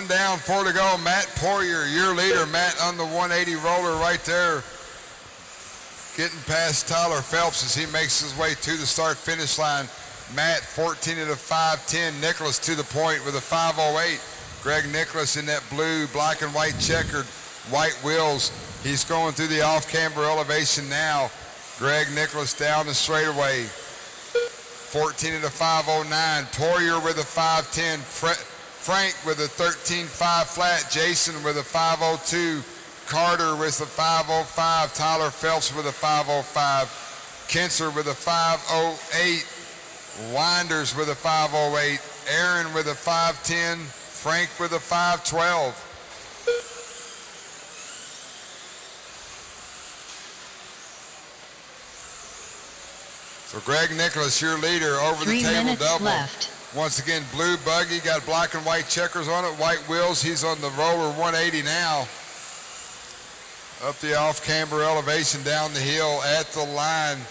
down, 4 to go. Matt Poirier, your leader. Matt on the 180 roller right there. Getting past Tyler Phelps as he makes his way to the start-finish line. Matt 14 at a 5:10. Nicholas to the point with a 5:08. Greg Nicholas in that blue, black and white checkered, white wheels. He's going through the off-camber elevation now. Greg Nicholas down the straightaway. 14 at a 5:09. Poirier with a 5:10. Frank with a 13.5 flat. Jason with a 5:02. Carter with a 5:05. Tyler Phelps with a 5:05. Kinser with a 5:08. Winders with a 5:08. Aaron with a 5:10. Frank with a 5:12. So Greg Nicholas, your leader, over the table double. Left. Once again, blue buggy, got black and white checkers on it, white wheels. He's on the roller 180 now. Up the off-camber elevation, down the hill at the line.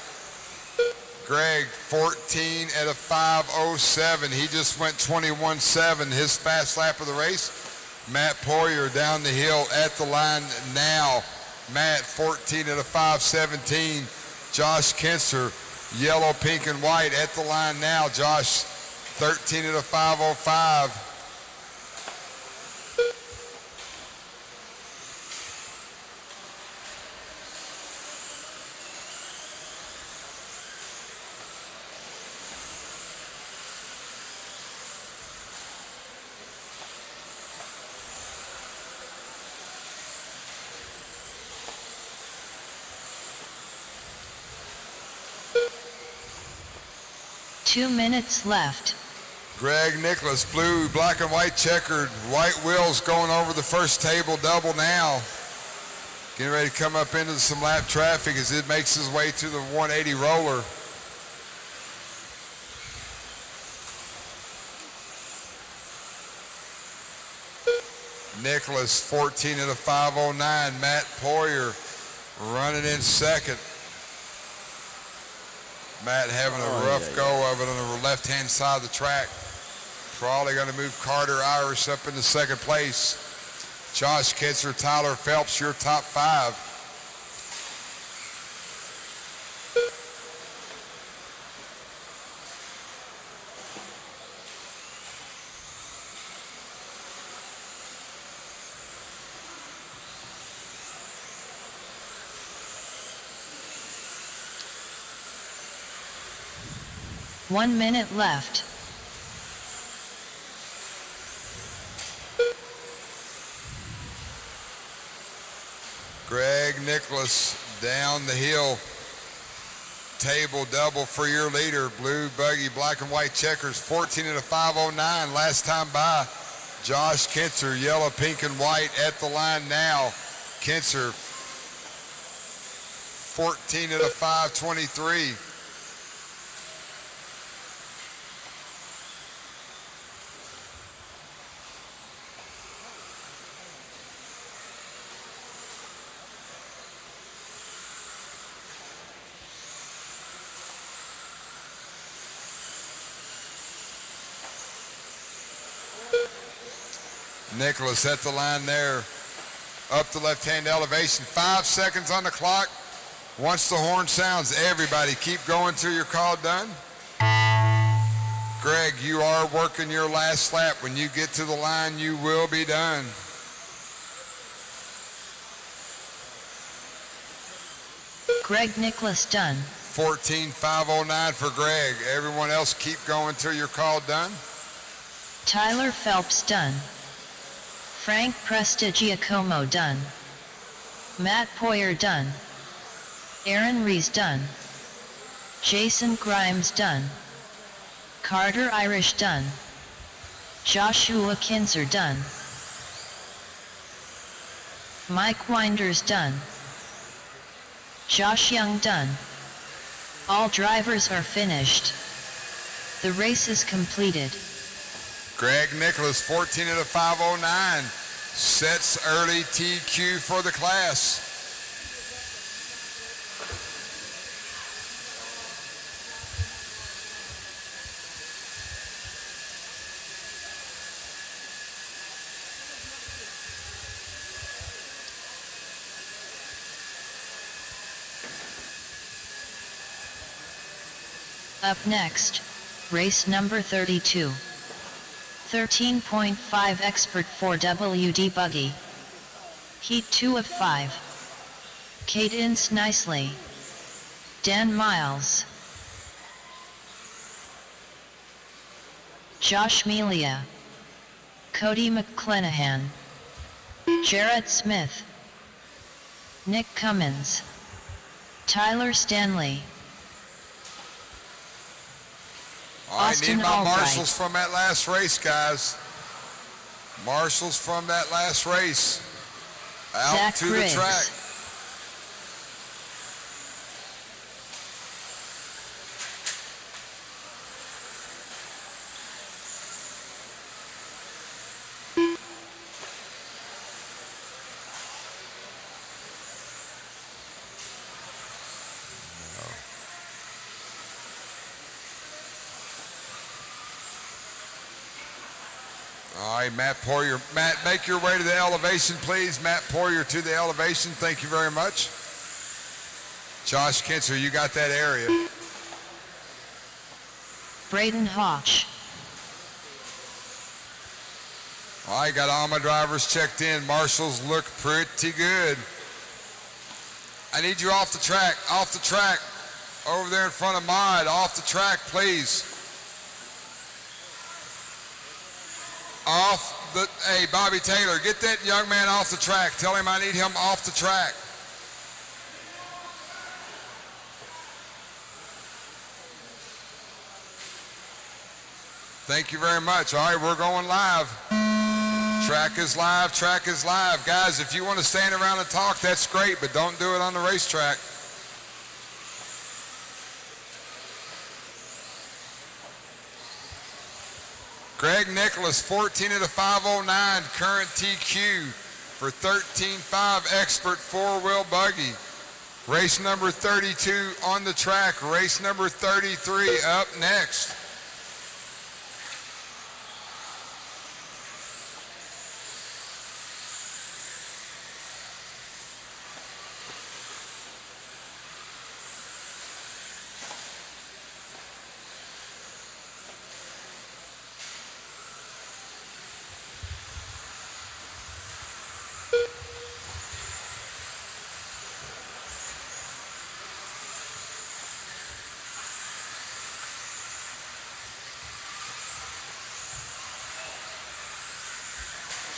Greg, 14 at a 5:07. He just went 21.7, his fast lap of the race. Matt Poirier down the hill at the line now. Matt, 14 at a 5:17. Josh Kinser, yellow, pink, and white at the line now. Josh, 13 at a 5:05. Two minutes left. Greg Nicholas, blue, black and white checkered, white wheels going over the first table double now. Getting ready to come up into some lap traffic as it makes his way to the 180 roller. Nicholas, 14 at a 509. Matt Poyer running in second. Matt having a rough go of it on the left-hand side of the track. Probably going to move Carter Irish up into second place. Josh Kitzer, Tyler Phelps, your top five. One minute left. Greg Nicholas down the hill. Table double for your leader. Blue buggy, black and white checkers, 14 at a 509. Last time by, Josh Kinzer, yellow, pink, and white at the line now. Kinzer, 14 at a 523. Nicholas at the line there, up the left-hand elevation. 5 seconds on the clock. Once the horn sounds, everybody keep going till your call done. Greg, you are working your last lap. When you get to the line, you will be done. Greg Nicholas done. 14.509 for Greg. Everyone else keep going till your call done. Tyler Phelps done. Frank Prestigiacomo done. Matt Poyer done. Aaron Rees done. Jason Grimes done. Carter Irish done. Joshua Kinzer done. Mike Winders done. Josh Young done. All drivers are finished. The race is completed. Greg Nicholas, 14 at a 509, sets early TQ for the class. Up next, race number 32. 13.5 expert for WD Buggy. Heat 2 of 5. Cadence nicely. Dan Miles. Josh Melia. Cody McClenahan. Jarrett Smith. Nick Cummins. Tyler Stanley. I need my marshals from that last race, guys. Marshals from that last race. Out Zach to Riggs. the track. All right, Matt Poyer. Matt, make your way to the elevation, please. Matt Poyer to the elevation. Thank you very much. Josh Kinzer, you got that area. Braden Hodge. All right, got all my drivers checked in. Marshals look pretty good. I need you off the track, over there in front of Mod, off the track, please. Hey, Bobby Taylor, get that young man off the track. Tell him I need him off the track. Thank you very much. All right, we're going live. Track is live, track is live. Guys, if you want to stand around and talk, that's great, but don't do it on the racetrack. Greg Nicholas, 14 at a 509, current TQ for 13.5 expert four-wheel buggy. Race number 32 on the track. Race number 33 up next.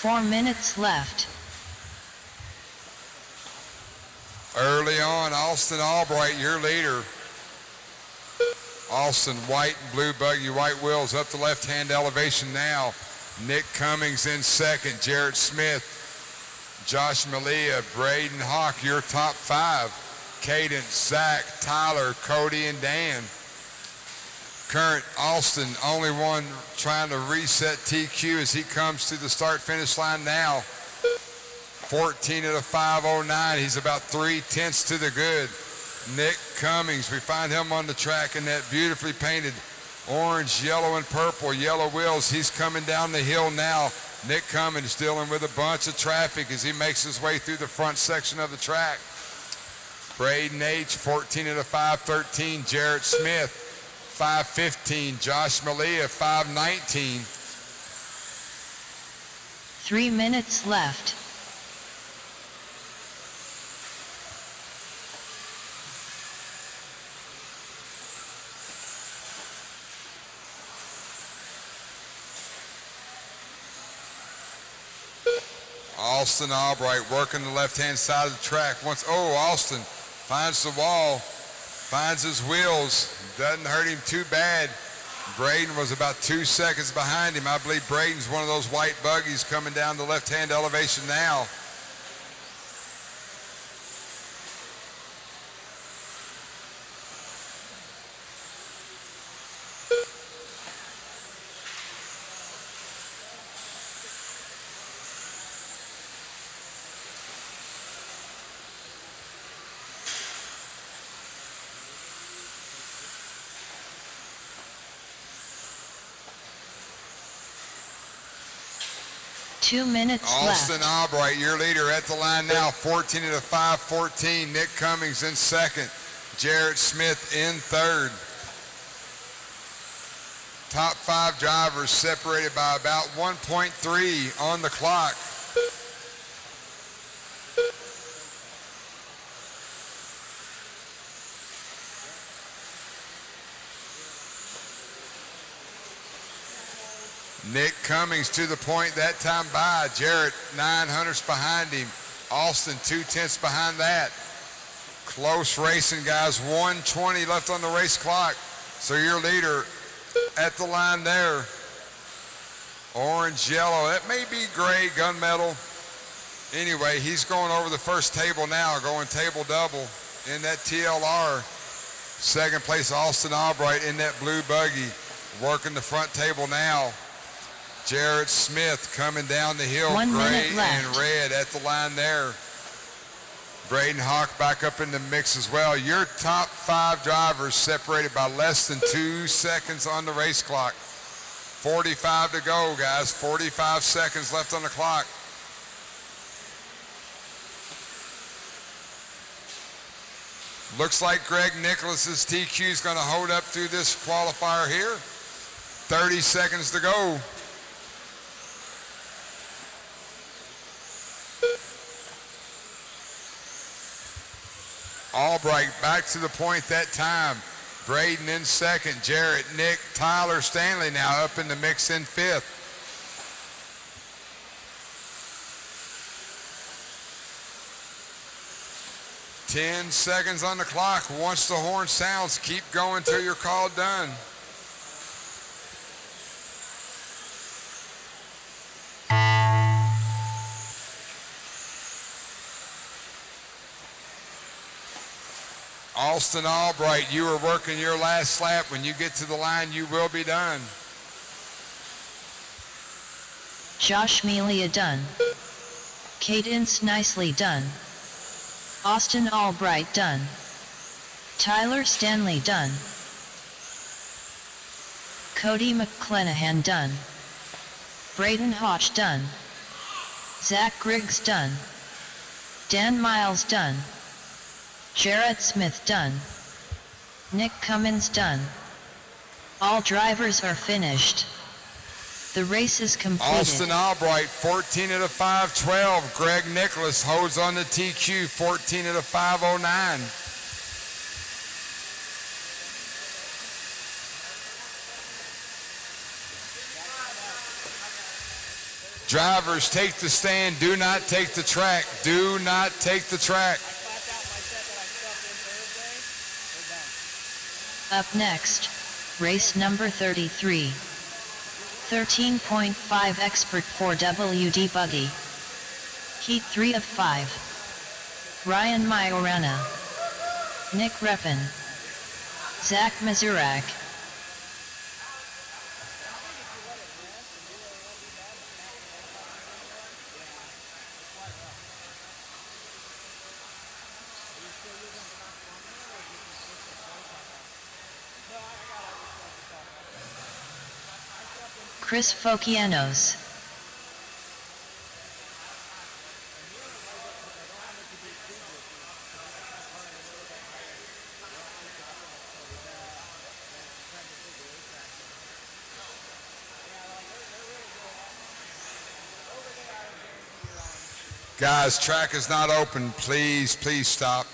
Four minutes left. Early on, Austin Albright, your leader. Austin, white and blue buggy, white wheels up the left-hand elevation now. Nick Cummings in second. Jarrett Smith, Josh Malia, Braden Hawk, your top five. Cadence, Zach, Tyler, Cody, and Dan. Current Austin, only one trying to reset TQ as he comes to the start-finish line now. 14 at a 509. He's about 3/10 to the good. Nick Cummings, we find him on the track in that beautifully painted orange, yellow, and purple, yellow wheels. He's coming down the hill now. Nick Cummings dealing with a bunch of traffic as he makes his way through the front section of the track. Braden H, 14 at a 513. Jarrett Smith, 515. Josh Malia, 519. 3 minutes left. Austin Albright working the left-hand side of the track. Austin finds the wall, finds his wheels, doesn't hurt him too bad. Braden was about 2 seconds behind him. I believe Braden's one of those white buggies coming down the left-hand elevation now. Two minutes Austin left. Albright, your leader at the line now, 14 at a 514. Nick Cummings in second. Jarrett Smith in third. Top five drivers separated by about 1.3 on the clock. Nick Cummings to the point that time by. Jarrett 900ths behind him. Austin 2/10 behind that. Close racing, guys. 1:20 left on the race clock. So your leader at the line there. Orange, yellow. That may be gray, gunmetal. Anyway, he's going over the first table now, going table double in that TLR. Second place, Austin Albright in that blue buggy, working the front table now. Jarrett Smith coming down the hill, 1 gray minute left. and red at the line there. Braden Hawk back up in the mix as well. Your top five drivers separated by less than 2 seconds on the race clock. 45 to go, guys. 45 seconds left on the clock. Looks like Greg Nicholas's TQ is going to hold up through this qualifier here. 30 seconds to go. Albright back to the point that time. Braden in second. Jarrett, Nick, Tyler, Stanley now up in the mix in fifth. Ten seconds on the clock. Once the horn sounds, keep going till you're called done. Austin Albright, you are working your last lap. When you get to the line, you will be done. Josh Melia done. Cadence nicely done. Austin Albright done. Tyler Stanley done. Cody McClenahan done. Braden Hodge done. Zach Griggs done. Dan Miles done. Jared Smith done. Nick Cummins done. All drivers are finished. The race is completed. Austin Albright, 14 at a 5:12. Greg Nicholas holds on the TQ, 14 at a 5:09. Drivers, take the stand. Do not take the track. Do not take the track. Up next, race number 33. 13.5 expert for WD Buggy. Heat 3 of 5. Ryan Majorana. Nick Reppin. Zach Mazurak. Chris Fokianos. Guys, track is not open. Please, please stop.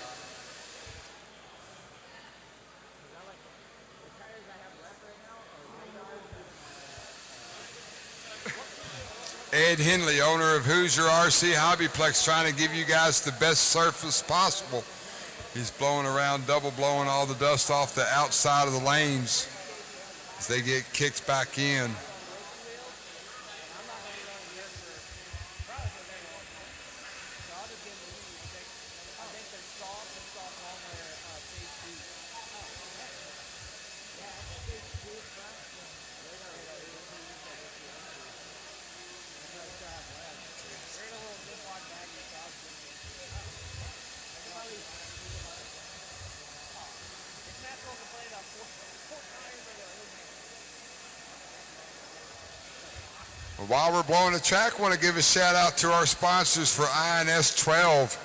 Ed Henley, owner of Hoosier RC HobbyPlex, trying to give you guys the best surface possible. He's blowing around, double blowing all the dust off the outside of the lanes as they get kicked back in. While we're blowing the track, I want to give a shout out to our sponsors for INS12,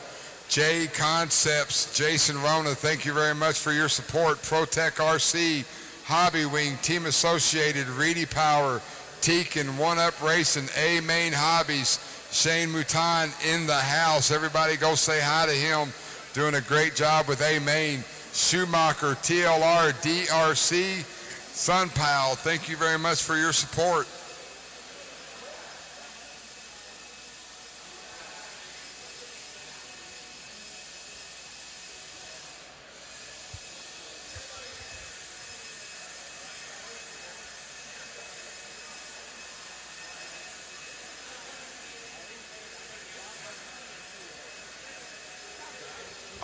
JConcepts, Jason Rona, thank you very much for your support. ProTech RC, Hobby Wing, Team Associated, Reedy Power, Teak and One Up Racing, A Main Hobbies, Shane Mouton in the house. Everybody go say hi to him. Doing a great job with A Main. Schumacher, TLR, DRC, SunPal, thank you very much for your support.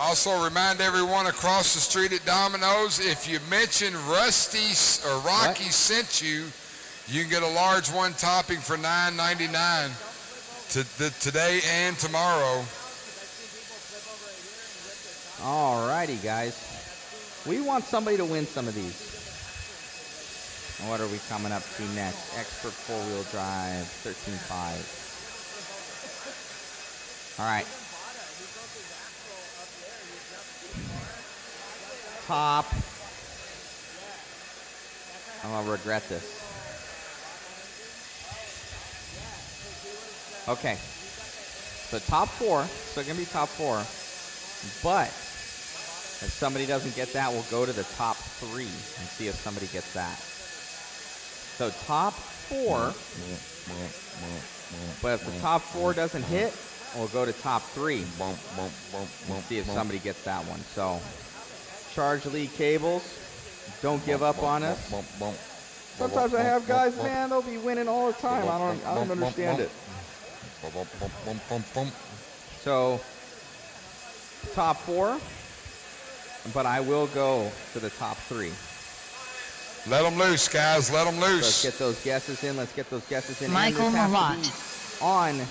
Also remind everyone across the street at Domino's, if you mention Rusty or Rocky sent you, you can get a large one topping for $9.99 today and tomorrow. All righty, guys. We want somebody to win some of these. What are we coming up to next? Expert four-wheel drive, 13.5. All right. Top. I'm gonna regret this. Okay. So top four. So gonna be top four. But if somebody doesn't get that, we'll go to the top three and see if somebody gets that. So top four. But if the top four doesn't hit, we'll go to top three. We'll see if somebody gets that one. So. Charge lead cables. Don't give up on us. Sometimes I have guys, man, they'll be winning all the time. I don't understand it. So, top four. but I will go to the top 3. Let them loose, guys. Let them loose. Let's get those guesses in. Let's get those guesses in. Michael And this has to Malott. be on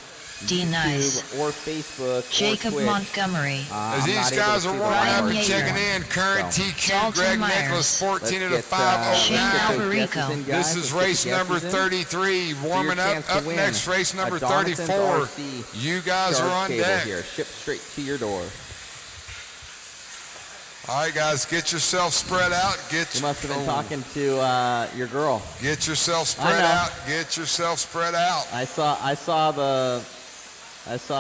D-Nice. YouTube or Facebook Jacob or Twitch. Montgomery. As these guys are warming up and checking in, current TQ Greg Nicholas, 14 of the 509. This is race number 33, warming up. Up next, race number 34. You guys are on deck. Here, shipped straight to your door. All right, guys, get yourself spread out. You must have been talking to your girl. Get yourself spread out. Get yourself spread out. I saw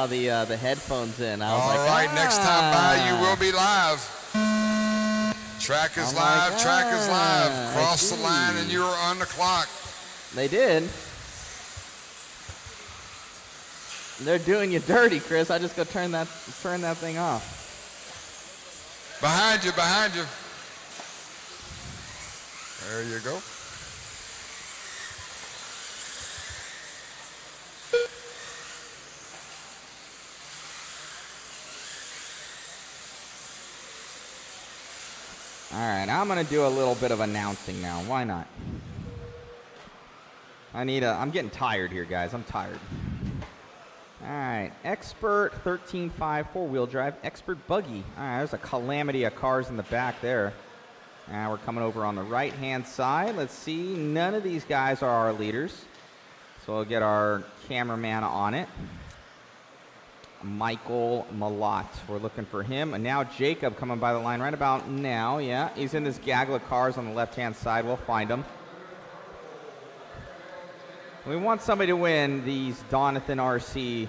the headphones in. I was All like, right, next time by, you will be live. Track is live. Track is live. Cross the line, and you're on the clock. They did. They're doing you dirty, Chris. I just go turn that thing off. Behind you, behind you. There you go. All right, I'm going to do a little bit of announcing now. Why not? I'm getting tired here, guys. I'm tired. All right, Expert 13.5 four-wheel drive, Expert buggy. All right, there's a calamity of cars in the back there. Now we're coming over on the right-hand side. Let's see, none of these guys are our leaders. So we'll get our cameraman on it. Michael Malott, we're looking for him. And now Jacob coming by the line right about now. Yeah, he's in this gaggle of cars on the left-hand side. We'll find him. We want somebody to win these Donathan RC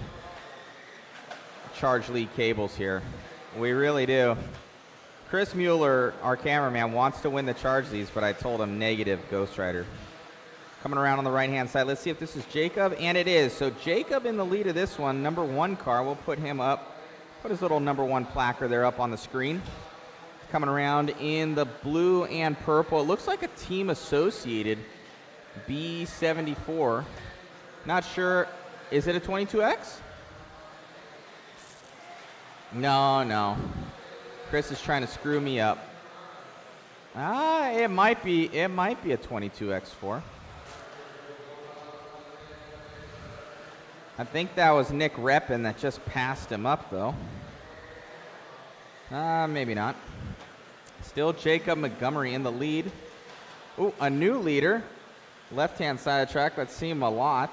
Charge League cables here. We really do. Chris Mueller, our cameraman, wants to win the Charge Leagues, but I told him negative, Ghost Rider. Coming around on the right-hand side. Let's see if this is Jacob, and it is. So Jacob in the lead of this one, number 1 car. We'll put him up. Put his little number 1 placard there up on the screen. Coming around in the blue and purple. It looks like a team associated. B74. Not sure. Is it a 22X? No. Chris is trying to screw me up. It might be a 22X4. I think that was Nick Reppin that just passed him up, though. Maybe not. Still Jacob Montgomery in the lead. Ooh, a new leader. Left-hand side of the track, let's see Malott.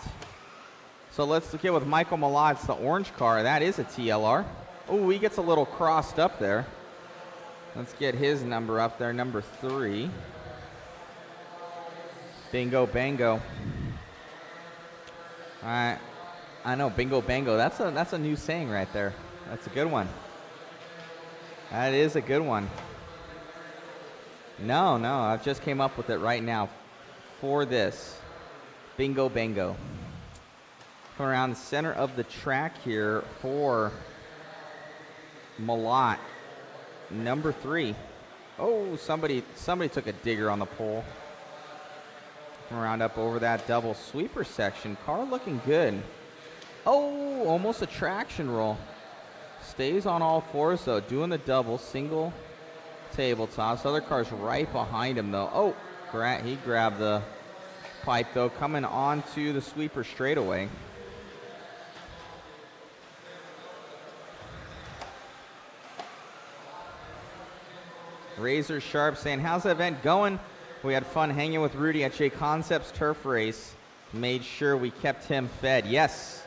So let's get with Michael Malott. It's the orange car. That is a TLR. Oh, he gets a little crossed up there. Let's get his number up there, number 3. Bingo, bango. All right. I know, bingo, bango. That's a new saying right there. That's a good one. That is a good one. No, I just came up with it right now. For this, bingo bango. Come around the center of the track here for Malott, number 3. Oh, somebody took a digger on the pole. Come around up over that double sweeper section. Car looking good. Oh, almost a traction roll. Stays on all fours though, doing the double single tabletop. Other car's right behind him though. Oh. He grabbed the pipe, though, coming on to the sweeper straightaway. Razor Sharp saying, how's the event going? We had fun hanging with Rudy at JConcepts Turf Race. Made sure we kept him fed. Yes,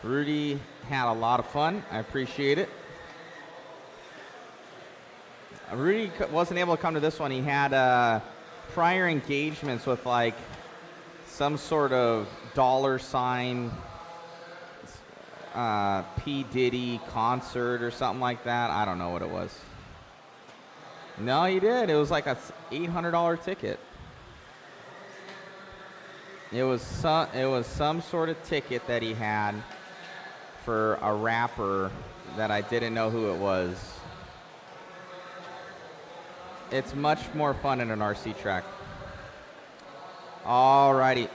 Rudy had a lot of fun. I appreciate it. Rudy wasn't able to come to this one. He had prior engagements with like some sort of $sign P. Diddy concert or something like that. I don't know what it was. No, he did. It was like a $800 ticket. It was some sort of ticket that he had for a rapper that I didn't know who it was. It's much more fun in an RC track. Alrighty.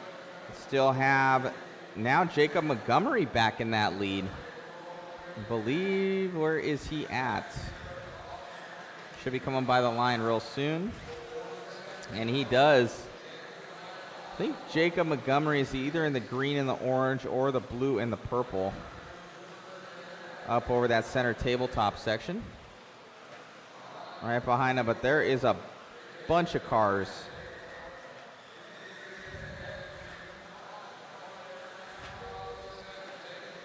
Still have now Jacob Montgomery back in that lead. I believe, where is he at? Should be coming by the line real soon. And he does. I think Jacob Montgomery is either in the green and the orange or the blue and the purple. Up over that center tabletop section. Right behind him, but there is a bunch of cars.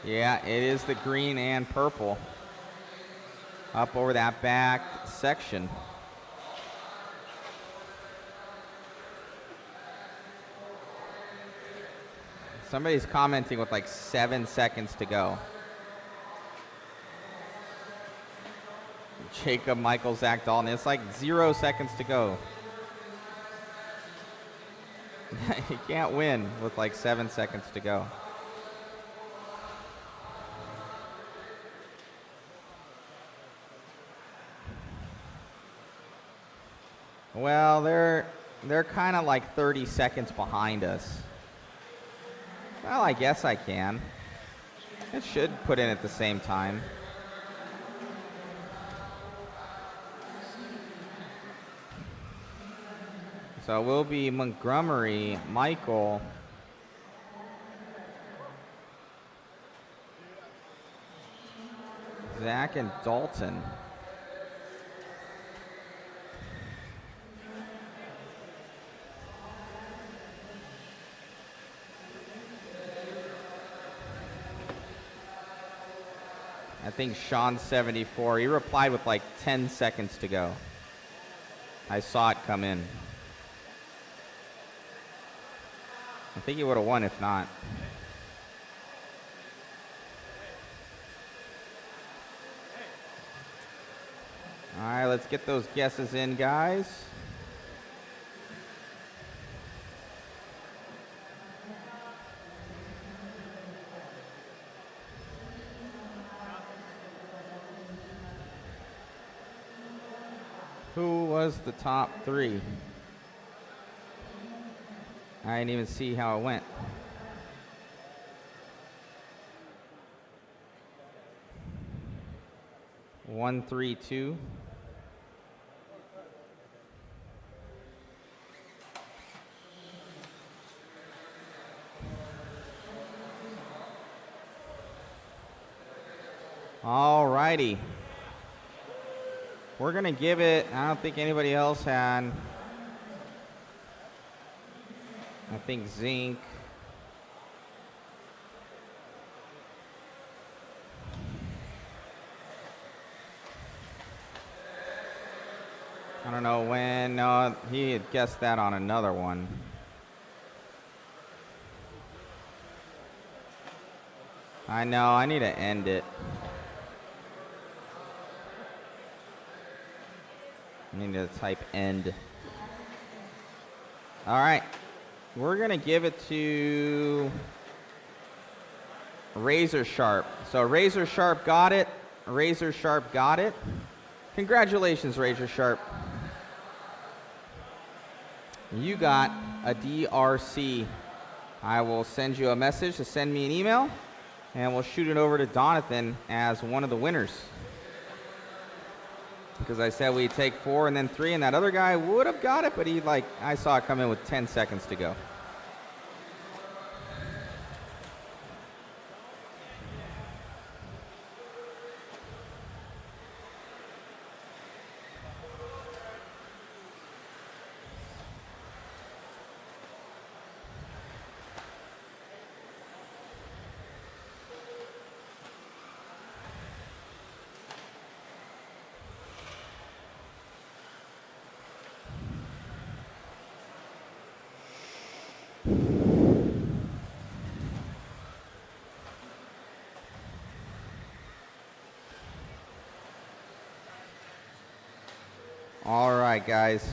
Yeah, it is the green and purple. Up over that back section. Somebody's commenting with like 7 seconds to go. Jacob, Michael, Zach Dalton. It's like 0 seconds to go. You can't win with like 7 seconds to go. Well, they're kind of like 30 seconds behind us. Well, I guess I can. It should put in at the same time. So it will be Montgomery, Michael, Zach, and Dalton. I think Sean 74, he replied with like 10 seconds to go. I saw it come in. I think he would have won if not. All right, let's get those guesses in, guys. Who was the top three? I didn't even see how it went. One, 3, 2. All righty. We're going to give it, I don't think anybody else had. I think Zinc. I don't know when. No, he had guessed that on another one. I know, I need to end it. I need to type end. All right. We're going to give it to Razor Sharp. So Razor Sharp got it. Razor Sharp got it. Congratulations, Razor Sharp. You got a DRC. I will send you a message to send me an email, and we'll shoot it over to Donathan as one of the winners. Because I said we'd take 4 and then 3, and that other guy would have got it, but he, like, I saw it come in with 10 seconds to go. All right, guys.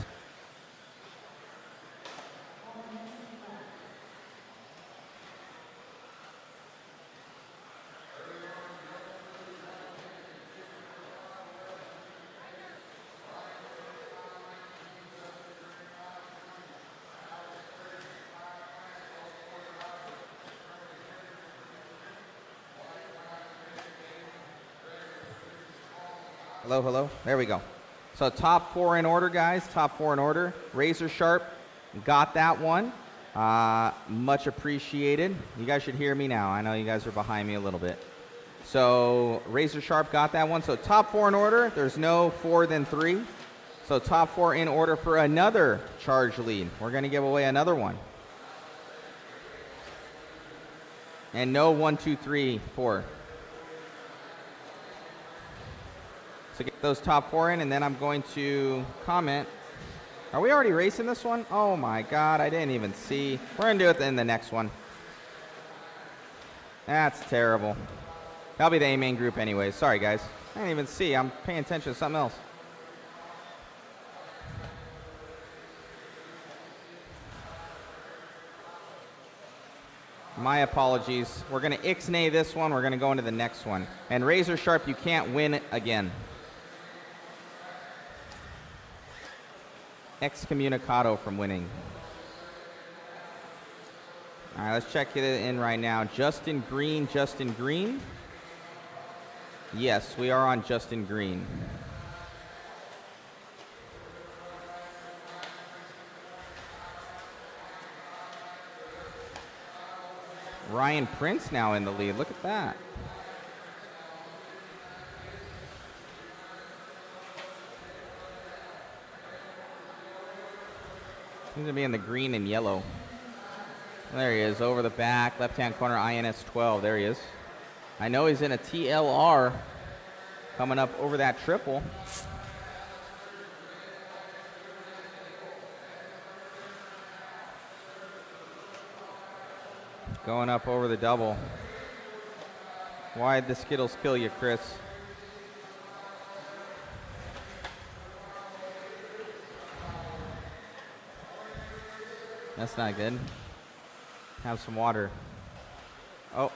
Hello, hello. There we go. So top 4 in order, guys. Top 4 in order. Razor Sharp got that one. Much appreciated. You guys should hear me now. I know you guys are behind me a little bit. So Razor Sharp got that one. So top 4 in order. There's no 4 then 3. So top 4 in order for another charge lead. We're going to give away another one. And no 1, 2, 3, 4. So get those top 4 in, and then I'm going to comment. Are we already racing this one? Oh my God, I didn't even see. We're going to do it in the next one. That's terrible. That'll be the A-main group anyways. Sorry, guys. I didn't even see. I'm paying attention to something else. My apologies. We're going to ixnay this one. We're going to go into the next one. And Razor Sharp, you can't win again. Excommunicado from winning. All right, let's check it in right now. Justin Green, Justin Green. Yes, we are on Justin Green. Ryan Prince now in the lead. Look at that. Seems to be in the green and yellow. There he is, over the back, left-hand corner, INS12. There he is. I know he's in a TLR coming up over that triple. Going up over the double. Why'd the Skittles kill you, Chris? That's not good. Have some water. Oh,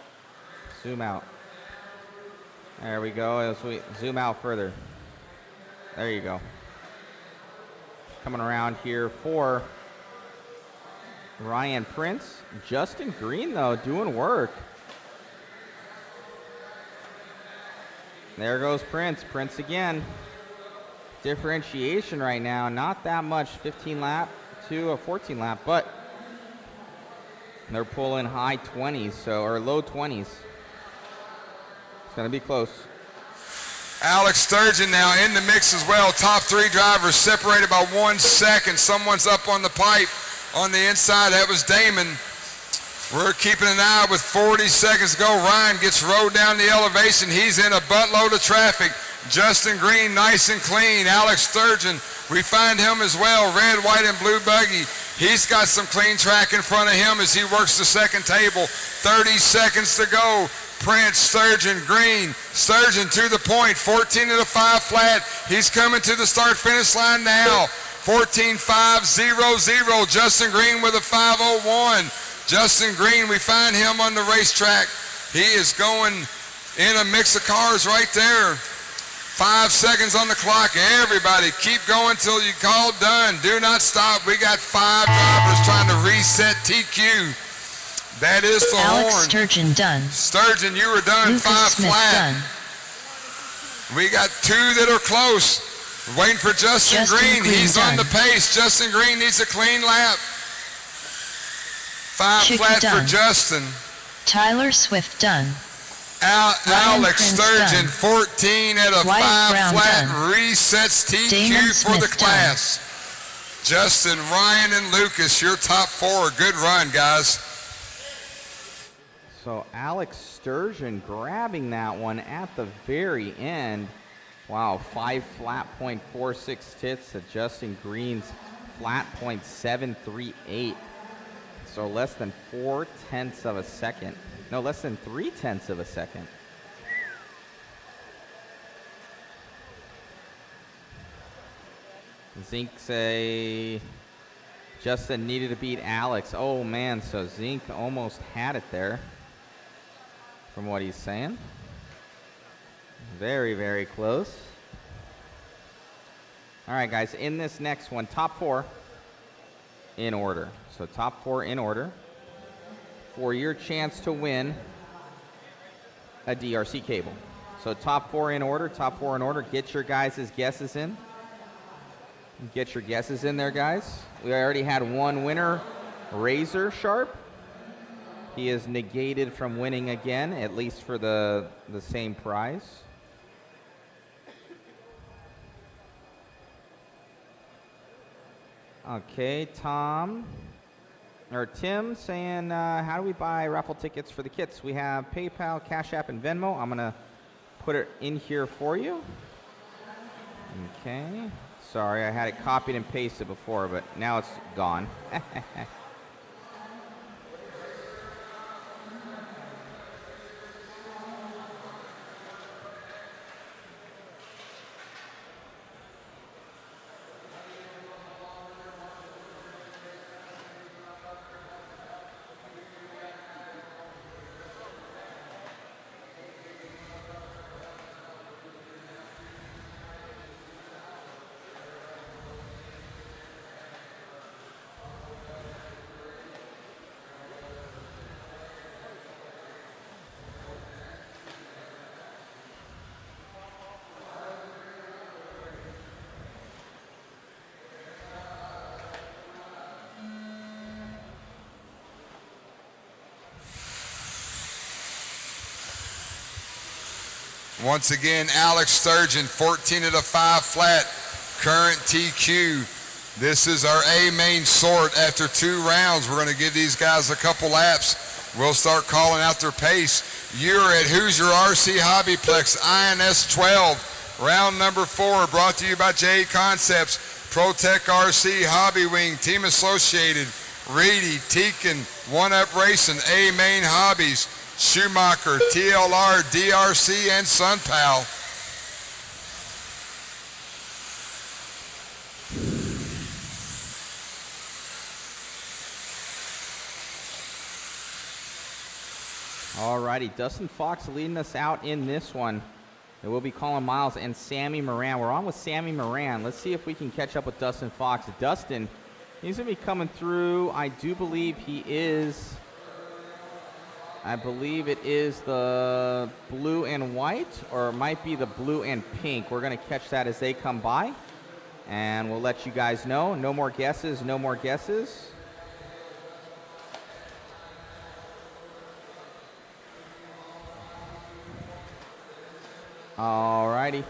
zoom out. There we go. As we zoom out further. There you go. Coming around here for Ryan Prince. Justin Green, though, doing work. There goes Prince. Prince again. Differentiation right now. Not that much. 15 lap to a 14 lap, but they're pulling high 20s, so, or low 20s. It's going to be close. Alex Sturgeon now in the mix as well. Top 3 drivers separated by 1 second. Someone's up on the pipe on the inside. That was Damon. We're keeping an eye with 40 seconds to go. Ryan gets rode down the elevation. He's in a buttload of traffic. Justin Green nice and clean. Alex Sturgeon, we find him as well. Red, white, and blue buggy. He's got some clean track in front of him as he works the second table. 30 seconds to go. Prince, Sturgeon, Green. Sturgeon to the point. 14 to the 5 flat. He's coming to the start-finish line now. 14.5.00. Justin Green with a 5:01. Justin Green, we find him on the racetrack. He is going in a mix of cars right there. 5 seconds on the clock. Everybody keep going till you call done. Do not stop. We got 5 drivers trying to reset TQ. That is the Alex horn. Sturgeon done. Sturgeon, you were done. Lucas 5 Smith flat. done. We got 2 that are close. Waiting for Justin Green. He's on the pace. Justin Green needs a clean lap. 5 Chicky flat done. for Justin. Tyler Swift done. Alex Prince Sturgeon, done. 14 at a Wyatt 5 Brown flat, done. resets TQ Damon for the Smith class. Justin, Ryan, and Lucas, your top 4. Good run, guys. So Alex Sturgeon grabbing that one at the very end. Wow, 5 flat .46 tits to Justin Green's flat .738. So less than 4/10 of a second. No, less than 3/10 of a second. Zink say Justin needed to beat Alex. Oh man, so Zink almost had it there from what he's saying. Very, very close. All right, guys, in this next one, top 4 in order. So top 4 in order for your chance to win a DRC cable. So top 4 in order, top 4 in order. Get your guys' guesses in. Get your guesses in there, guys. We already had one winner, Razor Sharp. He is negated from winning again, at least for the same prize. Okay, Tim saying, how do we buy raffle tickets for the kits? We have PayPal, Cash App, and Venmo. I'm gonna put it in here for you. Okay. Sorry, I had it copied and pasted before, but now it's gone. Once again, Alex Sturgeon, 14 of the 5 flat, current TQ. This is our A main sort. After 2 rounds, we're going to give these guys a couple laps. We'll start calling out their pace. You're at Hoosier RC HobbyPlex INS12, round number 4, brought to you by JConcepts, ProTech RC, Hobby Wing, Team Associated, Reedy, Teakin, One Up Racing, A Main Hobbies, Schumacher, TLR, DRC, and SunPal. Alrighty, Dustin Fox leading us out in this one. It will be Colin Miles and Sammy Moran. We're on with Sammy Moran. Let's see if we can catch up with Dustin Fox. Dustin, he's going to be coming through. I do believe he is... I believe it is the blue and white, or it might be the blue and pink. We're going to catch that as they come by, and we'll let you guys know. No more guesses, no more guesses. All righty.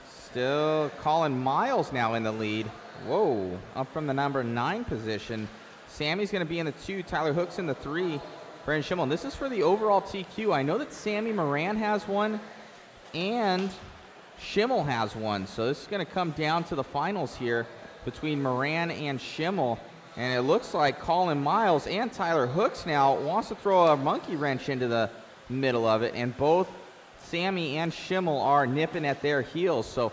Still Colin Miles now in the lead. Whoa, up from the number 9 position. Sammy's going to be in the 2, Tyler Hook's in the 3, Brandon Schimmel. And this is for the overall TQ. I know that Sammy Moran has one and Schimmel has one. So this is going to come down to the finals here between Moran and Schimmel. And it looks like Colin Miles and Tyler Hooks now wants to throw a monkey wrench into the middle of it. And both Sammy and Schimmel are nipping at their heels. So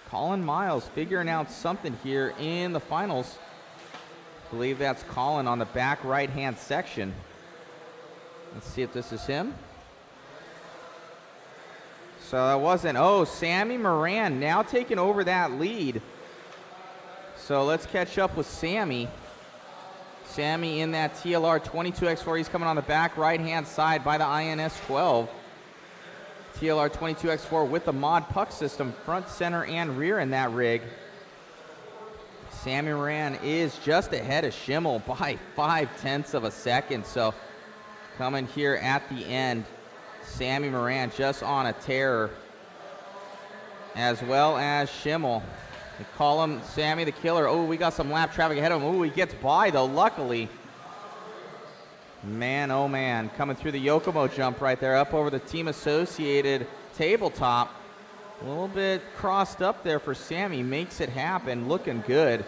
Colin Miles figuring out something here in the finals. I believe that's Colin on the back right-hand section. Let's see if this is him. So that wasn't. Oh, Sammy Moran now taking over that lead. So let's catch up with Sammy. Sammy in that TLR 22X4. He's coming on the back right-hand side by the INS12. TLR 22X4 with the mod puck system, front, center, and rear in that rig. Sammy Moran is just ahead of Schimmel by 0.5 of a second. So coming here at the end, Sammy Moran just on a tear, as well as Schimmel. They call him Sammy the Killer. Oh, we got some lap traffic ahead of him. Oh, he gets by though, luckily. Man, oh man, coming through the Yokomo jump right there, up over the Team Associated tabletop. A little bit crossed up there for Sammy, makes it happen, looking good.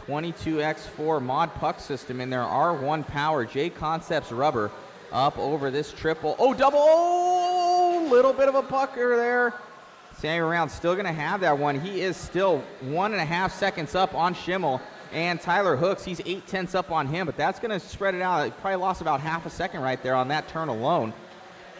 22X4 mod puck system in there, R1 power, JConcepts rubber, up over this triple. Oh, double, oh, little bit of a pucker there. Sammy Moran still gonna have that one. He is still 1.5 seconds up on Schimmel. And Tyler Hooks, he's 0.8 up on him, but that's going to spread it out. He probably lost about 0.5 second right there on that turn alone.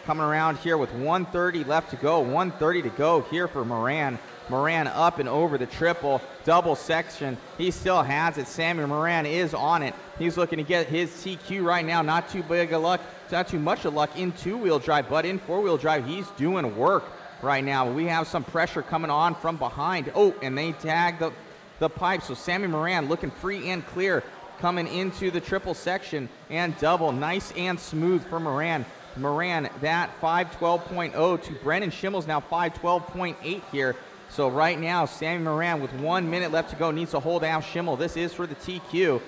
Coming around here with 1:30 left to go, 1:30 to go here for Moran. Moran up and over the triple, double section. He still has it. Sammy Moran is on it. He's looking to get his TQ right now. Not too big of luck, not too much of luck in 2-wheel drive, but in 4-wheel drive, he's doing work. right now. We have some pressure coming on from behind. Oh, and they tag the pipe. So Sammy Moran looking free and clear coming into the triple section and double. Nice and smooth for Moran. Moran, that 5:12.0 to Brennan Schimmel's now 5:12.8 here. So right now, Sammy Moran with 1 minute left to go needs to hold out Schimmel. This is for the TQ.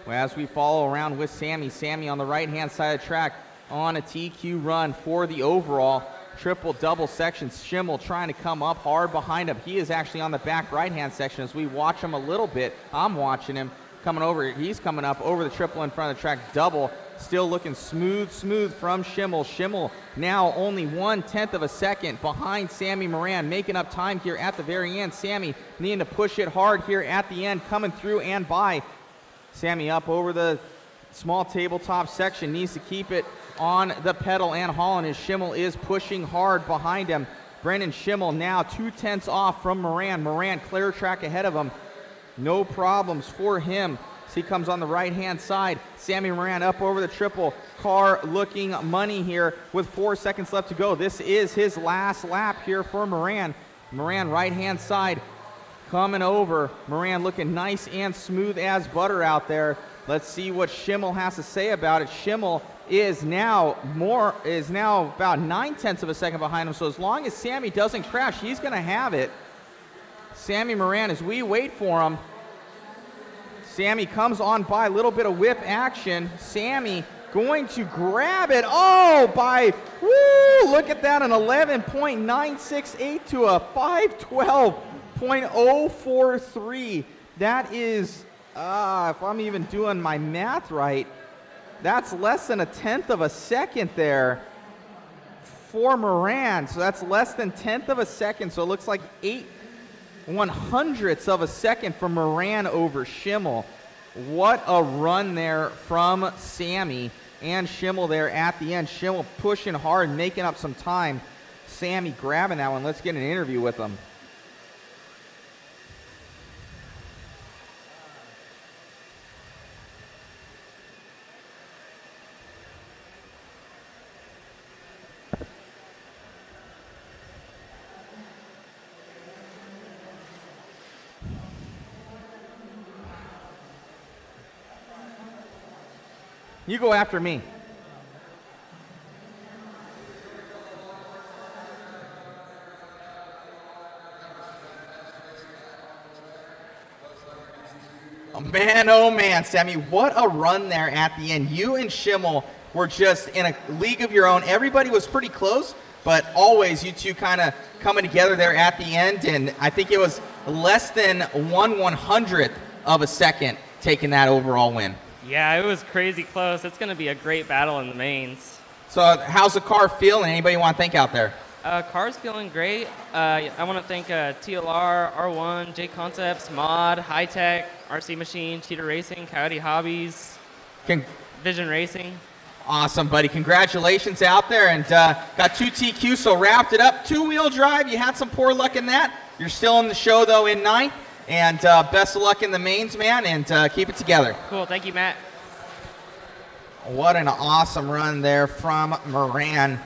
As we follow around with Sammy. Sammy on the right-hand side of the track on a TQ run for the overall triple-double sections. Schimmel trying to come up hard behind him. He is actually on the back right-hand section as we watch him a little bit. I'm watching him coming over. He's coming up over the triple in front of the track. Double still looking smooth from Schimmel. Schimmel now only 1/10 of a second behind Sammy Moran, making up time here at the very end. Sammy needing to push it hard here at the end, coming through and by. Sammy up over the small tabletop section, needs to keep it on the pedal and hauling as Schimmel is pushing hard behind him. Brendan Schimmel now 2/10 off from Moran. Moran clear track ahead of him. No problems for him. So he comes on the right-hand side. Sammy Moran up over the triple. Car looking money here with 4 seconds left to go. This is his last lap here for Moran. Moran right-hand side coming over. Moran looking nice and smooth as butter out there. Let's see what Schimmel has to say about it. Schimmel is now about 9/10 of a second behind him. So as long as Sammy doesn't crash, he's going to have it. Sammy Moran, as we wait for him. Sammy comes on by, a little bit of whip action. Sammy going to grab it. Oh, look at that, an 11.968 to a 5:12.043. That is, if I'm even doing my math right, that's less than 1/10 of a second there for Moran. So that's less than 1/10 of a second. So it looks like 8/100ths of a second for Moran over Schimmel. What a run there from Sammy and Schimmel there at the end. Schimmel pushing hard, making up some time. Sammy grabbing that one. Let's get an interview with him. You go after me. Oh man, Sammy, what a run there at the end. You and Schimmel were just in a league of your own. Everybody was pretty close, but always you two kind of coming together there at the end, and I think it was less than 1/100th of a second taking that overall win. Yeah, it was crazy close. It's going to be a great battle in the mains. So how's the car feeling? Anybody you want to thank out there? Car's feeling great. I want to thank TLR, R1, JConcepts, Mod, High Tech, RC Machine, Cheetah Racing, Coyote Hobbies, Vision Racing. Awesome, buddy. Congratulations out there. And got 2 TQs, so wrapped it up. 2-wheel drive. You had some poor luck in that. You're still in the show, though, in 9th. And best of luck in the mains, man, and keep it together. Cool. Thank you, Matt. What an awesome run there from Moran.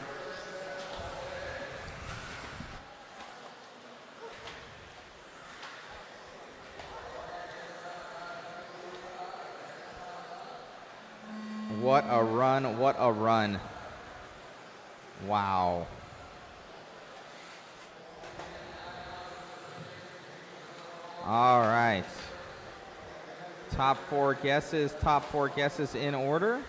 What a run, what a run. Wow. All right. Top four guesses in order.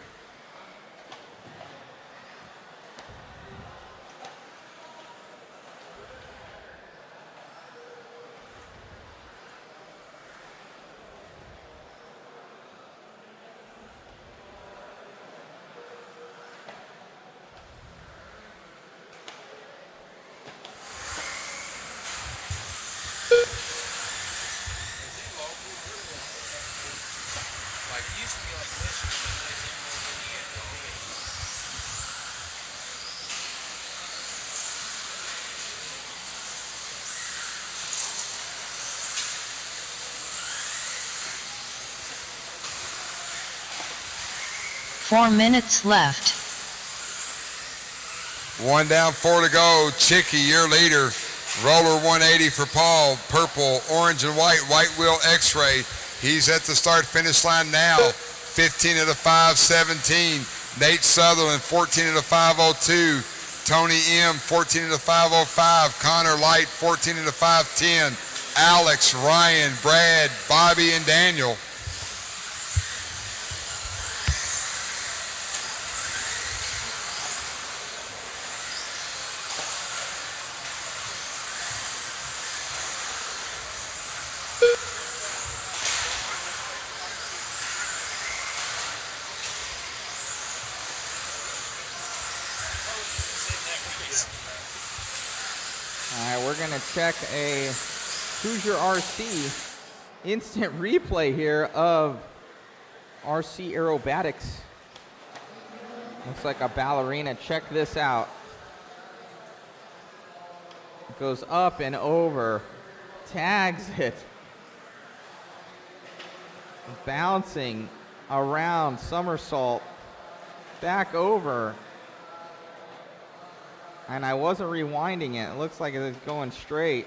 Four minutes left. 1 down, 4 to go. Chicky, your leader. Roller 180 for Paul. Purple, orange, and white. White wheel X-ray. He's at the start-finish line now. 15 of the 5:17. Nate Sutherland, 14 of the 5:02. Tony M, 14 of the 5:05. Connor Light, 14 of the 5:10. Alex, Ryan, Brad, Bobby, and Daniel. We're going to check a Hoosier RC instant replay here of RC aerobatics. Looks like a ballerina. Check this out. It goes up and over, tags it, bouncing around, somersault, back over. And I wasn't rewinding it. It looks like it was going straight.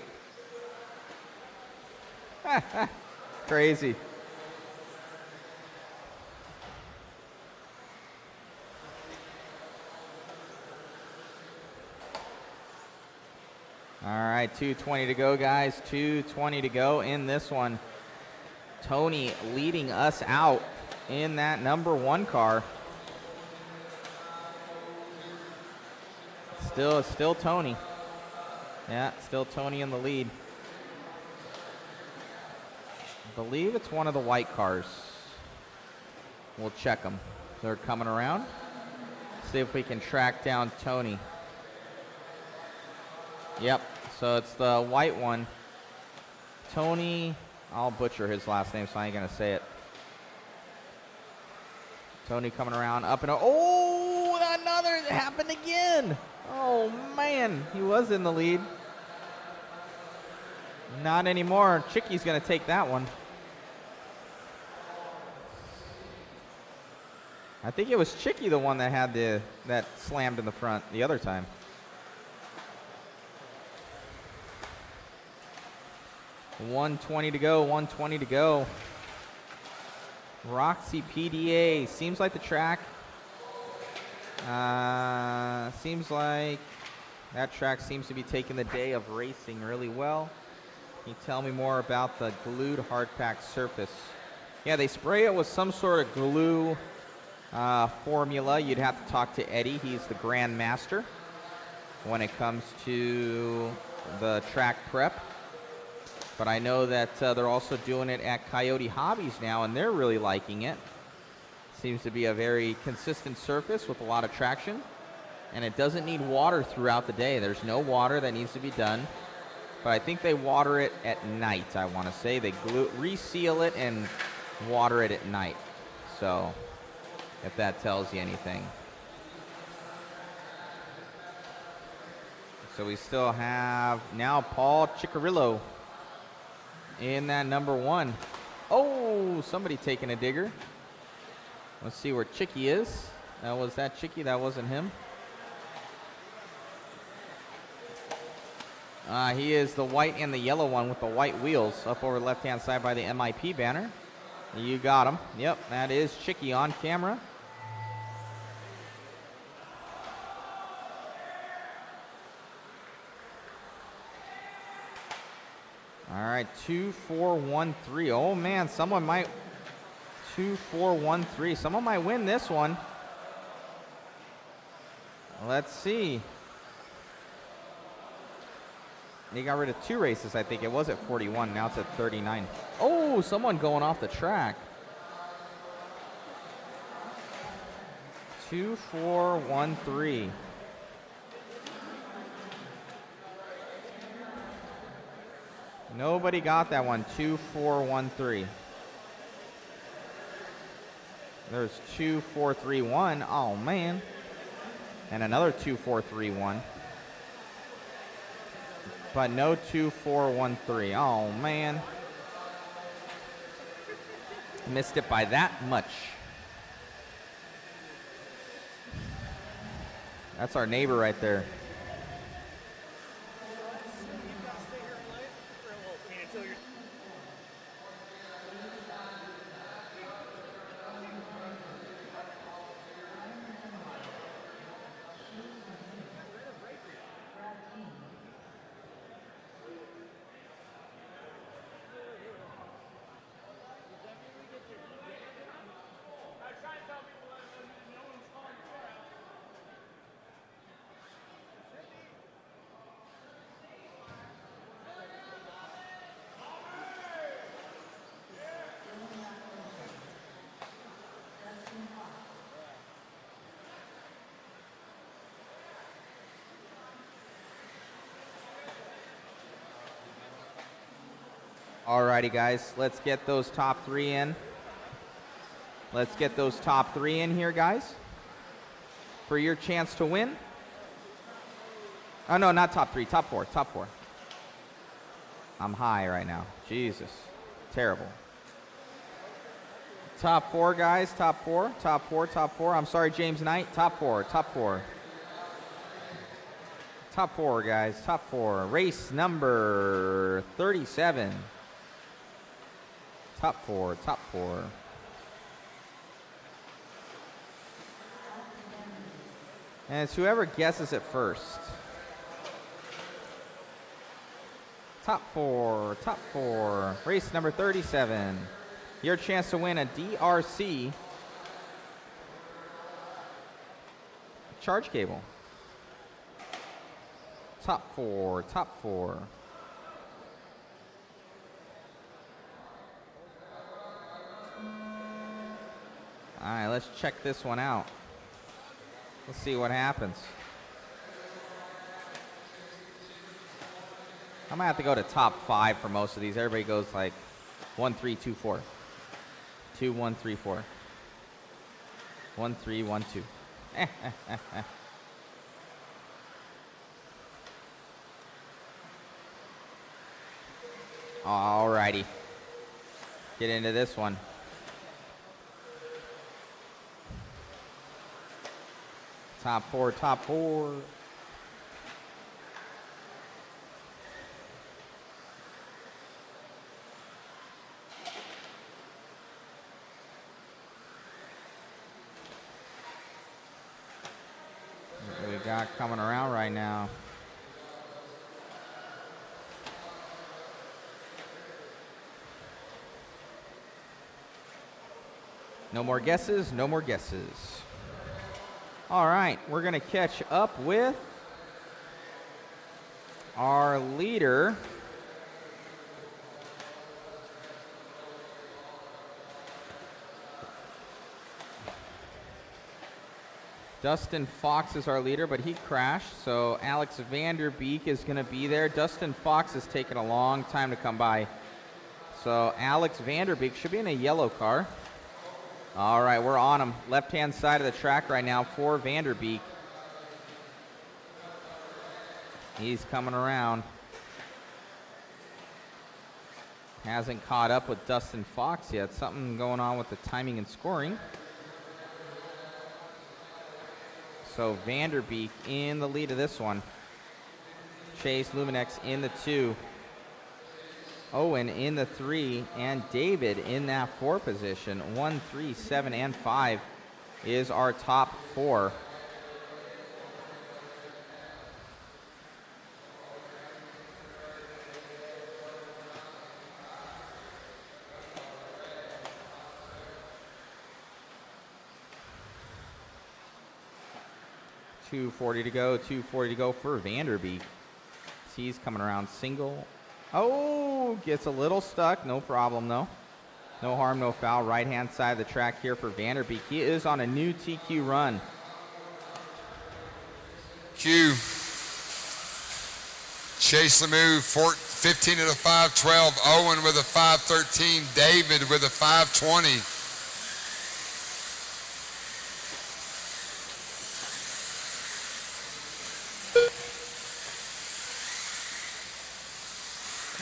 Crazy. All right, 2:20 to go, guys. 2:20 to go in this one. Tony leading us out in that number 1 car. Still Tony. Yeah, still Tony in the lead. I believe it's one of the white cars. We'll check them. They're coming around. See if we can track down Tony. Yep, so it's the white one. Tony, I'll butcher his last name, so I ain't gonna say it. Tony coming around, up and over. Oh, another, it happened again. Oh man, he was in the lead. Not anymore. Chicky's gonna take that one. I think it was Chicky the one that had that slammed in the front the other time. $120 to go, $120 to go. Roxy PDA, seems like the track. Seems like that track seems to be taking the day of racing really well. Can you tell me more about the glued hard pack surface? Yeah, they spray it with some sort of glue formula. You'd have to talk to Eddie. He's the grand master when it comes to the track prep. But I know that they're also doing it at Coyote Hobbies now, and they're really liking it. Seems to be a very consistent surface with a lot of traction, and it doesn't need water throughout the day. There's no water that needs to be done, but I think they water it at night, I want to say. They reseal it and water it at night. So, if that tells you anything. So we still have now Paul Ciccarello in that number 1. Oh, somebody taking a digger. Let's see where Chicky is. Was that Chicky? That wasn't him. He is the white and the yellow one with the white wheels up over the left-hand side by the MIP banner. You got him. Yep, that is Chicky on camera. All right, 2-4-1-3. Oh man, someone might 2-4-1-3. Someone might win this one. Let's see. They got rid of 2 races, I think. It was at 41. Now it's at 39. Oh, someone going off the track. 2-4-1-3. Nobody got that one. 2-4-1-3. There's 2-4-3-1. Oh, man. And another 2-4-3-1. But no 2-4-1-3. Oh, man. Missed it by that much. That's our neighbor right there. Alrighty, guys, let's get those top 3 in. Let's get those top 3 in here, guys, for your chance to win. Oh, no, not top 3, top 4, top 4. I'm high right now. Jesus, terrible. Top 4, guys, top 4, top 4, top 4. I'm sorry, James Knight, top 4, top 4. Top 4, guys, top 4. Race number 37. Top 4, top 4. And it's whoever guesses it first. Top 4, top 4. Race number 37. Your chance to win a DRC charge cable. Top 4, top 4. All right, let's check this one out. Let's see what happens. I'm gonna have to go to top 5 for most of these. Everybody goes like 1, 3, 2, 4. 2, 1, 3, 4. 1, 3, 1, 2. All righty. Get into this one. Top 4, top 4. What we got coming around right now? No more guesses, no more guesses. All right, we're going to catch up with our leader. Dustin Fox is our leader, but he crashed, so Alex Vanderbeek is going to be there. Dustin Fox has taken a long time to come by. So Alex Vanderbeek should be in a yellow car. All right, we're on him. Left-hand side of the track right now for Vanderbeek. He's coming around. Hasn't caught up with Dustin Fox yet. Something going on with the timing and scoring. So Vanderbeek in the lead of this one. Chase Luminex in the 2. Owen in the 3, and David in that 4 position. 1, 3, 7, and 5 is our top 4. .240 to go, 240 to go for Vanderbeek. He's coming around single. Oh, gets a little stuck. No problem, though. No harm, no foul. Right-hand side of the track here for Vanderbeek. He is on a new TQ run. Q. Chase the move. 15 at a 512. Owen with a 513. David with a 520.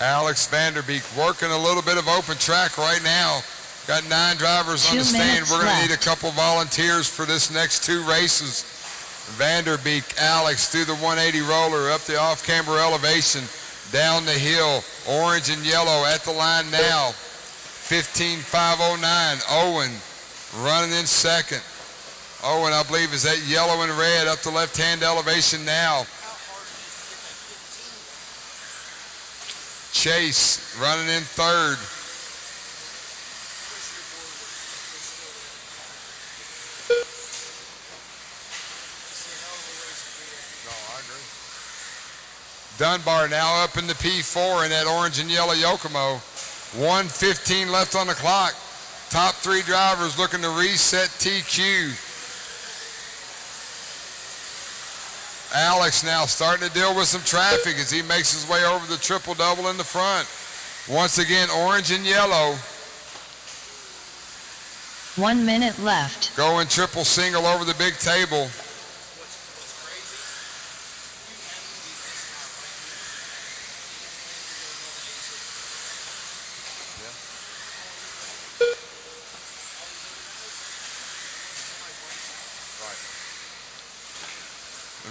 Alex Vanderbeek working a little bit of open track right now. Got 9 drivers on the stand. We're going to need a couple volunteers for this next 2 races. Vanderbeek Alex through the 180 roller, up the off-camber elevation, down the hill. Orange and yellow at the line now. 15.509. Owen running in second. Owen, I believe, is that yellow and red up the left-hand elevation now. Chase running in third. Dunbar now up in the P4 in that orange and yellow Yokomo. 1:15 left on the clock. Top three drivers looking to reset TQ. Alex now starting to deal with some traffic as he makes his way over the triple-double in the front. Once again, orange and yellow. 1 minute left. Going triple single over the big table.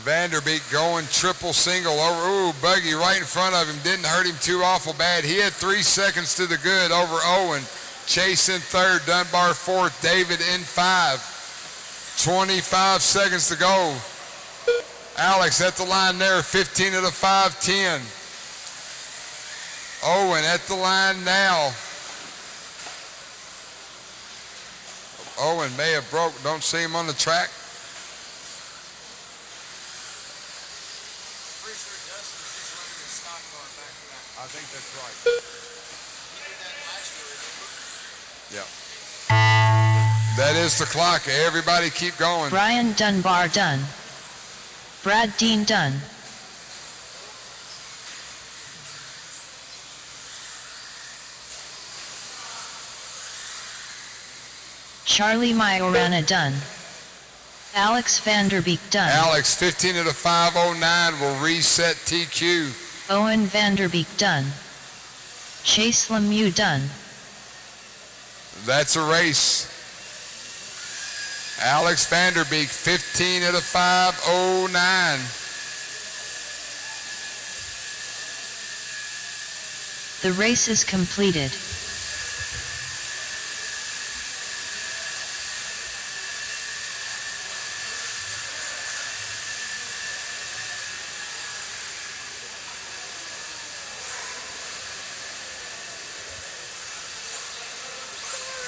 Vanderbeek going triple single over. Ooh, buggy right in front of him. Didn't hurt him too awful bad. He had 3 seconds to the good over Owen. Chase in third, Dunbar fourth, David in 5. 25 seconds to go. Alex at the line there, 15 of the 5:10. Owen at the line now. Owen may have broke. Don't see him on the track. I think that's right. Yeah. That is the clock. Everybody keep going. Brian Dunbar done. Brad Dean done. Charlie Majorana done. Alex Vanderbeek done. Alex, 15 of the 509 will reset TQ. Owen Vanderbeek done. Chase Lemieux done. That's a race. Alex Vanderbeek, 15 of the 509. The race is completed.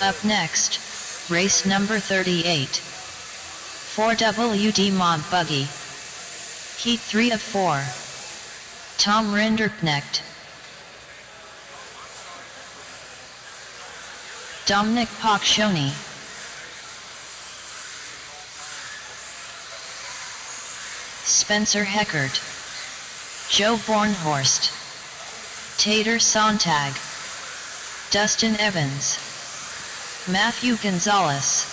Up next, race number 38. 4WD Mod Buggy. Heat 3 of 4. Tom Rinderknecht. Dominic Poccioni. Spencer Heckert. Joe Bornhorst. Tater Sontag. Dustin Evans. Matthew Gonzalez.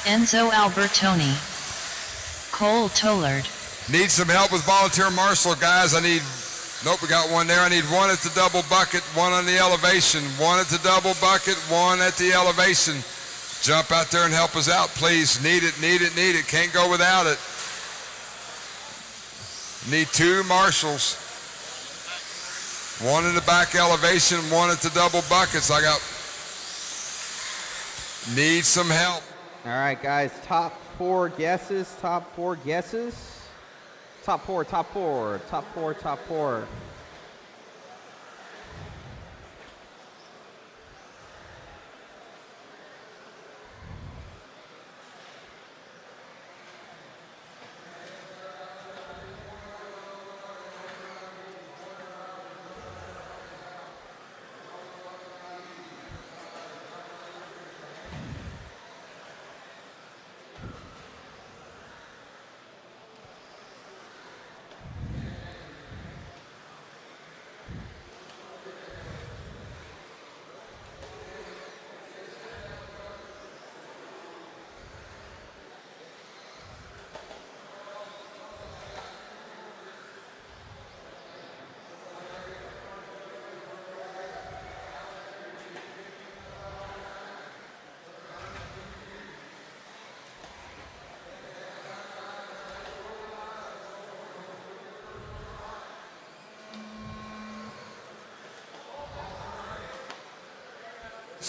Enzo Albertoni. Cole Tollard. Need some help with volunteer marshal, guys. Nope, we got one there. I need one at the double bucket, one on the elevation, one at the double bucket, one at the elevation. Jump out there and help us out, please. Need it, need it, need it. Can't go without it. Need 2 marshals. One in the back elevation, one at the double buckets. Need some help. All right, guys, top 4 guesses, top 4 guesses. Top 4, top 4, top 4, top 4.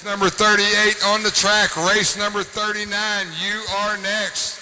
Number 38 on the track, race number 39, you are next.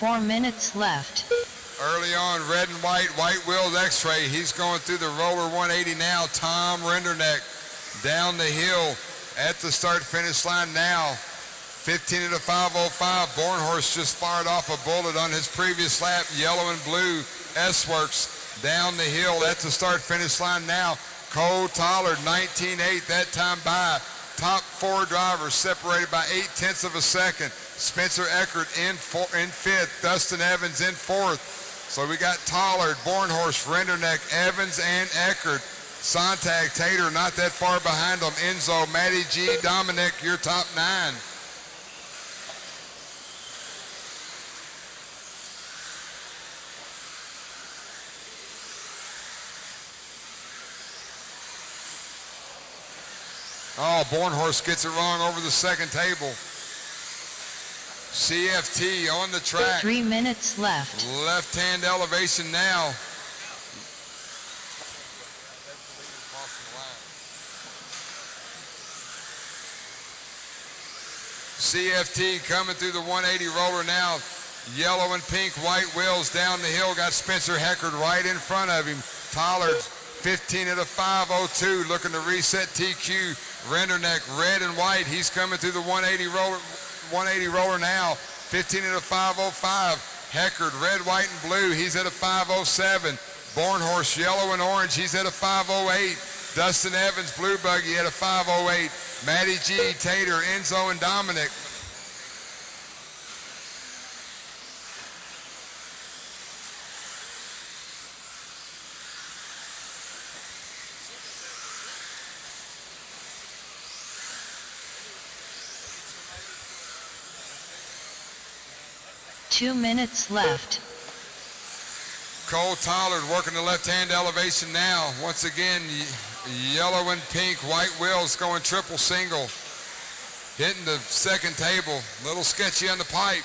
Four minutes left. Early on, red and white, white wheels X-ray. He's going through the roller 180 now. Tom Renderneck down the hill at the start-finish line now. 15 at a 5:05. Bornhorst just fired off a bullet on his previous lap. Yellow and blue S-Works down the hill at the start-finish line now. Cole Tollard, 19.8 that time by. Top four drivers separated by 0.8 of a second. Spencer Eckert in fifth. Dustin Evans in fourth. So we got Tollard, Bornhorst, Renderneck, Evans, and Eckert. Sontag, Tater not that far behind them. Enzo, Matty G, Dominic, your top nine. Oh, Bornhorst gets it wrong over the second table. CFT on the track. 3 minutes left. Left-hand elevation now. CFT coming through the 180 roller now. Yellow and pink, white wheels down the hill. Got Spencer Heckard right in front of him. Tollard 15 at a 5:02, looking to reset TQ. Renderneck, red and white. He's coming through the 180 roller now. 15 at a 5:05. Heckard, red, white, and blue. He's at a 5:07. Bornhorst, yellow and orange. He's at a 5:08. Dustin Evans, blue buggy at a 5:08. Matty G, Tater, Enzo, and Dominic. Two minutes left. Cole Tollard working the left-hand elevation now. Once again, yellow and pink, white wheels going triple single. Hitting the second table. Little sketchy on the pipe.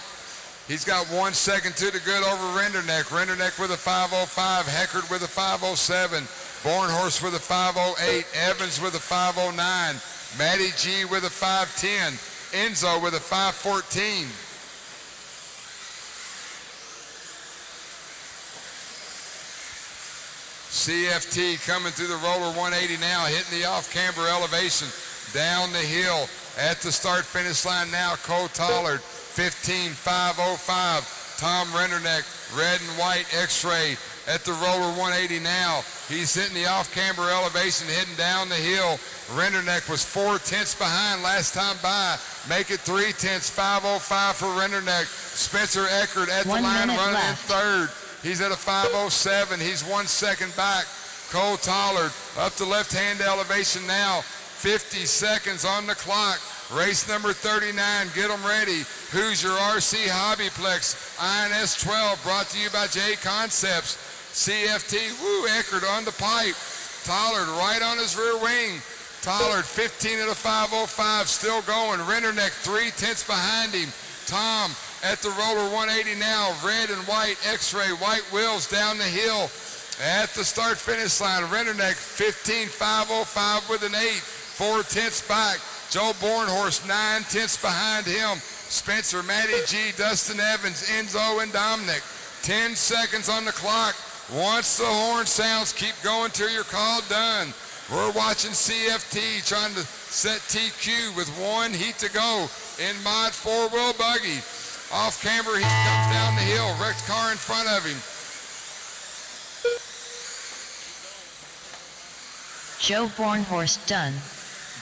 He's got 1 second to the good over Renderneck. Renderneck with a 5:05. Heckard with a 5:07. Bornhorst with a 5:08. Evans with a 5:09. Matty G with a 5:10. Enzo with a 5:14. CFT coming through the roller 180 now, hitting the off-camber elevation down the hill at the start-finish line now. Cole Tollard, 15:5:05. Tom Renderneck, red and white X-ray at the roller 180 now. He's hitting the off-camber elevation, heading down the hill. Renderneck was 4/10 behind last time by. Make it 3/10, 5:05 for Renderneck. Spencer Eckert at the line running in third. He's at a 5:07. He's 1 second back. Cole Tollard up the left-hand elevation now. 50 seconds on the clock. Race number 39. Get them ready. Hoosier RC HobbyPlex INS12 brought to you by JConcepts. CFT, Eckert on the pipe. Tollard right on his rear wing. Tollard 15 at a 5:05, still going. Renderneck 3/10 behind him. Tom at the roller 180 now, red and white X-ray, white wheels down the hill at the start-finish line. Renderneck 15:5:05 with an 8, 4/10 back. Joe Bornhorst 9/10 behind him. Spencer, Matty G, Dustin Evans, Enzo, and Dominic. 10 seconds on the clock. Once the horn sounds, keep going till you're called done. We're watching CFT trying to set TQ with 1 heat to go in mod 4-wheel buggy. Off camber, he comes down the hill, wrecked car in front of him. Joe Bornhorst done.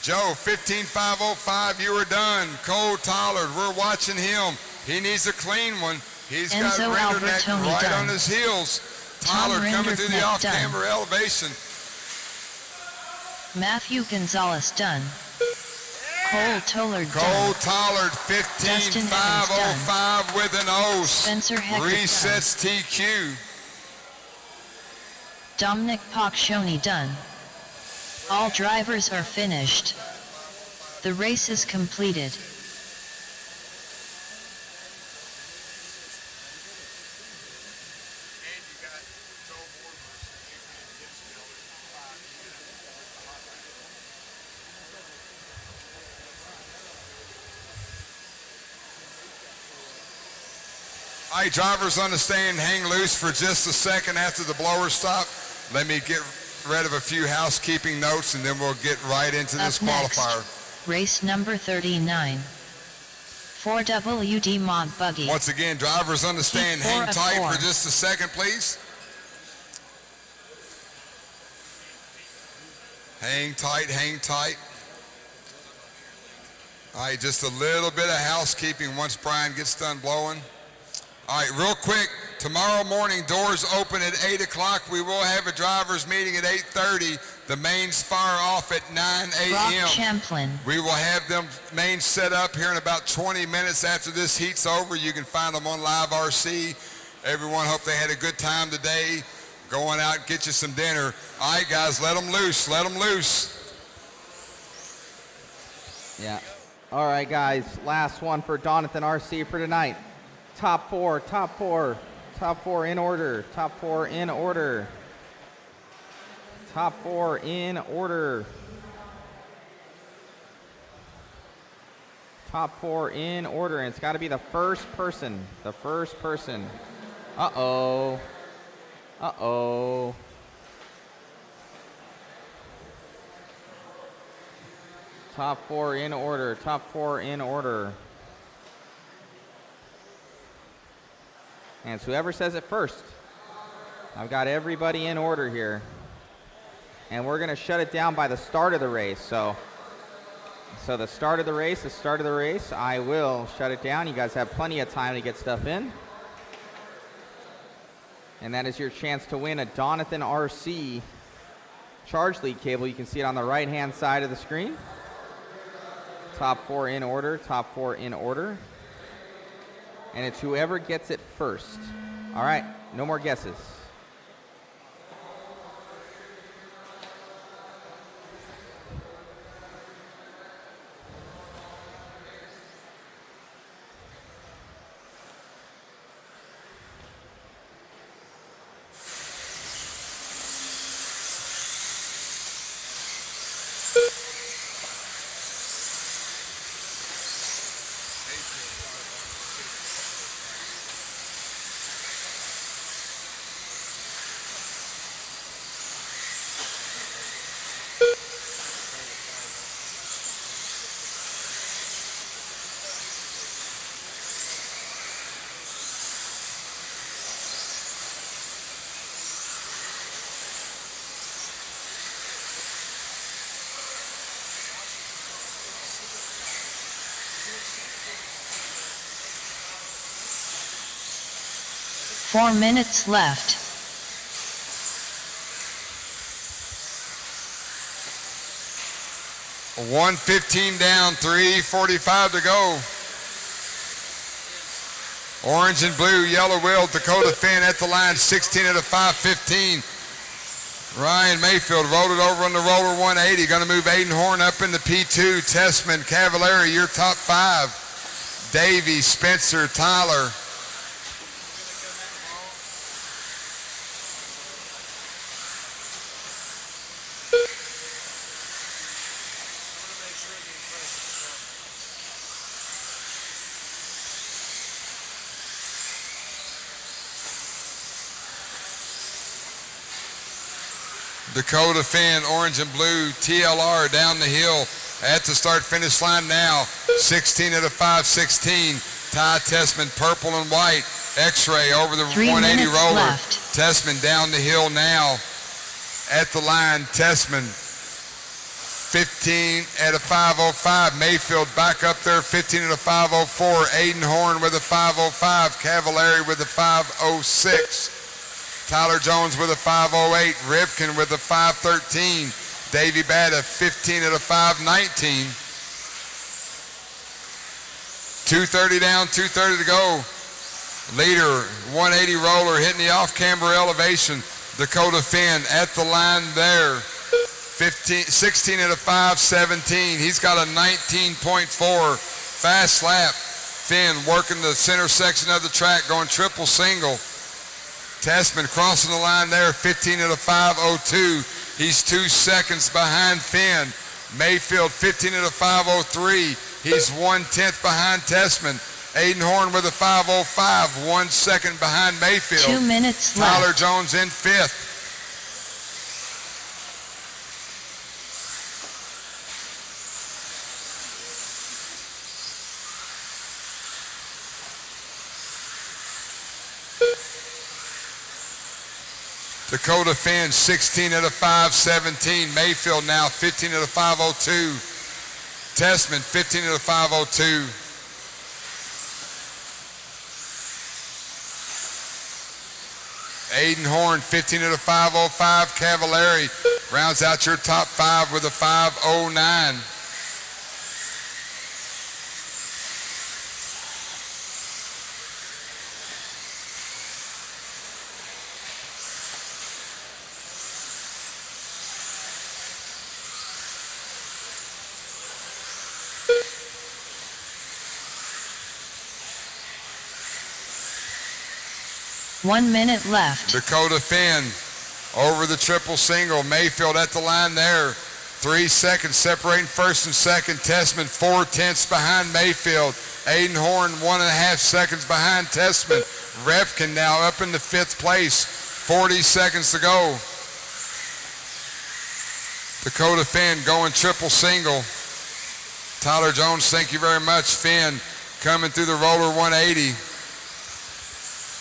Joe, 15.505, you are done. Cole Tyler, we're watching him. He needs a clean one. He's got Enzo Renderneck Albertoni right done. on his heels. Tom Tyler coming through the Renderneck off-camera elevation. Matthew Gonzalez done. Cole Tollard Cole done. Tollard, 15.505 with an O. Spencer Heckert Resets TQ. Dominic Paccioni done. All drivers are finished. The race is completed. All right, drivers understand, hang loose for just a second after the blower stop. Let me get rid of a few housekeeping notes and then we'll get right into this Up next, qualifier. race number 39. 4WD Mod Buggy. Once again, drivers understand, Heat 4 hang of tight 4. for just a second, please. Hang tight, hang tight. All right, just a little bit of housekeeping once Brian gets done blowing. All right, real quick, tomorrow morning, doors open at 8 o'clock. We will have a driver's meeting at 8:30. The mains fire off at 9 Brock a.m. Champlin. We will have them mains set up here in about 20 minutes after this heat's over. You can find them on Live RC. Everyone, hope they had a good time today. Going out, get you some dinner. All right, guys, let them loose. Let them loose. Yeah. All right, guys, last one for Donathan RC for tonight. Top four in order, top four in order. Top four in order. Top four in order, and it's got to be the first person. The first person. Uh-oh. Uh-oh. Top four in order. Top four in order. And it's whoever says it first. I've got everybody in order here. And we're going to shut it down by the start of the race. So the start of the race, I will shut it down. You guys have plenty of time to get stuff in. And that is your chance to win a Donathan RC charge lead cable. You can see it on the right-hand side of the screen. Top four in order, top four in order. And it's whoever gets it first. All right, no more guesses. Four minutes left. 1:15 down, 3:45 to go. Orange and blue, yellow wheel, Dakota Finn at the line, 16 at a 5:15. Ryan Mayfield rolled it over on the roller 180. Going to move Aiden Horn up into P2. Tessman, Cavallari, your top five. Davey, Spencer, Tyler. Dakota Finn, orange and blue, TLR down the hill at the start-finish line now. 16 at a 5:16. Ty Tessman, purple and white. X-ray over the 180 roller. Left. Tessman down the hill now at the line. Tessman 15 at a 5:05. Mayfield back up there, 15 at a 5:04. Aiden Horn with a 5:05. Cavallari with a 5:06. Tyler Jones with a 5:08. Rivkin with a 5:13. Davey Botta 15 at a 5:19. 2:30 down, 2:30 to go. Leader, 180 roller hitting the off-camber elevation. Dakota Finn at the line there. 16 at a 5:17. He's got a 19.4 fast lap. Finn working the center section of the track, going triple single. Tessman crossing the line there, 15 at a 5:02. He's 2 seconds behind Finn. Mayfield 15 at a 5:03. He's 1/10 behind Tessman. Aiden Horn with a 5:05, 1 second behind Mayfield. 2 minutes Tyler left. Jones in 5th. Dakota Finn 16 at a 5:17. Mayfield now 15 at a 5:02. Tessman 15 at a 5:02. Aiden Horn 15 at a 5:05. Cavallari rounds out your top 5 with a 5:09. One minute left. Dakota Finn over the triple single. Mayfield at the line there. 3 seconds separating first and second. Tessman 4/10 behind Mayfield. Aiden Horn 1.5 seconds behind Tessman. Revkin now up in the 5th place. 40 seconds to go. Dakota Finn going triple single. Tyler Jones, thank you very much. Finn coming through the roller 180.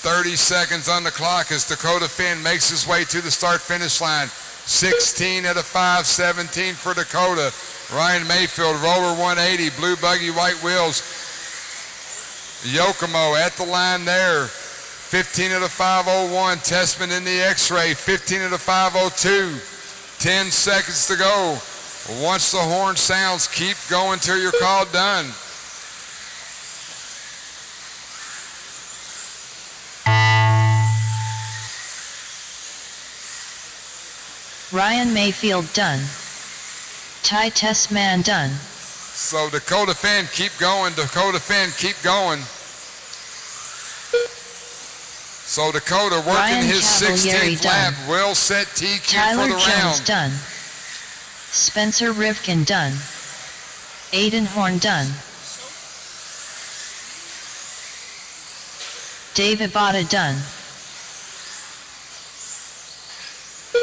30 seconds on the clock as Dakota Finn makes his way to the start-finish line. 16 at a 5:17 for Dakota. Ryan Mayfield, roller 180, blue buggy, white wheels. Yokomo at the line there. 15 at a 5:01. Tessman in the X-ray, 15 at a 5:02. 10 seconds to go. Once the horn sounds, keep going till you're called done. Ryan Mayfield done. Ty Tessman done. So Dakota Finn, keep going. Dakota Finn, keep going. So Dakota working Ryan his Cavallari 16th lap. done. Will set TQ Tyler for the Jones round. done. Spencer Rivkin done. Aiden Horn done. Davey Botta done.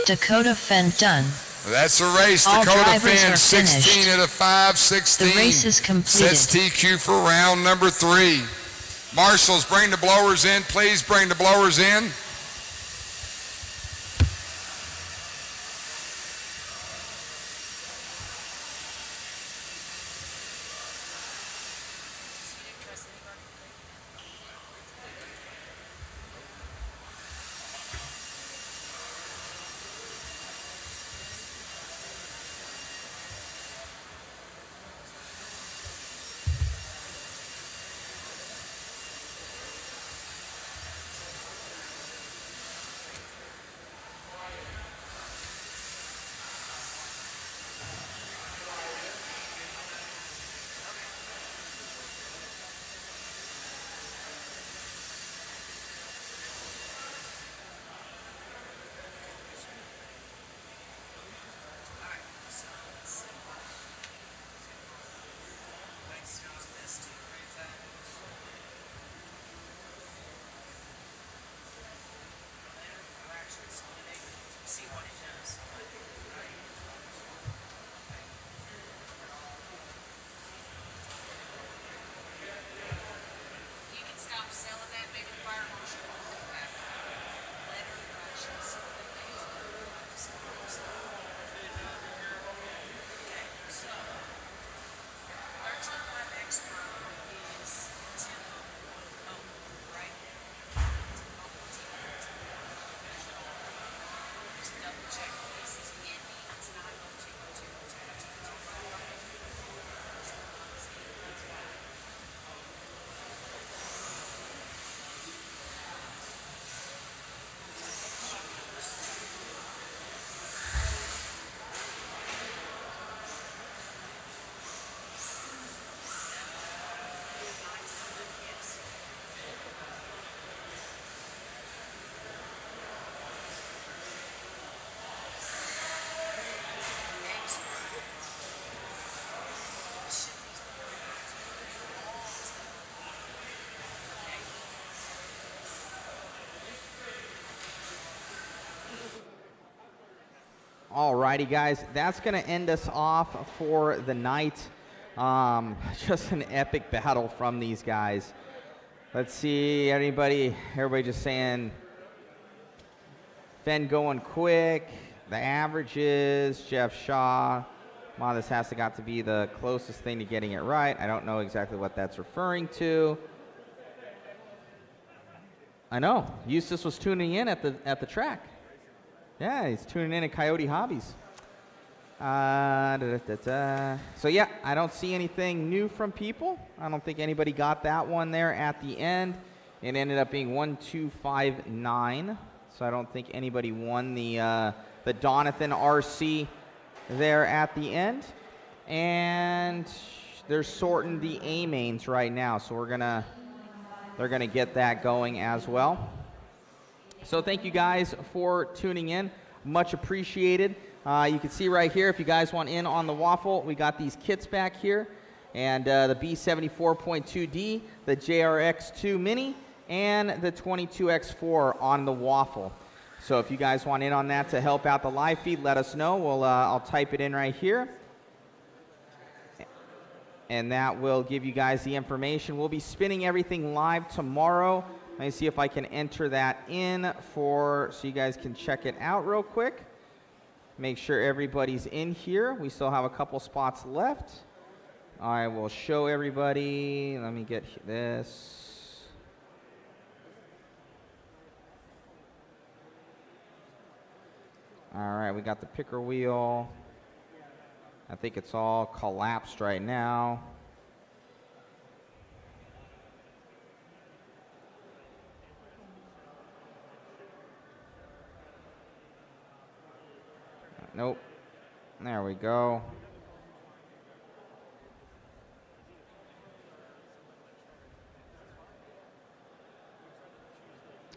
Dakota Finn done. That's a race. All Dakota drivers Finn are 16 finished. at a 5:16. The race is completed. Sets TQ for round number 3. Marshals, bring the blowers in. Please bring the blowers in. Alrighty, guys, that's going to end us off for the night. Just an epic battle from these guys. Let's see, everybody just saying Fenn going quick. The averages, Jeff Shaw. Wow, this has to got to be the closest thing to getting it right. I don't know exactly what that's referring to. I know, Eustace was tuning in at the track. Yeah, he's tuning in at Coyote Hobbies. So yeah, I don't see anything new from people. I don't think anybody got that one there at the end. It ended up being 1259. So I don't think anybody won the Donathan RC there at the end. And they're sorting the A mains right now, so they're gonna get that going as well. So thank you guys for tuning in. Much appreciated. You can see right here, if you guys want in on the waffle, we got these kits back here. And the B74.2D, the JRX2 Mini, and the 22X4 on the waffle. So if you guys want in on that to help out the live feed, let us know. I'll type it in right here. And that will give you guys the information. We'll be spinning everything live tomorrow. Let me see if I can enter that in so you guys can check it out real quick. Make sure everybody's in here. We still have a couple spots left. I will show everybody. Let me get this. All right, we got the picker wheel. I think it's all collapsed right now. Nope. There we go.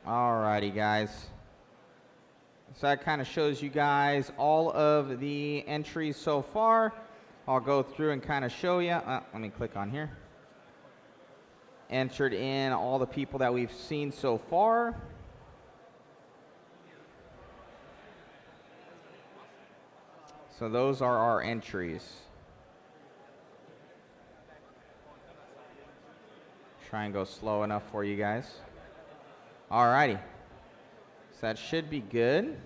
Alrighty, guys. So that kind of shows you guys all of the entries so far. I'll go through and kind of show you. Let me click on here. Entered in all the people that we've seen so far. So those are our entries. Try and go slow enough for you guys. Alrighty. So that should be good.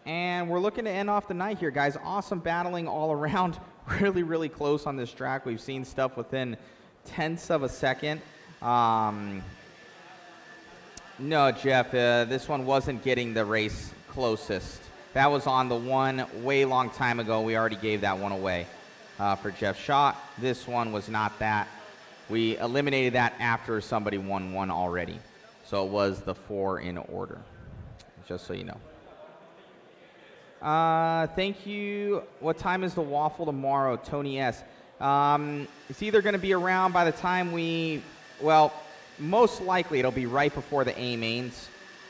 And we're looking to end off the night here, guys. Awesome battling all around. Really, really close on this track. We've seen stuff within tenths of a second. No, Jeff, this one wasn't getting the race closest. That was on the one way long time ago. We already gave that one away for Jeff Shaw. This one was not that. We eliminated that after somebody won one already. So it was the 4 in order, just so you know. Thank you. What time is the waffle tomorrow, Tony S? It's either going to be around by the time most likely it'll be right before the A mains.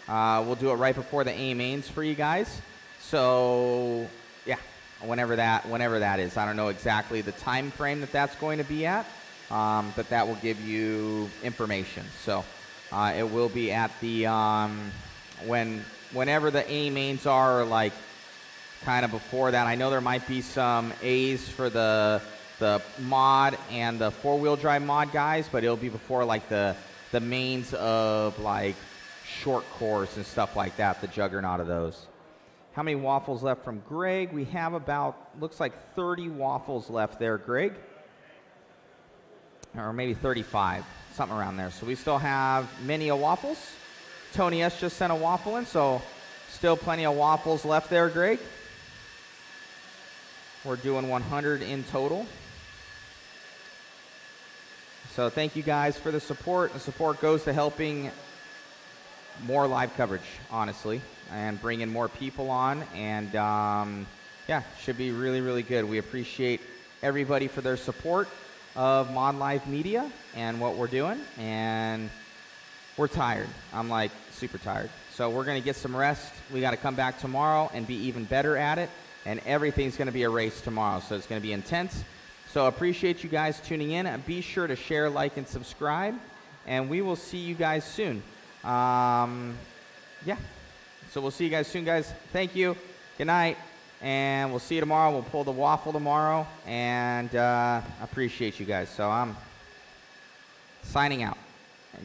We'll do it right before the A mains for you guys. So yeah, whenever that is. I don't know exactly the time frame that's going to be at, but that will give you information. So it will be at the whenever the A mains are, like kind of before that. I know there might be some A's for the mod and the 4-wheel drive mod guys, but it'll be before like the mains of like short course and stuff like that, the juggernaut of those. How many waffles left from Greg? We have about, looks like 30 waffles left there, Greg. Or maybe 35, something around there. So we still have many waffles. Tony S just sent a waffle in, so still plenty of waffles left there, Greg. We're doing 100 in total. So thank you guys for the support. The support goes to helping more live coverage, honestly, and bringing more people on. And yeah, should be really, really good. We appreciate everybody for their support of Mod Live Media and what we're doing. And we're tired. I'm like super tired. So we're going to get some rest. We got to come back tomorrow and be even better at it. And everything's going to be a race tomorrow. So it's going to be intense. So appreciate you guys tuning in. Be sure to share, like, and subscribe. And we will see you guys soon. Yeah. So we'll see you guys soon, guys. Thank you. Good night. And we'll see you tomorrow. We'll pull the waffle tomorrow. And I appreciate you guys. So I'm signing out.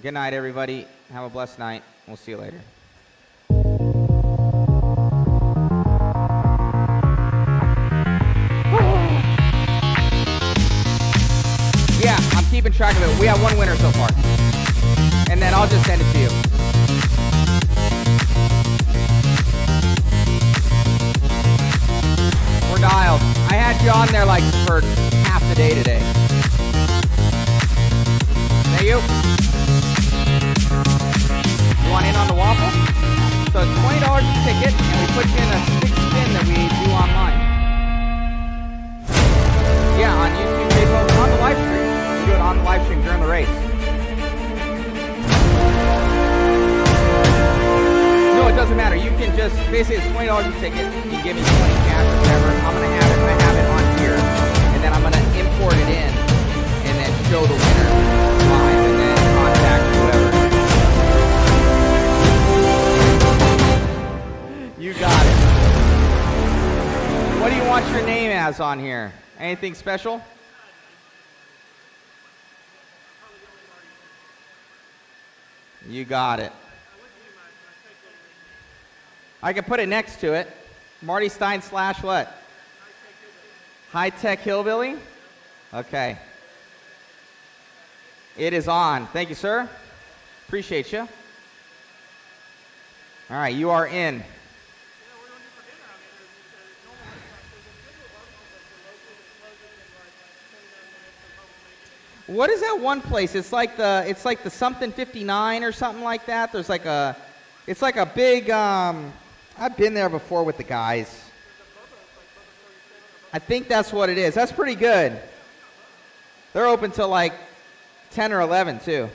Good night, everybody. Have a blessed night. We'll see you later. Yeah, I'm keeping track of it. We have one winner so far. And then I'll just send it to you. We're dialed. I had you on there like for half the day today. Thank you. You want in on the waffle? So it's $20 a ticket, and we put you in a stick spin that we do online. Yeah, on YouTube, Facebook, on the live stream. We do it on the live stream during the race. No, it doesn't matter. You can just, basically it's $20 a ticket. You give me 20 cash or whatever. I'm going to have it on here. And then I'm going to import it in and then show the winner live and then contact whoever. You got it. What do you want your name as on here? Anything special? You got it. I can put it next to it. Marty Stein / what? High Tech Hillbilly? Okay. It is on. Thank you, sir. Appreciate you. All right, you are in. What is that one place? It's like the something 59 or something like that. There's like a, it's like a big, I've been there before with the guys. I think that's what it is. That's pretty good. They're open till like 10 or 11 too.